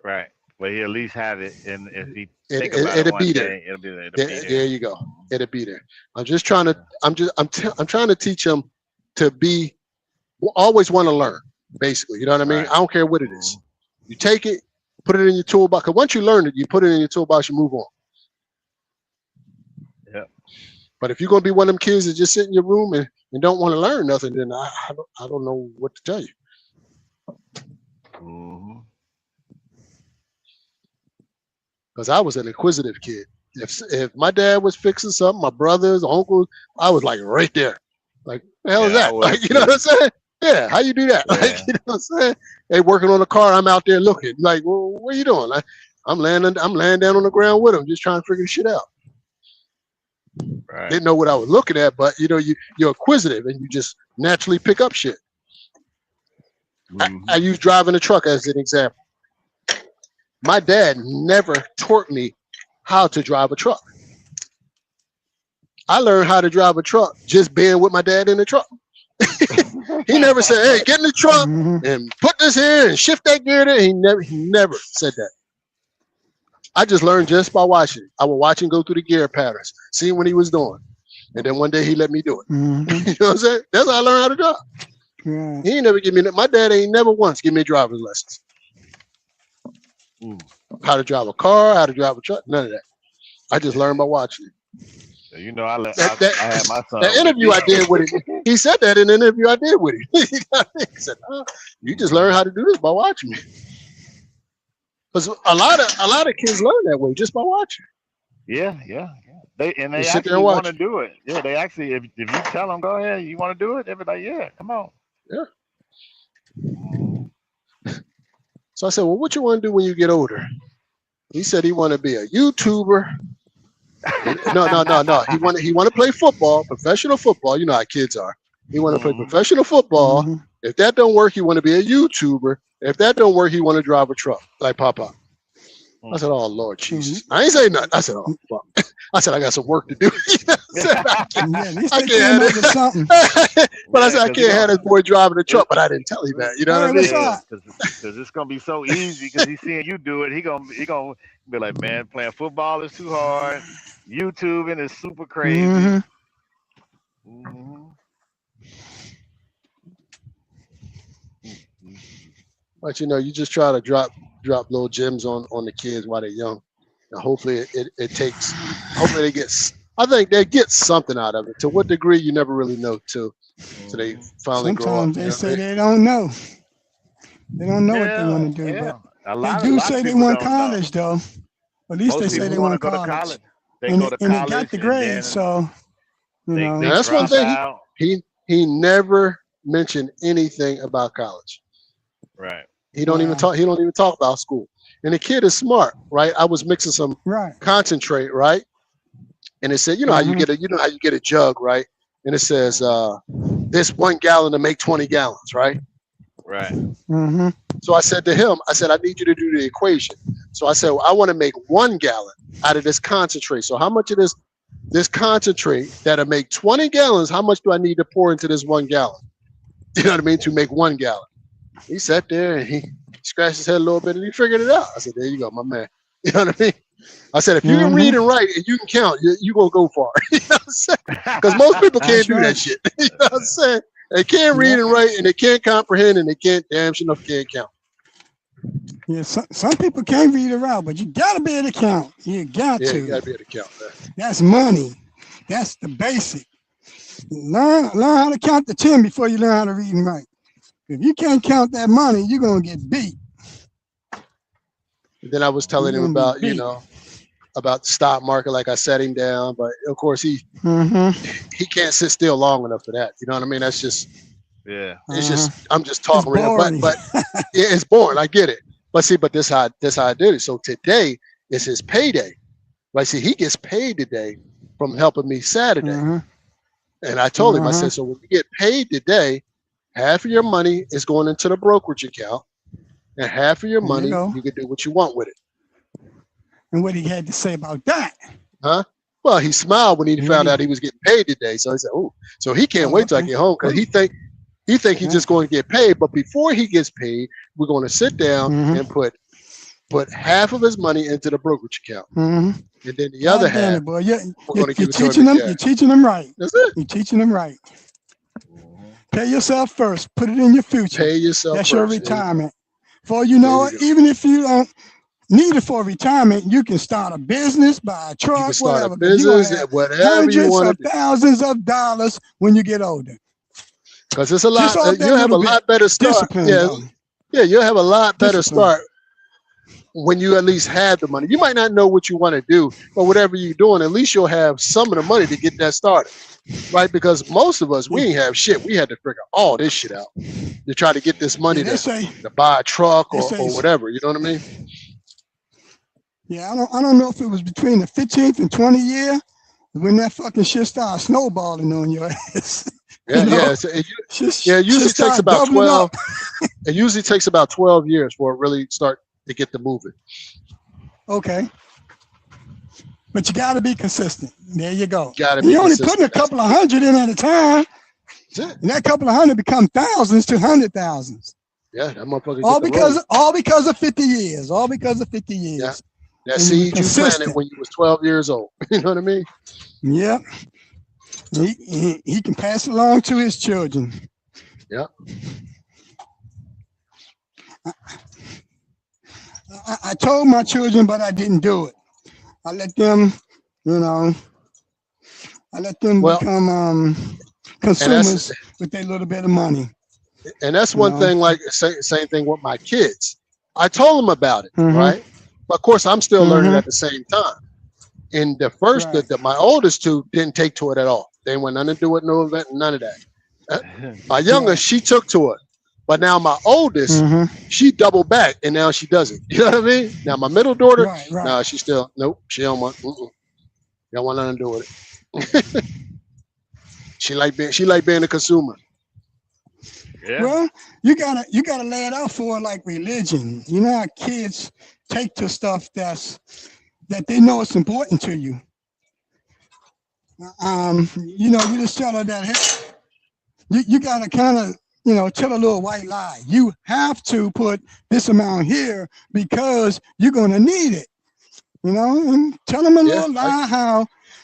Right. But he at least have it, and if he think it'll about it one be day, there. it'll be there. There you go. It'll be there. I'm just trying to. I'm trying to teach him to be always want to learn. Basically, you know what I mean. Right. I don't care what it is. You take it, put it in your toolbox. Because once you learn it, you put it in your toolbox. You move on. Yeah. But if you're gonna be one of them kids that just sit in your room and don't want to learn nothing, then I don't know what to tell you. Because I was an inquisitive kid. If my dad was fixing something, my brothers, uncles, I was like right there. Like, the hell is that? Like, you know what I'm saying? Yeah, how you do that? Yeah. Like, you know what I'm saying? They working on the car, I'm out there looking. Like, well, what are you doing? Like, I'm laying down on the ground with them, just trying to figure shit out. Right. Didn't know what I was looking at, but you know, you're inquisitive and you just naturally pick up shit. I use driving a truck as an example. My dad never taught me how to drive a truck. I learned how to drive a truck just being with my dad in the truck. He never said, hey, get in the truck and put this here and shift that gear there. He never said that. I just learned just by watching. I would watch him go through the gear patterns, see what he was doing. And then one day he let me do it. You know what I'm saying? That's how I learned how to drive. Yeah. He ain't never give me that. My dad ain't never once give me driver's lessons. How to drive a car, how to drive a truck, none of that. I just learned by watching it. So, you know, I had my son. That interview I did with him, he said that in the interview I did with him. He said, you just learn how to do this by watching me. Because a lot of kids learn that way just by watching. Yeah. They sit there actually and want watch. to do it. Yeah, they actually, if you tell them, go ahead, you want to do it, they'll be like, yeah, come on. Yeah. So I said, well, what you want to do when you get older? He said he want to be a YouTuber. No. He want to play football, professional football. You know how kids are. He want to play professional football. If that don't work, he want to be a YouTuber. If that don't work, he want to drive a truck like Papa. I said, oh, Lord Jesus. I ain't say nothing. I said, oh, fuck. I said, I got some work to do. I can't have it. But I said, I can't have this boy driving the truck, but I didn't tell him that. You know what I mean? Because it's going to be so easy because he's seeing you do it. He gonna be like, man, playing football is too hard. YouTubing is super crazy. But you know, you just try to drop little gems on the kids while they're young. And hopefully it takes, hopefully they get, I think they get something out of it. To what degree, you never really know too. So they finally grow up. Sometimes they say they don't know. They don't know what they want to do. But they do say they want college though. At least they say they want college. they go to and they college got the and grades, then so you they know. Now that's one drop thing out. he never mentioned anything about college. Right. He don't even Wow. talk. He don't even talk about school. And the kid is smart, right? I was mixing some Right. concentrate, right? And it said, you know how you get a jug, right? And it says, this 1 gallon to make 20 gallons, right? Right. Mm-hmm. So I said to him, I said, I need you to do the equation. So I said, well, I want to make 1 gallon out of this concentrate. So how much of this concentrate that'll make 20 gallons, how much do I need to pour into this 1 gallon? You know what I mean? To make 1 gallon. He sat there and he scratched his head a little bit and he figured it out. I said, there you go, my man. You know what I mean? I said, if you can read and write and you can count, you going to go far. You know what I'm saying? Because most people can't do that shit. You know what I'm saying? They can't read and write and they can't comprehend and they can't, damn sure enough can't count. Yeah, some people can't read or write, but you got to be able to count. You got to. Yeah, you got to be able to count, man. That's money. That's the basic. Learn how to count to 10 before you learn how to read and write. If you can't count that money, you're going to get beat. And then I was telling him about, about the stock market, like I sat him down, but of course he can't sit still long enough for that. You know what I mean? That's just, it's just, I'm just talking around, but yeah, it's boring. I get it. But see, but this how I did it. So today is his payday. Right? See, he gets paid today from helping me Saturday. And I told him, I said, so when you get paid today, half of your money is going into the brokerage account, and half of your money you can do what you want with it. And what he had to say about that? Huh? Well, he smiled when he found out he was getting paid today. So he said, "Oh, so he can't wait till I get home because he think he's just going to get paid. But before he gets paid, we're going to sit down and put half of his money into the brokerage account, and then the other half boy. we're going to give it to him. You're teaching them right. That's it. You're teaching them right. Pay yourself first. Put it in your future. Pay yourself. That's first. Your retirement. For you know, even if you don't need it for retirement, you can start a business, buy a truck, you can start whatever. a business, whatever you want to do. Thousands of dollars when you get older. Because it's a lot. You'll have a lot better start. Yeah, you'll have a lot better start when you at least have the money. You might not know what you want to do, but whatever you're doing, at least you'll have some of the money to get that started. Right? Because most of us, we ain't have shit. We had to figure all this shit out to try to get this money to buy a truck or whatever. You know what I mean? Yeah, I don't know if it was between the 15th and 20th year when that fucking shit started snowballing on your ass. Yeah, it usually takes about 12. It usually takes about 12 years for it really start to get the moving. Okay. But you got to be consistent. There you go. You're only putting a couple of hundred in at a time. And that couple of hundred become thousands to hundred thousands. Yeah, that motherfucker. All because of 50 years. All because of 50 years. Yeah. That seed you planted when you was 12 years old. You know what I mean? Yep. He can pass it along to his children. Yep. I told my children, but I didn't do it. I let them, become consumers with their little bit of money. And that's one thing, like same thing with my kids. I told them about it, right? But of course, I'm still learning at the same time. And the first, my oldest two didn't take to it at all. They went nothing to do with no event, none of that. My youngest, she took to it. But now my oldest, she doubled back and now she doesn't. You know what I mean? Now my middle daughter, no, she still, nope, she don't want, don't want nothing to do with it. She like being a consumer. Yeah. Well, you gotta lay it out for like religion. You know how kids take to stuff that they know it's important to you. You just tell her that you gotta kind of tell a little white lie. You have to put this amount here because you're gonna need it. And tell them a little lie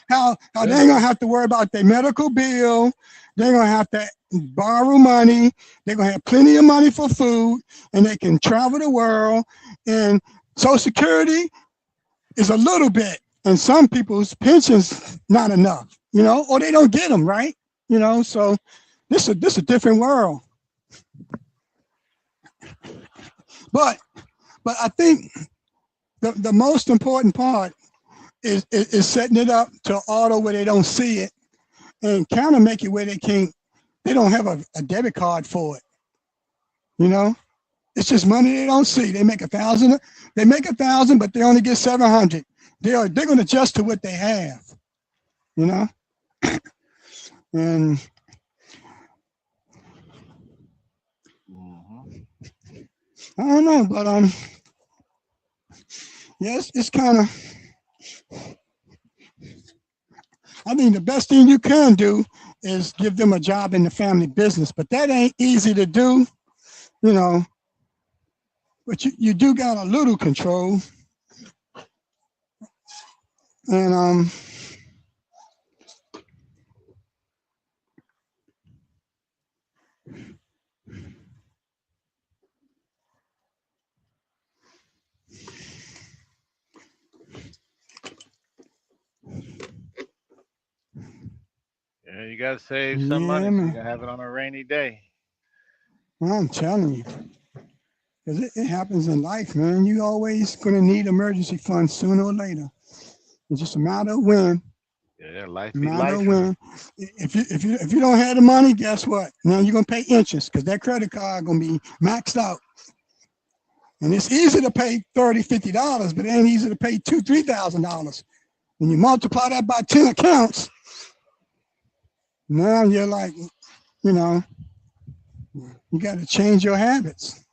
how they ain't gonna have to worry about their medical bill. They're gonna have to borrow money. They're gonna have plenty of money for food, and they can travel the world. And Social Security is a little bit, and some people's pensions not enough. Or they don't get them right. So this is a different world. But I think the most important part is setting it up to auto where they don't see it, and counter make it where they don't have a debit card for it. You know, it's just money they don't see. They make 1,000. They make 1,000, but they only get 700. They're going to adjust to what they have. You know, and I don't know, but yes, it's kind of. I think the best thing you can do is give them a job in the family business, but that ain't easy to do, you know. But you do got a little control, and Yeah, you gotta save some money so you can have it on a rainy day. Well, I'm telling you, because it happens in life, man. You always gonna need emergency funds sooner or later. It's just a matter of when. Yeah, life be life. If you don't have the money, guess what? Now you're gonna pay interest because that credit card gonna be maxed out. And it's easy to pay $30, $50, but it ain't easy to pay $2,000, $3,000. When you multiply that by 10 accounts, now you're like, you know, you got to change your habits.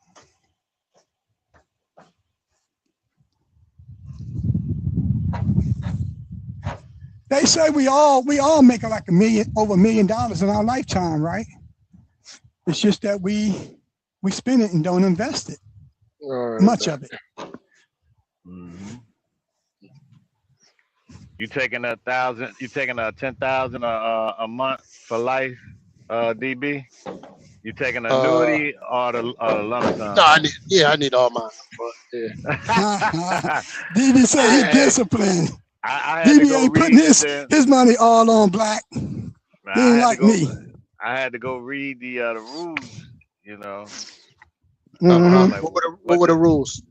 They say we all make like over $1 million in our lifetime, right? It's just that we spend it and don't invest it. Much of it. Mm-hmm. You taking 1,000? You taking 10,000 a month for life, DB? You taking annuity or the lump sum? No, I need all mine. But yeah. DB said he's disciplined. I had DB ain't putting his money all on black. He ain't like me. I had to go read the rules, you know. Mm-hmm. Like, what were the rules?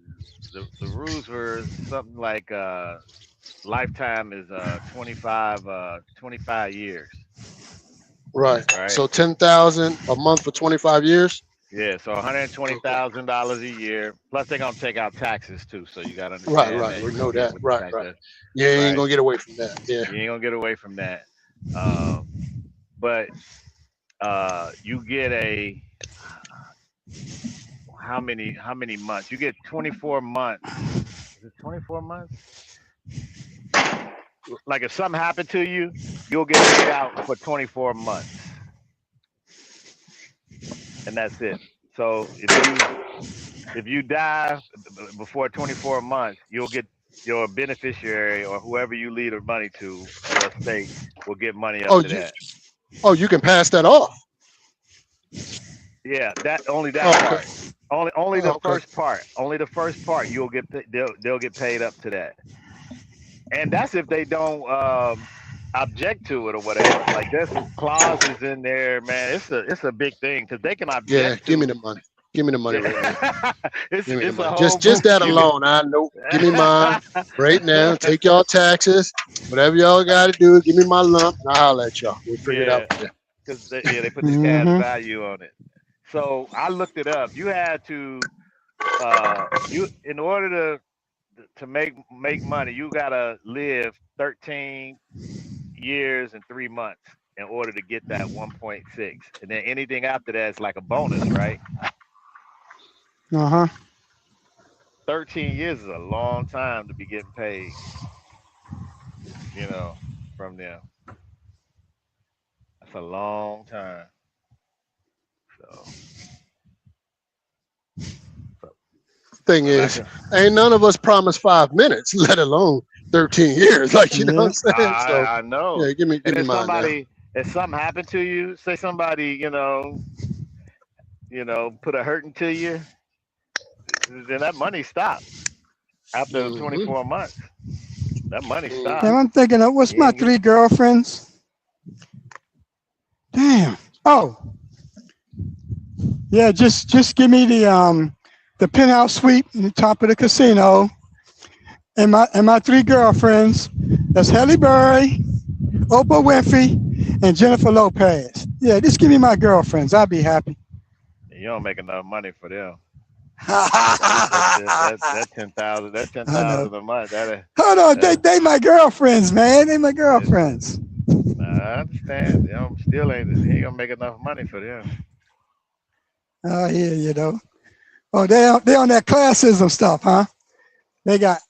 The rules were something like lifetime is 25 years. Right. So 10,000 a month for 25 years. Yeah. So $120,000 a year. Plus they're gonna take out taxes too. So you gotta understand. Right. We know that. Right. Yeah, you ain't gonna get away from that. Yeah. You ain't gonna get away from that. But you get a how many months? You get 24 months. Is it 24 months? Like if something happened to you, you'll get paid out for 24 months. And that's it. So if you die before 24 months, you'll get your beneficiary or whoever you leave the money to, your estate, will get money up to that. Oh, you can pass that off. Yeah, only that part. Only the first part. Only the first part they'll get paid up to that. And that's if they don't object to it or whatever. Like there's some clauses in there, man. It's a big thing because they can object. Yeah, give me the money. Give me the money right now. Give me the money. Just that alone. I know. Give me mine right now. Take y'all taxes, whatever y'all got to do. Give me my lump, and I'll let y'all. We'll figure it out. Because they put the cash value on it. So I looked it up. You had to in order to make money, you gotta live 13 years and 3 months in order to get that 1.6, and then anything after that is like a bonus, right? 13 years is a long time to be getting paid, you know, from them. That's a long time. So thing is, ain't none of us promised 5 minutes, let alone 13 years. Like, you know what I'm saying? I know. Yeah, give me mine. If something happened to you, say somebody, you know, put a hurting to you, then that money stops after 24 months. That money stops. And I'm thinking, what's my 3 girlfriends? Damn. Oh. Yeah, just give me the penthouse suite in the top of the casino, and my three girlfriends. That's Halle Berry, Oprah Winfrey, and Jennifer Lopez. Yeah, just give me my girlfriends. I'll be happy. You don't make enough money for them. That 10,000. That I know. 10,000 a month. Hold on, they my girlfriends, man. They my girlfriends. I understand. You know, still ain't gonna make enough money for them. Oh yeah, you know. Oh, they on that classism stuff, huh? They got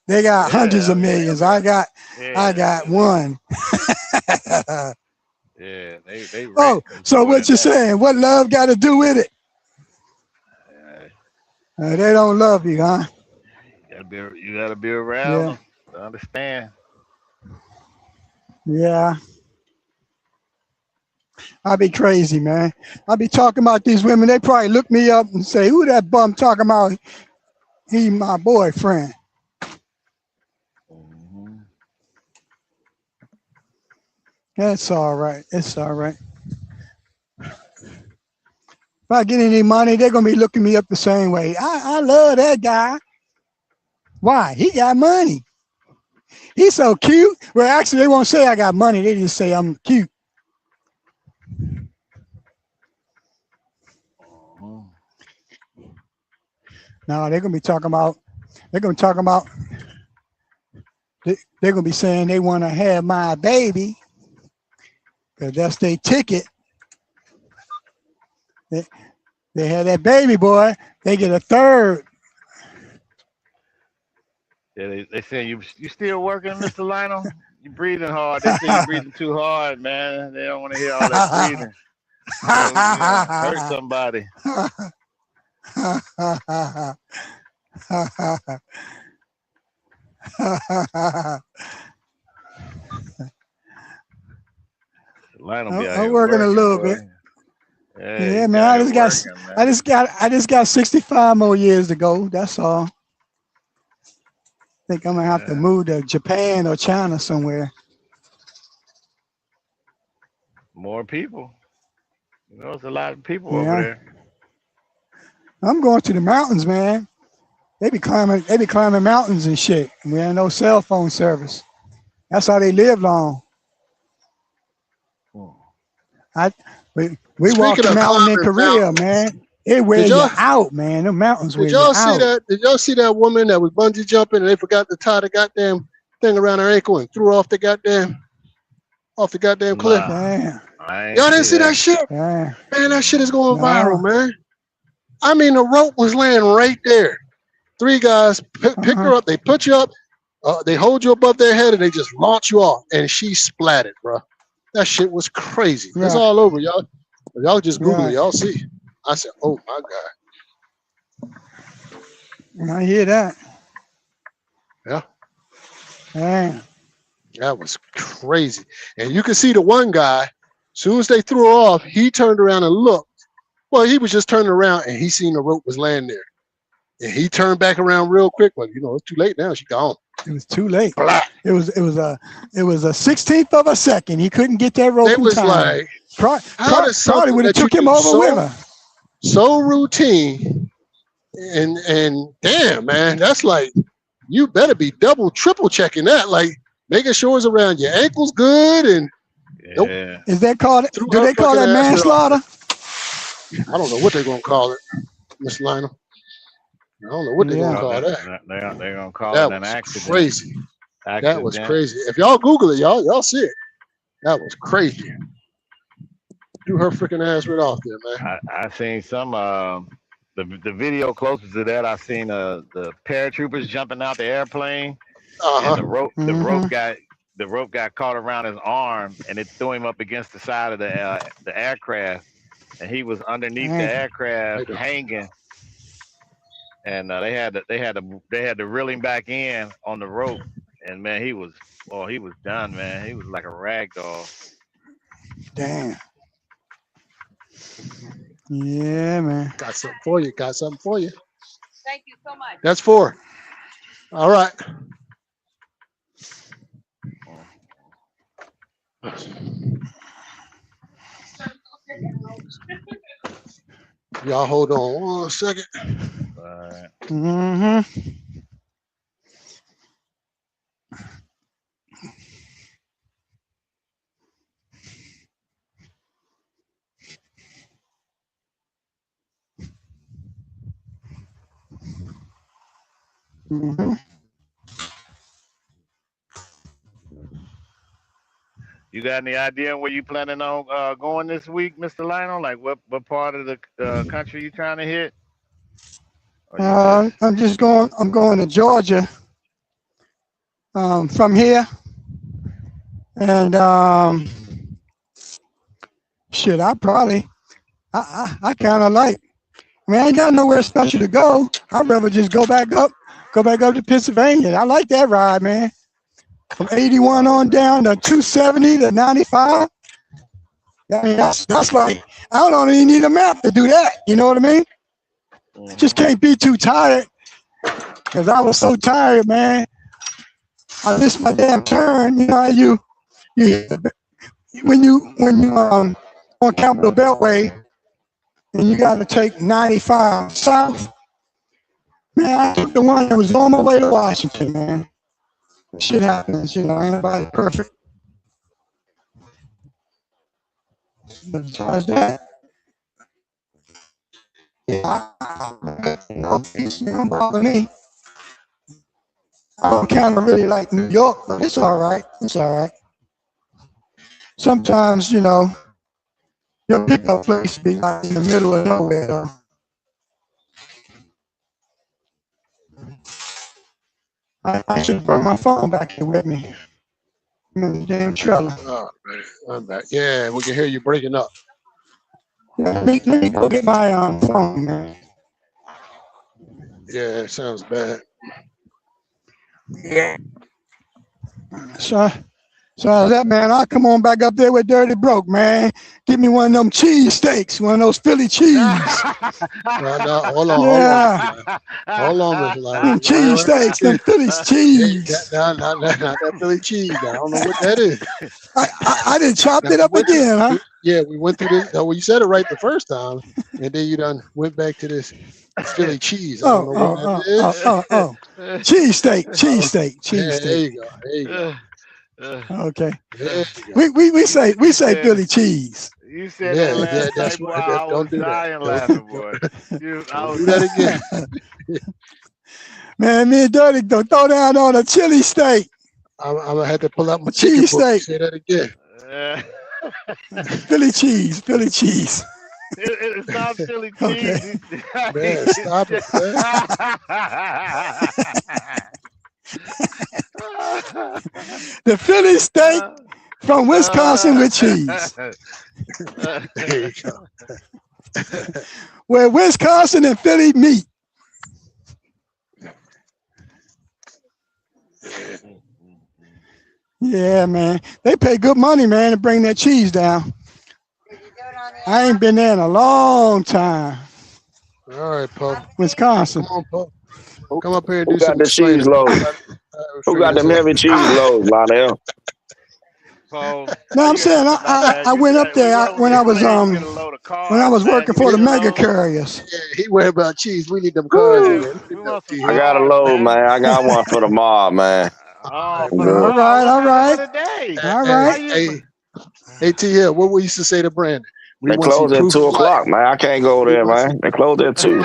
hundreds of millions. I got one. Yeah, they Oh, so what you saying? What love got to do with it? They don't love you, huh? You gotta be around them to understand. Yeah. I'll be crazy, man. I'll be talking about these women. They probably look me up and say, who that bum talking about? He my boyfriend. Mm-hmm. That's all right. It's all right. If I get any money, they're going to be looking me up the same way. I love that guy. Why? He got money. He's so cute. Well, actually, they won't say I got money. They just say I'm cute. No, they're going to be talking about, they're going to be saying they want to have my baby because that's their ticket. They had that baby boy, they get a third. Yeah, they say you still working, Mr. Lionel? You breathing hard. They say you breathing too hard, man. They don't want to hear all that breathing. Hurt somebody. Lionel be out I'm here working a little boy. bit. Yeah, Yeah, man. I just got 65 more years to go. That's all. I think I'm gonna have to move to Japan or China somewhere. More people. You know, there's a lot of people over there. I'm going to the mountains, man. They be climbing mountains and shit. We have no cell phone service. That's how they live long. We walked the mountain in Korea, man. It wear you out, man. The mountains wear you out. Did y'all see that woman that was bungee jumping and they forgot to tie the goddamn thing around her ankle and threw her off the goddamn cliff? Damn. Y'all didn't see that shit? Man, that shit is going viral, man. I mean, the rope was laying right there. Three guys pick her up. They put you up. They hold you above their head and they just launch you off. And she splatted, bro. That shit was crazy. It's all over, y'all. Y'all just Google it. Y'all see. I said, oh, my God. I hear that. Yeah. Man. That was crazy. And you can see the one guy, as soon as they threw her off, he turned around and looked. Well, he was just turning around and he seen the rope was laying there. And he turned back around real quick. But it's too late now. She gone. It was too late. It was a 16th of a second. He couldn't get that rope. It was like probably would have took him over with her. So routine. And damn, man, that's like you better be double, triple checking that. Like making sure it's around your ankles good and nope. Is that called? Do they call that manslaughter? I don't know what they're gonna call it, Miss Lionel. I don't know what they're gonna call that. They're gonna call it an accident. Crazy. That was crazy. If y'all Google it, y'all see it. That was crazy. Threw her freaking ass right off there, man. I seen some the video closest to that. I seen the paratroopers jumping out the airplane, and the rope got caught around his arm, and it threw him up against the side of the aircraft, and he was underneath the aircraft hanging. And they had to reel him back in on the rope, and man, he was done, man. He was like a rag doll. Damn. Yeah, man. Got something for you. Thank you so much. That's 4. All right. Y'all hold on 1 second. Mm-hmm. Mm-hmm. You got any idea where you planning on going this week, Mr. Lionel? Like what part of the country you trying to hit? Or you just I'm just going. I'm going to Georgia from here, and shit. I kind of like. I mean, I ain't got nowhere special to go. I'd rather just go back up to Pennsylvania. I like that ride, man. From 81 on down to 270 to 95. I mean, that's like, I don't even need a map to do that. You know what I mean? Just can't be too tired. Because I was so tired, man. I missed my damn turn. You know how you when you on Capitol Beltway and you got to take 95 south. Man, I took the one that was on my way to Washington, man. Shit happens, you know, ain't nobody perfect. But besides that, yeah, no peace, don't bother me. I don't kind of really like New York, but it's all right. It's all right. Sometimes, you know, your pickup place be like in the middle of nowhere, though. I should bring my phone back here with me. I'm in the damn trailer. Oh, man. I'm back. Yeah, we can hear you breaking up. Yeah, let me go get my phone, man. Yeah, it sounds bad. Yeah. So that, man, I'll come on back up there with Dirty Broke, man. Give me one of them cheese steaks, one of those Philly cheese. No, hold on, Yeah. hold on, Mr. Lionel. Them cheese steaks, them Philly cheese. Not that Philly cheese. I don't know what that is. I done chopped it up again, huh? Yeah, we went through this. Well, you said it right the first time, and then you done went back to this Philly cheese. I don't know what that is. Cheese steak. Yeah, there you go. There you go. Okay. We say Philly cheese. You said that last night, boy. I was dying laughing, boy. I'll do that again. Man, me and Dirty don't throw down on a chili steak. I'm gonna have to pull up my cheese steak. Say that again. Philly cheese. It's not Philly cheese. Okay. Man, stop it, The Philly steak from Wisconsin with cheese. There you go. Where Wisconsin and Philly meet. Yeah, man. They pay good money, man, to bring that cheese down. I ain't been there in a long time. All right, Pope. Wisconsin. Come on, Pope. Come up here and do Who got some the cheese loads? Who got them heavy cheese loads, Lionel? No, I'm saying I went up there when I was working for the mega carriers. Yeah, he worried about cheese. We need them cars in there. I got a load, man. I got one for the mob, man. All right. Hey, T Hill, what we used to say to Brandon? They close at 2 o'clock, man. I can't go there, man. They close at 2.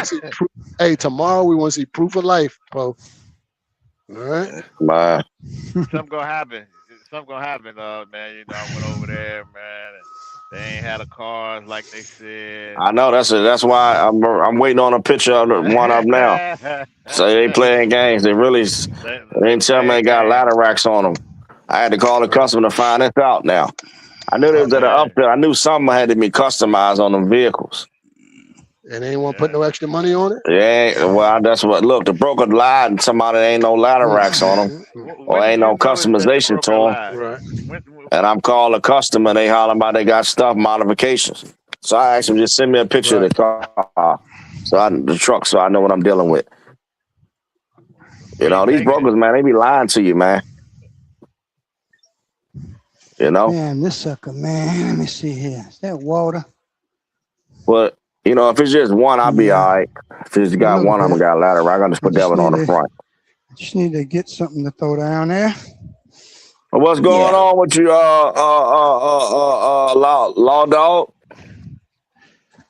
Hey, tomorrow we want to see proof of life, bro. All right, man. Something gonna happen, man. You know, I went over there, man. And they ain't had a car like they said. I know that's why I'm waiting on a picture of one of them now. So they playing games. They didn't tell me they got ladder racks on them. I had to call the customer to find this out now. I knew they was at an upfit. I knew something had to be customized on them vehicles. And they ain't want to put no extra money on it? Yeah, well, that's what. Look, the broker lied and somebody ain't no ladder racks on them. Or ain't no customization to them. Right. And I'm calling the customer, they hollering about they got stuff modifications. So I asked them just send me a picture of the car, the truck, so I know what I'm dealing with. You know, these brokers, man, they be lying to you, man. You know? Man, this sucker, man. Let me see here. Is that water? But, you know, if it's just one, I'll be all right. If it's got one, I'm going to got a ladder rack. I'm going to just put that one on the front. Just need to get something to throw down there. What's going on with you, Law Dog?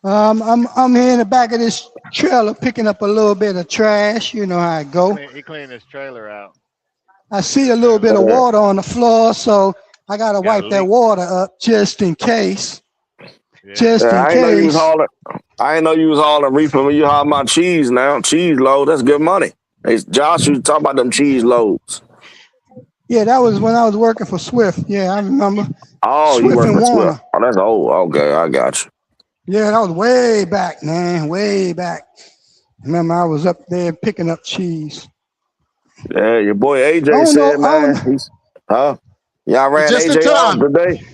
I'm here in the back of this trailer picking up a little bit of trash. You know how it go. He cleaned his trailer out. I see a little bit of water on the floor, so I gotta wipe that water up just in case. Yeah. Just in I case. know you was hauling. I ain't know you was hauling reefer when you haul my cheese now. Cheese load, that's good money. Hey, Josh, you talk about them cheese loads. Yeah, that was when I was working for Swift. Yeah, I remember. Oh, Swift you work and for Warner. Swift. Oh, that's old. Okay, I got you. Yeah, that was way back, man. Way back. Remember, I was up there picking up cheese. Yeah, your boy AJ said, man, y'all ran Just in AJ off time. today.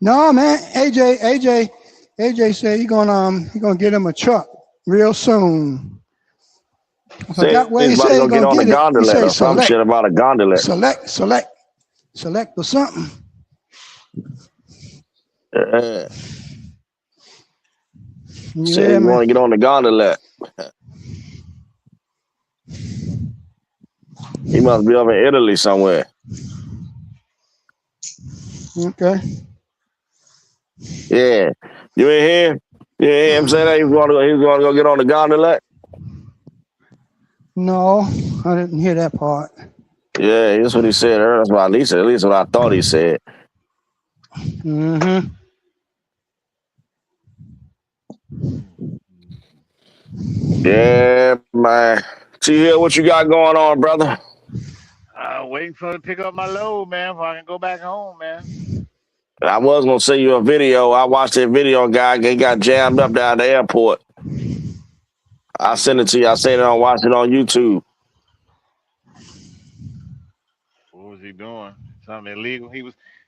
No, man. AJ said he gonna get him a truck real soon. I forgot where He's he about to said go he get gonna on the get it. He gondolette said or some shit about a gondolette. select or something. Yeah. Yeah, Say you want to get on the gondolette. He must be over in Italy somewhere. Okay. Yeah. You ain't hear? You ain't hear him say that he was going to go get on the gondolette? No, I didn't hear that part. Yeah, that's what he said earlier. That's what he said. At least what I thought he said. Mm-hmm. Yeah, man. T-Hill, what you got going on, brother? Waiting for him to pick up my load, man, before I can go back home, man. I was going to send you a video. I watched that video, guy. He got jammed up down at the airport. I'll send it to you. I seen it on watch it on YouTube. What was he doing? Something illegal?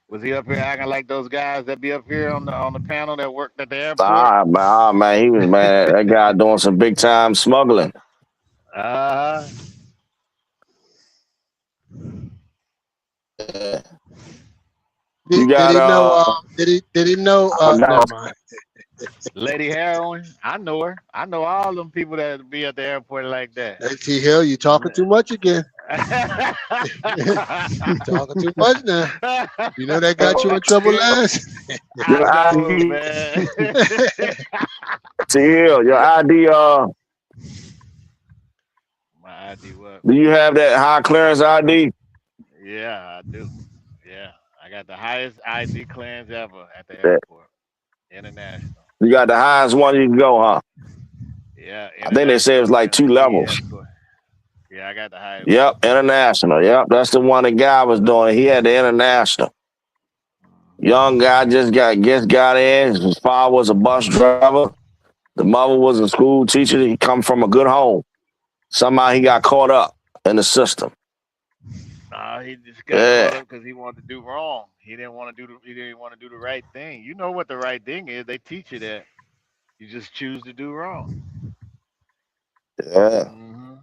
Was he up here acting like those guys that be up here on the panel that worked at the airport? Man, he was that guy doing some big time smuggling. Uh-huh. You got Did he know never mind. Lady Heroin, I know her. I know all them people that be at the airport like that. Hey, T Hill, you talking too much again. Talking too much now. You know that got you in trouble last. I know, man. T-Hill, your ID, My ID what? do you have that high clearance ID? Yeah, I do. Yeah, I got the highest ID clearance ever at the airport. International. You got the highest one you can go, huh? Yeah, I think they said it was like 2 levels. Yeah, I got the highest Yep, one. international. Yep, that's the one the guy was doing. He had the international. Young guy just got in. His father was a bus driver. The mother was a school teacher. He come from a good home. Somehow he got caught up in the system. He just got caught up because he wanted to do wrong. He didn't want to do the right thing. You know what the right thing is. They teach you that. You just choose to do wrong. Yeah. Mm-hmm.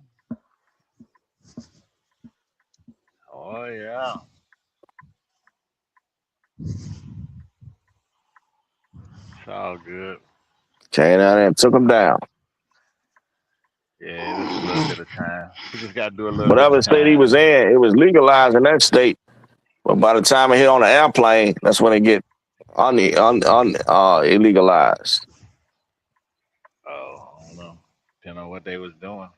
Oh yeah. It's all good. Came out there and took him down. Yeah, just a little bit of time. He just got to do a little bit Whatever of state he time. was in, it was legalized in that state. But by the time he hit on the airplane, that's when it get illegalized. Oh, I don't know. Depending on what they was doing.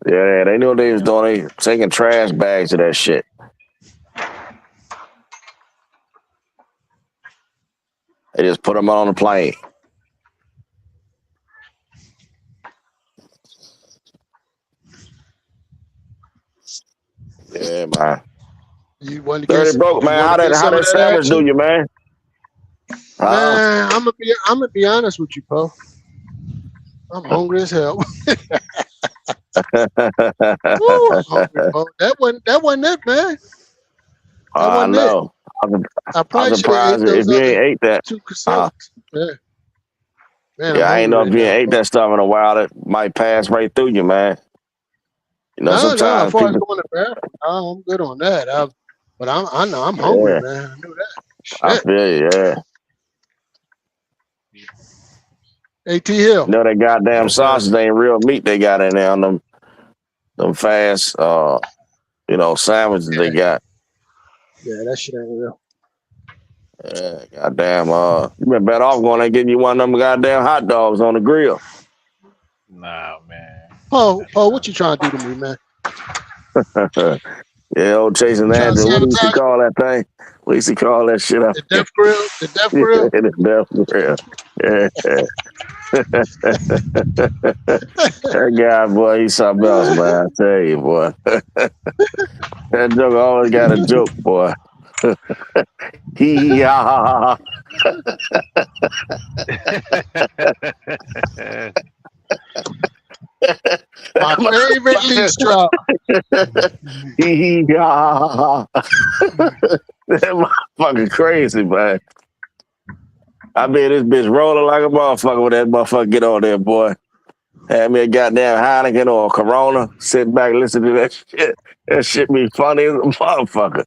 Yeah, they knew what they was doing. They taking trash bags of that shit. They just put them on the plane. Yeah, man. You want to Dirty broke, man. How that sandwich do you, man? Man, I'm gonna be honest with you, Poe. I'm hungry as hell. Woo, I'm hungry, Poe. That wasn't it, man. I know. I probably I'm should have ate surprised those if you other ain't ate that. 2 croissants. Yeah. Man, Yeah, I'm I ain't hungry know right if you now, ain't ate Poe. that stuff in a while. That might pass right through you, man. You know, No. As sometimes far as people. going to the bathroom, no, I'm good on that. But I know I'm hungry, man. I knew that. I Shit. feel you, yeah. AT Hill. You know that goddamn sausage ain't real meat they got in there on them fast sandwiches they got. Yeah, that shit ain't real. Yeah, goddamn. You been better off going and getting you one of them goddamn hot dogs on the grill. Nah, man. Paul, what you trying to do to me, man? Yeah, old chasing You trying to Andrew. What do you used to sabotage call that thing? We used to call that shit up. the death grill? The death Yeah, grill? the death grill. Yeah. That guy, boy, he's something else, man. I tell you, boy. That joke always got a joke, boy. Hee ha ha ha. My favorite leash drop. Hee ha ha ha. That motherfucker crazy, man. I mean, this bitch rolling like a motherfucker when that motherfucker get on there, boy. Had me a goddamn Heineken or a Corona. Sit back, listen to that shit. That shit be funny as a motherfucker.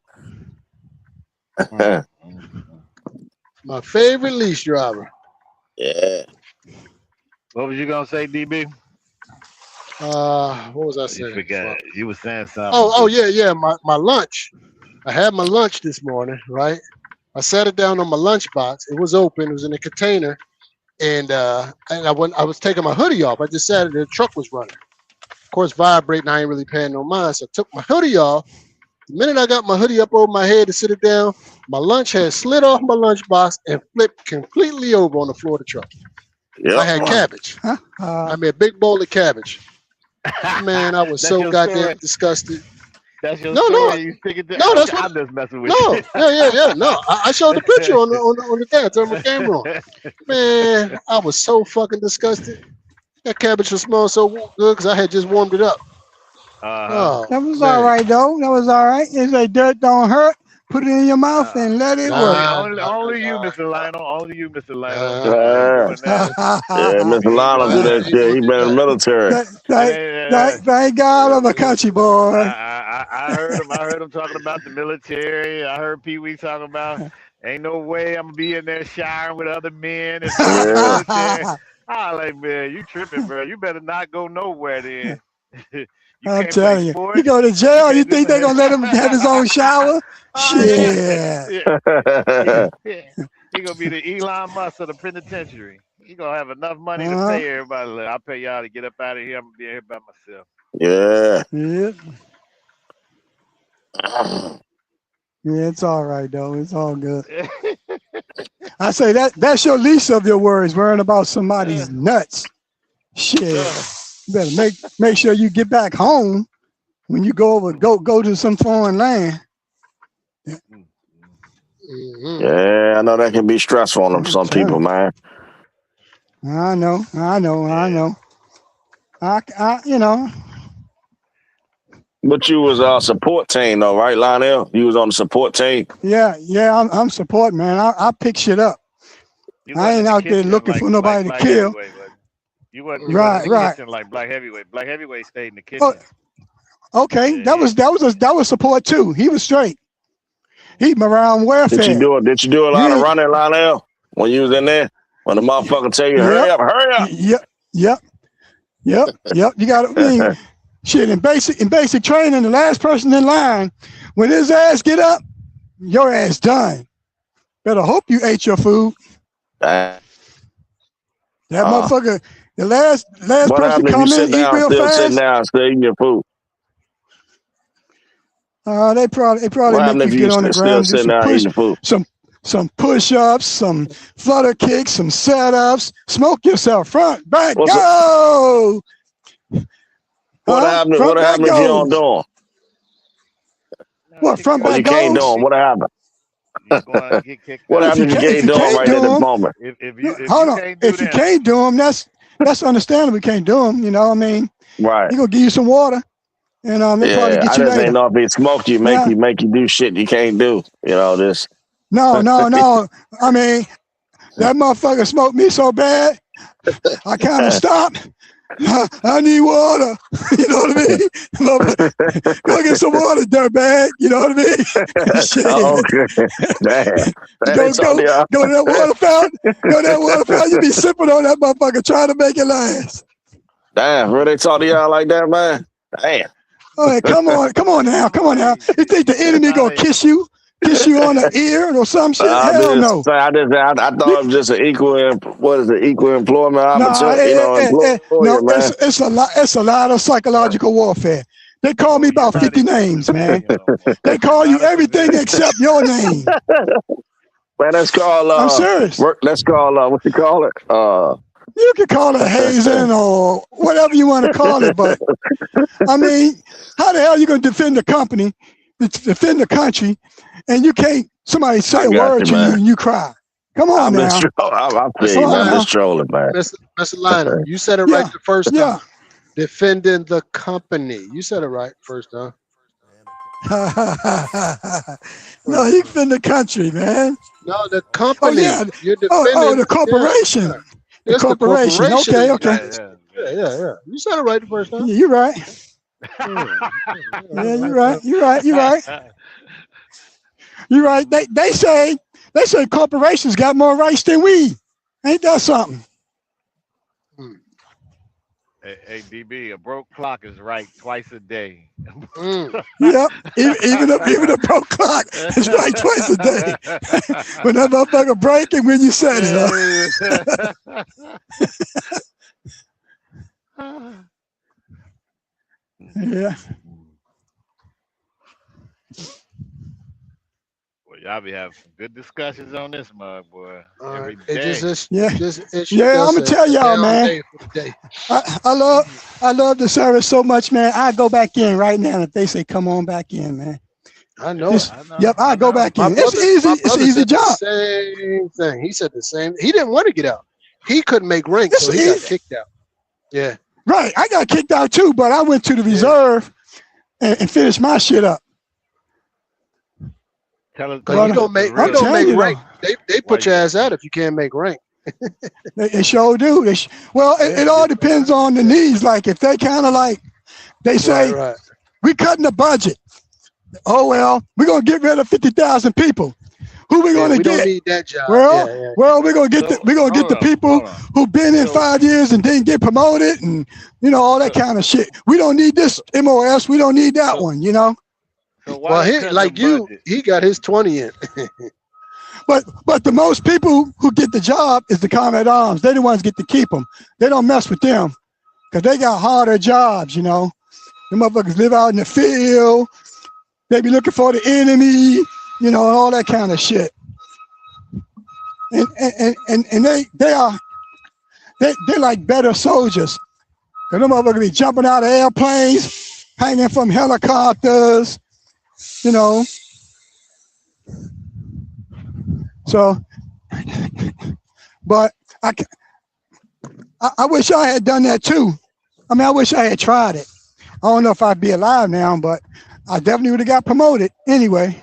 My favorite leash driver. Yeah. What was you gonna say, DB? What was I saying? You forgot. You were saying something. Oh yeah. My lunch. I had my lunch this morning, right? I sat it down on my lunch box. It was open. It was in a container, and I was taking my hoodie off. I just sat it. The truck was running. Of course, vibrating. I ain't really paying no mind. So I took my hoodie off. The minute I got my hoodie up over my head to sit it down, my lunch had slid off my lunch box and flipped completely over on the floor of the truck. Yep. I had cabbage. I made a big bowl of cabbage. Man, I was so goddamn disgusted. That's your story. You stick it there. No, that's I'm just messing with you. Yeah. No, I showed the picture on the thing. I turned my camera on. Man, I was so fucking disgusted. That cabbage was smelling so good because I had just warmed it up. That was all right, though. That was all right. It's like dirt don't hurt. Put it in your mouth and let it work. Only you, Mr. Lionel. Only you, Mr. Lionel. Yeah, Mr. Lionel do that shit. He been in the military. Thank God I'm a country boy. I heard him talking about the military. I heard Pee Wee talking about ain't no way I'm gonna be in there showering with other men. I like, man, you tripping, bro. You better not go nowhere then. I'm telling you, you go to jail. You think they're gonna let him have his own shower? Shit. He gonna be the Elon Musk of the penitentiary. He gonna have enough money to pay everybody. Look, I'll pay y'all to get up out of here. I'm gonna be here by myself. Yeah. Yeah, it's all right though. It's all good. I say that's your least of your worries, worrying about somebody's nuts. Shit. You better make sure you get back home when you go to some foreign land. Yeah, I know that can be stressful on some people, man. I know. You know. But you was a support team though, right, Lionel? You was on the support team. Yeah, I'm support, man. I pick shit up. I ain't out there looking for nobody to kill. You wasn't in the kitchen like Black Heavyweight. Black Heavyweight stayed in the kitchen. Oh, okay, that was support too. He was straight. He around welfare. Did you do a lot of running, Lionel, when you was in there? When the motherfucker tell you, hurry up. Yep. You got shit in basic training. The last person in line, when his ass get up, your ass done. Better hope you ate your food. That motherfucker. The last person come in, eat real fast. Sitting down, still eating your food. They probably make you get on the ground and do some push-ups, some flutter kicks, some setups. Smoke yourself, front, back, go. What happened if you don't do them? What, front, back, you can't do them? What happened? What happened if you can't do them right at this moment? If you can't do them, that's understandable. You can't do them, you know what I mean? Right. They're going to give you some water. And they probably get you later. I just ain't know if it smoke you, make you do shit you can't do. You know, this. No. I mean, that motherfucker smoked me so bad, I kind of stopped. I need water. You know what I mean? Go get some water, dirtbag. You know what I mean? Okay. Damn. Go to that water fountain. You be sipping on that motherfucker trying to make it last. Damn, where they talk to y'all like that, man? Damn. Oh, hey, come on now. You think the enemy gonna kiss you? kiss you on the ear or some shit? I'm Hell just no. saying, I thought it was just an what is it, equal employment Nah, opportunity, no, employer, man. it's a lot of psychological warfare. They call me Oh, you're about not 50 even a names, man. civilian no more. They You're call you not a everything civilian. except your name. Man, that's called I'm serious. work. Let's call what you call it? You can call it hazing or whatever you want to call it, but I mean, how the hell are you going to defend the company, defend the country, and you can't, somebody say I a got word you, to you man. and you cry? Come on I'm just now. I feel Mr. you, Come man. on I'm Lionel, now. just trolling, man. Mr. Lionel, you said it right Yeah, the first yeah. time. Defending the company. You said it right first time. No, he defend the country, man. No, the Oh yeah. company. You're Oh, defending. the Yeah, yeah. corporation. The It's the corporation. corporation of Okay, the okay. United Yeah, States. yeah, Yeah, yeah. yeah, yeah. You said it right the first time. Yeah, you're right. Yeah, you're right. You're right. You're right. You're right. They say corporations got more rights than we. Ain't that something? Hey, DB, a broke clock is right twice a day. Yep. Even a broke clock is right twice a day. When that motherfucker breaking when you said it, huh? Yeah. Well, y'all be having some good discussions on this mug, boy. Every It day. just issued Yeah, I'm us gonna tell a y'all, down man. day for the day. I love the service so much, man. I go back in right now if they say come on back in, man. I know it. I know. Yep, I go back My in. It's brother, easy. my It's an brother easy said the job. same thing. He said the same. He didn't want to get out. He couldn't make rank, It's so he got easy. kicked out. Yeah. Right. I got kicked out too, but I went to the reserve and finished my shit up. Because you don't make rank. They put your ass out if you can't make rank. They sure do. It all depends on the needs. Like if they kind of like they say Right. we cutting the budget. Oh well, we're gonna get rid of 50,000 people. Who we gonna we get? don't need that job. Well, Yeah. we're gonna get the people who've been in 5 years and didn't get promoted and all that kind of shit. We don't need this MOS. We don't need that one. So Well, he got his 20 in. But the most people who get the job is the combat arms. They're the ones get to keep them. They don't mess with them because they got harder jobs. The motherfuckers live out in the field. They be looking for the enemy. All that kind of shit. And they're like better soldiers. Cause them motherfuckers be jumping out of airplanes, hanging from helicopters. So, but I wish I had done that too. I mean, I wish I had tried it. I don't know if I'd be alive now, but I definitely would have got promoted anyway.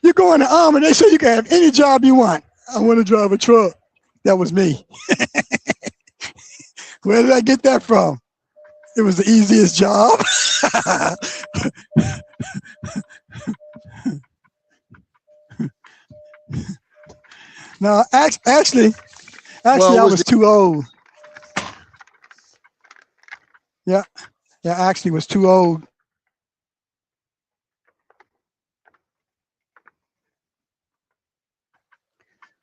You go in the army, they say you can have any job you want. I want to drive a truck. That was me. Where did I get that from? It was the easiest job. No, actually, I was too old. Yeah, I actually was too old.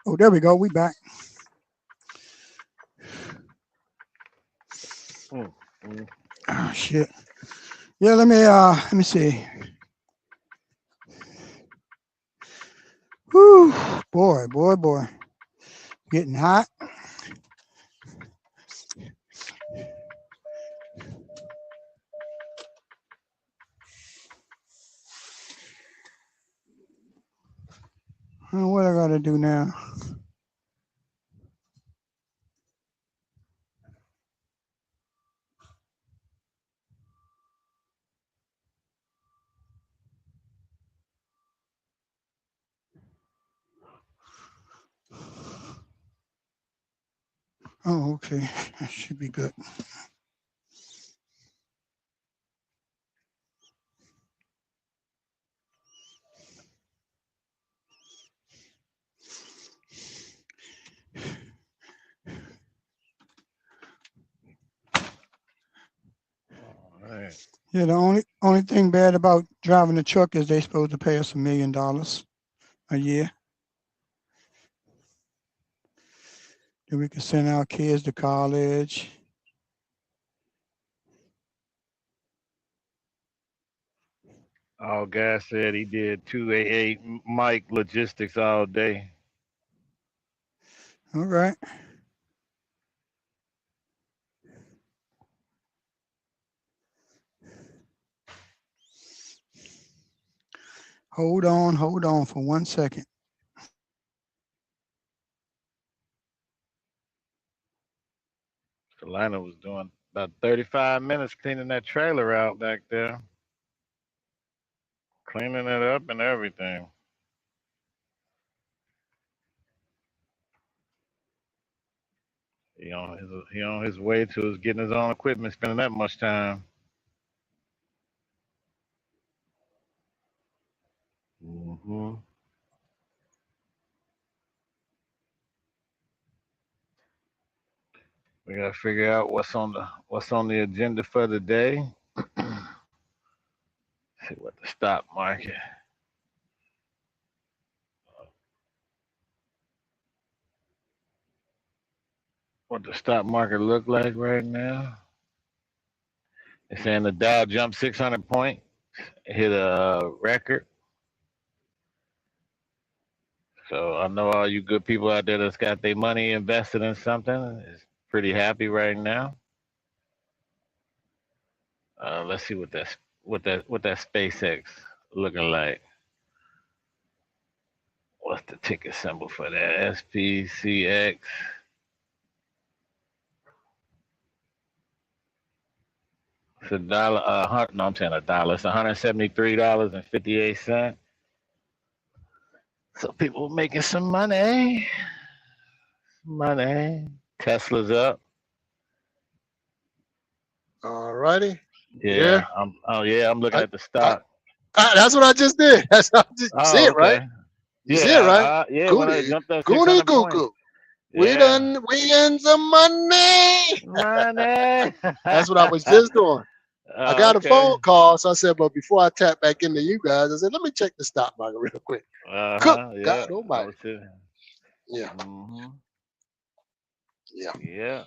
Oh, there we go. We back. Oh shit. Yeah, let me see. Whew, boy. Getting hot. What I gotta do now? Oh, okay. That should be good. Right. Yeah, the only thing bad about driving a truck is they supposed to pay us $1 million a year. Then we can send our kids to college. All Gas said he did 288 Mike logistics all day. All right. Hold on for 1 second. Atlanta was doing about 35 minutes cleaning that trailer out back there. Cleaning it up and everything. He on his way to getting his own equipment, spending that much time. Mm-hmm. We gotta figure out what's on the agenda for the day. See what the stock market. What the stock market look like right now? It's saying the Dow jumped 600 points, hit a record. So I know all you good people out there that's got their money invested in something is pretty happy right now. Let's see what that SpaceX looking like. What's the ticker symbol for that? SPCX. It's $1. No, I'm saying $1. It's $173.58. So people making some money. Tesla's up. All righty. Yeah. I'm looking at the stock. That's what I just did. You see it, right? You see it, right? When I jumped up Goody 600 goo points. goo. Yeah. We earned some money. Money. That's what I was just doing. I got a Okay. phone call, so I said, but before I tap back into you guys, I said, let me check the stock market real quick. Cook, Yeah. God almighty. Yeah. Mm-hmm. Yeah. Yeah.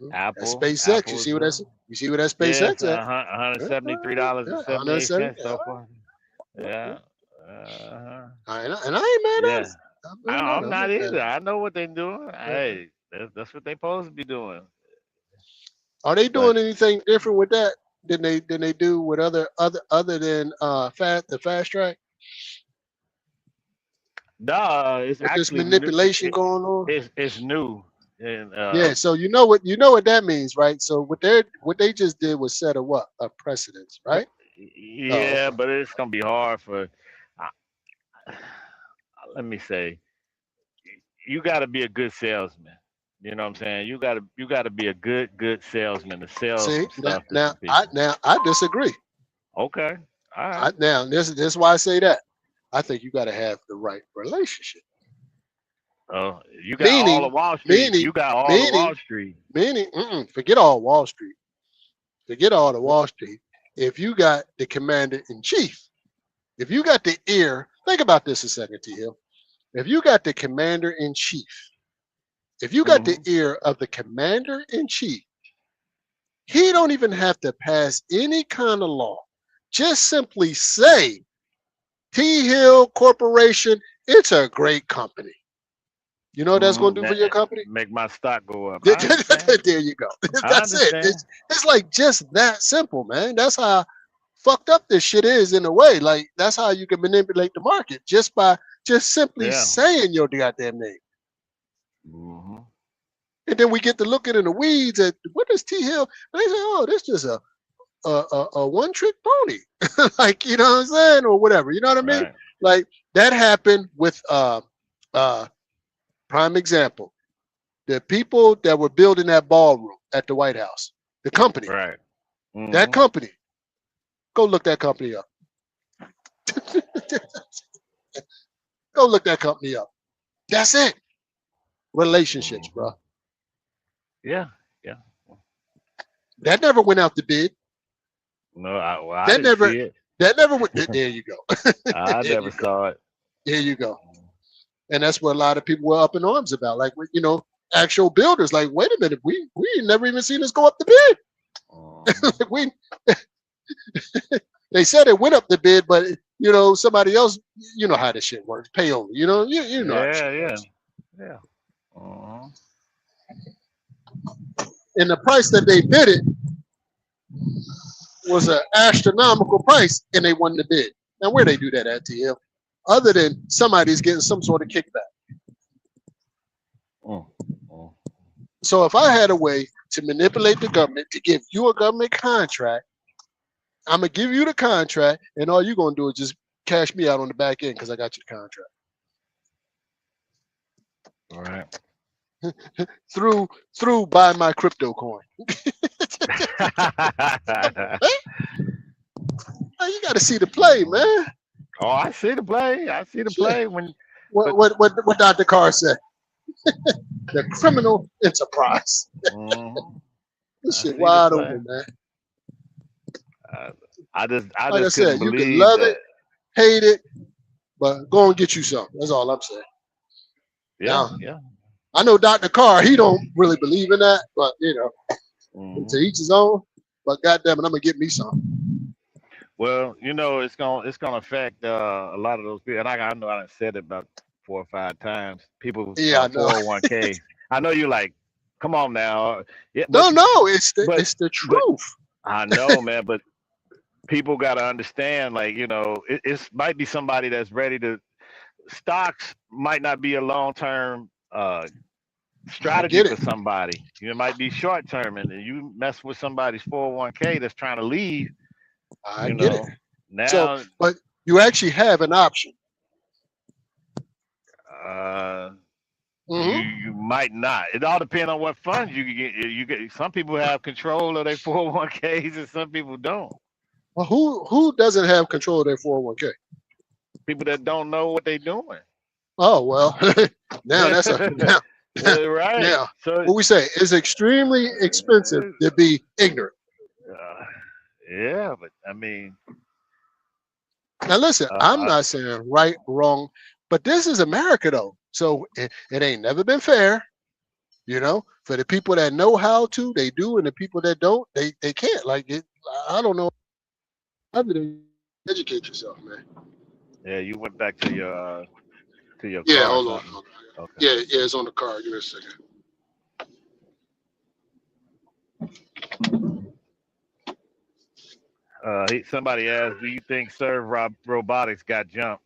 Mhm. Apple. That SpaceX. Apple You is see what that's? up. You see what that Yeah, SpaceX it's at? $173.78 so far. Yeah. And I ain't mad at Yeah. it. I'm not mad at either. it. I know what they're doing. Hey, that's what they supposed to be doing. Are they But doing anything different with that than they do with other than the fast track no, it's with this actually new. manipulation going on? It's new. And Yeah, so you know what that means, right? So what they just did was set a precedence, right? Oh, yeah, okay. but it's gonna be hard for. Uh, let me say, you got to be a good salesman. You know what I'm saying? You gotta be a good salesman to sell See some stuff to some people. I disagree. Okay, all right. Now this is why I say that. I think you got to have the right relationship. Oh, you got all of Wall Street. You got all of Wall Street. Forget all Wall Street. Forget all the Wall Street. If you got the commander in chief, if you got the ear, think about this a second, T Hill. If you got the commander in chief, if you got the ear of the commander in chief, he don't even have to pass any kind of law. Just simply say, T Hill Corporation, it's a great company. You know what that's going to do for your company? Make my stock go up. There you go. That's it. It's like just that simple, man. That's how fucked up this shit is in a way. Like that's how you can manipulate the market just by simply saying your goddamn name. Mm-hmm. And then we get to looking in the weeds at what is T Hill? And they say, oh, this is a one trick pony. Like, you know what I'm saying? Or whatever. You know what I mean? Like that happened with prime example. The people that were building that ballroom at the White House, the company, right? Mm-hmm. That company, go look that company up. Go look that company up. That's it. Relationships, bro. Yeah. That never went out to bid. No, I That didn't never, see it. that never went. There you go. I There never you go. saw it. There you go. And that's what a lot of people were up in arms about. Like, actual builders, like, wait a minute, we never even seen this go up the bid. Like, they said it went up the bid, but somebody else, you know how this shit works. Pay only, you know how this shit Yeah. works. Yeah. And the price that they bid it was an astronomical price, and they won the bid. Now, where they do that at, TL? Other than somebody's getting some sort of kickback. So if I had a way to manipulate the government to give you a government contract, I'm gonna give you the contract, and all you're gonna do is just cash me out on the back end because I got you the contract. All right. through buy my crypto coin. You got to see the play, man. Oh, I see the play. I see the Shit. play when. What Dr. Carr said? The criminal enterprise. This shit wide open, man. I just Like I couldn't said, you can believe love that. it, hate it, but go and get you some. That's all I'm saying. Yeah, Now, yeah. I know Dr. Carr, he don't really believe in that, but to each his own. But goddamn it, I'm gonna get me some. Well, it's gonna affect a lot of those people, and I know I done said it about 4 or 5 times. People Yeah, I know. 401k. I know you're like, come on now. Yeah, No, it's the truth. I know, man, but people got to understand, like, it might be somebody that's ready to. Stocks might not be a long-term strategy for somebody. It might be short-term, and you mess with somebody's 401k that's trying to leave. I get it. Now, so, but you actually have an option. You might not. It all depends on what funds you get. You get. Some people have control of their 401ks, and some people don't. Well, who doesn't have control of their 401k? People that don't know what they're doing. Oh well, now that's now. Right. Now, so what we say is extremely expensive to be ignorant. Yeah, but I mean. Now listen, I'm not saying right, wrong, but this is America though, so it ain't never been fair. For the people that know how to, they do, and the people that don't, they can't. Like it, I don't know. Other than educate yourself, man. Yeah, you went back to your Yeah, car. hold on. Okay. Yeah, it's on the car. Give me a second. Somebody asked, "Do you think Serve Robotics got jumped?"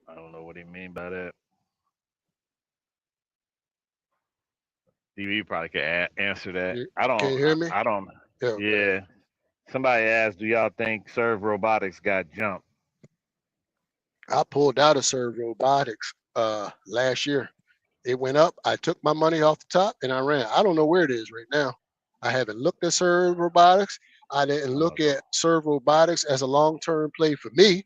I don't know what he mean by that. You probably can answer that. I don't. Can you hear me? I don't. Yeah. Yeah. Somebody asked, "Do y'all think Serve Robotics got jumped?" I pulled out of Serve Robotics last year. It went up. I took my money off the top and I ran. I don't know where it is right now. I haven't looked at Serve Robotics. I didn't look at Serve Robotics as a long-term play for me.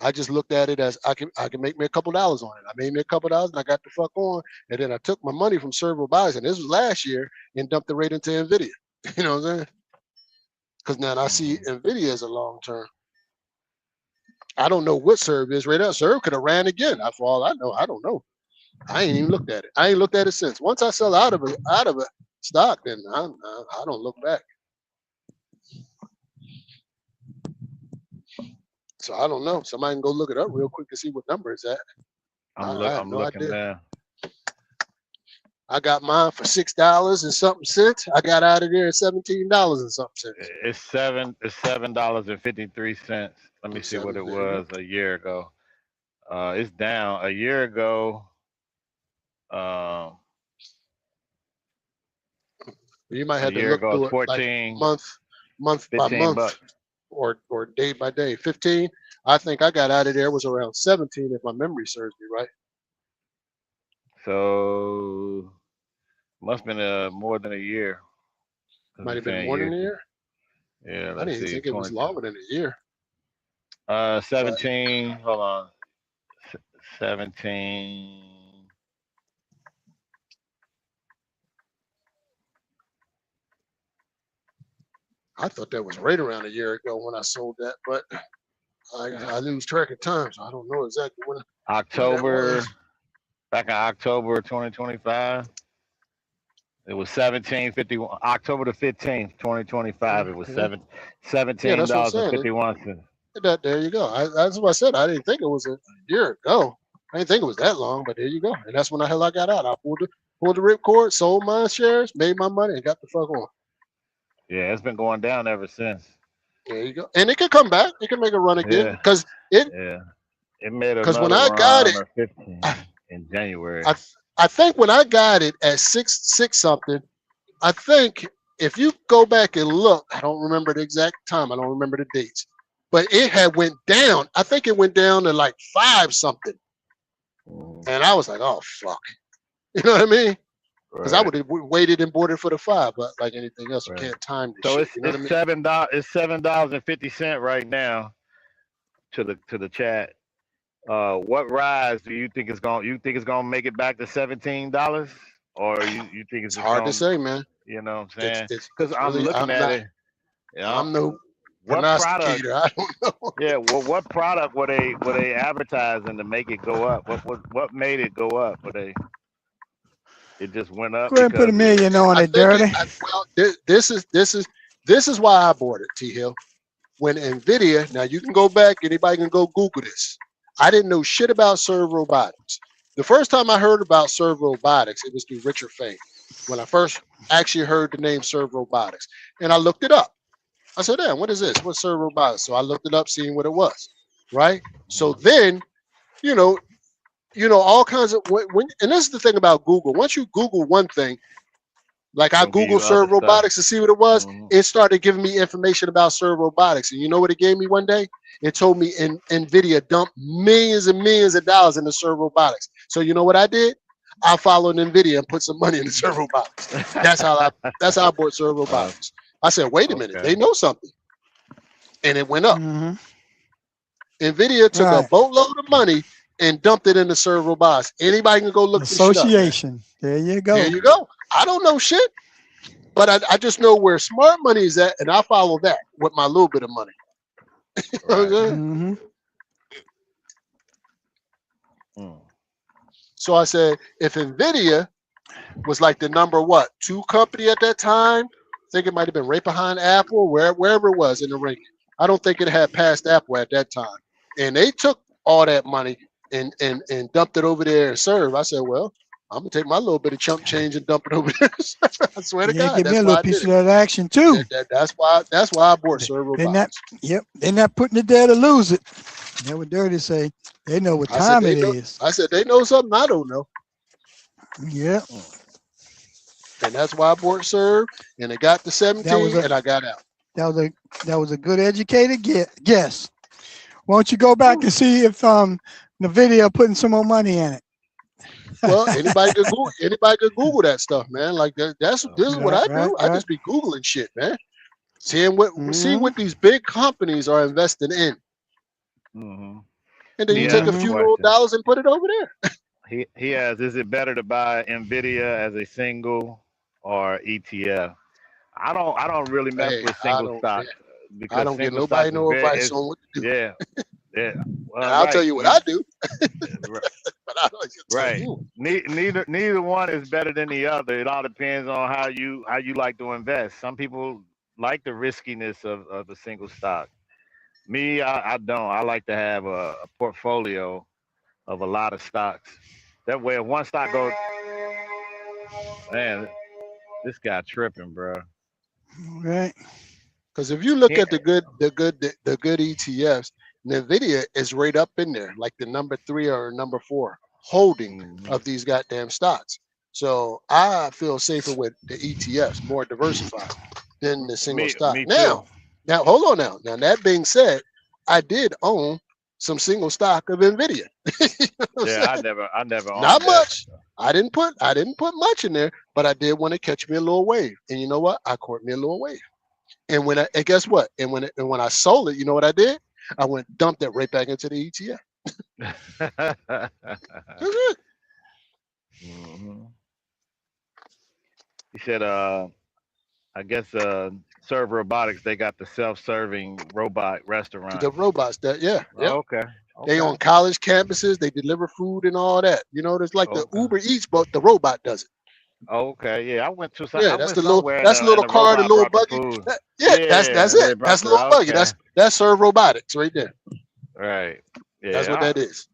I just looked at it as I can make me a couple dollars on it. I made me a couple dollars and I got the fuck on. And then I took my money from Serve Robotics, and this was last year, and dumped it right into NVIDIA. You know what I'm saying? Because now I see NVIDIA as a long-term. I don't know what Serve is right now. Serve could have ran again. For all I know, I don't know. I ain't even looked at it. I ain't looked at it since. Once I sell out of a stock, then I don't look back. So I don't know. Somebody can go look it up real quick to see what number it's at. I have no looking idea. now. I got mine for $6 and something cents. I got out of there at $17 and something cents. It's $7.53. Let me see what it was a year ago. It's down a year ago. You might have to look through it 14, like month by month, $15. or day by day. 15. I think I got out of there was around 17 if my memory serves me right. So must have been more than a year. Might have been more than a year. Yeah, I didn't think it was longer than a year. 17. Hold on. 17. I thought that was right around a year ago when I sold that, but I lose track of time, so I don't know exactly when that October, was. back in October 2025. It was 17.51. October the 15th, 2025. It was Yeah, that's what I'm $17 and saying. 51 cents. There you go. That's what I said. I didn't think it was a year ago. I didn't think it was that long, but there you go. And that's when the hell I got out. I pulled the ripcord, sold my shares, made my money, and got the fuck on. Yeah, it's been going down ever since. There you go. And it could come back. It can make a run again Yeah, because yeah. It made when another I got run it, of 15 in January. I think when I got it at six something, I think if you go back and look, I don't remember the exact time. I don't remember the dates, but it had went down. I think it went down to like 5 something, and I was like, oh fuck, you know what I mean? Because I Right, would have waited and bought it for the 5, but like anything else, you right. can't time this So shit. it's You know what I it's mean? $7. It's $7.50 right now to the chat. What rise do you think is going? You think it's gonna make it back to $17, or you think it's It's just hard to gonna? say, man. You know what I'm saying? Because It's I'm really looking at it. You know, I'm no what product? prognosticator. I don't know. Yeah, well, what product were they advertising to make it go up? What made it go up? It just went up Go ahead and put because $1 million on I it, think Dirty. this is why I bought it, T Hill. When Nvidia, now you can go back, anybody can go Google this. I didn't know shit about Serve Robotics. The first time I heard about Serve Robotics, it was through Richard Fay. When I first actually heard the name Serve Robotics, and I looked it up. I said, "Damn, what is this? What's Serve Robotics?" So I looked it up, seeing what it was. Right. So then, you know, all kinds of and this is the thing about Google. Once you Google one thing, like it's I gonna give Googled you other Serve stuff. Robotics to see what it was, Hmm. it started giving me information about Serve Robotics. And you know what it gave me one day? It told me NVIDIA dumped millions and millions of dollars into Serve Robotics. So you know what I did? I followed NVIDIA and put some money into Serve Robotics. That's how I bought Serve Robotics. I said, wait a minute, Okay. they know something. And it went up. Mm-hmm. NVIDIA took a Right. boatload of money and dumped it into Serve Robotics. Anybody can go look this shit up, man. Association. There you go. There you go. I don't know shit. But I just know where smart money is at, and I follow that with my little bit of money. You know what I'm Right. saying? Mm-hmm. Mm. So I said, if Nvidia was like the number 2 company at that time, I think it might have been right behind Apple, wherever it was in the ranking. I don't think it had passed Apple at that time. And they took all that money and dumped it over there and Serve. I said, well, I'm gonna take my little bit of chump change and dump it over there. I swear to Yeah, God, give me that's a why little I piece did of that action too. it. That's why I bought Serve They're not. Robotics. Yep. They're not putting it there to lose it. That's what Dirty say. They know what I said time they it know. is. I said they know something I don't know, Yep. and that's why I bought Serve, and it got to That was 17, a and I got out. that was a good educated guess. Why don't you go back and see if NVIDIA putting some more money in it? Well, anybody could Google that stuff, man. Like this is what I do. I Right. just be Googling shit, man. See Mm-hmm. what these big companies are investing in, Mm-hmm. and then He you take asked a a few little question. dollars and put it over there. He asked, is it better to buy Nvidia as a single or ETF? I don't really mess Hey, with I single don't. stocks I because don't give single nobody stocks is no very advice on what to do. yeah, yeah. And Well, I'll tell right. you what I do, Right. but I don't tell Right. you. Neither one is better than the other. It all depends on how you like to invest. Some people like the riskiness of a single stock. Me, I don't. I like to have a portfolio of a lot of stocks. That way, if one stock goes, man, this guy tripping, bro. Right. Because if you look He, at the good ETFs, Nvidia is right up in there, like the number 3 or number 4 holding mhm. of these goddamn stocks. So I feel safer with the ETFs, more diversified than the single stock. Me too. Now hold on now. Now that being said, I did own some single stock of Nvidia. You know what I'm Yeah, saying? I never Not owned that. much. I didn't put much in there, but I did want to catch me a little wave. And you know what? I caught me a little wave. And guess what? And when I sold it, you know what I did? I went dumped it right back into the ETF. That's it. Mhm. He said, I guess Serve Robotics, they got the self-serving robot restaurant. The robots that, yeah. Oh, okay. They on college campuses, they deliver food and all that. You know, there's like the Okay. Uber Eats, but the robot does it. Okay, yeah, I went That's the little somewhere that's the little and the car, the robot little brought the buggy. food. That's Yeah, they it. brought That's the little buggy. okay. That's Serve Robotics right there. Right. Yeah. That's what that is.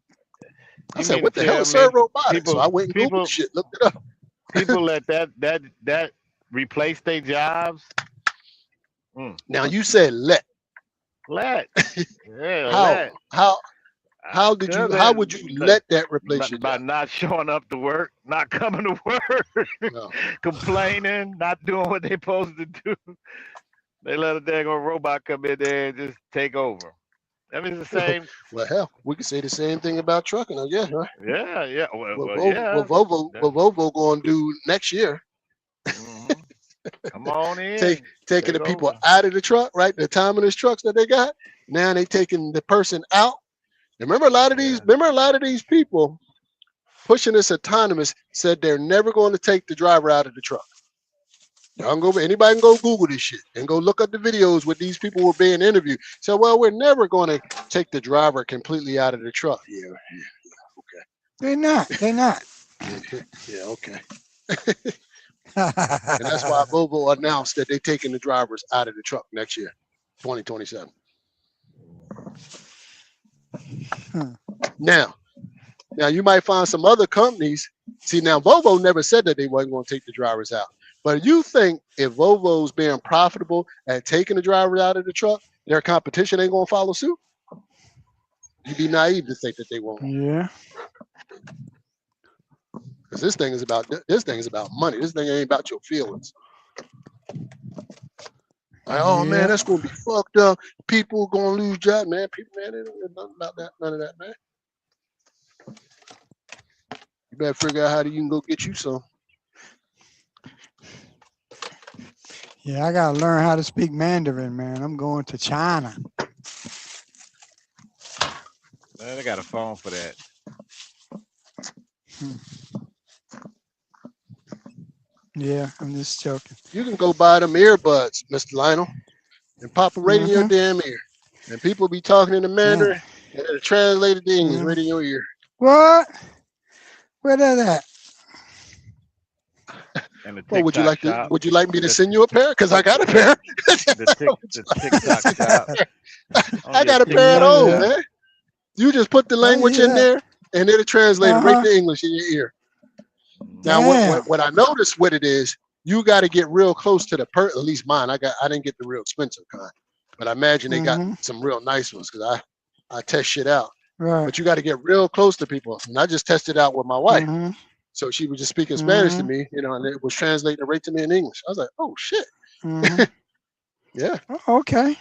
I You said, mean what to the hell tell is me Serve Robotics? So I people went and Googled people the shit, looked it up. people let that replace their jobs? Now you said let. Let. Yeah, let. How would you let that replace your By job? not showing up to work, not coming to work, No. complaining, not doing what they're supposed to do. They let a daggone robot come in there and just take over. I mean, it's the same. Well, hell, we could say the same thing about trucking, I guess, right? Yeah. Well, What Volvo going to do next year? Mm-hmm. Come on in. Taking the people out of the truck, right? The autonomous trucks that they got. Now they taking the person out. Remember a lot of these people pushing this autonomous said they're never going to take the driver out of the truck. Anybody can go Google this shit and go look up the videos where these people were being interviewed. So, well, we're never going to take the driver completely out of the truck. Yeah, okay. They're not. Yeah, okay. And that's why Volvo announced that they're taking the drivers out of the truck next year, 2027. Now you might find some other companies. See, now Volvo never said that they wasn't going to take the drivers out. But you think if Volvo's being profitable at taking the drivers out of the truck, their competition ain't going to follow suit? You'd be naive to think that they won't. Yeah. Because this thing is about money. This thing ain't about your feelings. Oh man, that's gonna be fucked up. People gonna lose jobs, man. People, man, they don't know nothing about that, none of that, man. You better figure out how you can go get you some. Yeah, I gotta learn how to speak Mandarin, man. I'm going to China. Man, they got a phone for that. Yeah, I'm just joking. You can go buy them earbuds, Mr. Lionel, and pop it right in your damn ear. And people be talking in the Mandarin, and it'll translate it to English right in your ear. What? Where that at? Well, would you like me to send you a pair? Because I got a pair. The TikTok shop. I got a pair at home, man. You just put the language in there, and it'll translate it right to English in your ear. Now, what I noticed what it is, you got to get real close to the at least mine. I didn't get the real expensive kind, but I imagine they got some real nice ones because I test shit out. Right. But you got to get real close to people, and I just tested out with my wife. So she was just speaking Spanish to me, and it was translating right to me in English. I was like, oh shit. Yeah. Oh, okay.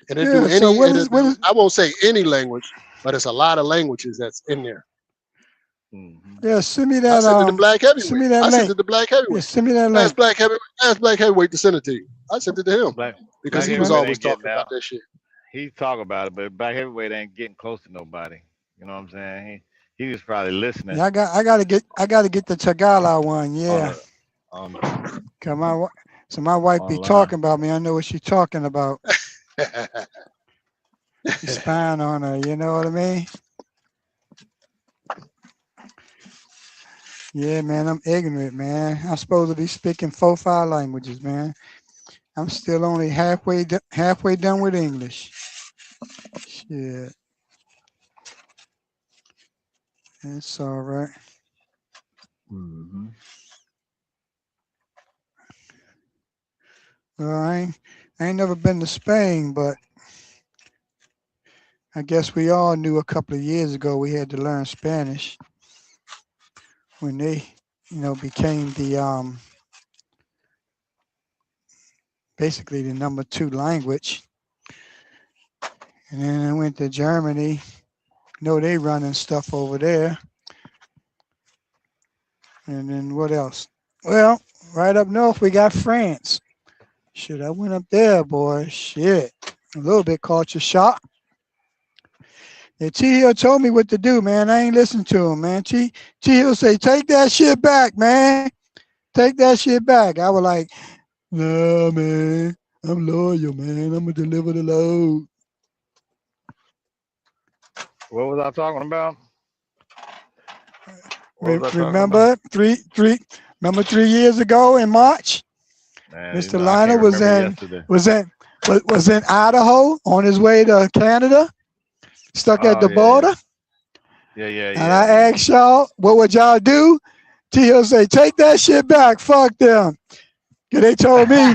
And they do any. I won't say any language, but it's a lot of languages that's in there. Yeah, send me that. I sent it to Black Heavyweight. Send me that link. Sent it to Black Heavyweight. Yeah, send me that link. Ask Black Heavyweight to send it to you. I sent it to him because he was always talking about that shit. He talk about it, but Black Heavyweight ain't getting close to nobody. You know what I'm saying? He was probably listening. Yeah, I gotta get the Tagalog one. Yeah. So my wife be talking about me. I know what she's talking about. She's spying on her. You know what I mean? Yeah, man, I'm ignorant, man. I'm supposed to be speaking 4-5 languages, man. I'm still only halfway done with English. Shit. It's all right. Well, I ain't never been to Spain, but I guess we all knew a couple of years ago we had to learn Spanish when they, became the basically the number 2 language. And then I went to Germany. They running stuff over there. And then what else? Well, right up north we got France. Shit, I went up there, boy. Shit. A little bit culture shock. And T-Hill told me what to do, man. I ain't listened to him, man. T-Hill say, take that shit back, man. Take that shit back. I was like, Nah, man. I'm loyal, man. I'm gonna deliver the load. What was I talking about? Remember 3 years ago in March, Man, Mr. I Lionel can't remember yesterday. was in Idaho on his way to Canada, stuck at Oh the border. yeah. And I asked y'all, what would y'all do? T.O. say, take that shit back. Fuck them. They told me,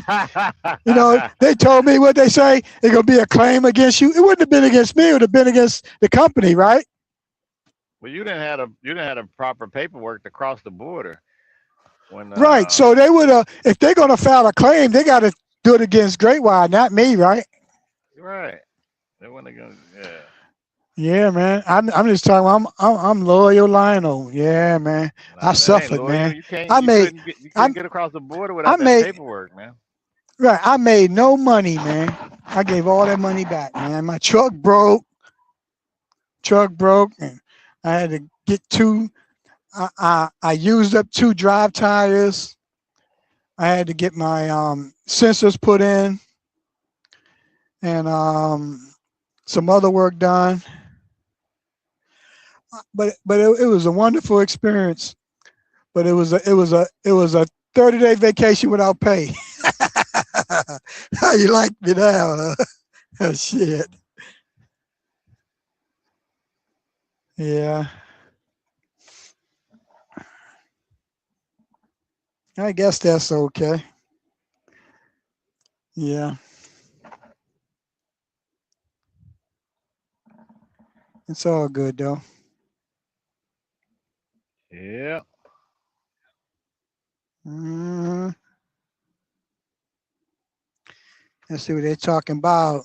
they told me what they say. It's gonna be a claim against you. It wouldn't have been against me. It would have been against the company, right? Well, you didn't have a proper paperwork to cross the border when Right. So they would have, if they're gonna file a claim, they got to do it against Great Wide, not me, right? right. They wouldn't have gone, yeah. Yeah, man. I'm just talking. I'm loyal, Lionel. Yeah, man. I Nah, that ain't suffered, loyal. man. You can't. I You made. couldn't get. You I couldn't get across the border I without that made. paperwork, man. Right. I made no money, man. I gave all that money back, man. My truck broke. And I had to get two. I used up 2 drive tires. I had to get my sensors put in and some other work done. But it was a wonderful experience. But it was a 30-day vacation without pay. How you like me now? Huh? Shit. Yeah. I guess that's okay. Yeah. It's all good though. Yeah. Mm-hmm. Let's see what they're talking about.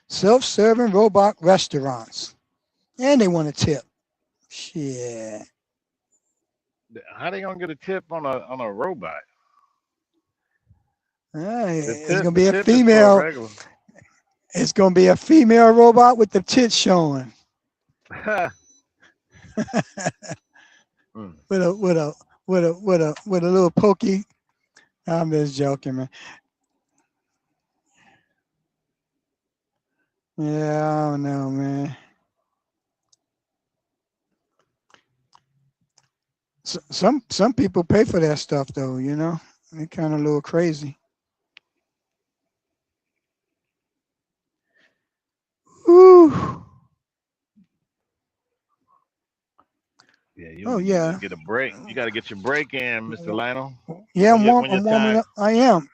Self-serving robot restaurants. And they want a tip. Shit. How they gonna get a tip on a robot? It's gonna The be a tip is for a female. regular. It's gonna be a female robot with the tits showing. Mm. with a little pokey. I'm just joking, man. Yeah, I don't know, man. Some people pay for that stuff though, you know. They're kind of a little crazy. Whew. Yeah, Oh you need to yeah. get a break. You got to get your break in, Mr. Lionel. Yeah, When your I'm warming time. up. I am.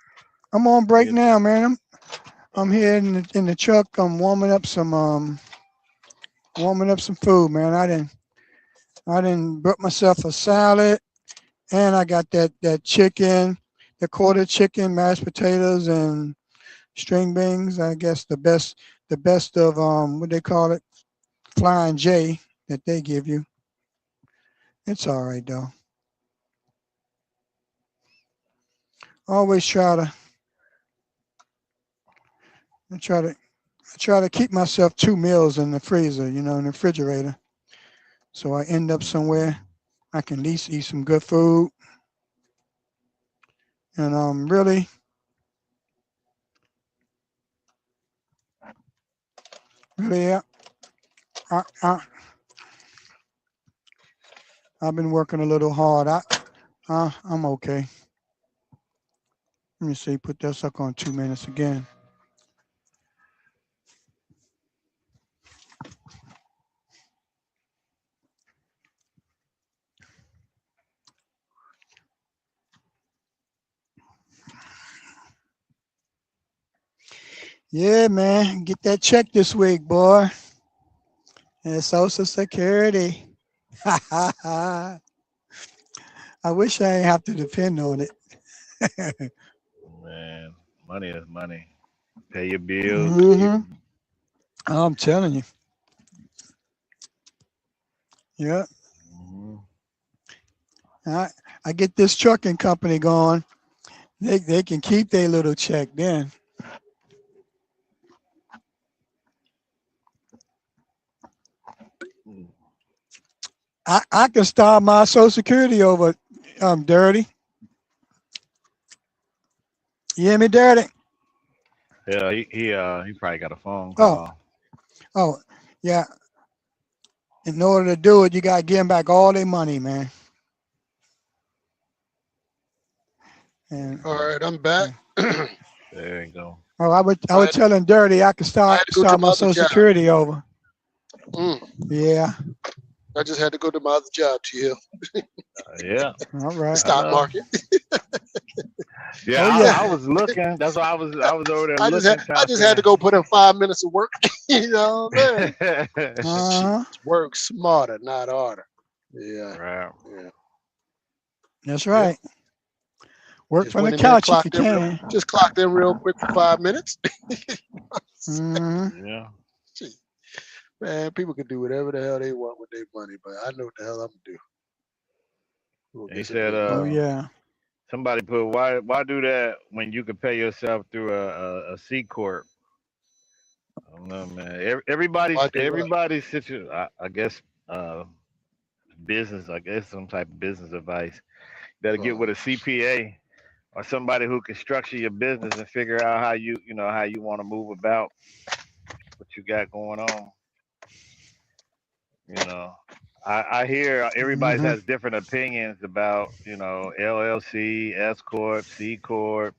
I'm on break Your, now, man. I'm here in the truck. I'm warming up some food, man. I didn't brought myself a salad, and I got that chicken, the quarter chicken, mashed potatoes, and string beans. I guess the best of what they call it, Flying J that they give you. It's all right though. Always I try to keep myself 2 meals in the freezer, you know, in the refrigerator. So I end up somewhere I can at least eat some good food. And really, really, I've been working a little hard. I'm okay. Let me see. Put that sucker on 2 minutes again. Yeah, man. Get that check this week, boy. And Social Security. I wish I didn't have to depend on it. man, money is money. Pay your bills. Keep. Mm-hmm. I'm telling you. Yeah. Mhm. I I get this trucking company going. They can keep their little check then. I can start my Social Security over. Dirty. You hear me, Dirty? Yeah, he probably got a phone call. Oh, yeah. In order to do it, you gotta give them back all their money, man. And, All right, I'm back. There you go. Oh, I would tell him Dirty I could I had to go to start my my other Social job. Security over. Yeah. I just had to go to my other job, TL. Yeah. All right. Stock market. Yeah, yeah. I was looking. That's why I was over there I looking. just had to go put in 5 minutes of work. You know what I mean? Uh-huh. Work smarter, not harder. Yeah. Right. Yeah. That's right. Work Just from the went in there, couch if you can. just clocked in real quick for 5 minutes. Yeah. Gee, man, people can do whatever the hell they want with their money, but I know what the hell I'm gonna do. He said, oh yeah. Somebody put, why do that when you can pay yourself through a C corp? I don't know, man. Everybody's situation. I guess business. I guess some type of business advice. You gotta get with a CPA or somebody who can structure your business and figure out how you want to move about what you got going on. You know, I hear everybody has different opinions about LLC, S corp, C corp.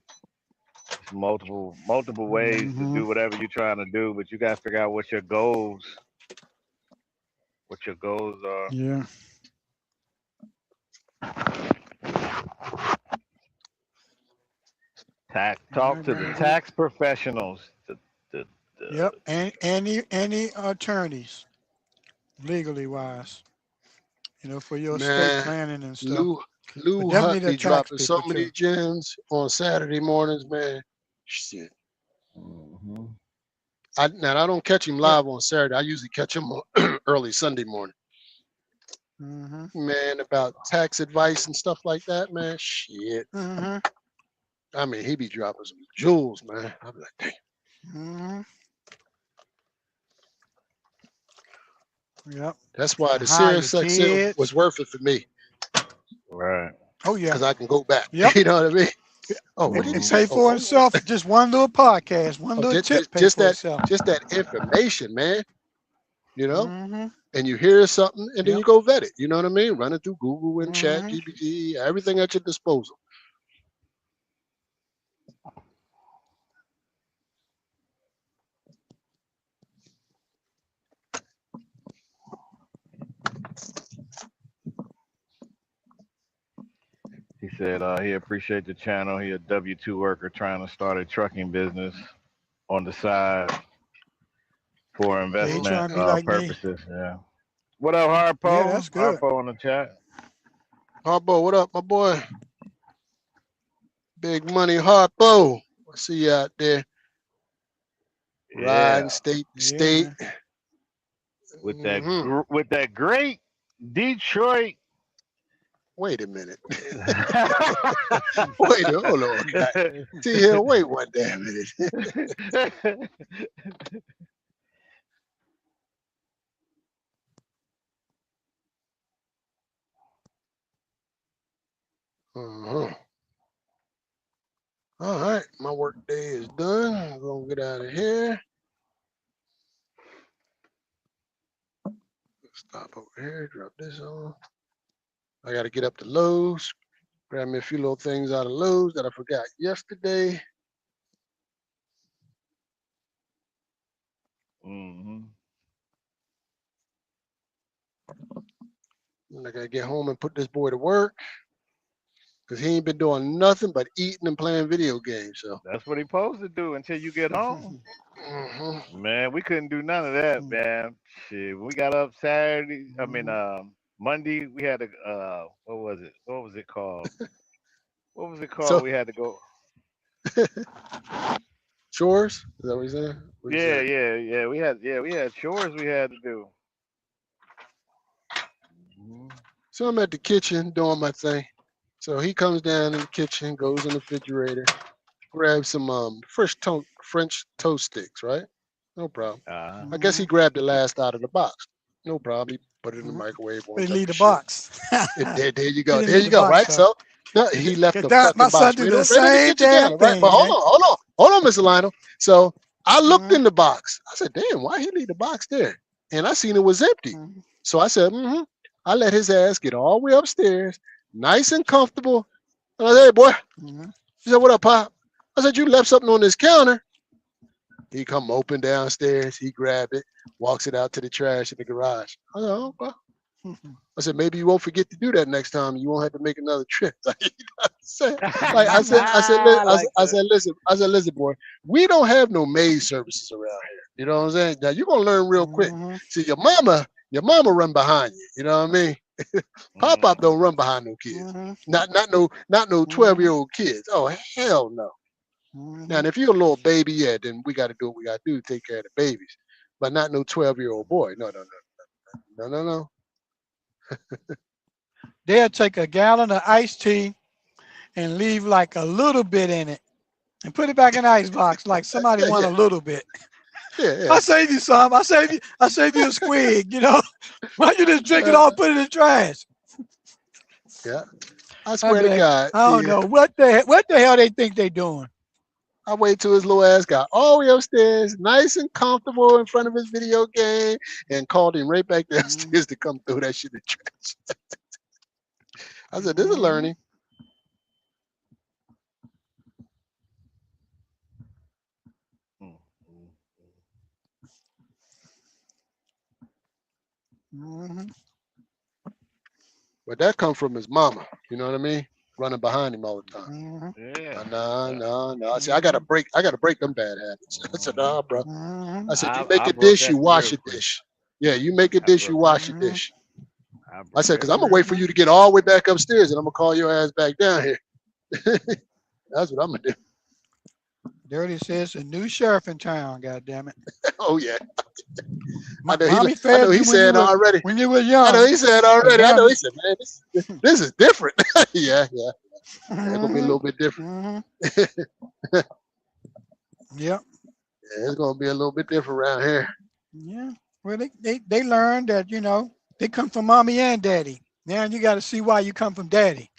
It's multiple ways to do whatever you're trying to do, but you got to figure out what your goals are. Yeah. Talk to the tax professionals. Yep, and any attorneys, legally wise, for your estate planning and stuff. Lou Hutt be dropping so many gems on Saturday mornings, man. Shit. I don't catch him live on Saturday. I usually catch him on early Sunday morning. Man, about tax advice and stuff like that, man. Shit. I mean, he be dropping some jewels, man. I'm like, damn. Yep. That's why the Sirius XM was worth it for me. Right. Oh yeah. Because I can go back. Yep. You know what I mean? Oh, what did he say for himself? Just one little podcast, one little tip. Just that information, man. And you hear something, and then you go vet it. You know what I mean? Run it through Google and Chat GPT, everything at your disposal. He said he appreciate the channel. He a W-2 worker trying to start a trucking business on the side for investment purposes. Yeah. What up, Harpo? Yeah, that's good. Harpo in the chat. Harpo, what up, my boy? Big money Harpo. I see you out there. Riding state to state. With that great Detroit. Wait a minute. Hold on, guy. See here, wait one damn minute. All right, my work day is done. I'm gonna get out of here. Stop over here, drop this on. I gotta get up to Lowe's, grab me a few little things out of Lowe's that I forgot yesterday. And I gotta get home and put this boy to work. Because he ain't been doing nothing but eating and playing video games. So that's what he supposed to do until you get home. Man, we couldn't do none of that, man. Shit, we got up Saturday. I mean, Monday we had to. What was it? What was it called? What was it called? So, we had to go. Chores? Is that what he's saying? Yeah. We had chores we had to do. So I'm at the kitchen doing my thing. So he comes down in the kitchen, goes in the refrigerator, grabs some French toast sticks, right? No problem. I guess he grabbed the last out of the box. No problem. Put it in the microwave. They Won't touch leave the the shit. box. There you He go. didn't There leave you the go. box Right. though. So no, he left the My fucking son box do right the on, right in the same kitchen damn counter. Right. thing, But man. hold on, Mr. Lionel. So I looked in the box. I said, "Damn, why he leave the box there?" And I seen it was empty. So I said, I let his ass get all the way upstairs, nice and comfortable. And I said, "Hey, boy." He said, "What up, Pop?" I said, "You left something on this counter." He come open downstairs. He grabbed it, walks it out to the trash in the garage. I said, "Oh, well." I said, "Maybe you won't forget to do that next time. You won't have to make another trip." I said, listen, boy, we don't have no maid services around here. You know what I'm saying? Now you're gonna learn real quick. See, your mama run behind you. You know what I mean? Pop don't run behind no kids. Not no 12-year-old kids. Oh hell no. Now, and if you're a little baby, yeah, then we got to do what we got to do to take care of the babies, but not no 12-year-old boy. No. They'll take a gallon of iced tea and leave like a little bit in it and put it back in the ice box like somebody want a little bit. Yeah. I saved you some. I saved you a squig, you know. Why you just drink it all, put it in the trash? Yeah. I swear to God. I don't know what the hell they think they doing. I wait till his little ass got all the way upstairs, nice and comfortable in front of his video game, and called him right back downstairs to come throw that shit in the trash. I said, "This is learning." But that come from his mama. You know what I mean? Running behind him all the time. Yeah. No. I said, I gotta break them bad habits. I said, "Nah, bro." I said, "You make I a broke dish, that you wash real a quick. dish. Yeah, you make a dish, you wash a dish." I broke said, that "Cause I'm gonna real wait for you to get all the way back upstairs, and I'm gonna call your ass back down here." That's what I'm gonna do. Dirty says a new sheriff in town. God damn it! Oh yeah. Mommy I fed know he you said already. when you were young. I know he said already. I know he said, "Man, this is different." Yeah. It's gonna be a little bit different. Yep. Yeah, it's gonna be a little bit different around here. Yeah. Well, they learned that, you know, they come from mommy and daddy. Now you got to see why you come from daddy.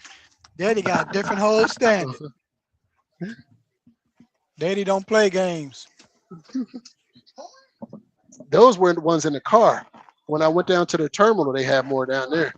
Daddy got a different whole standard. Daddy don't play games. Those were the ones in the car. When I went down to the terminal, they had more down there.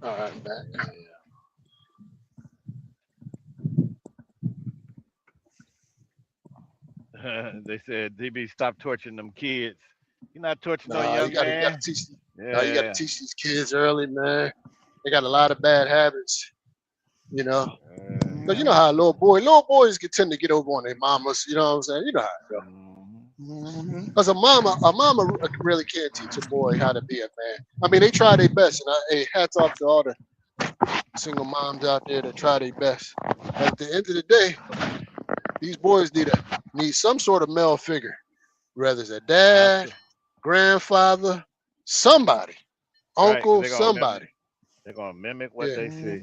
All right, back. They said, DB, stop torturing them kids. You're not torturing no Nah, you young gotta man. teach. Yeah. You gotta teach these kids early, man. They got a lot of bad habits, you know. Cause you know how little boys can tend to get over on their mamas. You know what I'm saying? You know how it go. Cause a mama really can't teach a boy how to be a man. I mean, they try their best, and hey, hats off to all the single moms out there that try their best. But at the end of the day, these boys need some sort of male figure, whether it's a dad, grandfather, somebody, uncle, somebody. They're gonna mimic what they see.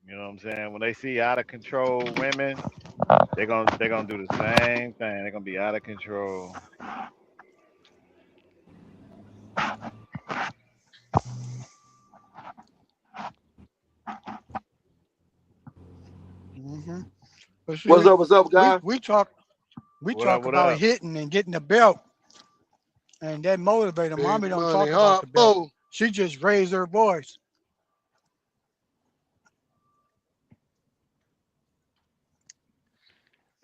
You know what I'm saying? When they see out of control women, they're gonna do the same thing. They're gonna be out of control. See, What's up, guys? We talk about hitting and getting the belt, and that motivator. Mommy don't talk about the belt. She just raised her voice.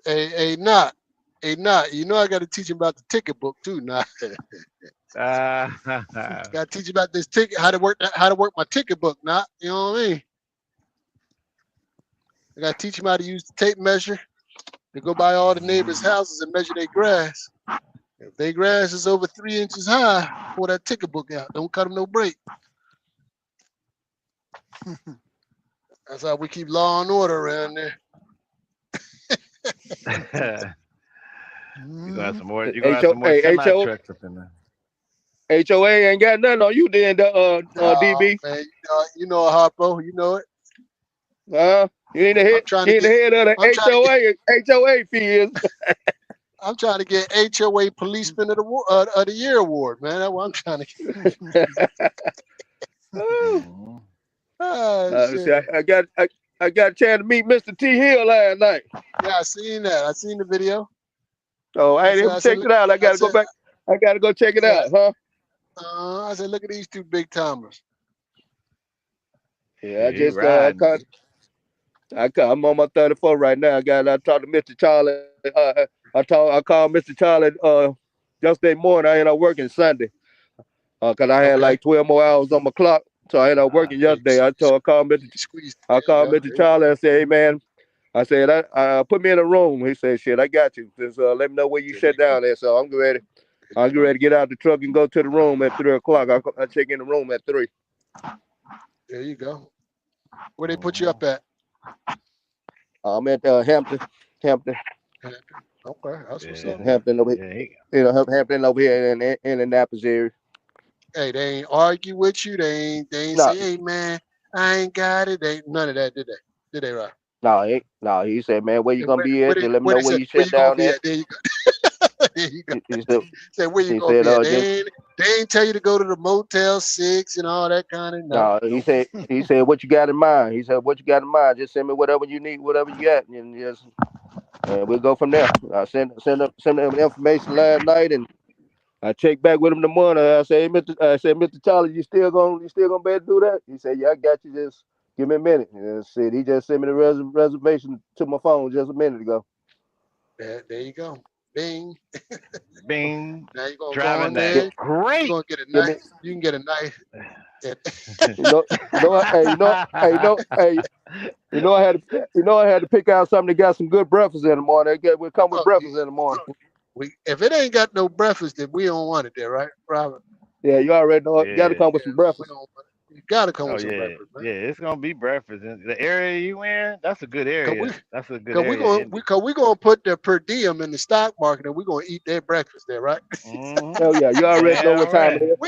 Hey, not. You know I got to teach him about the ticket book too. Now, got to teach him about this ticket, how to work my ticket book. Not, you know what I mean? I got to teach him how to use the tape measure. They go by all the neighbors' houses and measure their grass. If their grass is over 3 inches high, pull that ticket book out. Don't cut them no break. That's how we keep law and order around there. You gonna have some more. You gonna have some more semi trucks up in there. HOA ain't got nothing on you then, DB. Man, you know Harpo, you know it. You ain't the head, of the HOA fee is. I'm trying to get HOA Policeman of the Year award, man. That's what I'm trying to get. See, I got a chance to meet Mr. T Hill last night. Yeah, I seen that. I seen the video. Oh, I ain't even checked it out. I gotta go back. I gotta go check it out, huh? I said, look at these two big timers. Yeah, I'm on my 34 right now. I talked to Mr. Charlie. I called Mr. Charlie yesterday morning. I ended up working Sunday because I had like 12 more hours on my clock. So I ended up working yesterday. I called Mr. Charlie and said, hey man, I said, put me in a room. He said, shit, I got you. Just let me know where you shut down there. So I'm ready. I'm ready to get out the truck and go to the room at 3 o'clock. I check in the room at 3. There you go. Where they put you up at? I'm at Hampton. Okay, that's what's up. Hampton over here. Hampton over here in Indianapolis area. Hey, they ain't argue with you. They ain't say, hey man, I ain't got it. They none of that, did they? Did they, right? No, he said, man, where you gonna be at? Let me know where you shut down at. There you go. There you go. Say where you gonna be at? They ain't tell you to go to the Motel 6 and all that kind of no. He said what you got in mind. He said what you got in mind. Just send me whatever you need, whatever you got, and we'll go from there. I sent them information last night, and I checked back with him in the morning. I said, Mr. Charlie, you still gonna be able to do that? He said, yeah, I got you. Just give me a minute. And said he just sent me the reservation to my phone just a minute ago. There you go. Bing. Bing. Now you gonna driving go in there. Great. You gonna get a knife. You can get a knife. I had to pick out something that got some good breakfast in the morning. We'll come with breakfast in the morning. If it ain't got no breakfast, then we don't want it there, right, Robert? Yeah, you already know. You got to come with some breakfast. You got to come with some breakfast, man. Yeah, it's gonna be breakfast. In the area you in, that's a good area. That's a good area. We're gonna put the per diem in the stock market, and we're gonna eat their breakfast there, right? Oh yeah, you already know what time it is.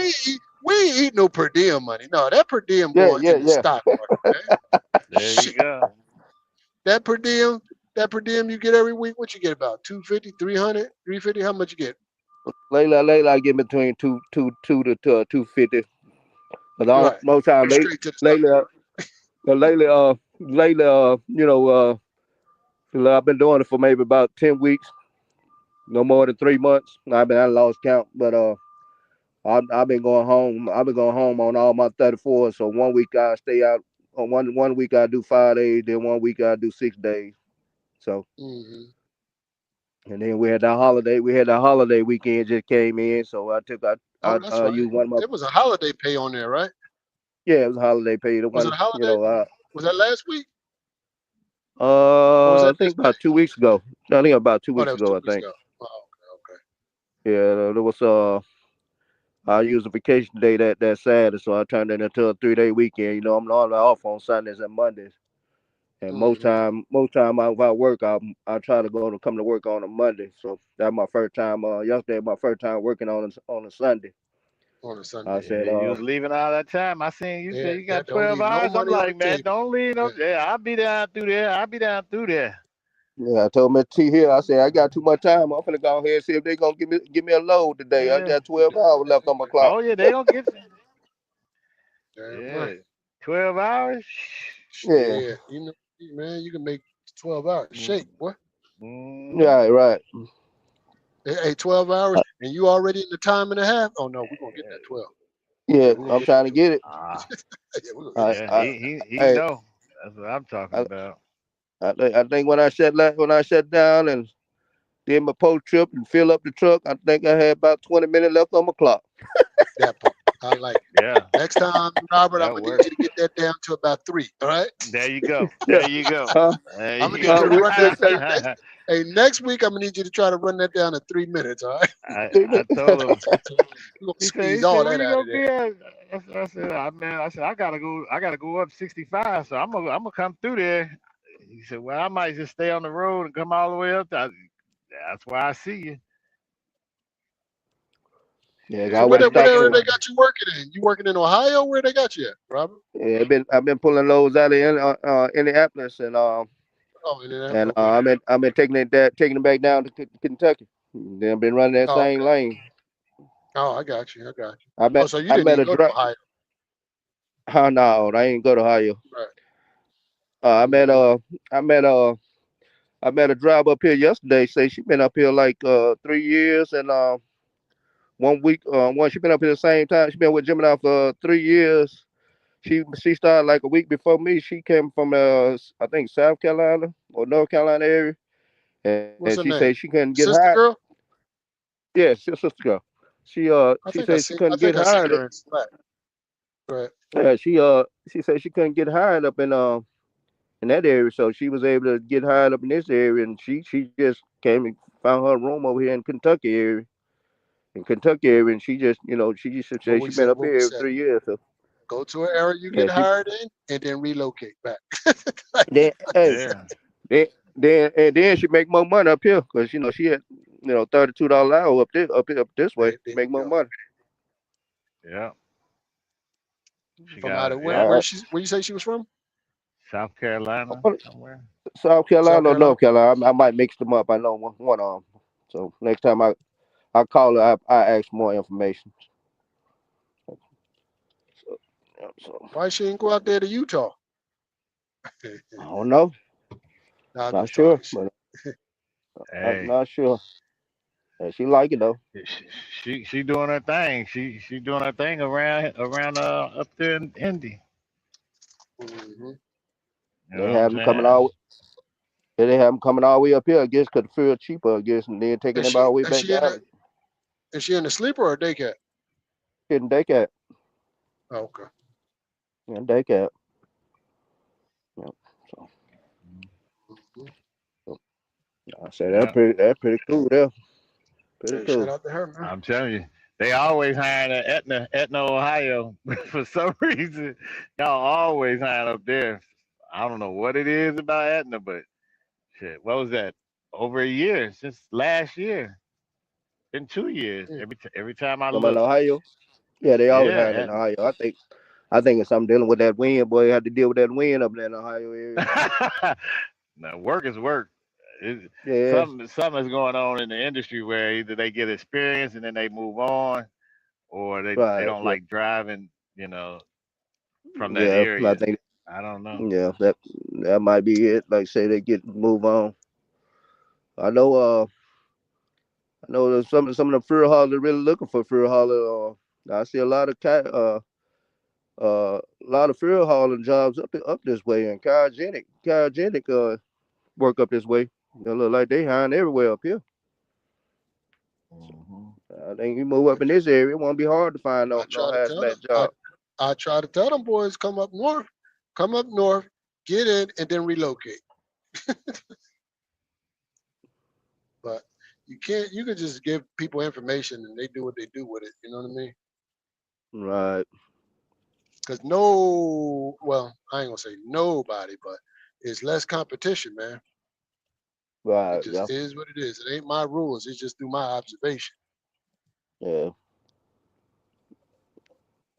We ain't eat no per diem money. No, that per diem going in the stock market, man. There you go. That per diem you get every week. What you get about 250, 300, 350? How much you get? Lately I get between two to 250. But most time lately, I've been doing it for maybe about 10 weeks, no more than 3 months. I lost count, but I've been going home. I've been going home on all my 34. So 1 week I stay out. On one week I do 5 days, then 1 week I do 6 days. So, and then we had that holiday. We had that holiday weekend just came in, so I used one of my. There was a holiday pay on there, right? Yeah, it was a holiday pay. Was it a holiday? Was that last week? I think about 2 weeks ago. I think about 2 weeks ago. I think. Oh, okay. Yeah, there was I used a vacation day that Saturday, so I turned it into a 3-day weekend. I'm normally off on Sundays and Mondays, and most time if I work, I try to come to work on a Monday. So that's my first time. Yesterday, my first time working on a Sunday. On a Sunday. I said, you was leaving all that time. I seen you said you got 12 hours. I'm like, man, don't leave no. Yeah, I'll be down through there. Yeah, I told Mr. T here. I said I got too much time. I'm finna go ahead and see if they gonna give me a load today. I got 12 hours left on my clock. Oh yeah, they gonna get you. Right. 12 hours. Yeah, man, you can make 12 hours. Shake, boy. Yeah, right. Hey, 12 hours, and you already in the time and a half? Oh no, we're gonna get that 12. Yeah, I'm trying to get it. He know. That's what I'm talking about. I think when I shut down and did my post trip and fill up the truck, I think I had about 20 minutes left on my clock. That part, I like it. Yeah. Next time, Robert, I'm gonna need you to get that down to about 3. All right. There you go. There you go. I'm gonna need you to run that. Hey, next week I'm gonna need you to try to run that down to 3 minutes. All right, I told him. we're gonna He said, squeeze all where that you out gonna of be there. at? I said, I gotta go up 65, so I'm gonna come through there. He said, well, I might just stay on the road and come all the way up there. That's why I see you. Yeah, So I what would have what stopped area through. they got you working in? You working in Ohio? Where they got you at, Robert? Yeah, I've been pulling loads out of Indianapolis Oh, Indiana. and Okay. I've been taking it back down to Kentucky. Then I've been running that Oh, same okay. lane. Oh, I got you. I got you. I Oh, met so you I didn't met even a go to drug. Ohio, Oh no, I ain't go to Ohio. right? I met Mm-hmm. I met I met a driver up here yesterday. Say she been up here like 3 years and 1 week. She been up here the same time. She been with Gemini for 3 years. She started like a week before me. She came from I think South Carolina or North Carolina area, and she What's said her she name? couldn't get hired. Sister girl? Yeah, sister girl. She said she couldn't I get think I hired. seen her in Slack. Right. Yeah, she said she couldn't get hired up in that area, so she was able to get hired up in this area, and she just came and found her room over here in Kentucky area, and she just she just What said we she been said. up What we here said. 3 years. So Go to an area you yeah, get she hired in, and then relocate back. Like, then hey Yeah. then she make more money up here because she had $32 an hour up this way. there Make you more go. money. Yeah. She From out got, of where? yeah, Where you say she was from? South Carolina Uh, somewhere. South South Carolina or Carolina. North Carolina. I might mix them up. I know one of them. So next time I call her, I ask more information. So, yeah, so Why she didn't go out there to Utah? I don't know. Nah, I'm Not just talking sure, shit. but Hey, not sure. Yeah, she like it though. she doing her thing. She doing her thing around up there in Indy. Hmm. You know They what I'm have them coming saying? all. They have them coming all the way up here, I guess, 'cause the fuel cheaper, I guess, and then taking Is them all she the way is back she in a down. is she in a sleeper or a day cab? Hitting day cap. Oh, okay. Yeah, day cap. Yeah. So, Mhm. so I say Yeah. that's pretty cool there. Pretty Hey, shout cool. out to her, man. I'm telling you, they always hiring at Etna, Ohio. For some reason, y'all always hiring up there. I don't know what it is about Etna, but shit, what was that? Over a year since last year. Been 2 years. Yeah. Every time I Come on, look, Ohio. Yeah, they always yeah, hiring in Ohio. I think it's something dealing with that wind, boy. Had to deal with that wind up there in the Ohio area. Etna. No, work is work. It, Yeah, something is going on in the industry where either they get experience and then they move on, or they right. don't Yeah, like driving, you know, from that yeah. I area. think I don't know. yeah that might be it. Like say they get move on. I know. I know there's some of the fuel haulers really looking for fuel hauler. I see a lot of a lot of fuel hauling jobs up this way, and cryogenic work up this way. It look like they hiring everywhere up here. So Hmm. I think you move up in this area, it won't be hard to find I no try to tell them. hazmat job. I try to tell them boys come up north, get in, and then relocate. But you can't. You can just give people information and they do what they do with it. You know what I mean? Right, Because no, well, I ain't gonna say nobody, but it's less competition, man. It right, just yeah, is what it is. It ain't my rules. It's just through my observation. yeah.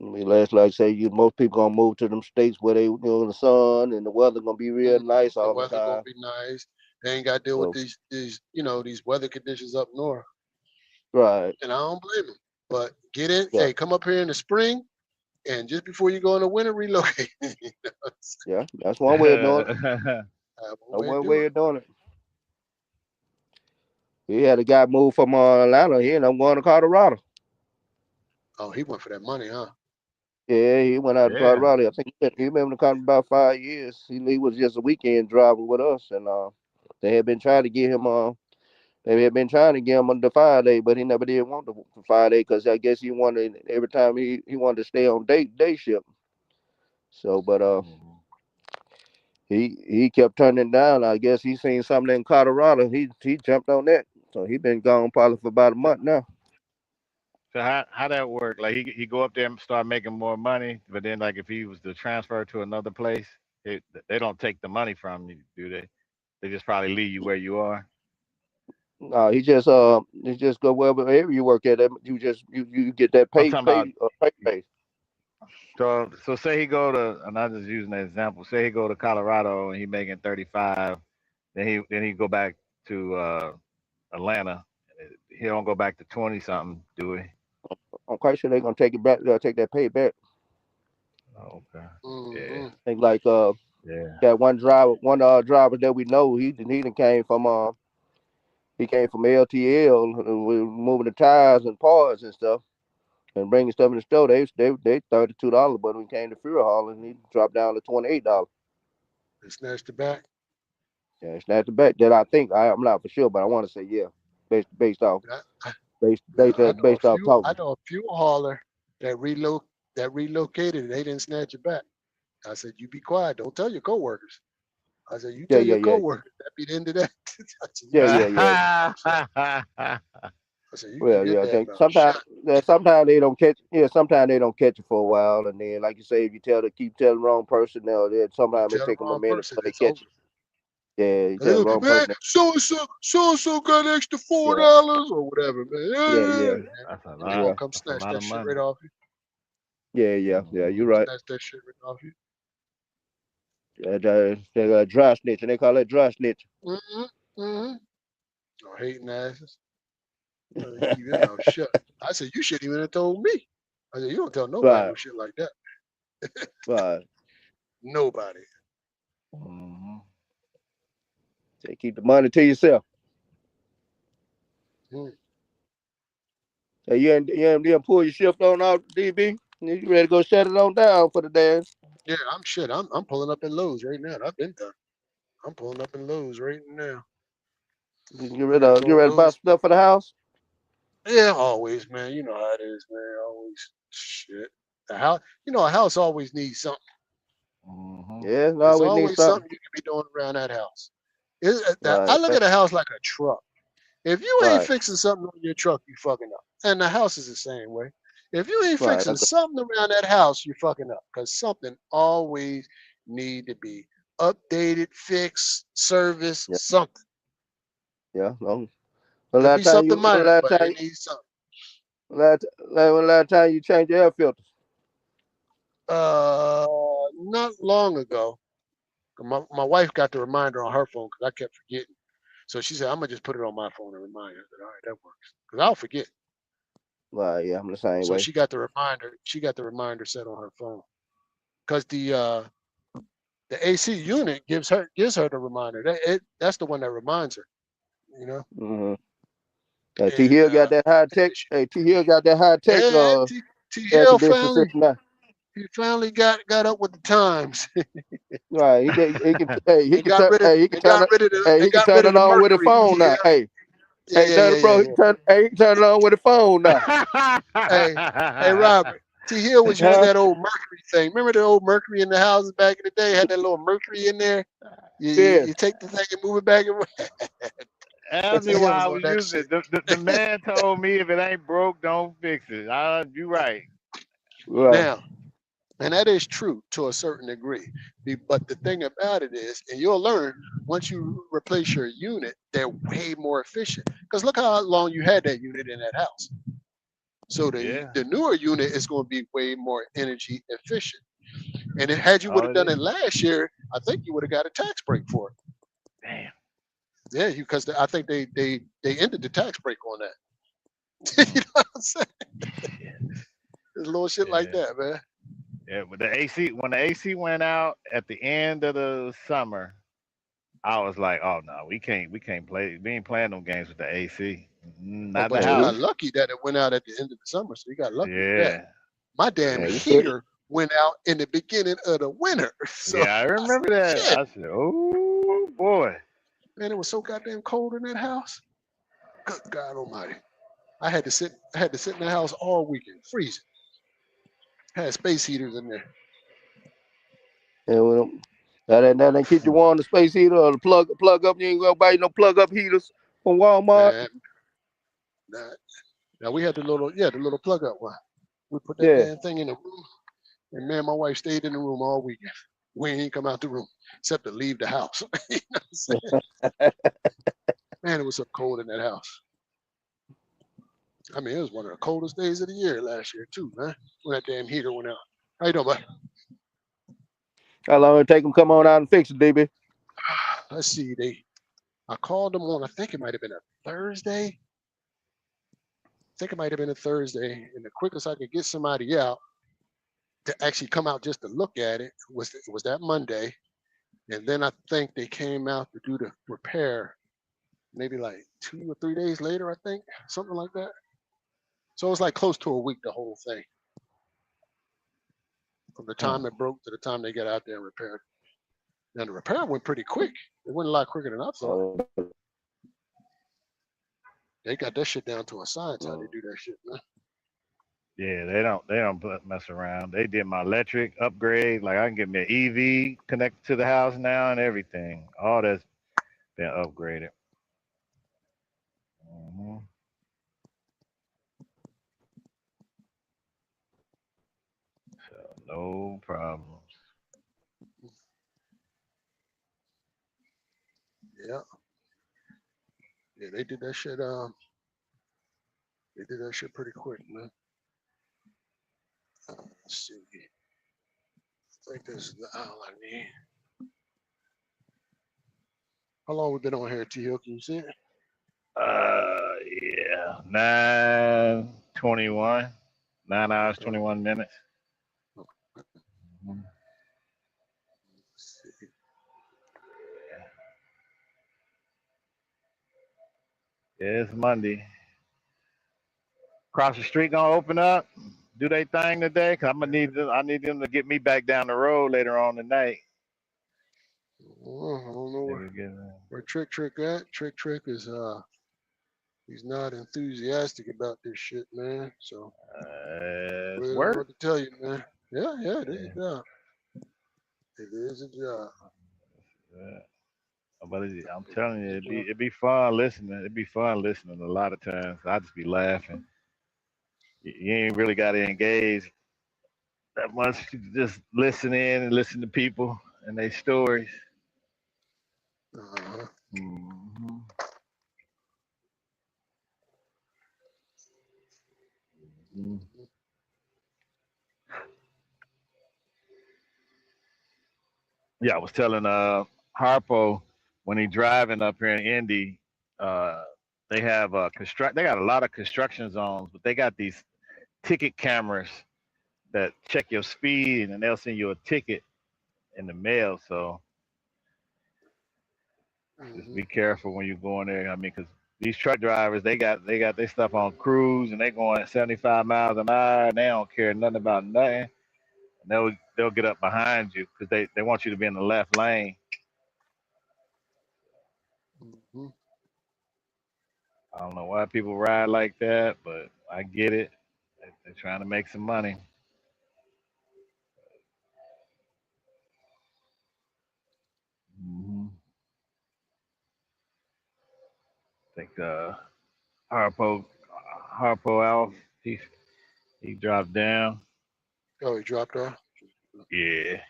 I mean, last like say you most people gonna move to them states where they in the sun and the weather gonna be real Mhm. nice The all the weather gonna time. be nice. They ain't got to deal with So these weather conditions up north, right, and I don't blame them. But get in. yeah, Hey, come up here in the spring, and just before you go in the winter, relocate. yeah. That's one way of doing it. Have a That's way to one do way it. of doing it. We had a guy move from Atlanta. He ended up going to Colorado. Oh, he went for that money, huh? Yeah, he went out to Yeah. Colorado. I think he been in the country about 5 years. He was just a weekend driver with us, and they had been trying to get him. They had been trying to get him on the 5 day, but he never did want the 5 day because I guess he wanted every time he wanted to stay on day shift. So, but Mhm. he kept turning down. I guess he seen something in Colorado. He jumped on that. So he been gone probably for about a month now. So how that work? Like he go up there and start making more money, but then like if he was to transfer to another place, they don't take the money from you, do they? They just probably leave you where you are. No, he just go wherever you work at. You get that I'm talking about. pay raise. So say he go to, and I'm just using an example. Say he go to Colorado and he making 35, then he go back to Atlanta. He don't go back to 20 something, do he? I'm quite sure they're gonna take it back. They'll take that pay back. Oh, okay. Yeah. Mm-hmm. I think like Yeah. got one driver that we know. He done came from LTL with moving the tires and parts and stuff and bringing stuff in the store. They $32, but when it came to fuel hauling, he dropped down to $28. They snatched it back. Yeah, it's not the back that I think. I'm not for sure, but I want to say yeah, based off based off I talking. know a fuel hauler that relocated. They didn't snatch it back. I said, "You be quiet. Don't tell your coworkers." I said, "You Yeah, tell yeah, your yeah, coworkers." That be the end of that. I said, "You yeah, keep yeah, your yeah. damn mouth shut." I said, "You keep Well, your yeah, I damn think mouth shut." sometimes they don't catch. Yeah, sometimes they don't catch it for a while, and then like you say, if you keep telling the wrong person, then You sometimes it tell the take them a wrong minute person, before they it's over. catch it. Yeah, you They tell the go, wrong man, person. so and so got extra Yeah, $4 or whatever, man. yeah, yeah, That's a And they gonna lot. yeah, come That's a snatch lot that of shit money. right off you. yeah, yeah, yeah. You're Hmm. right. Snatch that shit right off you. They got dry snitch, and they call it dry snitch. Mm-hmm. Mm-hmm. Oh, hating asses. You keep your mouth shut. I said, you shouldn't even have told me. I said, you don't tell nobody Right, no shit like that. right. Nobody. Hmm. Say keep the money to yourself. Mm. Hey, you pull your shift on out, DB. You ready to go shut it on down for the dance? Yeah, I'm shit. I'm pulling up in Lowe's right now. I've been done. I'm pulling up in Lowe's right now. I'm gonna You go in ready to buy Lowe's. stuff for the house? Yeah, always, man. You know how it is, man. Always shit. The house, a house always needs something. Hmm. Yeah, no, There's we need always something. something you can be doing around that house. I Right, look at a house like a truck. If you ain't right, fixing something on your truck, you fucking up. And the house is the same way. If you ain't right. fixing something around that house, you fucking up. Because something always need to be updated, fixed, service, Yeah, something. yeah. No. Could be something minor, but it needs something. When last time you changed your air filters? Not long ago, my wife got the reminder on her phone because I kept forgetting. So she said, I'm gonna just put it on my phone and remind her. I said, all right, that works. Because I'll forget. Right, yeah, I'm the same So way. she got the reminder. She got the reminder set on her phone. Because the AC unit gives her the reminder. That's the one that reminds her. You know. Mm-hmm. T And Hill got that high tech. Hey, T Hill got that high tech yeah, T air Hill conditioning finally system now. he finally got up with the times. Right, he can hey he and can got turn rid of hey he can and turn got it rid of the hey and he can got turn rid of it the on with the mercury. phone Yeah, now. Hey, yeah, yeah, yeah, yeah, Bro, yeah. he can turn it on with the phone now. Hey, Robert. T Hill was using Huh? that old mercury thing. Remember the old mercury in the houses back in the day? Had that little mercury in there. Yeah. You take the thing and move it back and Ask me T Hill why was I on was that using shit. it. The man told me if it ain't broke, don't fix it. You right. Right. Now, and that is true to a certain degree. But the thing about it is, and you'll learn once you replace your unit, they're way more efficient. Because look how long you had that unit in that house. So Yeah. the newer unit is going to be way more energy efficient. And had you would All have it done is. it last year, I think you would have got a tax break for it. Damn. Yeah, because I think they ended the tax break on that. You know what I'm saying? Shit. There's little shit like Yeah. that, man. Yeah. But the AC, when the AC went out at the end of the summer, I was like, oh no, we can't play. We ain't playing no games with the AC. Oh, Not in the but you Yeah, got house. lucky that it went out at the end of the summer, so you got lucky with that. Yeah. My damn yeah, Yeah. you still heater went out in the beginning of the winter. So Yeah. I I said, remember that. shit, I said, oh boy. man, it was so goddamn cold in that house. Good God Almighty. I had to sit in the house all weekend, freezing. Had space heaters in there. yeah, well, Now they keep you warm the space heater or the plug up. You ain't gonna buy no plug up heaters from Walmart. Man, now we had the little plug up one. We put that Yeah. damn thing in the room, and man, my wife stayed in the room all weekend. We ain't come out the room except to leave the house. You know what I'm saying? Man, it was so cold in that house. I mean, it was one of the coldest days of the year last year too, man. When that damn heater went out. How you doing, bud? How long it take them come on out and fix it, DB? Let's see. I called them on. I think it might have been a Thursday. I think it might have been a Thursday, and the quickest I could get somebody out to actually come out just to look at it was that Monday, and then I think they came out to do the repair maybe like 2 or 3 days later. I think something like that. So it was like close to a week, the whole thing, from the time it broke to the time they got out there and repaired. And the repair went pretty quick. It went a lot quicker than I thought. They got that shit down to a science how they do that shit, man. Yeah, they don't mess around. They did my electric upgrade. Like I can get me an EV connected to the house now and everything. All that's been upgraded. Mm-hmm. So no problems. Yeah. Yeah, they did that shit. They did that shit pretty quick, man. Let's see. I think this is the aisle I need. How long we been on here, T Hill? Can you see it? Yeah, 9:21, 9 hours 21 minutes. Mm-hmm. Yeah, it's Monday. Across the street gonna open up, do they thing today? Cause I need them to get me back down the road later on tonight. Oh, I don't know where Trick at. Trick is he's not enthusiastic about this shit, man. So I don't know what to tell you, man. Yeah, it is a job. It is a job. Yeah. But I'm telling you, it'd be fun listening. It'd be fun listening a lot of times. I just be laughing. You ain't really got to engage that much. You just listen in and listen to people and their stories. Uh-huh. Mm-hmm. Mm-hmm. Yeah, I was telling Harpo when he driving up here in Indy, they have they got a lot of construction zones, but they got these ticket cameras that check your speed and they'll send you a ticket in the mail. So just be careful when you go in there. I mean, because these truck drivers, they got their stuff on cruise and they going at 75 miles an hour and they don't care nothing about nothing. And they'll get up behind you because they want you to be in the left lane. Mm-hmm. I don't know why people ride like that, but I get it. They're trying to make some money. Mm-hmm. I think Harpo Alf, he dropped down. Oh, he dropped off? Yeah.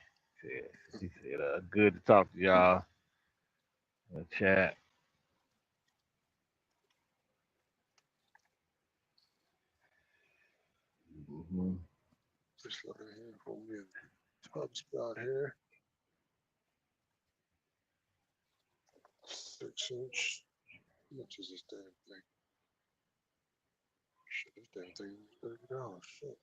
He said, good to talk to y'all in the chat. Mm-hmm. Just looking here for me a top spot here. 6-inch. How much is this damn thing? Shit, this damn thing is $30. Shit.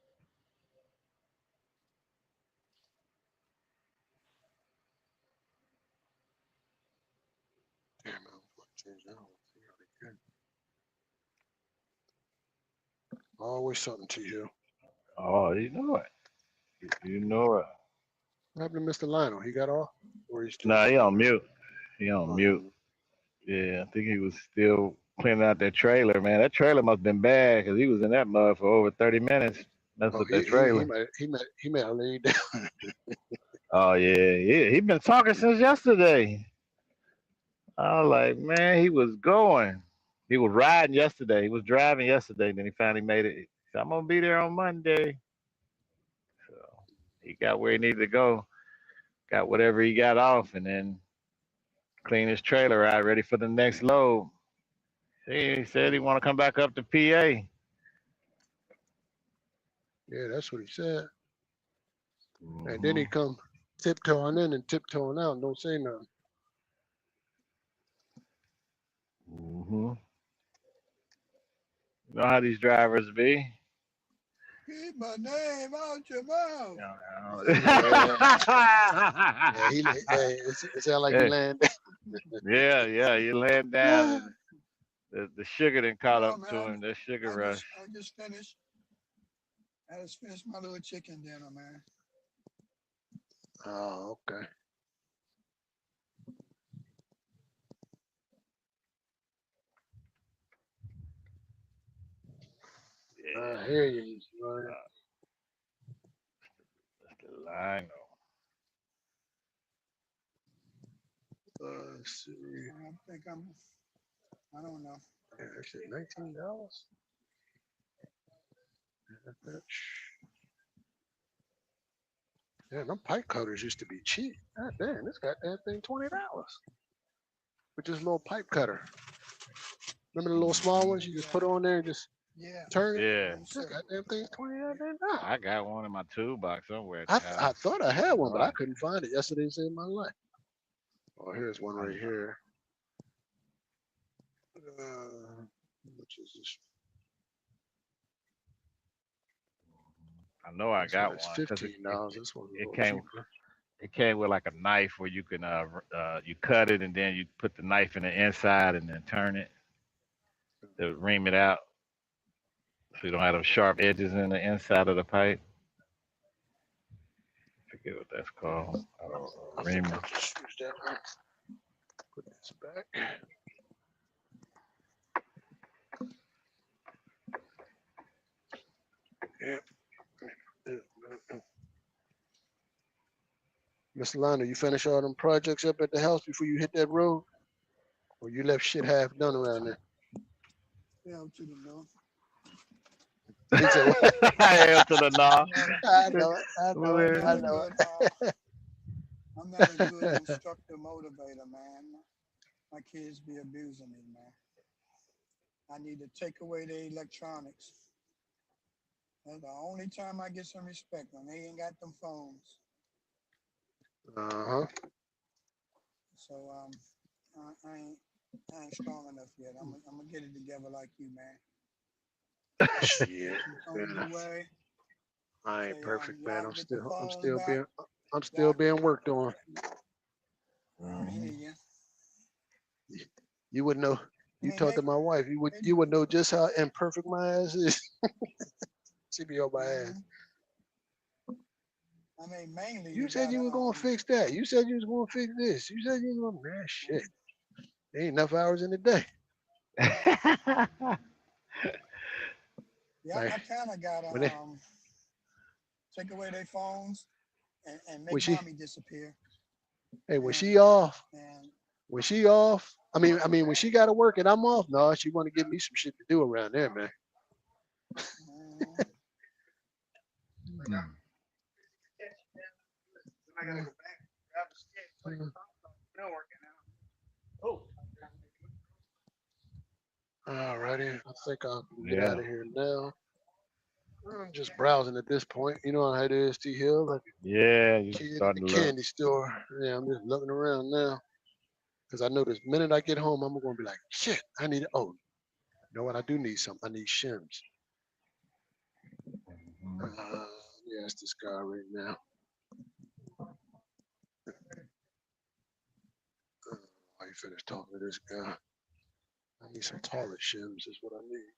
Damn, I was change that one. Always something to you. Oh, you know it. You know it. What happened to Mr. Lionel? He got off? Or he's still Nah, he on mute. He on mute. Yeah, I think he was still cleaning out that trailer, man. That trailer must have been bad because he was in that mud for over 30 minutes. Messing with that trailer. He might have laid down. Oh yeah. He been talking since yesterday. I was like, man, he was going. He was riding yesterday. He was driving yesterday. Then he finally made it. He said, I'm gonna be there on Monday. So he got where he needed to go. Got whatever he got off, and then clean his trailer out, ready for the next load. He said he want to come back up to PA. Yeah, that's what he said. And then he Mm-hmm. come tiptoeing in and tiptoeing out and don't say nothing. Mm-hmm. You know how these drivers be. Keep my name out your mouth. Yeah, it sounds like he Hey, landed. yeah. You laying down, and the sugar done caught No, up to man. him. That sugar rush. I just finished. I just finished my little chicken dinner, man. Oh, okay. I Yeah, hear you. Right. that's the line. Let's see. I think I don't know. Yeah, actually, $19. Yeah, them pipe cutters used to be cheap. God damn, this goddamn thing $20 with this little pipe cutter. Remember the little small ones you just put on there and just Yeah. turn it? Yeah, This goddamn thing's $20. I got one in my toolbox somewhere at the I house. thought I had one, but I Right. couldn't find it. Yesterday saved my life. Oh, here's one right here. Which is this? I know I This one got is one because $15. This one's a it little came cheaper. it came with like a knife where you can you cut it and then you put the knife in the inside and then turn it to ream it out so you don't have those sharp edges in the inside of the pipe. I forget what that's called. I think Reamer. I'll just use that one. Put this back. Yeah. Miss Lana, you finish all them projects up at the house before you hit that road? Or you left shit half done around there? Down to the north. He said, what? I am to the knob. I know it. I'm not I a know good. it. I'm not a good instructor motivator, man. My kids be abusing me, man. I need to take away the electronics. That's the only time I get some respect when they ain't got them phones. Uh-huh. So I ain't strong enough yet. I'm gonna get it together like you, man. Shit. Phones Yeah. away. I Say, ain't perfect, man. y'all get the phones back. I'm still being worked on. I hear you. You would know. I You mean, talk to my wife, you would know just how imperfect my ass is. She be on my ass. I mean, mainly You they said got you were gonna fix that. You said you was gonna fix this. You said you was gonna, man, shit. There ain't enough hours in the day. Yeah, Like I kind of gotta when they, take away their phones and when make she, mommy disappear. hey, when And she off, and when she off, I mean, when she got to work and I'm off, no, she want to give me some shit to do around there, man. All righty, I think I'll get out Yeah. of here now. I'm just browsing at this point. You know how it is, T Hill, like Yeah, a you kid in the starting to look. candy store. Yeah, I'm just looking around now because I know this minute I get home, I'm gonna be like, shit, I need. Oh, you know what? I do need something. I need shims. Yeah, it's this guy right now. I finished talking to this guy. I need some toilet shims. Is what I need.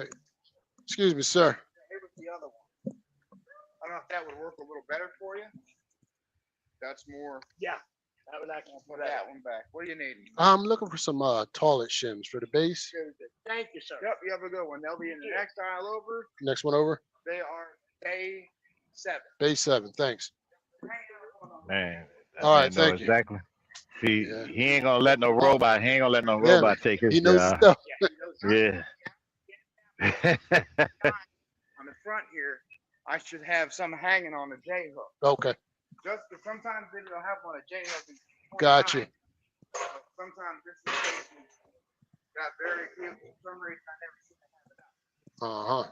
Hey, excuse me, sir. know if that would work a little better for you. That's more. Yeah. I would like to put that one back. What do you need? I'm looking for some toilet shims for the base. Thank you, sir. Yep, you have a good one. They'll be in the next aisle over. Next one over. They are bay 7. Bay 7. Thanks. Man, all right, man, no, thank you. exactly. See, Yeah. he ain't gonna let no robot. He ain't gonna let no Yeah, robot take his he knows his job. stuff. Yeah. On the front here, I should have some hanging on a J hook. Okay. Just sometimes they don't have one a J hook. Gotcha. Sometimes this is got very few. For some reason, I never seen it have it out. Uh-huh.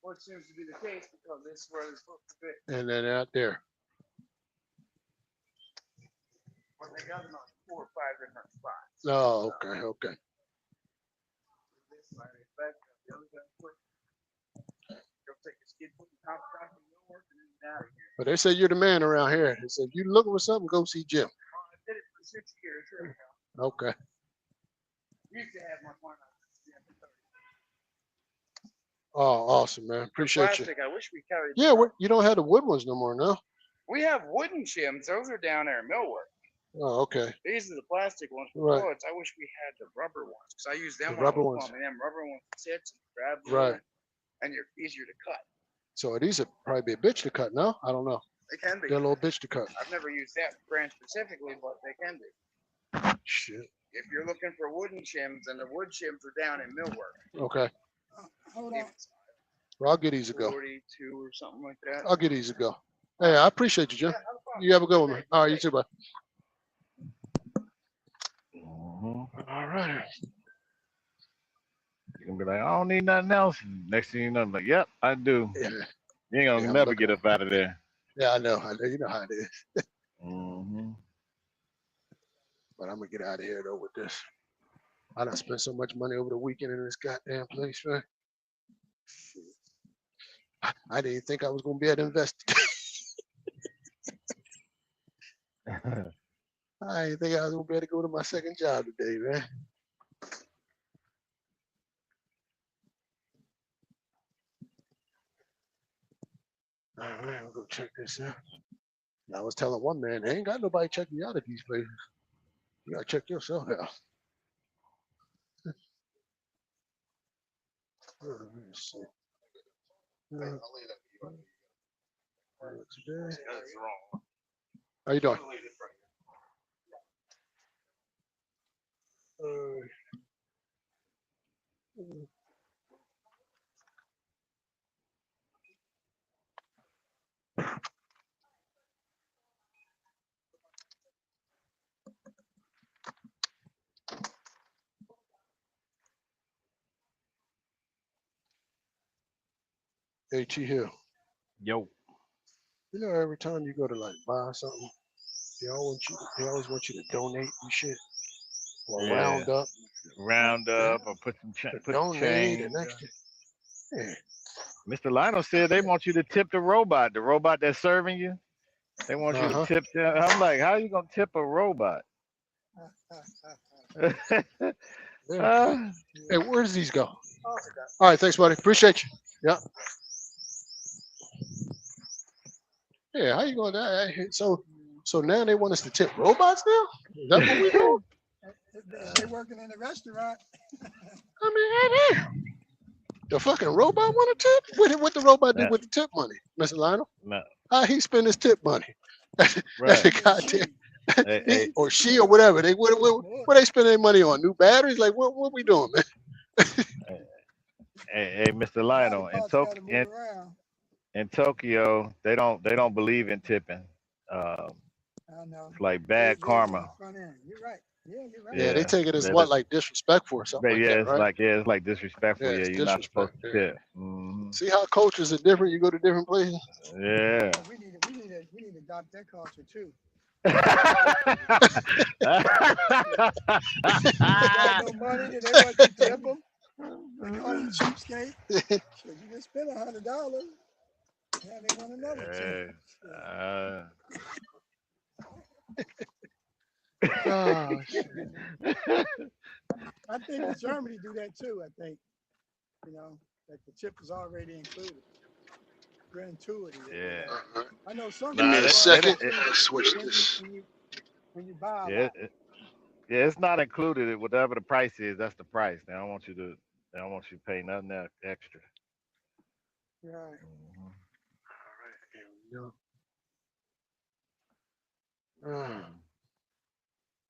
What seems to be the case because this is where they're supposed to be. And then out there. But they got them on 4 or 5 different spots. Oh, okay, okay. This side is back up. The other side quick. Go take a skid, put the top off and go work and then out of here. But they say you're the man around here. They said, if you're looking for something, go see Jim. I did it for 6 years. Here we go. Okay. Used to have my one on. Oh, awesome, man. Appreciate you. Plastic, I wish we carried. Yeah, you don't have the wood ones no more, no? We have wooden shims. Those are down there in millwork. Oh, okay. These are the plastic ones for Right. bullets. I wish we had the rubber ones because I use them The when I rubber was ones. plumbing. Them rubber ones sits and grab Right. and you're easier to cut. So these would probably be a bitch to cut, no? I don't know. They can be. They're a little bitch to cut. I've never used that brand specifically, but they can be. Shit. If you're looking for wooden shims, and the wood shims are down in millwork. Okay. Hold on. Well, I'll get these a go. 42 or something like that. I'll get these a go. Hey, I appreciate you, Jim. You have a good one, man. All right, you too, bud. All right. You're gonna be like, I don't need nothing else. Next thing you know, I'm like, yep, I do. Yeah. You ain't gonna I'm never looking. get up out of there. Yeah, I know. I know. You know how it is. Mm-hmm. But I'm gonna get out of here though with this. I done spent so much money over the weekend in this goddamn place, man. I didn't think I was gonna be able to invest. I didn't think I was gonna be able to go to my second job today, man. All right, I'll go check this out. I was telling one man, they ain't got nobody checking you out at these places. You gotta check yourself out. Let me see. Today. How you doing? Hey, T Hill. Yo. You know, every time you go to like buy something, they always want you to donate and shit. Or Yeah. round up. Or put some Donate change. and extra. Yeah. Mr. Lionel said they want you to tip the robot that's serving you. They want you to tip them. I'm like, how are you gonna tip a robot? Hey, where does these go? All right, thanks, buddy. Appreciate you. Yeah. Yeah, how you going to so now they want us to tip robots now? Is that what we doing? They working in the restaurant. I mean, hey, the fucking robot want to tip? What the robot do with the tip money, Mr. Lionel? No. How he spend his tip money? Right. Goddamn. Or she or whatever. What they spending their money on? New batteries? Like what we doing, man? Hey, Mr. Lionel, in Tokyo, they don't believe in tipping. I know. It's like bad karma. You're right. Yeah, you're right. Yeah, they take it as what, like disrespectful or something like that, it's right? it's like disrespectful. Yeah, Yeah, it's you're not supposed to disrespect, tip. Mm-hmm. See how cultures are different? You go to different places. Yeah. We need to adopt that culture too. Yeah. Got no money, then they want you to tip them. They call you cheapskate. So you just spent $100. Yeah, they want another tip. Oh, shit. I think in Germany do that too. I think, you know, that the chip is already included. Gratuity. Yeah. I know some Give me Nah, a countries second. include Switch when you this. when you when you buy a yeah, lot. yeah, it's not included. Whatever the price is, that's the price. They don't want you to. They don't want you to pay nothing extra. Right. Mhm. Here we go.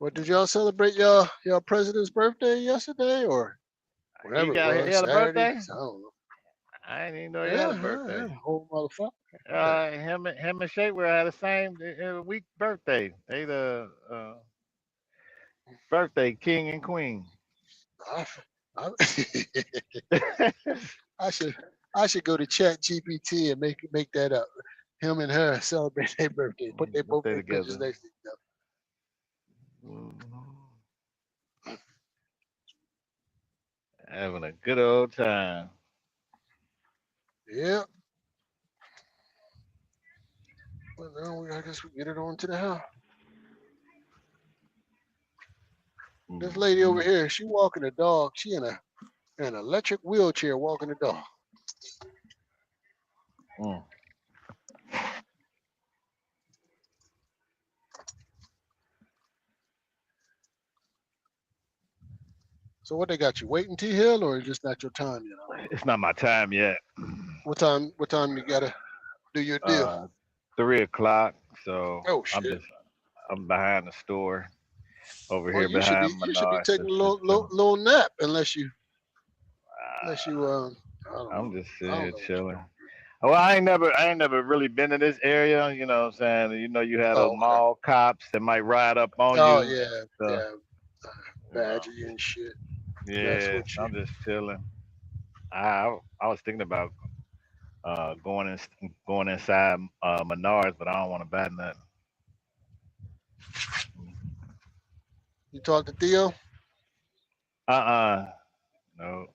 Well, did y'all celebrate y'all president's birthday yesterday or He whatever it got he was? had a Saturday? birthday. I don't know. I didn't even know he had a Yeah, birthday. whole motherfucker. Yeah. Him and Shapewear had the same week birthday. They the birthday king and queen. I, I, I should I should go to Chat GPT and make that up. Him and her celebrate their birthday. Put they both Birthday their pictures together. next to each Mhm. Having a good old time. other. Yeah. Well, now I guess we get it on to the house. This lady over Mhm. here, she walking a dog. She in an electric wheelchair walking the dog. Mm. So what they got you waiting T Hill or is just not your time yet? It's not my time yet. What time you gotta do your deal? 3 o'clock. So Oh I'm shit. just I'm behind the store over Well, here behind you should be Menards. taking a Just chilling. little nap unless you Uh, I don't I'm know. just I sitting don't here know what you're chilling. doing. Well, I ain't never really been in this area, you know what I'm saying? You know, you had those Oh, okay. mall cops that might ride up on Oh you. yeah, So, yeah. you know, Badger you and shit. Mess yeah, with so you. I'm just chilling. I was thinking about going inside Menards, but I don't want to buy nothing. You talk to Theo? Uh-uh. No.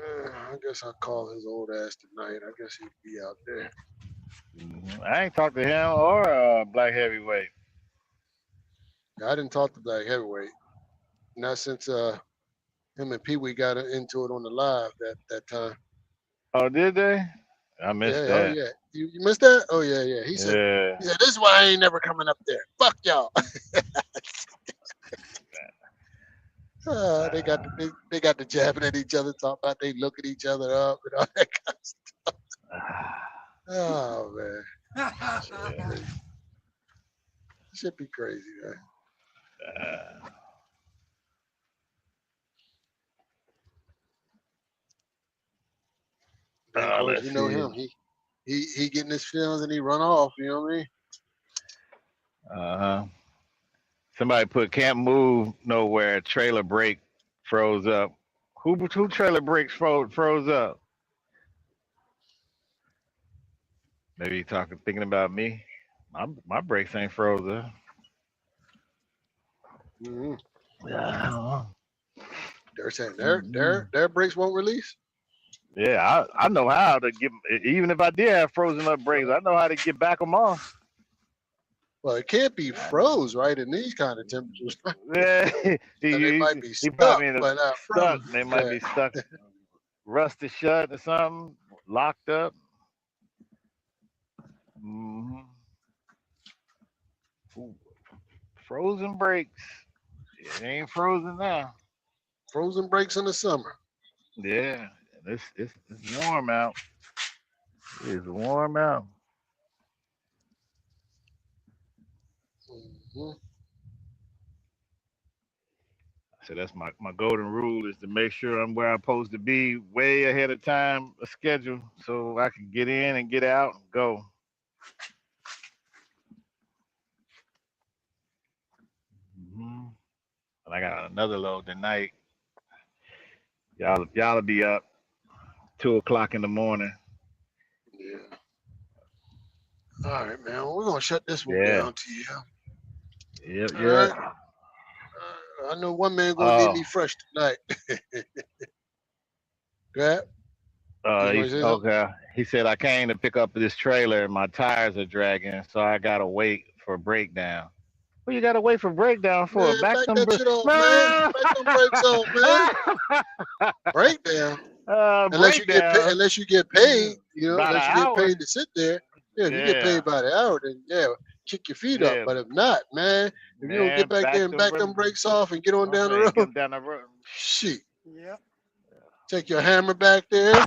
I guess I'll call his old ass tonight. I guess he'd be out there. I ain't talked to him or Black Heavyweight. I didn't talk to Black Heavyweight. Not since him and Pee Wee got into it on the live that time. Oh, did they? I missed Yeah, oh that. yeah. You missed that? Oh yeah, yeah. Yeah. He said, this is why I ain't never coming up there. Fuck y'all. They got the jabbing at each other, talking about they look at each other up and all that kind of stuff. Oh man. Shit be crazy. Shit be crazy, man. Then of course Let's you know see. him. He getting his feelings and he run off, you know what I mean? Uh-huh. Somebody put can't move nowhere. Trailer brake froze up. Who trailer brakes froze up? Maybe you thinking about me. My brakes ain't froze up. Mm-hmm. Yeah. They're saying Mm-hmm. their brakes won't release. Yeah, I know how to get. Even if I did have frozen up brakes, I know how to get back them off. Well, it can't be froze, right? In these kind of temperatures. Yeah, And they might be he stuck, probably in a but not stuck. frozen. They might Yeah. be stuck, rusted shut or something, locked up. hmm Frozen brakes. It ain't frozen now. Frozen brakes in the summer. Yeah, it's warm out. It's warm out. Mm-hmm. So that's my golden rule is to make sure I'm where I'm supposed to be way ahead of time, a schedule, so I can get in and get out and go. hmm And I got another load tonight. Y'all'll be up 2 o'clock in the morning. Yeah. All right, man. Well, we're gonna shut this one Yeah. down to you. Yep. All right. Yep. I know one man gonna leave me Oh. fresh tonight. Yeah. You gonna say something? Okay. He said I came to pick up this trailer and my tires are dragging, so I gotta wait for a breakdown. Well, you gotta wait for breakdown for Man, it. Back back them that br- shit off, man. Man! Back them brakes off, man. Breakdown. Breakdown. Unless you get paid, About an unless you get paid hour. to sit there. Yeah, if you get Yeah. paid by the hour, then yeah, kick your feet up. Yeah. But if not, man, if you don't get Man, back there and back them brakes off and get on down the man, get road, them down the road. shit. Yeah. Take your hammer back there.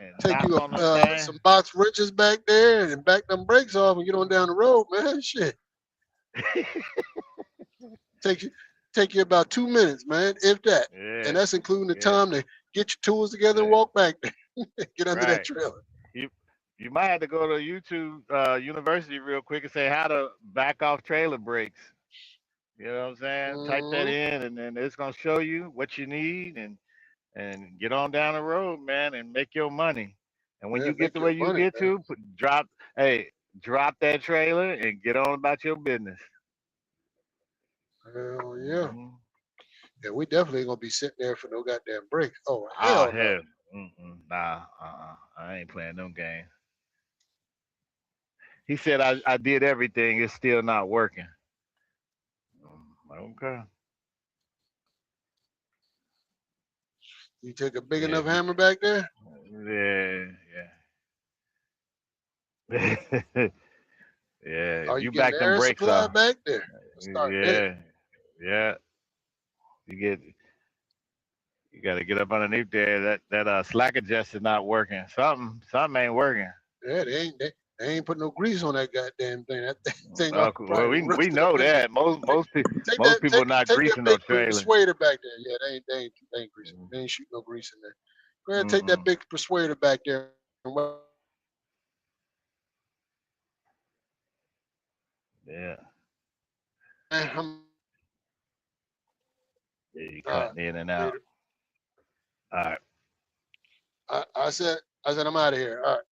And Take knock you on the thing. some box wrenches back there and back them brakes off and get on down the road, man. Shit. Take you about 2 minutes, man, if that. Yeah. And that's including the Yeah. time to get your tools together and Yeah. walk back there. Get under that Right. trailer. You might have to go to YouTube University real quick and say how to back off trailer brakes. You know what I'm saying? Type that in, and then it's gonna show you what you need, and get on down the road, man, and make your money. And when Yeah, you get make the your way you money, get man. to, drop that trailer and get on about your business. Hell yeah. Mhm. Yeah, we definitely ain't gonna be sitting there for no goddamn brakes. Oh, Oh hell no. hell, nah, I ain't playing no games. He said I did everything. It's still not working. Okay. You take a big Yeah, enough hammer back there? yeah. Yeah, Are if you you getting back the them air brakes supply off, back there? Let's start there. yeah. You got to get up underneath there. That slack adjuster not working. Something ain't working. Yeah, they ain't put no grease on that goddamn thing. That thing Well, probably we rusted up know in there. that most Take people not that greasing no big trailer. persuader back there. Yeah, they ain't greasing. They ain't shooting no grease in there. Go ahead and take that Mm-mm. big persuader back there. Yeah, I'm you cutting in and out. later. All right. I said I'm out of here. All right.